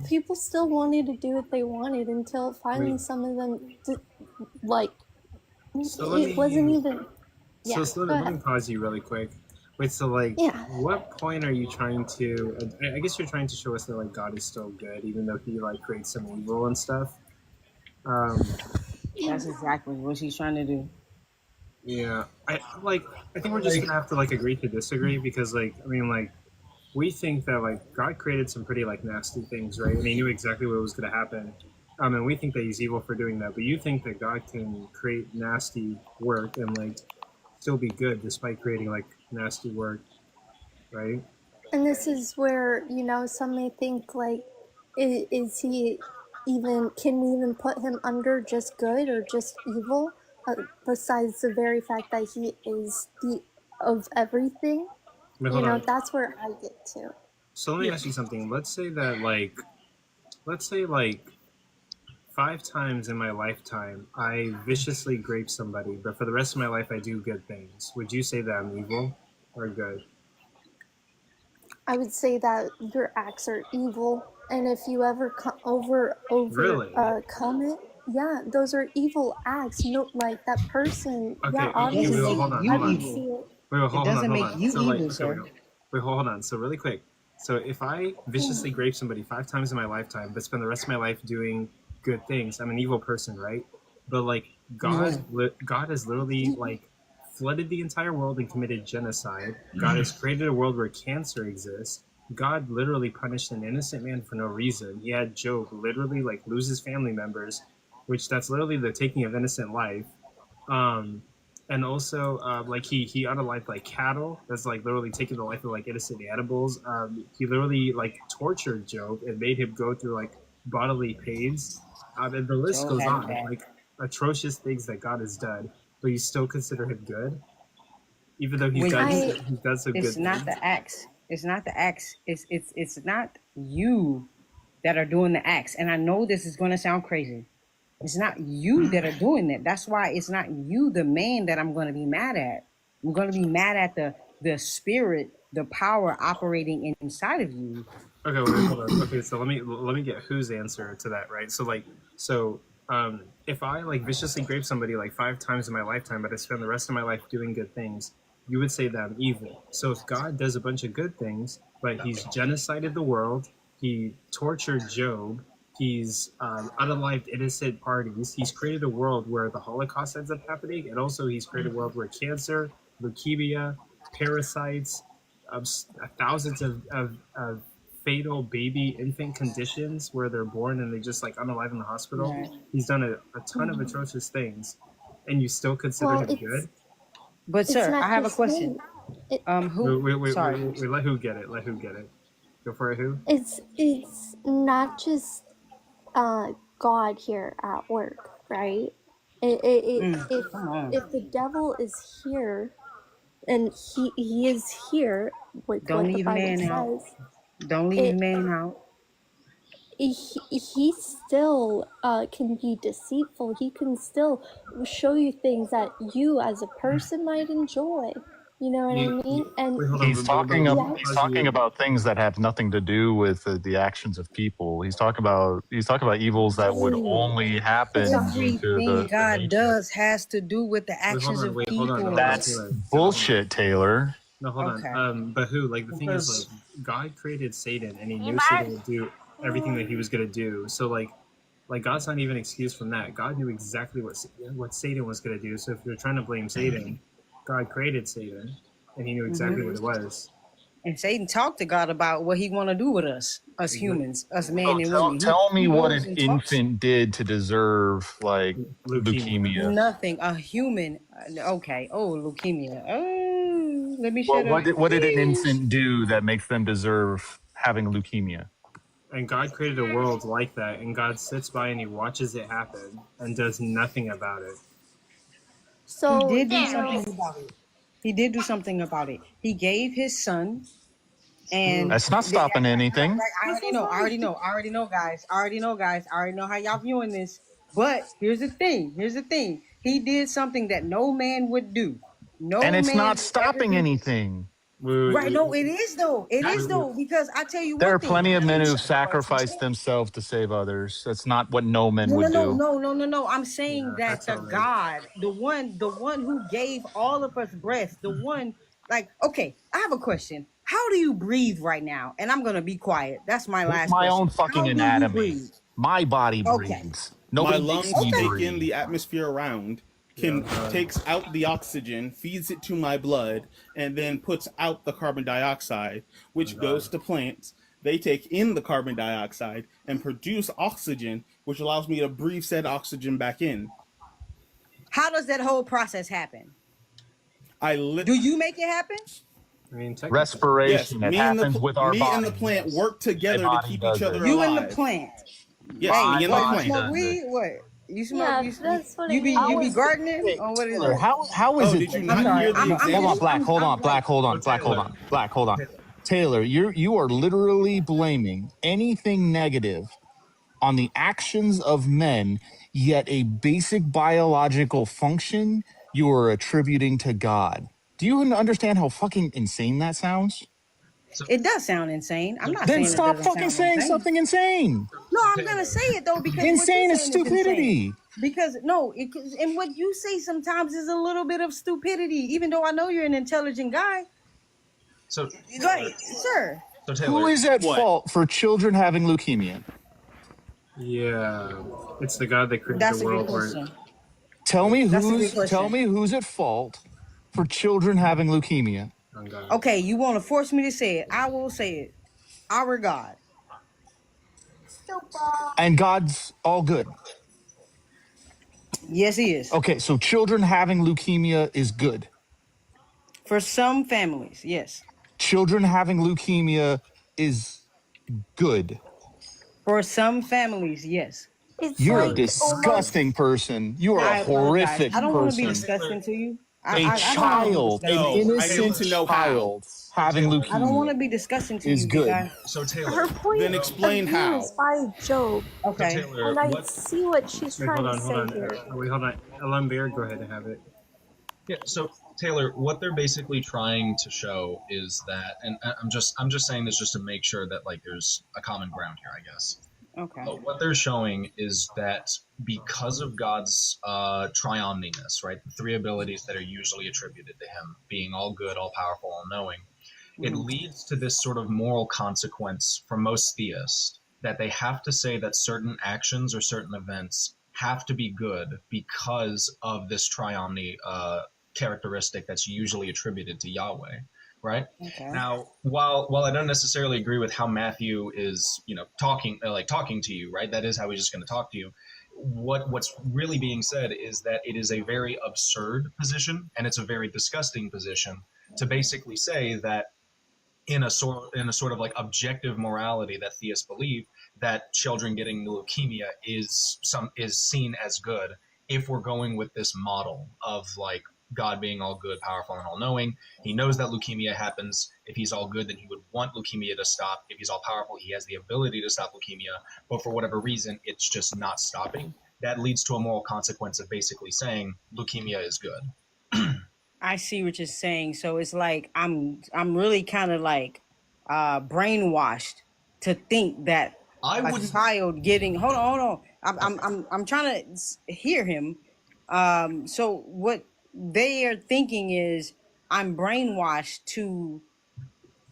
S6: people still wanted to do what they wanted until finally some of them like,
S17: So let
S6: it wasn't
S17: me
S6: even.
S17: so,
S6: Yeah,
S17: so
S6: go
S17: let me
S6: ahead.
S17: pause you really quick. Wait, so like,
S6: Yeah.
S17: what point are you trying to? I guess you're trying to show us that like God is still good, even though He like creates some evil and stuff.
S3: That's exactly what she's trying to do.
S17: Yeah, I think we're just gonna have to like agree to disagree because like I mean like we think that like God created some pretty like nasty things, right? And He knew exactly what was gonna happen. And we think that He's evil for doing that, but you think that God can create nasty work and like still be good despite creating like nasty work, right?
S6: And this is where, some may think like, is he even, can we even put him under just good or just evil? Besides the very fact that he is the of everything,
S17: Wait, hold on.
S6: that's where I get to.
S17: So let me ask you something. Let's say like 5 times in my lifetime I viciously grape somebody, but for the rest of my life I do good things. Would you say that I'm evil or good?
S6: I would say that your acts are evil, and if you ever
S17: Really?
S6: come it, yeah, those are evil acts. No, like that person,
S17: Okay,
S6: yeah,
S17: okay, wait,
S6: obviously,
S17: hold on,
S6: I
S17: hold
S6: would
S17: on.
S6: see it.
S17: Wait,
S3: It
S17: hold on,
S3: doesn't
S17: hold
S3: make
S17: on.
S3: you
S17: So like,
S3: evil,
S17: okay,
S3: sir.
S17: wait, hold on. So really quick. So if I viciously grape somebody 5 times in my lifetime, but spend the rest of my life doing good things, I'm an evil person, right? But like God has literally like flooded the entire world and committed genocide. God has created a world where cancer exists. God literally punished an innocent man for no reason. He had Job literally like lose his family members, which that's literally the taking of innocent life. Um, and also like he unalived like cattle. That's like literally taking the life of like innocent animals. He literally like tortured Job and made him go through like bodily pains. And the list
S3: Joe
S17: goes
S3: had it
S17: on,
S3: bad.
S17: like atrocious things that God has done. But you still consider him good, even though he's done some
S3: It's
S17: good
S3: not
S17: things.
S3: the acts. It's not the acts. It's not you that are doing the acts. And I know this is going to sound crazy. It's not you that are doing it. That's why it's not you, the man, that I'm going to be mad at. I'm going to be mad at the spirit, the power operating inside of you.
S17: Okay, wait, hold on. Okay, so let me get whose answer to that, right? If I like viciously grape somebody like 5 times in my lifetime, but I spend the rest of my life doing good things, you would say that I'm evil. So if God does a bunch of good things, but He's genocided the world, He tortured Job, He's unalived innocent parties, He's created a world where the Holocaust ends up happening, and also He's created a world where cancer, leukemia, parasites, thousands of fatal baby infant conditions where they're born and they just like unalive in the hospital.
S3: Right.
S17: He's done a ton of atrocious things, and you still consider
S6: Well,
S17: him good?
S3: But
S6: it's
S3: sir, I
S6: not
S3: have a
S6: just
S3: question.
S6: him. It,
S3: Sorry.
S17: Wait, let who get it? Let who get it? Go for it, who?
S6: it's not just God here at work, right? If
S3: Come on.
S6: if the devil is here, and he is here with
S3: Don't
S6: what the
S3: leave
S6: Bible
S3: man out.
S6: says.
S3: Don't leave man out.
S6: He still can be deceitful. He can still show you things that you as a person might enjoy. You know what I mean? And
S12: He's talking about things that have nothing to do with the actions of people. He's talking about evils that would only happen due to
S3: Everything
S12: the
S3: God
S12: nature.
S3: does has to do with the actions of people.
S12: That's bullshit, Taylor.
S17: No, hold on. But who? Like the thing is, like God created Satan, and He knew Satan would do everything that he was going to do. So like God's not even excused from that. God knew exactly what Satan was going to do. So if you're trying to blame Satan, God created Satan, and He knew exactly what it was.
S3: And Satan talked to God about what he want to do with us humans, us man and women.
S12: Tell me
S3: he
S12: what
S3: goes
S12: an
S3: and talks.
S12: infant did to deserve like leukemia.
S3: Nothing. A human. Okay. Oh, leukemia. Oh, let me shut up.
S12: What did an infant do that makes them deserve having leukemia?
S17: And God created a world like that, and God sits by and He watches it happen and does nothing about it.
S6: So
S3: he did do something about it. He did do something about it. He gave his son, and
S12: that's not stopping anything.
S3: Right, I already know, guys. I already know how y'all viewing this. But here's the thing. He did something that no man would do.
S12: And it's not stopping anything.
S3: Right? No, it is though. It is though, because I tell you,
S12: there are
S3: one thing.
S12: plenty of men who've sacrificed themselves to save others. That's not what no men would do.
S3: No. I'm saying that the God, the one who gave all of us breath, the one, like, okay, I have a question. How do you breathe right now? And I'm gonna be quiet. That's my last
S12: my
S3: question.
S12: own fucking anatomy. My body breathes. Nobody
S4: my lungs
S12: makes me
S4: take
S12: breathe.
S4: in the atmosphere around, takes out the oxygen, feeds it to my blood, and then puts out the carbon dioxide, which goes to plants. They take in the carbon dioxide and produce oxygen, which allows me to breathe said oxygen back in.
S3: How does that whole process happen? Do you make it happen?
S17: I mean,
S12: respiration.
S4: Yes,
S12: it happens with our
S4: me
S12: body.
S4: and the plant work together to keep each other
S3: You
S4: alive.
S3: and the plant.
S4: Yes, me and the plant.
S3: You smoke weed? What? You smoke?
S6: Yeah,
S3: you
S6: that's what
S3: you be
S6: I
S3: you be
S6: was-
S3: gardening or what is it?
S12: How is it?
S4: Did you not hear the example?
S12: Hold on, Black. Hold on. Taylor, you are literally blaming anything negative on the actions of men, yet a basic biological function you are attributing to God. Do you understand how fucking insane that sounds?
S3: It does sound insane. I'm not
S12: Then
S3: saying
S12: stop
S3: it doesn't
S12: fucking
S3: sound
S12: saying
S3: insane.
S12: something insane.
S3: No, I'm gonna say it though, because
S12: Insane
S3: what
S12: is
S3: you're saying
S12: stupidity.
S3: insane. Because no, and what you say sometimes is a little bit of stupidity, even though I know you're an intelligent guy.
S10: So,
S3: right, sir.
S10: So Taylor,
S12: who is at fault for children having leukemia?
S17: Yeah, it's the God that created
S3: That's
S17: the
S3: a good
S17: world.
S3: question.
S12: Tell me
S3: That's a good question.
S12: Tell me who's at fault for children having leukemia.
S3: Okay, you want to force me to say it? I will say it. Our God.
S12: And God's all good.
S3: Yes, He is.
S12: Okay, so children having leukemia is good.
S3: For some families, yes.
S12: Children having leukemia is good.
S3: For some families, yes.
S12: You're a disgusting person. You are a horrific
S3: I don't want to be
S12: person.
S3: disgusting to you.
S12: An innocent child having leukemia.
S3: I don't want to be disgusting to
S12: is
S3: you.
S12: good.
S10: So Taylor,
S6: Her point
S4: then explain
S6: of view
S4: how.
S6: is by Job.
S3: Okay.
S10: So Taylor,
S6: And I see what she's trying to say here.
S17: Wait, hold on. Alambir, go ahead and have it.
S10: Yeah. So Taylor, what they're basically trying to show is that, and I'm just saying this just to make sure that like there's a common ground here, I guess.
S3: Okay.
S10: But what they're showing is that because of God's triomniness, right, the three abilities that are usually attributed to Him, being all good, all powerful, all knowing, it leads to this sort of moral consequence for most theists that they have to say that certain actions or certain events have to be good because of this triomny characteristic that's usually attributed to Yahweh. Right.
S3: Okay.
S10: Now, while I don't necessarily agree with how Matthew is, talking to you, right? That is how he's just going to talk to you. What's really being said is that it is a very absurd position, and it's a very disgusting position to basically say that in a sort of like objective morality that theists believe that children getting leukemia is seen as good if we're going with this model of like God being all good, powerful, and all knowing. He knows that leukemia happens. If he's all good, then he would want leukemia to stop. If he's all powerful, he has the ability to stop leukemia. But for whatever reason, it's just not stopping. That leads to a moral consequence of basically saying leukemia is good.
S3: I see what you're saying. So it's like I'm really kind of like brainwashed to think that a child getting hold on. I'm trying to hear him. So what they are thinking is I'm brainwashed to,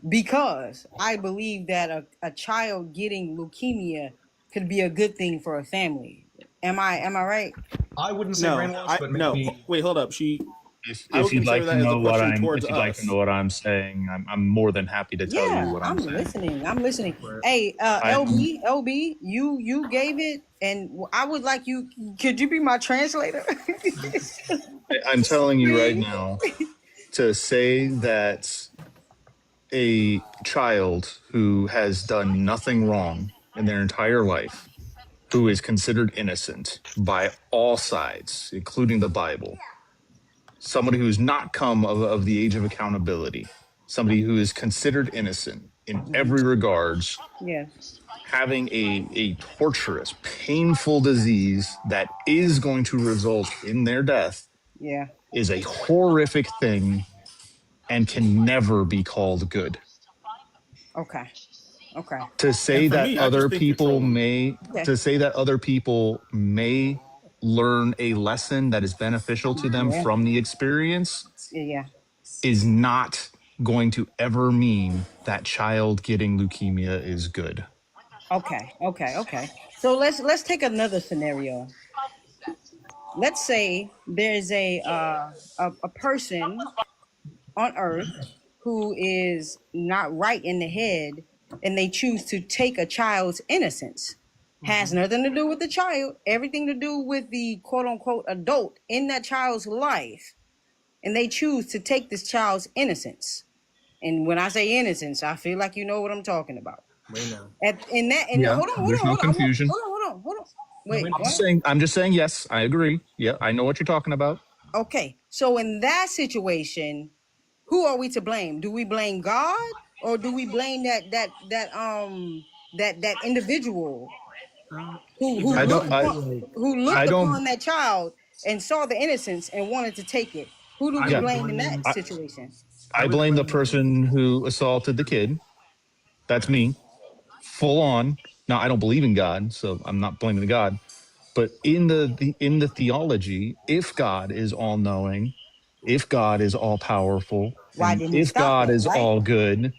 S3: because I believe that a child getting leukemia could be a good thing for a family. Am I right?
S10: I wouldn't say brainwashed, but maybe.
S4: No, wait, hold up. I
S12: If
S4: would
S12: you'd
S4: consider
S12: like to
S4: that as a
S12: know what
S4: question
S12: I'm,
S4: towards
S12: if you'd like to
S4: us.
S12: know what I'm saying, I'm more than happy to tell you what I'm saying.
S3: I'm listening. Hey, LB, you gave it, and I would like you. Could you be my translator?
S12: I'm telling you right now, to say that a child who has done nothing wrong in their entire life, who is considered innocent by all sides, including the Bible, somebody who's not come of the age of accountability, somebody who is considered innocent in every regards,
S3: Yes.
S12: having a torturous, painful disease that is going to result in their death,
S3: Yeah.
S12: is a horrific thing and can never be called good.
S3: Okay.
S12: To say that other people may, to say that other people may learn a lesson that is beneficial to them from the experience, is not going to ever mean that child getting leukemia is good.
S3: Okay. So let's take another scenario. Let's say there's a person on Earth who is not right in the head, and they choose to take a child's innocence. Has nothing to do with the child, everything to do with the quote unquote adult in that child's life. And they choose to take this child's innocence. And when I say innocence, I feel like you know what I'm talking about.
S12: There's no confusion.
S3: Hold on. Wait,
S12: I'm just saying, yes, I agree. Yeah, I know what you're talking about.
S3: Okay, so in that situation, who are we to blame? Do we blame God, or do we blame that individual who looked upon that child and saw the innocence and wanted to take it? Who do we blame in that situation?
S12: I blame the person who assaulted the kid. That's me, full on. Now, I don't believe in God, so I'm not blaming God. But in the theology, if God is all knowing, if God is all powerful, and if God is all good,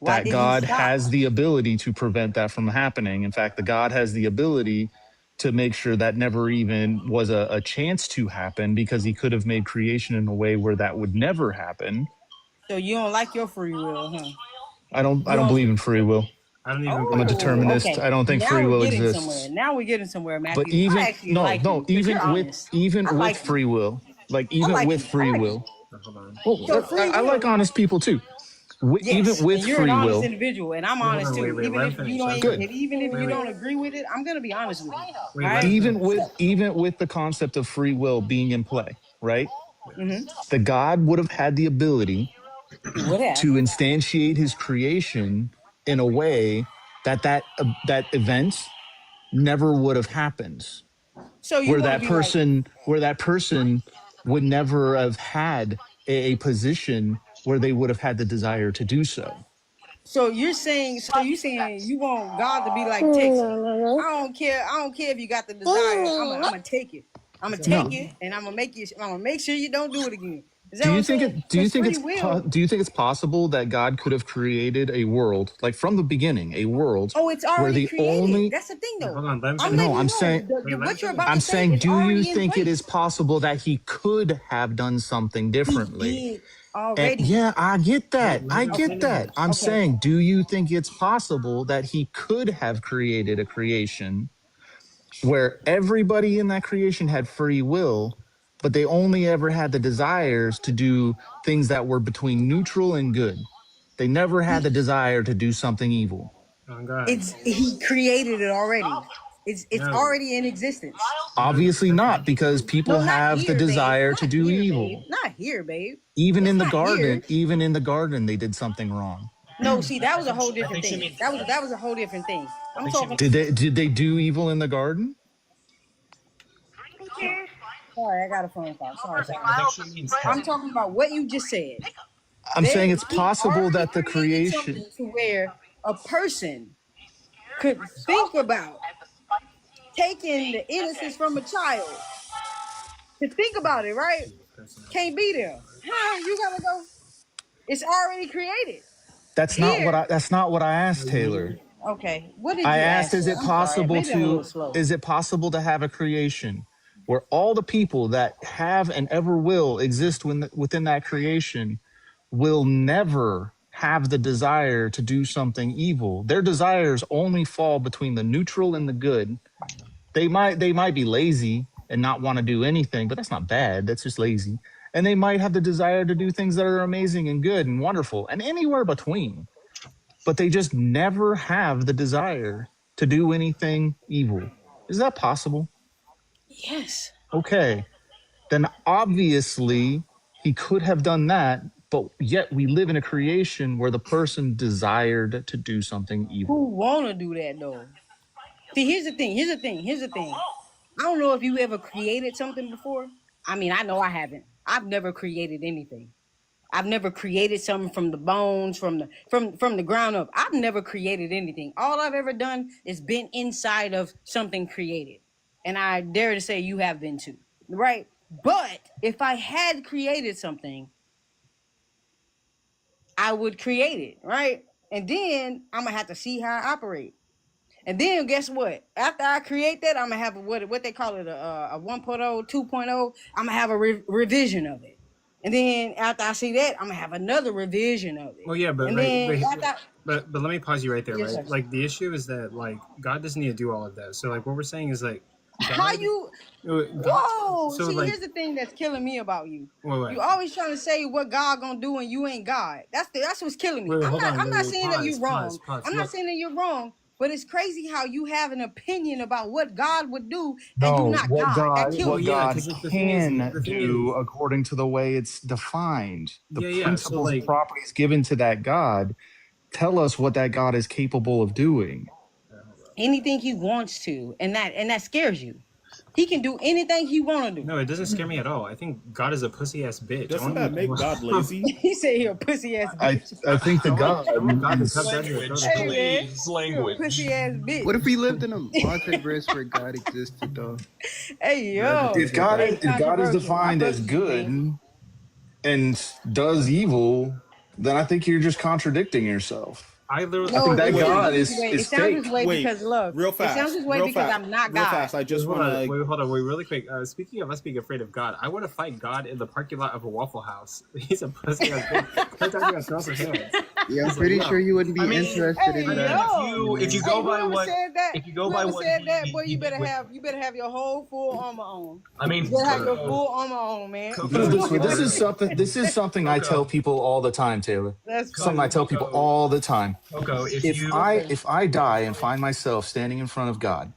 S12: that God has the ability to prevent that from happening. In fact, the God has the ability to make sure that never even was a chance to happen, because he could have made creation in a way where that would never happen.
S3: So you don't like your free will, huh?
S12: I don't believe in free will.
S17: I don't even.
S12: I'm a determinist.
S3: Okay.
S12: I don't think free will exists.
S3: Now we're getting somewhere, Matthew.
S12: But even with free will, free will. Well, I like honest people too. Even with
S3: you're
S12: free
S3: an honest
S12: will,
S3: individual, and I'm honest too. Even if you don't agree with it, I'm gonna be honest with you. Right?
S12: Even with the concept of free will being in play, right?
S3: Mm-hmm.
S12: The God would have had the ability to instantiate his creation in a way that event never would have happened.
S3: So
S12: where that person would never have had a position where they would have had the desire to do so.
S3: So you're saying you want God to be like Texas. I don't care if you got the desire. I'm gonna take it. I'm gonna take it, and I'm gonna make sure you don't do it again.
S12: Do you think it's possible that God could have created a world, like from the beginning, a world?
S3: Oh, it's already created. That's the thing, though.
S12: I'm saying, do you think it is possible that he could have done something differently?
S3: He did already.
S12: Yeah, I get that. I'm saying, do you think it's possible that he could have created a creation where everybody in that creation had free will, but they only ever had the desires to do things that were between neutral and good? They never had the desire to do something evil.
S3: He created it already. It's already in existence.
S12: Obviously not, because people have the desire to do evil.
S3: here, babe.
S7: Even
S3: It's
S7: in the
S3: not here.
S7: garden, they did something wrong.
S3: No, see, that was a whole different thing. That was a whole different thing. I'm talking.
S7: Did they do evil in the garden?
S3: Sorry, I got a phone call. Sorry. I'm talking about what you just said.
S7: I'm saying it's
S3: We
S7: possible
S3: already
S7: that the
S3: created
S7: creation.
S3: something to where a person could think about taking the innocence from a child. To think about it, right? Can't be there. Huh? You gotta go. It's already created.
S7: That's not
S3: Here.
S7: what I asked, Taylor.
S3: Okay. What did
S7: I
S3: you
S7: asked,
S3: ask? I'm sorry. Maybe I'm a little slow.
S7: is it possible to have a creation where all the people that have and ever will exist within that creation will never have the desire to do something evil? Their desires only fall between the neutral and the good. They might be lazy and not want to do anything, but that's not bad. That's just lazy. And they might have the desire to do things that are amazing and good and wonderful and anywhere between. But they just never have the desire to do anything evil. Is that possible?
S3: Yes.
S7: Okay. Then obviously he could have done that, but yet we live in a creation where the person desired to do something evil.
S3: Who wanna do that though? See, here's the thing. I don't know if you ever created something before. I mean, I know I haven't. I've never created anything. I've never created something from the bones, from the ground up. I've never created anything. All I've ever done is been inside of something created. And I dare to say you have been too, right? But if I had created something, I would create it, right? And then I'm gonna have to see how I operate. And then guess what? After I create that, I'm gonna have what they call it, a 1.0, 2.0. I'm gonna have a revision of it. And then after I see that, I'm gonna have another revision of it.
S17: Well, yeah, but
S3: and
S17: but let me pause you right there,
S3: Yes,
S17: right?
S3: sir.
S17: Like the issue is that like God doesn't need to do all of that. So like what we're saying is like God,
S3: how you? Whoa!
S17: So
S3: see,
S17: like,
S3: here's the thing that's killing me about you.
S17: Wait.
S3: You always trying to say what God gonna do and you ain't God. That's what's killing me. I'm not saying that you're wrong. I'm not saying that you're wrong. But it's crazy how you have an opinion about what God would do and you not God. That kills me.
S7: God can do according to the way it's defined. The principles and properties given to that God tell us what that God is capable of doing.
S3: Anything he wants to, and that scares you. He can do anything he want to do.
S17: No, it doesn't scare me at all. I think God is a pussy ass bitch.
S4: Doesn't that make God lazy?
S3: He said he a pussy ass bitch.
S7: I think the God
S10: is language.
S3: Pussy ass bitch.
S13: What if we lived in a multiverse where God existed though?
S3: Hey yo.
S7: If God is defined as good and does evil, then I think you're just contradicting yourself.
S17: I literally
S7: think that God is
S3: it sounds
S7: fake.
S3: this way because love.
S4: Real fast.
S3: It sounds this way because I'm not God.
S4: Real fast. I just want to
S17: hold on. Wait, really quick. Speaking of us being afraid of God, I want to fight God in the parking lot of a Waffle House. He's a pussy. Yeah,
S13: I'm pretty sure you wouldn't be interested in that.
S10: If you go by what
S3: said that, boy, you better have your whole full armor on.
S10: I mean,
S3: you better have your full armor on, man.
S7: This is something I tell people all the time, Taylor.
S3: That's
S7: something I tell people all the time.
S10: Coco,
S7: if I die and find myself standing in front of God,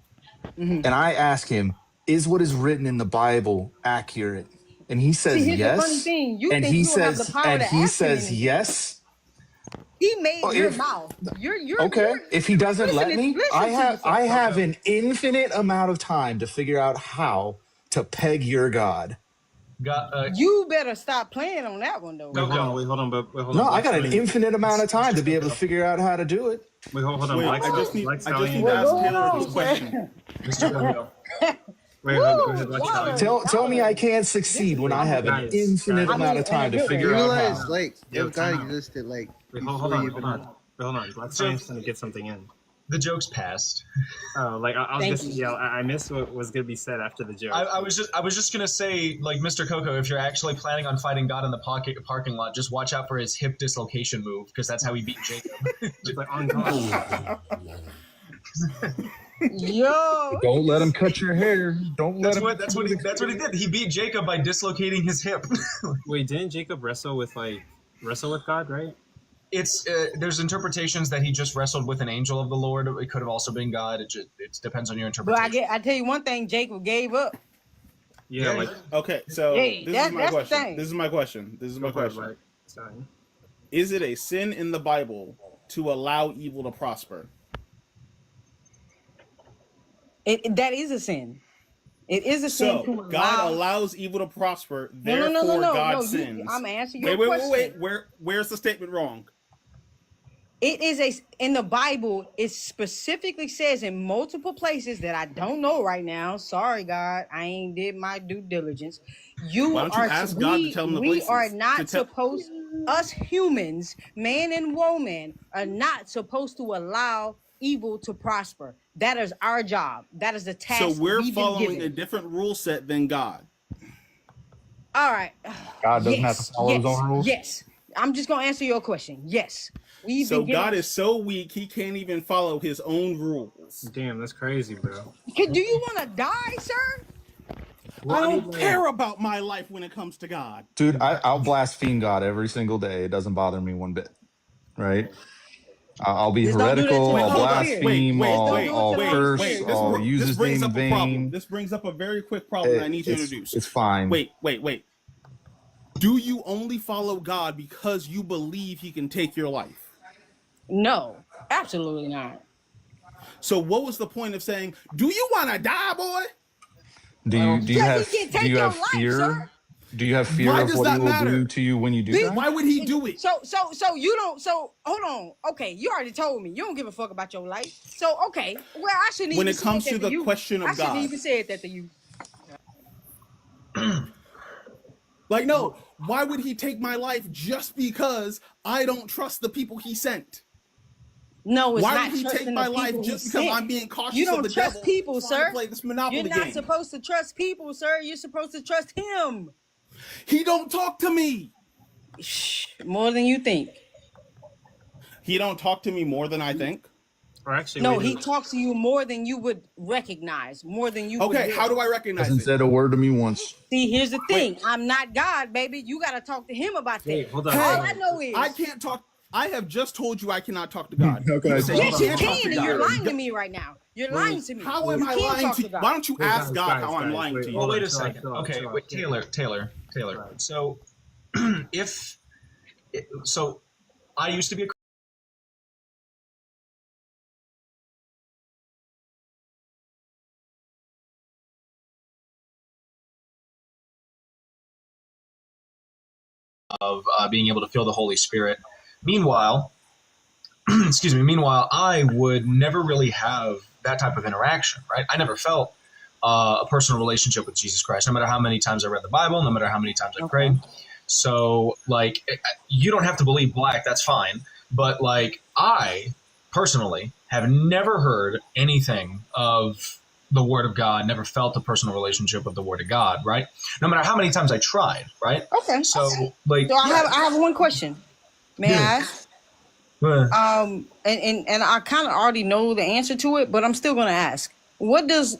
S7: and I ask him, is what is written in the Bible accurate? And he says yes.
S3: The funny thing. You
S7: and
S3: think
S7: he
S3: you
S7: says
S3: have the power
S7: and
S3: to
S7: he
S3: ask
S7: says
S3: him
S7: yes.
S3: He made your mouth. You're
S7: okay. If he doesn't let me, I
S3: yourself.
S7: have an infinite amount of time to figure out how to peg your God.
S3: You better stop playing on that one though.
S17: Wait, hold on.
S7: No, I got an infinite amount of time to be able to figure out how to do it.
S17: Wait, hold on.
S4: I just need to ask Taylor this question.
S7: Tell me I can't succeed when I have an infinite amount of time to figure out how.
S13: Like, if God existed, like,
S17: hold on. Black Science gonna get something in.
S10: The joke's passed.
S17: Oh, like I was just yell. I missed what was gonna be said after the joke.
S10: I was just gonna say, like, Mr. Coco, if you're actually planning on fighting God in the parking lot, just watch out for his hip dislocation move, because that's how he beat Jacob.
S17: Just like on God.
S3: Yo,
S7: don't let him cut your hair.
S10: That's what he did. He beat Jacob by dislocating his hip.
S17: Wait, didn't Jacob wrestle with God, right?
S10: It's there's interpretations that he just wrestled with an angel of the Lord. It could have also been God. It depends on your interpretation.
S3: But I tell you one thing, Jacob gave up.
S17: Yeah, like
S4: okay. So
S3: Hey,
S4: this is my
S3: that's the
S4: question.
S3: thing.
S4: This is my question. This is my question.
S17: Right. Sorry.
S4: Is it a sin in the Bible to allow evil to prosper?
S3: That is a sin. It is a sin to allow.
S4: God allows evil to prosper. Therefore, God sins.
S3: I'm answering your question.
S4: Wait. Where's the statement wrong?
S3: It is in the Bible. It specifically says in multiple places that I don't know right now. Sorry, God, I ain't did my due diligence.
S4: Why don't you ask God to tell him the places?
S3: We are not supposed. Us humans, man and woman, are not supposed to allow evil to prosper. That is our job. That is the task.
S4: So we're
S3: we've
S4: following
S3: been given.
S4: a different rule set than God.
S3: All right.
S7: God doesn't have to follow his own rules?
S3: Yes. I'm just going to answer your question. Yes.
S4: So God is so weak, he can't even follow his own rules.
S17: Damn, that's crazy, bro.
S3: Do you want to die, sir?
S4: I don't care about my life when it comes to God.
S7: Dude, I'll blaspheme God every single day. It doesn't bother me one bit. Right? I'll be heretical, I'll blaspheme, I'll curse, I'll use his name in vain.
S4: This brings up a very quick problem that I need to introduce.
S7: It's fine.
S4: Wait. Do you only follow God because you believe he can take your life?
S3: No, absolutely not.
S4: So what was the point of saying, do you want to die, boy?
S7: Do you have fear? Do you have fear of what he will do to you when you do that?
S4: Why would he do it?
S3: So you don't. So hold on. Okay, you already told me you don't give a fuck about your life. So okay, well I shouldn't.
S4: When
S3: even
S4: it comes
S3: say
S4: to
S3: that
S4: the question of
S3: I shouldn't
S4: God,
S3: even say that to you.
S4: Like, no, why would he take my life just because I don't trust the people he sent?
S3: No, it's
S4: why
S3: not.
S4: Would he take my life just because I'm being cautious?
S3: You don't
S4: of the
S3: trust
S4: devil
S3: people, sir.
S4: To play this Monopoly
S3: You're not
S4: game.
S3: supposed to trust people, sir. You're supposed to trust him.
S4: He don't talk to me.
S3: More than you think.
S4: He don't talk to me more than I think.
S17: Or actually,
S3: no, he talks to you more than you would recognize, more than you.
S4: Okay, how do I recognize
S7: Hasn't
S4: it?
S7: said a word to me once.
S3: See, here's the thing. I'm not God, baby. You got to talk to him about that.
S17: Hold on.
S3: All I know is
S4: I can't talk. I have just told you I cannot talk to God.
S3: Yes, you can, and you're lying to me right now. You're lying to me.
S4: How am I lying to you? Why don't you ask God how I'm lying to you?
S10: Well, wait a second. Okay, wait, Taylor. So, so I used to be a of being able to feel the Holy Spirit. Meanwhile, I would never really have that type of interaction, right? I never felt a personal relationship with Jesus Christ, no matter how many times I read the Bible, no matter how many times I prayed. So, like, you don't have to believe black, that's fine. But, like, I personally have never heard anything of the Word of God, never felt a personal relationship with the Word of God, right? No matter how many times I tried, right?
S3: Okay.
S10: So, like,
S3: so I have one question. May I ask? And I kind of already know the answer to it, but I'm still going to ask. What does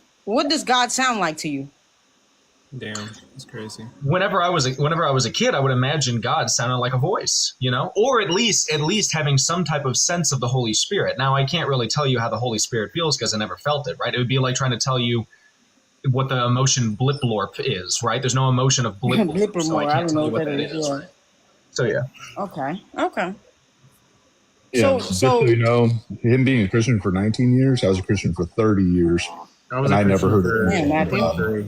S3: God sound like to you?
S17: Damn, it's crazy.
S10: Whenever I was a kid, I would imagine God sounded like a voice, you know, or at least having some type of sense of the Holy Spirit. Now, I can't really tell you how the Holy Spirit feels because I never felt it, right? It would be like trying to tell you what the emotion blip-blorp is, right? There's no emotion of blip-blorp, so I can't tell you what that is. Right? So yeah.
S3: Okay.
S7: Yeah, just so you know, him being a Christian for 19 years, I was a Christian for 30 years, and I never heard of it.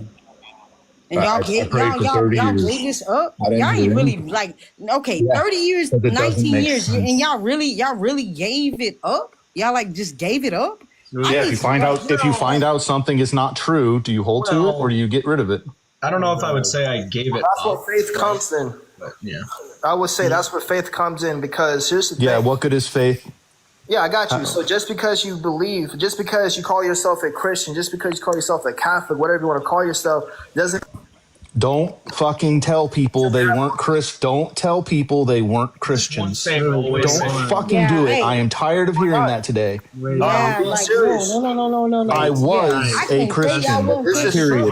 S3: And y'all gave this up. Y'all ain't really like 30 years, 19 years, and y'all really gave it up. Y'all like just gave it up.
S7: Yeah, if you find out something is not true, do you hold to it or do you get rid of it?
S10: I don't know if I would say I gave it up.
S8: That's where faith comes in.
S10: But, yeah.
S8: I would say that's where faith comes in because here's the thing.
S7: Yeah, what good is faith?
S8: Yeah, I got you. So just because you believe, just because you call yourself a Christian, just because you call yourself a Catholic, whatever you want to call yourself, doesn't.
S7: Don't fucking tell people they weren't Don't tell people they weren't Christians. Don't fucking do it. I am tired of hearing that today.
S8: No.
S7: I was a Christian. Period.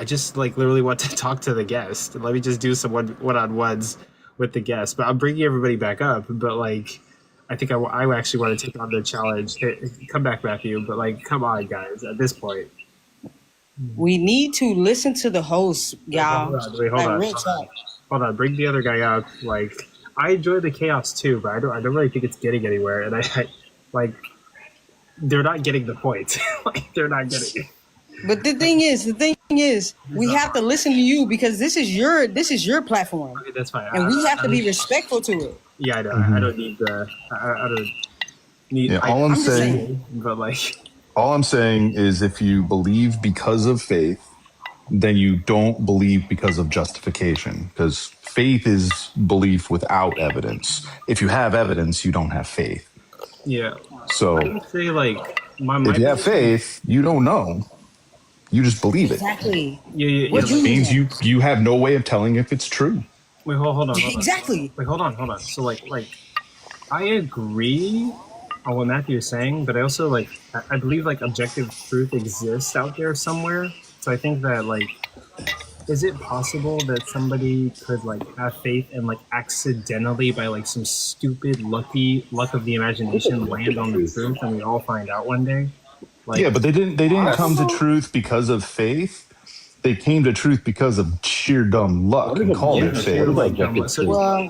S17: I just like literally want to talk to the guest. Let me just do some one-on-ones with the guests, but I'm bringing everybody back up. But like, I think I actually want to take on the challenge. Hey, come back, Matthew. But like, come on, guys. At this point,
S3: we need to listen to the host, y'all.
S17: Hold on. Bring the other guy up. Like, I enjoy the chaos too, but I don't really think it's getting anywhere. And I like, they're not getting the point. Like, they're not getting it.
S3: But the thing is, we have to listen to you because this is your platform.
S17: Okay, that's fine.
S3: And we have to be respectful to it.
S17: Yeah, I know. I don't need the. I don't need.
S7: Yeah, all I'm saying,
S17: but like,
S7: all I'm saying is, if you believe because of faith, then you don't believe because of justification. Because faith is belief without evidence. If you have evidence, you don't have faith.
S17: Yeah.
S7: So
S17: I would say like
S7: if you have faith, you don't know. You just believe it.
S3: Exactly.
S17: Yeah.
S7: Which means you have no way of telling if it's true.
S17: Wait, hold on.
S3: Exactly.
S17: Wait, hold on. So like, I agree on what Matthew is saying, but I also I believe like objective truth exists out there somewhere. So I think that like, is it possible that somebody could like have faith and like accidentally by like some stupid luck of the imagination land on the truth and we all find out one day? Like,
S7: yeah, but they didn't come to truth because of faith. They came to truth because of sheer dumb luck and called it faith.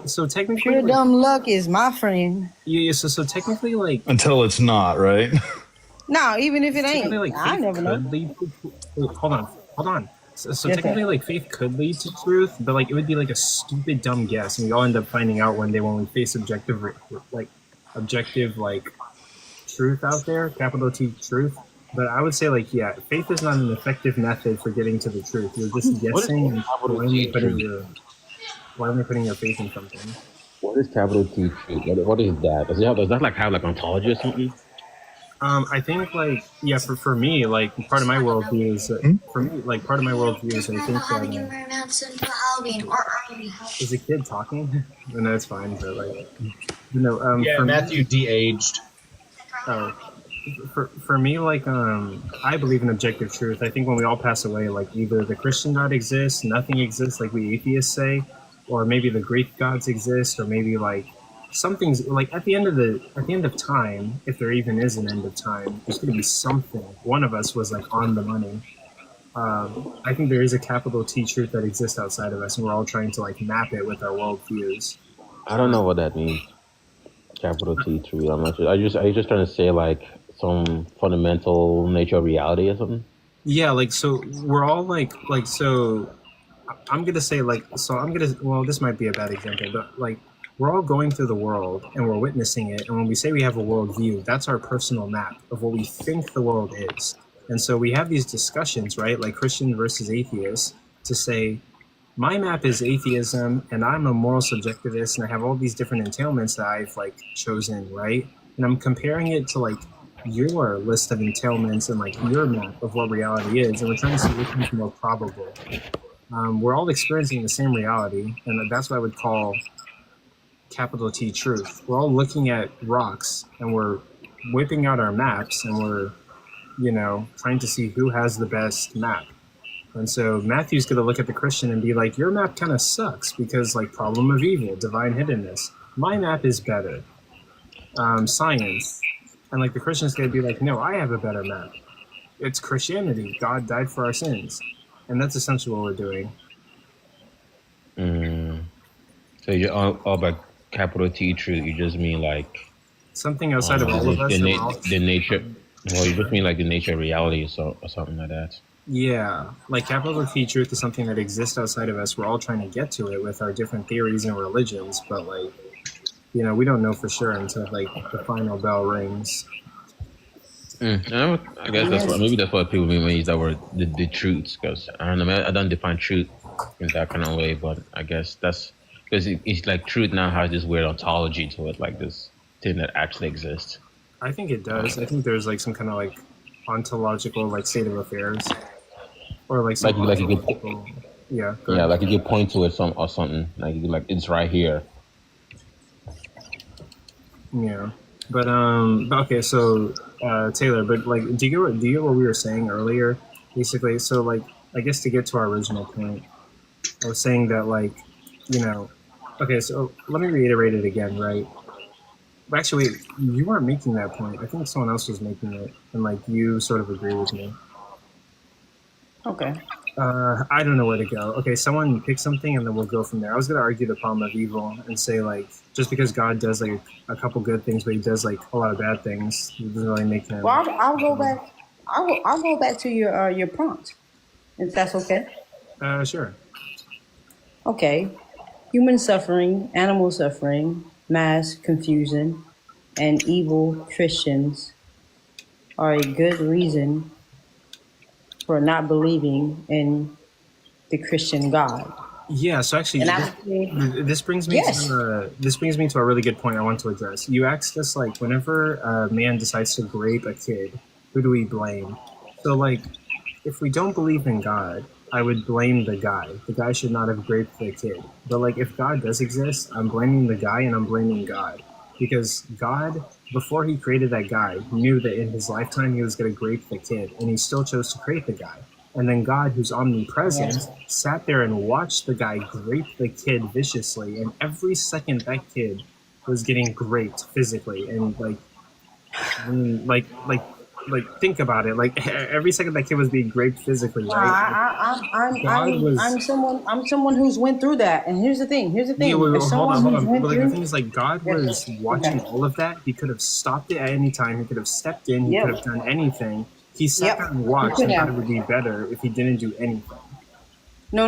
S17: So technically,
S3: sheer dumb luck is my friend.
S17: Yeah. So technically, like,
S7: until it's not, right?
S3: No, even if it ain't,
S17: like,
S3: I never know.
S17: Hold on. So technically, like, faith could lead to truth, but like, it would be like a stupid, dumb guess, and we all end up finding out one day when we face objective truth out there, capital T truth. But I would say, like, yeah, faith is not an effective method for getting to the truth. You're just guessing and blindly putting your faith in something.
S15: What is capital T truth? What is that? Does that like have like ontology or something?
S17: I think like for me like part of my worldview is I think that is a kid talking? No, it's fine. But like
S10: for Matthew de-aged.
S17: Oh. For me, like, I believe in objective truth. I think when we all pass away, like, either the Christian God exists, nothing exists, like we atheists say, or maybe the Greek gods exist, or maybe like something's like at the end of time, if there even is an end of time, there's going to be something. One of us was like on the money. I think there is a capital T truth that exists outside of us, and we're all trying to like map it with our worldviews.
S15: I don't know what that means. Capital T truth. I'm not sure. Are you just trying to say like some fundamental nature of reality or something?
S17: Yeah, like, so we're all so I'm gonna say this might be a bad example, but like we're all going through the world and we're witnessing it, and when we say we have a worldview, that's our personal map of what we think the world is. And so we have these discussions, right, like Christian versus atheist, to say my map is atheism and I'm a moral subjectivist and I have all these different entailments that I've like chosen, right? And I'm comparing it to like your list of entailments and like your map of what reality is, and we're trying to see which one's more probable. We're all experiencing the same reality, and that's what I would call capital T truth. We're all looking at rocks and we're whipping out our maps and we're, trying to see who has the best map. And so Matthew's going to look at the Christian and be like, your map kind of sucks because like problem of evil, divine hiddenness. My map is better. Science. And like the Christian's going to be like, no, I have a better map. It's Christianity. God died for our sins. And that's essentially what we're doing.
S15: So you're all about capital T truth. You just mean like
S17: something outside of all of us.
S15: The nature. Well, you just mean like the nature of reality or something like that.
S17: Yeah, like capital T truth is something that exists outside of us. We're all trying to get to it with our different theories and religions, but like, we don't know for sure until like the final bell rings.
S15: I guess maybe that's what people mean when they use that word, the truths, because I don't know, I don't define truth in that kind of way, but I guess that's because it's like truth now has this weird ontology to it, like this thing that actually exists.
S17: I think it does. I think there's like some kind of like ontological like state of affairs, or like some
S15: like you could, like you could point to it or something like you could, like it's right here.
S17: Yeah, but okay, so Taylor, but like, do you get what we were saying earlier? Basically, so like, I guess to get to our original point, I was saying that like, Okay, so let me reiterate it again, right? Actually, wait, you weren't making that point. I think someone else was making it, and like you sort of agree with me.
S3: Okay.
S17: I don't know where to go. Okay, someone pick something, and then we'll go from there. I was gonna argue the problem of evil and say like just because God does like a couple good things, but He does like a lot of bad things, it doesn't really make Him.
S3: Well, I'll go back. I'll go back to your prompt, if that's okay.
S17: Sure.
S3: Okay. Human suffering, animal suffering, mass confusion, and evil Christians are a good reason for not believing in the Christian God.
S17: Yeah, so actually, this brings me to a really good point I want to address. You asked us like, whenever a man decides to grape a kid, who do we blame? So like, if we don't believe in God, I would blame the guy. The guy should not have raped the kid. But like, if God does exist, I'm blaming the guy and I'm blaming God. Because God, before he created that guy, knew that in his lifetime he was going to rape the kid, and he still chose to create the guy. And then God, who's omnipresent, sat there and watched the guy grape the kid viciously, and every second that kid was getting raped physically. And like think about it. Like every second that kid was being raped physically, right?
S3: I'm someone who's went through that. And here's the thing.
S17: Yeah, hold on. But like, the thing is, like, God was watching all of that. He could have stopped it at any time. He could have stepped in. He could have done anything. He sat there and watched and thought it would be better if he didn't do anything.
S3: No.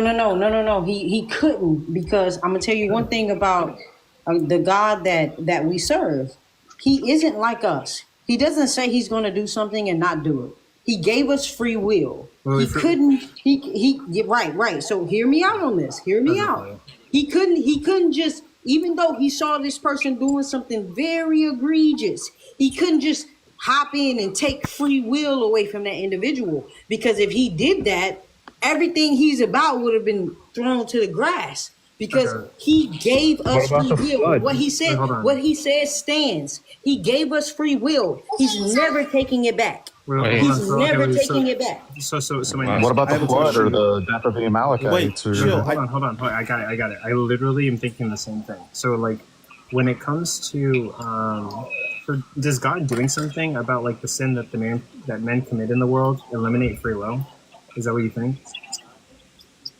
S3: He couldn't, because I'm gonna tell you one thing about the God that we serve. He isn't like us. He doesn't say he's going to do something and not do it. He gave us free will. Right. So hear me out on this. Hear me out. He couldn't just, even though he saw this person doing something very egregious, he couldn't just hop in and take free will away from that individual. Because if he did that, everything he's about would have been thrown to the grass. Because he gave us free will. What he said stands. He gave us free will. He's never taking it back. He's never taking it back.
S17: So
S12: what about the flood or the death of the Amalekites?
S17: Hold on. I got it. I literally am thinking the same thing. So like, when it comes to does God doing something about like the sin that men commit in the world eliminate free will? Is that what you think?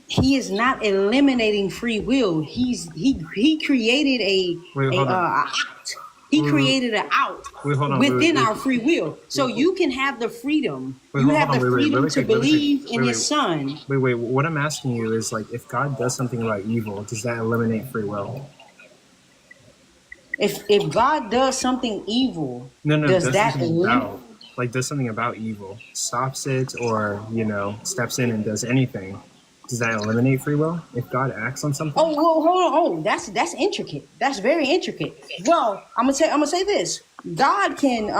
S3: He is not eliminating free will. He created out. He created an out within our free will. So you can have the freedom. You have the freedom to believe in His Son.
S17: Wait. What I'm asking you is like, if God does something about evil, does that eliminate free will?
S3: If God does something evil,
S17: does that eliminate? Like, does something about evil, stops it, or steps in and does anything? Does that eliminate free will if God acts on something?
S3: Oh, hold on. That's intricate. That's very intricate. Well, I'm gonna say this. God can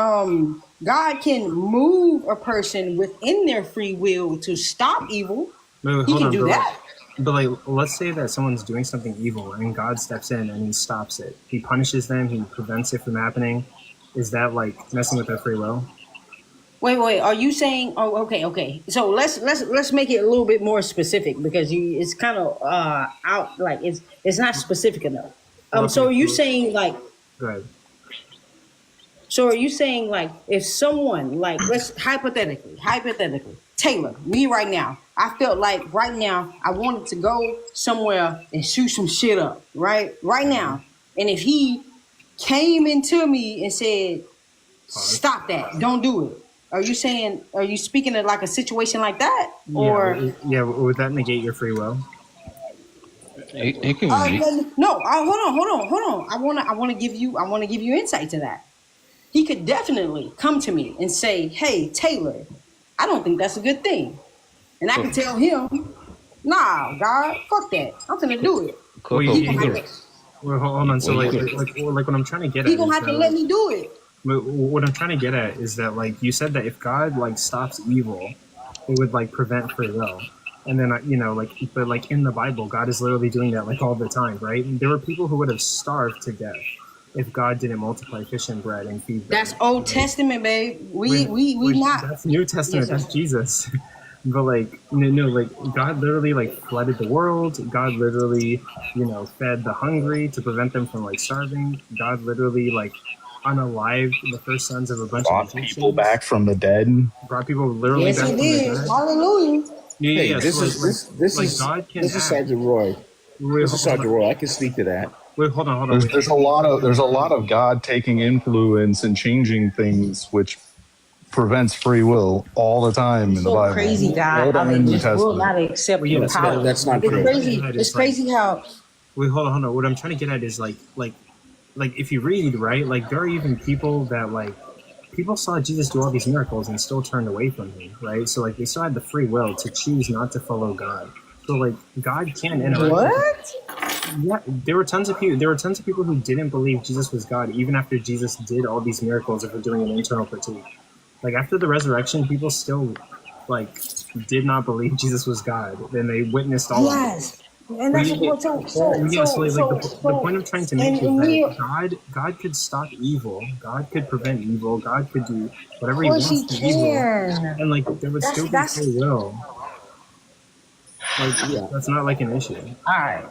S3: move a person within their free will to stop evil. He can do that.
S17: But like, let's say that someone's doing something evil and God steps in and he stops it. He punishes them. He prevents it from happening. Is that like messing with their free will?
S3: Wait. Are you saying? Oh, okay. So let's make it a little bit more specific, because it's kind of out. Like it's not specific enough. So are you saying like?
S17: Go ahead.
S3: So are you saying like, if someone, like, let's hypothetically, Taylor, me right now, I felt like right now I wanted to go somewhere and shoot some shit up, right now, and if he came into me and said, "Stop that! Don't do it." Are you speaking of like a situation like that? Or
S17: would that negate your free will?
S3: No, hold on. I want to give you insight to that. He could definitely come to me and say, "Hey, Taylor, I don't think that's a good thing." And I can tell him, "Nah, God, fuck that. I'm gonna do it."
S17: Well, hold on. So like what I'm trying to get at,
S3: he gonna have to let me do it.
S17: What I'm trying to get at is that, like, you said that if God like stops evil, it would like prevent free will. And then but like in the Bible, God is literally doing that like all the time, right? There were people who would have starved to death if God didn't multiply fish and bread and feed them.
S3: That's Old Testament, babe. We not.
S17: That's New Testament. Yes, that's Jesus. But like no, like God literally like flooded the world. God literally, fed the hungry to prevent them from like starving. God literally like unalived the first sons of a bunch of
S12: Brought people
S17: Egyptians.
S12: back from the dead.
S17: Brought people literally
S3: Yes,
S17: back
S3: he
S17: from the
S3: did.
S17: dead.
S3: Hallelujah.
S17: Yeah,
S16: Hey,
S17: yeah. So God can
S16: this is
S17: act.
S16: Sergeant Roy.
S17: Wait,
S16: This is Sergeant Roy. I can speak to that.
S17: wait, hold on.
S12: There's
S17: Wait.
S12: there's a lot of God taking influence and changing things, which prevents free will all the time
S3: It's
S12: in the
S3: so
S12: Bible,
S3: crazy, God,
S12: Old
S3: how they
S12: and New
S3: just will
S12: Testament.
S3: not accept
S17: Well,
S3: your
S17: yeah. So
S3: power.
S16: That's not
S17: what
S3: It's
S17: I'm
S16: true.
S17: trying to get
S3: crazy.
S17: at
S3: It's
S17: is like,
S3: crazy how
S17: wait, hold on. What I'm trying to get at is like if you read right, like there are even people that like people saw Jesus do all these miracles and still turned away from him, right? So like they still had the free will to choose not to follow God. So like God can interact with them.
S3: what?
S17: Yeah, there were tons of people. There were tons of people who didn't believe Jesus was God, even after Jesus did all these miracles. If we're doing an internal critique, like after the resurrection, people still like did not believe Jesus was God, and they witnessed all of this.
S3: Yes. And that's what
S17: Yeah, so like the point I'm trying to make is
S3: and
S17: that
S3: we
S17: God could stop evil, God could prevent evil, God could do
S3: of
S17: whatever He
S3: course
S17: wants
S3: he
S17: to evil,
S3: can.
S17: and like there would still be
S3: That's
S17: free will. Like
S16: Yeah.
S17: that's not like an issue.
S3: all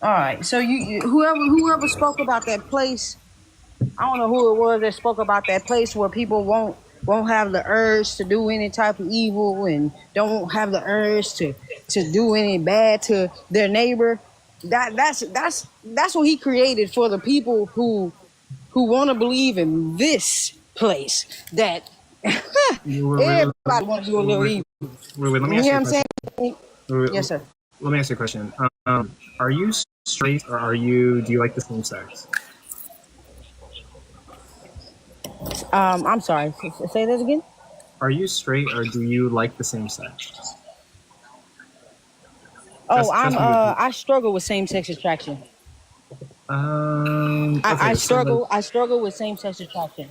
S3: right. So you whoever spoke about that place, I don't know who it was that spoke about that place where people won't have the urge to do any type of evil and don't have the urge to do any bad to their neighbor. That's what he created for the people who want to believe in this place that everybody want to do a little evil.
S17: Wait, let me
S3: You
S17: ask
S3: know
S17: you
S3: what
S17: a
S3: I'm saying?
S17: question. Wait,
S3: Yes, sir.
S17: let me ask you a question. Are you straight or do you like the same sex?
S3: I'm sorry. Say that again.
S17: Are you straight or do you like the same sex?
S3: Oh,
S17: Trust me.
S3: I struggle with same sex attraction.
S17: Okay, so like,
S3: I struggle with same sex attraction.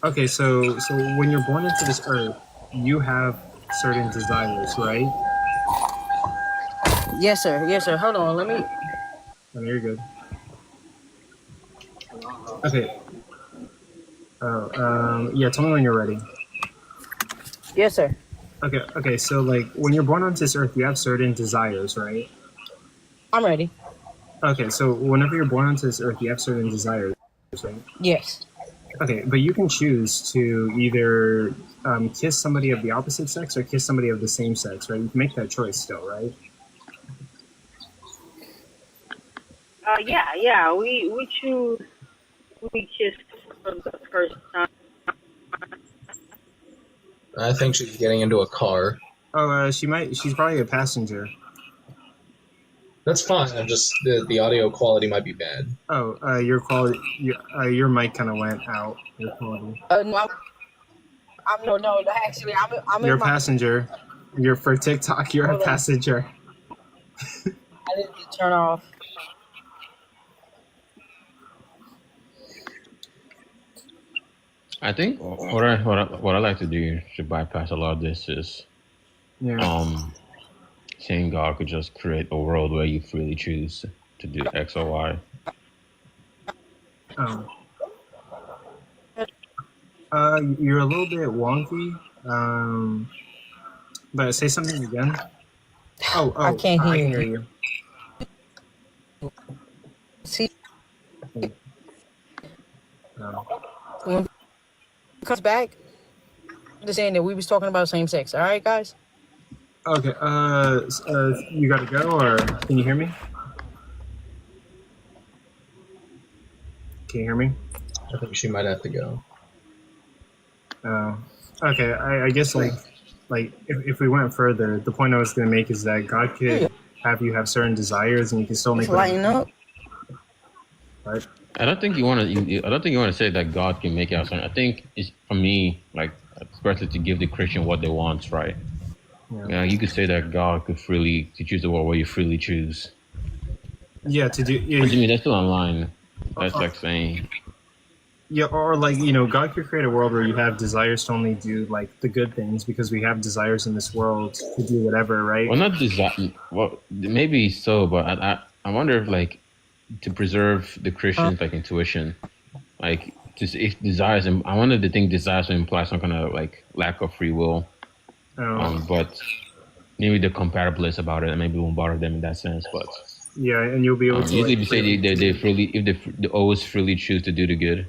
S17: okay, so when you're born into this earth, you have certain desires, right?
S3: Yes, sir. Yes, sir. Hold on. Let me.
S17: Oh, you're good. Okay. Yeah. Tell me when you're ready.
S3: Yes, sir.
S17: Okay. So like, when you're born onto this earth, you have certain desires, right?
S3: I'm ready.
S17: Okay. So whenever you're born onto this earth, you have certain desires, right?
S3: Yes.
S17: Okay, but you can choose to either kiss somebody of the opposite sex or kiss somebody of the same sex, right? You can make that choice still, right?
S3: Yeah. We choose. We kiss for the first time.
S10: I think she's getting into a car.
S17: Oh, she's probably a passenger.
S10: That's fine. I'm just the audio quality might be bad.
S17: Oh, your mic kind of went out. Your quality.
S3: No, no. Actually, I'm
S17: You're
S3: in
S17: a passenger. You're for TikTok. You're
S3: Hold
S17: a
S3: on.
S17: passenger.
S3: I need to turn off.
S15: I think what I like to do to bypass a lot of this is, saying God could just create a world where you freely choose to do X or Y.
S17: You're a little bit wonky. But say something again.
S3: I can't
S17: I
S3: hear
S17: can hear
S3: you.
S17: you.
S3: See, when it comes back, understand that we was talking about same sex. All right, guys.
S17: Okay. You gotta go, or can you hear me? Can you hear me?
S10: I think she might have to go.
S17: Okay. I guess like if we went further, the point I was gonna make is that God could have you have certain desires, and you can still make
S3: lighten up.
S17: Right.
S15: I don't think you want to say that God can make it out. I think it's, for me, like, it's better to give the Christian what they want, right? Yeah. You could say that God could to choose the world where you freely choose.
S17: Yeah, to do. Yeah,
S15: but to me, that's still online. That's like saying.
S17: Yeah, or like, God could create a world where you have desires to only do like the good things because we have desires in this world to do whatever, right?
S15: Well, not desire. Well, maybe so, but I wonder if, like, to preserve the Christian's like intuition, like just if desires. I wanted to think desires would imply some kind of like lack of free will. But maybe they're compatibilists about it, and maybe it won't bother them in that sense. But
S17: yeah, and you'll be able to.
S15: Usually, if you say they freely, if they always freely choose to do the good.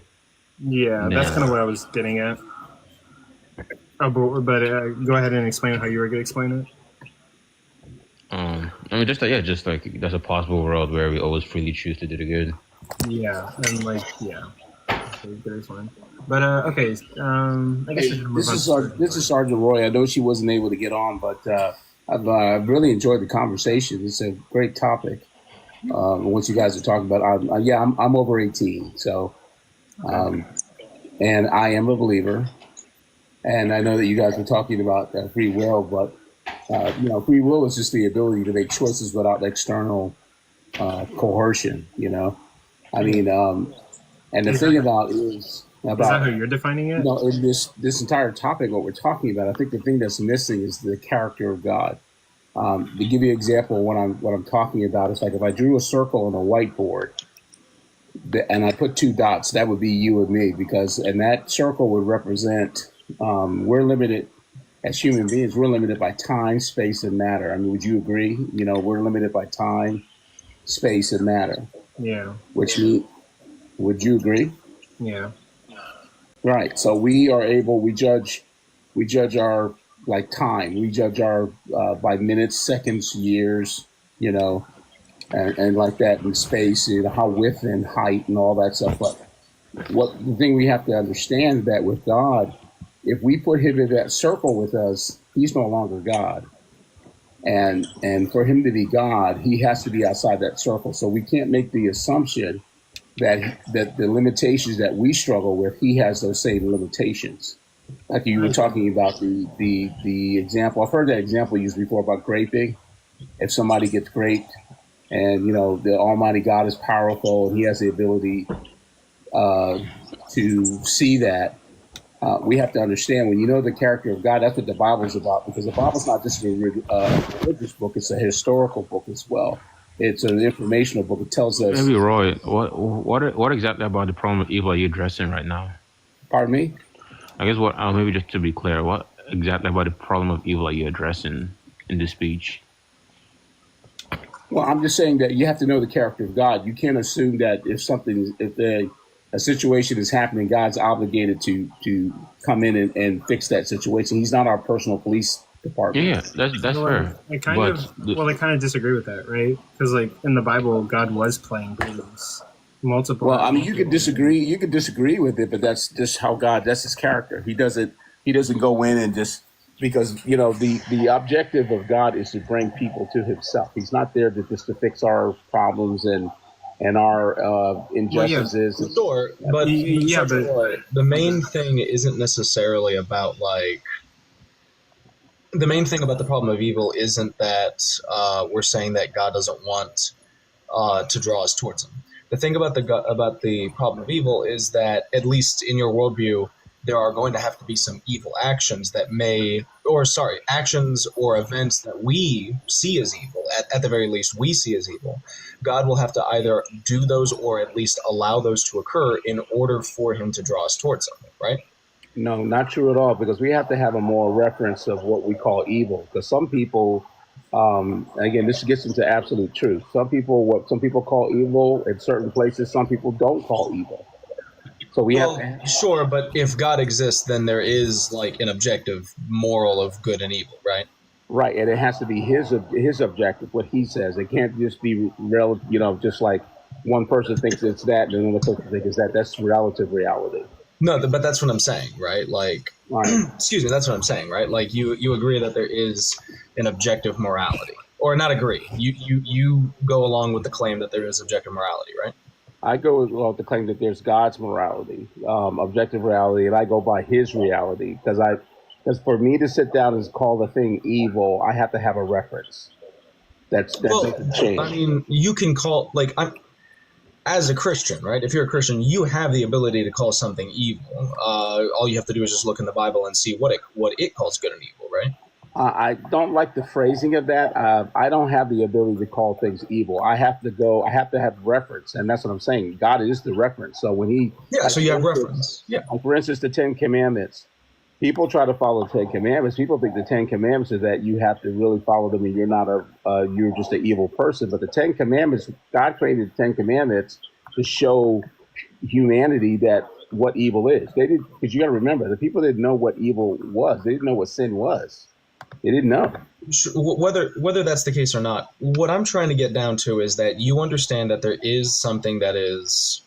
S17: Yeah, that's kind of what I was getting at. Oh, but go ahead and explain how you were going to explain it.
S15: I mean, just like there's a possible world where we always freely choose to do the good.
S17: Yeah, and like good fine. But okay, I guess
S16: this is Sergeant Roy. I know she wasn't able to get on, but I've really enjoyed the conversation. It's a great topic. What you guys are talking about, I'm over 18, so and I am a believer, and I know that you guys were talking about free will, but free will is just the ability to make choices without external coercion. I mean, and the thing about is that how
S17: you're defining it?
S16: In this entire topic, what we're talking about, I think the thing that's missing is the character of God. To give you an example, what I'm talking about is like if I drew a circle on a whiteboard, and I put 2 dots, that would be you and me, and that circle would represent we're limited as human beings. We're limited by time, space, and matter. I mean, would you agree? We're limited by time, space, and matter.
S17: Yeah.
S16: Would you agree?
S17: Yeah.
S16: Right. So we judge our time. We judge our by minutes, seconds, years, and like that in space, how width and height and all that stuff. But the thing we have to understand is that with God, if we put him in that circle with us, he's no longer God. And for him to be God, he has to be outside that circle. So we can't make the assumption that the limitations that we struggle with, he has those same limitations. Like you were talking about the example. I've heard that example used before about graping. If somebody gets graped and, the Almighty God is powerful and he has the ability to see that, we have to understand when you know the character of God, that's what the Bible's about, because the Bible's not just a religious book, it's a historical book as well. It's an informational book. It tells us.
S15: Maybe Roy, what exactly about the problem of evil are you addressing right now?
S16: Pardon me?
S15: I guess maybe just to be clear, what exactly about the problem of evil are you addressing in this speech?
S16: Well, I'm just saying that you have to know the character of God. You can't assume that if a situation is happening, God's obligated to come in and fix that situation. He's not our personal police department.
S15: Yeah, that's fair.
S17: I kind of disagree with that, right? Because in the Bible, God was playing games. Multiple.
S16: Well, I mean, you could disagree. You could disagree with it, but that's just how God. That's his character. He doesn't go in and just because the objective of God is to bring people to himself. He's not there to fix our problems and our injustices.
S10: Well, sure, but the main thing isn't necessarily about the main thing about the problem of evil isn't that we're saying that God doesn't want to draw us towards him. The thing about the problem of evil is that, at least in your worldview, there are going to have to be some evil actions actions or events that we see as evil. At the very least, we see as evil. God will have to either do those or at least allow those to occur in order for him to draw us towards something, right?
S16: No, not true at all, because we have to have a more reference of what we call evil. Because some people, again, this gets into absolute truth. What some people call evil in certain places, some people don't call evil. So
S10: sure, but if God exists, then there is an objective moral of good and evil, right?
S16: Right, and it has to be his objective, what he says. It can't just be just like one person thinks it's that, and another person thinks it's that. That's relative reality.
S10: No, but that's what I'm saying, right? Excuse me, that's what I'm saying, right? You agree that there is an objective morality, or not agree? You go along with the claim that there is objective morality, right?
S16: I go along with the claim that there's God's morality, objective reality, and I go by his reality because for me to sit down and call the thing evil, I have to have a reference. That doesn't change.
S10: I mean, you can call as a Christian, right? If you're a Christian, you have the ability to call something evil. All you have to do is just look in the Bible and see what it calls good and evil, right?
S16: I don't like the phrasing of that. I don't have the ability to call things evil. I have to have reference, and that's what I'm saying. God is the reference. So when
S10: so you have reference. Yeah.
S16: For instance, the 10 Commandments. People try to follow the Ten Commandments. People think the Ten Commandments is that you have to really follow them, and you're not you're just an evil person. But the Ten Commandments, God created the Ten Commandments to show humanity that what evil is. They did, because you got to remember, the people didn't know what evil was. They didn't know what sin was. They didn't know.
S10: Whether that's the case or not, what I'm trying to get down to is that you understand that there is something that is,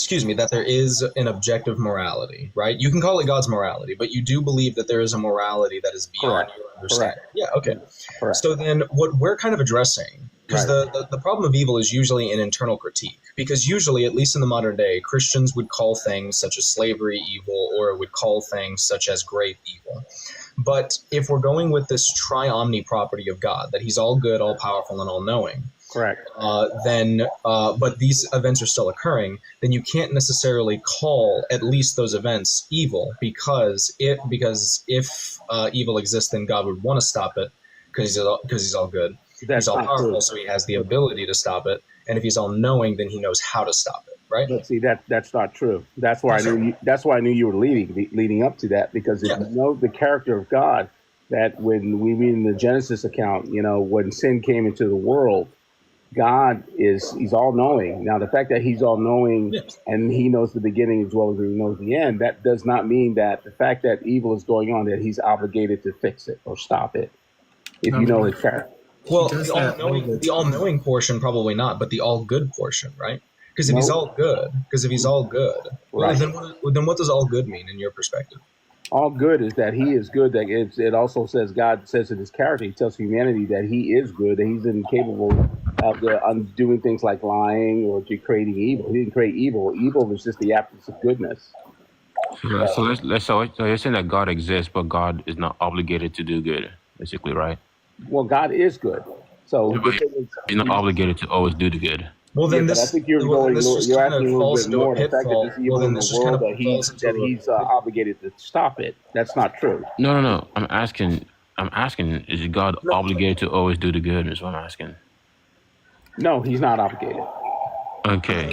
S10: that there is an objective morality, right? You can call it God's morality, but you do believe that there is a morality that is beyond your understanding.
S16: Correct.
S10: Yeah, okay.
S16: Correct.
S10: So then what we're kind of addressing, because the problem of evil is usually an internal critique, because usually, at least in the modern day, Christians would call things such as slavery evil, or would call things such as grape evil. But if we're going with this tri-omni property of God, that he's all good, all powerful, and all knowing,
S16: correct,
S10: but these events are still occurring, then you can't necessarily call at least those events evil, because if evil exists, then God would want to stop it, because he's all good. He's all powerful, so he has the ability to stop it. And if he's all knowing, then he knows how to stop it, right?
S16: But see, that's not true. That's why I knew you were leading up to that, because if you know the character of God, that when we read in the Genesis account, when sin came into the world, God he's all knowing. Now, the fact that he's all knowing and he knows the beginning as well as he knows the end, that does not mean that the fact that evil is going on, that he's obligated to fix it or stop it. If you know his character.
S10: Well, the all-knowing portion, probably not, but the all-good portion, right? Because if he's all good, well, then what does all good mean in your perspective?
S16: All good is that he is good. That it also says, God says in his character, he tells humanity that he is good, and he's incapable of doing things like lying or creating evil. He didn't create evil. Evil is just the absence of goodness.
S15: So you're saying that God exists, but God is not obligated to do good, basically, right?
S16: Well, God is good, so
S15: he's not obligated to always do the good.
S10: Well, then
S16: I think you're asking a little bit more. The fact that there's evil in the world, that he's obligated to stop it. That's not true.
S15: No. I'm asking, is God obligated to always do the good? Is what I'm asking.
S16: No, he's not obligated.
S15: Okay.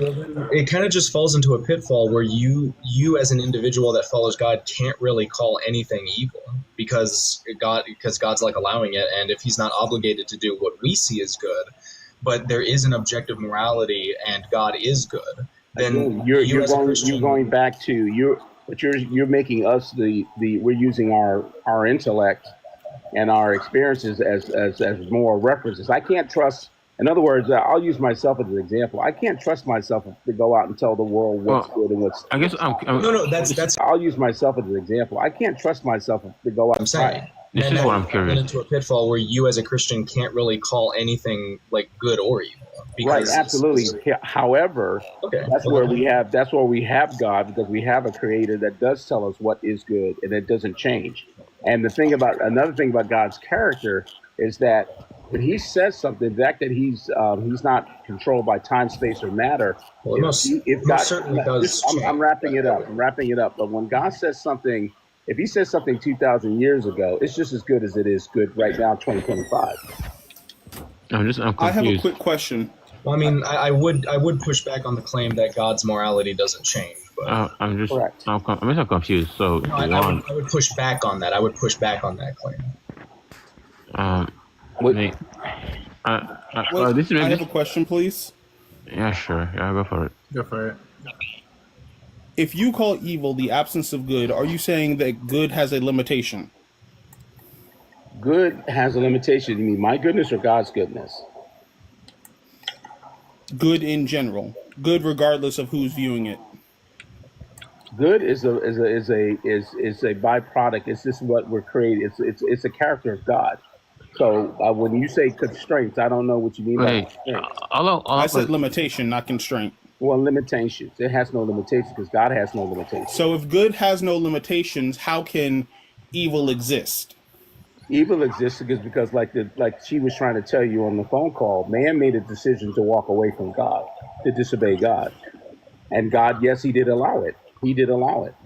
S10: It kind of just falls into a pitfall where you as an individual that follows God can't really call anything evil because God's like allowing it, and if he's not obligated to do what we see as good, but there is an objective morality and God is good, then
S16: you're going back to you're making us we're using our intellect and our experiences as more references. I can't trust. In other words, I'll use myself as an example. I can't trust myself to go out and tell the world what's good and what's.
S15: I guess
S10: that's.
S16: I'll use myself as an example. I can't trust myself to go out.
S10: I'm saying.
S15: This is what I'm curious.
S10: Into a pitfall where you, as a Christian, can't really call anything like good or evil.
S16: Right, absolutely. However, that's where we have God, because we have a Creator that does tell us what is good and it doesn't change. And another thing about God's character is that when he says something, the fact that he's not controlled by time, space, or matter.
S10: Well, certainly does.
S16: I'm wrapping it up. But when God says something, if he says something 2,000 years ago, it's just as good as it is good right now, 2025.
S15: I'm confused.
S4: I have a quick question.
S10: Well, I mean, I would push back on the claim that God's morality doesn't change. But
S15: I'm just confused. So
S10: no, I would push back on that. I would push back on that claim.
S4: I have a question, please.
S15: Yeah, sure. Yeah, go for it.
S17: Go for it.
S4: If you call evil the absence of good, are you saying that good has a limitation?
S16: Good has a limitation. You mean my goodness or God's goodness?
S4: Good in general. Good regardless of who's viewing it.
S16: Good is a byproduct. It's just what we're creating. It's a character of God. So when you say constraints, I don't know what you mean by constraints.
S4: I said limitation, not constraint.
S16: Well, limitations. It has no limitations because God has no limitations.
S4: So if good has no limitations, how can evil exist?
S16: Evil exists because like she was trying to tell you on the phone call, man made a decision to walk away from God, to disobey God. And God, yes, he did allow it. He did allow it.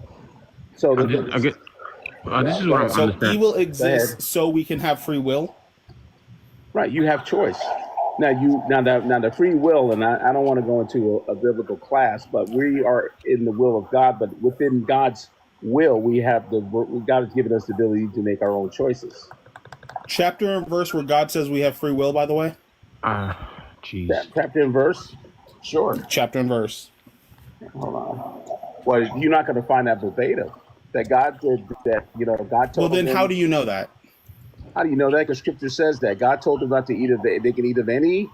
S16: So
S15: this is what I'm
S4: So
S15: understanding.
S4: evil exists so we can have free will?
S16: Right, you have choice. Now the free will, and I don't want to go into a biblical class, but we are in the will of God, but within God's will, God has given us the ability to make our own choices.
S4: Chapter and verse where God says we have free will, by the way?
S15: Jeez.
S16: Chapter and verse? Sure.
S4: Chapter and verse.
S16: Hold on. Well, you're not going to find that verbatim. That God did that, God told them.
S4: Well, then how do you know that?
S16: How do you know that? Because Scripture says that God told them not to eat of they can eat of any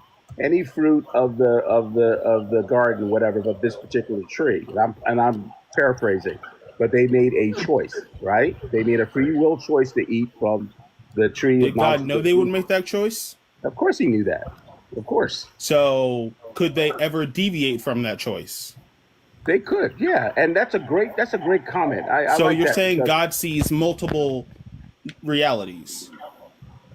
S16: fruit of the garden, whatever, but this particular tree. And I'm paraphrasing, but they made a choice, right? They made a free will choice to eat from the tree.
S4: Did God know they would make that choice?
S16: Of course, He knew that. Of course.
S4: So could they ever deviate from that choice?
S16: They could, yeah, and that's a great comment.
S4: So
S16: like
S4: you're saying God sees multiple realities?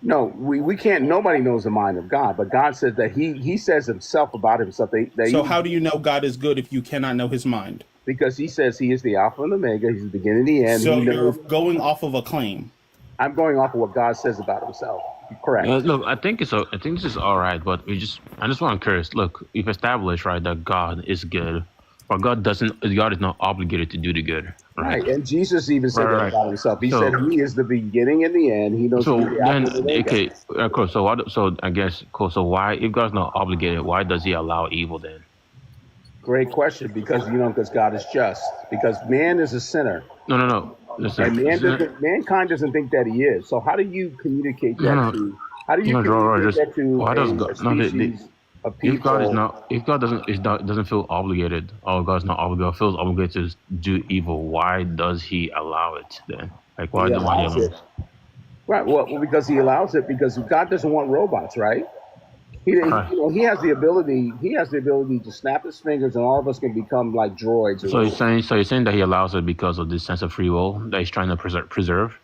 S16: No, we can't. Nobody knows the mind of God, but God says that He says Himself about Himself.
S4: So how do you know God is good if you cannot know His mind?
S16: Because He says He is the Alpha and Omega. He's the beginning and the end.
S4: So you're going off of a claim.
S16: I'm going off of what God says about Himself. Correct.
S15: Look, I think this is all right, but I just want to curious. Look, we've established, right, that God is good, but God is not obligated to do the good.
S16: Right, and Jesus even said that about Himself. He said He is the beginning and the end. He knows.
S15: So then, okay, cool. So I guess, cool. So why, if God's not obligated, why does He allow evil then?
S16: Great question, because God is just. Because man is a sinner.
S15: No. Listen,
S16: and mankind doesn't think that He is. So how do you communicate that to? How do you communicate that to
S15: why does God?
S16: If
S15: God doesn't feel obligated, or God's not obligated, feels obligated to do evil, why does He allow it then? Like why He allow it?
S16: Right. Well, because He allows it because God doesn't want robots, right? He has the ability. He has the ability to snap His fingers, and all of us can become like droids.
S15: So you're saying that He allows it because of this sense of free will that He's trying to preserve.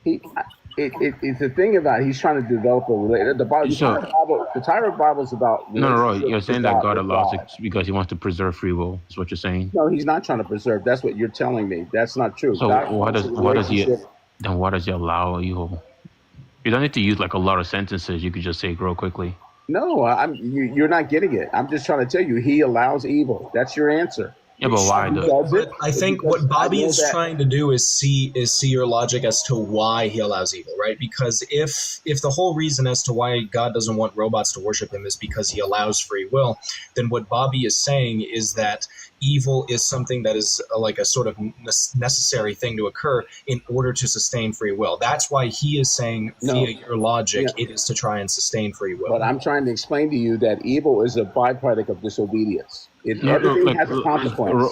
S16: It's the thing about He's trying to develop a relationship. The entire Bible is about.
S15: No. You're saying that God allows it because He wants to preserve free will. Is what you're saying?
S16: No, He's not trying to preserve. That's what you're telling me. That's not true.
S15: So why does He allow evil? You don't need to use like a lot of sentences. You could just say it real quickly.
S16: No, you're not getting it. I'm just trying to tell you, He allows evil. That's your answer.
S15: Yeah, but why?
S10: I think what Bobby is trying to do is see your logic as to why He allows evil, right? Because if the whole reason as to why God doesn't want robots to worship Him is because He allows free will, then what Bobby is saying is that evil is something that is like a sort of necessary thing to occur in order to sustain free will. That's why he is saying via your logic, it is to try and sustain free will.
S16: But I'm trying to explain to you that evil is a byproduct of disobedience. Everything has a consequence.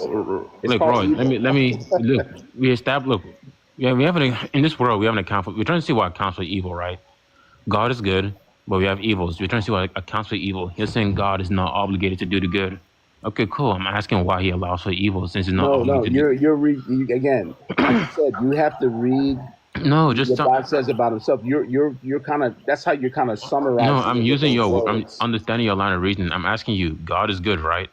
S15: Look, Roy, let me look. We established. Look, yeah, we have in this world. We have an account for. We're trying to see what accounts for evil, right? God is good, but we have evils. We're trying to see what accounts for evil. You're saying God is not obligated to do the good. Okay, cool. I'm asking why He allows for evil since He's not obligated.
S16: No, again. Like I said, you have to read.
S15: No, just
S16: what God says about Himself. You're kind of. That's how you're kind of summarizing.
S15: No, I'm using I'm understanding your line of reasoning. I'm asking you. God is good, right?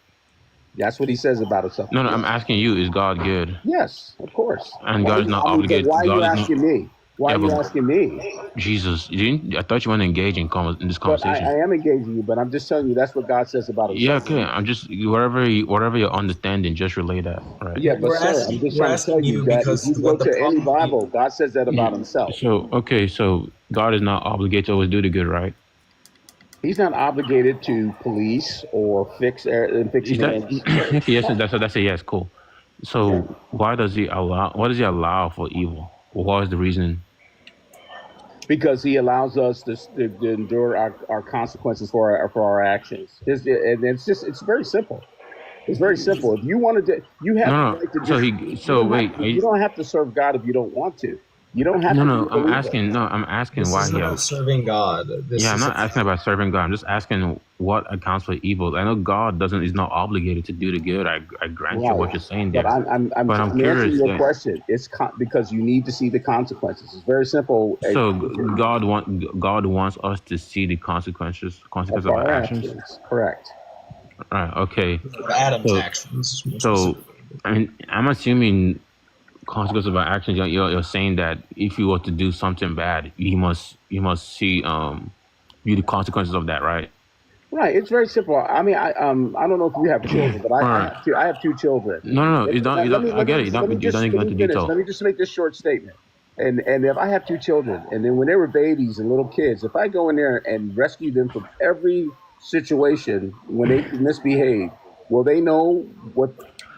S16: That's what He says about Himself.
S15: No, I'm asking you, is God good?
S16: Yes, of course.
S15: And God is not obligated.
S16: Why are you asking me? Why are you asking me?
S15: Jesus, I thought you weren't engaging in this conversation.
S16: I am engaging you, but I'm just telling you that's what God says about Himself.
S15: Yeah, okay. I'm just, whatever you're understanding, just relay that, right?
S16: Yeah, but sir, I'm just trying to tell you that if you go to any Bible, God says that about Himself.
S15: So God is not obligated to always do the good, right?
S16: He's not obligated to police or fix
S15: yes, that's a yes. Cool. So why does He allow for evil? What is the reason?
S16: Because He allows us to endure our consequences for our actions. It's very simple. It's very simple. If you wanted to, you have the right to do. You don't have to serve God if you don't want to. You don't have to.
S15: I'm asking why He
S10: about serving God.
S15: I'm not asking about serving God. I'm just asking what accounts for evil. I know God is not obligated to do the good. I grant you what you're saying there.
S16: But I'm curious. Your question. It's because you need to see the consequences. It's very simple.
S15: So God wants us to see the consequences of our actions.
S16: Correct.
S15: Right. Okay.
S10: Adam's actions.
S15: So I'm assuming. Consequence of our actions. You're saying that if you were to do something bad, you must see the consequences of that, right?
S16: Right. It's very simple. I mean, I don't know if you have children, but
S15: Right.
S16: I have two children.
S15: No, you don't. You
S16: Let me
S15: don't. I get it.
S16: let me
S15: You don't
S16: just
S15: even go into
S16: finish.
S15: detail.
S16: Let me just make this short statement. And if I have two children, and then when they were babies and little kids, if I go in there and rescue them from every situation when they misbehave, will they know what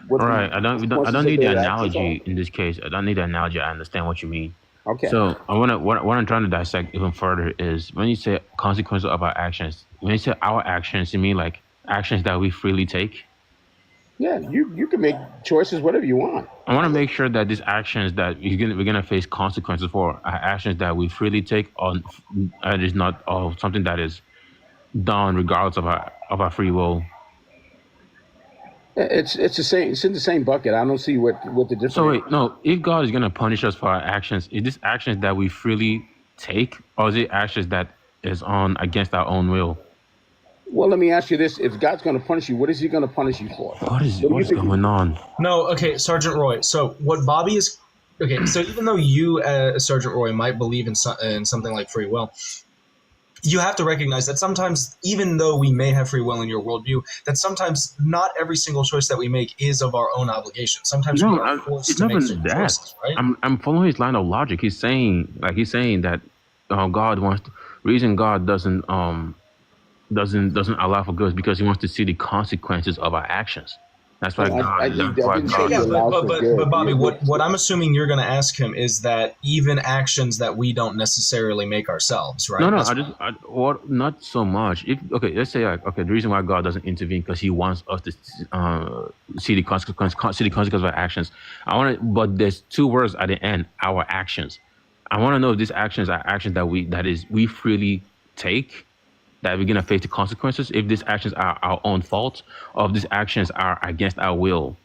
S15: Right.
S16: the
S15: I don't. I
S16: consequences
S15: don't
S16: of
S15: need the
S16: their actions are?
S15: analogy in this case. I don't need the analogy. I understand what you mean.
S16: Okay.
S15: So I want to. What I'm trying to dissect even further is when you say consequences of our actions. When you say our actions, you mean like actions that we freely take.
S16: Yeah, you can make choices whatever you want.
S15: I want to make sure that these actions that we're gonna face consequences for are actions that we freely take on, and is not of something that is done regardless of our free will.
S16: It's the same. It's in the same bucket. I don't see what the difference.
S15: So wait, no. If God is gonna punish us for our actions, is this actions that we freely take, or is it actions that is on against our own will?
S16: Well, let me ask you this: if God's going to punish you, what is He going to punish you for?
S15: What is going on?
S10: No, okay, Sergeant Roy. So what Bobby is okay. So even though you, Sergeant Roy, might believe in something like free will, you have to recognize that sometimes, even though we may have free will in your worldview, that sometimes not every single choice that we make is of our own obligation. Sometimes we are forced to make certain choices, right?
S15: I'm following his line of logic. He's saying that God wants reason God doesn't allow for good because He wants to see the consequences of our actions. That's why
S10: but Bobby, what I'm assuming you're going to ask him is that even actions that we don't necessarily make ourselves, right?
S15: No, not so much. Let's say the reason why God doesn't intervene because He wants us to see the consequences of our actions. But there's two words at the end: our actions. I want to know if these actions are actions that we freely take, that we're gonna face the consequences. If these actions are our own fault, or if these actions are against our will,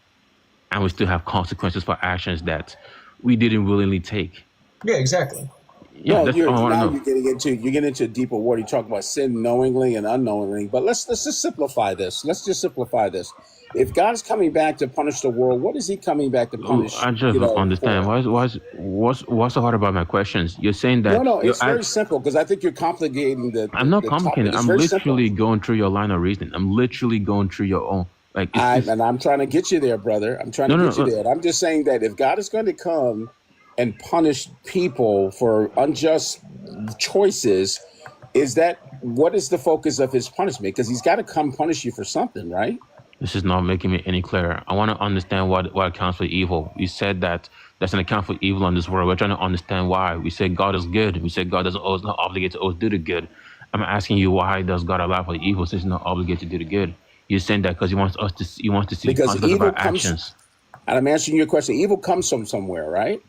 S15: and we still have consequences for actions that we didn't willingly take.
S10: Yeah, exactly.
S15: Yeah, that's all I want to know.
S16: You're getting into deeper water. You talk about sin knowingly and unknowingly, but let's just simplify this. If God's coming back to punish the world, what is He coming back to punish?
S15: I just don't understand. What's so hard about my questions? You're saying that
S16: it's very simple because I think you're complicating the.
S15: I'm not complicating. I'm literally going through your line of reasoning. I'm literally going through your own.
S16: And I'm trying to get you there, brother. I'm trying to get you there. I'm just saying that if God is going to come and punish people for unjust choices, what is the focus of His punishment? Because He's got to come punish you for something, right?
S15: This is not making me any clearer. I want to understand what accounts for evil. You said that there's an account for evil in this world. We're trying to understand why. We say God is good. We say God is not obligated to always do the good. I'm asking you, why does God allow for evil since He's not obligated to do the good? You're saying that because He wants to see the consequences of our actions.
S16: And I'm answering your question. Evil comes from somewhere, right?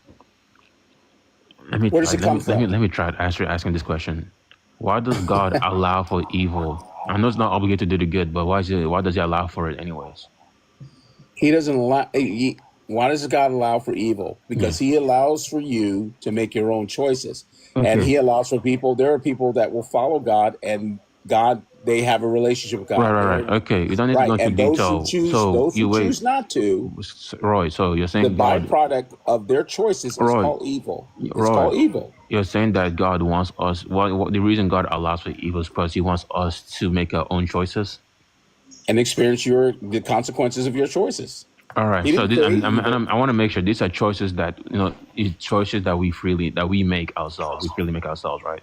S16: Where does it come from?
S15: Let me try asking this question. Why does God allow for evil? I know it's not obligated to do the good, but why does He allow for it anyways?
S16: He doesn't allow. Why does God allow for evil? Because He allows for you to make your own choices, and He allows for people. There are people that will follow God, and God, they have a relationship with God.
S15: Right. Okay, you don't need to go into detail.
S16: Those who choose not to,
S15: Roy. So you're saying
S16: the byproduct of their choices is called evil. It's called evil.
S15: You're saying that God wants us. The reason God allows for evil is because He wants us to make our own choices
S16: and experience the consequences of your choices.
S15: All right. So I want to make sure these are choices that we make ourselves. We freely make ourselves, right?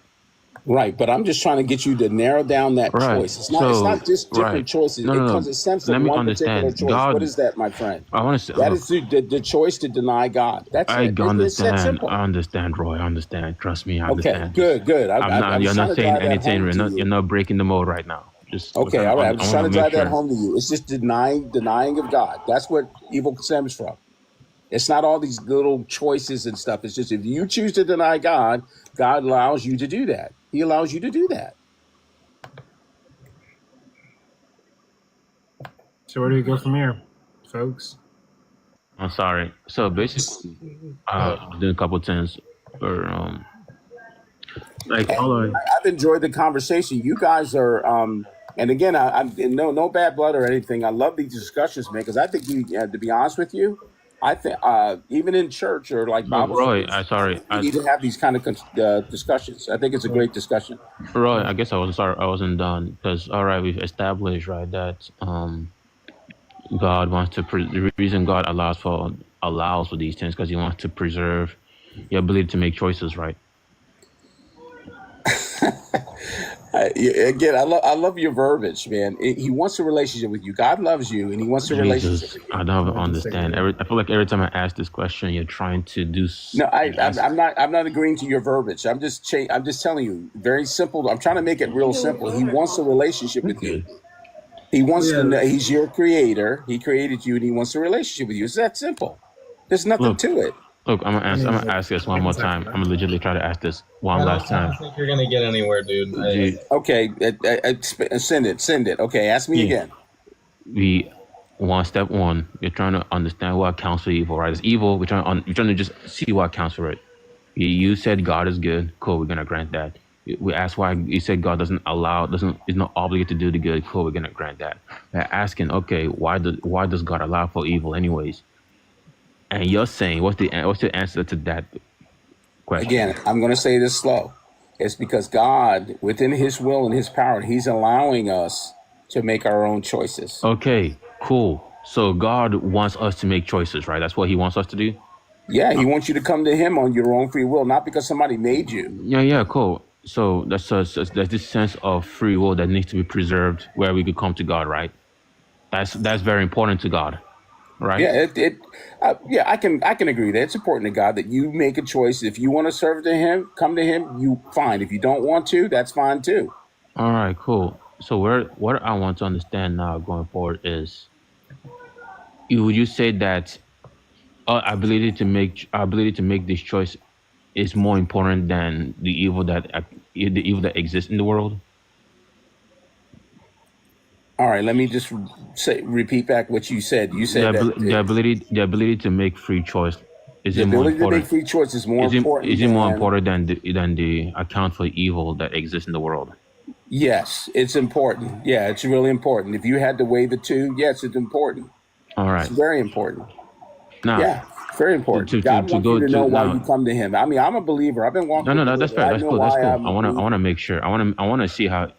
S16: Right, but I'm just trying to get you to narrow down that choice. It's not just different choices. It stems from one particular choice. What is that, my friend?
S15: I want to.
S16: That is the choice to deny God. That's it.
S15: It's that simple. I understand, Roy. I understand. Trust me, I understand.
S16: Okay, good.
S15: You're not saying anything. You're not breaking the mold right now.
S16: All right. I'm just trying to drive that home to you. It's just denying of God. That's what evil stems from. It's not all these little choices and stuff. It's just if you choose to deny God, God allows you to do that. He allows you to do that.
S17: So where do we go from here, folks?
S15: I'm sorry. So basically, doing a couple of things.
S16: I've enjoyed the conversation. You guys are, and again, I'm no bad blood or anything. I love these discussions, man, because I think to be honest with you, I think even in church or like
S15: No,
S16: Bible
S15: Roy,
S16: studies, we
S15: I
S16: need to have these kind of discussions. I think it's a great discussion.
S15: Roy, I guess I wasn't done because all right, we've established right that God wants to the reason God allows for these things because He wants to preserve your ability to make choices, right?
S16: Again, I love your verbiage, man. He wants a relationship with you. God loves you, and He wants a relationship
S15: Jesus,
S16: with you.
S15: I don't understand. I feel like every time I ask this question, you're trying to do.
S16: No, I'm not. I'm not agreeing to your verbiage. I'm just telling you, very simple. I'm trying to make it real simple. He wants a relationship with you. He wants to know. He's your creator. He created you, and He wants a relationship with you. It's that simple. There's nothing to it.
S15: Look, I'm gonna ask this one more time. I'm gonna legitimately try to ask this one last time.
S10: I don't think you're gonna get anywhere, dude.
S16: Okay, send it. Okay, ask me again.
S15: Step one, we're trying to understand what counts for evil, right? It's evil. We're trying to just see what counts for it. You said God is good. Cool, we're gonna grant that. We asked why you said God is not obligated to do the good. Cool, we're gonna grant that. We're asking, okay, why does God allow for evil anyways? And you're saying, what's the answer to that question?
S16: Again, I'm going to say this slow. It's because God, within His will and His power, He's allowing us to make our own choices.
S15: Okay, cool. So God wants us to make choices, right? That's what He wants us to do?
S16: Yeah, He wants you to come to Him on your own free will, not because somebody made you.
S15: Yeah, cool. So there's this sense of free will that needs to be preserved where we could come to God, right? That's very important to God. Right.
S16: Yeah, I can agree that it's important to God that you make a choice. If you want to serve to Him, come to Him. You fine. If you don't want to, that's fine too.
S15: All right, cool. So what I want to understand now going forward is, would you say that our ability to make this choice is more important than the evil that exists in the world?
S16: All right, let me just repeat back what you said. You said
S15: the ability to make free choice
S16: the ability to make free choice is more important.
S15: Is it more important than the account for evil that exists in the world?
S16: Yes, it's important. Yeah, it's really important. If you had to weigh the two, yes, it's important.
S15: All right,
S16: it's very important.
S15: Now,
S16: yeah, very important. God wants you to know why you come to Him. I mean, I'm a believer. I've been walking.
S15: No, that's fair. That's cool. That's cool. I want to make sure. I want to see how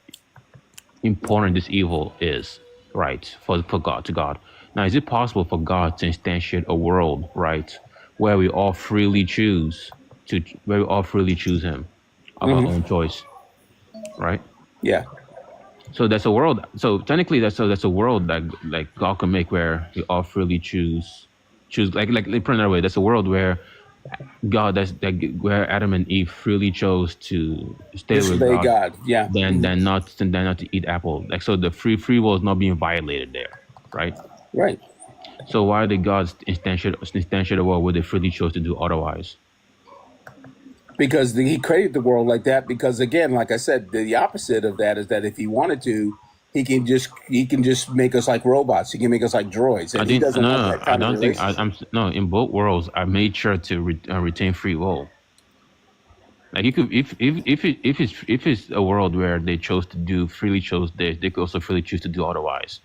S15: important this evil is, right, for God. Now, is it possible for God to instantiate a world, right, where we all freely choose Him of our own choice, right?
S16: Yeah.
S15: So that's a world. So technically, that's a world that like God can make where we all freely choose. Like put it another way, that's a world where where Adam and Eve freely chose to stay with God,
S16: yeah,
S15: than not to eat apple. Like, so the free will is not being violated there, right?
S16: Right.
S15: So why did God instantiate a world where they freely chose to do otherwise?
S16: Because He created the world like that. Because again, like I said, the opposite of that is that if He wanted to, He can just make us like robots. He can make us like droids. And He doesn't want that kind of relationship.
S15: In both worlds, I made sure to retain free will. Like, you could, if it's a world where they freely chose this, they could also freely choose to do otherwise.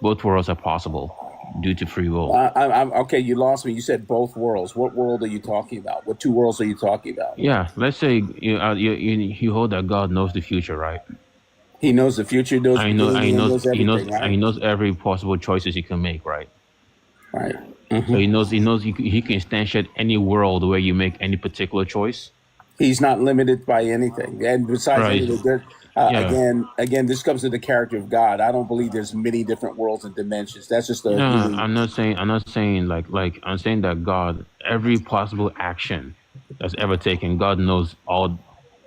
S15: Both worlds are possible due to free will.
S16: I'm okay. You lost me. You said both worlds. What world are you talking about? What two worlds are you talking about?
S15: Yeah, let's say you hold that God knows the future, right?
S16: He knows the future. He
S15: knows every possible choices you can make, right?
S16: Right.
S15: So he knows he can instantiate any world where you make any particular choice.
S16: He's not limited by anything, and besides, again, this comes to the character of God. I don't believe there's many different worlds and dimensions. That's just a.
S15: No, I'm not saying like I'm saying that God, every possible action that's ever taken, God knows all.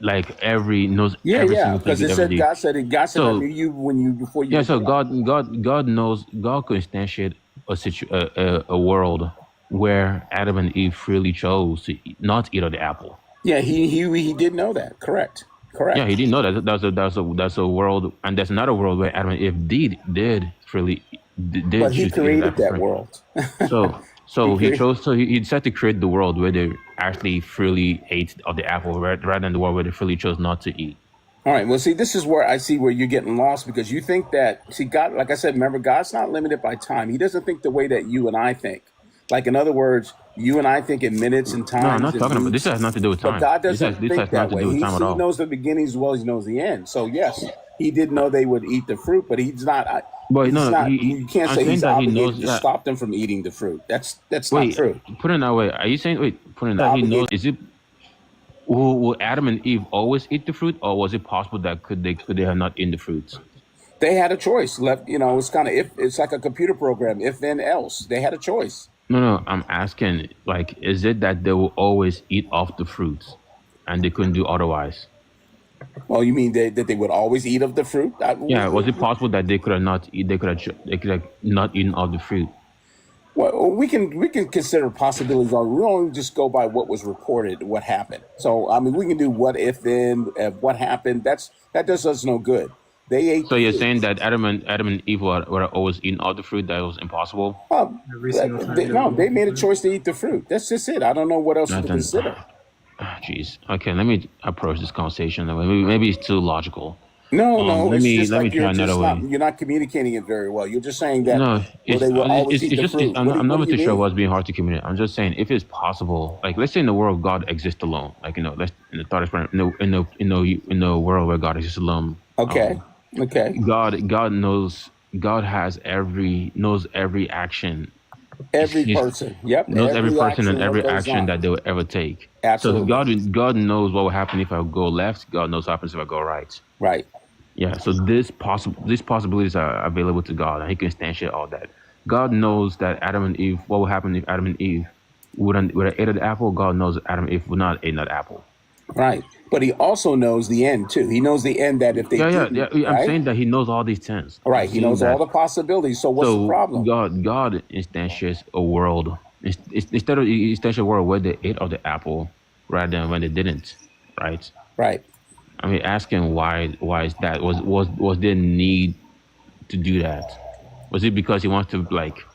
S15: Like knows every single thing.
S16: Because it said God said I knew you before you.
S15: Yeah, so God knows. God could instantiate a world where Adam and Eve freely chose to not eat of the apple.
S16: Yeah, he did know that. Correct.
S15: Yeah, he didn't know that. That's a world, and there's another world where Adam and Eve did freely.
S16: But He created that world.
S15: So he chose. So he decided to create the world where they actually freely ate of the apple, rather than the world where they freely chose not to eat.
S16: All right. Well, see, this is where I see where you're getting lost, because you think that God, like I said, remember, God's not limited by time. He doesn't think the way that you and I think. Like, in other words, you and I think in minutes and times.
S15: No, I'm not talking about this.
S16: Weeks,
S15: Has nothing to do with time.
S16: but God
S15: This
S16: doesn't
S15: has
S16: think that
S15: nothing to
S16: way.
S15: do with time at
S16: He
S15: all.
S16: knows the beginning as well as he knows the end. So yes, he did know they would eat the fruit, but he's not.
S15: But
S16: He's
S15: no,
S16: not. You can't
S15: I'm
S16: say
S15: saying
S16: he's
S15: that he
S16: obligated
S15: knows
S16: to
S15: that.
S16: stop them from eating the fruit. That's not
S15: Wait,
S16: true.
S15: put it that way. Are you saying put it that he knows? Is it will Adam and Eve always eat the fruit, or was it possible that could they have not eaten the fruits?
S16: They had a choice. Left, it's kind of it's like a computer program. If then else, they had a choice.
S15: No, I'm asking, like, is it that they will always eat off the fruits, and they couldn't do otherwise?
S16: Well, you mean that they would always eat of the fruit?
S15: Yeah, was it possible that they could have not eat? They could have not eaten of the fruit.
S16: Well, we can consider possibilities. We don't just go by what was reported, what happened. So I mean, we can do what if then, what happened. That does us no good. They ate.
S15: So you're saying that Adam and Eve were always eating all the fruit? That was impossible.
S16: They made a choice to eat the fruit. That's just it. I don't know what else to consider.
S15: Jeez. Okay, let me approach this conversation. Maybe it's too logical.
S16: No,
S15: let me try another way.
S16: You're not communicating it very well. You're just saying that.
S15: No,
S16: they will always eat the fruit.
S15: I'm not too sure what's being hard to communicate. I'm just saying if it's possible, like let's say in the world God exists alone, like let's in the thought experiment, in the world where God exists alone.
S16: Okay. Okay.
S15: God knows. God knows every action.
S16: Every person. Yep.
S15: Knows every person and every action that they will ever take.
S16: Absolutely.
S15: So God knows what will happen if I go left. God knows what happens if I go right.
S16: Right.
S15: Yeah. So these possibilities are available to God, and He can instantiate all that. God knows that Adam and Eve. What will happen if Adam and Eve would have ate the apple? God knows Adam and Eve would not eat that apple.
S16: Right. But He also knows the end too. He knows the end that if they didn't,
S15: right? I'm saying that He knows all these things.
S16: Right. He knows all the possibilities. So what's the problem?
S15: God instantiates a world instead of instantiate a world where they ate of the apple rather than when they didn't. Right.
S16: Right.
S15: I mean, asking why is that? Was there need to do that? Was it because He wants to like?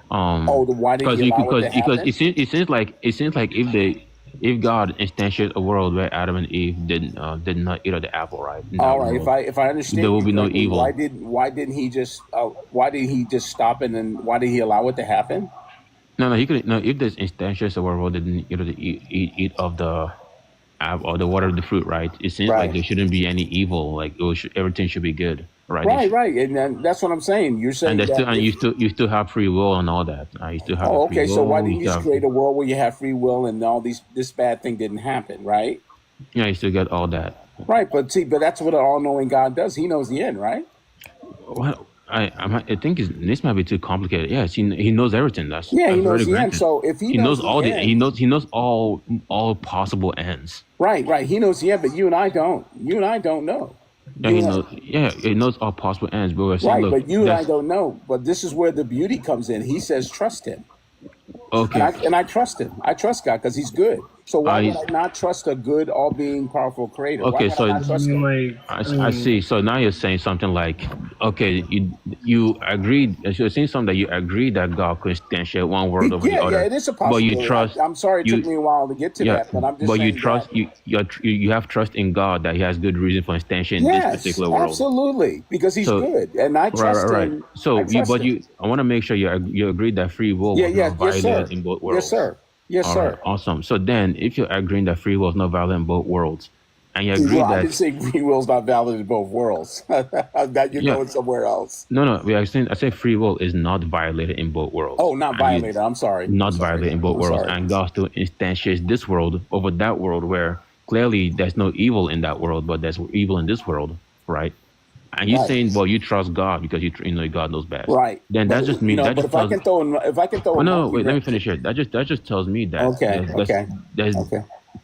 S16: Why did He allow it to happen?
S15: Because it seems like if God instantiated a world where Adam and Eve did not eat of the apple, right?
S16: All right. If I understand,
S15: there will be no evil.
S16: Why didn't He just stop it, and why did He allow it to happen?
S15: No. He could. No, if there's instantiated a world that didn't eat of the or the water of the fruit, right? It seems like there shouldn't be any evil. Like everything should be good, right?
S16: Right, and that's what I'm saying. You're saying
S15: you still have free will and all that. You still have.
S16: Okay. So why didn't you create a world where you have free will and all this bad thing didn't happen, right?
S15: Yeah, you still get all that.
S16: Right, but that's what an all-knowing God does. He knows the end, right?
S15: Well, I think this might be too complicated. Yes, he knows everything. He
S16: knows the end. So if he knows
S15: all
S16: the end,
S15: he knows all possible ends.
S16: Right. He knows the end, but you and I don't. You and I don't know.
S15: He knows all possible ends. But we're saying,
S16: right, but you and I don't know. But this is where the beauty comes in. He says, trust Him.
S15: Okay.
S16: And I trust Him. I trust God because He's good. So why would I not trust a good, all-being, powerful Creator?
S15: Okay,
S16: so
S15: I see. So now you're saying something like, okay, you agreed. You're saying something that you agree that God could instantiate one world over the other.
S16: Yeah, it is a possibility.
S15: But you trust.
S16: I'm sorry it took me a while to get to that, but I'm just saying.
S15: But you trust. You have trust in God that He has good reason for instantiating this particular world.
S16: Absolutely, because He's good, and I trust Him.
S15: So, I want to make sure you agree that free will was not violated in both worlds.
S16: Yes, sir. Yes, sir.
S15: Right, awesome. So then, if you're agreeing that free will is not valid in both worlds, and you agree that
S16: I didn't say free will is not valid in both worlds. That you're going somewhere else.
S15: No. I say free will is not violated in both worlds.
S16: Oh, not violated. I'm sorry.
S15: Not violated in both worlds, and God still instantiates this world over that world where clearly there's no evil in that world, but there's evil in this world, right? And you're saying, well, you trust God because you know God knows best,
S16: right?
S15: Then that just means that.
S16: But if I can throw,
S15: well, no, wait, let me finish here. That just tells me that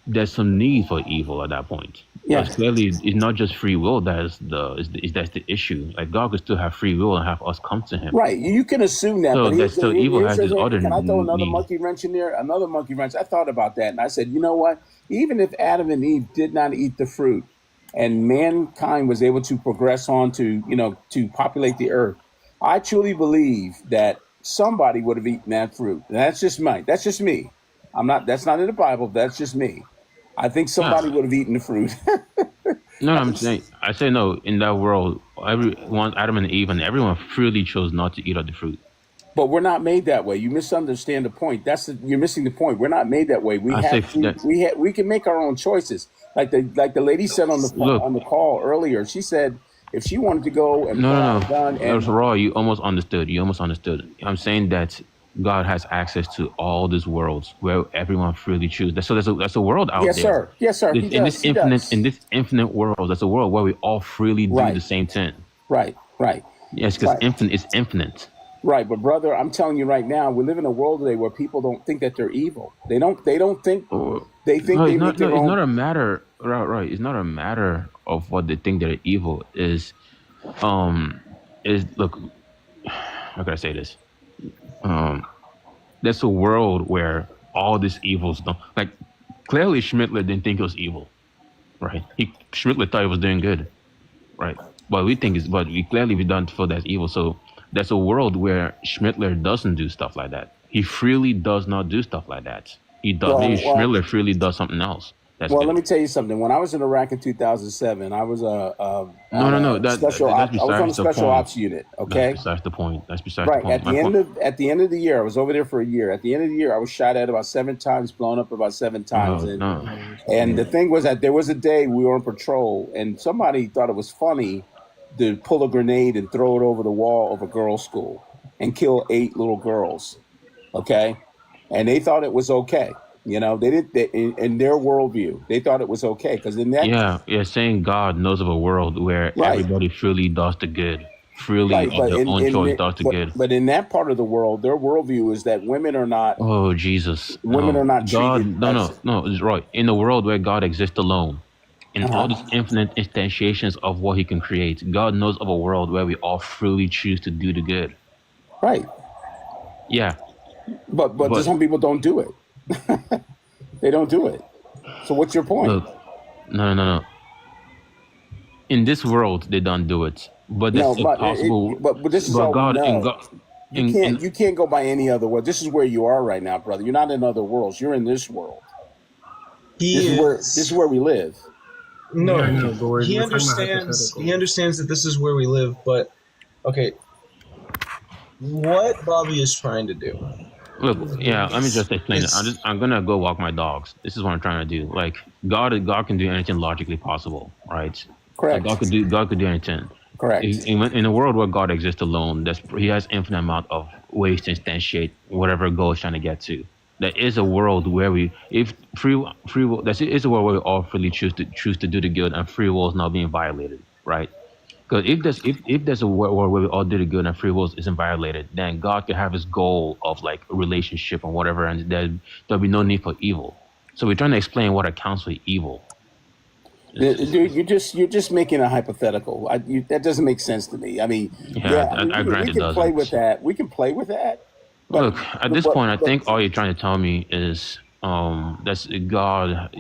S15: there's some need for evil at that point. Yes, clearly it's not just free will that's the issue. Like God could still have free will and have us come to Him.
S16: Right, you can assume that.
S15: So evil has this other.
S16: Can I throw another monkey wrench in there? Another monkey wrench. I thought about that, and I said, you know what? Even if Adam and Eve did not eat the fruit, and mankind was able to progress on to populate the earth, I truly believe that somebody would have eaten that fruit. And that's just me. That's not in the Bible. That's just me. I think somebody would have eaten the fruit.
S15: I say no. In that world, everyone, Adam and Eve, and everyone freely chose not to eat of the fruit.
S16: But we're not made that way. You misunderstand the point. You're missing the point. We're not made that way. We can make our own choices. Like the lady said on the call earlier. She said if she wanted to go and pull out a gun and
S15: That's raw. You almost understood. I'm saying that God has access to all these worlds where everyone freely chooses. So there's a world out there.
S16: Yes, sir.
S15: In this infinite world, there's a world where we all freely do the same thing.
S16: Right.
S15: Yes, because it's infinite.
S16: Right, but brother, I'm telling you right now, we live in a world today where people don't think that they're evil. They don't think. They think they make their own.
S15: It's not a matter. Right. It's not a matter of what they think they're evil. Look. How can I say this? There's a world where all these evils don't like. Clearly, Schmittler didn't think it was evil, right? Schmittler thought he was doing good, right? But we clearly don't feel that's evil. So there's a world where Schmittler doesn't do stuff like that. He freely does not do stuff like that. He does. Schmittler freely does something else. That's good.
S16: Let me tell you something. When I was in Iraq in 2007, I was on a special ops unit. Okay,
S15: that's besides the point. That's besides
S16: right.
S15: the point.
S16: At the end of the year, I was over there for a year. At the end of the year, I was shot at about 7 times, blown up about 7 times. And the thing was that there was a day we were on patrol, and somebody thought it was funny to pull a grenade and throw it over the wall of a girls' school and kill 8 little girls. Okay, and they thought it was okay. You know, they in their worldview, they thought it was okay because in that
S15: saying God knows of a world where everybody freely does the good, freely of their own choice does the good.
S16: But in that part of the world, their worldview is that women are not.
S15: Oh Jesus!
S16: Women are not treated.
S15: No, it's right. In a world where God exists alone, in all these infinite instantiations of what He can create, God knows of a world where we all freely choose to do the good.
S16: Right.
S15: Yeah.
S16: But some people don't do it. They don't do it. So what's your point?
S15: Look, no. In this world, they don't do it. But that's impossible.
S16: But this is all God, you can't go by any other world. This is where you are right now, brother. You're not in other worlds. You're in this world. This is where we live.
S10: No, he understands. He understands that this is where we live. But okay, what Bobby is trying to do.
S15: Look, let me just explain it. I'm gonna go walk my dogs. This is what I'm trying to do. Like God can do anything logically possible, right?
S16: Correct.
S15: God could do anything.
S16: Correct.
S15: In a world where God exists alone, He has infinite amount of ways to instantiate whatever goal He's trying to get to. There is a world where free will. There is a world where we all freely choose to do the good, and free will is not being violated, right? Because if there's a world where we all do the good and free will isn't violated, then God can have His goal of like a relationship and whatever, and there'll be no need for evil. So we're trying to explain what accounts for evil.
S16: Dude, you're just making a hypothetical. That doesn't make sense to me. I mean,
S15: I grant it doesn't.
S16: Play with that. We can play with that. But,
S15: look, at this point, I think all you're trying to tell me is that's God.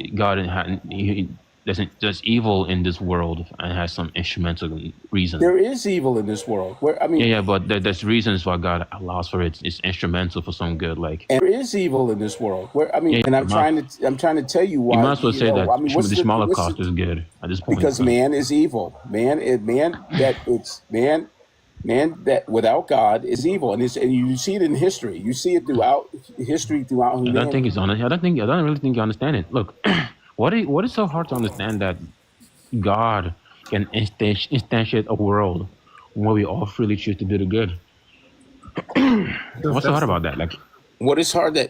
S15: There's evil in this world and has some instrumental reason.
S16: There is evil in this world.
S15: But there's reasons why God allows for it. It's instrumental for some good. Like
S16: and there is evil in this world. I'm trying to tell you why.
S15: You might as well say that the smaller cost is good at this point.
S16: Because man is evil. Man that without God is evil, and you see it in history. You see it throughout history, throughout humanity.
S15: I don't think it's honest. I don't really think you understand it. Look. What is so hard to understand that God can instantiate a world where we all freely choose to do the good? What's so hard about that? Like,
S16: what is hard that?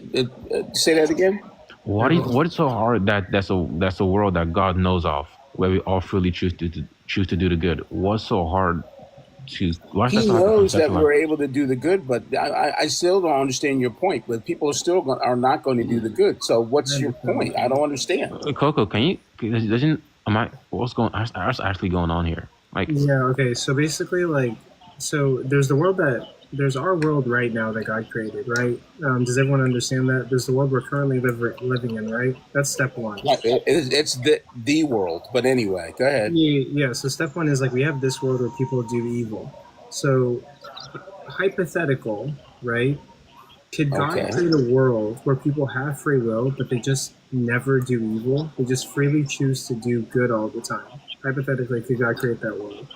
S16: Say that again.
S15: What is so hard that that's a world that God knows of where we all freely choose to do the good? What's so hard to?
S16: He knows that we're able to do the good, but I still don't understand your point. But people are not going to do the good. So what's your point? I don't understand.
S15: Coco, what's actually going on here? Like,
S17: okay. So basically, there's our world right now that God created, right? Does everyone understand that? There's the world we're currently living in, right? That's step one.
S16: It's the world, but anyway, go ahead.
S17: Yeah, so step one is we have this world where people do evil. So, hypothetical, right? Could God create a world where people have free will, but they just never do evil? They just freely choose to do good all the time. Hypothetically, could God create that world?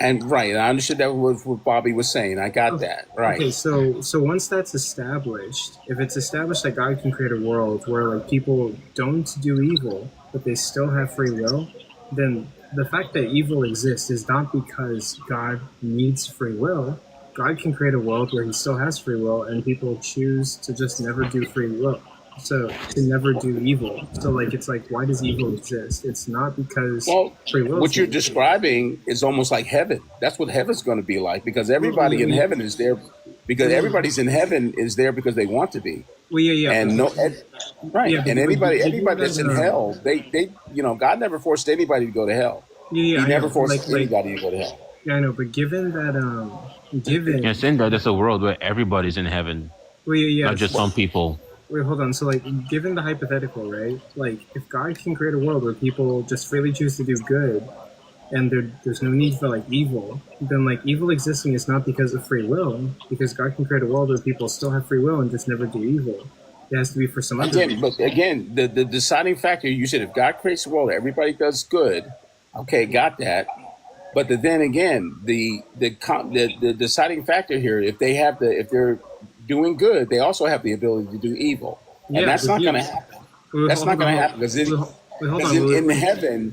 S16: And right, I understood that was what Bobby was saying. I got that. Right.
S17: Okay, so once that's established, if it's established that God can create a world where like people don't do evil, but they still have free will, then the fact that evil exists is not because God needs free will. God can create a world where he still has free will and people choose to just never do free will. So to never do evil. So like it's like why does evil exist? It's not because free will.
S16: What you're describing is almost like heaven. That's what heaven's going to be like, because everybody in heaven is there because everybody's in heaven is there because they want to be.
S17: Well, yeah.
S16: And right.
S17: Yeah,
S16: and anybody that's in hell, they God never forced anybody to go to hell.
S17: Yeah,
S16: he never forced anybody to go to hell.
S17: Yeah, I know, but given that
S15: You're saying that there's a world where everybody's in heaven.
S17: Well, yeah.
S15: Not just some people.
S17: Wait, hold on. So, like, given the hypothetical, right? Like, if God can create a world where people just freely choose to do good, and there's no need for, like, evil, then, like, evil existing is not because of free will, because God can create a world where people still have free will and just never do evil. It has to be for some other reason.
S16: But again, the deciding factor, you said if God creates a world, everybody does good. Okay, got that. But then again, the deciding factor here, if they're doing good, they also have the ability to do evil, and that's not going to happen. That's not going to happen because in heaven,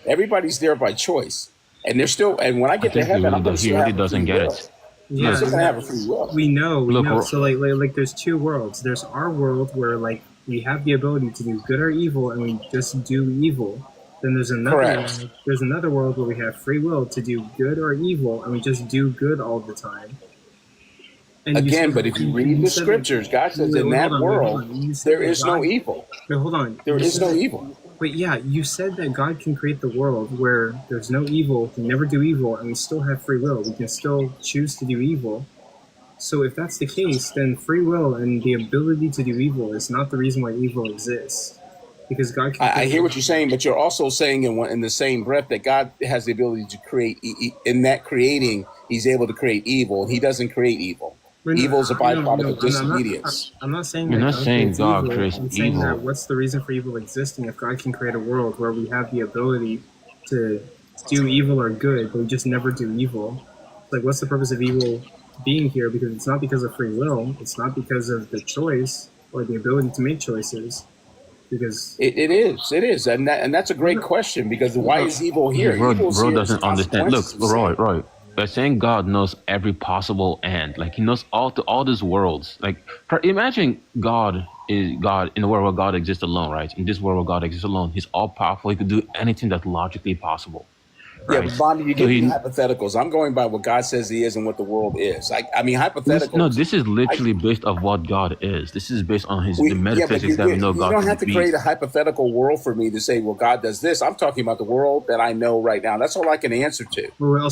S16: everybody's there by choice, and they're still. And when I get to heaven, I'm going to
S15: he really doesn't get it.
S17: Yeah,
S16: still gonna have a free will.
S17: We know. So like, there's two worlds. There's our world where like we have the ability to do good or evil, and we just do evil. Then there's another world where we have free will to do good or evil, and we just do good all the time. And
S16: again, but if you read the scriptures, God says in that world there is no evil.
S17: Wait, hold on.
S16: There is no evil.
S17: Wait, yeah, you said that God can create the world where there's no evil, we never do evil, and we still have free will. We can still choose to do evil. So if that's the case, then free will and the ability to do evil is not the reason why evil exists. Because God can
S16: I hear what you're saying, but you're also saying in the same breath that God has the ability to create. In that creating, he's able to create evil. He doesn't create evil. Evil is a byproduct of disobedience.
S17: I'm not saying
S15: you're not saying God creates
S17: evil. I'm saying that what's the reason for evil existing if God can create a world where we have the ability to do evil or good, but we just never do evil? Like, what's the purpose of evil being here? Because it's not because of free will. It's not because of the choice or the ability to make choices. Because
S16: it is, and that's a great question. Because why is evil here?
S15: Bro doesn't understand. Look, Roy. They're saying God knows every possible end. Like he knows all these worlds. Like imagine God is God in a world where God exists alone, right? In this world where God exists alone, he's all powerful. He could do anything that's logically possible. Right?
S16: Yeah, but Bobby, you're giving hypotheticals. I'm going by what God says he is and what the world is. I mean, hypotheticals.
S15: This is literally based on what God is. This is based on the metaphysics that we know God.
S16: You don't have to create a hypothetical world for me to say, well, God does this. I'm talking about the world that I know right now. That's all I can answer to.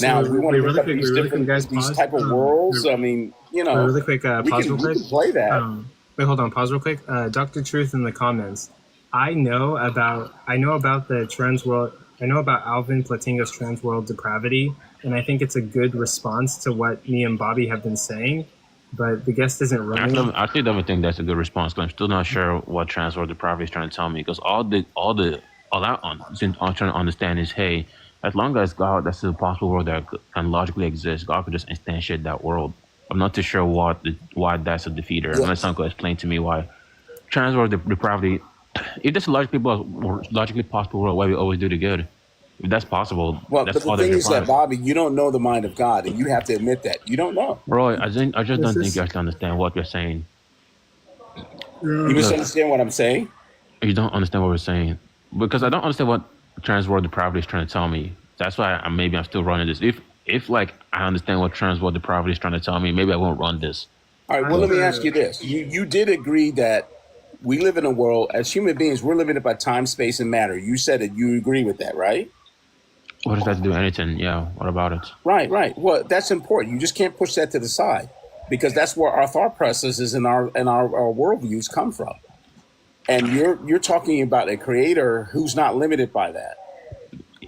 S16: Now, if we want to look up these type of worlds, I mean,
S17: really quick, pause real quick.
S16: We can play that.
S17: Wait, hold on. Pause real quick. Dr. Truth in the comments. I know about the trans world. I know about Alvin Platinga's trans world depravity, and I think it's a good response to what me and Bobby have been saying, but the guest isn't running.
S15: I actually don't think that's a good response, because I'm still not sure what trans world depravity is trying to tell me, because all I'm trying to understand is, hey, as long as God, that's a possible world that can logically exist, God could just instantiate that world. I'm not too sure why that's a defeater, unless someone could explain to me why trans world depravity. If there's a logically possible world, why we always do the good? If that's possible,
S16: well,
S15: that's
S16: but the thing is that, Bobby, you don't know the mind of God, and you have to admit that. You don't know.
S15: Roy, I just don't think you actually understand what you're saying.
S16: You misunderstand what I'm saying?
S15: You don't understand what we're saying. Because I don't understand what trans world depravity is trying to tell me. That's why I'm still running this. If like I understand what trans world depravity is trying to tell me, maybe I won't run this.
S16: All right, well, let me ask you this. You did agree that we live in a world, as human beings, we're living it by time, space, and matter. You said it. You agree with that, right?
S15: What does that do? Anything? Yeah. What about it?
S16: Right. Well, that's important. You just can't push that to the side, because that's where our thought processes and our worldviews come from. And you're talking about a creator who's not limited by that.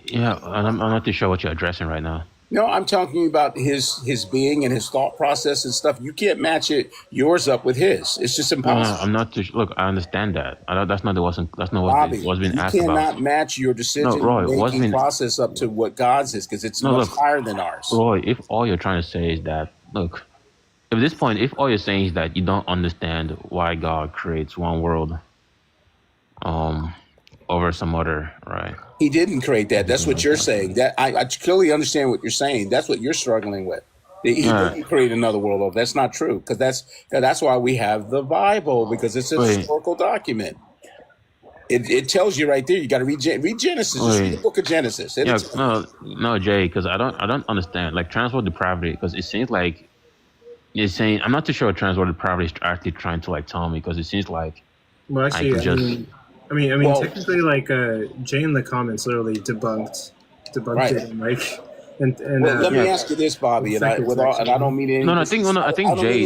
S15: Yeah, and I'm not too sure what you're addressing right now.
S16: No, I'm talking about his being and his thought process and stuff. You can't match yours up with his. It's just
S15: No,
S16: impossible.
S15: I'm not too. Look, I understand that. That's not the wasn't. That's not
S16: Bobby,
S15: what's being
S16: you
S15: asked about.
S16: cannot match your
S15: No,
S16: decision
S15: Roy, what's
S16: making
S15: been
S16: process up to what God's is because it's
S15: no
S16: much
S15: look,
S16: higher than ours.
S15: Roy. If all you're trying to say is that, look, at this point, if all you're saying is that you don't understand why God creates one world, over some other, right?
S16: He didn't create that. That's what you're saying. That I clearly understand what you're saying. That's what you're struggling with. He didn't create another world. Over. That's not true because that's why we have the Bible because it's a historical document. It tells you right there. You got to read Genesis. Just read the book of Genesis.
S15: No, Jay, because I don't understand like transport depravity because it seems like it's saying I'm not too sure what transport depravity is actually trying to like tell me because it seems like
S17: well, actually, I mean, technically, like Jay in the comments literally debunked
S16: right.
S17: it, and like. And
S16: let me ask you this, Bobby, and I don't mean any.
S15: I think Jay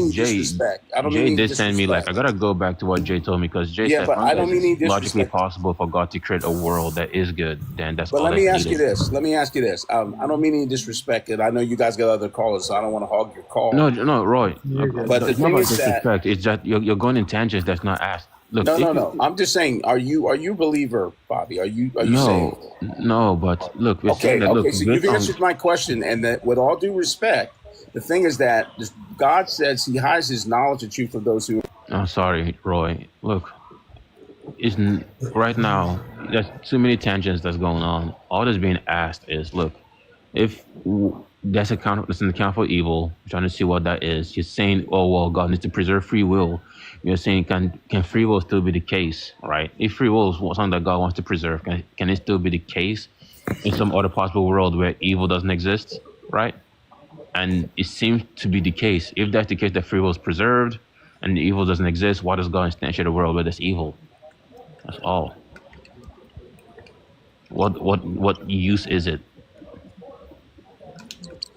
S15: did send me like I gotta go back to what Jay told me because Jay said
S16: but I don't mean any
S15: it's logically possible for God to create a world that is good. Then that's.
S16: But
S15: all
S16: let me ask you this. I don't mean any disrespect, and I know you guys got other callers, so I don't want to hog your call.
S15: No, Roy.
S16: But the thing is
S15: disrespect. It's that you're going in tangents that's not asked. Look,
S16: no. I'm just saying, are you a believer, Bobby? Are you
S15: saved? No, but look,
S16: okay. So you've answered my question, and that with all due respect, the thing is that God says He hides His knowledge and truth for those who.
S15: I'm sorry, Roy. Look, right now there's too many tangents that's going on. All that's being asked is, look, if that's an account for evil, trying to see what that is. You're saying, oh well, God needs to preserve free will. You're saying, can free will still be the case, right? If free will is something that God wants to preserve, can it still be the case in some other possible world where evil doesn't exist, right? And it seems to be the case. If that's the case, that free will is preserved and the evil doesn't exist, why does God instantiate a world where there's evil? That's all. What use is it?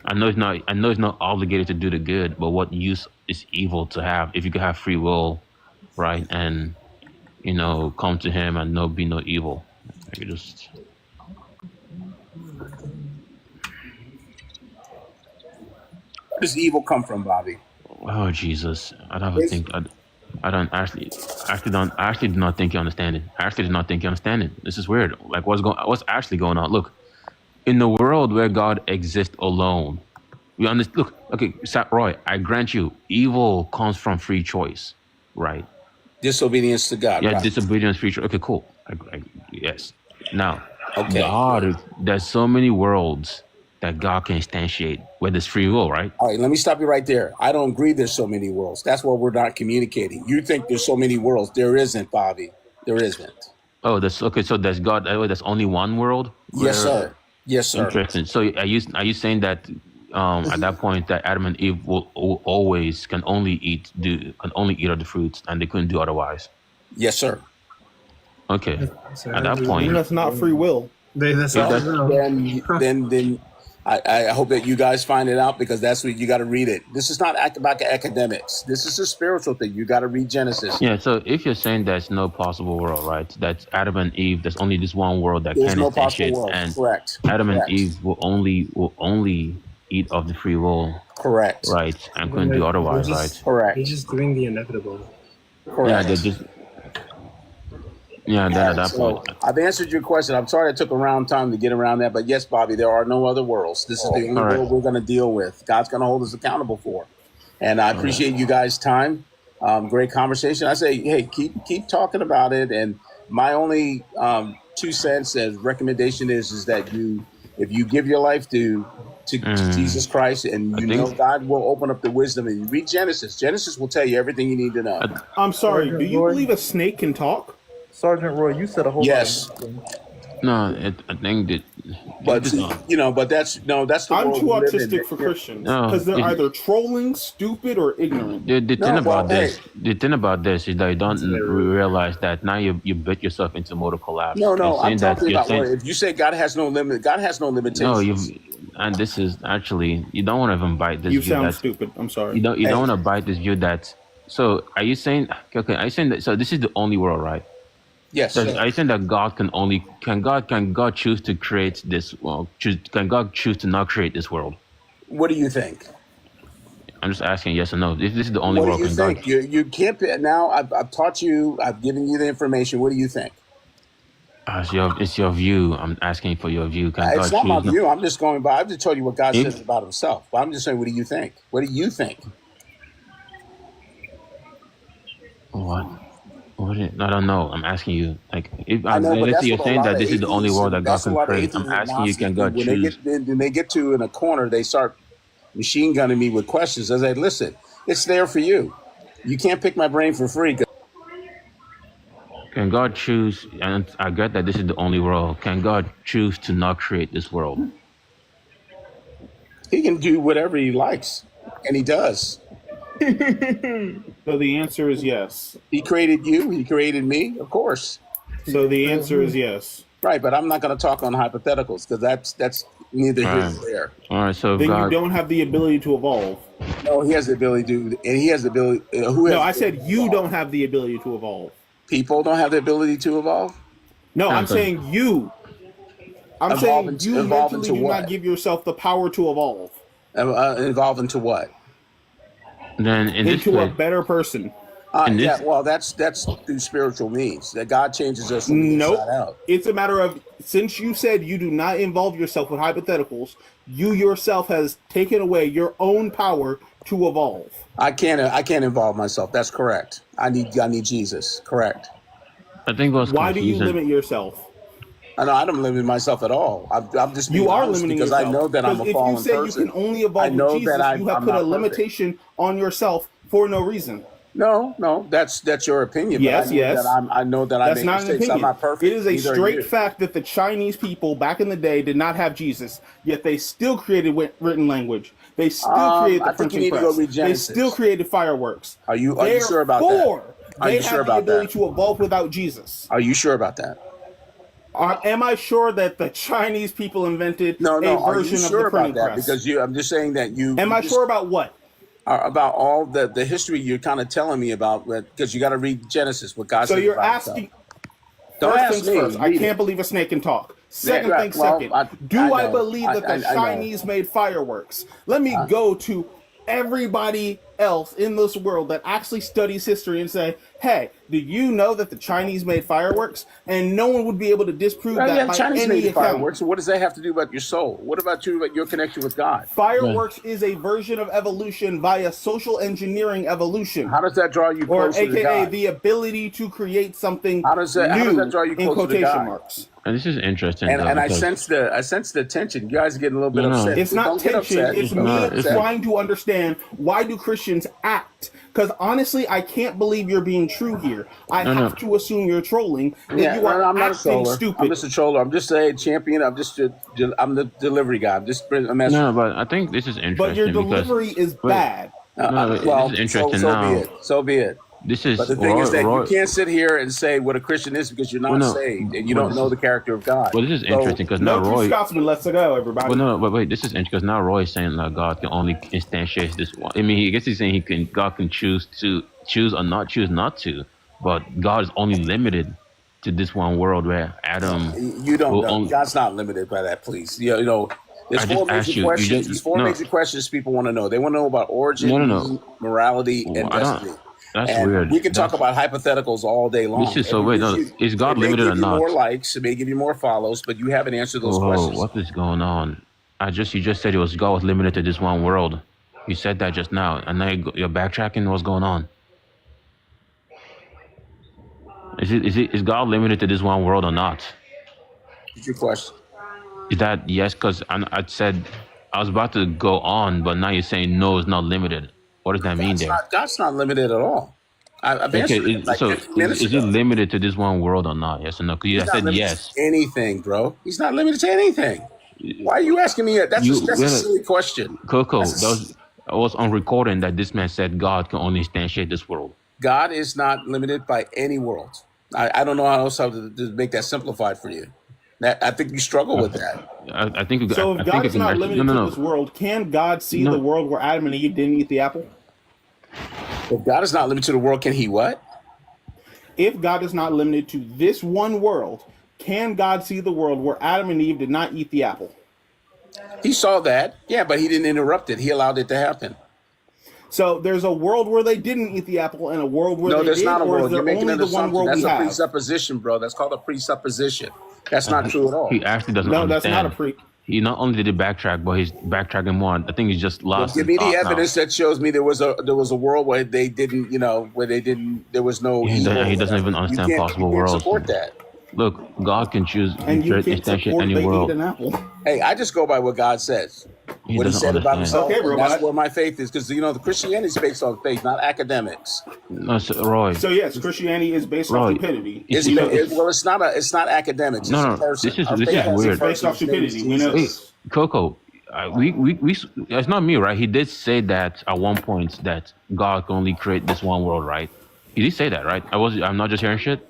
S15: I know it's not obligated to do the good, but what use is evil to have if you could have free will, right? And come to Him and be no evil. Where
S16: does evil come from, Bobby?
S15: Oh Jesus! I don't think I don't actually do not think you understand it. I actually do not think you understand it. This is weird. Like what's actually going on? Look. In the world where God exists alone, we understand. Look, okay, Roy, I grant you, evil comes from free choice, right?
S16: Disobedience to God.
S15: Yeah,
S16: right.
S15: Disobedience, free choice. Okay, cool. Yes. Now, God, there's so many worlds that God can instantiate where there's free will, right?
S16: All right, let me stop you right there. I don't agree. There's so many worlds. That's why we're not communicating. You think there's so many worlds? There isn't, Bobby. There isn't.
S15: Oh, okay. So there's God. There's only one world.
S16: Yes, sir. Yes, sir.
S15: Interesting. So are you saying that at that point that Adam and Eve will always can only eat of the fruits and they couldn't do otherwise?
S16: Yes, sir.
S15: Okay. At that point,
S4: that's not free will.
S16: Then I hope that you guys find it out because that's what you got to read it. This is not about academics. This is a spiritual thing. You got to read Genesis.
S15: Yeah. So if you're saying there's no possible world, right? That Adam and Eve, there's only this one world that
S16: there's
S15: can
S16: no
S15: instantiate,
S16: world.
S15: and
S16: Correct.
S15: Adam and Eve will only eat of the free will.
S16: Correct.
S15: Right, and couldn't do otherwise, right?
S16: Correct.
S17: They're just doing the inevitable.
S16: Correct.
S15: Yeah, they're just. Yeah, then at that point.
S16: I've answered your question. I'm sorry I took around time to get around that, but yes, Bobby, there are no other worlds. This is the only world we're going to deal with. God's going to hold us accountable for. And I appreciate you guys' time. Great conversation. I say, hey, keep talking about it. And my only 2 cents as recommendation is that if you give your life to Jesus Christ and God will open up the wisdom and you read Genesis. Genesis will tell you everything you need to know.
S4: I'm sorry. Do you believe a snake can talk?
S19: Sergeant Roy, you said a whole lot of things.
S15: No, I think that.
S16: But that's the
S4: I'm
S16: world
S4: too
S16: we live in.
S4: autistic for Christians because they're either trolling, stupid, or ignorant.
S15: The thing about this is that you don't realize that now you bet yourself into motor collapse.
S16: No, I'm talking about if you say God has no limit, God has no limitations.
S15: No, and this is actually you don't want to even bite this.
S4: You sound stupid. I'm sorry.
S15: You don't want to bite this view that. So are you saying? Okay, are you saying that? So this is the only world, right?
S16: Yes.
S15: So are you saying that can God choose to create this world? Can God choose to not create this world?
S16: What do you think?
S15: I'm just asking yes or no. If this is the only
S16: What do
S15: world,
S16: you
S15: can God?
S16: think? You can't. Now I've taught you. I've given you the information. What do you think?
S15: It's your view. I'm asking for your view. Can
S16: It's
S15: God
S16: not my
S15: choose?
S16: view. I'm just going by. I've just told you what God
S15: If
S16: says about Himself. But I'm just saying, what do you think? What do you think?
S15: what? I don't know. I'm asking you. Like, if
S16: I know, but
S15: let's say
S16: that's
S15: you're
S16: what a
S15: saying
S16: lot
S15: that
S16: of
S15: this is the only
S16: atheists
S15: world
S16: and
S15: that God
S16: that's a
S15: can
S16: lot of
S15: create. I'm
S16: atheists and
S15: asking you, can
S16: agnostics do.
S15: God choose?
S16: When they get to in a corner, they start machine gunning me with questions. I say, listen, it's there for you. You can't pick my brain for free.
S15: Can God choose? And I get that this is the only world. Can God choose to not create this world?
S16: He can do whatever he likes, and he does.
S4: So the answer is yes.
S16: He created you. He created me, of course.
S4: So the answer is yes.
S16: Right, but I'm not going to talk on hypotheticals because that's neither
S15: All
S16: here
S15: right.
S16: nor there.
S15: All right. So if
S4: Then you
S15: God,
S4: don't have the ability to evolve.
S16: No, he has the ability to, and he has the ability. Who has?
S4: No,
S16: The
S4: I
S16: ability
S4: said
S16: to
S4: you
S16: evolve?
S4: don't have the ability to evolve.
S16: People don't have the ability to evolve.
S4: No,
S15: yeah,
S4: I'm
S15: because
S4: saying you. I'm
S16: Evolve
S4: saying
S16: into,
S4: you
S16: evolve
S4: mentally
S16: into
S4: do not
S16: what?
S4: give yourself the power to evolve
S16: Evolve into what?
S15: then in this
S4: into a
S15: case,
S4: better person.
S15: in
S16: Yeah,
S15: this,
S16: well, that's through spiritual means that God changes us from the inside
S4: Nope.
S16: out.
S4: It's a matter of, since you said you do not involve yourself with hypotheticals, you yourself has taken away your own power to evolve.
S16: I can't involve myself. That's correct. I need Jesus. Correct.
S15: I think what's
S4: Why do you
S15: confusing.
S4: limit yourself?
S16: I know I don't limit myself at all. I'm just
S4: You
S16: being
S4: are
S16: honest
S4: limiting
S16: because I
S4: yourself.
S16: know that I'm
S4: Because
S16: a
S4: if you
S16: fallen
S4: say you can
S16: person.
S4: only
S16: I
S4: evolve with
S16: know that
S4: Jesus, you have
S16: I'm
S4: put a
S16: not perfect.
S4: limitation on yourself for no reason.
S16: No, that's your opinion. But
S4: Yes, yes.
S16: I know that I
S4: That's
S16: make
S4: not an
S16: mistakes. I'm
S4: opinion.
S16: not perfect.
S4: It is a
S16: Neither are
S4: straight
S16: you.
S4: fact that the Chinese people back in the day did not have Jesus, yet they still created written language. They still created the
S16: I think you
S4: printing
S16: need to go
S4: press.
S16: read
S4: They still
S16: Genesis.
S4: created fireworks.
S16: Are you sure about that?
S4: Therefore,
S16: Are
S4: they
S16: you sure
S4: have the
S16: about
S4: ability
S16: that?
S4: to evolve without Jesus.
S16: Are you sure about that?
S4: Am I sure that the Chinese people invented
S16: No.
S4: a
S16: Are you
S4: version of the
S16: sure about
S4: printing
S16: that?
S4: press?
S16: Because I'm just saying that
S4: Am I sure about what?
S16: About all the history you're kind of telling me about, because you got to read Genesis, what God
S4: So
S16: says
S4: you're
S16: about Himself.
S4: asking.
S16: Don't
S4: First
S16: ask
S4: things
S16: me.
S4: first, I
S16: Read
S4: can't
S16: it.
S4: believe a snake can talk. Second
S16: Right.
S4: thing
S16: Well,
S4: second,
S16: I
S4: do I
S16: know.
S4: believe that the
S16: I know.
S4: Chinese made fireworks? Let me go to everybody else in this world that actually studies history and say, hey, do you know that the Chinese made fireworks? And no one would be able to disprove
S16: Yeah,
S4: that
S16: the
S4: by
S16: Chinese made
S4: any
S16: the
S4: account.
S16: fireworks. So what does that have to do about your soul? What about your connection with God?
S4: Fireworks is a version of evolution via social engineering evolution.
S16: How does that draw you
S4: Or
S16: closer to
S4: AKA
S16: God?
S4: the ability to create something
S16: How does that
S4: new
S16: draw you
S4: in
S16: closer to
S4: quotation
S16: God?
S4: marks.
S15: And this is interesting
S16: And
S15: though
S16: I
S15: because
S16: sense the tension. You guys are getting a little bit
S15: no,
S16: upset.
S4: It's not
S16: Don't get
S4: tension.
S16: upset.
S4: It's
S16: Don't get
S4: me
S16: upset.
S4: trying to understand, why do Christians act? Because honestly, I can't believe you're being true here. I have to assume you're trolling, and
S16: Yeah,
S4: you are
S16: I'm not a
S4: acting
S16: troller.
S4: stupid.
S16: I'm just a troller. I'm just a champion. I'm the delivery guy. I'm just a messenger.
S15: No, but I think this is interesting
S4: But your
S15: because
S4: delivery is bad.
S15: this is interesting
S16: so
S15: now.
S16: be it. So be it.
S15: This is
S16: But the thing is that you
S15: Roy.
S16: can't sit here and say what a Christian is because you're
S15: Well,
S16: not
S15: no,
S16: saved and you
S15: but
S16: don't know the character of God.
S15: well, this is
S16: So
S15: interesting because
S4: No
S15: now
S4: true
S15: Roy.
S4: Scotsman lets it go, everybody.
S15: Well, no, but wait, this is interesting because now Roy is saying that God can only instantiate this one. I mean, I guess he's saying God can choose or not choose not to, but God is only limited to this one world where Adam.
S16: you don't know. God's not limited by that, please. You know, there's
S15: I just
S16: four
S15: asked
S16: major
S15: you.
S16: questions.
S15: You
S16: There's
S15: just
S16: four
S15: no,
S16: major questions people want to know. They want to know about origin,
S15: no.
S16: meaning, morality, and
S15: I don't.
S16: destiny.
S15: That's
S16: And
S15: weird.
S16: we can talk about hypotheticals all day long.
S15: This is so wait. No, is God
S16: It may
S15: limited or
S16: give you
S15: not?
S16: more likes, it may give you more follows, but you haven't answered those
S15: Whoa,
S16: questions.
S15: what is going on? You just said it was God was limited to this one world. You said that just now, and now you're backtracking. What's going on? Is God limited to this one world or not?
S16: What's your question?
S15: Is that yes? Because I said I was about to go on, but now you're saying no, it's not limited. What does that mean there?
S16: God's not limited at all. I've answered it like 15 minutes
S15: is
S16: ago.
S15: it limited to this one world or not? Yes or no? Because I said yes.
S16: Anything, bro. He's not limited to anything. Why are you asking me that? That's a silly question.
S15: Coco, I was on recording that this man said God can only instantiate this world.
S16: God is not limited by any world. I don't know how else to make that simplified for you. I think you struggle with that.
S15: I think
S4: so. If God is not limited to this world, can God see the world where Adam and Eve didn't eat the apple?
S16: If God is not limited to the world, can He what?
S4: if God is not limited to this one world, can God see the world where Adam and Eve did not eat the apple?
S16: He saw that, yeah, but he didn't interrupt it. He allowed it to happen.
S4: So there's a world where they didn't eat the apple and a world where
S16: no,
S4: they
S16: there's
S4: did,
S16: not a
S4: or is
S16: world. You're
S4: there
S16: making
S4: only
S16: an
S4: the one
S16: assumption.
S4: world
S16: That's
S4: we
S16: a
S4: have?
S16: presupposition, bro. That's called a presupposition. That's not true at all.
S15: He actually doesn't
S4: No,
S15: understand.
S4: that's not a pre.
S15: He not only did he backtrack, but he's backtracking more. I think he's just lost.
S16: Give me the
S15: his thought
S16: evidence that shows me there was a world where they didn't, there was no
S15: now.
S16: evil.
S15: He doesn't even understand possible
S16: you can't
S15: worlds.
S16: support that.
S15: Look, God can choose
S4: And you can't
S15: extension
S4: support
S15: any
S4: they
S15: world.
S4: eat an apple.
S16: Hey, I just go by what God says.
S15: He
S16: What he
S15: doesn't
S16: said about
S15: understand.
S16: himself.
S4: Okay,
S16: and
S4: Robot.
S16: that's where my faith is, because the Christianity is based on faith, not academics.
S15: No, so, Roy.
S4: So yes, Christianity is based
S15: Roy,
S4: on stupidity.
S16: It's not academics.
S15: No,
S16: it's a person.
S15: this is
S16: Our faith has a
S15: weird.
S4: It's based off
S16: person. His name is
S4: stupidity. We know
S16: Jesus.
S4: this.
S15: Coco, we it's not me, right? He did say that at one point that God can only create this one world, right? He did say that, right? I'm not just hearing shit.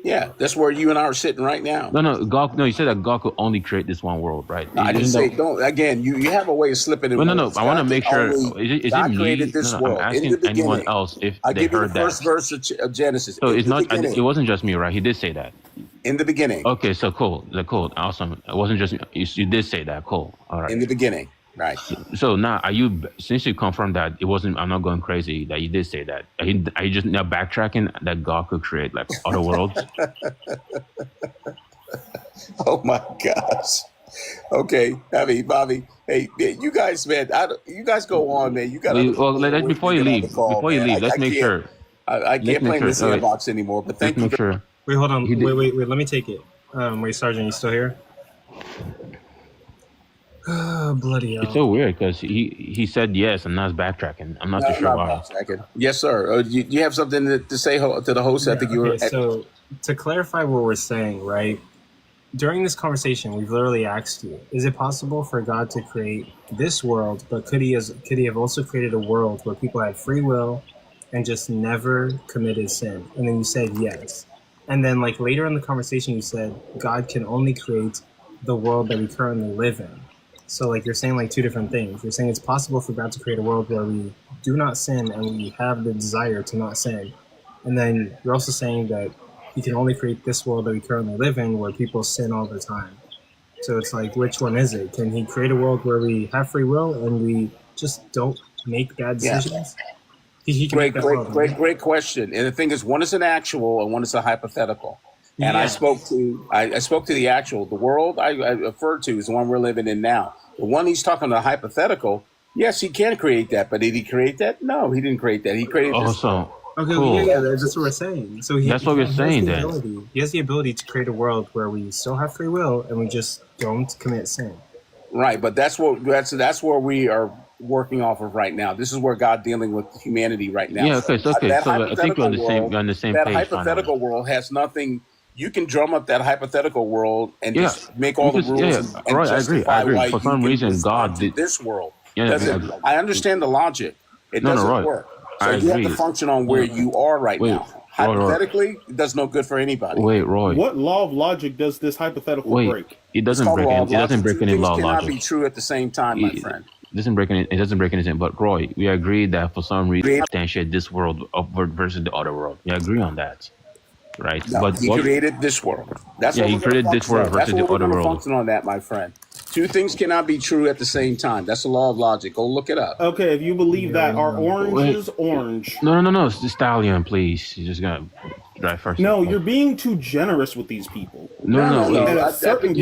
S16: Yeah, that's where you and I are sitting right now.
S15: No, God. No, he said that God could only create this one world, right?
S16: No, I didn't say don't. Again, you have a way of slipping in.
S15: No. I want to make sure. Is
S16: God
S15: it me?
S16: created this
S15: No,
S16: world.
S15: I'm
S16: In the
S15: asking
S16: beginning,
S15: anyone else if
S16: I
S15: they
S16: give you
S15: heard
S16: the
S15: that.
S16: first verse of Genesis.
S15: So
S16: In
S15: it's
S16: the
S15: not.
S16: beginning.
S15: It wasn't just me, right? He did say that.
S16: In the beginning.
S15: Okay, so cool. Cool. Awesome. It wasn't just you did say that. Cool. All right.
S16: In the beginning, right?
S15: So now, since you confirmed that it wasn't, I'm not going crazy, that you did say that. Are you just now backtracking that God could create like other worlds?
S16: Oh my gosh. Okay, Bobby. Hey, you guys, man. You guys go on, man. You got to.
S15: Before you leave, let's make sure.
S16: I can't play in this sandbox anymore. But thank you.
S15: Make sure.
S17: Wait, hold on. Wait. Let me take it. Wait, Sergeant, you still here? Oh, bloody hell.
S15: It's so weird because he said yes and now he's backtracking. I'm not too sure why.
S16: Yes, sir. You have something to say to the host?
S17: Yeah,
S16: I think you were.
S17: So to clarify what we're saying, right? During this conversation, we've literally asked you: is it possible for God to create this world, but could he have also created a world where people had free will and just never committed sin? And then you said yes. And then, like later in the conversation, you said God can only create the world that we currently live in. So, like, you're saying like two different things. You're saying it's possible for God to create a world where we do not sin and we have the desire to not sin. And then you're also saying that he can only create this world that we currently live in where people sin all the time. So it's like, which one is it? Can he create a world where we have free will and we just don't make bad decisions? He can
S16: Great question. And the thing is, one is an actual and one is a hypothetical. And I spoke to the actual. The world I referred to is the one we're living in now. The one he's talking about hypothetical. Yes, he can create that, but did he create that? No, he didn't create that. He created this.
S17: Okay,
S15: cool.
S17: Yeah, that's what we're saying. So
S15: that's what we're saying then.
S17: He has the ability to create a world where we still have free will and we just don't commit sin.
S16: Right, but that's where we are working off of right now. This is where God dealing with humanity right now.
S15: Yeah, okay, so I think we're on the same page.
S16: That hypothetical world has nothing. You can drum up that hypothetical world and just make all the rules and
S15: right,
S16: justify
S15: I agree.
S16: why
S15: For some reason, God did
S16: this world.
S15: Yeah,
S16: I understand the logic. It doesn't work. So you have to function on where you are right now. Hypothetically, it does no good for anybody.
S15: Wait, Roy.
S4: What law of logic does this hypothetical break?
S15: It doesn't break any. It doesn't break any law of logic.
S16: Cannot be true at the same time, my friend.
S15: It doesn't break anything. But Roy, we agree that for some reason, substantiate this world versus the other world. We agree on that, right?
S16: No,
S15: but
S16: he created this world. That's
S15: he created this world versus the other world.
S16: Function on that, my friend. Two things cannot be true at the same time. That's the law of logic. Go look it up.
S4: Okay, if you believe that, are oranges orange?
S15: No. Stallion, please. You're just gonna drive first.
S4: No, you're being too generous with these people.
S15: No.
S16: I think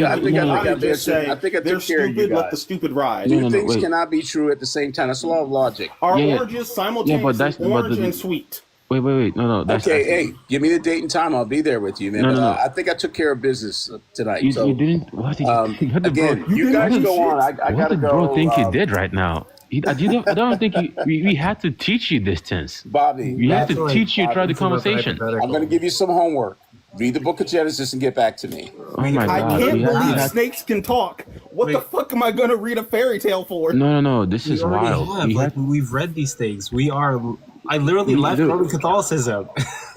S16: I
S4: they're stupid. Let the stupid ride.
S16: Two things cannot be true at the same time. That's the law of logic.
S4: Are oranges simultaneously orange and sweet?
S15: Wait. No.
S16: Hey, give me the date and time. I'll be there with you, man.
S15: No.
S16: I think I took care of business tonight.
S15: You didn't. What did you?
S16: Again, you guys go on. I gotta go.
S15: What did bro think he did right now? I don't think we had to teach you this tense.
S16: Bobby,
S15: we have to teach you throughout the conversation.
S16: I'm going to give you some homework. Read the book of Genesis and get back to me.
S15: Oh my God.
S4: I can't believe snakes can talk. What the fuck am I going to read a fairy tale for?
S15: No. This is wild.
S17: We've read these things. I literally left Roman Catholicism.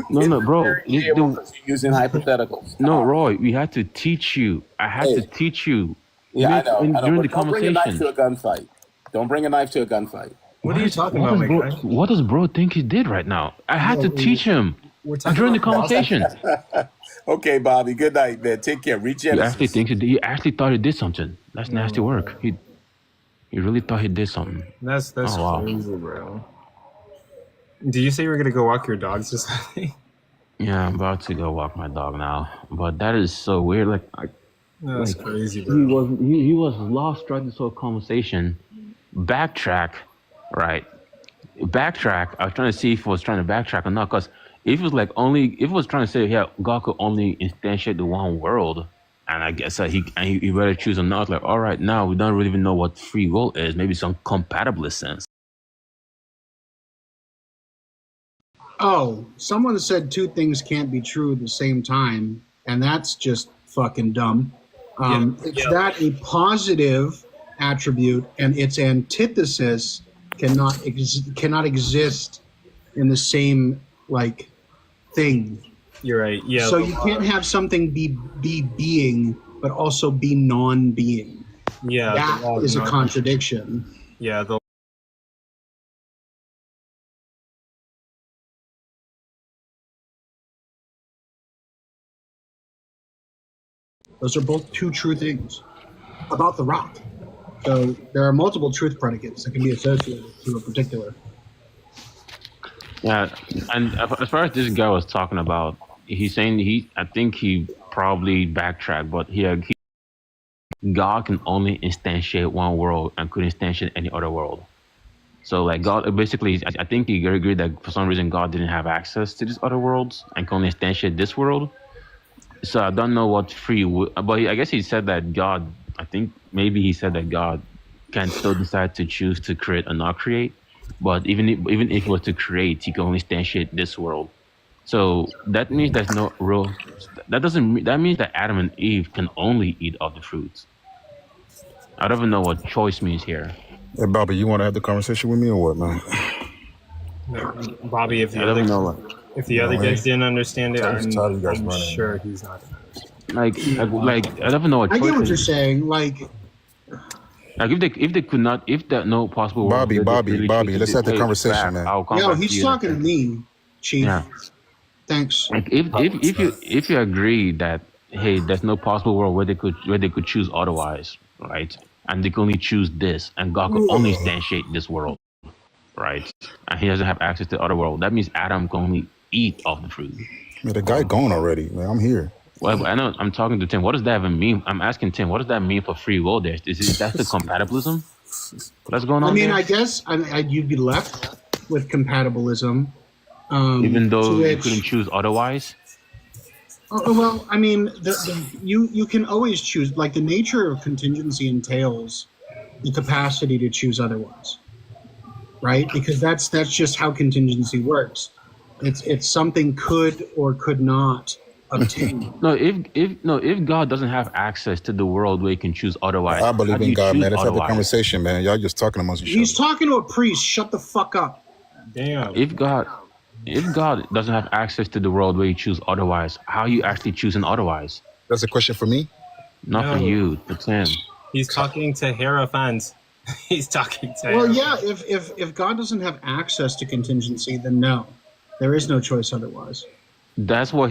S15: No, bro.
S16: Using hypotheticals.
S15: No, Roy, we had to teach you. I had to teach you.
S16: Yeah, I know.
S15: During the conversation.
S16: Don't bring a knife to a gunfight. Don't bring a knife to a gunfight.
S17: What are you talking about,
S15: what does bro think he did right now? I had to teach him.
S17: We're talking
S15: during the
S17: about
S15: conversation.
S16: Okay, Bobby. Good night, man. Take care. Read
S15: He actually
S16: Genesis.
S15: thinks he actually thought he did something. That's nasty work. He really thought he did something.
S17: That's
S15: oh, wow.
S17: crazy, bro. Did you say you were gonna go walk your dogs or something?
S15: Yeah, I'm about to go walk my dog now. But that is so weird.
S17: That's crazy, bro.
S15: He was lost throughout this whole conversation. Backtrack, right? Backtrack. I was trying to see if he was trying to backtrack or not. Because if it was if it was trying to say, yeah, God could only instantiate the one world, and I guess he better choose or not. Like, all right, now we don't really even know what free will is. Maybe some compatibilist sense.
S11: Oh, someone said two things can't be true at the same time, and that's just fucking dumb. It's that a positive attribute and its antithesis cannot exist in the same thing.
S17: You're right. Yeah.
S11: So you can't have something be being but also be non-being.
S17: Yeah.
S11: That is a contradiction.
S17: Yeah.
S11: Those are both two true things about the rock. So there are multiple truth predicates that can be associated to a particular.
S15: Yeah, and as far as this guy was talking about, he's saying I think he probably backtracked, but God can only instantiate one world and couldn't instantiate any other world. So God, basically, I think he agreed that for some reason God didn't have access to these other worlds and can only instantiate this world. So I don't know what free will, but I guess he said that God, I think maybe he said that God can still decide to choose to create or not create. But even if he was to create, he can only instantiate this world. So that means there's no real. That means that Adam and Eve can only eat of the fruits. I don't even know what choice means here.
S5: Hey, Bobby, you want to have the conversation with me or what, man?
S17: Bobby, if the other guys didn't understand it, I'm sure he's not.
S15: I don't even know what choice.
S11: I get what you're saying.
S15: If they could not, if there no possible.
S5: Bobby, let's have the conversation, man.
S11: Yo, he's talking to me, Chief. Yeah. Thanks.
S15: If you agree that hey, there's no possible world where they could choose otherwise, right? And they can only choose this, and God could only instantiate this world, right? And he doesn't have access to the other world. That means Adam can only eat of the fruit.
S5: Man, the guy gone already. Man, I'm here.
S15: Well, I know. I'm talking to Tim. What does that even mean? I'm asking Tim. What does that mean for free will? That's the compatibilism. What's going on?
S11: I mean,
S15: there?
S11: I guess you'd be left with compatibilism,
S15: even though you couldn't choose otherwise.
S11: Well, I mean, you can always choose. Like the nature of contingency entails the capacity to choose otherwise, right? Because that's just how contingency works. It's something could or could not obtain.
S15: If God doesn't have access to the world where he can choose otherwise,
S5: I believe in God, man. Let's have the conversation, man. Y'all just talking amongst each other.
S11: He's talking to a priest. Shut the fuck up.
S17: Damn.
S15: If God doesn't have access to the world where you choose otherwise, how are you actually choosing otherwise?
S5: That's a question for me?
S15: Not for you, it's him.
S17: He's talking to Hierophant. He's talking to
S11: Well, yeah, if God doesn't have access to contingency, then no. There is no choice otherwise.
S15: That's what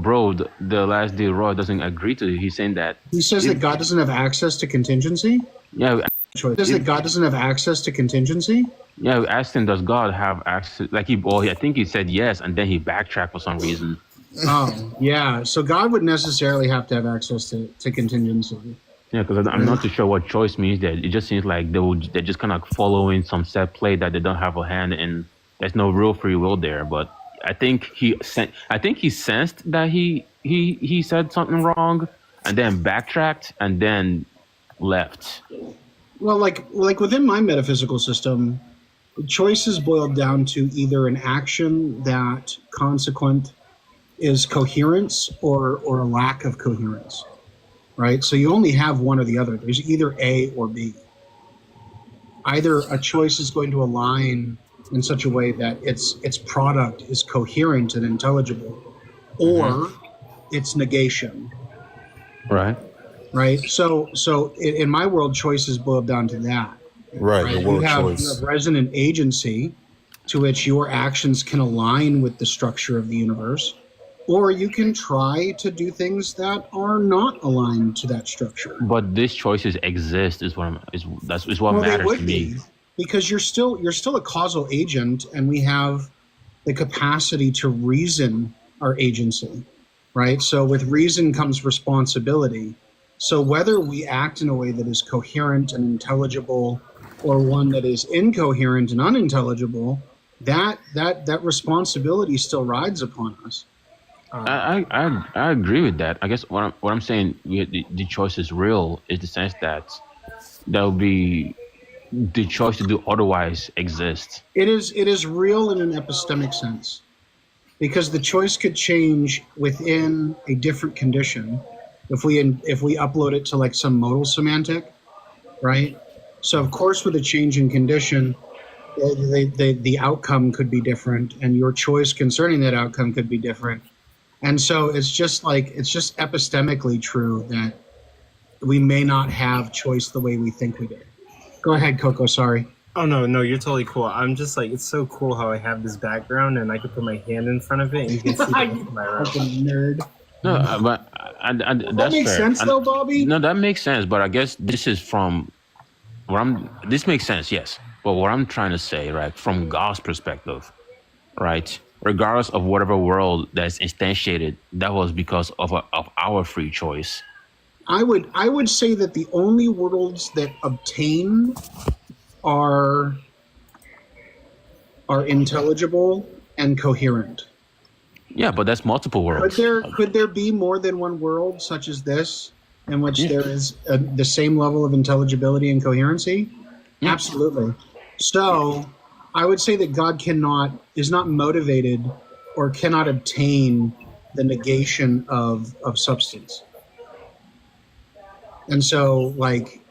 S15: bro, the last day Roy doesn't agree to. He's saying that
S11: he says that God doesn't have access to contingency?
S15: Yeah.
S11: He says that God doesn't have access to contingency?
S15: Yeah, we asked him, does God have access? I think he said yes, and then he backtracked for some reason.
S11: Oh, yeah. So God would necessarily have to have access to contingency.
S15: Yeah, because I'm not too sure what choice means there. It just seems like they're just kind of following some set play that they don't have a hand in. There's no real free will there. But I think he sensed that he said something wrong, and then backtracked, and then left.
S11: Well, like within my metaphysical system, choices boiled down to either an action that consequent is coherence or a lack of coherence, right? So you only have one or the other. There's either A or B. Either a choice is going to align in such a way that its product is coherent and intelligible, or its negation.
S15: Right.
S11: Right. So in my world, choices boiled down to that.
S5: Right. The word choice.
S11: You have resonant agency, to which your actions can align with the structure of the universe, or you can try to do things that are not aligned to that structure.
S15: But these choices exist is what
S11: Well, they
S15: matters
S11: would
S15: to me.
S11: be, because you're still a causal agent, and we have the capacity to reason our agency, right? So with reason comes responsibility. So whether we act in a way that is coherent and intelligible, or one that is incoherent and unintelligible, that responsibility still rides upon us.
S15: I agree with that. I guess what I'm saying, the choice is real, is the sense that there will be the choice to do otherwise exists.
S11: It is real in an epistemic sense, because the choice could change within a different condition if we upload it to like some modal semantic, right? So of course, with a change in condition, the outcome could be different, and your choice concerning that outcome could be different. And so it's just epistemically true that we may not have choice the way we think we did. Go ahead, Coco. Sorry.
S17: Oh no, you're totally cool. I'm just like, it's so cool how I have this background and I can put my hand in front of it and you can see my room.
S11: Fucking nerd.
S15: No, but that
S11: makes sense though, Bobby.
S15: No, that makes sense. But I guess this is from this makes sense, yes. But what I'm trying to say, right, from God's perspective, right, regardless of whatever world that's instantiated, that was because of our free choice.
S11: I would say that the only worlds that obtain are intelligible and coherent.
S15: Yeah, but that's multiple worlds.
S11: Could there be more than one world such as this in which there is the same level of intelligibility and coherency? Yeah. Absolutely. So I would say that God is not motivated or cannot obtain the negation of substance. And so, like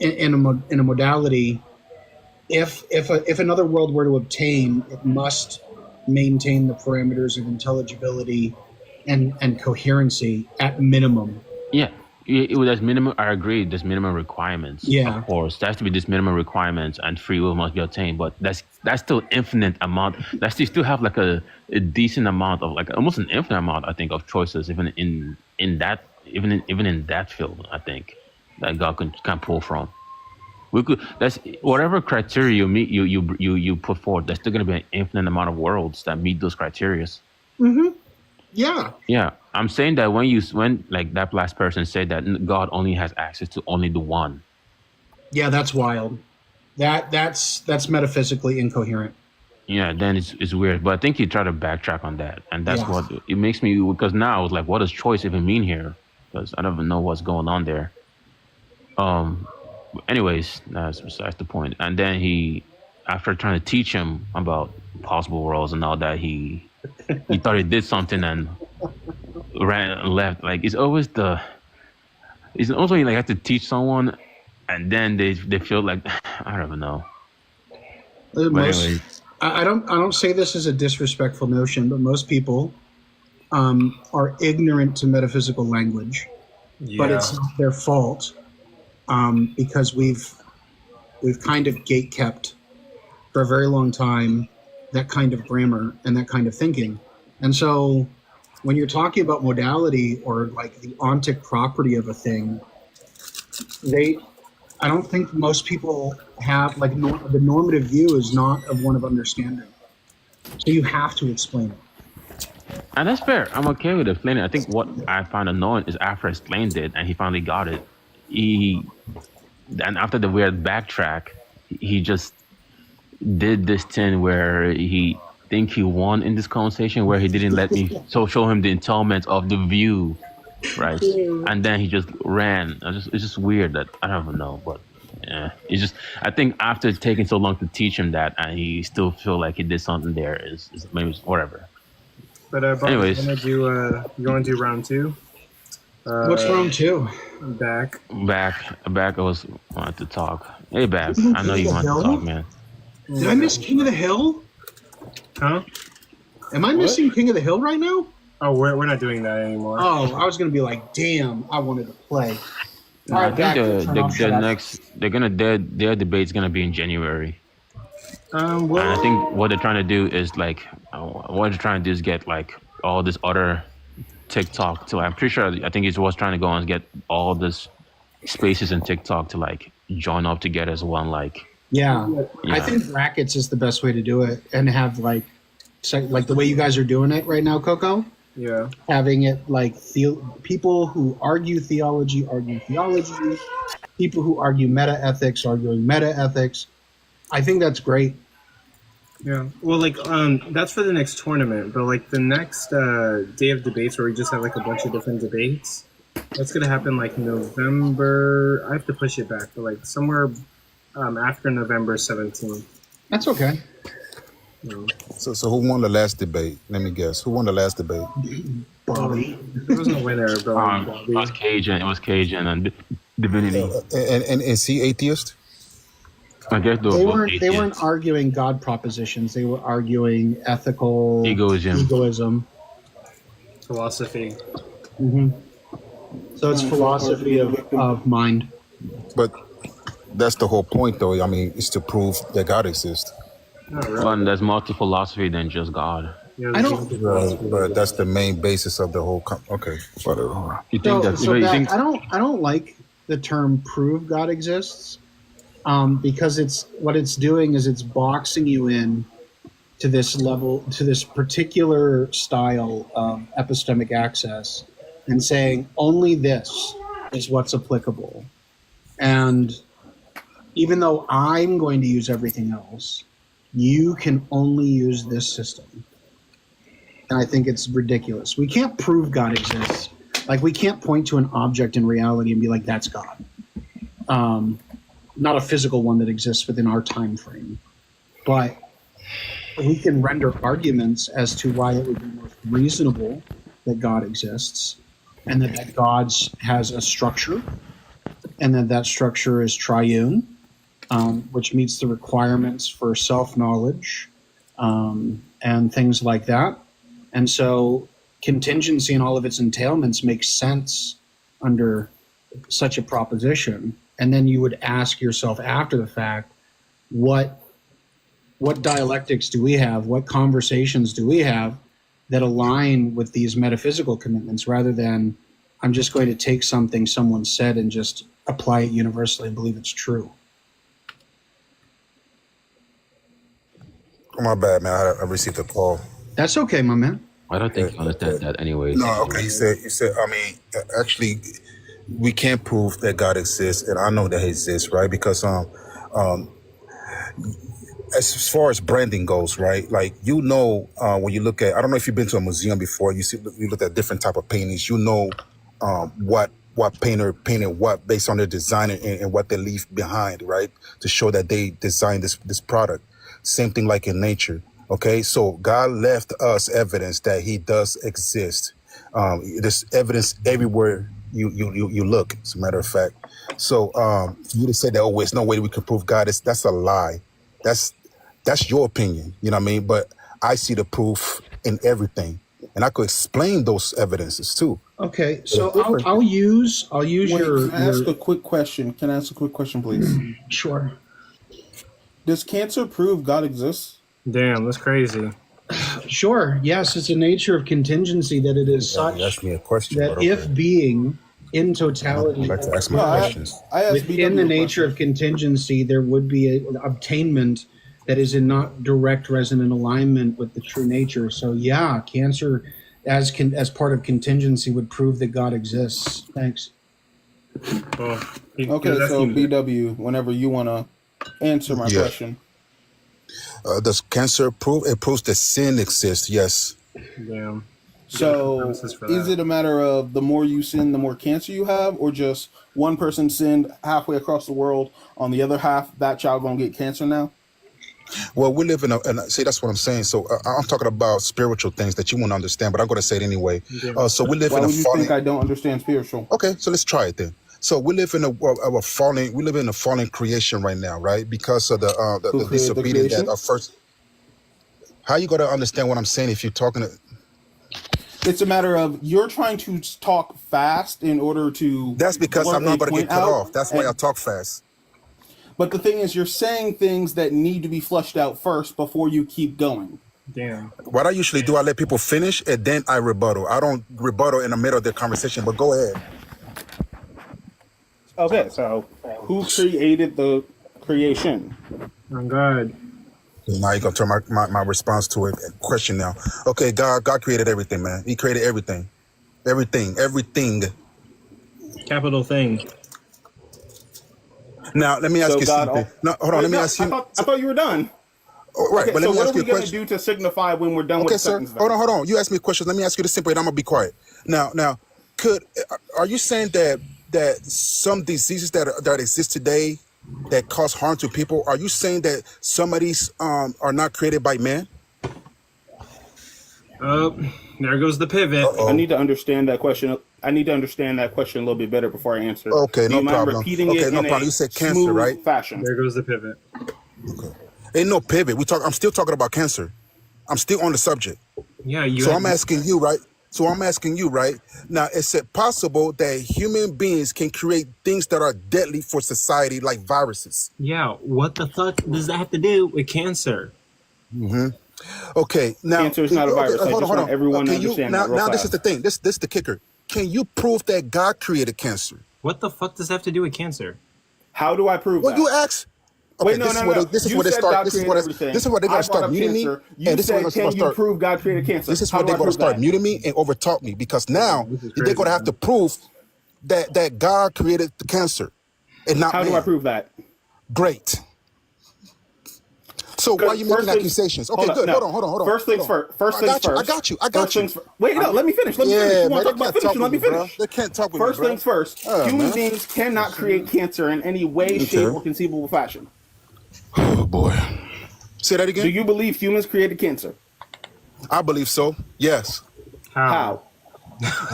S11: in a modality, if another world were to obtain, it must maintain the parameters of intelligibility and coherency at minimum.
S15: Yeah. There's minimum. I agree. There's minimum requirements.
S11: Yeah,
S15: of course, there has to be this minimum requirements, and free will must be obtained. But that's still infinite amount. That you still have like a decent amount of, like almost an infinite amount, I think, of choices, even in that field. I think that God can pull from. That's whatever criteria you meet, you put forward. There's still going to be an infinite amount of worlds that meet those criteria.
S11: Mm-hmm. Yeah.
S15: Yeah, I'm saying that when like that last person said that God only has access to only the one.
S11: Yeah, that's wild. That's metaphysically incoherent.
S15: Yeah, then it's weird. But I think he tried to backtrack on that, and that's what it makes me. Because now I was like, what does choice even mean here? Because I don't even know what's going on there. Anyways, that's besides the point. And then he, after trying to teach him about possible worlds and all that, he thought he did something and ran and left. Like it's also like you have to teach someone, and then they feel like I don't even know.
S11: I don't say this as a disrespectful notion, but most people are ignorant to metaphysical language, but it's not their fault because we've kind of gatekept for a very long time that kind of grammar and that kind of thinking. And so when you're talking about modality or like the ontic property of a thing, I don't think most people have, like, the normative view is not of one of understanding. So you have to explain it.
S15: And that's fair. I'm okay with explaining it. I think what I find annoying is after I explained it and he finally got it, and after the weird backtrack, he just did this thing where he think he won in this conversation, where he didn't let me show him the entailment of the view, right? And then he just ran. It's just weird that I don't even know, but yeah, it's just I think after taking so long to teach him that, and he still feel like he did something there is maybe whatever.
S17: But
S15: anyways,
S17: you want to do round two?
S11: What's round two?
S17: Back.
S15: I wanted to talk. Hey, Back. I know you want to talk, man.
S11: Did I miss King of the Hill?
S17: Huh?
S11: Am I missing King of the Hill right now?
S17: Oh, we're not doing that anymore.
S11: Oh, I was gonna be like, damn, I wanted to play.
S15: No, I think their debate's gonna be in January. And I think what they're trying to do is get like all this other TikTok to. I'm pretty sure. I think he was trying to go and get all this spaces in TikTok to like join up together as one. Like,
S11: yeah. I think brackets is the best way to do it, and have like the way you guys are doing it right now, Coco.
S17: Yeah.
S11: Having it like people who argue theology. People who argue meta ethics arguing meta ethics. I think that's great.
S17: Yeah. Well, like that's for the next tournament, but like the next day of debates where we just have like a bunch of different debates. That's gonna happen like November. I have to push it back, but like somewhere after November 17th.
S11: That's okay.
S17: No.
S5: So who won the last debate? Let me guess. Who won the last debate?
S11: Bobby.
S17: There was no winner, but
S15: it was Cajun and Divinity.
S5: And is he atheist?
S15: I guess
S11: they weren't arguing God propositions. They were arguing ethical egoism.
S17: Philosophy.
S11: Mm-hmm. So it's philosophy of mind.
S5: But that's the whole point, though. I mean, it's to prove that God exists.
S15: Well, and there's more to philosophy than just God.
S11: I don't.
S5: But that's the main basis of the whole. Okay, whatever.
S15: You think
S11: I don't like the term "prove God exists," because it's doing is it's boxing you in to this level, to this particular style of epistemic access, and saying only this is what's applicable. And even though I'm going to use everything else, you can only use this system. And I think it's ridiculous. We can't prove God exists. Like, we can't point to an object in reality and be like, that's God. Not a physical one that exists within our time frame. But we can render arguments as to why it would be more reasonable that God exists, and that God has a structure, and that structure is triune, which meets the requirements for self-knowledge and things like that. And so contingency and all of its entailments make sense under such a proposition. And then you would ask yourself after the fact, what dialectics do we have? What conversations do we have that align with these metaphysical commitments, rather than I'm just going to take something someone said and just apply it universally and believe it's true?
S5: Oh, my bad, man. I received a call.
S11: That's okay, my man.
S15: I don't think you understand that anyways.
S5: No, okay. You said, I mean, actually, we can't prove that God exists, and I know that He exists, right? Because as far as branding goes, right? Like, when you look at, I don't know if you've been to a museum before, you look at different type of paintings, what painter painted what based on their design and what they leave behind, right? To show that they designed this product. Same thing like in nature. Okay, so God left us evidence that He does exist. There's evidence everywhere you look, as a matter of fact. So you to say that, oh, there's no way we can prove God, that's a lie. That's your opinion, you know what I mean? But I see the proof in everything, and I could explain those evidences too.
S11: Okay, so I'll use your.
S4: Can I ask a quick question? Can I ask a quick question, please?
S11: Sure.
S4: Does cancer prove God exists?
S17: Damn, that's crazy.
S11: Sure. Yes, it's a nature of contingency that it is such
S5: ask me a question,
S11: that if being in totality,
S5: I'd like to ask my questions.
S11: within the nature of contingency, there would be an obtainment that is in not direct resonant alignment with the true nature. So yeah, cancer as part of contingency would prove that God exists. Thanks.
S4: Okay, so BW, whenever you want to answer my question.
S5: Does cancer prove? It proves that sin exists, yes.
S17: Damn.
S4: So is it a matter of the more you sin, the more cancer you have, or just one person sinned halfway across the world, on the other half, that child gonna get cancer now?
S5: Well, we live see, that's what I'm saying. So I'm talking about spiritual things that you won't understand, but I'm going to say it anyway. So we live
S4: Why
S5: in a
S4: would you
S5: fallen.
S4: think I don't understand spiritual?
S5: Okay, so let's try it then. So we live in a fallen. We live in a fallen creation right now, right? Because of the disobedience that first. How you going to understand what I'm saying if you're talking?
S4: It's a matter of you're trying to talk fast in order to.
S5: That's because I'm not going to get cut off. That's why I talk fast.
S4: But the thing is, you're saying things that need to be flushed out first before you keep going.
S17: Damn.
S5: What I usually do, I let people finish and then I rebuttal. I don't rebuttal in the middle of the conversation, but go ahead.
S4: Okay, so who created the creation?
S17: Oh, God.
S5: Now you're going to turn my response to it question now. Okay, God created everything, man. He created everything. Everything.
S17: Capital thing.
S5: Now, let me ask you something. No, hold on, let me ask you.
S4: I thought you were done.
S5: Oh, right,
S4: okay,
S5: but let me ask you a question.
S4: So what are we going to do to signify when we're done with the sentence?
S5: Okay, sir. Hold on. You asked me a question. Let me ask you this simply, and I'm going to be quiet. Now, are you saying that some diseases that exist today that cause harm to people, are you saying that some of these are not created by man?
S17: Oh, there goes the pivot.
S5: Uh-oh.
S4: I need to understand that question. A little bit better before I answer.
S5: Okay,
S4: Do you mind
S5: problem.
S4: repeating it in
S5: You said cancer, right?
S4: Fashion.
S17: There goes the pivot.
S5: Okay. Ain't no pivot. I'm still talking about cancer. I'm still on the subject.
S17: Yeah,
S5: I'm asking you, right? Now, is it possible that human beings can create things that are deadly for society, like viruses?
S17: Yeah, what the fuck does that have to do with cancer?
S5: Mm-hmm. Okay, now
S4: cancer is not a virus.
S5: Hold on.
S4: Everyone understand that.
S5: Now this is the thing. This is the kicker. Can you prove that God created cancer?
S17: What the fuck does that have to do with cancer?
S4: How do I prove that?
S5: Well, you ask. Okay,
S4: Wait,
S5: this is where they're going to start muting me.
S4: You said, can you prove God created cancer?
S5: This is where they're going to start muting me and overtalk me, because now they're going to have to prove that God created the cancer and not
S4: How do I prove that?
S5: Great. So why are you making accusations? Okay, good. Hold on.
S4: First things first.
S5: I got you.
S4: Wait, no, let me finish. Let me finish.
S5: They can't talk with me,
S4: First things first. Human beings cannot create cancer in any way, shape, or conceivable fashion.
S5: Oh, boy. Say that again?
S4: Do you believe humans created cancer?
S5: I believe so. Yes.
S4: How?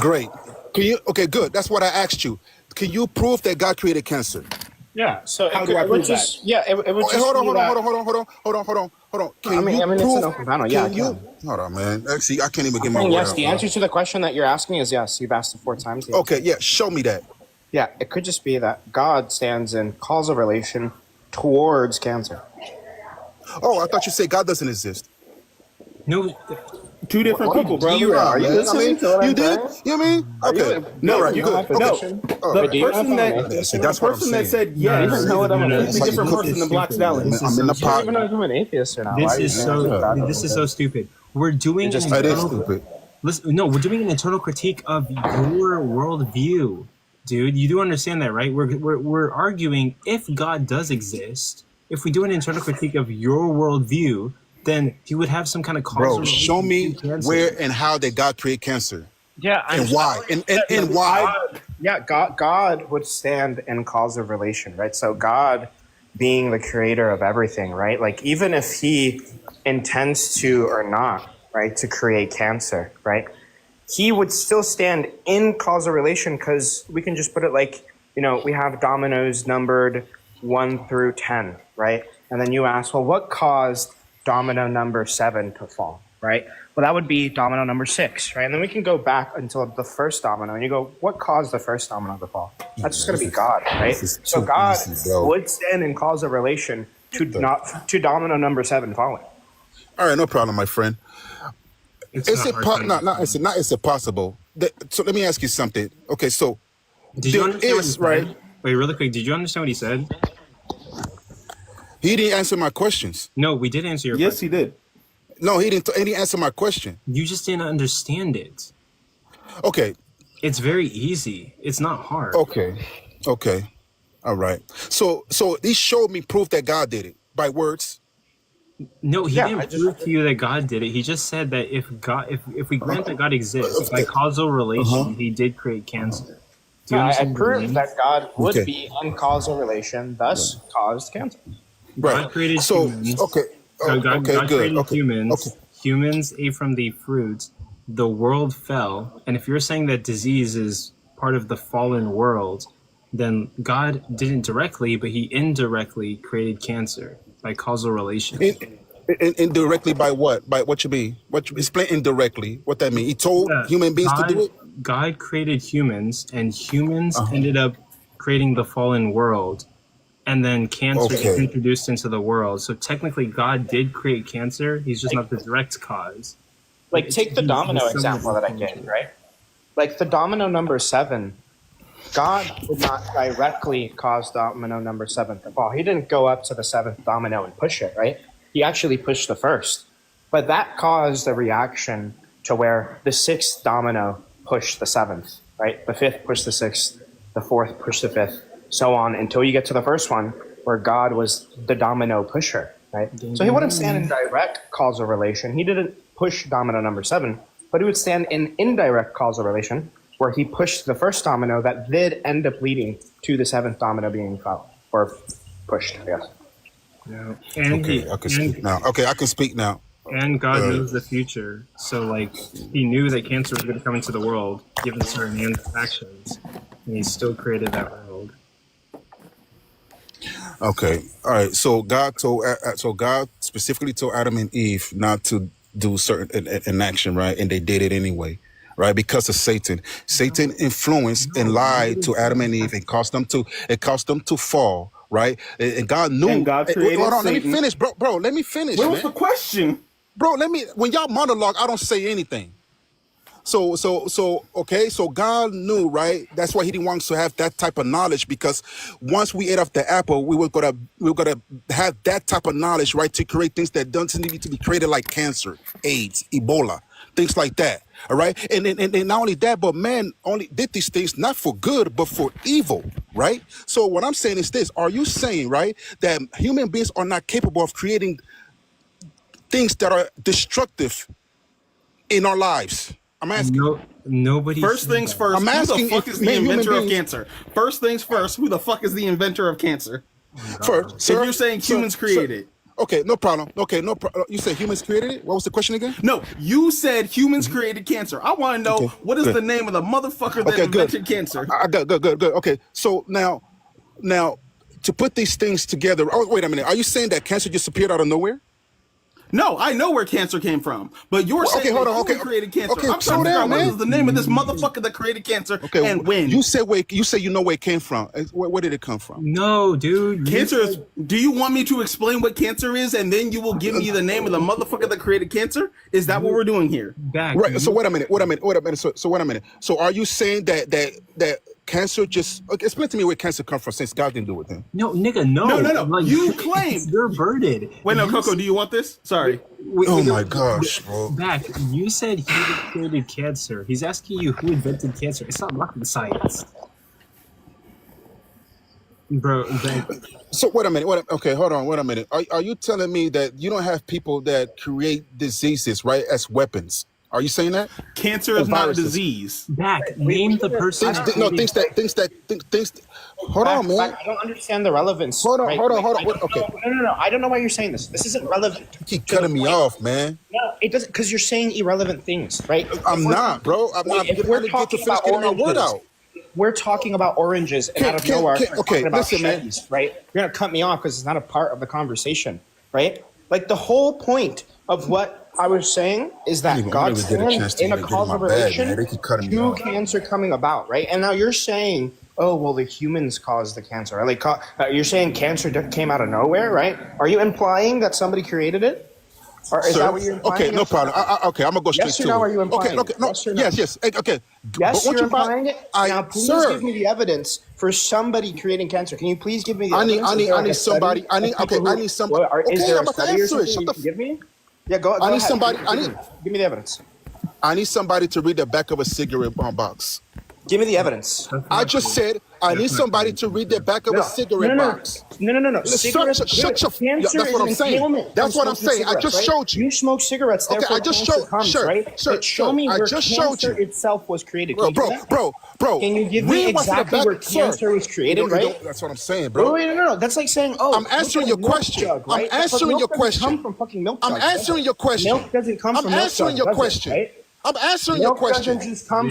S5: Great. Okay, good. That's what I asked you. Can you prove that God created cancer?
S17: Yeah. So
S4: how do I prove that?
S17: Yeah, it would just
S5: hold on. Can you prove?
S20: It's an open panel. Yeah,
S5: Hold on, man. Actually, I can't even get my word
S20: yes,
S5: out,
S20: the answer to the question that you're asking is yes. You've asked it 4 times.
S5: Okay, yeah. Show me that.
S20: Yeah, it could just be that God stands in causal relation towards cancer.
S5: Oh, I thought you said God doesn't exist.
S17: No.
S4: Two different people, bro.
S20: Are you listening to what I'm saying?
S5: You mean? Okay.
S4: No,
S5: right,
S4: good.
S5: No.
S4: The person that said yes is a completely different person than Black's Dallin.
S5: I'm in the pot.
S20: I don't even know if I'm an atheist or not.
S17: This is so stupid. We're doing
S5: It is stupid.
S17: Listen, no, we're doing an internal critique of your worldview, dude. You do understand that, right? We're arguing if God does exist. If we do an internal critique of your worldview, then he would have some kind of causal.
S5: Bro, show me where and how did God create cancer?
S20: Yeah,
S5: and why? And why?
S20: Yeah, God would stand in causal relation, right? So God being the creator of everything, right? Like even if he intends to or not, right, to create cancer, right? He would still stand in causal relation, because we can just put it like, we have dominoes numbered 1 through 10, right? And then you ask, well, what caused domino number 7 to fall, right? Well, that would be domino number 6, right? And then we can go back until the first domino, and you go, what caused the first domino to fall? That's just going to be God, right? So God would stand in causal relation to domino number 7 falling.
S5: All right, no problem, my friend. Is it possible? So let me ask you something. Okay, so
S17: did you understand what he said? Wait, really quick. Did you understand what he said?
S5: He didn't answer my questions.
S17: No, we did answer your question.
S4: Yes, he did.
S5: No, he didn't answer my question.
S17: You just didn't understand it.
S5: Okay.
S17: It's very easy. It's not hard.
S5: Okay. All right. So he showed me proof that God did it by words.
S17: No, he didn't prove to you that God did it. He just said that if we grant that God exists by causal relation, he did create cancer.
S20: I proved that God would be in causal relation, thus caused cancer.
S17: God created humans. God created humans.
S5: Okay.
S17: Humans ate from the fruit. The world fell. And if you're saying that disease is part of the fallen world, then God didn't directly, but he indirectly created cancer by causal relation.
S5: Indirectly by what? By what you mean? Explain indirectly. What that mean? He told human beings to do it?
S17: God created humans, and humans ended up creating the fallen world. and then cancer gets introduced into the world. So technically, God did create cancer. He's just not the direct cause.
S20: Like, take the domino example that I gave, right? Like, the domino number 7, God did not directly cause domino number 7 to fall. He didn't go up to the 7th domino and push it, right? He actually pushed the first. But that caused a reaction to where the 6th domino pushed the 7th, right? The 5th pushed the 6th, the 4th pushed the 5th, so on until you get to the first one where God was the domino pusher, right? So he wouldn't stand in direct causal relation. He didn't push domino number 7, but he would stand in indirect causal relation where he pushed the first domino that did end up leading to the 7th domino being fell or pushed, I guess.
S17: Yeah.
S5: I can speak now. Okay, I can speak now.
S17: And God knows the future. So, like, he knew that cancer was going to come into the world given certain actions, and he still created that world.
S5: Okay, all right. So God specifically told Adam and Eve not to do certain an action, right? And they did it anyway, right? Because of Satan. Satan influenced and lied to Adam and Eve and caused them to fall, right? And God knew.
S4: And God created
S5: hold on,
S4: Satan.
S5: let me finish, bro. Let me finish.
S4: What was the question?
S5: Bro, when y'all monologue, I don't say anything. So God knew, right? That's why he didn't want us to have that type of knowledge, because once we ate off the apple, we were gonna have that type of knowledge, right? To create things that don't need to be created, like cancer, AIDS, Ebola, things like that. All right. And not only that, but man only did these things not for good, but for evil, right? So what I'm saying is this: are you saying, right, that human beings are not capable of creating things that are destructive in our lives? I'm asking.
S17: Nobody.
S4: First things first.
S5: I'm asking,
S4: who the fuck is the inventor of cancer? First things first. Who the fuck is the inventor of cancer?
S5: First, sir,
S4: if you're saying humans created it.
S5: Okay, no problem. Okay, no problem. You said humans created it? What was the question again?
S4: No, you said humans created cancer. I want to know what is the name of the motherfucker that invented cancer.
S5: Good. Okay, so now, to put these things together. Oh, wait a minute. Are you saying that cancer just appeared out of nowhere?
S4: No, I know where cancer came from, but you're saying created cancer.
S5: Okay,
S4: I'm trying to figure out what is the name of this motherfucker that created cancer and when.
S5: You said you know where it came from. Where did it come from?
S17: No, dude.
S4: Cancer is. Do you want me to explain what cancer is, and then you will give me the name of the motherfucker that created cancer? Is that what we're doing here?
S5: Right. So wait a minute. So wait a minute. So are you saying that cancer just explain to me where cancer comes from, since God didn't do it then?
S17: No, nigga, no.
S4: Like, you claim
S17: you're birded.
S4: Wait, no, Coco, do you want this? Sorry.
S5: Oh my gosh, bro.
S17: Back, you said he created cancer. He's asking you who invented cancer. It's not rocket science. Bro,
S5: so wait a minute. Okay, hold on. Wait a minute. Are you telling me that you don't have people that create diseases, right, as weapons? Are you saying that
S4: cancer is not a disease?
S17: Back, name the person.
S5: Things. Hold on, man.
S20: I don't understand the relevance.
S5: Hold on.
S20: Okay. No. I don't know why you're saying this. This isn't relevant.
S5: You keep cutting me off, man.
S20: No, it doesn't, because you're saying irrelevant things, right?
S5: I'm not, bro. I'm not.
S20: If we're talking about oranges, we're talking about oranges, and out of nowhere, we're talking about Chevys, right? You're gonna cut me off because it's not a part of the conversation, right? Like, the whole point of what I was saying is that God stands in a causal relation to cancer coming about, right? And now you're saying, oh, well, the humans caused the cancer. Like, you're saying cancer came out of nowhere, right? Are you implying that somebody created it? Or is that what you're implying?
S5: Okay, no problem. Okay, I'm gonna go straight to it.
S20: Yes or no? Are you implying it?
S5: Yes, no. Yes. Okay.
S20: Yes, you're implying it. Now, please give me the evidence for somebody creating cancer. Can you please give me the evidence?
S5: I need somebody. I need somebody.
S20: Is there a study or something you can give me? Yeah, go ahead. Give me the evidence.
S5: I need somebody to read the back of a cigarette box.
S20: Give me the evidence.
S5: I just said I need somebody to read the back of a cigarette box.
S20: No.
S5: Shut your. That's what I'm saying. That's what I'm saying. I just showed you.
S20: You smoke cigarettes. Okay, I just showed.
S5: Sure.
S20: Show me where cancer itself was created. Bro. Can you give me exactly where cancer was created? Right.
S5: That's what I'm saying, bro.
S20: No. That's like saying, oh,
S5: I'm answering your question. I'm answering your question.
S20: Come from fucking milk jugs.
S5: I'm answering your question.
S20: Milk doesn't come from milk jugs.
S5: I'm answering your question. I'm answering your question.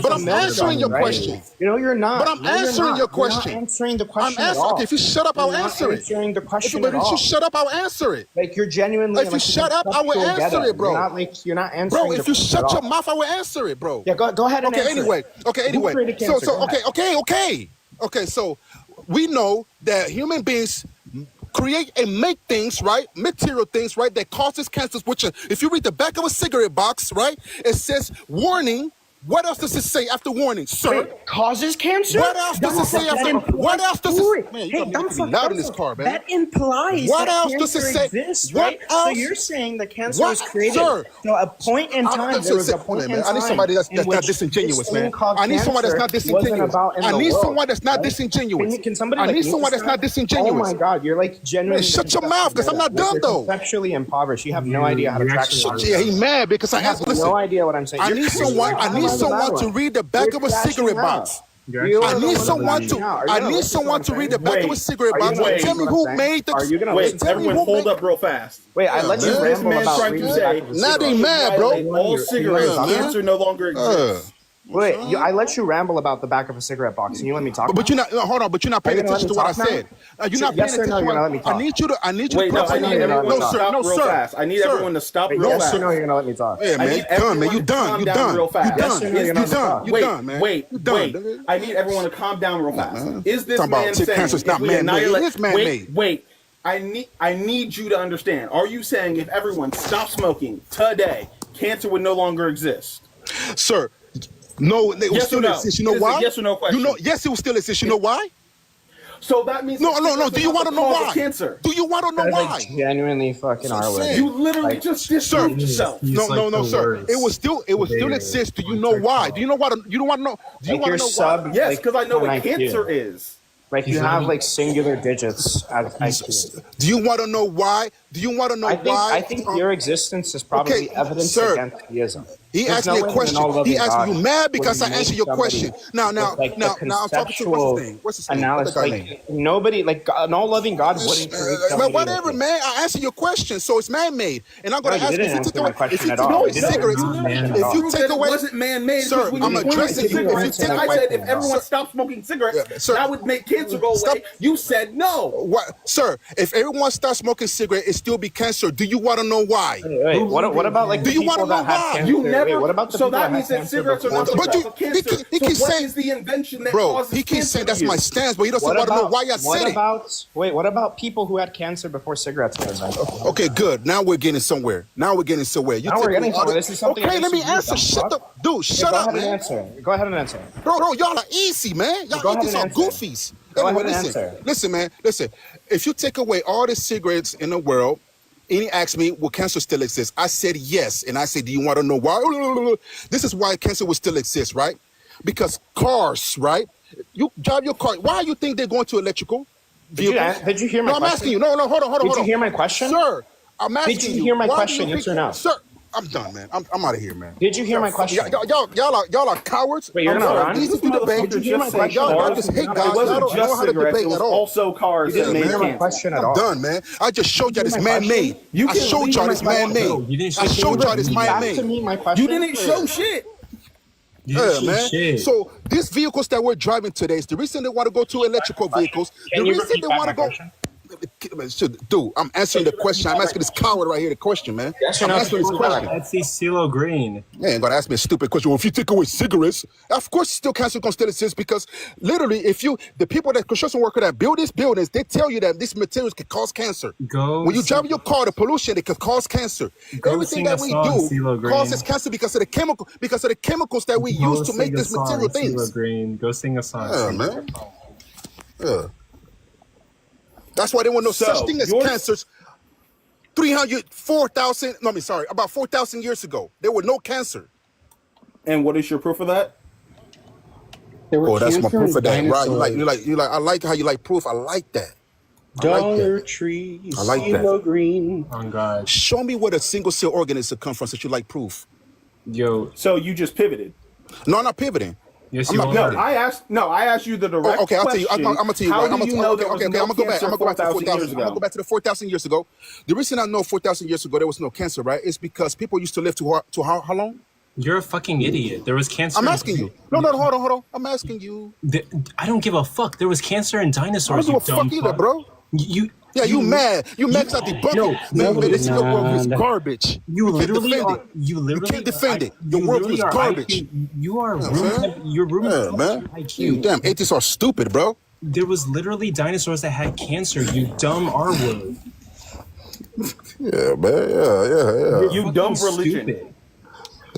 S5: But I'm answering your question.
S20: You're not.
S5: But I'm answering your question.
S20: You're not answering the question at all.
S5: Okay, if you shut up, I'll answer it.
S20: Answering the question at
S5: all. If you shut up, I'll answer it.
S20: Like, you're genuinely.
S5: If you shut up, I will answer it, bro.
S20: You're not answering.
S5: Bro, if you shut your mouth, I will answer it, bro.
S20: Yeah, go ahead and answer it.
S5: Okay, anyway. So, okay. So we know that human beings create and make things, right? Material things, right? That causes cancers, which if you read the back of a cigarette box, right? It says warning. What else does it say after warning, sir?
S20: Wait, causes cancer?
S5: What else does it say after? What else does it? Man, you gotta be pretty loud in this car, man.
S20: That implies
S5: what
S20: that
S5: else does it say?
S20: Exists,
S5: what
S20: right?
S5: else?
S20: So you're saying that cancer
S5: what?
S20: was created?
S5: Sir,
S20: so a point in time. There was a point in time.
S5: I need somebody that's not disingenuous, man. I need someone that's not disingenuous. I need someone that's not disingenuous.
S20: Can somebody?
S5: I need someone that's not disingenuous.
S20: Oh my God, you're like genuinely.
S5: Shut your mouth, because I'm not done though.
S20: Conceptually impoverished. You have no idea how to track.
S5: Yeah, he mad because I asked.
S20: No idea what I'm saying.
S5: I need someone. I need someone to read the back of a cigarette box. I need someone to read the back of a cigarette box and tell me who made the.
S4: Are you gonna wait? Everyone, hold up real fast.
S20: Wait, I let you ramble about
S4: trying to say.
S5: Now they mad, bro.
S4: All cigarettes, cancer no longer exists.
S20: Wait, I let you ramble about the back of a cigarette box, and you let me talk.
S5: But you're not. Hold on. But you're not paying attention to what I said. You're not paying attention. I need you to. I need you to.
S4: Wait, no, sir. No, sir. I need everyone to stop real fast.
S20: Yes or no, you're gonna let me talk.
S5: Yeah, man. You done. You done.
S4: Real fast.
S5: You done, man.
S4: Wait. I need everyone to calm down real fast. Is this man saying
S5: cancer's not man-made? It is man-made.
S4: Wait. I need you to understand. Are you saying if everyone stopped smoking today, cancer would no longer exist?
S5: Sir. No, it will still exist. You know why?
S4: Yes or no question.
S5: Yes, it will still exist. You know why?
S4: So that means
S5: no. Do you want to know why?
S4: Cancer.
S5: Do you want to know why?
S20: Like genuinely fucking are.
S4: You literally just disproved yourself.
S5: No, sir. It will still exist. Do you know why? Do you know what? You don't want to know. Do you want to know why?
S4: Yes, because I know what cancer is.
S20: Like you have like singular digits as IQ.
S5: Do you want to know why? Do you want to know why?
S20: I think your existence is probably evidence against theism.
S5: He asked me a question. He asked you mad because I answered your question. Now, I'm talking to what's his name? What's his name?
S20: Analysis, nobody, like an all-loving God wouldn't create somebody.
S5: Whatever, man. I answered your question, so it's man-made, and I'm going to ask you if you take away cigarettes. If you take away,
S4: wasn't man-made.
S5: Sir, I'm addressing you.
S4: I said if everyone stopped smoking cigarettes, that would make cancer go away. You said no.
S5: What, sir? If everyone stopped smoking cigarettes, it still be cancer. Do you want to know why?
S20: Wait, what about like?
S5: Do you want to know why?
S4: You never. What about the? So that means that cigarettes are not cancer.
S5: He keeps saying
S4: is the invention that
S5: causes he keeps saying that's my stance, but he doesn't want to know why I said it.
S20: What about people who had cancer before cigarettes were invented?
S5: Okay, good. Now we're getting somewhere. You
S20: we're getting somewhere. This is something.
S5: Okay, let me answer. Shut up, dude. Shut up, man.
S20: Go ahead and answer.
S5: Bro, y'all are easy, man. Y'all atheists are goofies. Anyway, listen. If you take away all the cigarettes in the world, and he asked me, will cancer still exist? I said yes. And I said, do you want to know why? This is why cancer will still exist, right? Because cars, right? You drive your car. Why do you think they're going to electrical vehicles?
S20: Did you hear my question?
S5: I'm asking you. No, hold on.
S20: Did you hear my question?
S5: Sir, I'm asking you.
S20: Did you hear my question, yes or no?
S5: Sir, I'm done, man. I'm out of here, man.
S20: Did you hear my question?
S5: Y'all are cowards.
S20: Wait, you're gonna run?
S5: Easy to debate.
S20: Did you hear my question?
S5: Y'all just hate God. Y'all don't know how to debate at all.
S4: Also cars that made
S20: cancer.
S5: I'm done, man. I just showed y'all this man-made. I showed y'all this man-made. I showed y'all this man-made.
S4: You didn't show shit.
S5: Yeah, man. So these vehicles that we're driving today is the reason they want to go to electrical vehicles. The reason they want to go. Dude, I'm answering the question. I'm asking this coward right here the question, man. I'm answering this question.
S17: Let's see CeeLo Green.
S5: Man, ain't gonna ask me a stupid question. Well, if you take away cigarettes, of course, still cancer gonna still exist because literally, the people that construction worker that build these buildings, they tell you that these materials can cause cancer. When you drive your car, the pollution it can cause cancer. Everything that we do causes cancer because of the chemicals that we use to make this material things.
S17: CeeLo Green, go sing a song.
S5: Yeah, man. Yeah. That's why there were no such thing as cancers. About 4,000 years ago, there were no cancer.
S4: And what is your proof of that?
S5: That's my proof of that, right? You like. I like how you like proof. I like that.
S11: Dollar Tree.
S5: I like that.
S11: CeeLo Green.
S17: Oh God.
S5: Show me where the single cell organism come from, since you like proof.
S17: Yo.
S4: So you just pivoted?
S5: No, I'm not pivoting.
S17: Yes,
S5: I'm not
S17: pivoting.
S4: I asked you the direct
S5: okay, I'll tell you.
S4: question.
S5: I'm gonna tell you.
S4: How do you know there was
S5: I'm
S4: no
S5: gonna go back.
S4: cancer
S5: I'm gonna go back to
S4: 4,000 years ago?
S5: I'm gonna go back to the 4,000 years ago. The reason I know 4,000 years ago there was no cancer, right? Is because people used to live to how long?
S17: You're a fucking idiot. There was cancer.
S5: I'm asking you. No, hold on. I'm asking you.
S17: I don't give a fuck. There was cancer in dinosaurs.
S5: I don't give a fuck either, bro. You mad? You mad because I debunked it. Man, this your world is garbage.
S17: You literally
S5: can't defend it. Your world is garbage.
S17: You are room. You're room.
S5: Man. You damn atheists are stupid, bro.
S17: There was literally dinosaurs that had cancer, you dumb R-word.
S5: Yeah, man. Yeah.
S4: You dumb religion.
S17: Stupid.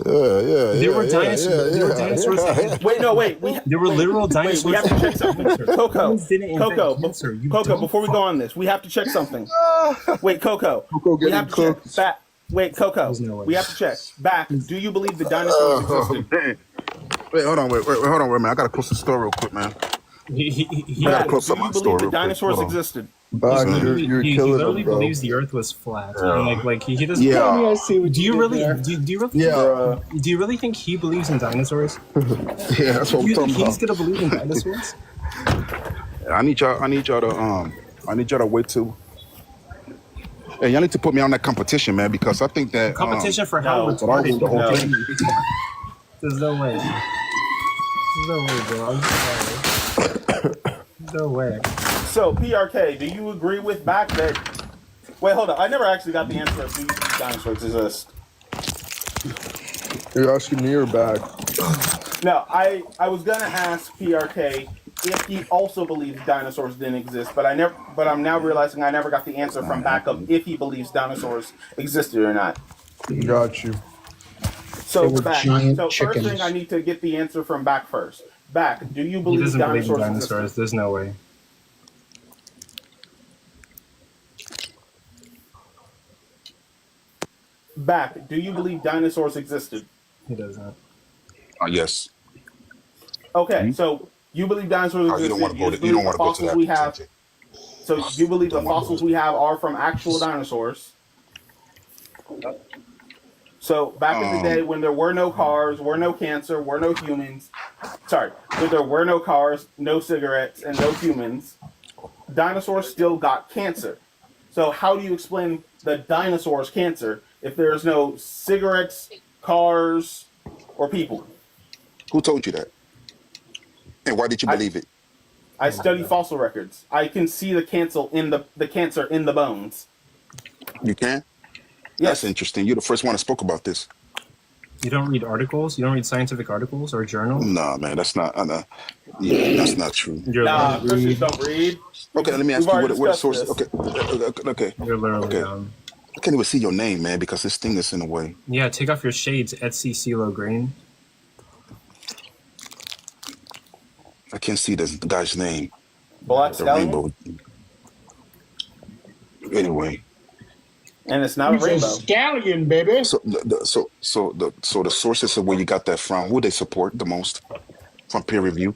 S5: Yeah.
S17: There were dinosaurs. There were dinosaurs.
S4: Wait.
S17: There were literal dinosaurs.
S4: We have to check something. Coco,
S17: Coco.
S4: Before we go on this, we have to check something. Wait, Coco. We have to check. Back. Wait, Coco. We have to check. Back. Do you believe the dinosaurs existed?
S5: Wait, hold on. Wait, man. I gotta close the store real quick, man.
S17: He
S5: gotta close up my store.
S4: Do you believe the dinosaurs existed?
S19: You're
S17: he
S19: killing
S17: literally
S19: him, bro.
S17: believes the Earth was flat.
S5: Yeah.
S17: Like he doesn't.
S5: Yeah.
S19: I see what
S17: Do you really? Do you really?
S19: Yeah.
S17: Do you really think he believes in dinosaurs?
S5: Yeah, that's what
S17: Do
S5: I'm
S17: you
S5: talking
S17: think he's
S5: about.
S17: gonna believe in dinosaurs?
S5: I need y'all to wait till. Hey, y'all need to put me on that competition, man, because I think that
S17: Competition for how
S4: no.
S17: retarded
S5: the whole
S17: no.
S5: thing.
S17: There's no way. There's no way, bro. I'm sorry. There's no way.
S4: So, PRK, do you agree with Back that... Wait, hold on. I never actually got the answer of do you believe dinosaurs exist.
S19: You're asking me or Back?
S4: No, I was going to ask PRK if he also believes dinosaurs didn't exist, but I'm now realizing I never got the answer from Back of if he believes dinosaurs existed or not.
S19: Got you.
S4: So,
S11: were
S4: Back,
S11: giant
S4: first
S11: chickens.
S4: thing I need to get the answer from Back first. Back, do you
S17: He
S4: believe
S17: doesn't believe in
S4: dinosaurs
S17: dinosaurs.
S4: existed?
S17: There's no way.
S4: Back, do you believe dinosaurs existed?
S17: He doesn't.
S5: Yes.
S4: Okay, so you believe dinosaurs
S5: Oh,
S4: existed.
S5: you don't want to go.
S4: You
S5: You don't
S4: believe
S5: want
S4: the
S5: to go to
S4: fossils
S5: that.
S4: we have.
S5: tangent.
S4: So you believe the
S5: Don't wanna
S4: fossils
S5: go.
S4: we have are from actual dinosaurs. So back in the day when there were no cars, were no cancer, were no humans. Sorry, when there were no cars, no cigarettes, and no humans, dinosaurs still got cancer. So how do you explain the dinosaurs' cancer if there's no cigarettes, cars, or people?
S5: Who told you that? And why did you believe it?
S4: I study fossil records. I can see the cancer in the bones.
S5: You can?
S4: Yes.
S5: That's interesting. You're the first one that spoke about this.
S17: You don't read articles? You don't read scientific articles or journals?
S5: Nah, man, that's not. Yeah, that's not true.
S4: Nah, Christians don't read.
S5: Okay, let me ask you what source.
S4: This.
S5: Okay.
S17: You're literally
S5: Okay. I can't even see your name, man, because this thing is in the way.
S17: Yeah, take off your shades, Etsy CeeLo Green.
S5: I can't see the guy's name.
S4: Black
S5: The
S4: Stallion?
S5: rainbow. Anyway.
S4: And it's not a rainbow.
S11: Scallion, baby.
S5: So the sources of where you got that from, who they support the most from peer review?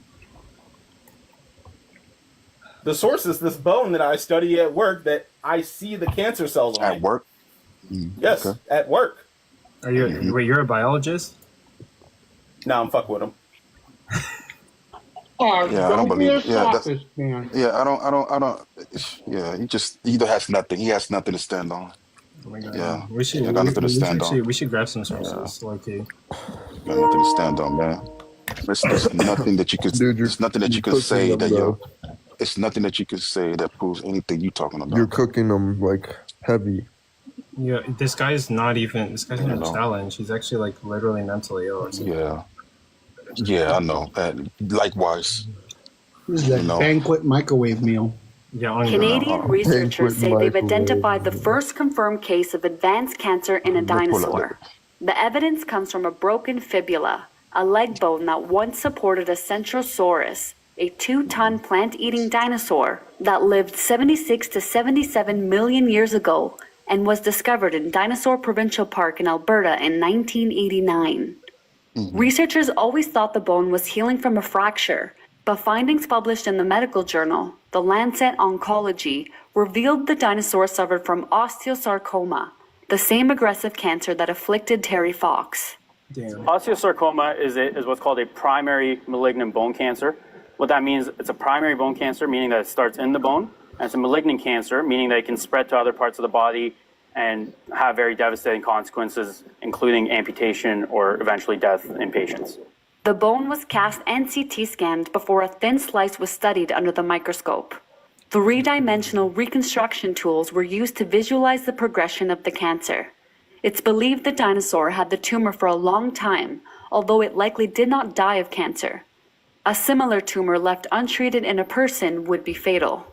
S4: The source is this bone that I study at work that I see the cancer cells on.
S5: At work?
S4: Yes,
S5: okay.
S4: at work.
S17: Are you? Wait, you're a biologist?
S4: No, I'm fuck with him.
S5: Yeah, I don't believe it. Yeah, I don't. Yeah, he either has nothing. He has nothing to stand on.
S17: Oh my God.
S5: Yeah,
S17: We should.
S5: I got nothing to stand on.
S17: We should grab some sources.
S5: Yeah.
S17: Okay.
S5: Got nothing to stand on, man. There's nothing that you could. There's nothing that you could say that you. It's nothing that you could say that proves anything you talking about.
S19: You're cooking them like heavy.
S17: Yeah, this guy's not even a challenge. He's actually like literally mentally ill or something.
S5: Yeah, I know. Likewise.
S11: This is a banquet microwave meal.
S14: Canadian researchers say they've identified the first confirmed case of advanced cancer in a dinosaur. The evidence comes from a broken fibula, a leg bone that once supported a Centrosaurus, a 2-ton plant-eating dinosaur that lived 76 to 77 million years ago and was discovered in Dinosaur Provincial Park in Alberta in 1989. Researchers always thought the bone was healing from a fracture, but findings published in the medical journal, The Lancet Oncology, revealed the dinosaur suffered from osteosarcoma, the same aggressive cancer that afflicted Terry Fox.
S22: Osteosarcoma is what's called a primary malignant bone cancer. What that means, it's a primary bone cancer, meaning that it starts in the bone, and it's a malignant cancer, meaning that it can spread to other parts of the body and have very devastating consequences, including amputation or eventually death in patients.
S14: The bone was cast and CT scanned before a thin slice was studied under the microscope. 3-dimensional reconstruction tools were used to visualize the progression of the cancer. It's believed the dinosaur had the tumor for a long time, although it likely did not die of cancer. A similar tumor left untreated in a person would be fatal.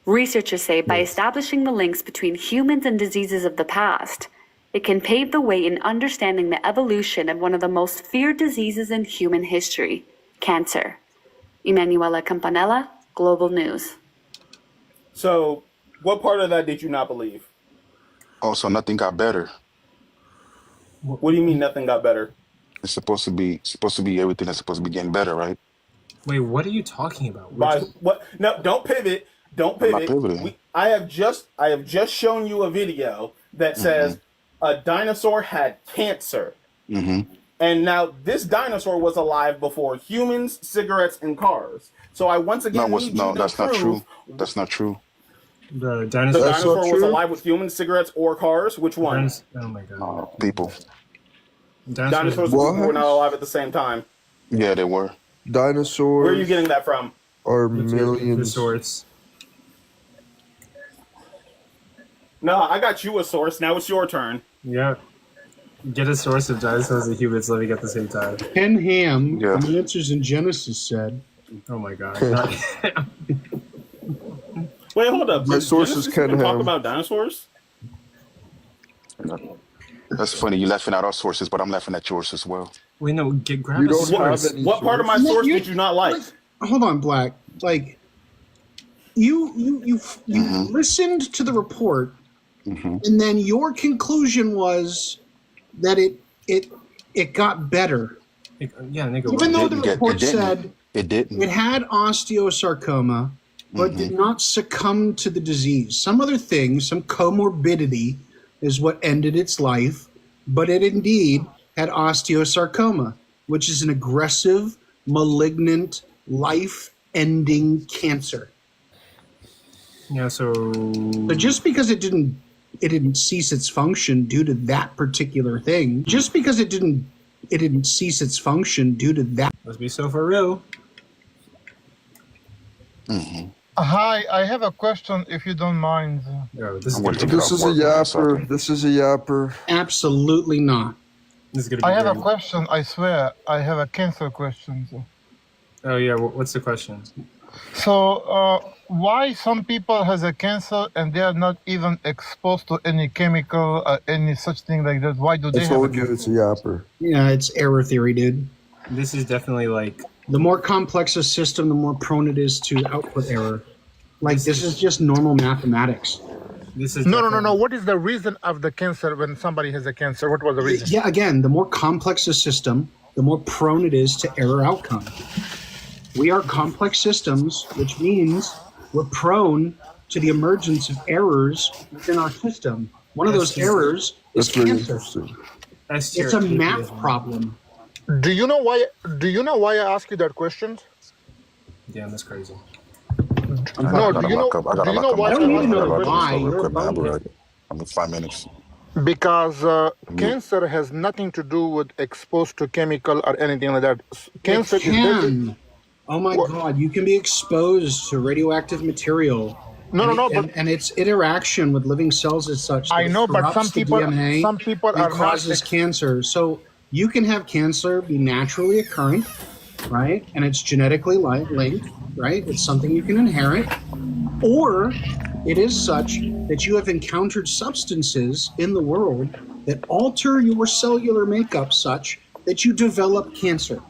S14: Researchers say by establishing the links between humans and diseases of the past, it can pave the way in understanding the evolution of one of the most feared diseases in human history, cancer. Emanuela Campanella, Global News.
S4: So, what part of that did you not believe?
S5: Oh, so nothing got better.
S4: What do you mean nothing got better?
S5: It's supposed to be everything that's supposed to be getting better, right?
S17: Wait, what are you talking about?
S4: By what? No, don't pivot. Don't
S5: I'm not
S4: pivot.
S5: pivoting.
S4: I have just shown you a video that says a dinosaur had cancer. And now this dinosaur was alive before humans, cigarettes, and cars. So I once again need you to
S5: that's
S4: prove
S5: not true. That's not true.
S17: The
S4: dinosaur was alive with humans, cigarettes, or cars. Which one?
S17: Oh my god.
S5: People.
S4: Dinosaurs and people were not alive at the same time.
S5: Yeah, they were.
S19: Dinosaurs.
S4: Where are you getting that from?
S19: Are millions.
S17: The source.
S4: No, I got you a source. Now it's your turn.
S17: Yeah. Get a source of dinosaurs and humans living at the same time.
S11: Ken Ham, the Answers in Genesis said.
S17: Oh my god.
S4: Wait, hold up.
S19: My source is Ken Ham.
S4: Talk about dinosaurs?
S5: That's funny. You're laughing at our sources, but I'm laughing at yours as well.
S17: Wait, no, grab a source.
S4: What part of my source did you not like?
S11: Hold on, Black. Like, you listened to the report, and then your conclusion was that it got better. Even though the report said it had osteosarcoma, but did not succumb to the disease. Some other thing, some comorbidity, is what ended its life, but it indeed had osteosarcoma, which is an aggressive, malignant, life-ending cancer.
S17: Yeah, so
S11: just because it didn't cease its function due to that particular thing, just because it didn't cease its function due to that.
S17: Must be so for real.
S9: Hi, I have a question if you don't mind.
S11: This is a yapper. This is a yapper. Absolutely not.
S9: I have a question, I swear. I have a cancer question.
S17: Oh yeah, what's the question?
S9: So, why some people has a cancer and they are not even exposed to any chemical, any such thing like that? Why do they
S19: I
S9: have
S19: told you it's a yapper.
S11: Yeah, it's error theory, dude.
S17: This is definitely like...
S11: The more complex a system, the more prone it is to output error. Like, this is just normal mathematics.
S17: This is
S9: No. What is the reason of the cancer when somebody has a cancer? What was the reason?
S11: Yeah, again, the more complex a system, the more prone it is to error outcome. We are complex systems, which means we're prone to the emergence of errors within our system. One of those errors is cancer. It's a math problem.
S9: Do you know why I ask you that question?
S17: Damn, that's crazy.
S9: No, do you know why?
S11: I don't need to know why.
S5: I'm in 5 minutes.
S9: Because cancer has nothing to do with exposed to chemical or anything like that. Cancer is...
S11: Oh my God, you can be exposed to radioactive material. And its interaction with living cells is such that
S9: I know, but
S11: some people are causes cancer. So you can have cancer be naturally occurring, right? And it's genetically linked, right? It's something you can inherit. Or it is such that you have encountered substances in the world that alter your cellular makeup such that you develop cancer.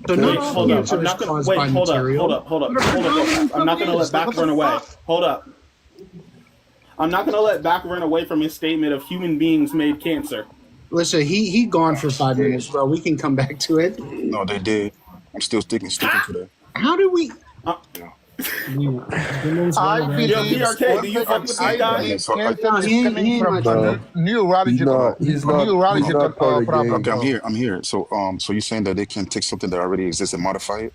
S11: So not all cancer is caused by material.
S4: Hold up. I'm not going to let Back run away. Hold up. I'm not going to let Back run away from his statement of human beings made cancer.
S11: Listen, he gone for 5 minutes, bro. We can come back to it.
S5: No, they did. I'm still sticking to that.
S11: How do we...
S9: I believe
S4: BRK, do you fuck with these guys?
S9: Cancer is coming from a neurological problem.
S5: Okay, I'm here. So you're saying that they can take something that already exists and modify it?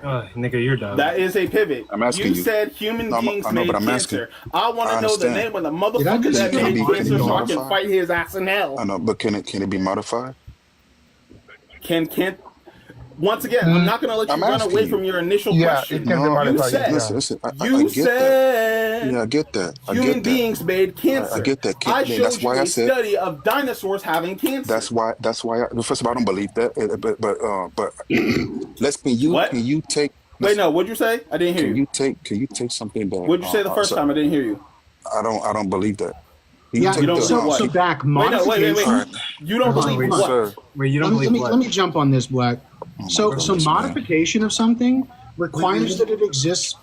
S17: Nigga, you're done.
S4: That is a pivot.
S5: I'm asking you.
S4: You said human beings made cancer. I want to know the name of the motherfucker that made cancer so I can fight his ass in hell.
S5: I know, but can it be modified?
S4: once again, I'm not going to let you run away from your initial question. You said,
S5: yeah, I get that.
S4: Human beings made cancer.
S5: I get that.
S4: I showed you a study of dinosaurs having cancer.
S5: That's why. First of all, I don't believe that. But can you take?
S4: Wait, no. What'd you say? I didn't hear you.
S5: Can you take something that?
S4: What'd you say the first time? I didn't hear you.
S5: I don't believe that.
S11: You so back modification.
S4: Wait. You don't believe what?
S17: Wait, you don't believe what?
S11: Let me jump on this, Black. So modification of something requires that it exists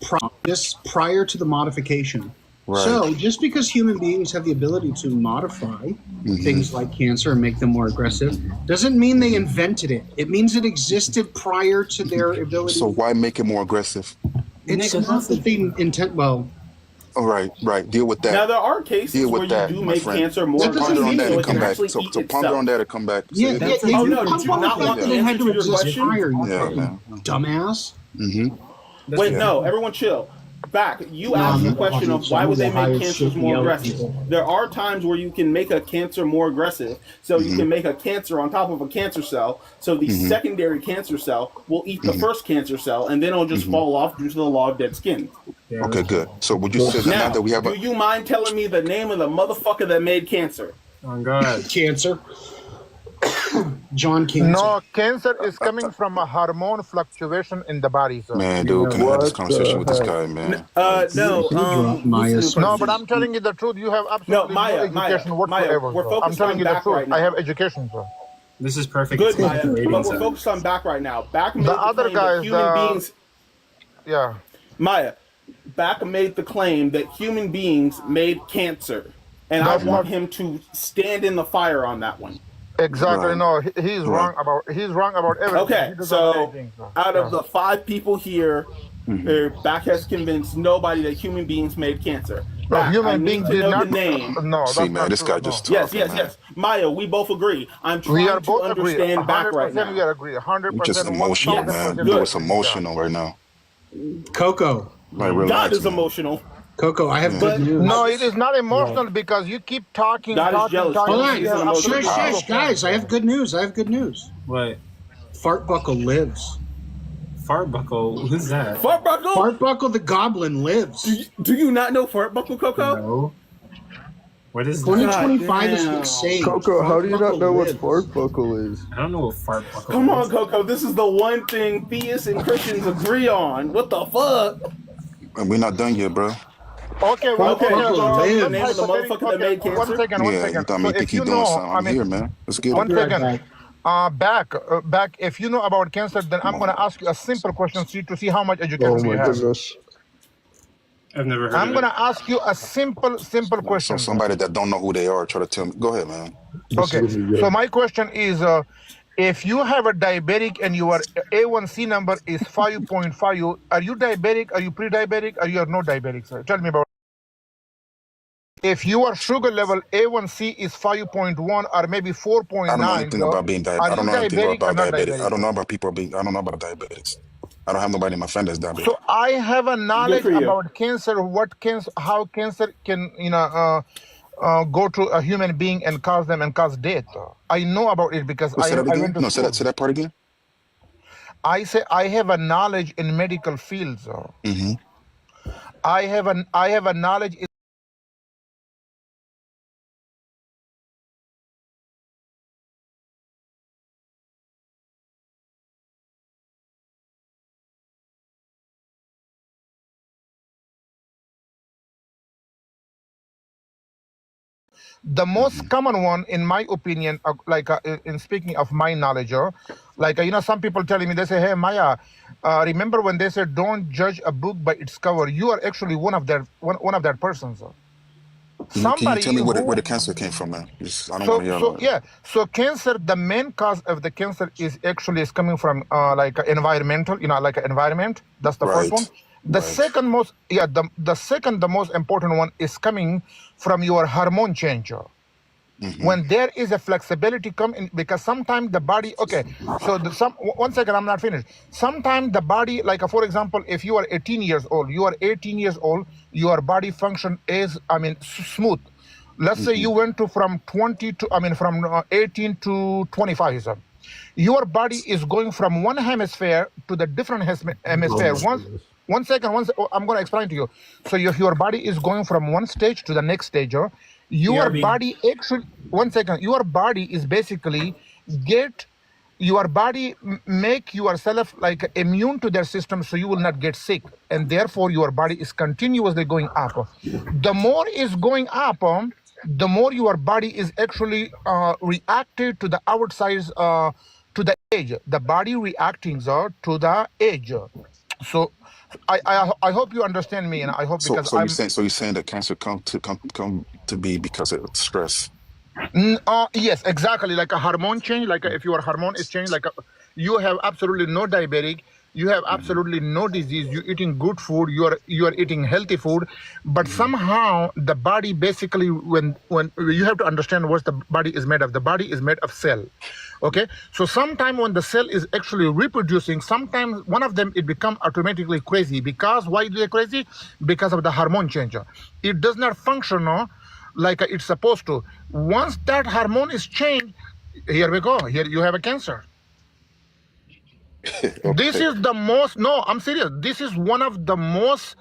S11: prior to the modification. Right. So just because human beings have the ability to modify things like cancer and make them more aggressive doesn't mean they invented it. It means it existed prior to their ability.
S5: So why make it more aggressive?
S11: It's not that they intent. Well.
S5: All right. Deal with that.
S4: Now there are cases where you do make cancer more
S5: ponder on that and come back.
S4: So
S5: ponder on that and come back.
S4: Yeah. Oh no! Did you not want the answer to your question?
S11: Dumbass.
S4: Wait, no. Everyone, chill. Back. You asked the question of why would they make cancers more aggressive? There are times where you can make a cancer more aggressive. So you can make a cancer on top of a cancer cell. So the secondary cancer cell will eat the first cancer cell, and then it'll just fall off due to the law of dead skin.
S5: Okay, good. So would you say now that we have
S4: do you mind telling me the name of the motherfucker that made cancer?
S17: Oh God,
S11: cancer. John Cancer.
S9: No, cancer is coming from a hormone fluctuation in the body. So.
S5: Man, dude, can I have this conversation with this guy, man?
S9: No, but I'm telling you the truth. You have absolutely no education whatsoever. I'm telling you the truth.
S4: Right
S9: I have education, sir.
S17: This is perfect.
S4: Good, Maya. But we're focused on back right now. Back made
S9: the other guys,
S4: human beings.
S9: Yeah.
S4: Maya, Back made the claim that human beings made cancer, and I want him to stand in the fire on that one.
S9: Exactly. Right. No, he's wrong about everything.
S4: Okay, so out of the 5 people here, Back has convinced nobody that human beings made cancer. Back,
S9: human beings did not.
S4: The name.
S9: No,
S5: see, man, this guy just talking,
S4: yes. Maya, we both agree. I'm trying to understand Back right now.
S9: We agree. 100%.
S5: You're just emotional, man. You're just emotional right now.
S11: Coco.
S5: Like, relax,
S4: God is emotional.
S11: Coco, I have good news.
S9: No, it is not emotional because you keep talking.
S4: God is jealous.
S11: Hold on. Shush, guys. I have good news.
S17: What?
S11: Fart Buckle lives.
S17: Fart Buckle? Who's that?
S4: Fart Buckle?
S11: Fart Buckle the Goblin lives.
S4: Do you not know Fart Buckle, Coco?
S17: No. What is
S11: 2025 is insane.
S19: Coco, how do you not know what Fart Buckle is?
S17: I don't know what Fart Buckle is.
S4: Come on, Coco. This is the one thing theists and Christians agree on. What the fuck?
S5: And we're not done yet, bro.
S9: Okay,
S4: well, the name of the motherfucker that made cancer.
S9: One second.
S5: You got me think he's doing something. I'm here, man. Let's get it.
S9: One second. Back. If you know about cancer, then I'm going to ask you a simple question to see how much education you have.
S19: Goodness.
S17: I've never heard.
S9: I'm going to ask you a simple question.
S5: So somebody that don't know who they are, try to tell me. Go ahead, man.
S9: Okay. So my question is, if you have a diabetic and your A1C number is 5.5, are you diabetic? Are you pre-diabetic? Or you are no diabetic, sir? Tell me about it. If your sugar level A1C is 5.1 or maybe 4.9,
S5: I don't know anything about being diabetic. I don't know anything about diabetic. I don't know about people being. I don't know about diabetics. I don't have nobody in my family that's diabetic.
S9: So I have a knowledge about cancer. How cancer can go to a human being and cause death. I know about it because I went to school.
S5: Say that part again.
S9: I say I have a knowledge in medical fields. I have a knowledge. The most common one, in my opinion, in speaking of my knowledge, some people telling me, they say, hey, Maya, remember when they said, don't judge a book by its cover? You are actually one of that persons.
S5: Can you tell me where the cancer came from, man? I don't want to hear
S9: So cancer, the main cause of the cancer is coming from environmental, like an environment. That's the first one. The second most, the most important one is coming from your hormone change. When there is a flexibility come in, because sometimes the body, one second, I'm not finished. Sometimes the body, for example, if you are 18 years old, your body function is, smooth. Let's say you went from 18 to 25. Your body is going from one hemisphere to the different hemisphere. One second, I'm going to explain to you. So your body is going from one stage to the next stage. Your body actually, one second, your body is basically your body make yourself like immune to their system, so you will not get sick, and therefore your body is continuously going up. The more is going up, the more your body is actually reactive to the outside, to the age. The body reacting to the age. So I hope you understand me, and I hope because
S5: So you're saying that cancer come to be because of stress.
S9: Yes, exactly. Like a hormone change, like if your hormone is changed, like you have absolutely no diabetic, you have absolutely no disease, you're eating good food, you're eating healthy food, but somehow the body basically, when you have to understand what the body is made of. The body is made of cell. Okay, so sometime when the cell is actually reproducing, sometimes one of them it become automatically crazy. Because why they're crazy? Because of the hormone change. It does not function like it's supposed to. Once that hormone is changed, here we go. Here you have a cancer. Okay. This is the most. No, I'm serious. This is one of the most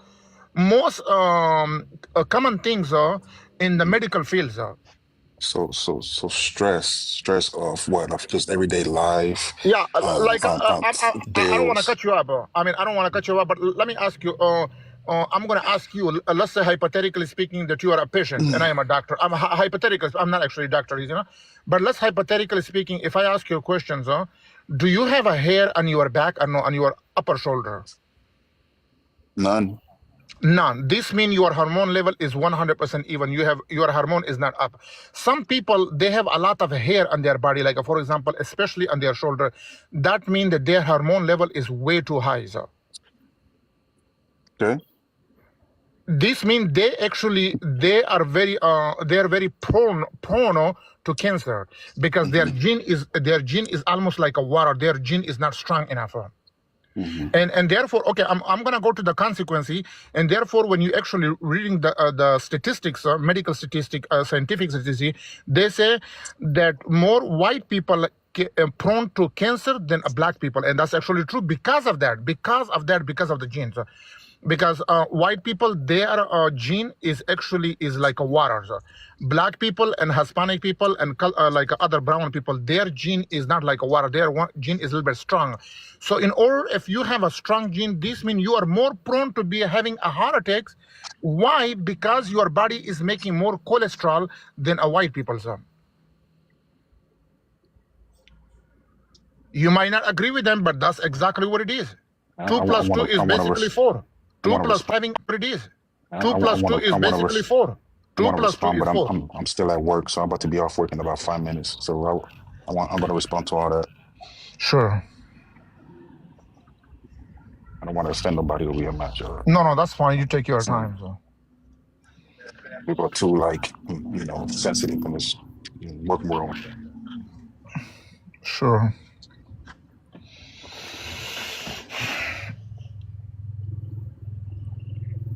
S9: common things in the medical fields.
S5: So stress of what? Of just everyday life.
S9: Yeah, like I don't want to
S5: Bills.
S9: cut you up. I mean, I don't want to cut you up, but let me ask you. I'm going to ask you. Let's say hypothetically speaking that you are a patient and I am a doctor. I'm hypothetically. I'm not actually a doctor, But let's hypothetically speaking, if I ask you questions, do you have a hair on your back or no, on your upper shoulder?
S5: None.
S9: None. This means your hormone level is 100% even. Your hormone is not up. Some people, they have a lot of hair on their body, like for example, especially on their shoulder. That means that their hormone level is way too high.
S5: Okay.
S9: This means they are very prone to cancer because their gene is almost like a water. Their gene is not strong enough. And therefore, okay, I'm gonna go to the consequence, and therefore, when you actually reading the statistics, medical statistic, scientific statistic, they say that more white people prone to cancer than black people, and that's actually true because of the genes. Because white people, their gene is like a water. Black people and Hispanic people and like other brown people, their gene is not like a water. Their gene is a little bit strong. So in order, if you have a strong gene, this means you are more prone to be having a heart attacks. Why? Because your body is making more cholesterol than a white people's. You might not agree with them, but that's exactly what it is. 2 plus 2 is basically 4. 2 plus 5 what it is. 2 plus 2 is basically 4. 2 plus 2 is 4.
S5: I'm still at work, so I'm about to be off work in about 5 minutes. So I'm going to respond to all that.
S9: Sure.
S5: I don't want to offend nobody that we are match.
S9: No, that's fine. You take your time. So.
S5: People are too sensitive in this work world.
S9: Sure.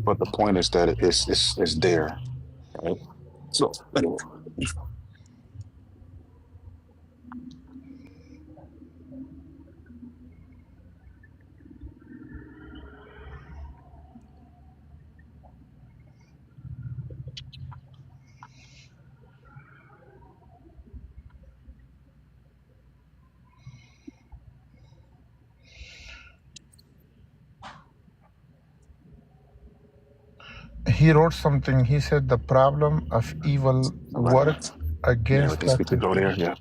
S5: But the point is that it's there, right? So anyway.
S9: He wrote something. He said the problem of evil work against
S5: we could go there, yeah.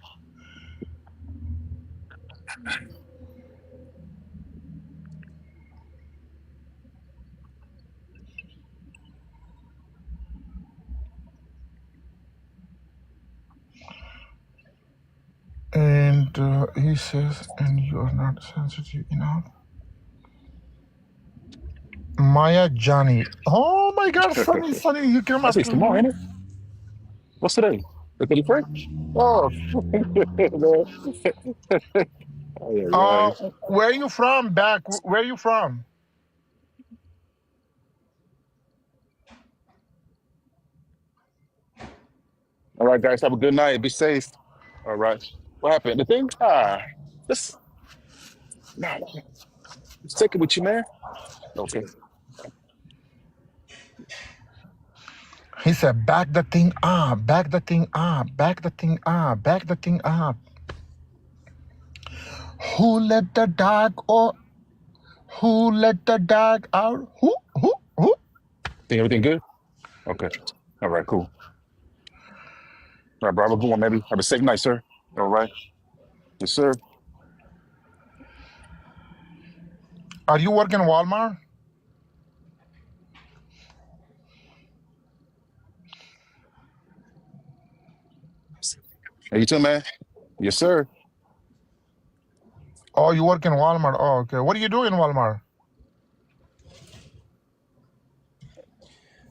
S9: And he says, and you are not sensitive enough. Maya Johnny. Oh my God, Sunny, you came up.
S5: It's tomorrow, ain't it? What's today? The 31st? Oh.
S9: Where are you from? Where are you from?
S5: All right, guys, have a good night. Be safe. All right. What happened? The thing? Just nah, just take it with you, man. Okay.
S9: He said, back the thing up, back the thing up, back the thing up, back the thing up. Who let the dog out? Who let the dog out? Who?
S5: Think everything good? Okay. All right, cool. All right, bro. Have a good one, maybe. Have a safe night, sir. All right. Yes, sir.
S9: Are you working Walmart?
S5: Hey, you too, man. Yes, sir.
S9: Oh, you work in Walmart. Oh, okay. What do you do in Walmart?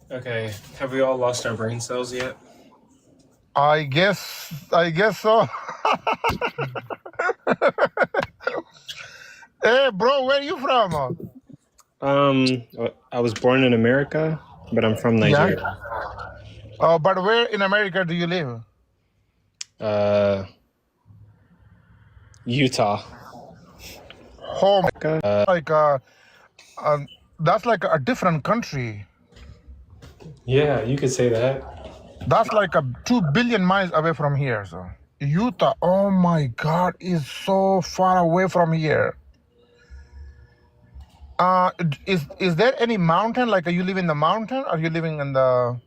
S17: Okay, have we all lost our brain cells yet?
S9: I guess so. Hey, bro, where are you from?
S17: I was born in America, but I'm from Nigeria.
S9: Yeah. But where in America do you live?
S17: Utah.
S9: Oh my God. That's like a different country.
S17: Yeah, you could say that.
S9: That's like 2 billion miles away from here. So Utah, oh my God, is so far away from here. Is there any mountain? Like, are you living in the mountain? Or are you living in the?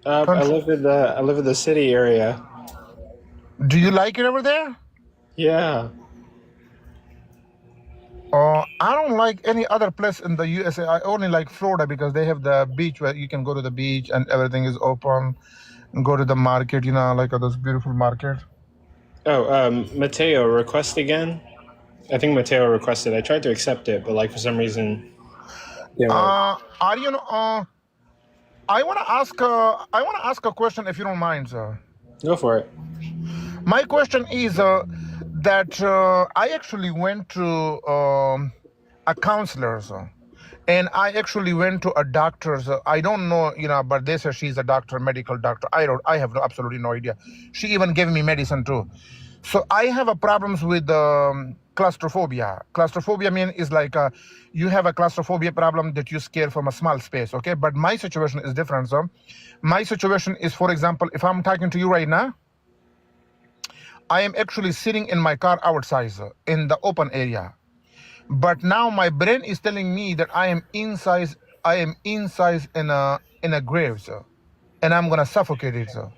S17: I live in the city area.
S9: Do you like it over there?
S17: Yeah.
S9: I don't like any other place in the USA. I only like Florida because they have the beach where you can go to the beach and everything is open and go to the market, you know, like those beautiful markets.
S17: Oh, Mateo, request again? I think Mateo requested. I tried to accept it, but like for some reason.
S9: Are you? I want to ask a question if you don't mind, sir.
S17: Go for it.
S9: My question is that I actually went to a counselor, sir, and I actually went to a doctor. I don't know, you know, but they say she's a doctor, medical doctor. I have absolutely no idea. She even gave me medicine too. So I have a problems with claustrophobia. Claustrophobia is like you have a claustrophobia problem that you're scared from a small space, okay? But my situation is different, so my situation is, for example, if I'm talking to you right now, I am actually sitting in my car outside in the open area. But now my brain is telling me that I am inside in a grave, sir, and I'm gonna suffocate it, sir.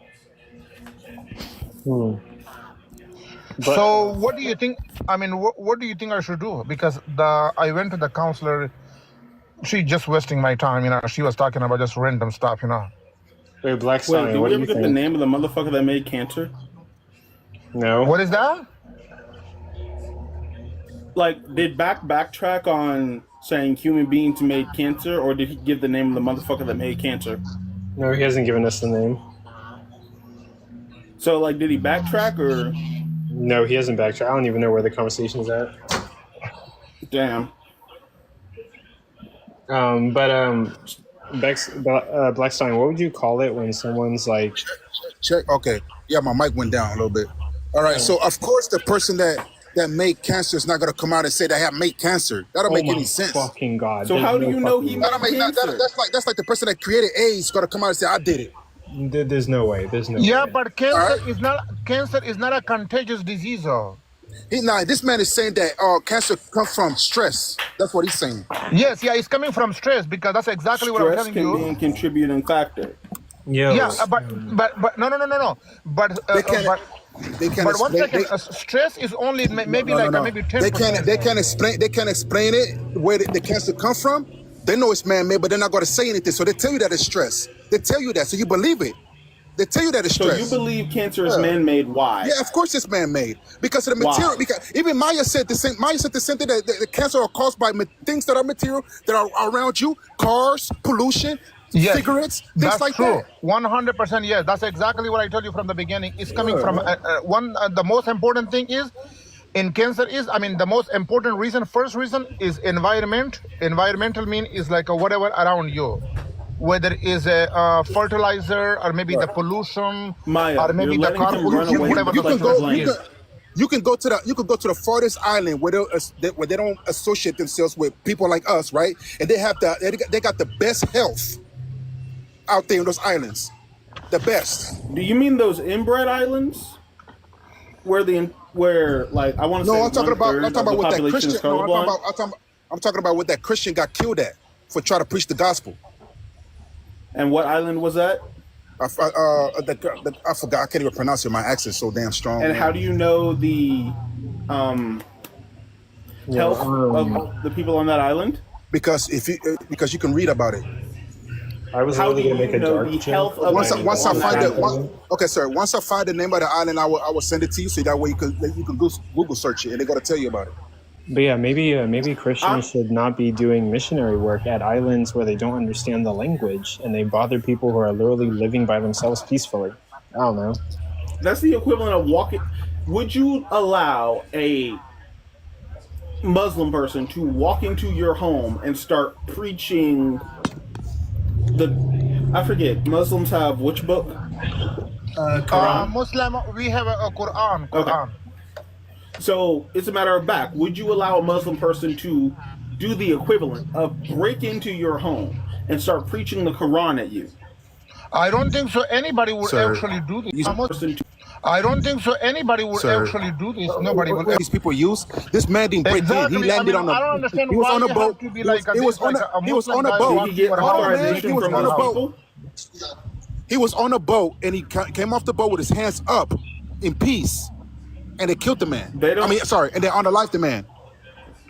S9: So what do you think? I mean, what do you think I should do? Because I went to the counselor. She just wasting my time, you know. She was talking about just random stuff, you know.
S17: Wait, BlueSky,
S4: did
S17: what
S4: we
S17: do
S4: ever
S17: you
S4: get
S17: think?
S4: the name of the motherfucker that made cancer?
S17: No.
S9: What is that?
S4: Like, did backtrack on saying human beings made cancer, or did he give the name of the motherfucker that made cancer?
S17: No, he hasn't given us the name.
S4: So, like, did he backtrack or?
S17: No, he hasn't backtracked. I don't even know where the conversation is at.
S4: Damn.
S17: Blackstein, what would you call it when someone's like?
S5: Check. Okay. Yeah, my mic went down a little bit. All right. So of course the person that made cancer is not going to come out and say they have made cancer. That don't make any sense.
S17: Fucking God.
S4: So how do you know he made cancer?
S5: That's like the person that created AIDS got to come out and say I did it.
S17: There's no way. There's no way.
S9: Yeah, but cancer is not a contagious disease, though.
S5: This man is saying that cancer comes from stress. That's what he's saying.
S9: Yes, yeah, it's coming from stress because that's exactly what I'm telling you.
S4: Stress can be a contributing factor.
S9: Yeah, but no. But
S5: they can't.
S9: But 1 second, stress is only maybe maybe 10%.
S5: They can't explain it where the cancer come from. They know it's man-made, but they're not going to say anything. So they tell you that it's stress. They tell you that, so you believe it. They tell you that it's stress.
S4: So you believe cancer is man-made? Why?
S5: Yeah, of course it's man-made because of the material.
S4: Why?
S5: Because even Maya said the same. Maya said the same thing that the cancer are caused by things that are material that are around you: cars, pollution, cigarettes, things like that.
S9: 100%. Yes, that's exactly what I told you from the beginning. It's coming from the most important thing is in cancer is the most important reason. First reason is environment. Environmental mean is like whatever around you. whether it is a fertilizer or maybe the pollution,
S4: Maya,
S9: or maybe the carbon, whatever
S5: you
S9: the
S5: can go.
S9: situation is.
S5: You can go to the farthest island where they don't associate themselves with people like us, right? And they got the best health out there in those islands, the best.
S4: Do you mean those inbred islands, where like I want to say
S5: I'm talking about what that Christian. I'm talking about what that Christian got killed at for trying to preach the gospel.
S4: And what island was that?
S5: I forgot. I can't even pronounce it. My accent's so damn strong.
S4: And how do you know the health of the people on that island?
S5: Because you can read about it.
S17: I was how do you make know
S5: the health of once I find it? Okay, sir. Once I find the name of the island, I will send it to you, so that way you can Google search it, and they're gonna tell you about it.
S17: But yeah, maybe Christians should not be doing missionary work at islands where they don't understand the language and they bother people who are literally living by themselves peacefully. I don't know.
S4: That's the equivalent of walking. Would you allow a Muslim person to walk into your home and start preaching I forget, Muslims have which book?
S9: Quran. Muslim, we have a Quran.
S4: Okay. So it's a matter of back. Would you allow a Muslim person to do the equivalent of break into your home and start preaching the Quran at you?
S9: I don't think so. Anybody would actually do this. I don't think so. Anybody would actually do this. Nobody would.
S5: These people use this man didn't break in. He landed on a.
S9: I don't understand
S5: he was
S9: why
S5: on a boat.
S9: He was
S5: on a boat.
S4: Did he get authorization from
S5: on a boat.
S4: people?
S5: He was on a boat and he came off the boat with his hands up in peace, and they killed the man. And they unalived the man.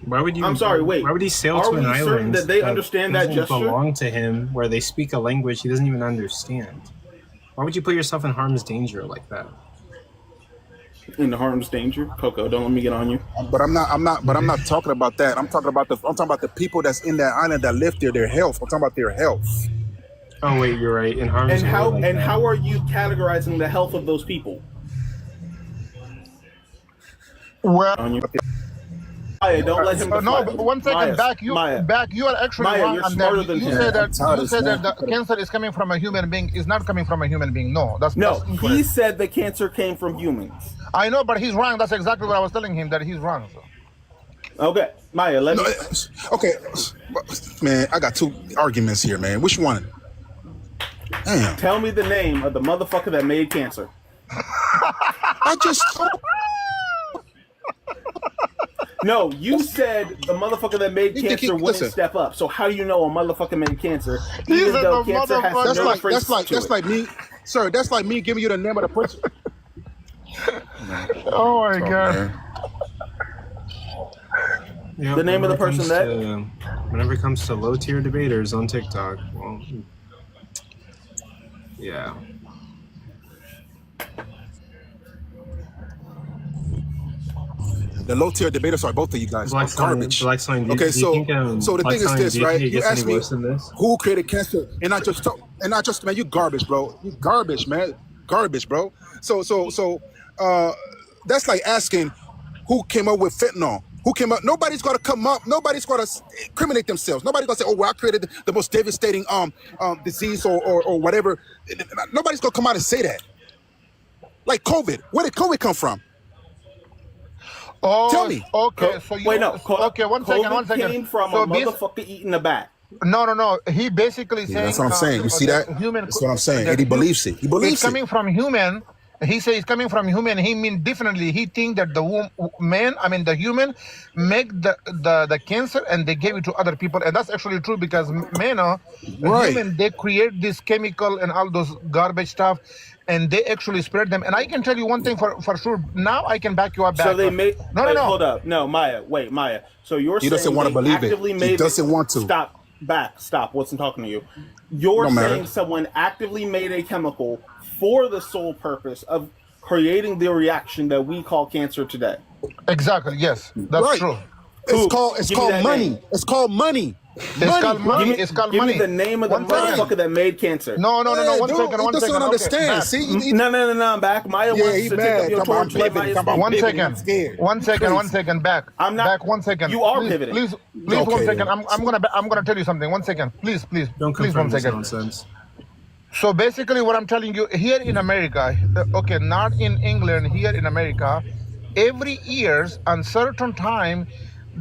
S17: Why would you?
S4: I'm sorry. Wait.
S17: Why would he sail to an island
S4: that they understand that gesture?
S17: Belong to him, where they speak a language he doesn't even understand? Why would you put yourself in harm's danger like that?
S4: In the harm's danger, Coco. Don't let me get on you.
S5: But I'm not talking about that. I'm talking about the people that's in that island that live there. Their health. I'm talking about their health.
S17: Oh wait, you're right. In harm's
S4: danger. How are you categorizing the health of those people?
S9: Well,
S4: Maya, don't let him.
S9: No, but 1 second. Back. You are actually
S4: Maya,
S9: wrong.
S4: you're
S9: And
S4: smarter
S9: then
S4: than
S9: you
S4: him.
S9: said that the cancer is coming from a human being. Is not coming from a human being. No, that's
S4: he said the cancer came from humans.
S9: I know, but he's wrong. That's exactly what I was telling him, that he's wrong. So.
S4: Okay, Maya, let me.
S5: Okay, man, I got two arguments here, man. Which one? Damn.
S4: Tell me the name of the motherfucker that made cancer.
S5: I just.
S4: No, you said the motherfucker that made cancer wouldn't step up. So how do you know a motherfucker made cancer? Even though cancer has
S5: that's like me, sir. That's like me giving you the name of the person.
S9: Oh my god.
S17: Yeah,
S4: the name of the person that.
S17: Whenever it comes to low tier debaters on TikTok, well, yeah.
S5: The low tier debaters are both of you guys. Garbage.
S17: Okay,
S5: so the thing is this, right? You asked me who created cancer, and I just man, you garbage, bro. You garbage, man. Garbage, bro. So that's like asking who came up with fentanyl. Who came up? Nobody's gonna come up. Nobody's gonna incriminate themselves. Nobody's gonna say, "Oh, well, I created the most devastating disease or whatever." Nobody's gonna come out and say that. Like COVID. Where did COVID come from?
S9: Oh,
S5: tell me.
S9: Okay, so you okay? 1 second. 1 second.
S4: Came from a motherfucker eating a bat.
S9: No. He basically saying.
S5: That's what I'm saying. You see that? That's what I'm saying. And he believes it. He believes
S9: it's coming from human. He says it's coming from human. He mean differently. He think that the human, make the cancer and they gave it to other people, and that's actually true because human, they create this chemical and all those garbage stuff, and they actually spread them. And I can tell you one thing for sure. Now I can back you up.
S4: So they made. No. Hold up. No, Maya. Wait, Maya. So you're saying
S5: doesn't want to believe it. He doesn't want to.
S4: Stop. Wasn't talking to you. You're saying someone actively made a chemical for the sole purpose of creating the reaction that we call cancer today.
S9: Exactly. Yes, that's true.
S5: It's called money. It's called money.
S9: It's called money. It's called
S4: Give
S9: money.
S4: me the name of the motherfucker that made cancer.
S9: No.
S5: Yeah,
S9: One
S5: dude,
S9: second.
S5: he
S9: One
S5: doesn't
S9: second.
S5: understand.
S9: Okay,
S5: See,
S4: No, I'm back. Maya wants
S5: he
S4: to take up
S5: mad.
S4: your
S5: Come on, I'm
S4: torch. Let
S5: pivoting.
S4: Maya
S5: Come on,
S4: speak.
S5: I'm pivoting. I'm scared.
S9: One second. One
S5: Crazy.
S9: second. Back.
S4: I'm not.
S9: Back. 1 second.
S4: You are
S9: please,
S4: pivoting.
S9: Please.
S5: Okay,
S9: 1 second.
S5: then.
S9: I'm gonna tell you something. 1 second. Please.
S17: Don't
S9: Please.
S17: confirm
S9: 1
S17: this
S9: second.
S17: nonsense.
S9: So basically, what I'm telling you here in America, okay, not in England, here in America, every years on certain time,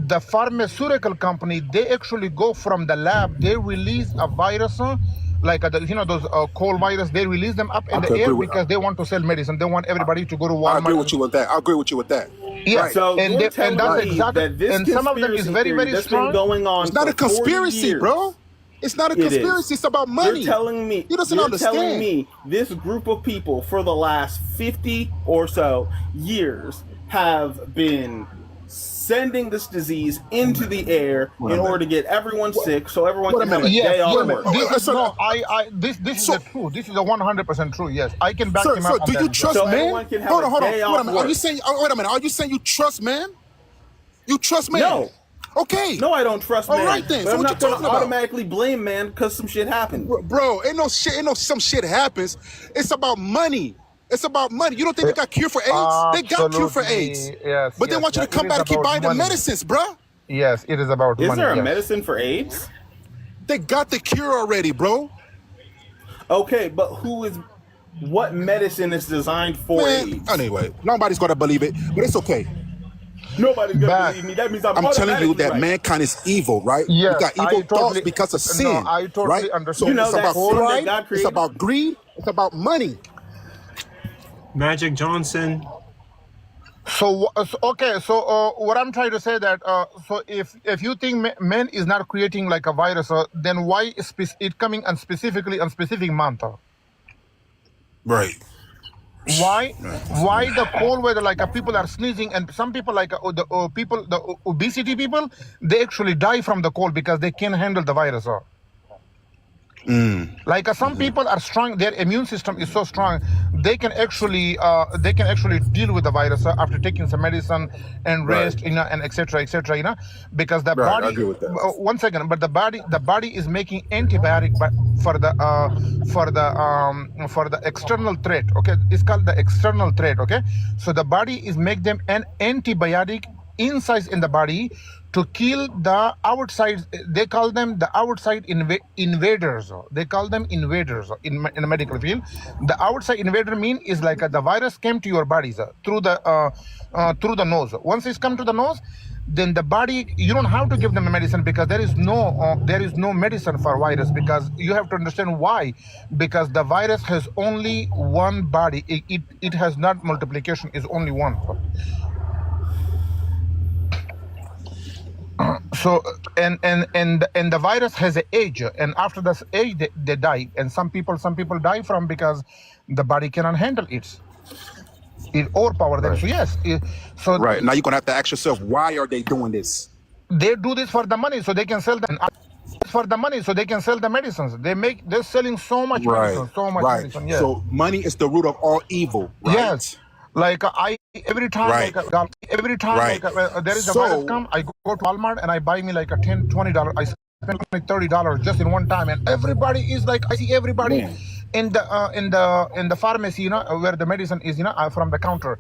S9: the pharmaceutical company, they actually go from the lab, they release a virus, like those cold virus, they release them up in
S5: I
S9: the
S5: could
S9: air
S5: agree with.
S9: because they want to sell medicine. They want everybody to go to
S5: I agree
S9: Walmart.
S5: with you with that. I agree with you with that.
S9: Yeah,
S5: Right.
S4: So
S9: and
S4: you're telling
S9: that's
S4: me
S9: exactly,
S4: that this
S9: and some of them is
S4: conspiracy
S9: very,
S4: theory
S9: very
S4: that's been
S9: strong.
S4: going on
S5: It's not
S4: for
S5: a conspiracy,
S4: 40 years.
S5: bro. It's not a
S4: It
S5: conspiracy.
S4: is.
S5: It's about money.
S4: You're telling me.
S5: He doesn't
S4: You're
S5: understand.
S4: telling me this group of people for the last 50 or so years have been sending this disease into the air in order to get everyone sick, so everyone
S5: Wait a
S4: can have a
S5: minute.
S4: day
S9: Yes,
S4: off work.
S9: this is the truth. This is a 100% true. Yes, I can back him
S5: Sir,
S9: up.
S5: do you trust
S4: So
S5: man?
S4: everyone can have
S5: Hold
S4: a
S5: on.
S4: day
S5: Wait a
S4: off
S5: minute. Are you
S4: work.
S5: saying? Wait a minute. Are you saying you trust man? You trust man?
S4: No.
S5: Okay.
S4: No, I don't trust man.
S5: All right then.
S4: But
S5: So
S4: I'm
S5: what you
S4: not going
S5: talking
S4: to
S5: about?
S4: automatically blame man because some shit happened.
S5: Bro, ain't no shit. Ain't no some shit happens. It's about money. It's about money. You don't think they got cure for AIDS? They got cure for AIDS.
S9: Yes,
S5: But they want you to come back and keep buying the medicines, bro.
S9: Yes, it is about
S4: Is
S9: money.
S4: there a
S9: yes.
S4: medicine for AIDS?
S5: They got the cure already, bro.
S4: Okay, but what medicine is designed for AIDS?
S5: Anyway, nobody's gonna believe it, but it's okay.
S4: Nobody's gonna believe me. That means I'm
S5: telling you
S4: automatically
S5: that
S4: right.
S5: mankind is evil, right?
S9: Yes,
S5: you got evil
S9: I
S5: thoughts
S9: totally-
S5: because of
S9: no,
S5: sin,
S9: I totally
S5: right?
S9: understand.
S5: So
S4: You know
S5: it's
S4: that
S5: about
S4: sin that
S5: pride,
S4: God
S5: it's
S4: created?
S5: about greed, it's about money.
S17: Magic Johnson.
S9: So what I'm trying to say that so if you think man is not creating like a virus, then why is it coming on specifically on specific month?
S5: Right.
S9: Why the cold weather, like people are sneezing, and some people like the obesity people, they actually die from the cold because they can't handle the virus. Like some people are strong, their immune system is so strong, they can actually deal with the virus after taking some medicine and rest, and etc. because the
S5: Right, I
S9: body.
S5: agree with that.
S9: 1 second, but the body is making antibiotic for the external threat. Okay, it's called the external threat. Okay, so the body is make them an antibiotic inside in the body to kill the outside. They call them the outside invaders. They call them invaders in the medical field. The outside invader mean is like the virus came to your body through the nose. Once it's come to the nose, then the body, you don't have to give them a medicine because there is no medicine for virus, because you have to understand why. Because the virus has only one body. It has not multiplication. Is only one. So and the virus has an age, and after this age they die, and some people die from because the body cannot handle it overpower them. So yes, so
S5: Right. Now you're gonna have to ask yourself, why are they doing this?
S9: they do this for the money so they can sell them. For the money so they can sell the medicines. They're selling so much medicine, so much medicine. Yes.
S5: So money is the root of all evil, right?
S9: Yes. Like every time,
S5: Right. Right.
S9: there is a
S5: So-
S9: virus come, I go to Walmart and I buy me like a $10, $20. I spend like $30 just in one time, and everybody is like, I see everybody
S5: Man.
S9: in the pharmacy, where the medicine is, from the counter.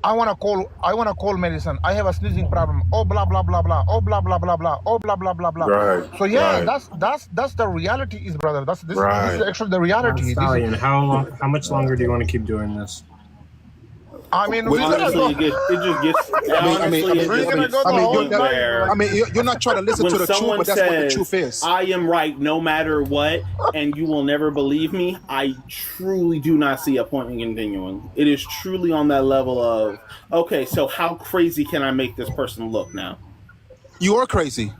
S9: I wanna call medicine. I have a sneezing problem. Oh blah blah blah blah. Oh blah blah blah blah. Oh blah blah blah blah.
S5: Right,
S9: So yeah,
S5: right.
S9: that's the reality is, brother. This is
S5: Right.
S9: actually the reality. This is-
S17: Stallion, how much longer do you want to keep doing this?
S9: I mean, we're gonna
S4: Honestly,
S9: go.
S4: it just gets. Honestly, it
S9: We're
S4: just
S9: gonna
S4: gets
S9: go the whole
S4: to where
S5: you're not trying to listen
S4: when
S5: to the truth,
S4: someone
S5: but that's what the
S4: says,
S5: truth is.
S4: I am right no matter what, and you will never believe me, I truly do not see a point in continuing. It is truly on that level of, okay, so how crazy can I make this person look now?
S5: You are crazy.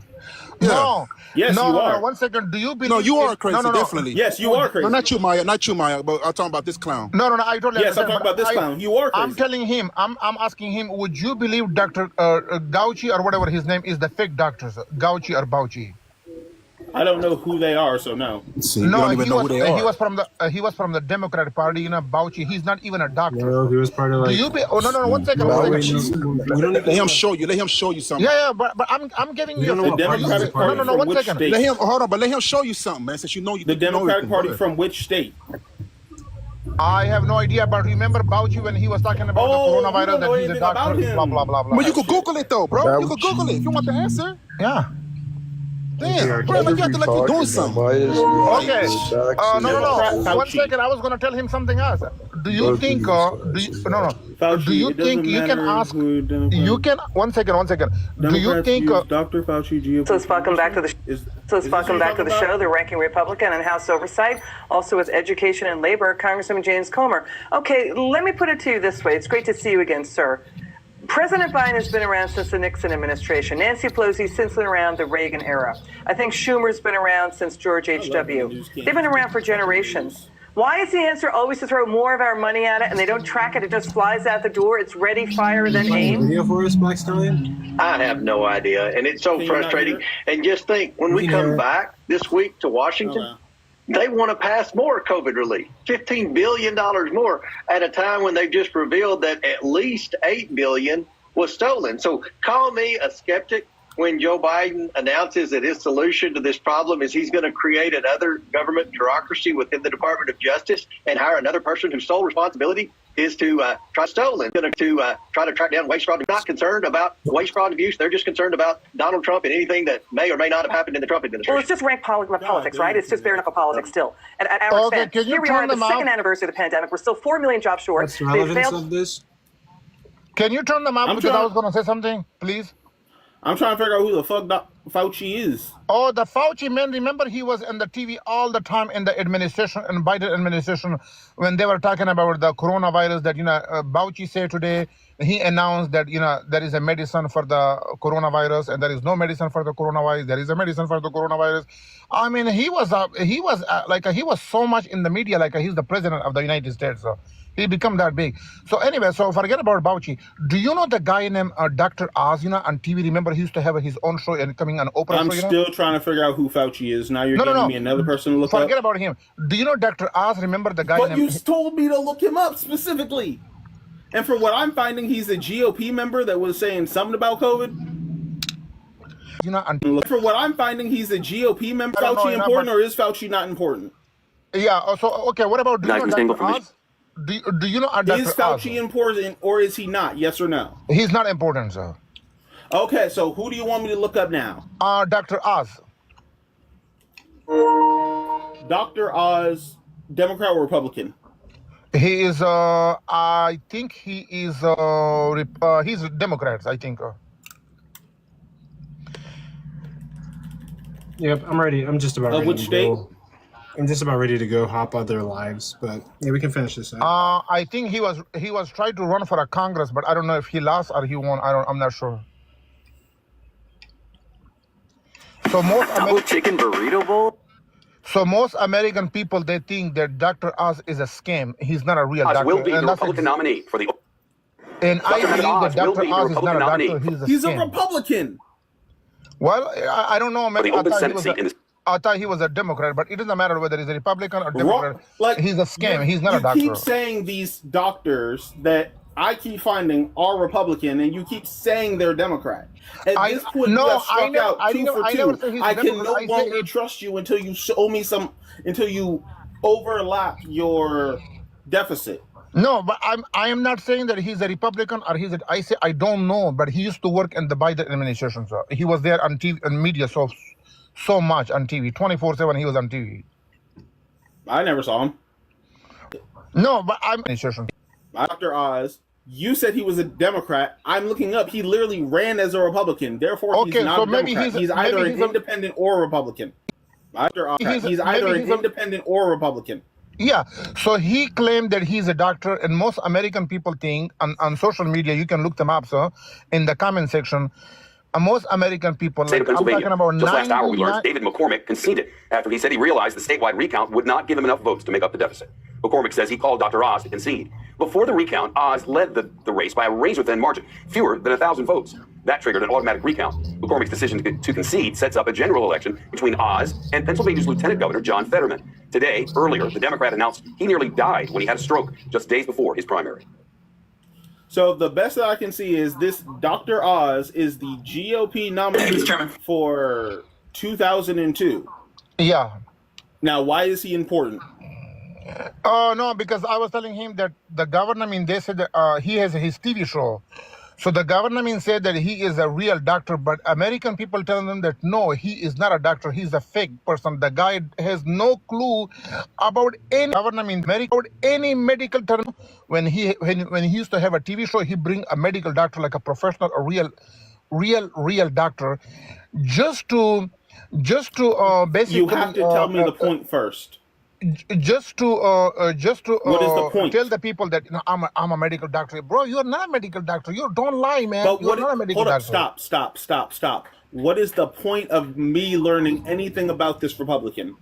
S5: Yeah.
S9: No.
S4: Yes,
S9: no,
S4: you
S9: no,
S4: are.
S9: No, 1 second. Do you believe?
S5: No, you are crazy,
S9: No.
S5: definitely.
S4: Yes, you are crazy.
S5: No, not you, Maya. Not you, Maya. But I'm talking about this clown.
S9: No, I totally
S4: Yes, I'm
S9: understand.
S4: talking about
S9: but
S4: this clown. You are crazy.
S9: I'm telling him. I'm asking him. Would you believe Dr. Gauchi or whatever his name is, the fake doctors, Gauchi or Bauchi?
S4: I don't know who they are, so no.
S5: See, you don't even know who they are.
S9: He was from the Democratic Party, Bauchi. He's not even a doctor.
S17: No, he was part of like.
S9: No, 1 second.
S5: Let him show you. Let him show you something.
S9: Yeah, but I'm giving you
S4: the Democratic Party.
S9: No, 1 second.
S4: State?
S5: Let him hold on, but let him show you something, man. Since you know
S4: the Democratic Party from which state?
S9: I have no idea, but remember Bauchi when he was talking about the coronavirus that he's a doctor, blah blah blah blah.
S5: But you could Google it though, bro. You could Google it if you want the answer.
S9: Yeah.
S5: Damn, bro, like you have to like you're doing something.
S9: Okay. No. 1 second. I was gonna tell him something else. Do you think?
S4: Fauci,
S9: do you think you can ask? You can. 1 second. Do you think?
S4: Dr. Fauci, GOP?
S1: So let's welcome back to the. welcome back to the show. The ranking Republican in House Oversight, also with Education and Labor, Congressman James Comer. Okay, let me put it to you this way. It's great to see you again, sir. President Biden has been around since the Nixon administration. Nancy Pelosi's since been around the Reagan era. I think Schumer's been around since George H.W. They've been around for generations. Why is the answer always to throw more of our money at it and they don't track it? It just flies out the door. It's ready, fire, then aim.
S17: Video for us, Black Stallion?
S18: I have no idea. And it's so frustrating. And just think, when we come back this week to Washington, they want to pass more COVID relief, $15 billion more at a time when they've just revealed that at least $8 billion was stolen. So call me a skeptic when Joe Biden announces that his solution to this problem is he's going to create another government bureaucracy within the Department of Justice and hire another person whose sole responsibility is to try stolen, to try to track down waste fraud. They're not concerned about waste fraud and abuse. They're just concerned about Donald Trump and anything that may or may not have happened in the Trump administration.
S1: Well, it's just rank politics, right? It's just bare knuckle politics still. And at our expense, here we are at the second anniversary of the pandemic. We're still 4 million jobs short.
S17: What's the relevance of this?
S9: Can you turn them up because I was going to say something, please?
S4: I'm trying to figure out who the fuck Fauci is.
S9: Oh, the Fauci man, remember he was in the TV all the time in the administration, in Biden administration, when they were talking about the coronavirus that, Fauci said today, he announced that, there is a medicine for the coronavirus and there is no medicine for the coronavirus. There is a medicine for the coronavirus. I mean, he was so much in the media, like he's the president of the United States. So he become that big. So anyway, so forget about Fauci. Do you know the guy named Dr. Oz, on TV? Remember he used to have his own show and coming on Oprah
S4: I'm
S9: show,
S4: still trying to figure out who Fauci is. Now you're giving me another person to look up.
S9: Forget about him. Do you know Dr. Oz? Remember the guy
S4: But you told me to look him up specifically. And from what I'm finding, he's a GOP member that was saying something about COVID. From what I'm finding, he's a GOP member. Is Fauci important or is Fauci not important?
S9: Yeah, so, okay, what about, do you know Dr. Oz? Do you know Dr.
S4: Is Fauci important or is he not? Yes or no?
S9: He's not important, sir.
S4: Okay, so who do you want me to look up now?
S9: Dr. Oz.
S4: Dr. Oz, Democrat or Republican?
S9: He is, I think he is, he's a Democrat, I think.
S17: Yep, I'm ready. I'm just about ready
S4: which
S17: to
S4: state?
S17: go. I'm just about ready to go hop on their lives, but yeah, we can finish this out.
S9: I think he was trying to run for a Congress, but I don't know if he lost or he won. I'm not sure. So most
S23: chicken burrito bowl.
S9: So most American people, they think that Dr. Oz is a scam. He's not a real doctor.
S23: Will be the Republican nominee for the.
S9: And I believe that Dr. Oz is not a doctor.
S4: He's a Republican.
S9: Well, I don't know. Maybe I thought he was a Democrat, but it doesn't matter whether he's a Republican or Democrat. He's a scam. He's not a doctor.
S4: You keep saying these doctors that I keep finding are Republican, and you keep saying they're Democrat. At this point, you have struck out two for two. I can no longer trust you until you show me until you overlap your deficit.
S9: No, but I am not saying that he's a Republican or I say I don't know, but he used to work in the Biden administration. So he was there on TV and media so much on TV, 24/7 he was on TV.
S4: I never saw him.
S9: No, but I'm administration.
S4: Dr. Oz, you said he was a Democrat. I'm looking up. He literally ran as a Republican. Therefore, he's not a Democrat. He's either an independent or a Republican. Dr. Oz, he's either an independent or a Republican.
S9: Yeah, so he claimed that he's a doctor, and most American people think on social media, you can look them up, so in the comment section, most American people,
S23: State of Pennsylvania. Just last hour, we learned David McCormick conceded after he said he realized the statewide recount would not give him enough votes to make up the deficit. McCormick says he called Dr. Oz to concede. Before the recount, Oz led the race by a razor-thin margin, fewer than 1,000 votes. That triggered an automatic recount. McCormick's decision to concede sets up a general election between Oz and Pennsylvania's Lieutenant Governor John Fetterman. Today, earlier, the Democrat announced he nearly died when he had a stroke just days before his primary.
S4: So the best that I can see is this Dr. Oz is the GOP nominee for 2002.
S9: Yeah.
S4: Now, why is he important?
S9: No, because I was telling him that the governor, they said that, he has his TV show. So the governor said that he is a real doctor, but American people tell them that no, he is not a doctor. He's a fake person. The guy has no clue about any government, about any medical term. When he used to have a TV show, he bring a medical doctor, like a professional, a real doctor, just to basically.
S4: You have to tell me the point first.
S9: Just to
S4: what is the point?
S9: Tell the people that I'm a medical doctor, bro. You're not a medical doctor. You don't lie, man.
S4: But
S9: you're not a medical doctor.
S4: Stop. What is the point of me learning anything about this Republican?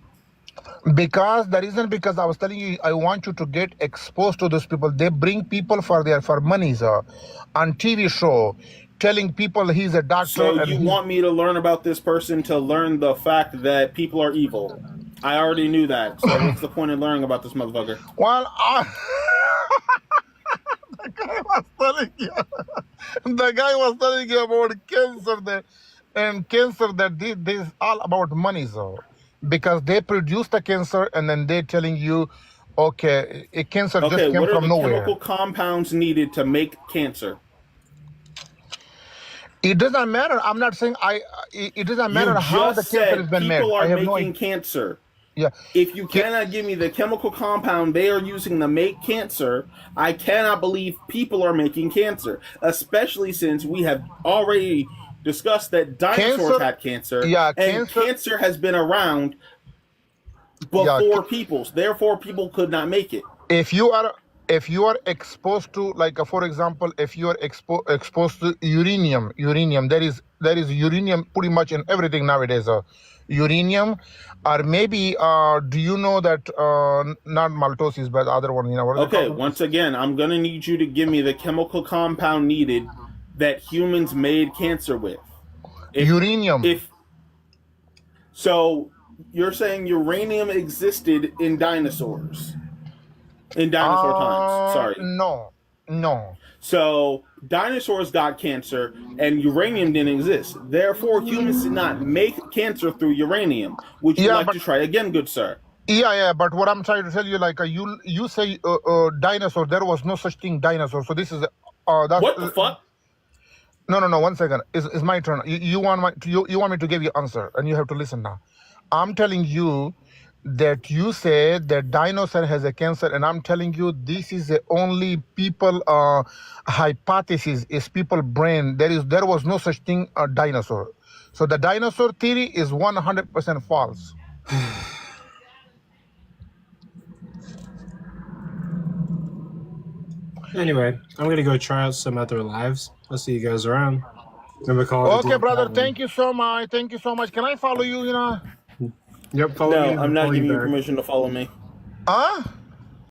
S9: Because the reason, because I was telling you, I want you to get exposed to those people. They bring people for money, on TV show, telling people he's a doctor.
S4: So you want me to learn about this person to learn the fact that people are evil? I already knew that. So what's the point in learning about this motherfucker?
S9: Well, the guy was telling you about cancer this is all about money, because they produce the cancer and then they're telling you, okay, a cancer just came from nowhere.
S4: What are the chemical compounds needed to make cancer?
S9: It doesn't matter. I'm not saying it doesn't matter how the cancer has been made.
S4: People are
S9: I have
S4: making cancer.
S9: Yeah.
S4: If you cannot give me the chemical compound they are using to make cancer, I cannot believe people are making cancer, especially since we have already discussed that dinosaurs had cancer.
S9: Yeah,
S4: and cancer has been around before people's. Therefore, people could not make it.
S9: If you are exposed to, like, for example, if you are exposed to uranium, there is uranium pretty much in everything nowadays. Uranium, or maybe do you know that not maltoses, but the other one,
S4: Okay, once again, I'm gonna need you to give me the chemical compound needed that humans made cancer with.
S9: Uranium.
S4: So you're saying uranium existed in dinosaurs? In dinosaur times, sorry.
S9: No.
S4: So dinosaurs got cancer and uranium didn't exist. Therefore, humans did not make cancer through uranium. Would you like to try again, good sir?
S9: Yeah, but what I'm trying to tell you, like, you say dinosaur, there was no such thing dinosaur. So this is that's,
S4: what the fuck?
S9: No, 1 second. It's my turn. You want me to give you answer, and you have to listen now. I'm telling you that you say that dinosaur has a cancer, and I'm telling you this is the only people hypothesis, is people brain. There was no such thing a dinosaur. So the dinosaur theory is 100% false.
S17: Anyway, I'm gonna go try out some other lives. I'll see you guys around. Okay,
S9: brother. Thank you so much. Can I follow you?
S17: Yep, follow me.
S4: No, I'm not giving you permission to follow me.
S9: Huh?